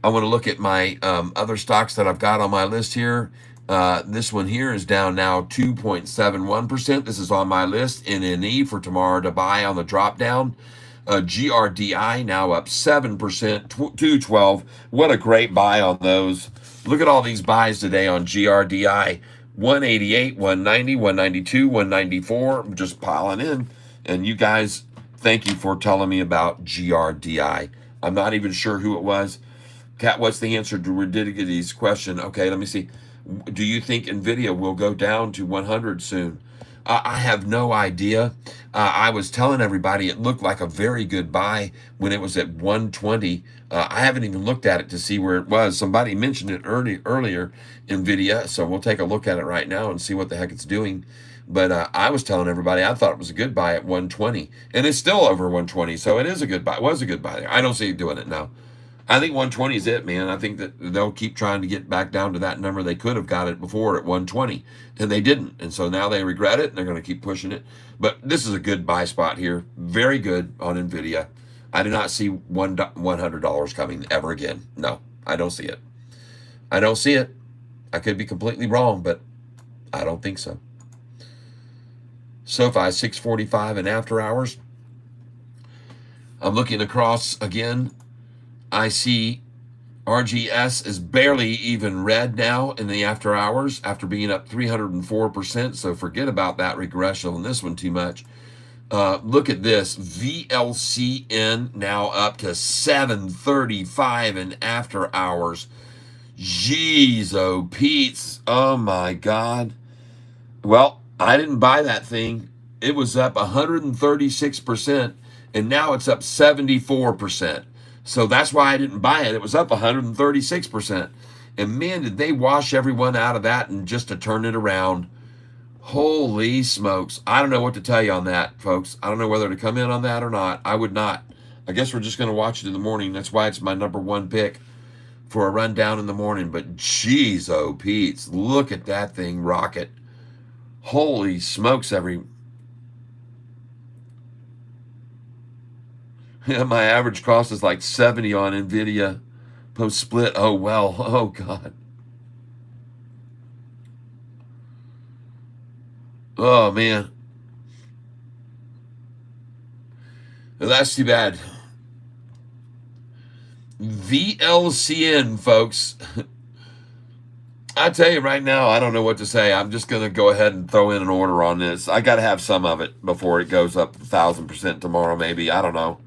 I want to look at my other stocks that I've got on my list here. This one here is down now 2.71%. This is on my list. NNE for tomorrow to buy on the drop down. GRDI now up 7%, 212. What a great buy on those. Look at all these buys today on GRDI. 188, 190, 192, 194, just piling in. And you guys, thank you for telling me about GRDI. I'm not even sure who it was. Kat, what's the answer to Ridiculous's question? Okay, let me see. Do you think NVIDIA will go down to 100 soon? I have no idea. I was telling everybody it looked like a very good buy when it was at 120. I haven't even looked at it to see where it was. Somebody mentioned it earlier, NVIDIA, so we'll take a look at it right now and see what the heck it's doing. But I was telling everybody I thought it was a good buy at 120, and it's still over 120, so it is a good buy. It was a good buy there. I don't see it doing it now. I think 120 is it, man. I think that they'll keep trying to get back down to that number. They could have got it before at 120, and they didn't. And so now they regret it, and they're going to keep pushing it. But this is a good buy spot here. Very good on NVIDIA. I do not see $100 coming ever again. No, I don't see it. I don't see it. I could be completely wrong, but I don't think so. Sofi 645 in after hours. I'm looking across again. I see RGS is barely even red now in the after hours after being up 304%. So forget about that regression on this one too much. Look at this. VLCN now up to 735 in after hours. Jeez, oh, Pete's. Oh, my God. Well, I didn't buy that thing. It was up 136%, and now it's up 74%. So that's why I didn't buy it. It was up 136%. And man, did they wash everyone out of that and just to turn it around. Holy smokes. I don't know what to tell you on that, folks. I don't know whether to come in on that or not. I would not. I guess we're just going to watch it in the morning. That's why it's my number one pick for a rundown in the morning. But geez, oh, Pete's. Look at that thing rocket. Holy smokes, my average cost is like 70 on NVIDIA post-split. Oh, well. Oh, God. Oh, man. That's too bad. VLCN, folks. I tell you right now, I don't know what to say. I'm just going to go ahead and throw in an order on this. I got to have some of it before it goes up 1,000% tomorrow, maybe. I don't know.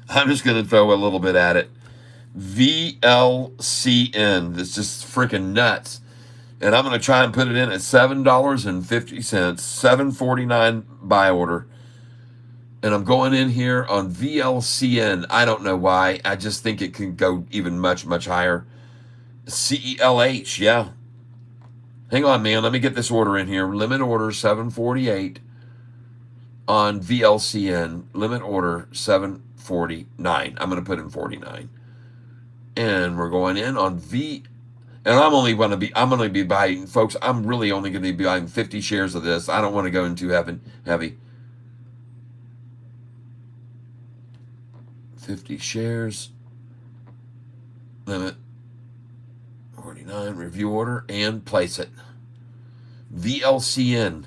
I'm just going to throw a little bit at it. VLCN. It's just freaking nuts. And I'm going to try and put it in at $7.50, $7.49 buy order. And I'm going in here on VLCN. I don't know why. I just think it can go even much, much higher. CELH, yeah. Hang on, man. Let me get this order in here. Limit order 748 on VLCN. Limit order 749. I'm going to put in 49. And we're going in on and I'm going to be buying, folks, I'm really only going to be buying 50 shares of this. I don't want to go in too heavy. 50 shares. Limit 49. Review order and place it. VLCN.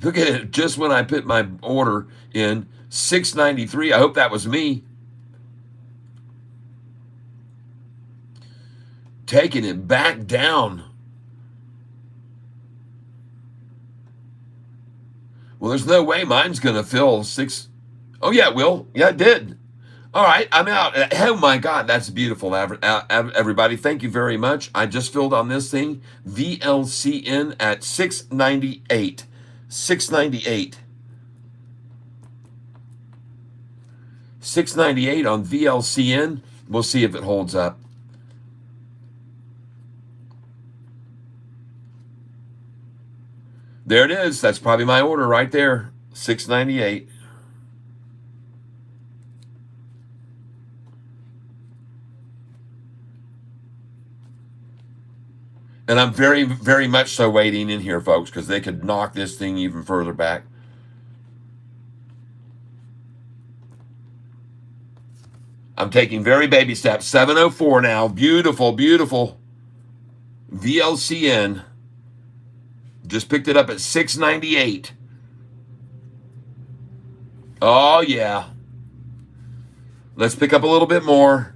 Look at it. Just when I put my order in, 693. I hope that was me. Taking it back down. Well, there's no way mine's going to fill 6. Oh, yeah, it will. Yeah, it did. All right, I'm out. Oh, my God, that's beautiful, everybody. Thank you very much. I just filled on this thing. VLCN at 698. 698. 698 on VLCN. We'll see if it holds up. There it is. That's probably my order right there. 698. And I'm very, very much so waiting in here, folks, because they could knock this thing even further back. I'm taking very baby steps. 704 now. Beautiful, beautiful. VLCN. Just picked it up at 698. Oh, yeah. Let's pick up a little bit more.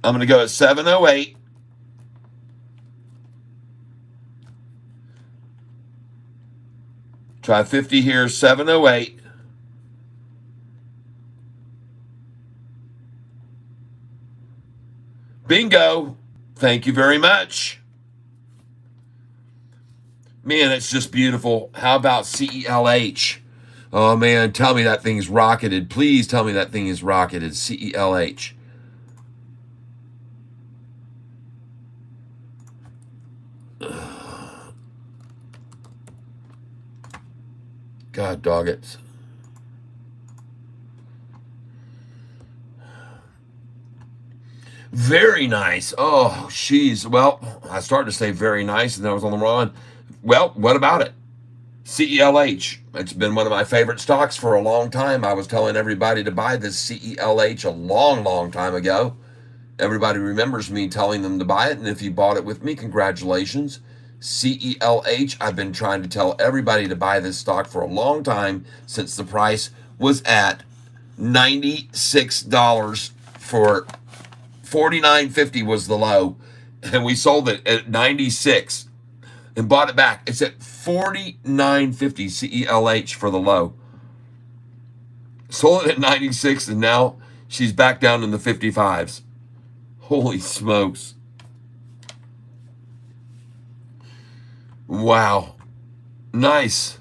I'm going to go at 708. Try 50 here, 708. Bingo. Thank you very much. Man, it's just beautiful. How about CELH? Oh, man, tell me that thing's rocketed. Please tell me that thing is rocketed. CELH. God dog it. Very nice. Oh, jeez. Well, I started to say very nice, and then I was on the wrong. Well, what about it? CELH. It's been one of my favorite stocks for a long time. I was telling everybody to buy this CELH a long, long time ago. Everybody remembers me telling them to buy it, and if you bought it with me, congratulations. CELH, I've been trying to tell everybody to buy this stock for a long time since the price was at $96 for $49.50 was the low, and we sold it at 96 and bought it back. It's at $49.50 CELH for the low. Sold it at 96, and now she's back down in the 55s. Holy smokes. Wow. Nice.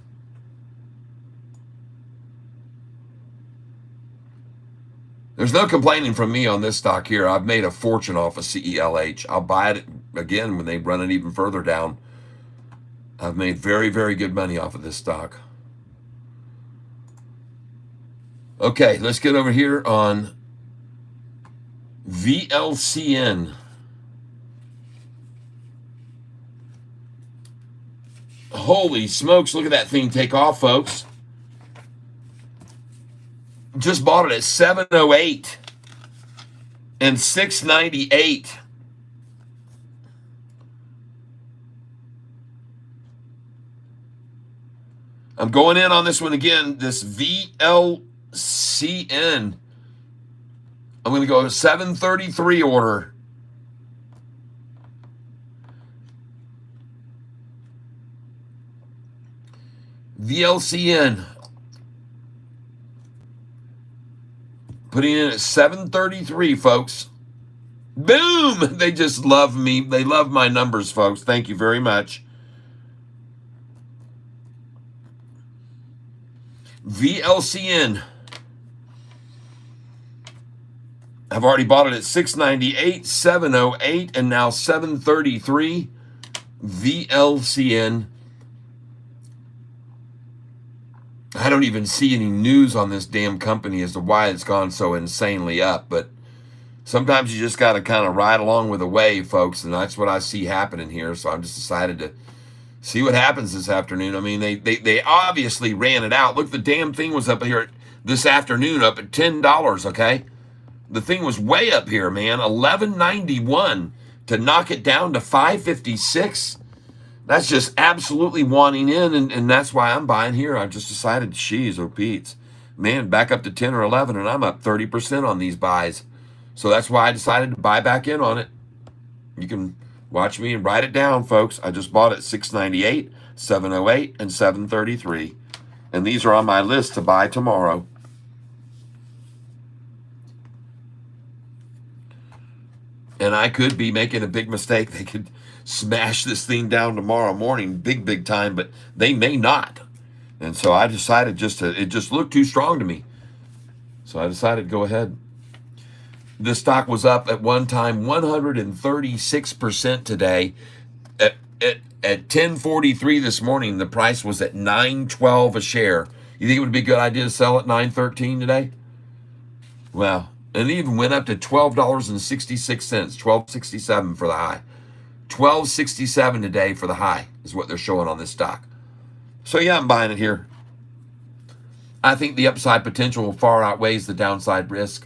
There's no complaining from me on this stock here. I've made a fortune off of CELH. I'll buy it again when they run it even further down. I've made very, very good money off of this stock. Okay, let's get over here on VLCN. Holy smokes, look at that thing take off, folks. Just bought it at 708 and 698. I'm going in on this one again, this VLCN. I'm going to go 733 order. VLCN. Putting in at 733, folks. Boom! They just love me. They love my numbers, folks. Thank you very much. VLCN. I've already bought it at 698, 708, and now 733. VLCN. I don't even see any news on this damn company as to why it's gone so insanely up, but sometimes you just got to kind of ride along with the wave, folks, and that's what I see happening here, so I've just decided to see what happens this afternoon. I mean, they obviously ran it out. Look, the damn thing was up here this afternoon up at $10, okay? The thing was way up here, man, $11.91 to knock it down to $5.56. That's just absolutely wanting in, and that's why I'm buying here. I've just decided, geez, oh Pete's. Man, back up to 10 or 11, and I'm up 30% on these buys. So that's why I decided to buy back in on it. You can watch me and write it down, folks. I just bought it 698, 708, and 733. And these are on my list to buy tomorrow. And I could be making a big mistake. They could smash this thing down tomorrow morning, big time, but they may not. And so I decided it just looked too strong to me. So I decided to go ahead. This stock was up at one time 136% today. At 10:43 this morning, the price was at $9.12 a share. You think it would be a good idea to sell at $9.13 today? Well, and it even went up to $12.66, $12.67 for the high. $12.67 today for the high is what they're showing on this stock. So yeah, I'm buying it here. I think the upside potential far outweighs the downside risk.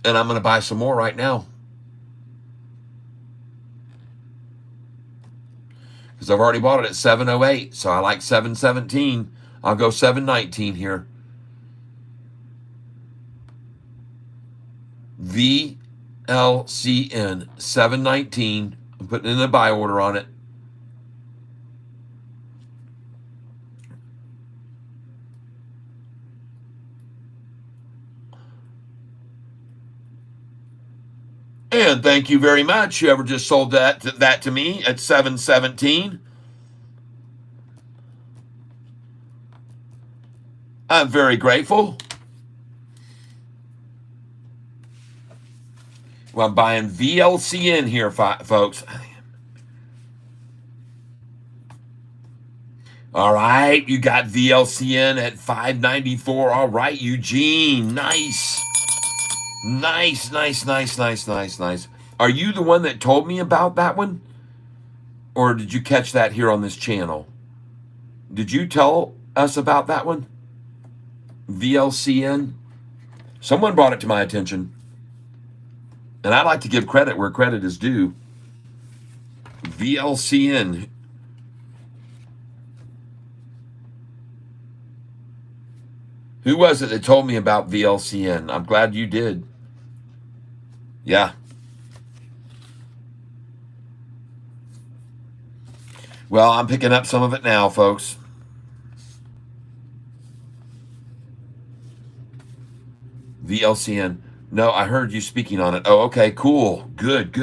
And I'm going to buy some more right now. Because I've already bought it at 708, so I like 717. I'll go 719 here. VLCN 719. I'm putting in a buy order on it. And thank you very much, whoever just sold that to me at 717. I'm very grateful. Well, I'm buying VLCN here, folks. All right, you got VLCN at 594. All right, Eugene, nice. Nice. Are you the one that told me about that one? Or did you catch that here on this channel? Did you tell us about that one? VLCN. Someone brought it to my attention, and I like to give credit where credit is due. VLCN. Who was it that told me about VLCN? I'm glad you did. Yeah. Well, I'm picking up some of it now, folks. VLCN. No, I heard you speaking on it. Oh, okay, cool. Good.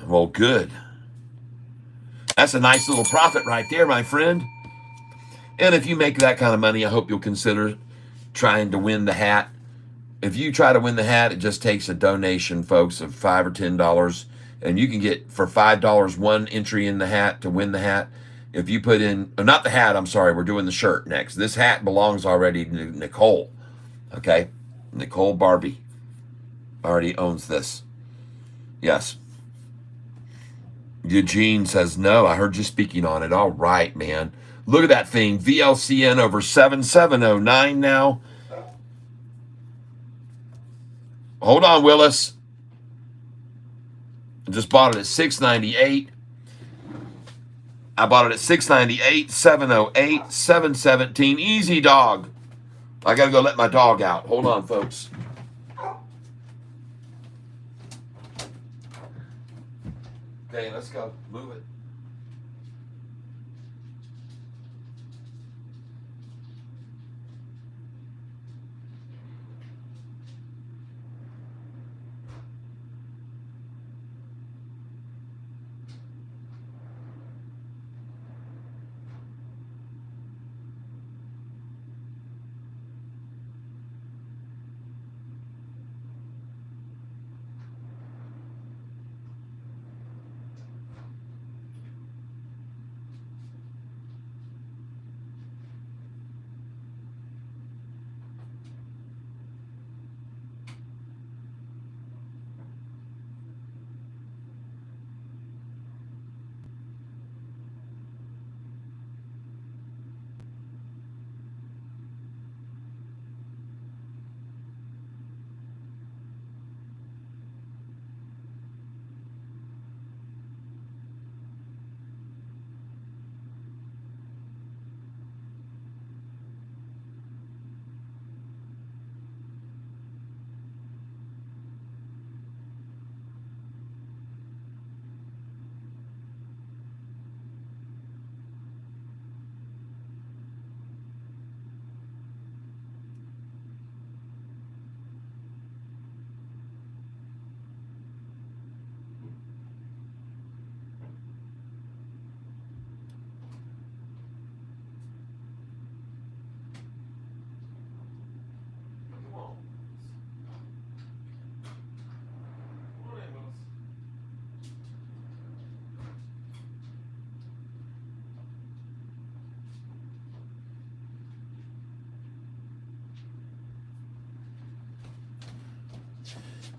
Well, good. That's a nice little profit right there, my friend. And if you make that kind of money, I hope you'll consider trying to win the hat. If you try to win the hat, it just takes a donation, folks, of $5 or $10. And you can get, for $5, one entry in the hat to win the hat. If you put in, not the hat, I'm sorry, we're doing the shirt next. This hat belongs already to Nicole. Okay? Nicole Barbie already owns this. Yes. Eugene says, no, I heard you speaking on it. All right, man. Look at that thing. VLCN over 7709 now. Hold on, Willis. I just bought it at $698. I bought it at $698, $708, $717. Easy, dog. I got to go let my dog out. Hold on, folks. Okay, let's go. Move it.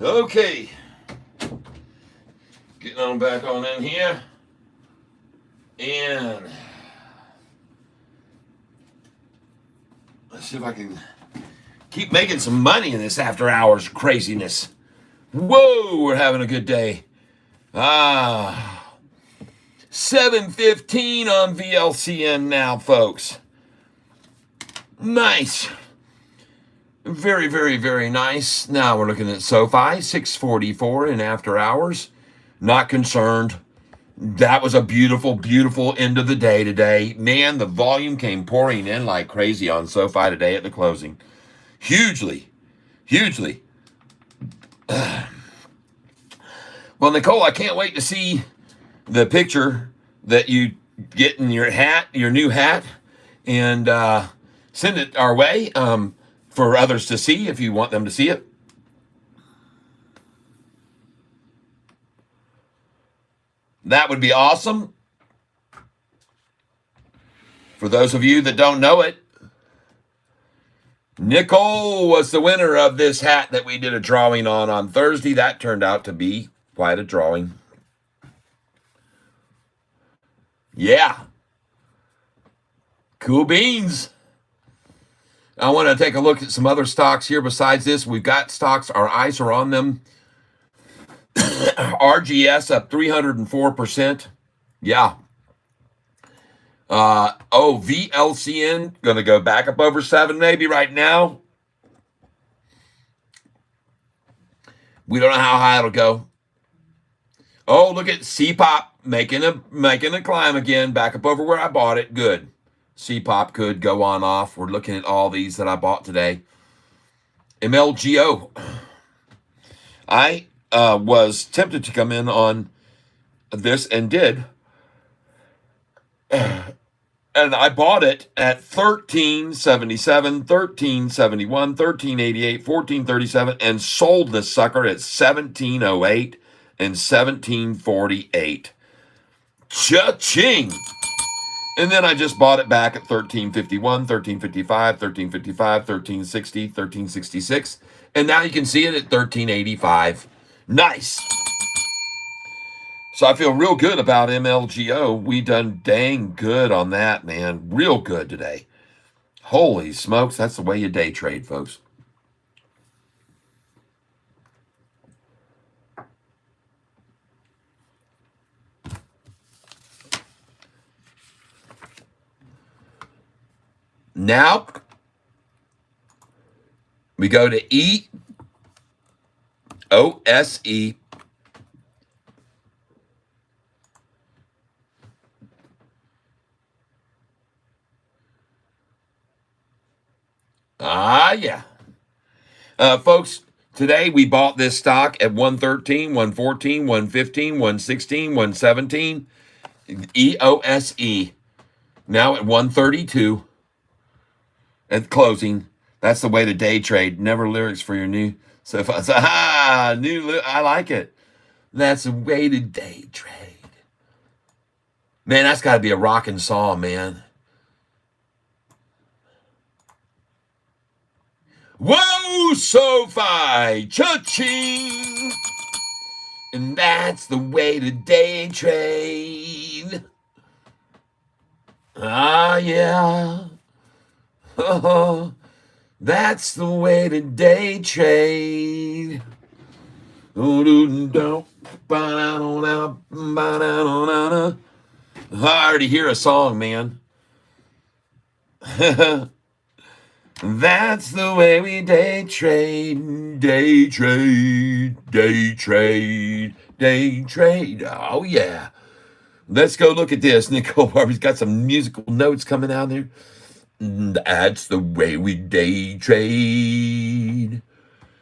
Okay. Getting on back on in here. And let's see if I can keep making some money in this after hours craziness. Whoa, we're having a good day. 7:15 on VLCN now, folks. Nice. Very nice. Now we're looking at Sofi, 644 in after hours. Not concerned. That was a beautiful end of the day today. Man, the volume came pouring in like crazy on Sofi today at the closing. Hugely. Well, Nicole, I can't wait to see the picture that you get in your hat, your new hat, and send it our way for others to see if you want them to see it. That would be awesome. For those of you that don't know it, Nicole was the winner of this hat that we did a drawing on Thursday. That turned out to be quite a drawing. Yeah. Cool beans. I want to take a look at some other stocks here besides this. We've got stocks, our eyes are on them. RGS up 304%. Yeah. VLCN going to go back up over 7 maybe right now. We don't know how high it'll go. Oh, look at CPOP making a climb again, back up over where I bought it. Good. CPOP could go on off. We're looking at all these that I bought today. MLGO. I was tempted to come in on this and did. And I bought it at 1377, 1371, 1388, 1437, and sold the sucker at 1708 and 1748. Cha-ching! And then I just bought it back at 1351, 1355, 1355, 1360, 1366. And now you can see it at 1385. Nice. So I feel real good about MLGO. We done dang good on that, man. Real good today. Holy smokes, that's the way you day trade, folks. Now, we go to EOSE. Yeah. Folks, today we bought this stock at 113, 114, 115, 116, 117. EOSE. Now at 132. At closing. That's the way to day trade. Never lyrics for your new. So if I say, I like it. That's the way to day trade. Man, that's got to be a rockin' song, man. Whoa, Sofi, cha-ching. And that's the way to day trade. Yeah. Oh, that's the way to day trade. I already hear a song, man. That's the way we day trade, day trade, day trade, day trade. Oh, yeah. Let's go look at this. Nicole Barbie's got some musical notes coming out there. That's the way we day trade.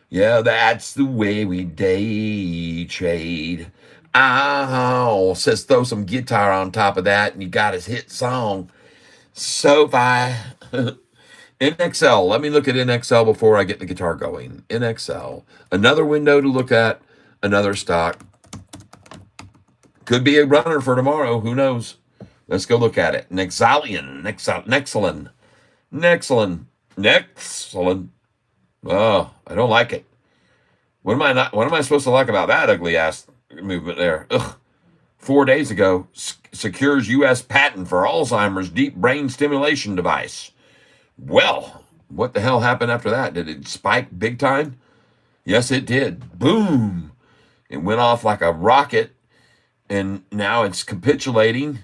Yeah, that's the way we day trade. Oh, says throw some guitar on top of that, and you got his hit song. Sofi. NXL. Let me look at NXL before I get the guitar going. NXL. Another window to look at. Another stock. Could be a runner for tomorrow. Who knows? Let's go look at it. Nexalian. Nexalin. Oh, I don't like it. What am I supposed to like about that ugly ass movement there? Ugh. 4 days ago, secures U.S. patent for Alzheimer's deep brain stimulation device. Well, what the hell happened after that? Did it spike big time? Yes, it did. Boom. It went off like a rocket, and now it's capitulating.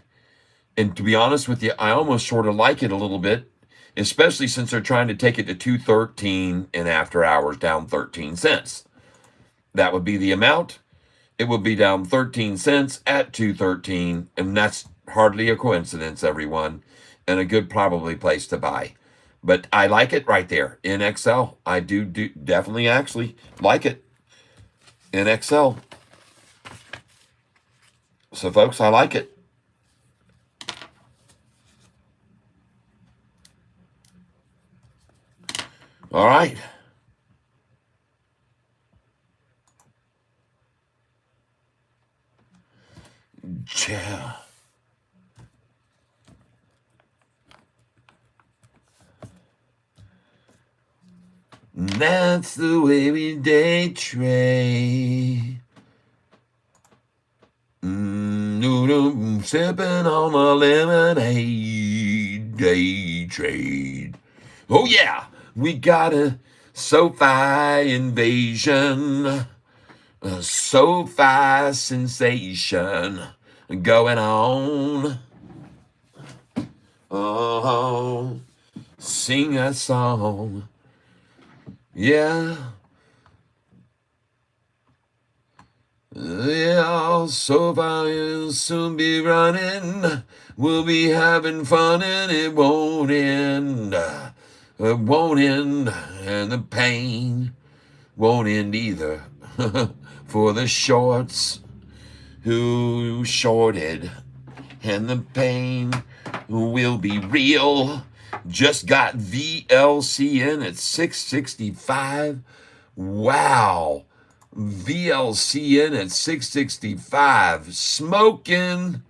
And to be honest with you, I almost sort of like it a little bit, especially since they're trying to take it to 213 and after hours down 13 cents. That would be the amount. It would be down 13 cents at 213, and that's hardly a coincidence, everyone, and a good probably place to buy. But I like it right there in XL. I do definitely actually like it in XL. So, folks, I like it. All right. Yeah. That's the way we day trade. Sipping on a lemonade, day trade. Oh, yeah. We got a SoFi invasion, a SoFi sensation going on. Oh, sing a song. Yeah. Yeah, SoFi will soon be running. We'll be having fun and it won't end. It won't end, and the pain won't end either. For the shorts who shorted, and the pain will be real. Just got VLC in at 665. Wow. VLC in at 665. Smoking.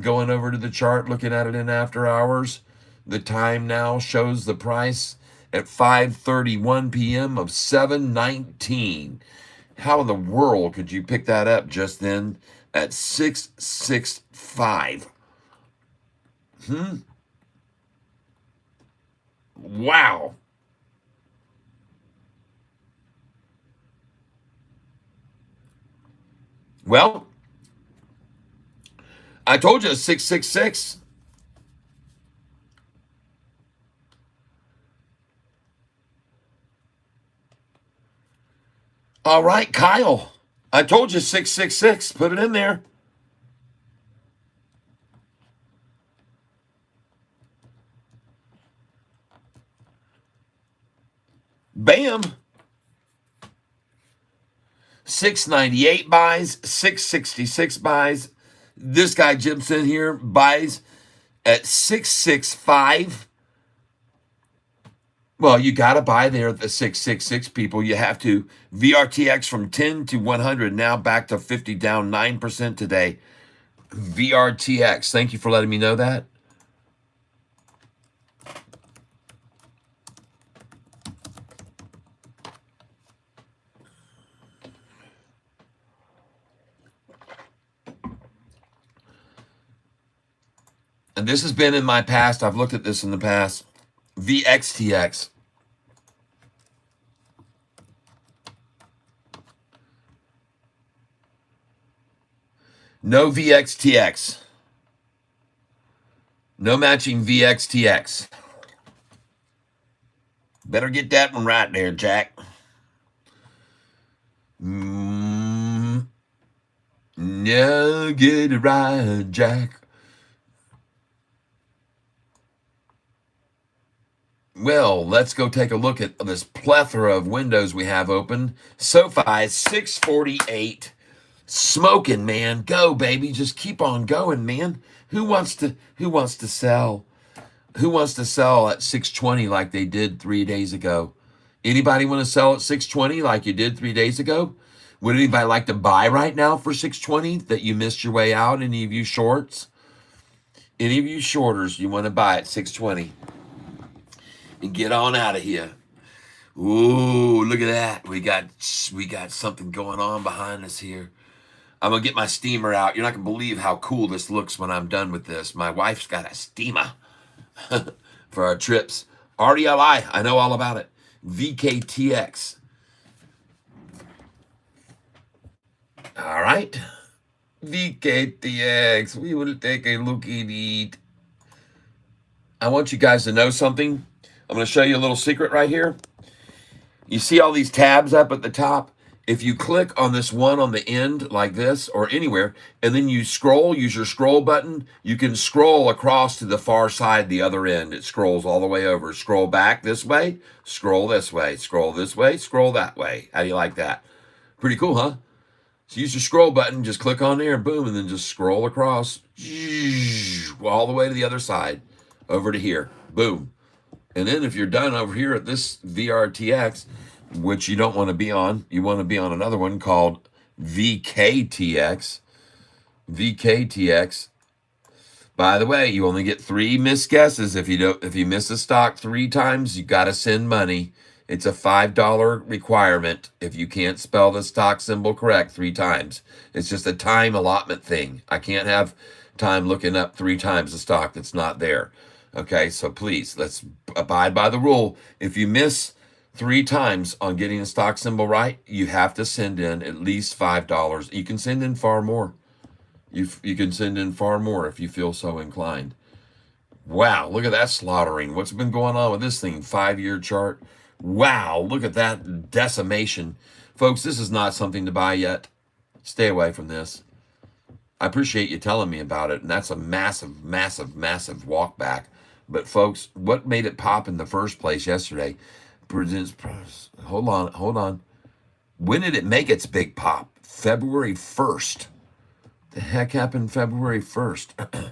Going over to the chart, looking at it in after hours. The time now shows the price at 5:31 p.m. of 719. How in the world could you pick that up just then at 665? Wow. Well, I told you 666. All right, Kyle. I told you 666. Put it in there. Bam. 698 buys, 666 buys. This guy jumps in here, buys at 665. Well, you got to buy there at the 666, people. You have to. VRTX from 10 to 100, now back to 50, down 9% today. VRTX, thank you for letting me know that. And this has been in my past. I've looked at this in the past. VXTX. No VXTX. No matching VXTX. Better get that one right there, Jack. No, get it right, Jack. Well, let's go take a look at this plethora of windows we have open. SoFi 648. Smoking, man. Go, baby. Just keep on going, man. Who wants to sell? Who wants to sell at 620 like they did 3 days ago? Anybody want to sell at 620 like you did 3 days ago? Would anybody like to buy right now for 620 that you missed your way out? Any of you shorts? Any of you shorters, you want to buy at 620? And get on out of here. Ooh, look at that. We got something going on behind us here. I'm going to get my steamer out. You're not going to believe how cool this looks when I'm done with this. My wife's got a steamer for our trips. RDLI, I know all about it. VKTX. All right. VKTX. We will take a look at it. I want you guys to know something. I'm going to show you a little secret right here. You see all these tabs up at the top? If you click on this one on the end like this or anywhere, and then you scroll, use your scroll button, you can scroll across to the far side, the other end. It scrolls all the way over. Scroll back this way, scroll this way, scroll this way, scroll that way. How do you like that? Pretty cool, huh? So use your scroll button, just click on there, boom, and then just scroll across all the way to the other side, over to here, boom. And then if you're done over here at this VRTX, which you don't want to be on, you want to be on another one called VKTX. VKTX. By the way, you only get 3 missed guesses. If you miss a stock 3 times, you got to send money. It's a $5 requirement if you can't spell the stock symbol correct 3 times. It's just a time allotment thing. I can't have time looking up 3 times a stock that's not there. Okay, so please, let's abide by the rule. If you miss 3 times on getting a stock symbol right, you have to send in at least $5. You can send in far more. You can send in far more if you feel so inclined. Wow, look at that slaughtering. What's been going on with this thing? 5-year chart. Wow, look at that decimation. Folks, this is not something to buy yet. Stay away from this. I appreciate you telling me about it, and that's a massive, massive, massive walk back. But folks, what made it pop in the first place yesterday? Hold on. When did it make its big pop? February 1st. The heck happened February 1st?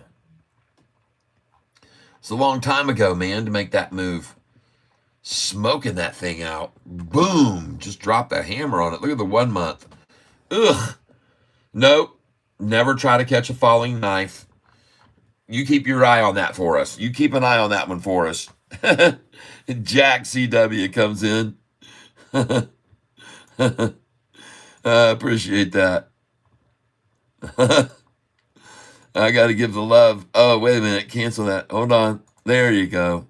It's a long time ago, man, to make that move. Smoking that thing out. Boom. Just dropped a hammer on it. Look at the 1 month. Ugh. Nope. Never try to catch a falling knife. You keep your eye on that for us. You keep an eye on that one for us. Jack CW comes in. I appreciate that. I got to give the love. Oh, wait a minute. Cancel that. Hold on. There you go.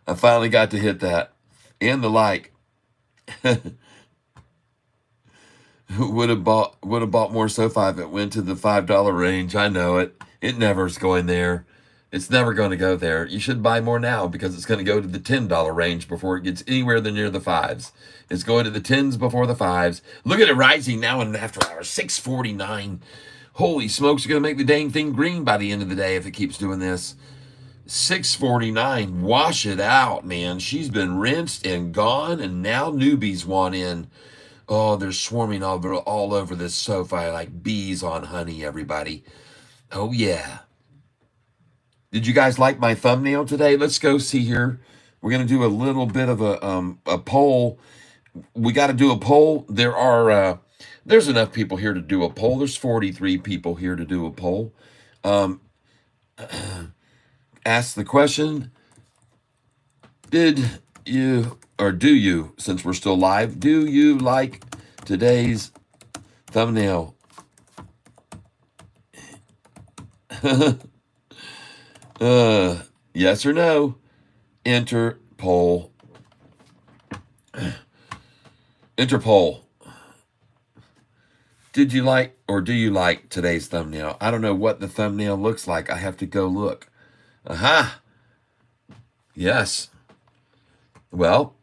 I finally got to hit that. And the like. Would have bought more Sofi if it went to the $5 range. I know it. It never is going there. It's never going to go there. You should buy more now because it's going to go to the $10 range before it gets anywhere near the 5s. It's going to the 10s before the 5s. Look at it rising now in after hours. 649. Holy smokes, you're going to make the dang thing green by the end of the day if it keeps doing this. 649. Wash it out, man. She's been rinsed and gone, and now newbies want in. Oh, they're swarming all over this Sofi like bees on honey, everybody. Oh, yeah. Did you guys like my thumbnail today? Let's go see here. We're going to do a little bit of a poll. We got to do a poll. There's enough people here to do a poll. There's 43 people here to do a poll. Ask the question, do you, since we're still live, do you like today's thumbnail? Yes or no? Enter poll. Enter poll. Did you like or do you like today's thumbnail? I don't know what the thumbnail looks like. I have to go look. Aha. Yes. Well,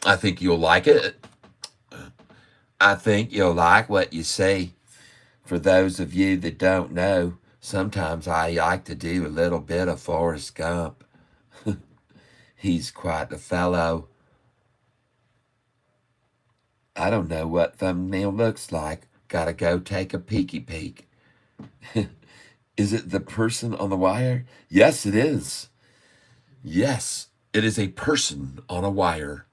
I think you'll like it. I think you'll like what you see. For those of you that don't know, sometimes I like to do a little bit of Forrest Gump. He's quite the fellow. I don't know what thumbnail looks like. Gotta go take a peeky peek. Is it the person on the wire? Yes, it is. Yes, it is a person on a wire.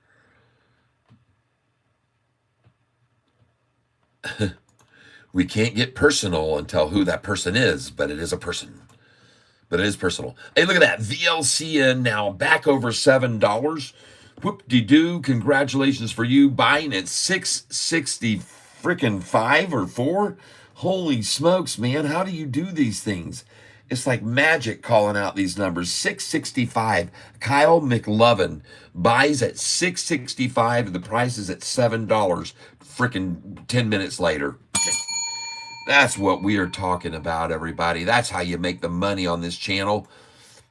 We can't get personal and tell who that person is, but it is a person. But it is personal. Hey, look at that. VLCN now back over $7. Whoop-de-doo. Congratulations for you buying at 660 freaking 5 or 4. Holy smokes, man. How do you do these things? It's like magic calling out these numbers. 665. Kyle McLovin buys at 665 and the price is at $7 freaking 10 minutes later. That's what we are talking about, everybody. That's how you make the money on this channel.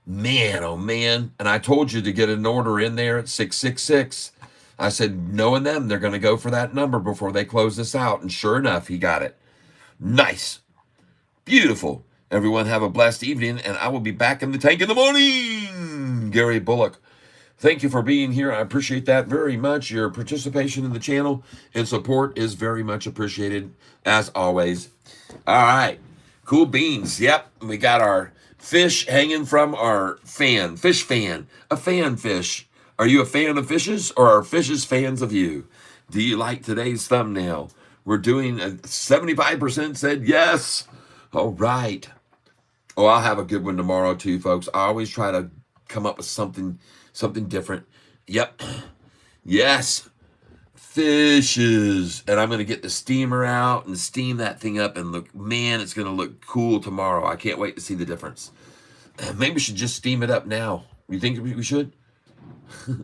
Man, oh man. And I told you to get an order in there at 666. I said, knowing them, they're going to go for that number before they close this out. And sure enough, he got it. Nice. Beautiful. Everyone have a blessed evening, and I will be back in the tank in the morning. Gary Bullock. Thank you for being here. I appreciate that very much. Your participation in the channel and support is very much appreciated, as always. All right. Cool beans. Yep. We got our fish hanging from our fish fan, a fan fish. Are you a fan of fishes or are fishes fans of you? Do you like today's thumbnail? We're doing 75% said yes. All right. Oh, I'll have a good one tomorrow too, folks. I always try to come up with something different. Yep. Yes. Fishes. And I'm going to get the steamer out and steam that thing up and look, man, it's going to look cool tomorrow. I can't wait to see the difference. Maybe we should just steam it up now. You think we should? Let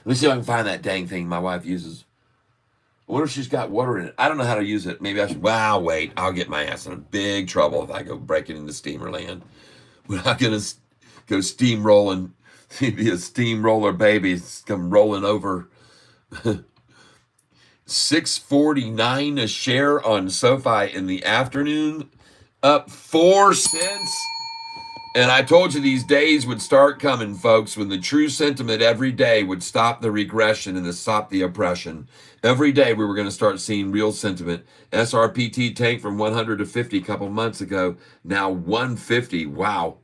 me see if I can find that dang thing my wife uses. I wonder if she's got water in it. I don't know how to use it. Maybe I should. Well, wait. I'll get my ass in big trouble if I go breaking into steamer land. We're not going to go steamrolling. Be a steamroller baby. Come rolling over. 6.49 a share on Sofi in the afternoon. Up 4 cents. And I told you these days would start coming, folks, when the true sentiment every day would stop the regression and stop the oppression. Every day we were going to start seeing real sentiment. SRPT tanked from 100 to 50 a couple months ago. Now 150. Wow.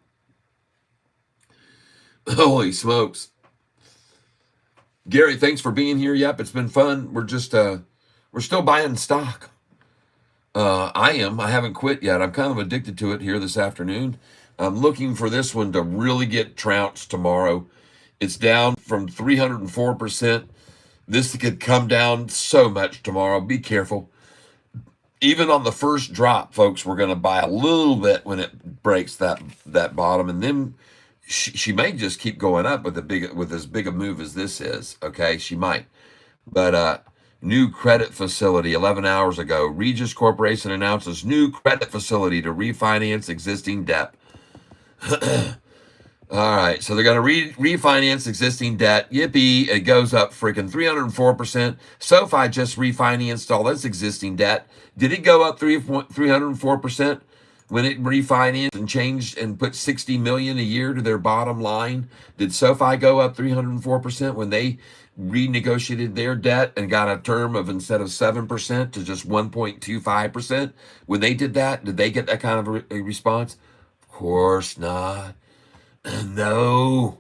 Holy smokes. Gary, thanks for being here. Yep, it's been fun. We're still buying stock. I am. I haven't quit yet. I'm kind of addicted to it here this afternoon. I'm looking for this one to really get trounced tomorrow. It's down from 304%. This could come down so much tomorrow. Be careful. Even on the first drop, folks, we're going to buy a little bit when it breaks that bottom, and then she may just keep going up with as big a move as this is. Okay, she might. But new credit facility 11 hours ago. Regis Corporation announces new credit facility to refinance existing debt. All right, so they're going to refinance existing debt. Yippee, it goes up freaking 304%. Sofi just refinanced all its existing debt. Did it go up 304% when it refinanced and changed and put $60 million a year to their bottom line? Did Sofi go up 304% when they renegotiated their debt and got a term of instead of 7% to just 1.25%? When they did that, did they get that kind of a response? Of course not. No,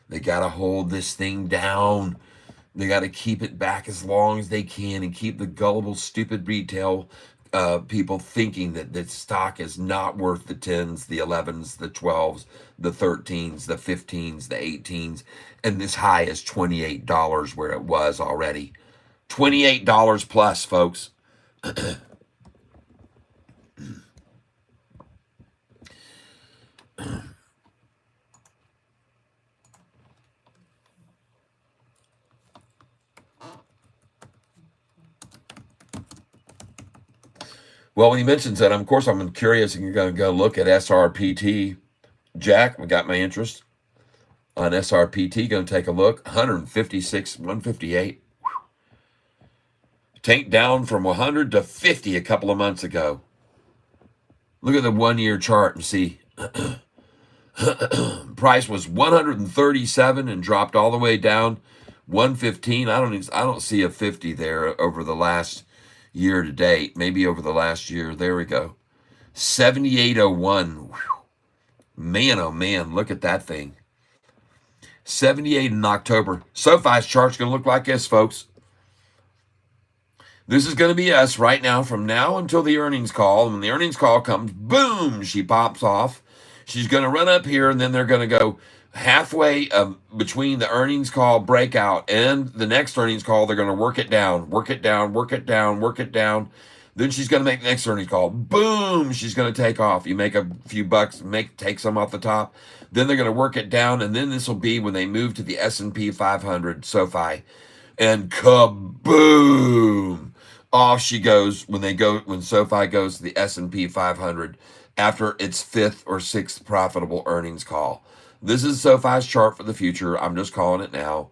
they got to hold this thing down. They got to keep it back as long as they can and keep the gullible, stupid retail people thinking that stock is not worth the 10s, the 11s, the 12s, the 13s, the 15s, the 18s, and this high is $28 where it was already. $28 plus, folks. Well, when he mentions that, of course, I'm curious and you're going to go look at SRPT. Jack, we got my interest on SRPT. Going to take a look. 156, 158. Tanked down from 100 to 50 a couple of months ago. Look at the 1-year chart and see. Price was 137 and dropped all the way down 115. I don't see a 50 there over the last year to date. Maybe over the last year. There we go. 78.01. Man, oh man, look at that thing. 78 in October. Sofi's chart's going to look like this, folks. This is going to be us right now from now until the earnings call. And when the earnings call comes, boom, she pops off. She's going to run up here, and then they're going to go halfway between the earnings call breakout and the next earnings call. They're going to work it down, work it down, work it down, work it down. Then she's going to make the next earnings call. Boom, she's going to take off. You make a few bucks, take some off the top. Then they're going to work it down, and then this will be when they move to the S&P 500, Sofi. And kaboom! Off she goes when Sofi goes to the S&P 500 after its 5th or 6th profitable earnings call. This is Sofi's chart for the future. I'm just calling it now.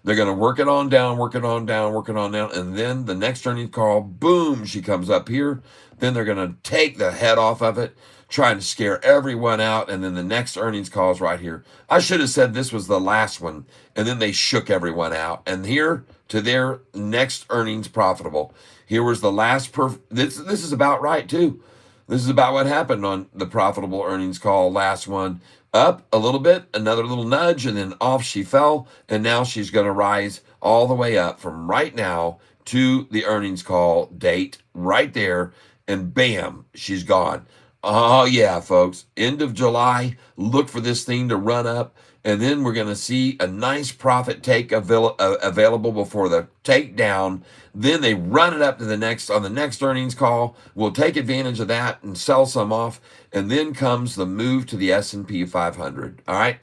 They're going to work it on down, work it on down, work it on down. And then the next earnings call, boom, she comes up here. Then they're going to take the head off of it, trying to scare everyone out. And then the next earnings call is right here. I should have said this was the last one. And then they shook everyone out. And here to their next earnings profitable. Here was the last. This is about right, too. This is about what happened on the profitable earnings call, last one. Up a little bit, another little nudge, and then off she fell. And now she's going to rise all the way up from right now to the earnings call date right there. And bam, she's gone. Oh, yeah, folks. End of July, look for this thing to run up, and then we're going to see a nice profit take available before the takedown. Then they run it up to the next on the next earnings call. We'll take advantage of that and sell some off, and then comes the move to the S&P 500. All right,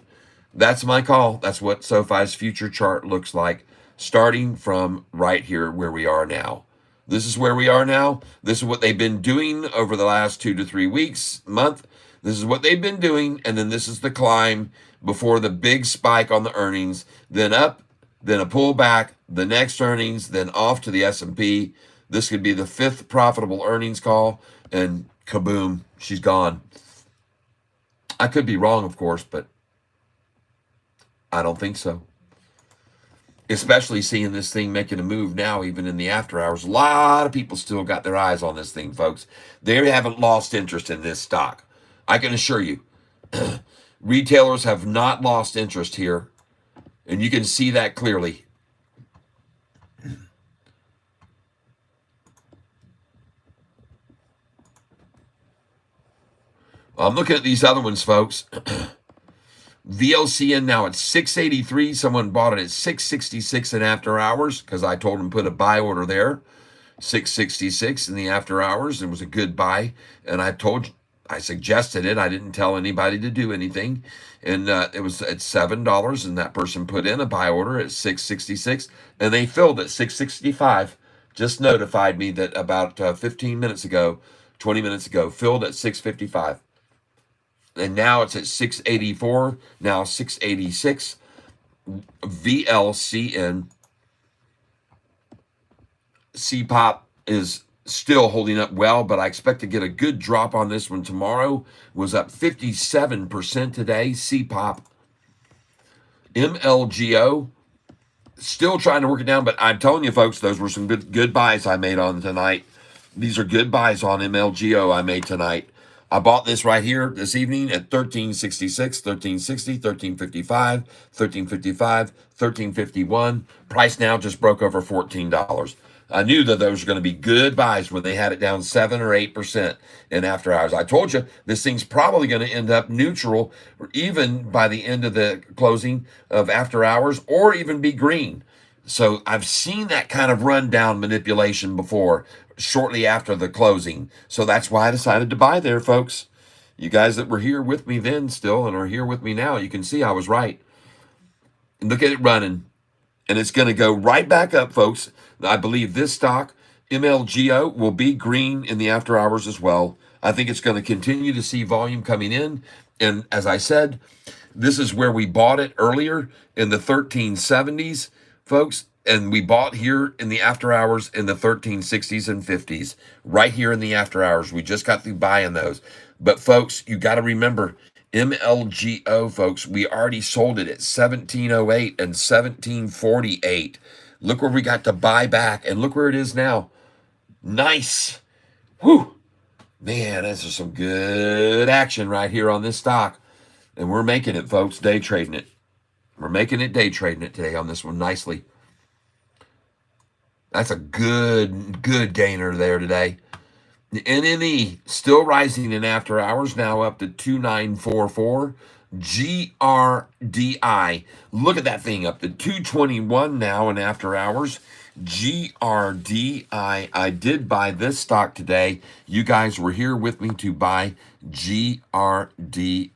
that's my call. That's what SoFi's future chart looks like, starting from right here where we are now. This is where we are now. This is what they've been doing over the last 2 to 3 weeks, month. This is what they've been doing. And then this is the climb before the big spike on the earnings, then up, then a pullback, the next earnings, then off to the S&P. This could be the 5th profitable earnings call, and kaboom, she's gone. I could be wrong, of course, but I don't think so. Especially seeing this thing making a move now, even in the after hours. A lot of people still got their eyes on this thing, folks. They haven't lost interest in this stock. I can assure you, retailers have not lost interest here, and you can see that clearly. I'm looking at these other ones, folks. VLCN now at 683. Someone bought it at 666 in after hours because I told them put a buy order there. 666 in the after hours. It was a good buy, and I suggested it. I didn't tell anybody to do anything, and it was at $7, and that person put in a buy order at 666, and they filled at 665. Just notified me that about 15 minutes ago, 20 minutes ago, filled at 655. And now it's at 684, now 686. VLCN CPOP is still holding up well, but I expect to get a good drop on this one tomorrow. Was up 57% today. CPOP. MLGO still trying to work it down, but I'm telling you, folks, those were some good buys I made on tonight. These are good buys on MLGO I made tonight. I bought this right here this evening at 1366, 1360, 1355, 1355, 1351. Price now just broke over $14. I knew that those were going to be good buys when they had it down 7 or 8% in after hours. I told you this thing's probably going to end up neutral, or even by the end of the closing of after hours, or even be green. So I've seen that kind of rundown manipulation before, shortly after the closing. So that's why I decided to buy there, folks. You guys that were here with me then still and are here with me now, you can see I was right. And look at it running. And it's going to go right back up, folks. I believe this stock, MLGO, will be green in the after hours as well. I think it's going to continue to see volume coming in. And as I said, this is where we bought it earlier in the 1370s, folks. And we bought here in the after hours in the 1360s and 50s, right here in the after hours. We just got through buying those. But folks, you got to remember, MLGO, folks, we already sold it at 1708 and 1748. Look where we got to buy back, and look where it is now. Nice. Whew. Man, this is some good action right here on this stock. And we're making it, folks, day trading it. We're making it day trading it today on this one nicely. That's a good gainer there today. The NNE still rising in after hours, now up to 2944. GRDI, look at that thing, up to 221 now in after hours. GRDI, I did buy this stock today. You guys were here with me to buy GRDI.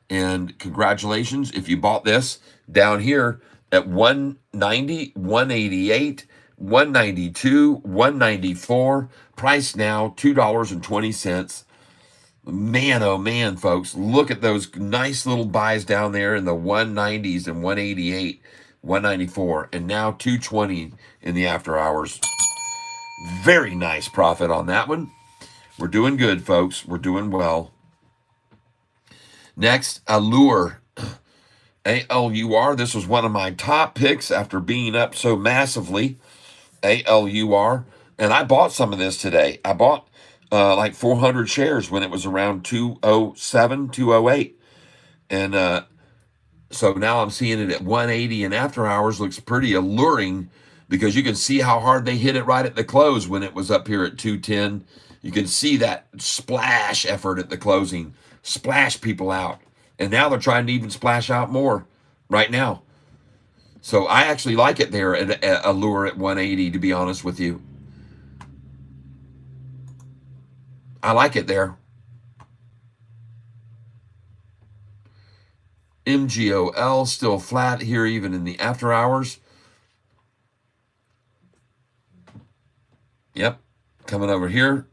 And congratulations if you bought this down here at 190, 188, 192, 194. Price now $2.20. Man, oh man, folks, look at those nice little buys down there in the 190s and 188, 194, and now 220 in the after hours. Very nice profit on that one. We're doing good, folks. We're doing well. Next, Allure. ALUR. This was one of my top picks after being up so massively. ALUR. And I bought some of this today. I bought like 400 shares when it was around 207, 208. And so now I'm seeing it at 180 and after hours. Looks pretty alluring because you can see how hard they hit it right at the close when it was up here at 210 You can see that splash effort at the closing, splash people out. And now they're trying to even splash out more right now. So I actually like it there at a lure at 180, to be honest with you. I like it there. MGOL still flat here even in the after hours. Yep, coming over here.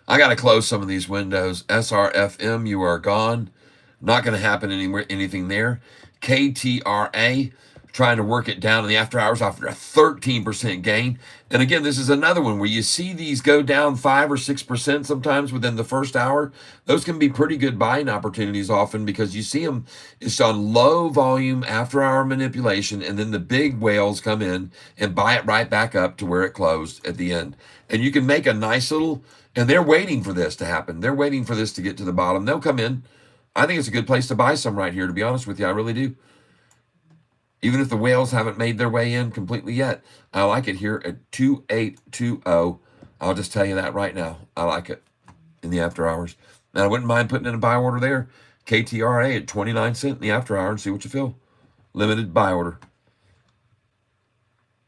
I got to close some of these windows. SRFM, you are gone. Not going to happen anywhere, anything there. KTRA, trying to work it down in the after hours after a 13% gain. And again, this is another one where you see these go down 5 or 6% sometimes within the first hour. Those can be pretty good buying opportunities often because you see them, it's on low volume after hour manipulation, and then the big whales come in and buy it right back up to where it closed at the end. And you can make a nice little, and they're waiting for this to happen. They're waiting for this to get to the bottom. They'll come in. I think it's a good place to buy some right here, to be honest with you. I really do. Even if the whales haven't made their way in completely yet, I like it here at 2820. I'll just tell you that right now. I like it in the after hours. And I wouldn't mind putting in a buy order there. KTRA at 29 cents in the after hour and see what you feel. Limited buy order.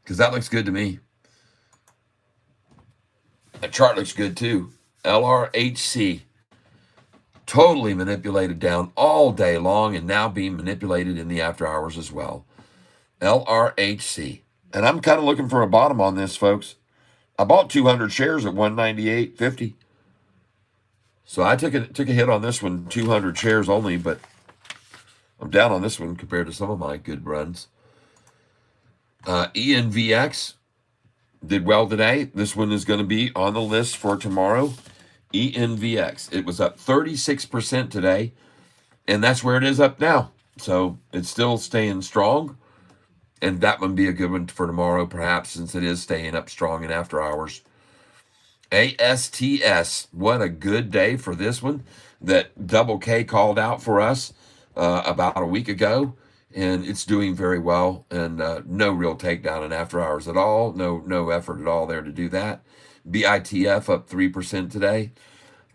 Because that looks good to me. That chart looks good too. LRHC. Totally manipulated down all day long and now being manipulated in the after hours as well. LRHC. And I'm kind of looking for a bottom on this, folks. I bought 200 shares at 198.50. So I took a hit on this one, 200 shares only, but I'm down on this one compared to some of my good runs. ENVX did well today. This one is going to be on the list for tomorrow. ENVX. It was up 36% today, and that's where it is up now. So it's still staying strong, and that would be a good one for tomorrow, perhaps, since it is staying up strong in after hours. ASTS, what a good day for this one that Double K called out for us about a week ago, and it's doing very well, and no real takedown in after hours at all. No effort at all there to do that. BITF up 3% today.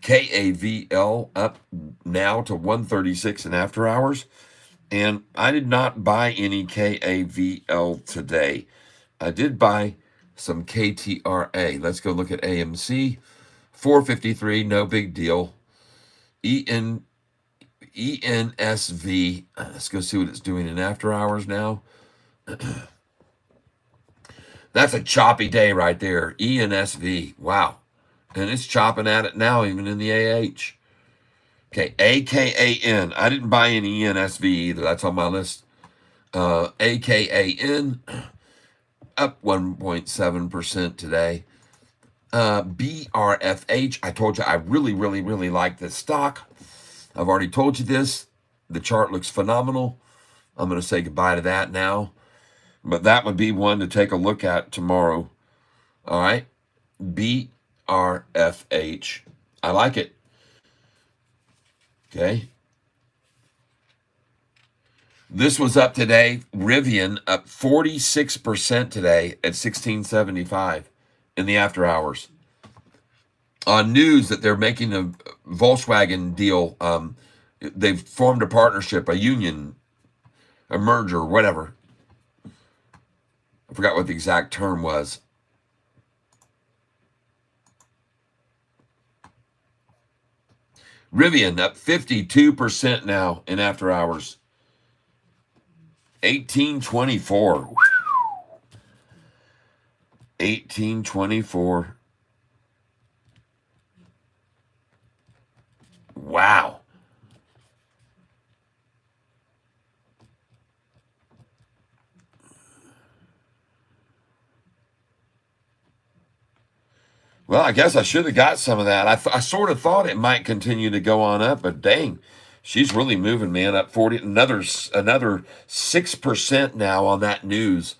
KAVL up now to 136 in after hours. And I did not buy any KAVL today. I did buy some KTRA. Let's go look at AMC. 453, no big deal. ENSV. Let's go see what it's doing in after hours now. That's a choppy day right there. ENSV. Wow. And it's chopping at it now, even in the AH. Okay, AKAN. I didn't buy any ENSV either. That's on my list. AKAN up 1.7% today. BRFH. I told you I really like this stock. I've already told you this. The chart looks phenomenal. I'm going to say goodbye to that now. But that would be one to take a look at tomorrow. All right. BRFH. I like it. Okay. This was up today. Rivian up 46% today at 16.75 in the after hours. On news that they're making a Volkswagen deal. They've formed a partnership, a union, a merger, whatever. I forgot what the exact term was. Rivian up 52% now in after hours. 1824. 1824. Wow. Well, I guess I should have got some of that. I sort of thought it might continue to go on up, but dang, she's really moving, man. Up 40, another 6% now on that news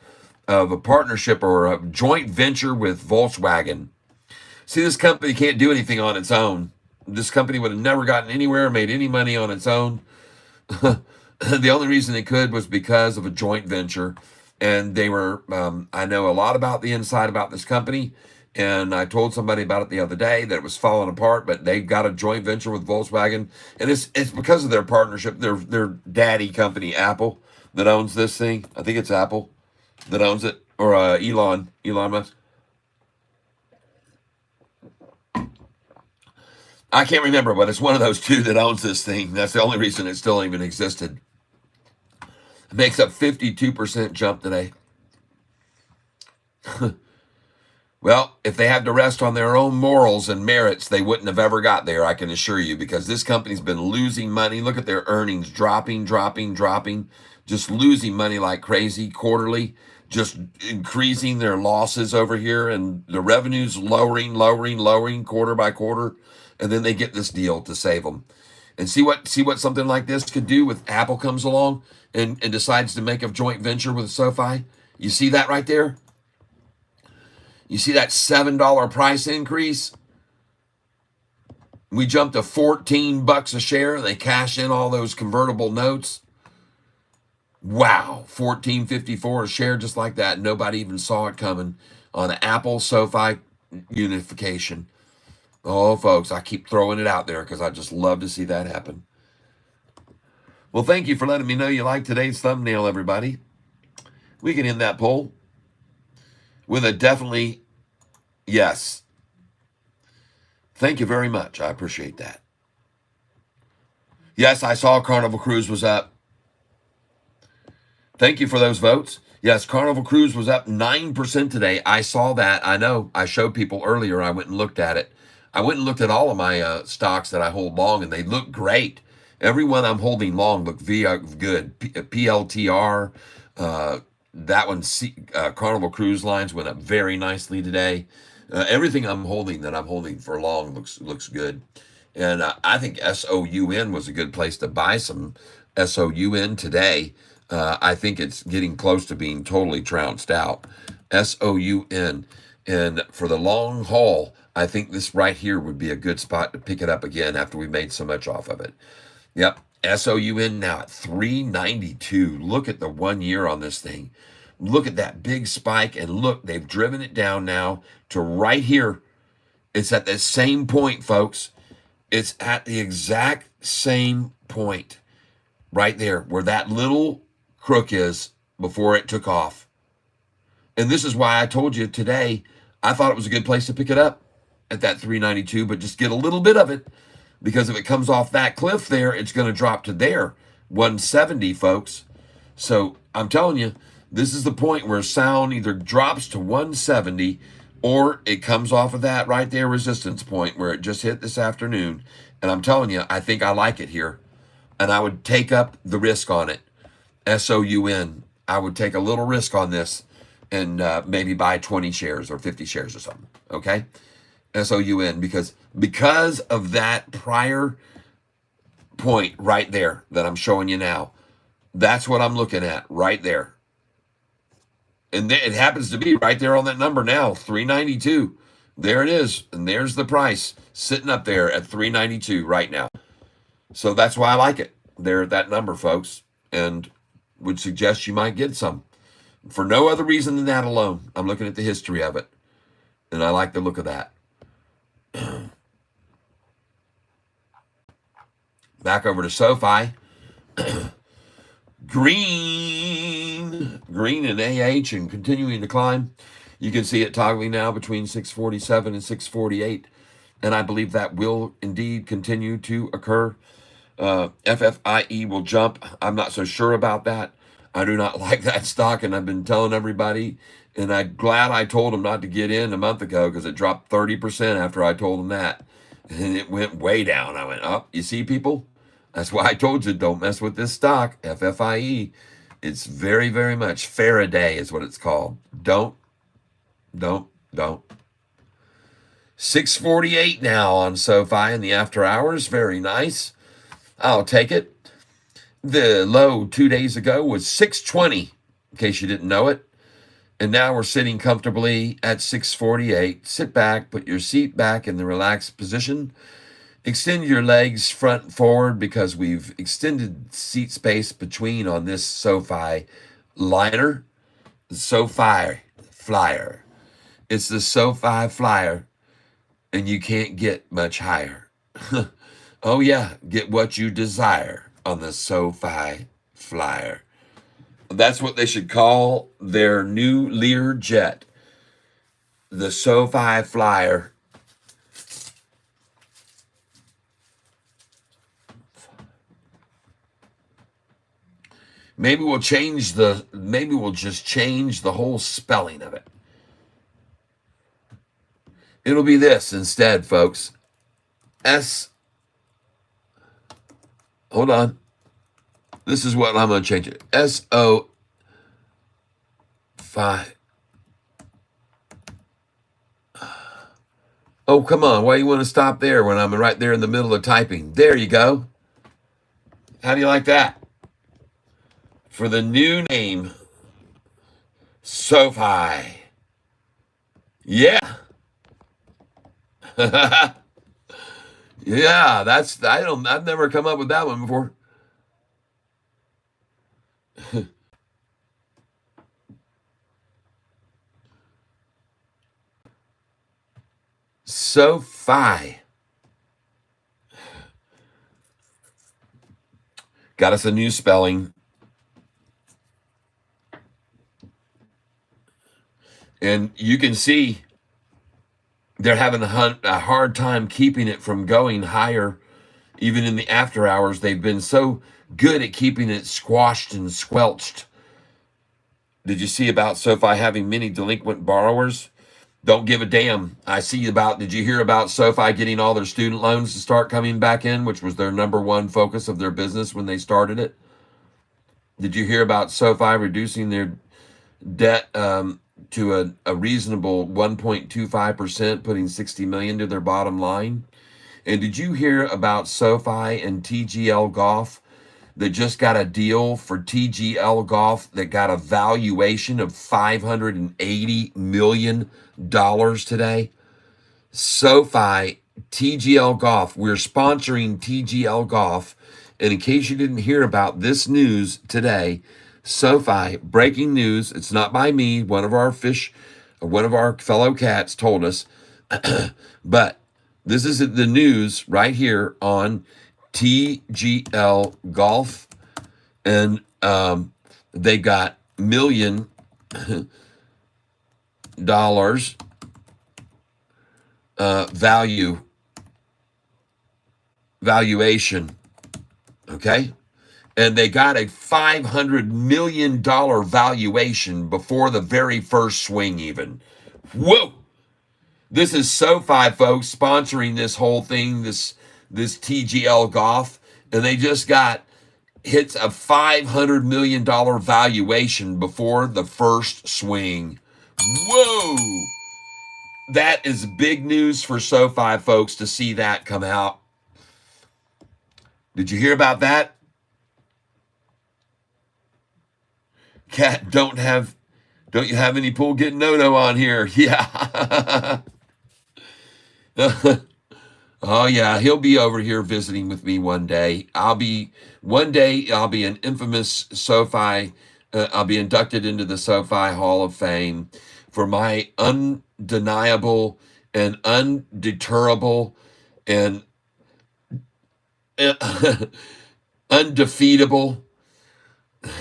of a partnership or a joint venture with Volkswagen. See, this company can't do anything on its own. This company would have never gotten anywhere, made any money on its own. The only reason it could was because of a joint venture. and they were, I know a lot about the inside about this company. And I told somebody about it the other day that it was falling apart, but they've got a joint venture with Volkswagen, and it's because of their partnership. Their daddy company, Apple, that owns this thing. I think it's Apple that owns it, or Elon Musk. I can't remember, but it's one of those two that owns this thing. That's the only reason it still even existed. It makes up 52% jump today. Well, if they had to rest on their own morals and merits, they wouldn't have ever got there, I can assure you, because this company's been losing money. Look at their earnings dropping, just losing money like crazy quarterly, just increasing their losses over here, and the revenues lowering quarter by quarter, and then they get this deal to save them. And see what something like this could do with Apple comes along and decides to make a joint venture with SoFi. You see that right there? You see that $7 price increase? We jumped to $14 a share. They cash in all those convertible notes. Wow, $14.54 a share just like that. Nobody even saw it coming on the Apple SoFi unification. Oh, folks, I keep throwing it out there because I just love to see that happen. Well, thank you for letting me know you like today's thumbnail, everybody. We can end that poll with a definitely yes. Thank you very much. I appreciate that. Yes, I saw Carnival Cruise was up. Thank you for those votes. Yes, Carnival Cruise was up 9% today. I saw that. I know. I showed people earlier. I went and looked at it. I went and looked at all of my stocks that I hold long, and they look great. Every one I'm holding long look good. PLTR, that one, Carnival Cruise Lines went up very nicely today. Everything I'm holding for long looks good. And I think SOUN was a good place to buy some SOUN today. I think it's getting close to being totally trounced out. SOUN. And for the long haul, I think this right here would be a good spot to pick it up again after we made so much off of it. Yep. SOUN now at 392. Look at the 1 year on this thing. Look at that big spike. And look, they've driven it down now to right here. It's at the same point, folks. It's at the exact same point right there where that little crook is before it took off. And this is why I told you today, I thought it was a good place to pick it up at that 392, but just get a little bit of it, because if it comes off that cliff there, it's going to drop to there, 170, folks. So I'm telling you, this is the point where sound either drops to 170 or it comes off of that right there resistance point where it just hit this afternoon. And I'm telling you, I think I like it here. And I would take up the risk on it. SOUN. I would take a little risk on this and maybe buy 20 shares or 50 shares or something. Okay? SOUN, because of that prior point right there that I'm showing you now. That's what I'm looking at right there. And it happens to be right there on that number now, 392. There it is. And there's the price sitting up there at 392 right now. So that's why I like it. There at that number, folks. And would suggest you might get some. For no other reason than that alone. I'm looking at the history of it. And I like the look of that. Back over to SoFi. Green in AH and continuing to climb. You can see it toggling now between 647 and 648. And I believe that will indeed continue to occur. FFIE will jump. I'm not so sure about that. I do not like that stock, and I've been telling everybody, and I'm glad I told them not to get in a month ago because it dropped 30% after I told them that. And it went way down. I went, oh, you see, people? That's why I told you, don't mess with this stock, FFIE. It's very, very much Faraday is what it's called. Don't. 648 now on SoFi in the after hours. Very nice. I'll take it. The low 2 days ago was 620, in case you didn't know it. And now we're sitting comfortably at 648. Sit back, put your seat back in the relaxed position. Extend your legs front and forward because we've extended seat space between on this SoFi liner. SoFi flyer. It's the SoFi flyer, and you can't get much higher. Oh yeah, get what you desire on the SoFi flyer. That's what they should call their new Lear jet, the SoFi flyer. Maybe we'll just change the whole spelling of it. It'll be this instead, folks. Hold on. This is what I'm going to change it. SoFi. Oh, come on. Why do you want to stop there when I'm right there in the middle of typing? There you go. How do you like that? For the new name, SoFi. Yeah. Yeah, I've never come up with that one before. SoFi. Got us a new spelling. And you can see they're having a hard time keeping it from going higher. Even in the after hours, they've been so good at keeping it squashed and squelched. Did you see about SoFi having many delinquent borrowers? Don't give a damn. Did you hear about SoFi getting all their student loans to start coming back in, which was their number one focus of their business when they started it? Did you hear about SoFi reducing their debt to a reasonable 1.25%, putting $60 million to their bottom line? And did you hear about SoFi and TGL Golf that just got a deal for TGL Golf that got a valuation of $580 million today? SoFi, TGL Golf. We're sponsoring TGL Golf. And in case you didn't hear about this news today, SoFi, breaking news. It's not by me. One of our fellow cats told us. But this is the news right here on TGL Golf. And they got $1 million valuation. Okay? And they got a $500 million valuation before the very first swing even. Whoa! This is SoFi, folks, sponsoring this whole thing, this TGL Golf. And they just hits a $500 million valuation before the first swing. Whoa! That is big news for SoFi, folks, to see that come out. Did you hear about that? Cat, don't you have any pool getting no on here? Yeah. Oh yeah, he'll be over here visiting with me one day. I'll be an infamous SoFi. I'll be inducted into the SoFi Hall of Fame for my undeniable and undeterrable and undefeatable,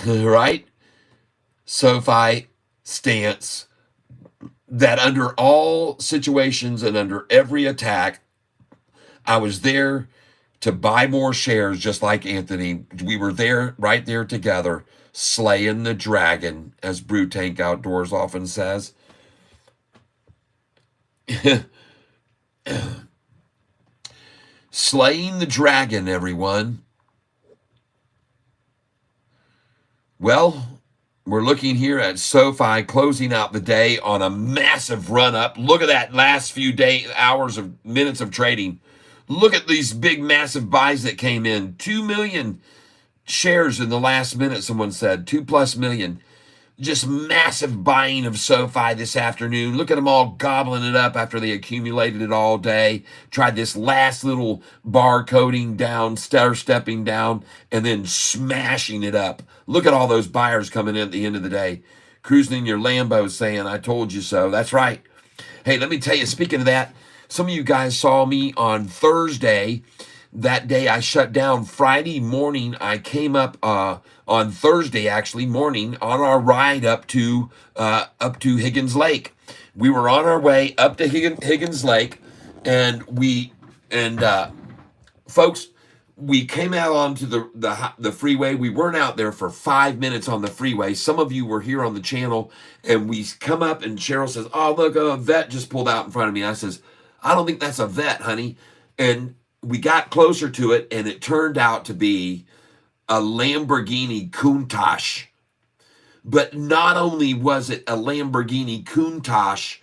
right? SoFi stance that under all situations and under every attack, I was there to buy more shares, just like Anthony. We were there, right there together, slaying the dragon, as Brew Tank Outdoors often says. Slaying the dragon, everyone. Well, we're looking here at SoFi closing out the day on a massive run up. Look at that last few minutes of trading. Look at these big, massive buys that came in. 2 million shares in the last minute, someone said. 2+ million. Just massive buying of SoFi this afternoon. Look at them all gobbling it up after they accumulated it all day. Tried this last little bar coding down, stepping down, and then smashing it up. Look at all those buyers coming in at the end of the day. cruising in your Lambo saying, I told you so. That's right. Hey, let me tell you, speaking of that, some of you guys saw me on Thursday. That day I shut down. Friday morning, I came up on Thursday, actually, morning, on our ride up to Higgins Lake. We were on our way up to Higgins Lake, and folks, we came out onto the freeway. We weren't out there for 5 minutes on the freeway. Some of you were here on the channel, and we come up, and Cheryl says, "Oh, look, a vet just pulled out in front of me." I says, "I don't think that's a vet, honey." And we got closer to it, and it turned out to be a Lamborghini Countach. But not only was it a Lamborghini Countach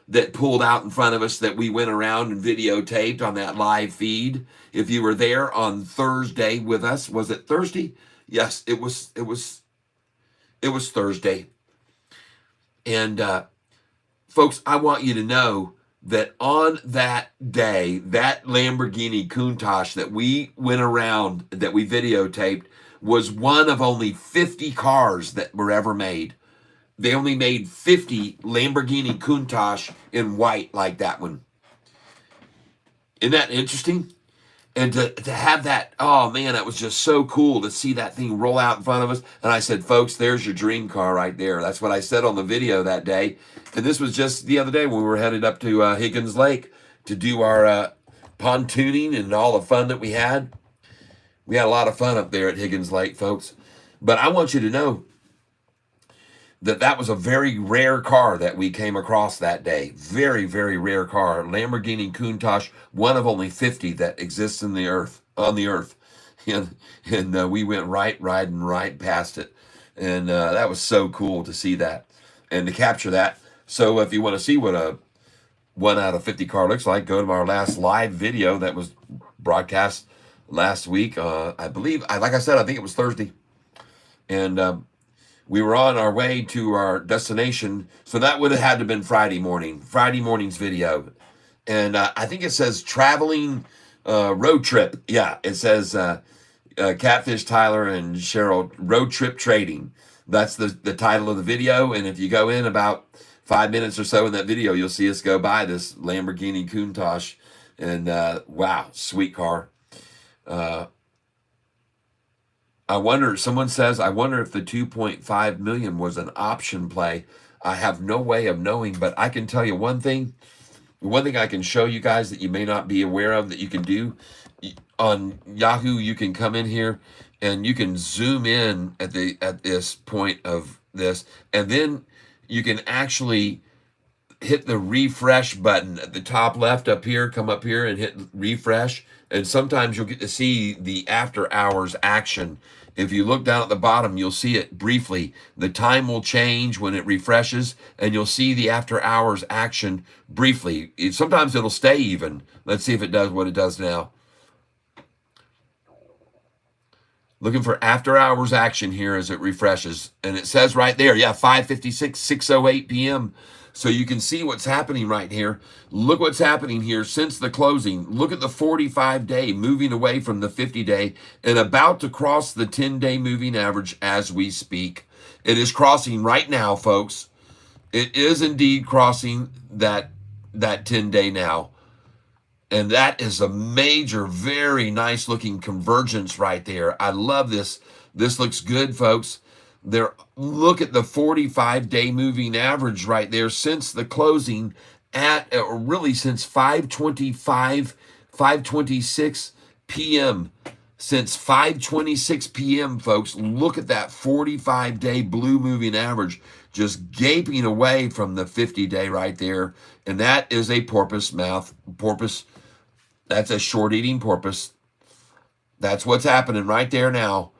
that pulled out in front of us that we went around and videotaped on that live feed. If you were there on Thursday with us, was it Thursday? Yes, it was Thursday. And folks, I want you to know that on that day, that Lamborghini Countach that we went around, that we videotaped, was one of only 50 cars that were ever made. They only made 50 Lamborghini Countach in white like that one. Isn't that interesting? And to have that, oh man, that was just so cool to see that thing roll out in front of us. And I said, folks, there's your dream car right there. That's what I said on the video that day. And this was just the other day when we were headed up to Higgins Lake to do our pontooning and all the fun that we had. We had a lot of fun up there at Higgins Lake, folks. But I want you to know that was a very rare car that we came across that day. Very, very rare car. Lamborghini Countach, one of only 50 that exists on the earth. And we went riding right past it. And that was so cool to see that and to capture that. So if you want to see what a 1 out of 50 car looks like, go to our last live video that was broadcast last week. I believe, like I said, I think it was Thursday. And we were on our way to our destination. So that would have had to have been Friday morning's video. And I think it says traveling road trip. Yeah, it says Catfish, Tyler, and Cheryl road trip trading. That's the title of the video. And if you go in about 5 minutes or so in that video, you'll see us go by this Lamborghini Countach. And wow, sweet car. I wonder, someone says, I wonder if the 2.5 million was an option play. I have no way of knowing, but I can tell you one thing. One thing I can show you guys that you may not be aware of that you can do on Yahoo. You can come in here and you can zoom in at this point of this, and then you can actually hit the refresh button at the top left up here, come up here and hit refresh. And sometimes you'll get to see the after hours action. If you look down at the bottom, you'll see it briefly. The time will change when it refreshes, and you'll see the after hours action briefly. Sometimes it'll stay even. Let's see if it does what it does now. Looking for after hours action here as it refreshes. And it says right there, yeah, 5:56, 6:08 p.m. So you can see what's happening right here. Look what's happening here since the closing. Look at the 45-day moving away from the 50-day and about to cross the 10-day moving average as we speak. It is crossing right now, folks. It is indeed crossing that 10-day now. And that is a major, very nice looking convergence right there. I love this. This looks good, folks. Look at the 45-day moving average right there since the closing or really since 5:26 p.m. Since 5:26 p.m., folks, look at that 45-day blue moving average just gaping away from the 50-day right there. And that is a porpoise. That's a short-eating porpoise. That's what's happening right there now.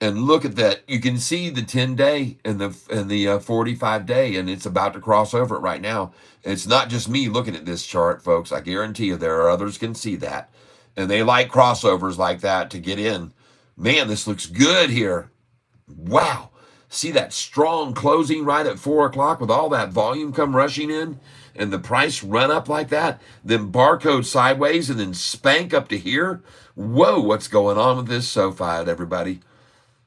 And look at that. You can see the 10-day and the 45-day, and it's about to cross over it right now. And it's not just me looking at this chart, folks. I guarantee you there are others can see that. And they like crossovers like that to get in. Man, this looks good here. Wow. See that strong closing right at 4 o'clock with all that volume come rushing in and the price run up like that, then barcode sideways and then spank up to here. Whoa, what's going on with this Sofi, everybody?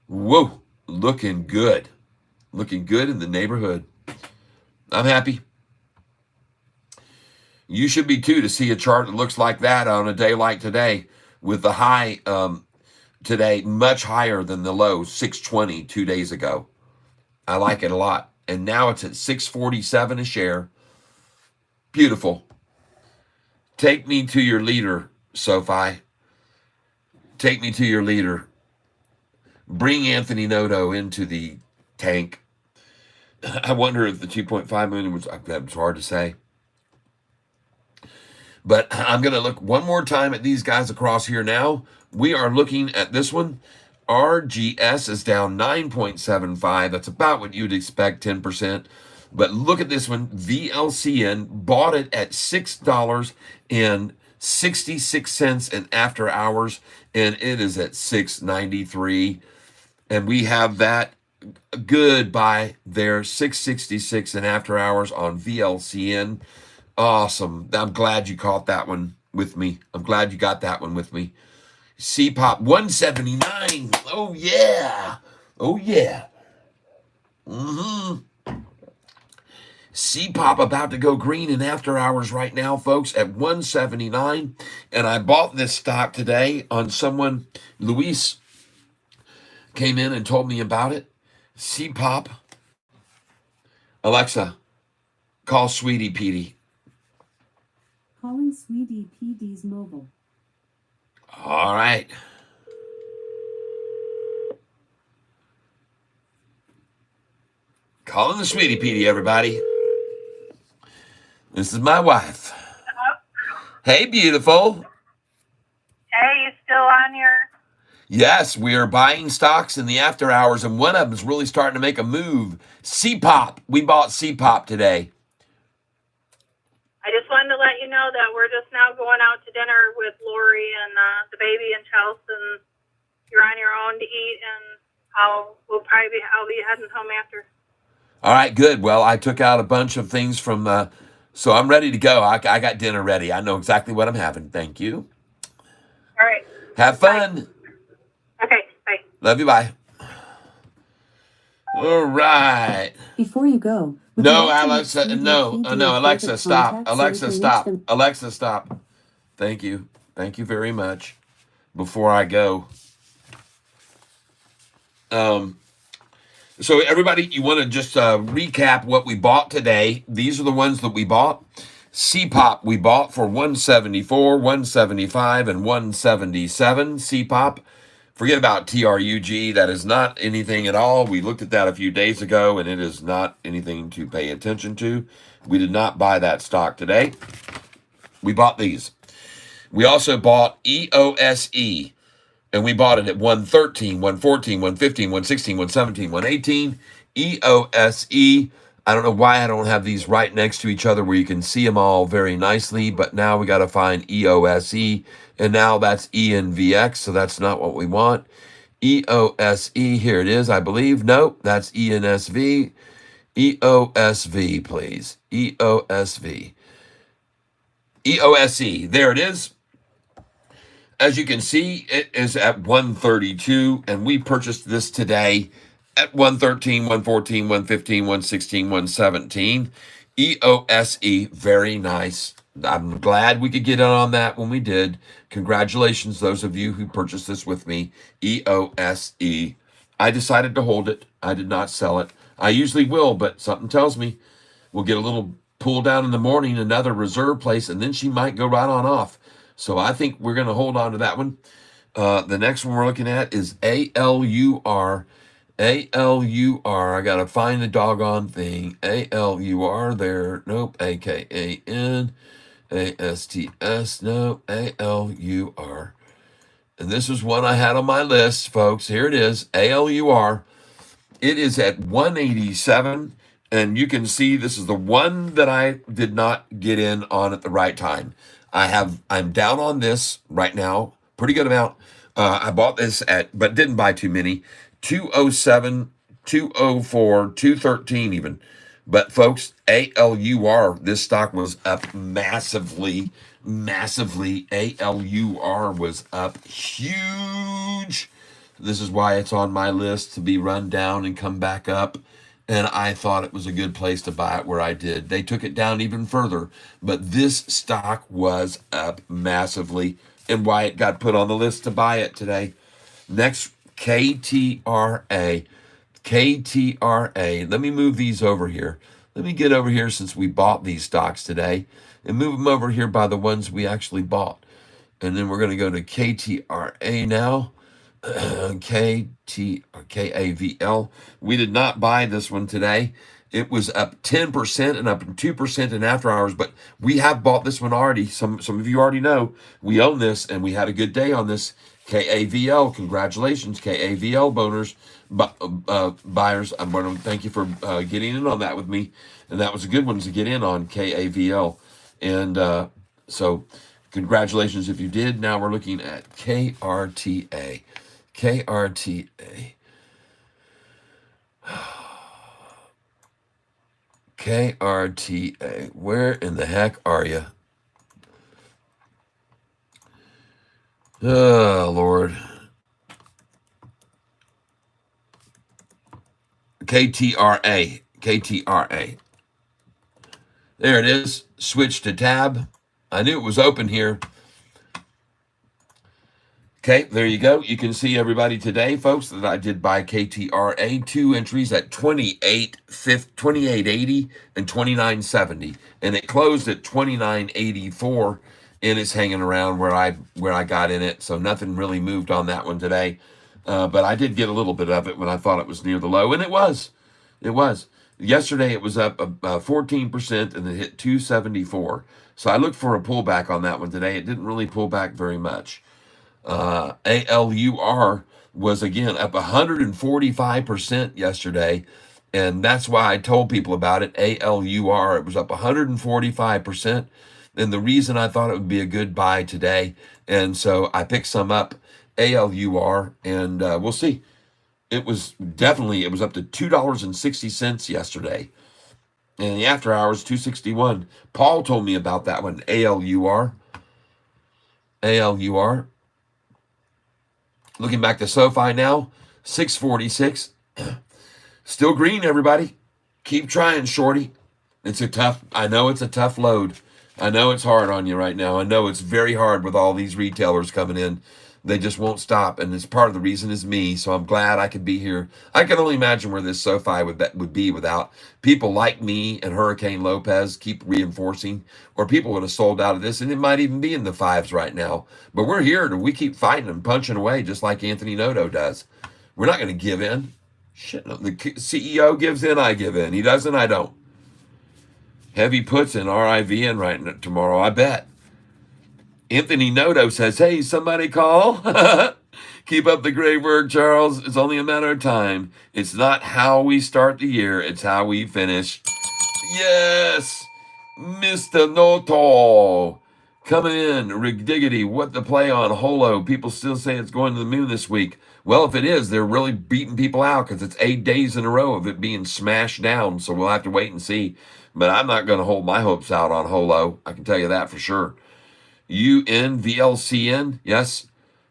Whoa, looking good. Looking good in the neighborhood. I'm happy. You should be too, to see a chart that looks like that on a day like today, with the high today much higher than the low 620 2 days ago. I like it a lot. And now it's at 647 a share. Beautiful. Take me to your leader, Sofi. Take me to your leader. Bring Anthony Noto into the tank. I wonder if the 2.5 million was, that's hard to say. But I'm going to look one more time at these guys across here now. We are looking at this one. RGS is down 9.75. That's about what you'd expect, 10%. But look at this one. VLCN bought it at $6.66 in after hours, and it is at $6.93. And we have that good by there, $6.66 in after hours on VLCN. Awesome. I'm glad you caught that one with me. I'm glad you got that one with me. C-Pop 179. Oh, yeah. Oh, yeah. C-Pop about to go green in after hours right now, folks, at 179. And I bought this stock today on someone, Luis came in and told me about it. C-Pop. Alexa, call Sweetie Petey. Calling Sweetie PD's mobile. All right. Calling the Sweetie Petey, everybody. This is my wife. Hey, beautiful. Hey, you still on your... Yes, we are buying stocks in the after hours, and one of them is really starting to make a move. C-Pop. We bought C-Pop today. I just wanted to let you know that we're just now going out to dinner with Lori and the baby and Chelsea, and you're on your own to eat, and I'll be heading home after. All right, good. Well, I took out a bunch of things from, so I'm ready to go. I got dinner ready. I know exactly what I'm having. Thank you. All right. Have fun. Bye. Okay, bye. Love you, bye. All right. Before you go, No, Alexa, no, Alexa, stop. Alexa, stop. Alexa, stop. Thank you. Thank you very much. Before I go. So everybody, you want to just recap what we bought today. These are the ones that we bought. C-Pop we bought for 174, 175, and 177. C-Pop. Forget about TRUG. That is not anything at all. We looked at that a few days ago, and it is not anything to pay attention to. We did not buy that stock today. We bought these. We also bought EOSE, and we bought it at 113, 114, 115, 116, 117, 118. EOSE. I don't know why I don't have these right next to each other where you can see them all very nicely, but now we got to find EOSE, and now that's ENVX, so that's not what we want. EOSE, here it is, I believe. Nope, that's ENSV. EOSV, please. EOSV. EOSE, there it is. As you can see, it is at 132, and we purchased this today at 113, 114, 115, 116, 117. EOSE, very nice. I'm glad we could get in on that when we did. Congratulations, those of you who purchased this with me. EOSE. I decided to hold it. I did not sell it. I usually will, but something tells me we'll get a little pull down in the morning, another reserve place, and then she might go right on off. So I think we're going to hold on to that one. The next one we're looking at is ALUR. ALUR. I got to find the doggone thing. ALUR there. Nope. AKAN. ASTS. Nope. ALUR. And this is one I had on my list, folks. Here it is. ALUR. It is at 187. And you can see this is the one that I did not get in on at the right time. I'm down on this right now. Pretty good amount. I bought this but didn't buy too many. 207, 204, 213 even. But folks, ALUR, this stock was up massively. ALUR was up huge. This is why it's on my list to be run down and come back up. and I thought it was a good place to buy it where I did. They took it down even further, but this stock was up massively, and why it got put on the list to buy it today. Next, KTRA. KTRA. Let me move these over here. Let me get over here since we bought these stocks today and move them over here by the ones we actually bought. And then we're going to go to KTRA now. KAVL. We did not buy this one today. It was up 10% and up 2% in after hours, but we have bought this one already. Some of you already know we own this, and we had a good day on this. KAVL, congratulations, KAVL boners, buyers. I'm going to thank you for getting in on that with me, and that was a good one to get in on, KAVL. And so congratulations if you did. Now we're looking at KRTA. KRTA. KRTA. Where in the heck are you? Oh, Lord. KTRA. KTRA. There it is. Switch to tab. I knew it was open here. Okay, there you go. You can see everybody today, folks, that I did buy KTRA, 2 entries at 28.80 and 29.70, and it closed at 29.84, and it's hanging around where I got in it. So nothing really moved on that one today, but I did get a little bit of it when I thought it was near the low, and it was. It was. Yesterday it was up 14%, and it hit 274. So I looked for a pullback on that one today. It didn't really pull back very much. ALUR was again up 145% yesterday, and that's why I told people about it. ALUR, it was up 145%, and the reason I thought it would be a good buy today, and so I picked some up, ALUR, and we'll see. It was up to $2.60 yesterday, and the after hours $2.61. Paul told me about that one. ALUR. Looking back to Sofi now, 646. Still green, everybody. Keep trying, shorty. I know it's a tough load. I know it's hard on you right now. I know it's very hard with all these retailers coming in. They just won't stop, and it's part of the reason is me, so I'm glad I could be here. I can only imagine where this Sofi would be without people like me and Hurricane Lopez keep reinforcing, or people would have sold out of this, and it might even be in the 5s right now. But we're here, and we keep fighting and punching away just like Anthony Noto does. We're not going to give in. Shit, no, the CEO gives in, I give in. He doesn't, I don't. Heavy puts in RIVN right tomorrow, I bet. Anthony Noto says, hey, somebody call. Keep up the great work, Charles. It's only a matter of time. It's not how we start the year, it's how we finish. Yes, Mr. Noto. Coming in, Rigdiggity, what the play on Holo? People still say it's going to the moon this week. Well, if it is, they're really beating people out because it's 8 days in a row of it being smashed down. So we'll have to wait and see. But I'm not going to hold my hopes out on Holo. I can tell you that for sure. VLCN, yes,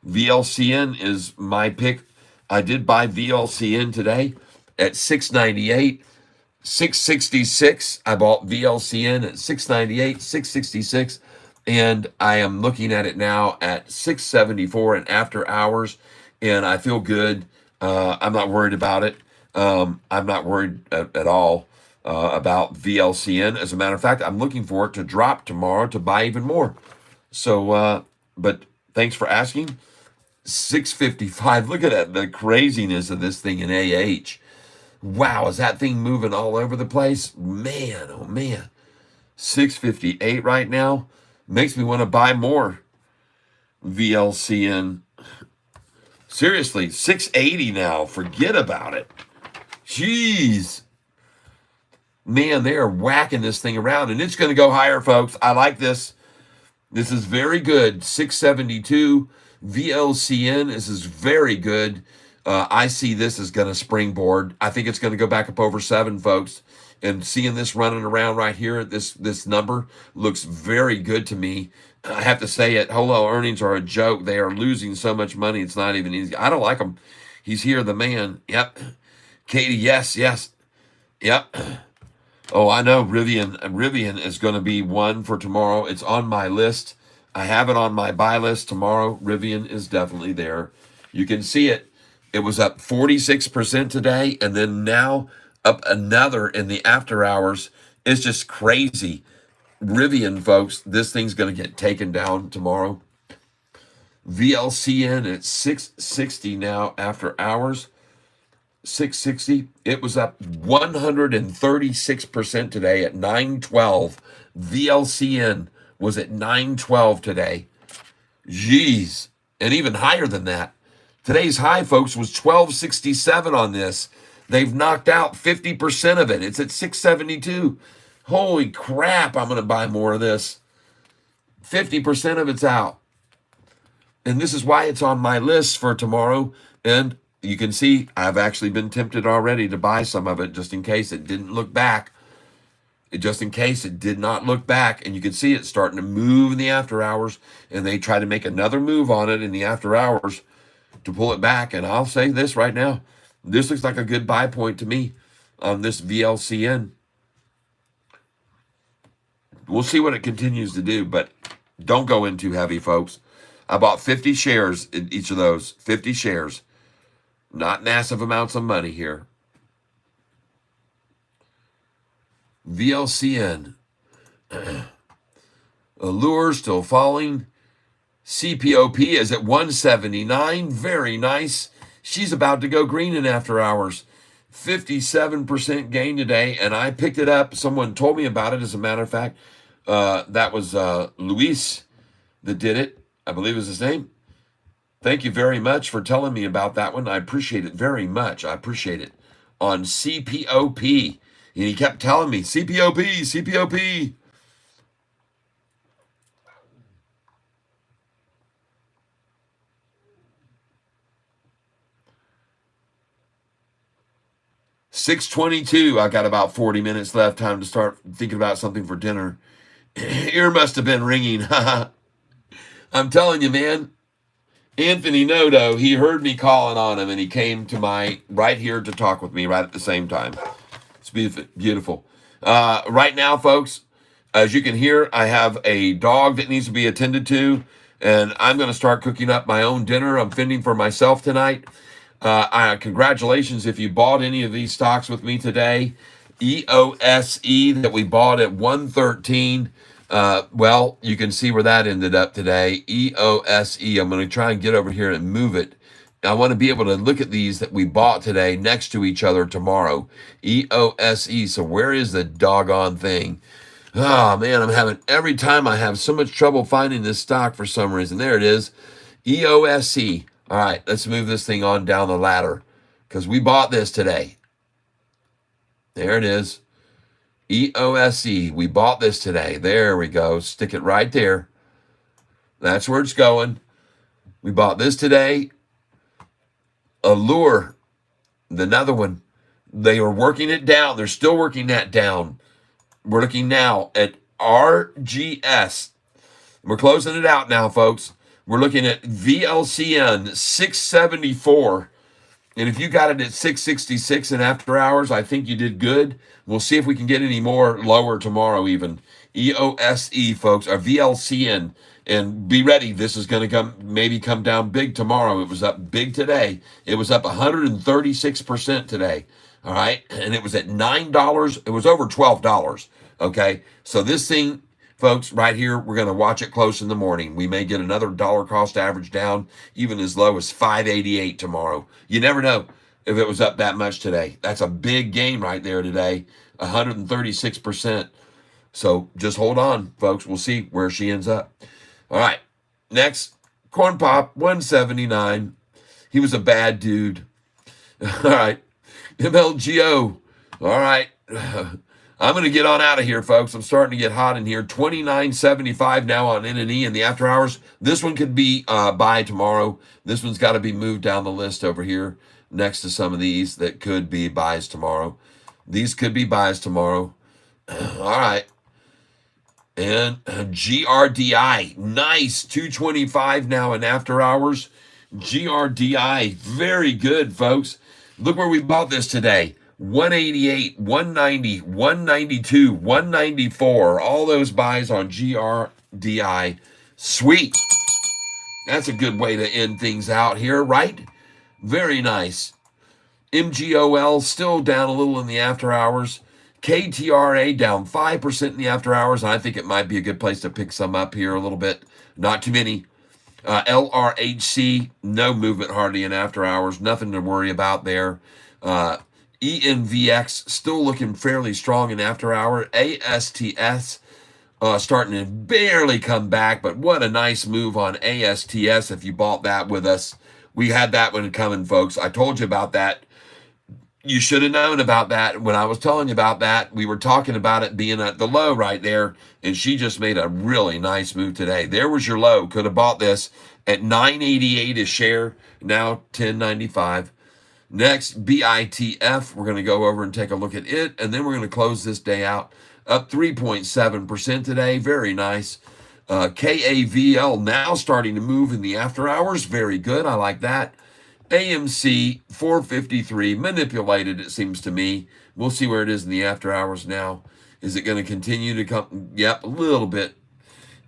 VLCN is my pick. I did buy VLCN today at $6.98, $6.66. I bought VLCN at $6.98, $6.66, and I am looking at it now at $6.74 in after hours, and I feel good. I'm not worried about it. I'm not worried at all about VLCN. As a matter of fact, I'm looking for it to drop tomorrow to buy even more. So, but thanks for asking. 655. Look at that, the craziness of this thing in AH. Wow, is that thing moving all over the place? Man, oh man. 658 right now. Makes me want to buy more VLCN. Seriously, 680 now. Forget about it. Jeez. Man, they are whacking this thing around, and it's going to go higher, folks. I like this. This is very good. 672 VLCN. This is very good. I see this as going to springboard. I think it's going to go back up over 7, folks. And seeing this running around right here, this number looks very good to me. I have to say it. Holo earnings are a joke. They are losing so much money. It's not even easy. I don't like them. He's here, the man. Yep. Katie, yes. Yep. Oh, I know. Rivian is going to be one for tomorrow. It's on my list. I have it on my buy list tomorrow. Rivian is definitely there. You can see it. It was up 46% today, and then now up another in the after hours. It's just crazy. Rivian, folks, this thing's going to get taken down tomorrow. VLCN at 660 now after hours. 660. It was up 136% today at 912. VLCN was at 912 today. Jeez. And even higher than that. Today's high, folks, was 1267 on this. They've knocked out 50% of it. It's at 672. Holy crap, I'm going to buy more of this. 50% of it's out. And this is why it's on my list for tomorrow. And you can see I've actually been tempted already to buy some of it just in case it didn't look back. Just in case it did not look back. And you can see it starting to move in the after hours. And they try to make another move on it in the after hours to pull it back. And I'll say this right now. This looks like a good buy point to me on this VLCN. We'll see what it continues to do, but don't go in too heavy, folks. I bought 50 shares in each of those. 50 shares. Not massive amounts of money here. VLCN. Allure still falling. CPOP is at 179. Very nice. She's about to go green in after hours. 57% gain today, and I picked it up. Someone told me about it, as a matter of fact. That was Luis that did it. I believe is his name. Thank you very much for telling me about that one. I appreciate it very much. I appreciate it. On CPOP. And he kept telling me, CPOP, CPOP. $6:22. I got about 40 minutes left. Time to start thinking about something for dinner. Ear must have been ringing. I'm telling you, man. Anthony Noto, he heard me calling on him, and he came to my right here to talk with me right at the same time. It's beautiful. Right now, folks, as you can hear, I have a dog that needs to be attended to, and I'm going to start cooking up my own dinner. I'm fending for myself tonight. Congratulations if you bought any of these stocks with me today. EOSE that we bought at 113. Well, you can see where that ended up today. EOSE. I'm going to try and get over here and move it. I want to be able to look at these that we bought today next to each other tomorrow. EOSE. So where is the doggone thing? Oh, man, every time I have so much trouble finding this stock for some reason. There it is. EOSE. All right, let's move this thing on down the ladder because we bought this today. There it is. EOSE. We bought this today. There we go. Stick it right there. That's where it's going. We bought this today. Allure, another one. They are working it down. They're still working that down. We're looking now at RGS. We're closing it out now, folks. We're looking at VLCN 674. And if you got it at 666 in after hours, I think you did good. We'll see if we can get any more lower tomorrow even. EOSE, folks, or VLCN. And be ready. This is going to maybe come down big tomorrow. It was up big today. It was up 136% today. All right. And it was at $9. It was over $12. Okay. So this thing, folks, right here, we're going to watch it close in the morning. We may get another dollar cost average down, even as low as 588 tomorrow. You never know if it was up that much today. That's a big gain right there today, 136%. So just hold on, folks. We'll see where she ends up. All right. Next, Corn Pop, 179. He was a bad dude. All right. MLGO. All right. I'm going to get on out of here, folks. I'm starting to get hot in here. 29.75 now on N&E in the after hours. This one could be buy tomorrow. This one's got to be moved down the list over here next to some of these that could be buys tomorrow. These could be buys tomorrow. All right. And GRDI, nice, 225 now in after hours. GRDI, very good, folks. Look where we bought this today. 188, 190, 192, 194. All those buys on GRDI. Sweet. That's a good way to end things out here, right? Very nice. MGOL still down a little in the after hours. KTRA down 5% in the after hours. And I think it might be a good place to pick some up here a little bit. Not too many. LRHC, no movement hardly in after hours. Nothing to worry about there. ENVX still looking fairly strong in after hour. ASTS starting to barely come back, but what a nice move on ASTS if you bought that with us. We had that one coming, folks. I told you about that. You should have known about that. When I was telling you about that, we were talking about it being at the low right there, and she just made a really nice move today. There was your low. Could have bought this at $9.88 a share, now $10.95. Next, BITF. We're going to go over and take a look at it, and then we're going to close this day out. Up 3.7% today. Very nice. KAVL now starting to move in the after hours. Very good. I like that. AMC 453 manipulated, it seems to me. We'll see where it is in the after hours now. Is it going to continue to come? Yep, a little bit.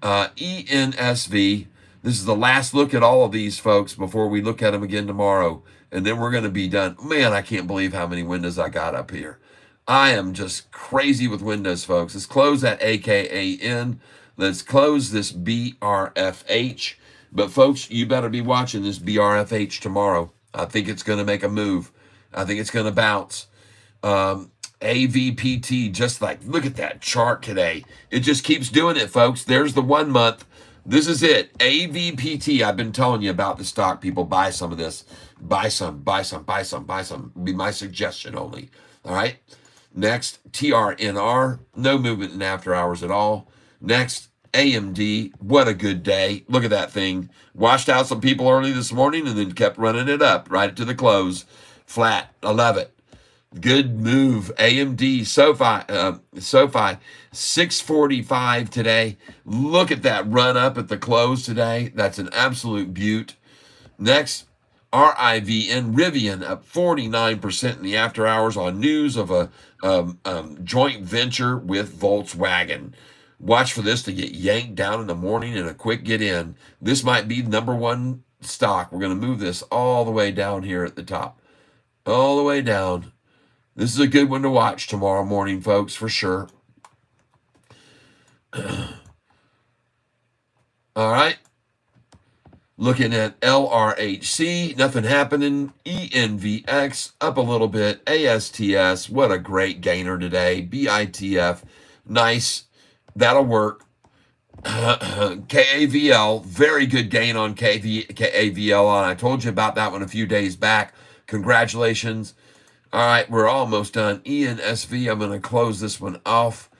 ENSV. This is the last look at all of these, folks, before we look at them again tomorrow. And then we're going to be done. Man, I can't believe how many windows I got up here. I am just crazy with windows, folks. Let's close that AKAN. Let's close this BRFH. But, folks, you better be watching this BRFH tomorrow. I think it's going to make a move. I think it's going to bounce. AVPT, just like, look at that chart today. It just keeps doing it, folks. There's the 1 month. This is it. AVPT. I've been telling you about the stock, people. Buy some of this. Buy some, buy some, buy some, buy some. Be my suggestion only. All right. Next, TRNR. No movement in after hours at all. Next, AMD. What a good day. Look at that thing. Washed out some people early this morning and then kept running it up right to the close. Flat. I love it. Good move. AMD, Sofi, 645 today. Look at that run up at the close today. That's an absolute beaut. Next, RIVN, Rivian, up 49% in the after hours on news of a joint venture with Volkswagen. Watch for this to get yanked down in the morning and a quick get in. This might be number one stock. We're going to move this all the way down here at the top. All the way down. This is a good one to watch tomorrow morning, folks, for sure. All right. Looking at LRHC, nothing happening. ENVX, up a little bit. ASTS, what a great gainer today. BITF, nice. That'll work. KAVL, very good gain on KAVL. And I told you about that one a few days back. Congratulations. All right, we're almost done. ENSV, I'm going to close this one off.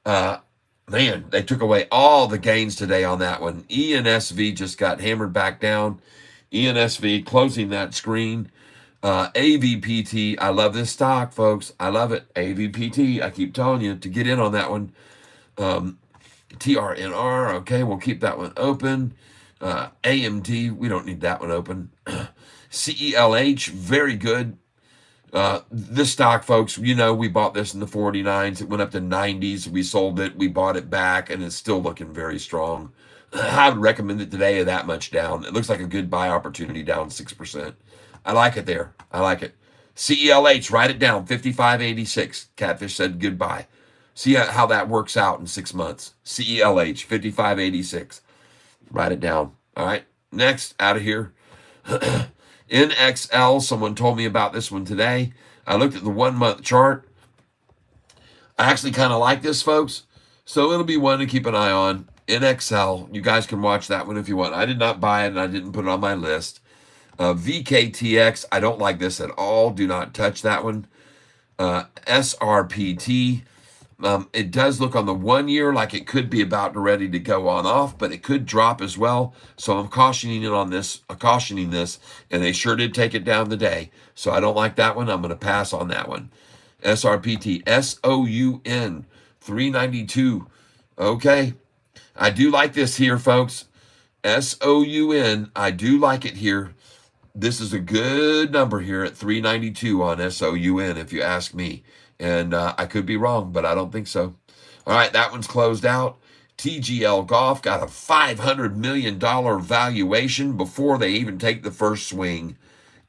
Man, they took away all the gains today on that one. ENSV just got hammered back down. ENSV, closing that screen. AVPT, I love this stock, folks. I love it. AVPT, I keep telling you to get in on that one. TRNR, okay, we'll keep that one open. AMD, we don't need that one open. CELH, very good. This stock, folks, you know, we bought this in the 49s. It went up to 90s. We sold it. We bought it back, and it's still looking very strong. I would recommend it today that much down. It looks like a good buy opportunity, down 6%. I like it there. I like it. CELH, write it down, 55.86. Catfish said goodbye. See how that works out in 6 months. CELH, 55.86. Write it down. All right. Next, out of here. NXL, someone told me about this one today. I looked at the 1 month chart. I actually kind of like this, folks. So it'll be one to keep an eye on. NXL, you guys can watch that one if you want. I did not buy it and I didn't put it on my list. VKTX, I don't like this at all. Do not touch that one. SRPT, it does look on the 1 year like it could be about ready to go on off, but it could drop as well. So I'm cautioning this, and they sure did take it down today. So I don't like that one. I'm going to pass on that one. SRPT, SOUN, 392. Okay. I do like this here, folks. SOUN, I do like it here. This is a good number here at 392 on SOUN, if you ask me. And I could be wrong, but I don't think so. All right, that one's closed out. TGL Golf got a $500 million valuation before they even take the first swing.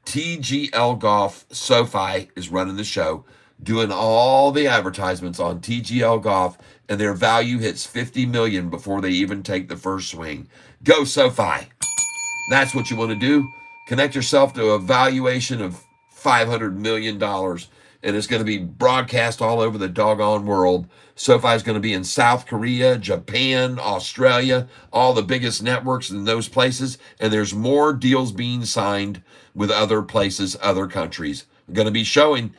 TGL Golf, Sofi is running the show, doing all the advertisements on TGL Golf, and their value hits $50 million before they even take the first swing. Go Sofi. That's what you want to do. Connect yourself to a valuation of $500 million, and it's going to be broadcast all over the doggone world. SoFi is going to be in South Korea, Japan, Australia, all the biggest networks in those places, and there's more deals being signed with other places, other countries. We're going to be showing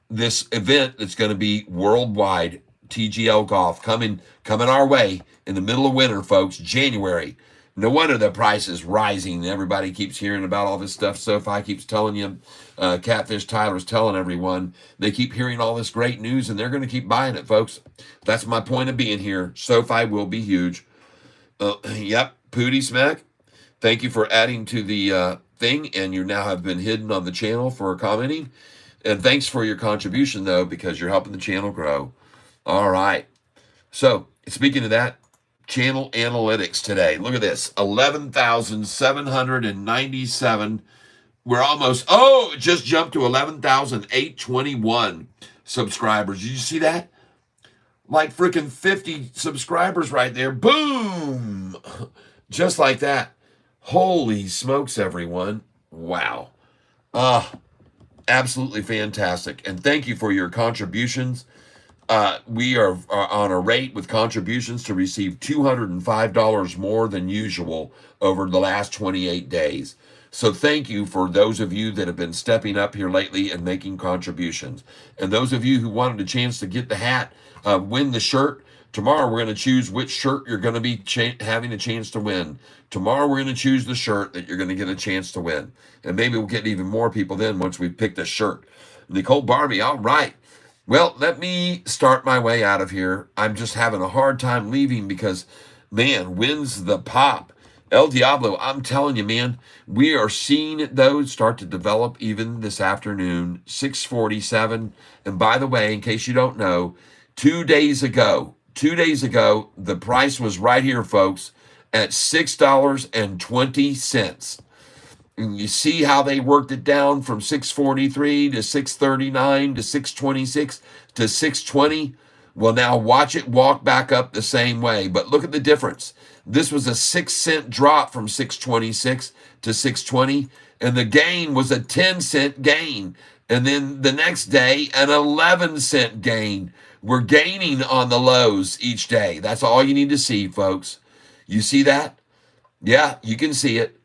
this event that's going to be worldwide. TGL Golf coming our way in the middle of winter, folks, January. No wonder the price is rising. Everybody keeps hearing about all this stuff. SoFi keeps telling you, Catfish Tyler's telling everyone. They keep hearing all this great news, and they're going to keep buying it, folks. That's my point of being here. SoFi will be huge. Yep, Pooty Smack, thank you for adding to the thing, and you now have been hidden on the channel for commenting. And thanks for your contribution, though, because you're helping the channel grow. All right. So, speaking of that, channel analytics today. Look at this. 11,797. We're almost, it just jumped to 11,821 subscribers. Did you see that? Like freaking 50 subscribers right there. Boom! Just like that. Holy smokes, everyone. Wow. Absolutely fantastic. And thank you for your contributions. We are on a rate with contributions to receive $205 more than usual over the last 28 days. So thank you for those of you that have been stepping up here lately and making contributions. And those of you who wanted a chance to get the hat, win the shirt, tomorrow we're going to choose which shirt you're going to be having a chance to win. Tomorrow we're going to choose the shirt that you're going to get a chance to win. And maybe we'll get even more people then once we pick the shirt. Nicole Barbie, all right. Well, let me start my way out of here. I'm just having a hard time leaving because, man, when's the pop? El Diablo, I'm telling you, man, we are seeing those start to develop even this afternoon, 6:47. And by the way, in case you don't know, 2 days ago, the price was right here, folks, at $6.20. And you see how they worked it down from 643 to 639 to 626 to 620. Well, now watch it walk back up the same way. But look at the difference. This was a 6-cent drop from 626 to 620, and the gain was a 10-cent gain. And then the next day, an 11-cent gain. We're gaining on the lows each day. That's all you need to see, folks. You see that? Yeah, you can see it.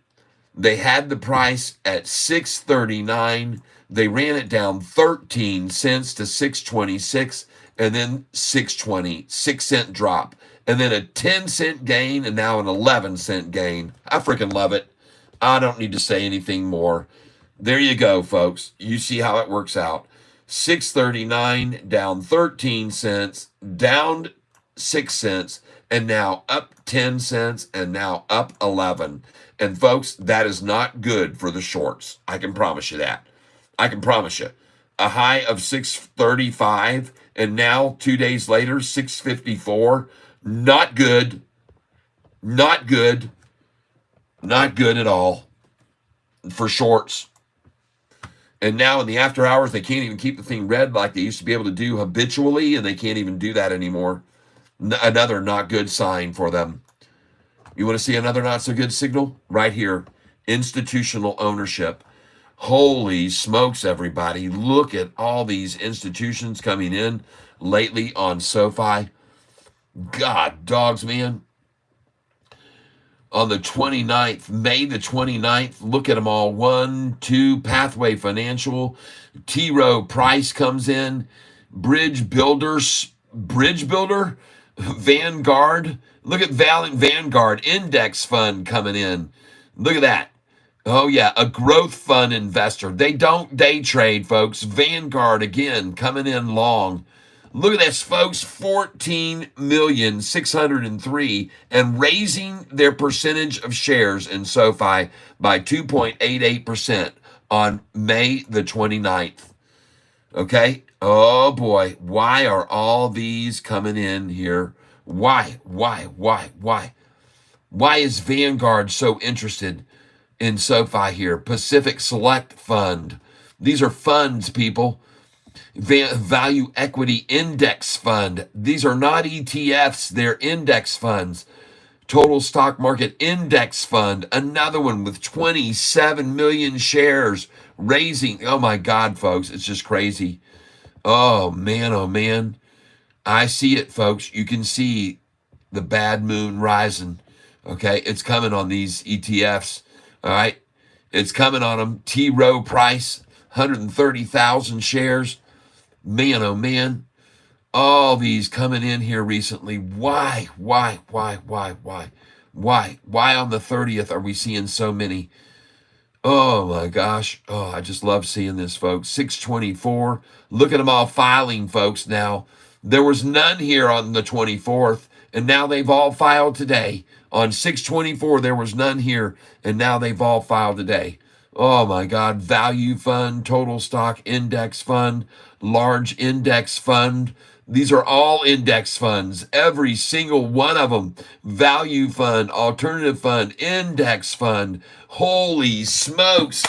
They had the price at $6.39. They ran it down 13 cents to $6.26, and then $6.20, 6-cent drop, and then a 10-cent gain, and now an 11-cent gain. I freaking love it. I don't need to say anything more. There you go, folks. You see how it works out. $6.39 down 13 cents, down 6 cents, and now up 10 cents, and now up 11. And folks, that is not good for the shorts. I can promise you that. I can promise you. A high of 635, and now 2 days later, 654. Not good. Not good. Not good at all for shorts. And now in the after hours, they can't even keep the thing red like they used to be able to do habitually, and they can't even do that anymore. Another not good sign for them. You want to see another not so good signal? Right here. Institutional ownership. Holy smokes, everybody. Look at all these institutions coming in lately on SoFi. God, dogs, man. On the 29th, May the 29th, look at them all. 1, 2, Pathway Financial. T. Rowe Price comes in. Bridge Builder, Vanguard. Look at Vanguard Index Fund coming in. Look at that. Oh, yeah, a growth fund investor. They don't day trade, folks. Vanguard, again, coming in long. Look at this, folks, 14,603,000 and raising their percentage of shares in SoFi by 2.88% on May the 29th. Okay? Oh boy, why are all these coming in here? Why? Why is Vanguard so interested in SoFi here? Pacific Select Fund. These are funds, people. Value Equity Index Fund. These are not ETFs, they're index funds. Total Stock Market Index Fund. Another one with 27 million shares raising. Oh my God, folks, it's just crazy. Oh man. I see it, folks. You can see the bad moon rising. Okay, it's coming on these ETFs. All right, it's coming on them. T. Rowe Price, 130,000 shares. Man, oh man, all these coming in here recently. Why on the 30th are we seeing so many? Oh my gosh. Oh, I just love seeing this, folks. 624. Look at them all filing, folks, now. There was none here on the 24th, and now they've all filed today. On 624, there was none here, and now they've all filed today. Oh my God. Value Fund, Total Stock Index Fund, Large Index Fund. These are all index funds, every single one of them. Value Fund, Alternative Fund, Index Fund. Holy smokes.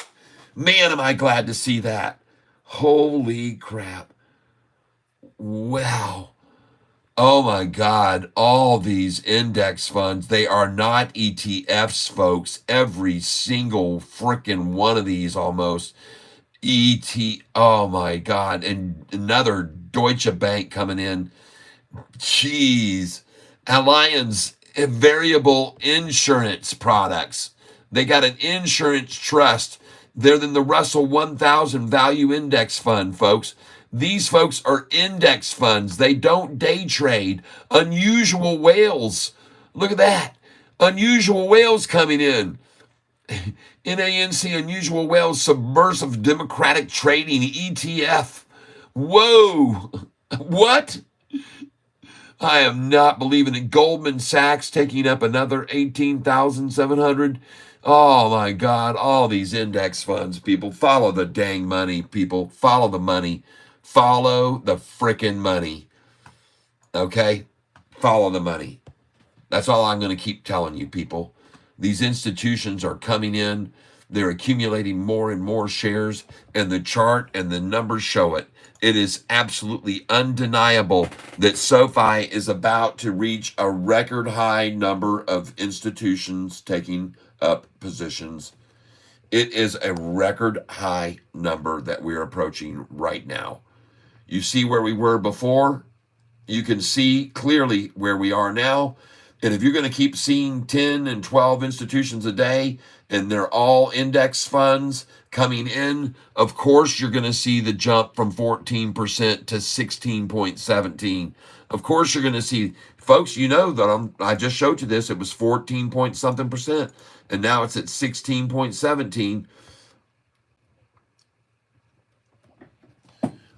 Man, am I glad to see that. Holy crap. Wow. Oh my God, all these index funds, they are not ETFs, folks. Every single freaking one of these almost. Oh my God, and another Deutsche Bank coming in. Jeez. Allianz Variable Insurance Products. They got an insurance trust. They're in the Russell 1000 Value Index Fund, folks. These folks are index funds. They don't day trade. Unusual Whales. Look at that. Unusual Whales coming in. NANC Unusual Whales Submersive Democratic Trading ETF. Whoa. What? I am not believing it. Goldman Sachs taking up another 18,700. Oh my God. All these index funds, people. Follow the dang money, people. Follow the money. Follow the frickin' money. Okay? Follow the money. That's all I'm going to keep telling you, people. These institutions are coming in. They're accumulating more and more shares, and the chart and the numbers show it. It is absolutely undeniable that SoFi is about to reach a record high number of institutions taking up positions. It is a record high number that we're approaching right now. You see where we were before. You can see clearly where we are now. And if you're going to keep seeing 10 and 12 institutions a day, and they're all index funds coming in, of course, you're going to see the jump from 14% to 16.17. Of course, you're going to see, folks, you know that I just showed you this. It was 14 point something percent, and now it's at 16.17.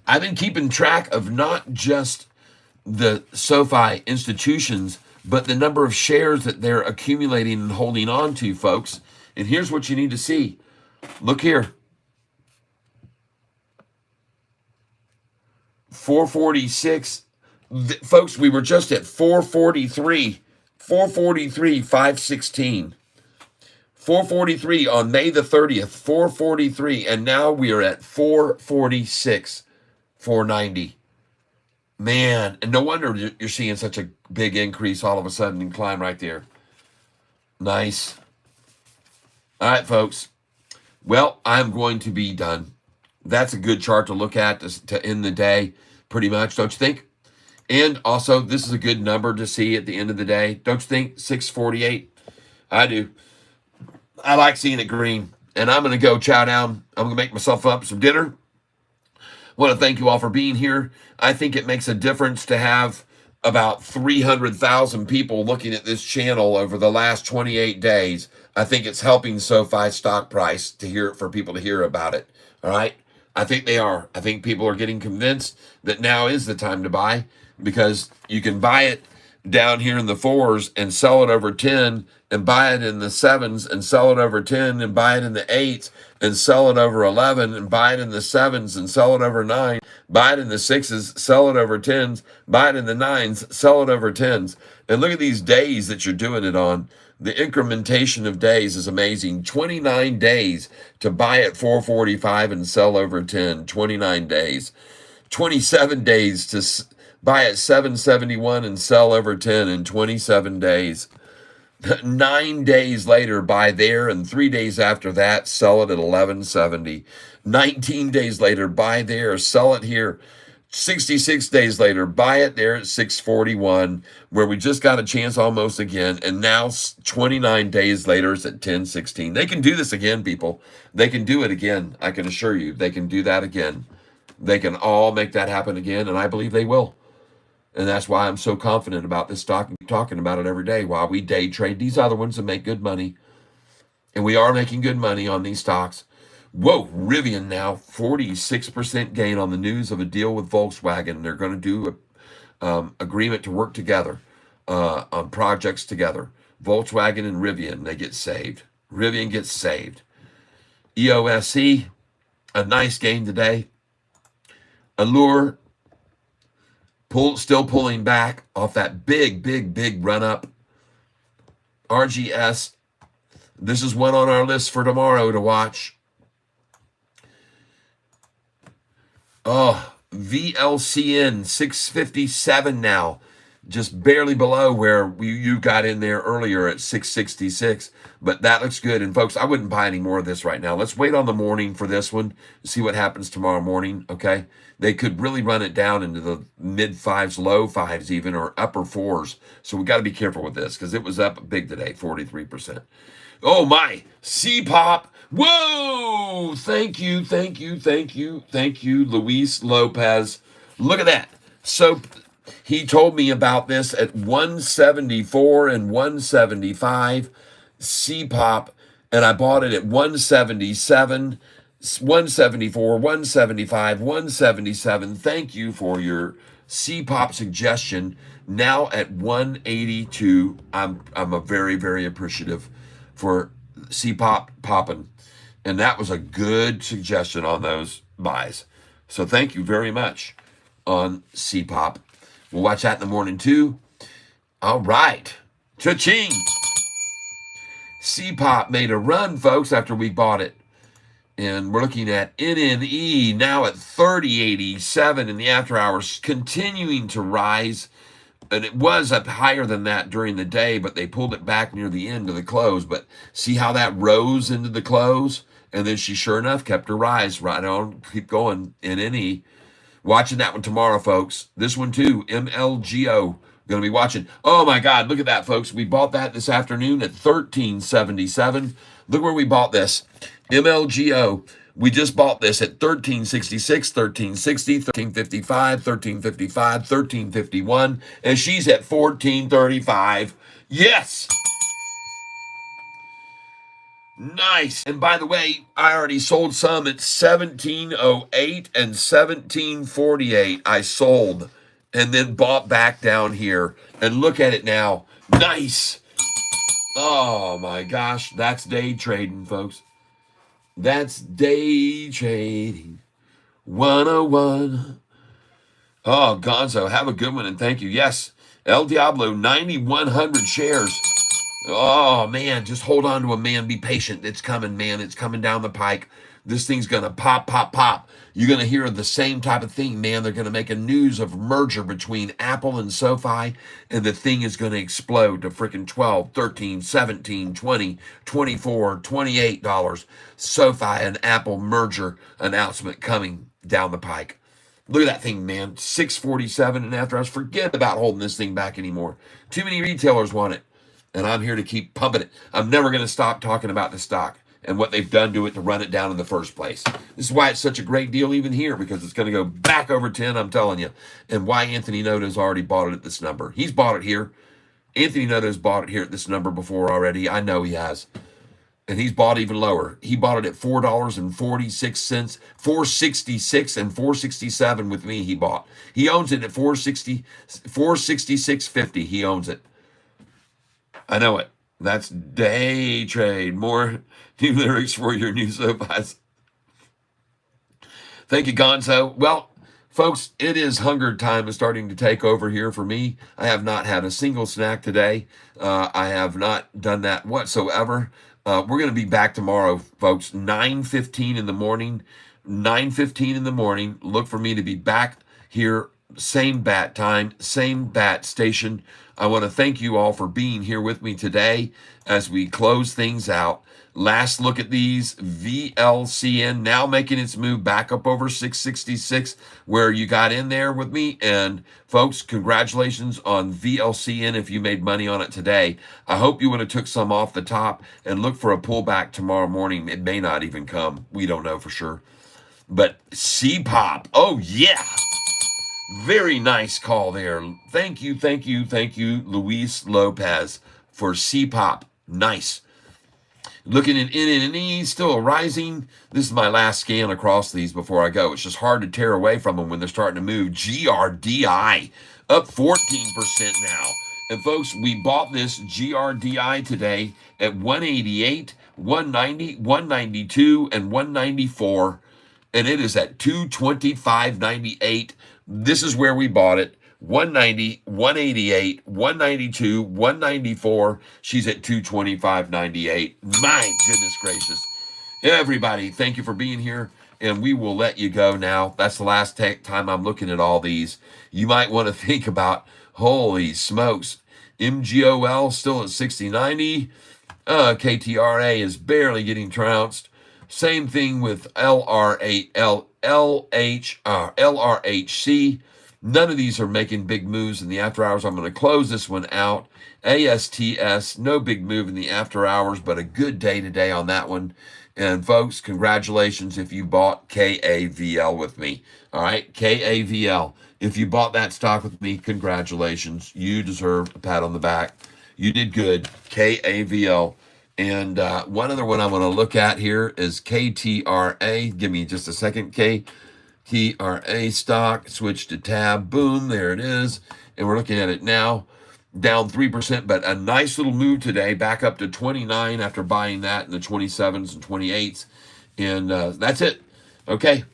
I've been keeping track of not just the SoFi institutions, but the number of shares that they're accumulating and holding on to, folks. And here's what you need to see. Look here. 446. Folks, we were just at 443. 443, 516. 443 on May the 30th. 443. And now we are at 446. 490. Man, and no wonder you're seeing such a big increase all of a sudden and climb right there. Nice. All right, folks. Well, I'm going to be done. That's a good chart to look at to end the day, pretty much, don't you think? And also, this is a good number to see at the end of the day. Don't you think? 648. I do. I like seeing it green. And I'm going to go chow down. I'm going to make myself up some dinner. I want to thank you all for being here. I think it makes a difference to have about 300,000 people looking at this channel over the last 28 days. I think it's helping SoFi stock price to hear for people to hear about it. All right. I think they are. I think people are getting convinced that now is the time to buy, because you can buy it down here in the 4s and sell it over 10, and buy it in the 7s and sell it over 10, and buy it in the 8s and sell it over 11, and buy it in the 7s and sell it over 9, buy it in the 6s, sell it over 10s, buy it in the 9s, sell it over 10s. And look at these days that you're doing it on. The incrementation of days is amazing. 29 days to buy at 445 and sell over 10. 29 days. 27 days to buy at 771 and sell over 10 in 27 days. 9 days later, buy there, and 3 days after that, sell it at 1170. 19 days later, buy there, sell it here. 66 days later, buy it there at 641, where we just got a chance almost again. And now 29 days later, it's at 1016. They can do this again, people. They can do it again. I can assure you, they can do that again. They can all make that happen again, and I believe they will. And that's why I'm so confident about this stock and talking about it every day while we day trade these other ones and make good money. And we are making good money on these stocks. Whoa, Rivian now, 46% gain on the news of a deal with Volkswagen. They're going to do an agreement to work together on projects together. Volkswagen and Rivian, they get saved. Rivian gets saved. EOSC, a nice gain today. Allure, still pulling back off that big run up. RGS, this is one on our list for tomorrow to watch. Oh, VLCN 657 now, just barely below where you got in there earlier at 666, but that looks good. And folks, I wouldn't buy any more of this right now. Let's wait on the morning for this one, see what happens tomorrow morning, okay? They could really run it down into the mid 5s, low 5s even, or upper 4s. So we got to be careful with this because it was up big today, 43%. Oh my, C-Pop. Whoa! Thank you, Luis Lopez. Look at that. So he told me about this at 174 and 175 C-Pop, and I bought it at 177, 174, 175, 177. Thank you for your C-Pop suggestion. Now at 182, I'm a very appreciative for C-Pop popping. And that was a good suggestion on those buys. So thank you very much on C-Pop. We'll watch that in the morning too. All right. Cha-ching. C-Pop made a run, folks, after we bought it. And we're looking at NNE now at 30.87 in the after hours, continuing to rise. And it was up higher than that during the day, but they pulled it back near the end of the close. But see how that rose into the close? And then she, sure enough, kept her rise right on. Keep going, NNE. Watching that one tomorrow, folks. This one, too, MLGO. Going to be watching. Oh, my God. Look at that, folks. We bought that this afternoon at 13.77. Look where we bought this. MLGO. We just bought this at 1366, 1360, 1355, 1355, 1351, and she's at 1435. Yes! Nice. And by the way, I already sold some at 1708 and 1748. I sold and then bought back down here. And look at it now. Nice. Oh my gosh. That's day trading, folks. That's day trading 101. Oh, Gonzo, have a good one and thank you. Yes, El Diablo, 9,100 shares. Oh, man, just hold on to him, man. Be patient. It's coming, man. It's coming down the pike. This thing's going to pop. You're going to hear the same type of thing, man. They're going to make a news of merger between Apple and Sofi, and the thing is going to explode to freaking 12, 13, 17, 20, 24, $28. Sofi and Apple merger announcement coming down the pike. Look at that thing, man. 647, and after hours, forget about holding this thing back anymore. Too many retailers want it, and I'm here to keep pumping it. I'm never going to stop talking about the stock and what they've done to it to run it down in the first place. This is why it's such a great deal even here, because it's going to go back over 10, I'm telling you. And why Anthony Noto's already bought it at this number. He's bought it here. Anthony Noto's bought it here at this number before already. I know he has. and he's bought even lower. He bought it at $4.46, $4.66 and $4.67 with me. He bought. He owns it at $4.66.50. He owns it. I know it. That's day trade. More new lyrics for your new Sofi's. Thank you, Gonzo. Well, folks, it is hunger time is starting to take over here for me. I have not had a single snack today. I have not done that whatsoever. We're going to be back tomorrow, folks, 9:15 in the morning. 9:15 in the morning. Look for me to be back here, same bat time, same bat station. I want to thank you all for being here with me today as we close things out. Last look at these. VLCN now making its move back up over 666 where you got in there with me. And folks, congratulations on VLCN if you made money on it today. I hope you would have took some off the top and look for a pullback tomorrow morning. It may not even come. We don't know for sure. But C-Pop, oh yeah. Very nice call there. Thank you, Luis Lopez, for C-Pop. Nice. Looking at NNE, still rising. This is my last scan across these before I go. It's just hard to tear away from them when they're starting to move. GRDI, up 14% now. And folks, we bought this GRDI today at 188, 190, 192, and 194. And it is at 225.98. This is where we bought it. 190, 188, 192, 194. She's at 225.98. My goodness gracious. Everybody, thank you for being here. And we will let you go now. That's the last time I'm looking at all these. You might want to think about, holy smokes. MGOL still at 60.90. KTRA is barely getting trounced. Same thing with LRHC. None of these are making big moves in the after hours. I'm going to close this one out. ASTS, no big move in the after hours, but a good day today on that one. And folks, congratulations if you bought KAVL with me. All right, KAVL. If you bought that stock with me, congratulations. You deserve a pat on the back. You did good. KAVL. And one other one I want to look at here is KTRA. Give me just a second. KTRA stock. Switch to tab. Boom. There it is. And we're looking at it now. Down 3%, but a nice little move today. Back up to 29 after buying that in the 27s and 28s. And that's it. Okay.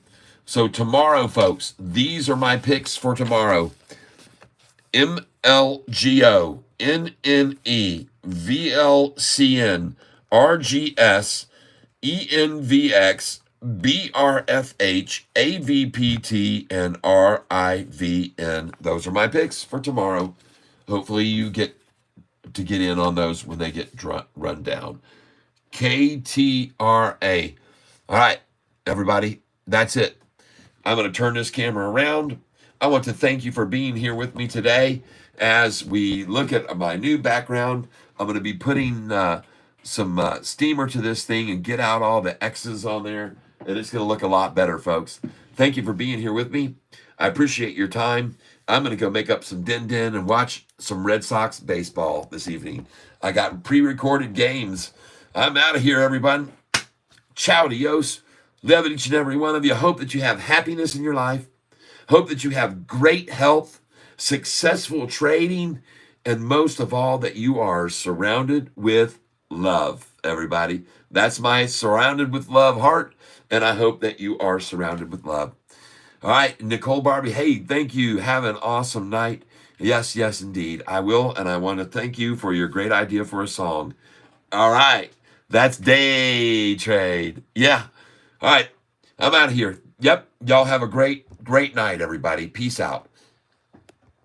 So tomorrow, folks, these are my picks for tomorrow. MLGO, NNE, VLCN, RGS, ENVX, BRFH, AVPT, and RIVN. Those are my picks for tomorrow. Hopefully you get in on those when they get run down. KTRA. All right, everybody, that's it. I'm going to turn this camera around. I want to thank you for being here with me today as we look at my new background. I'm going to be putting some steamer to this thing and get out all the X's on there, and it's going to look a lot better, folks. Thank you for being here with me. I appreciate your time. I'm going to go make up some din-din and watch some Red Sox baseball this evening. I got pre-recorded games. I'm out of here, everyone. Ciao, dios. Love each and every one of you. Hope that you have happiness in your life. Hope that you have great health, successful trading, and most of all, that you are surrounded with love, everybody. That's my surrounded with love heart, and I hope that you are surrounded with love. All right, Nicole Barbie, hey, thank you. Have an awesome night. Yes, indeed. I will, and I want to thank you for your great idea for a song. All right, that's day trade. Yeah. All right, I'm out of here. Yep, y'all have a great night, everybody. Peace out.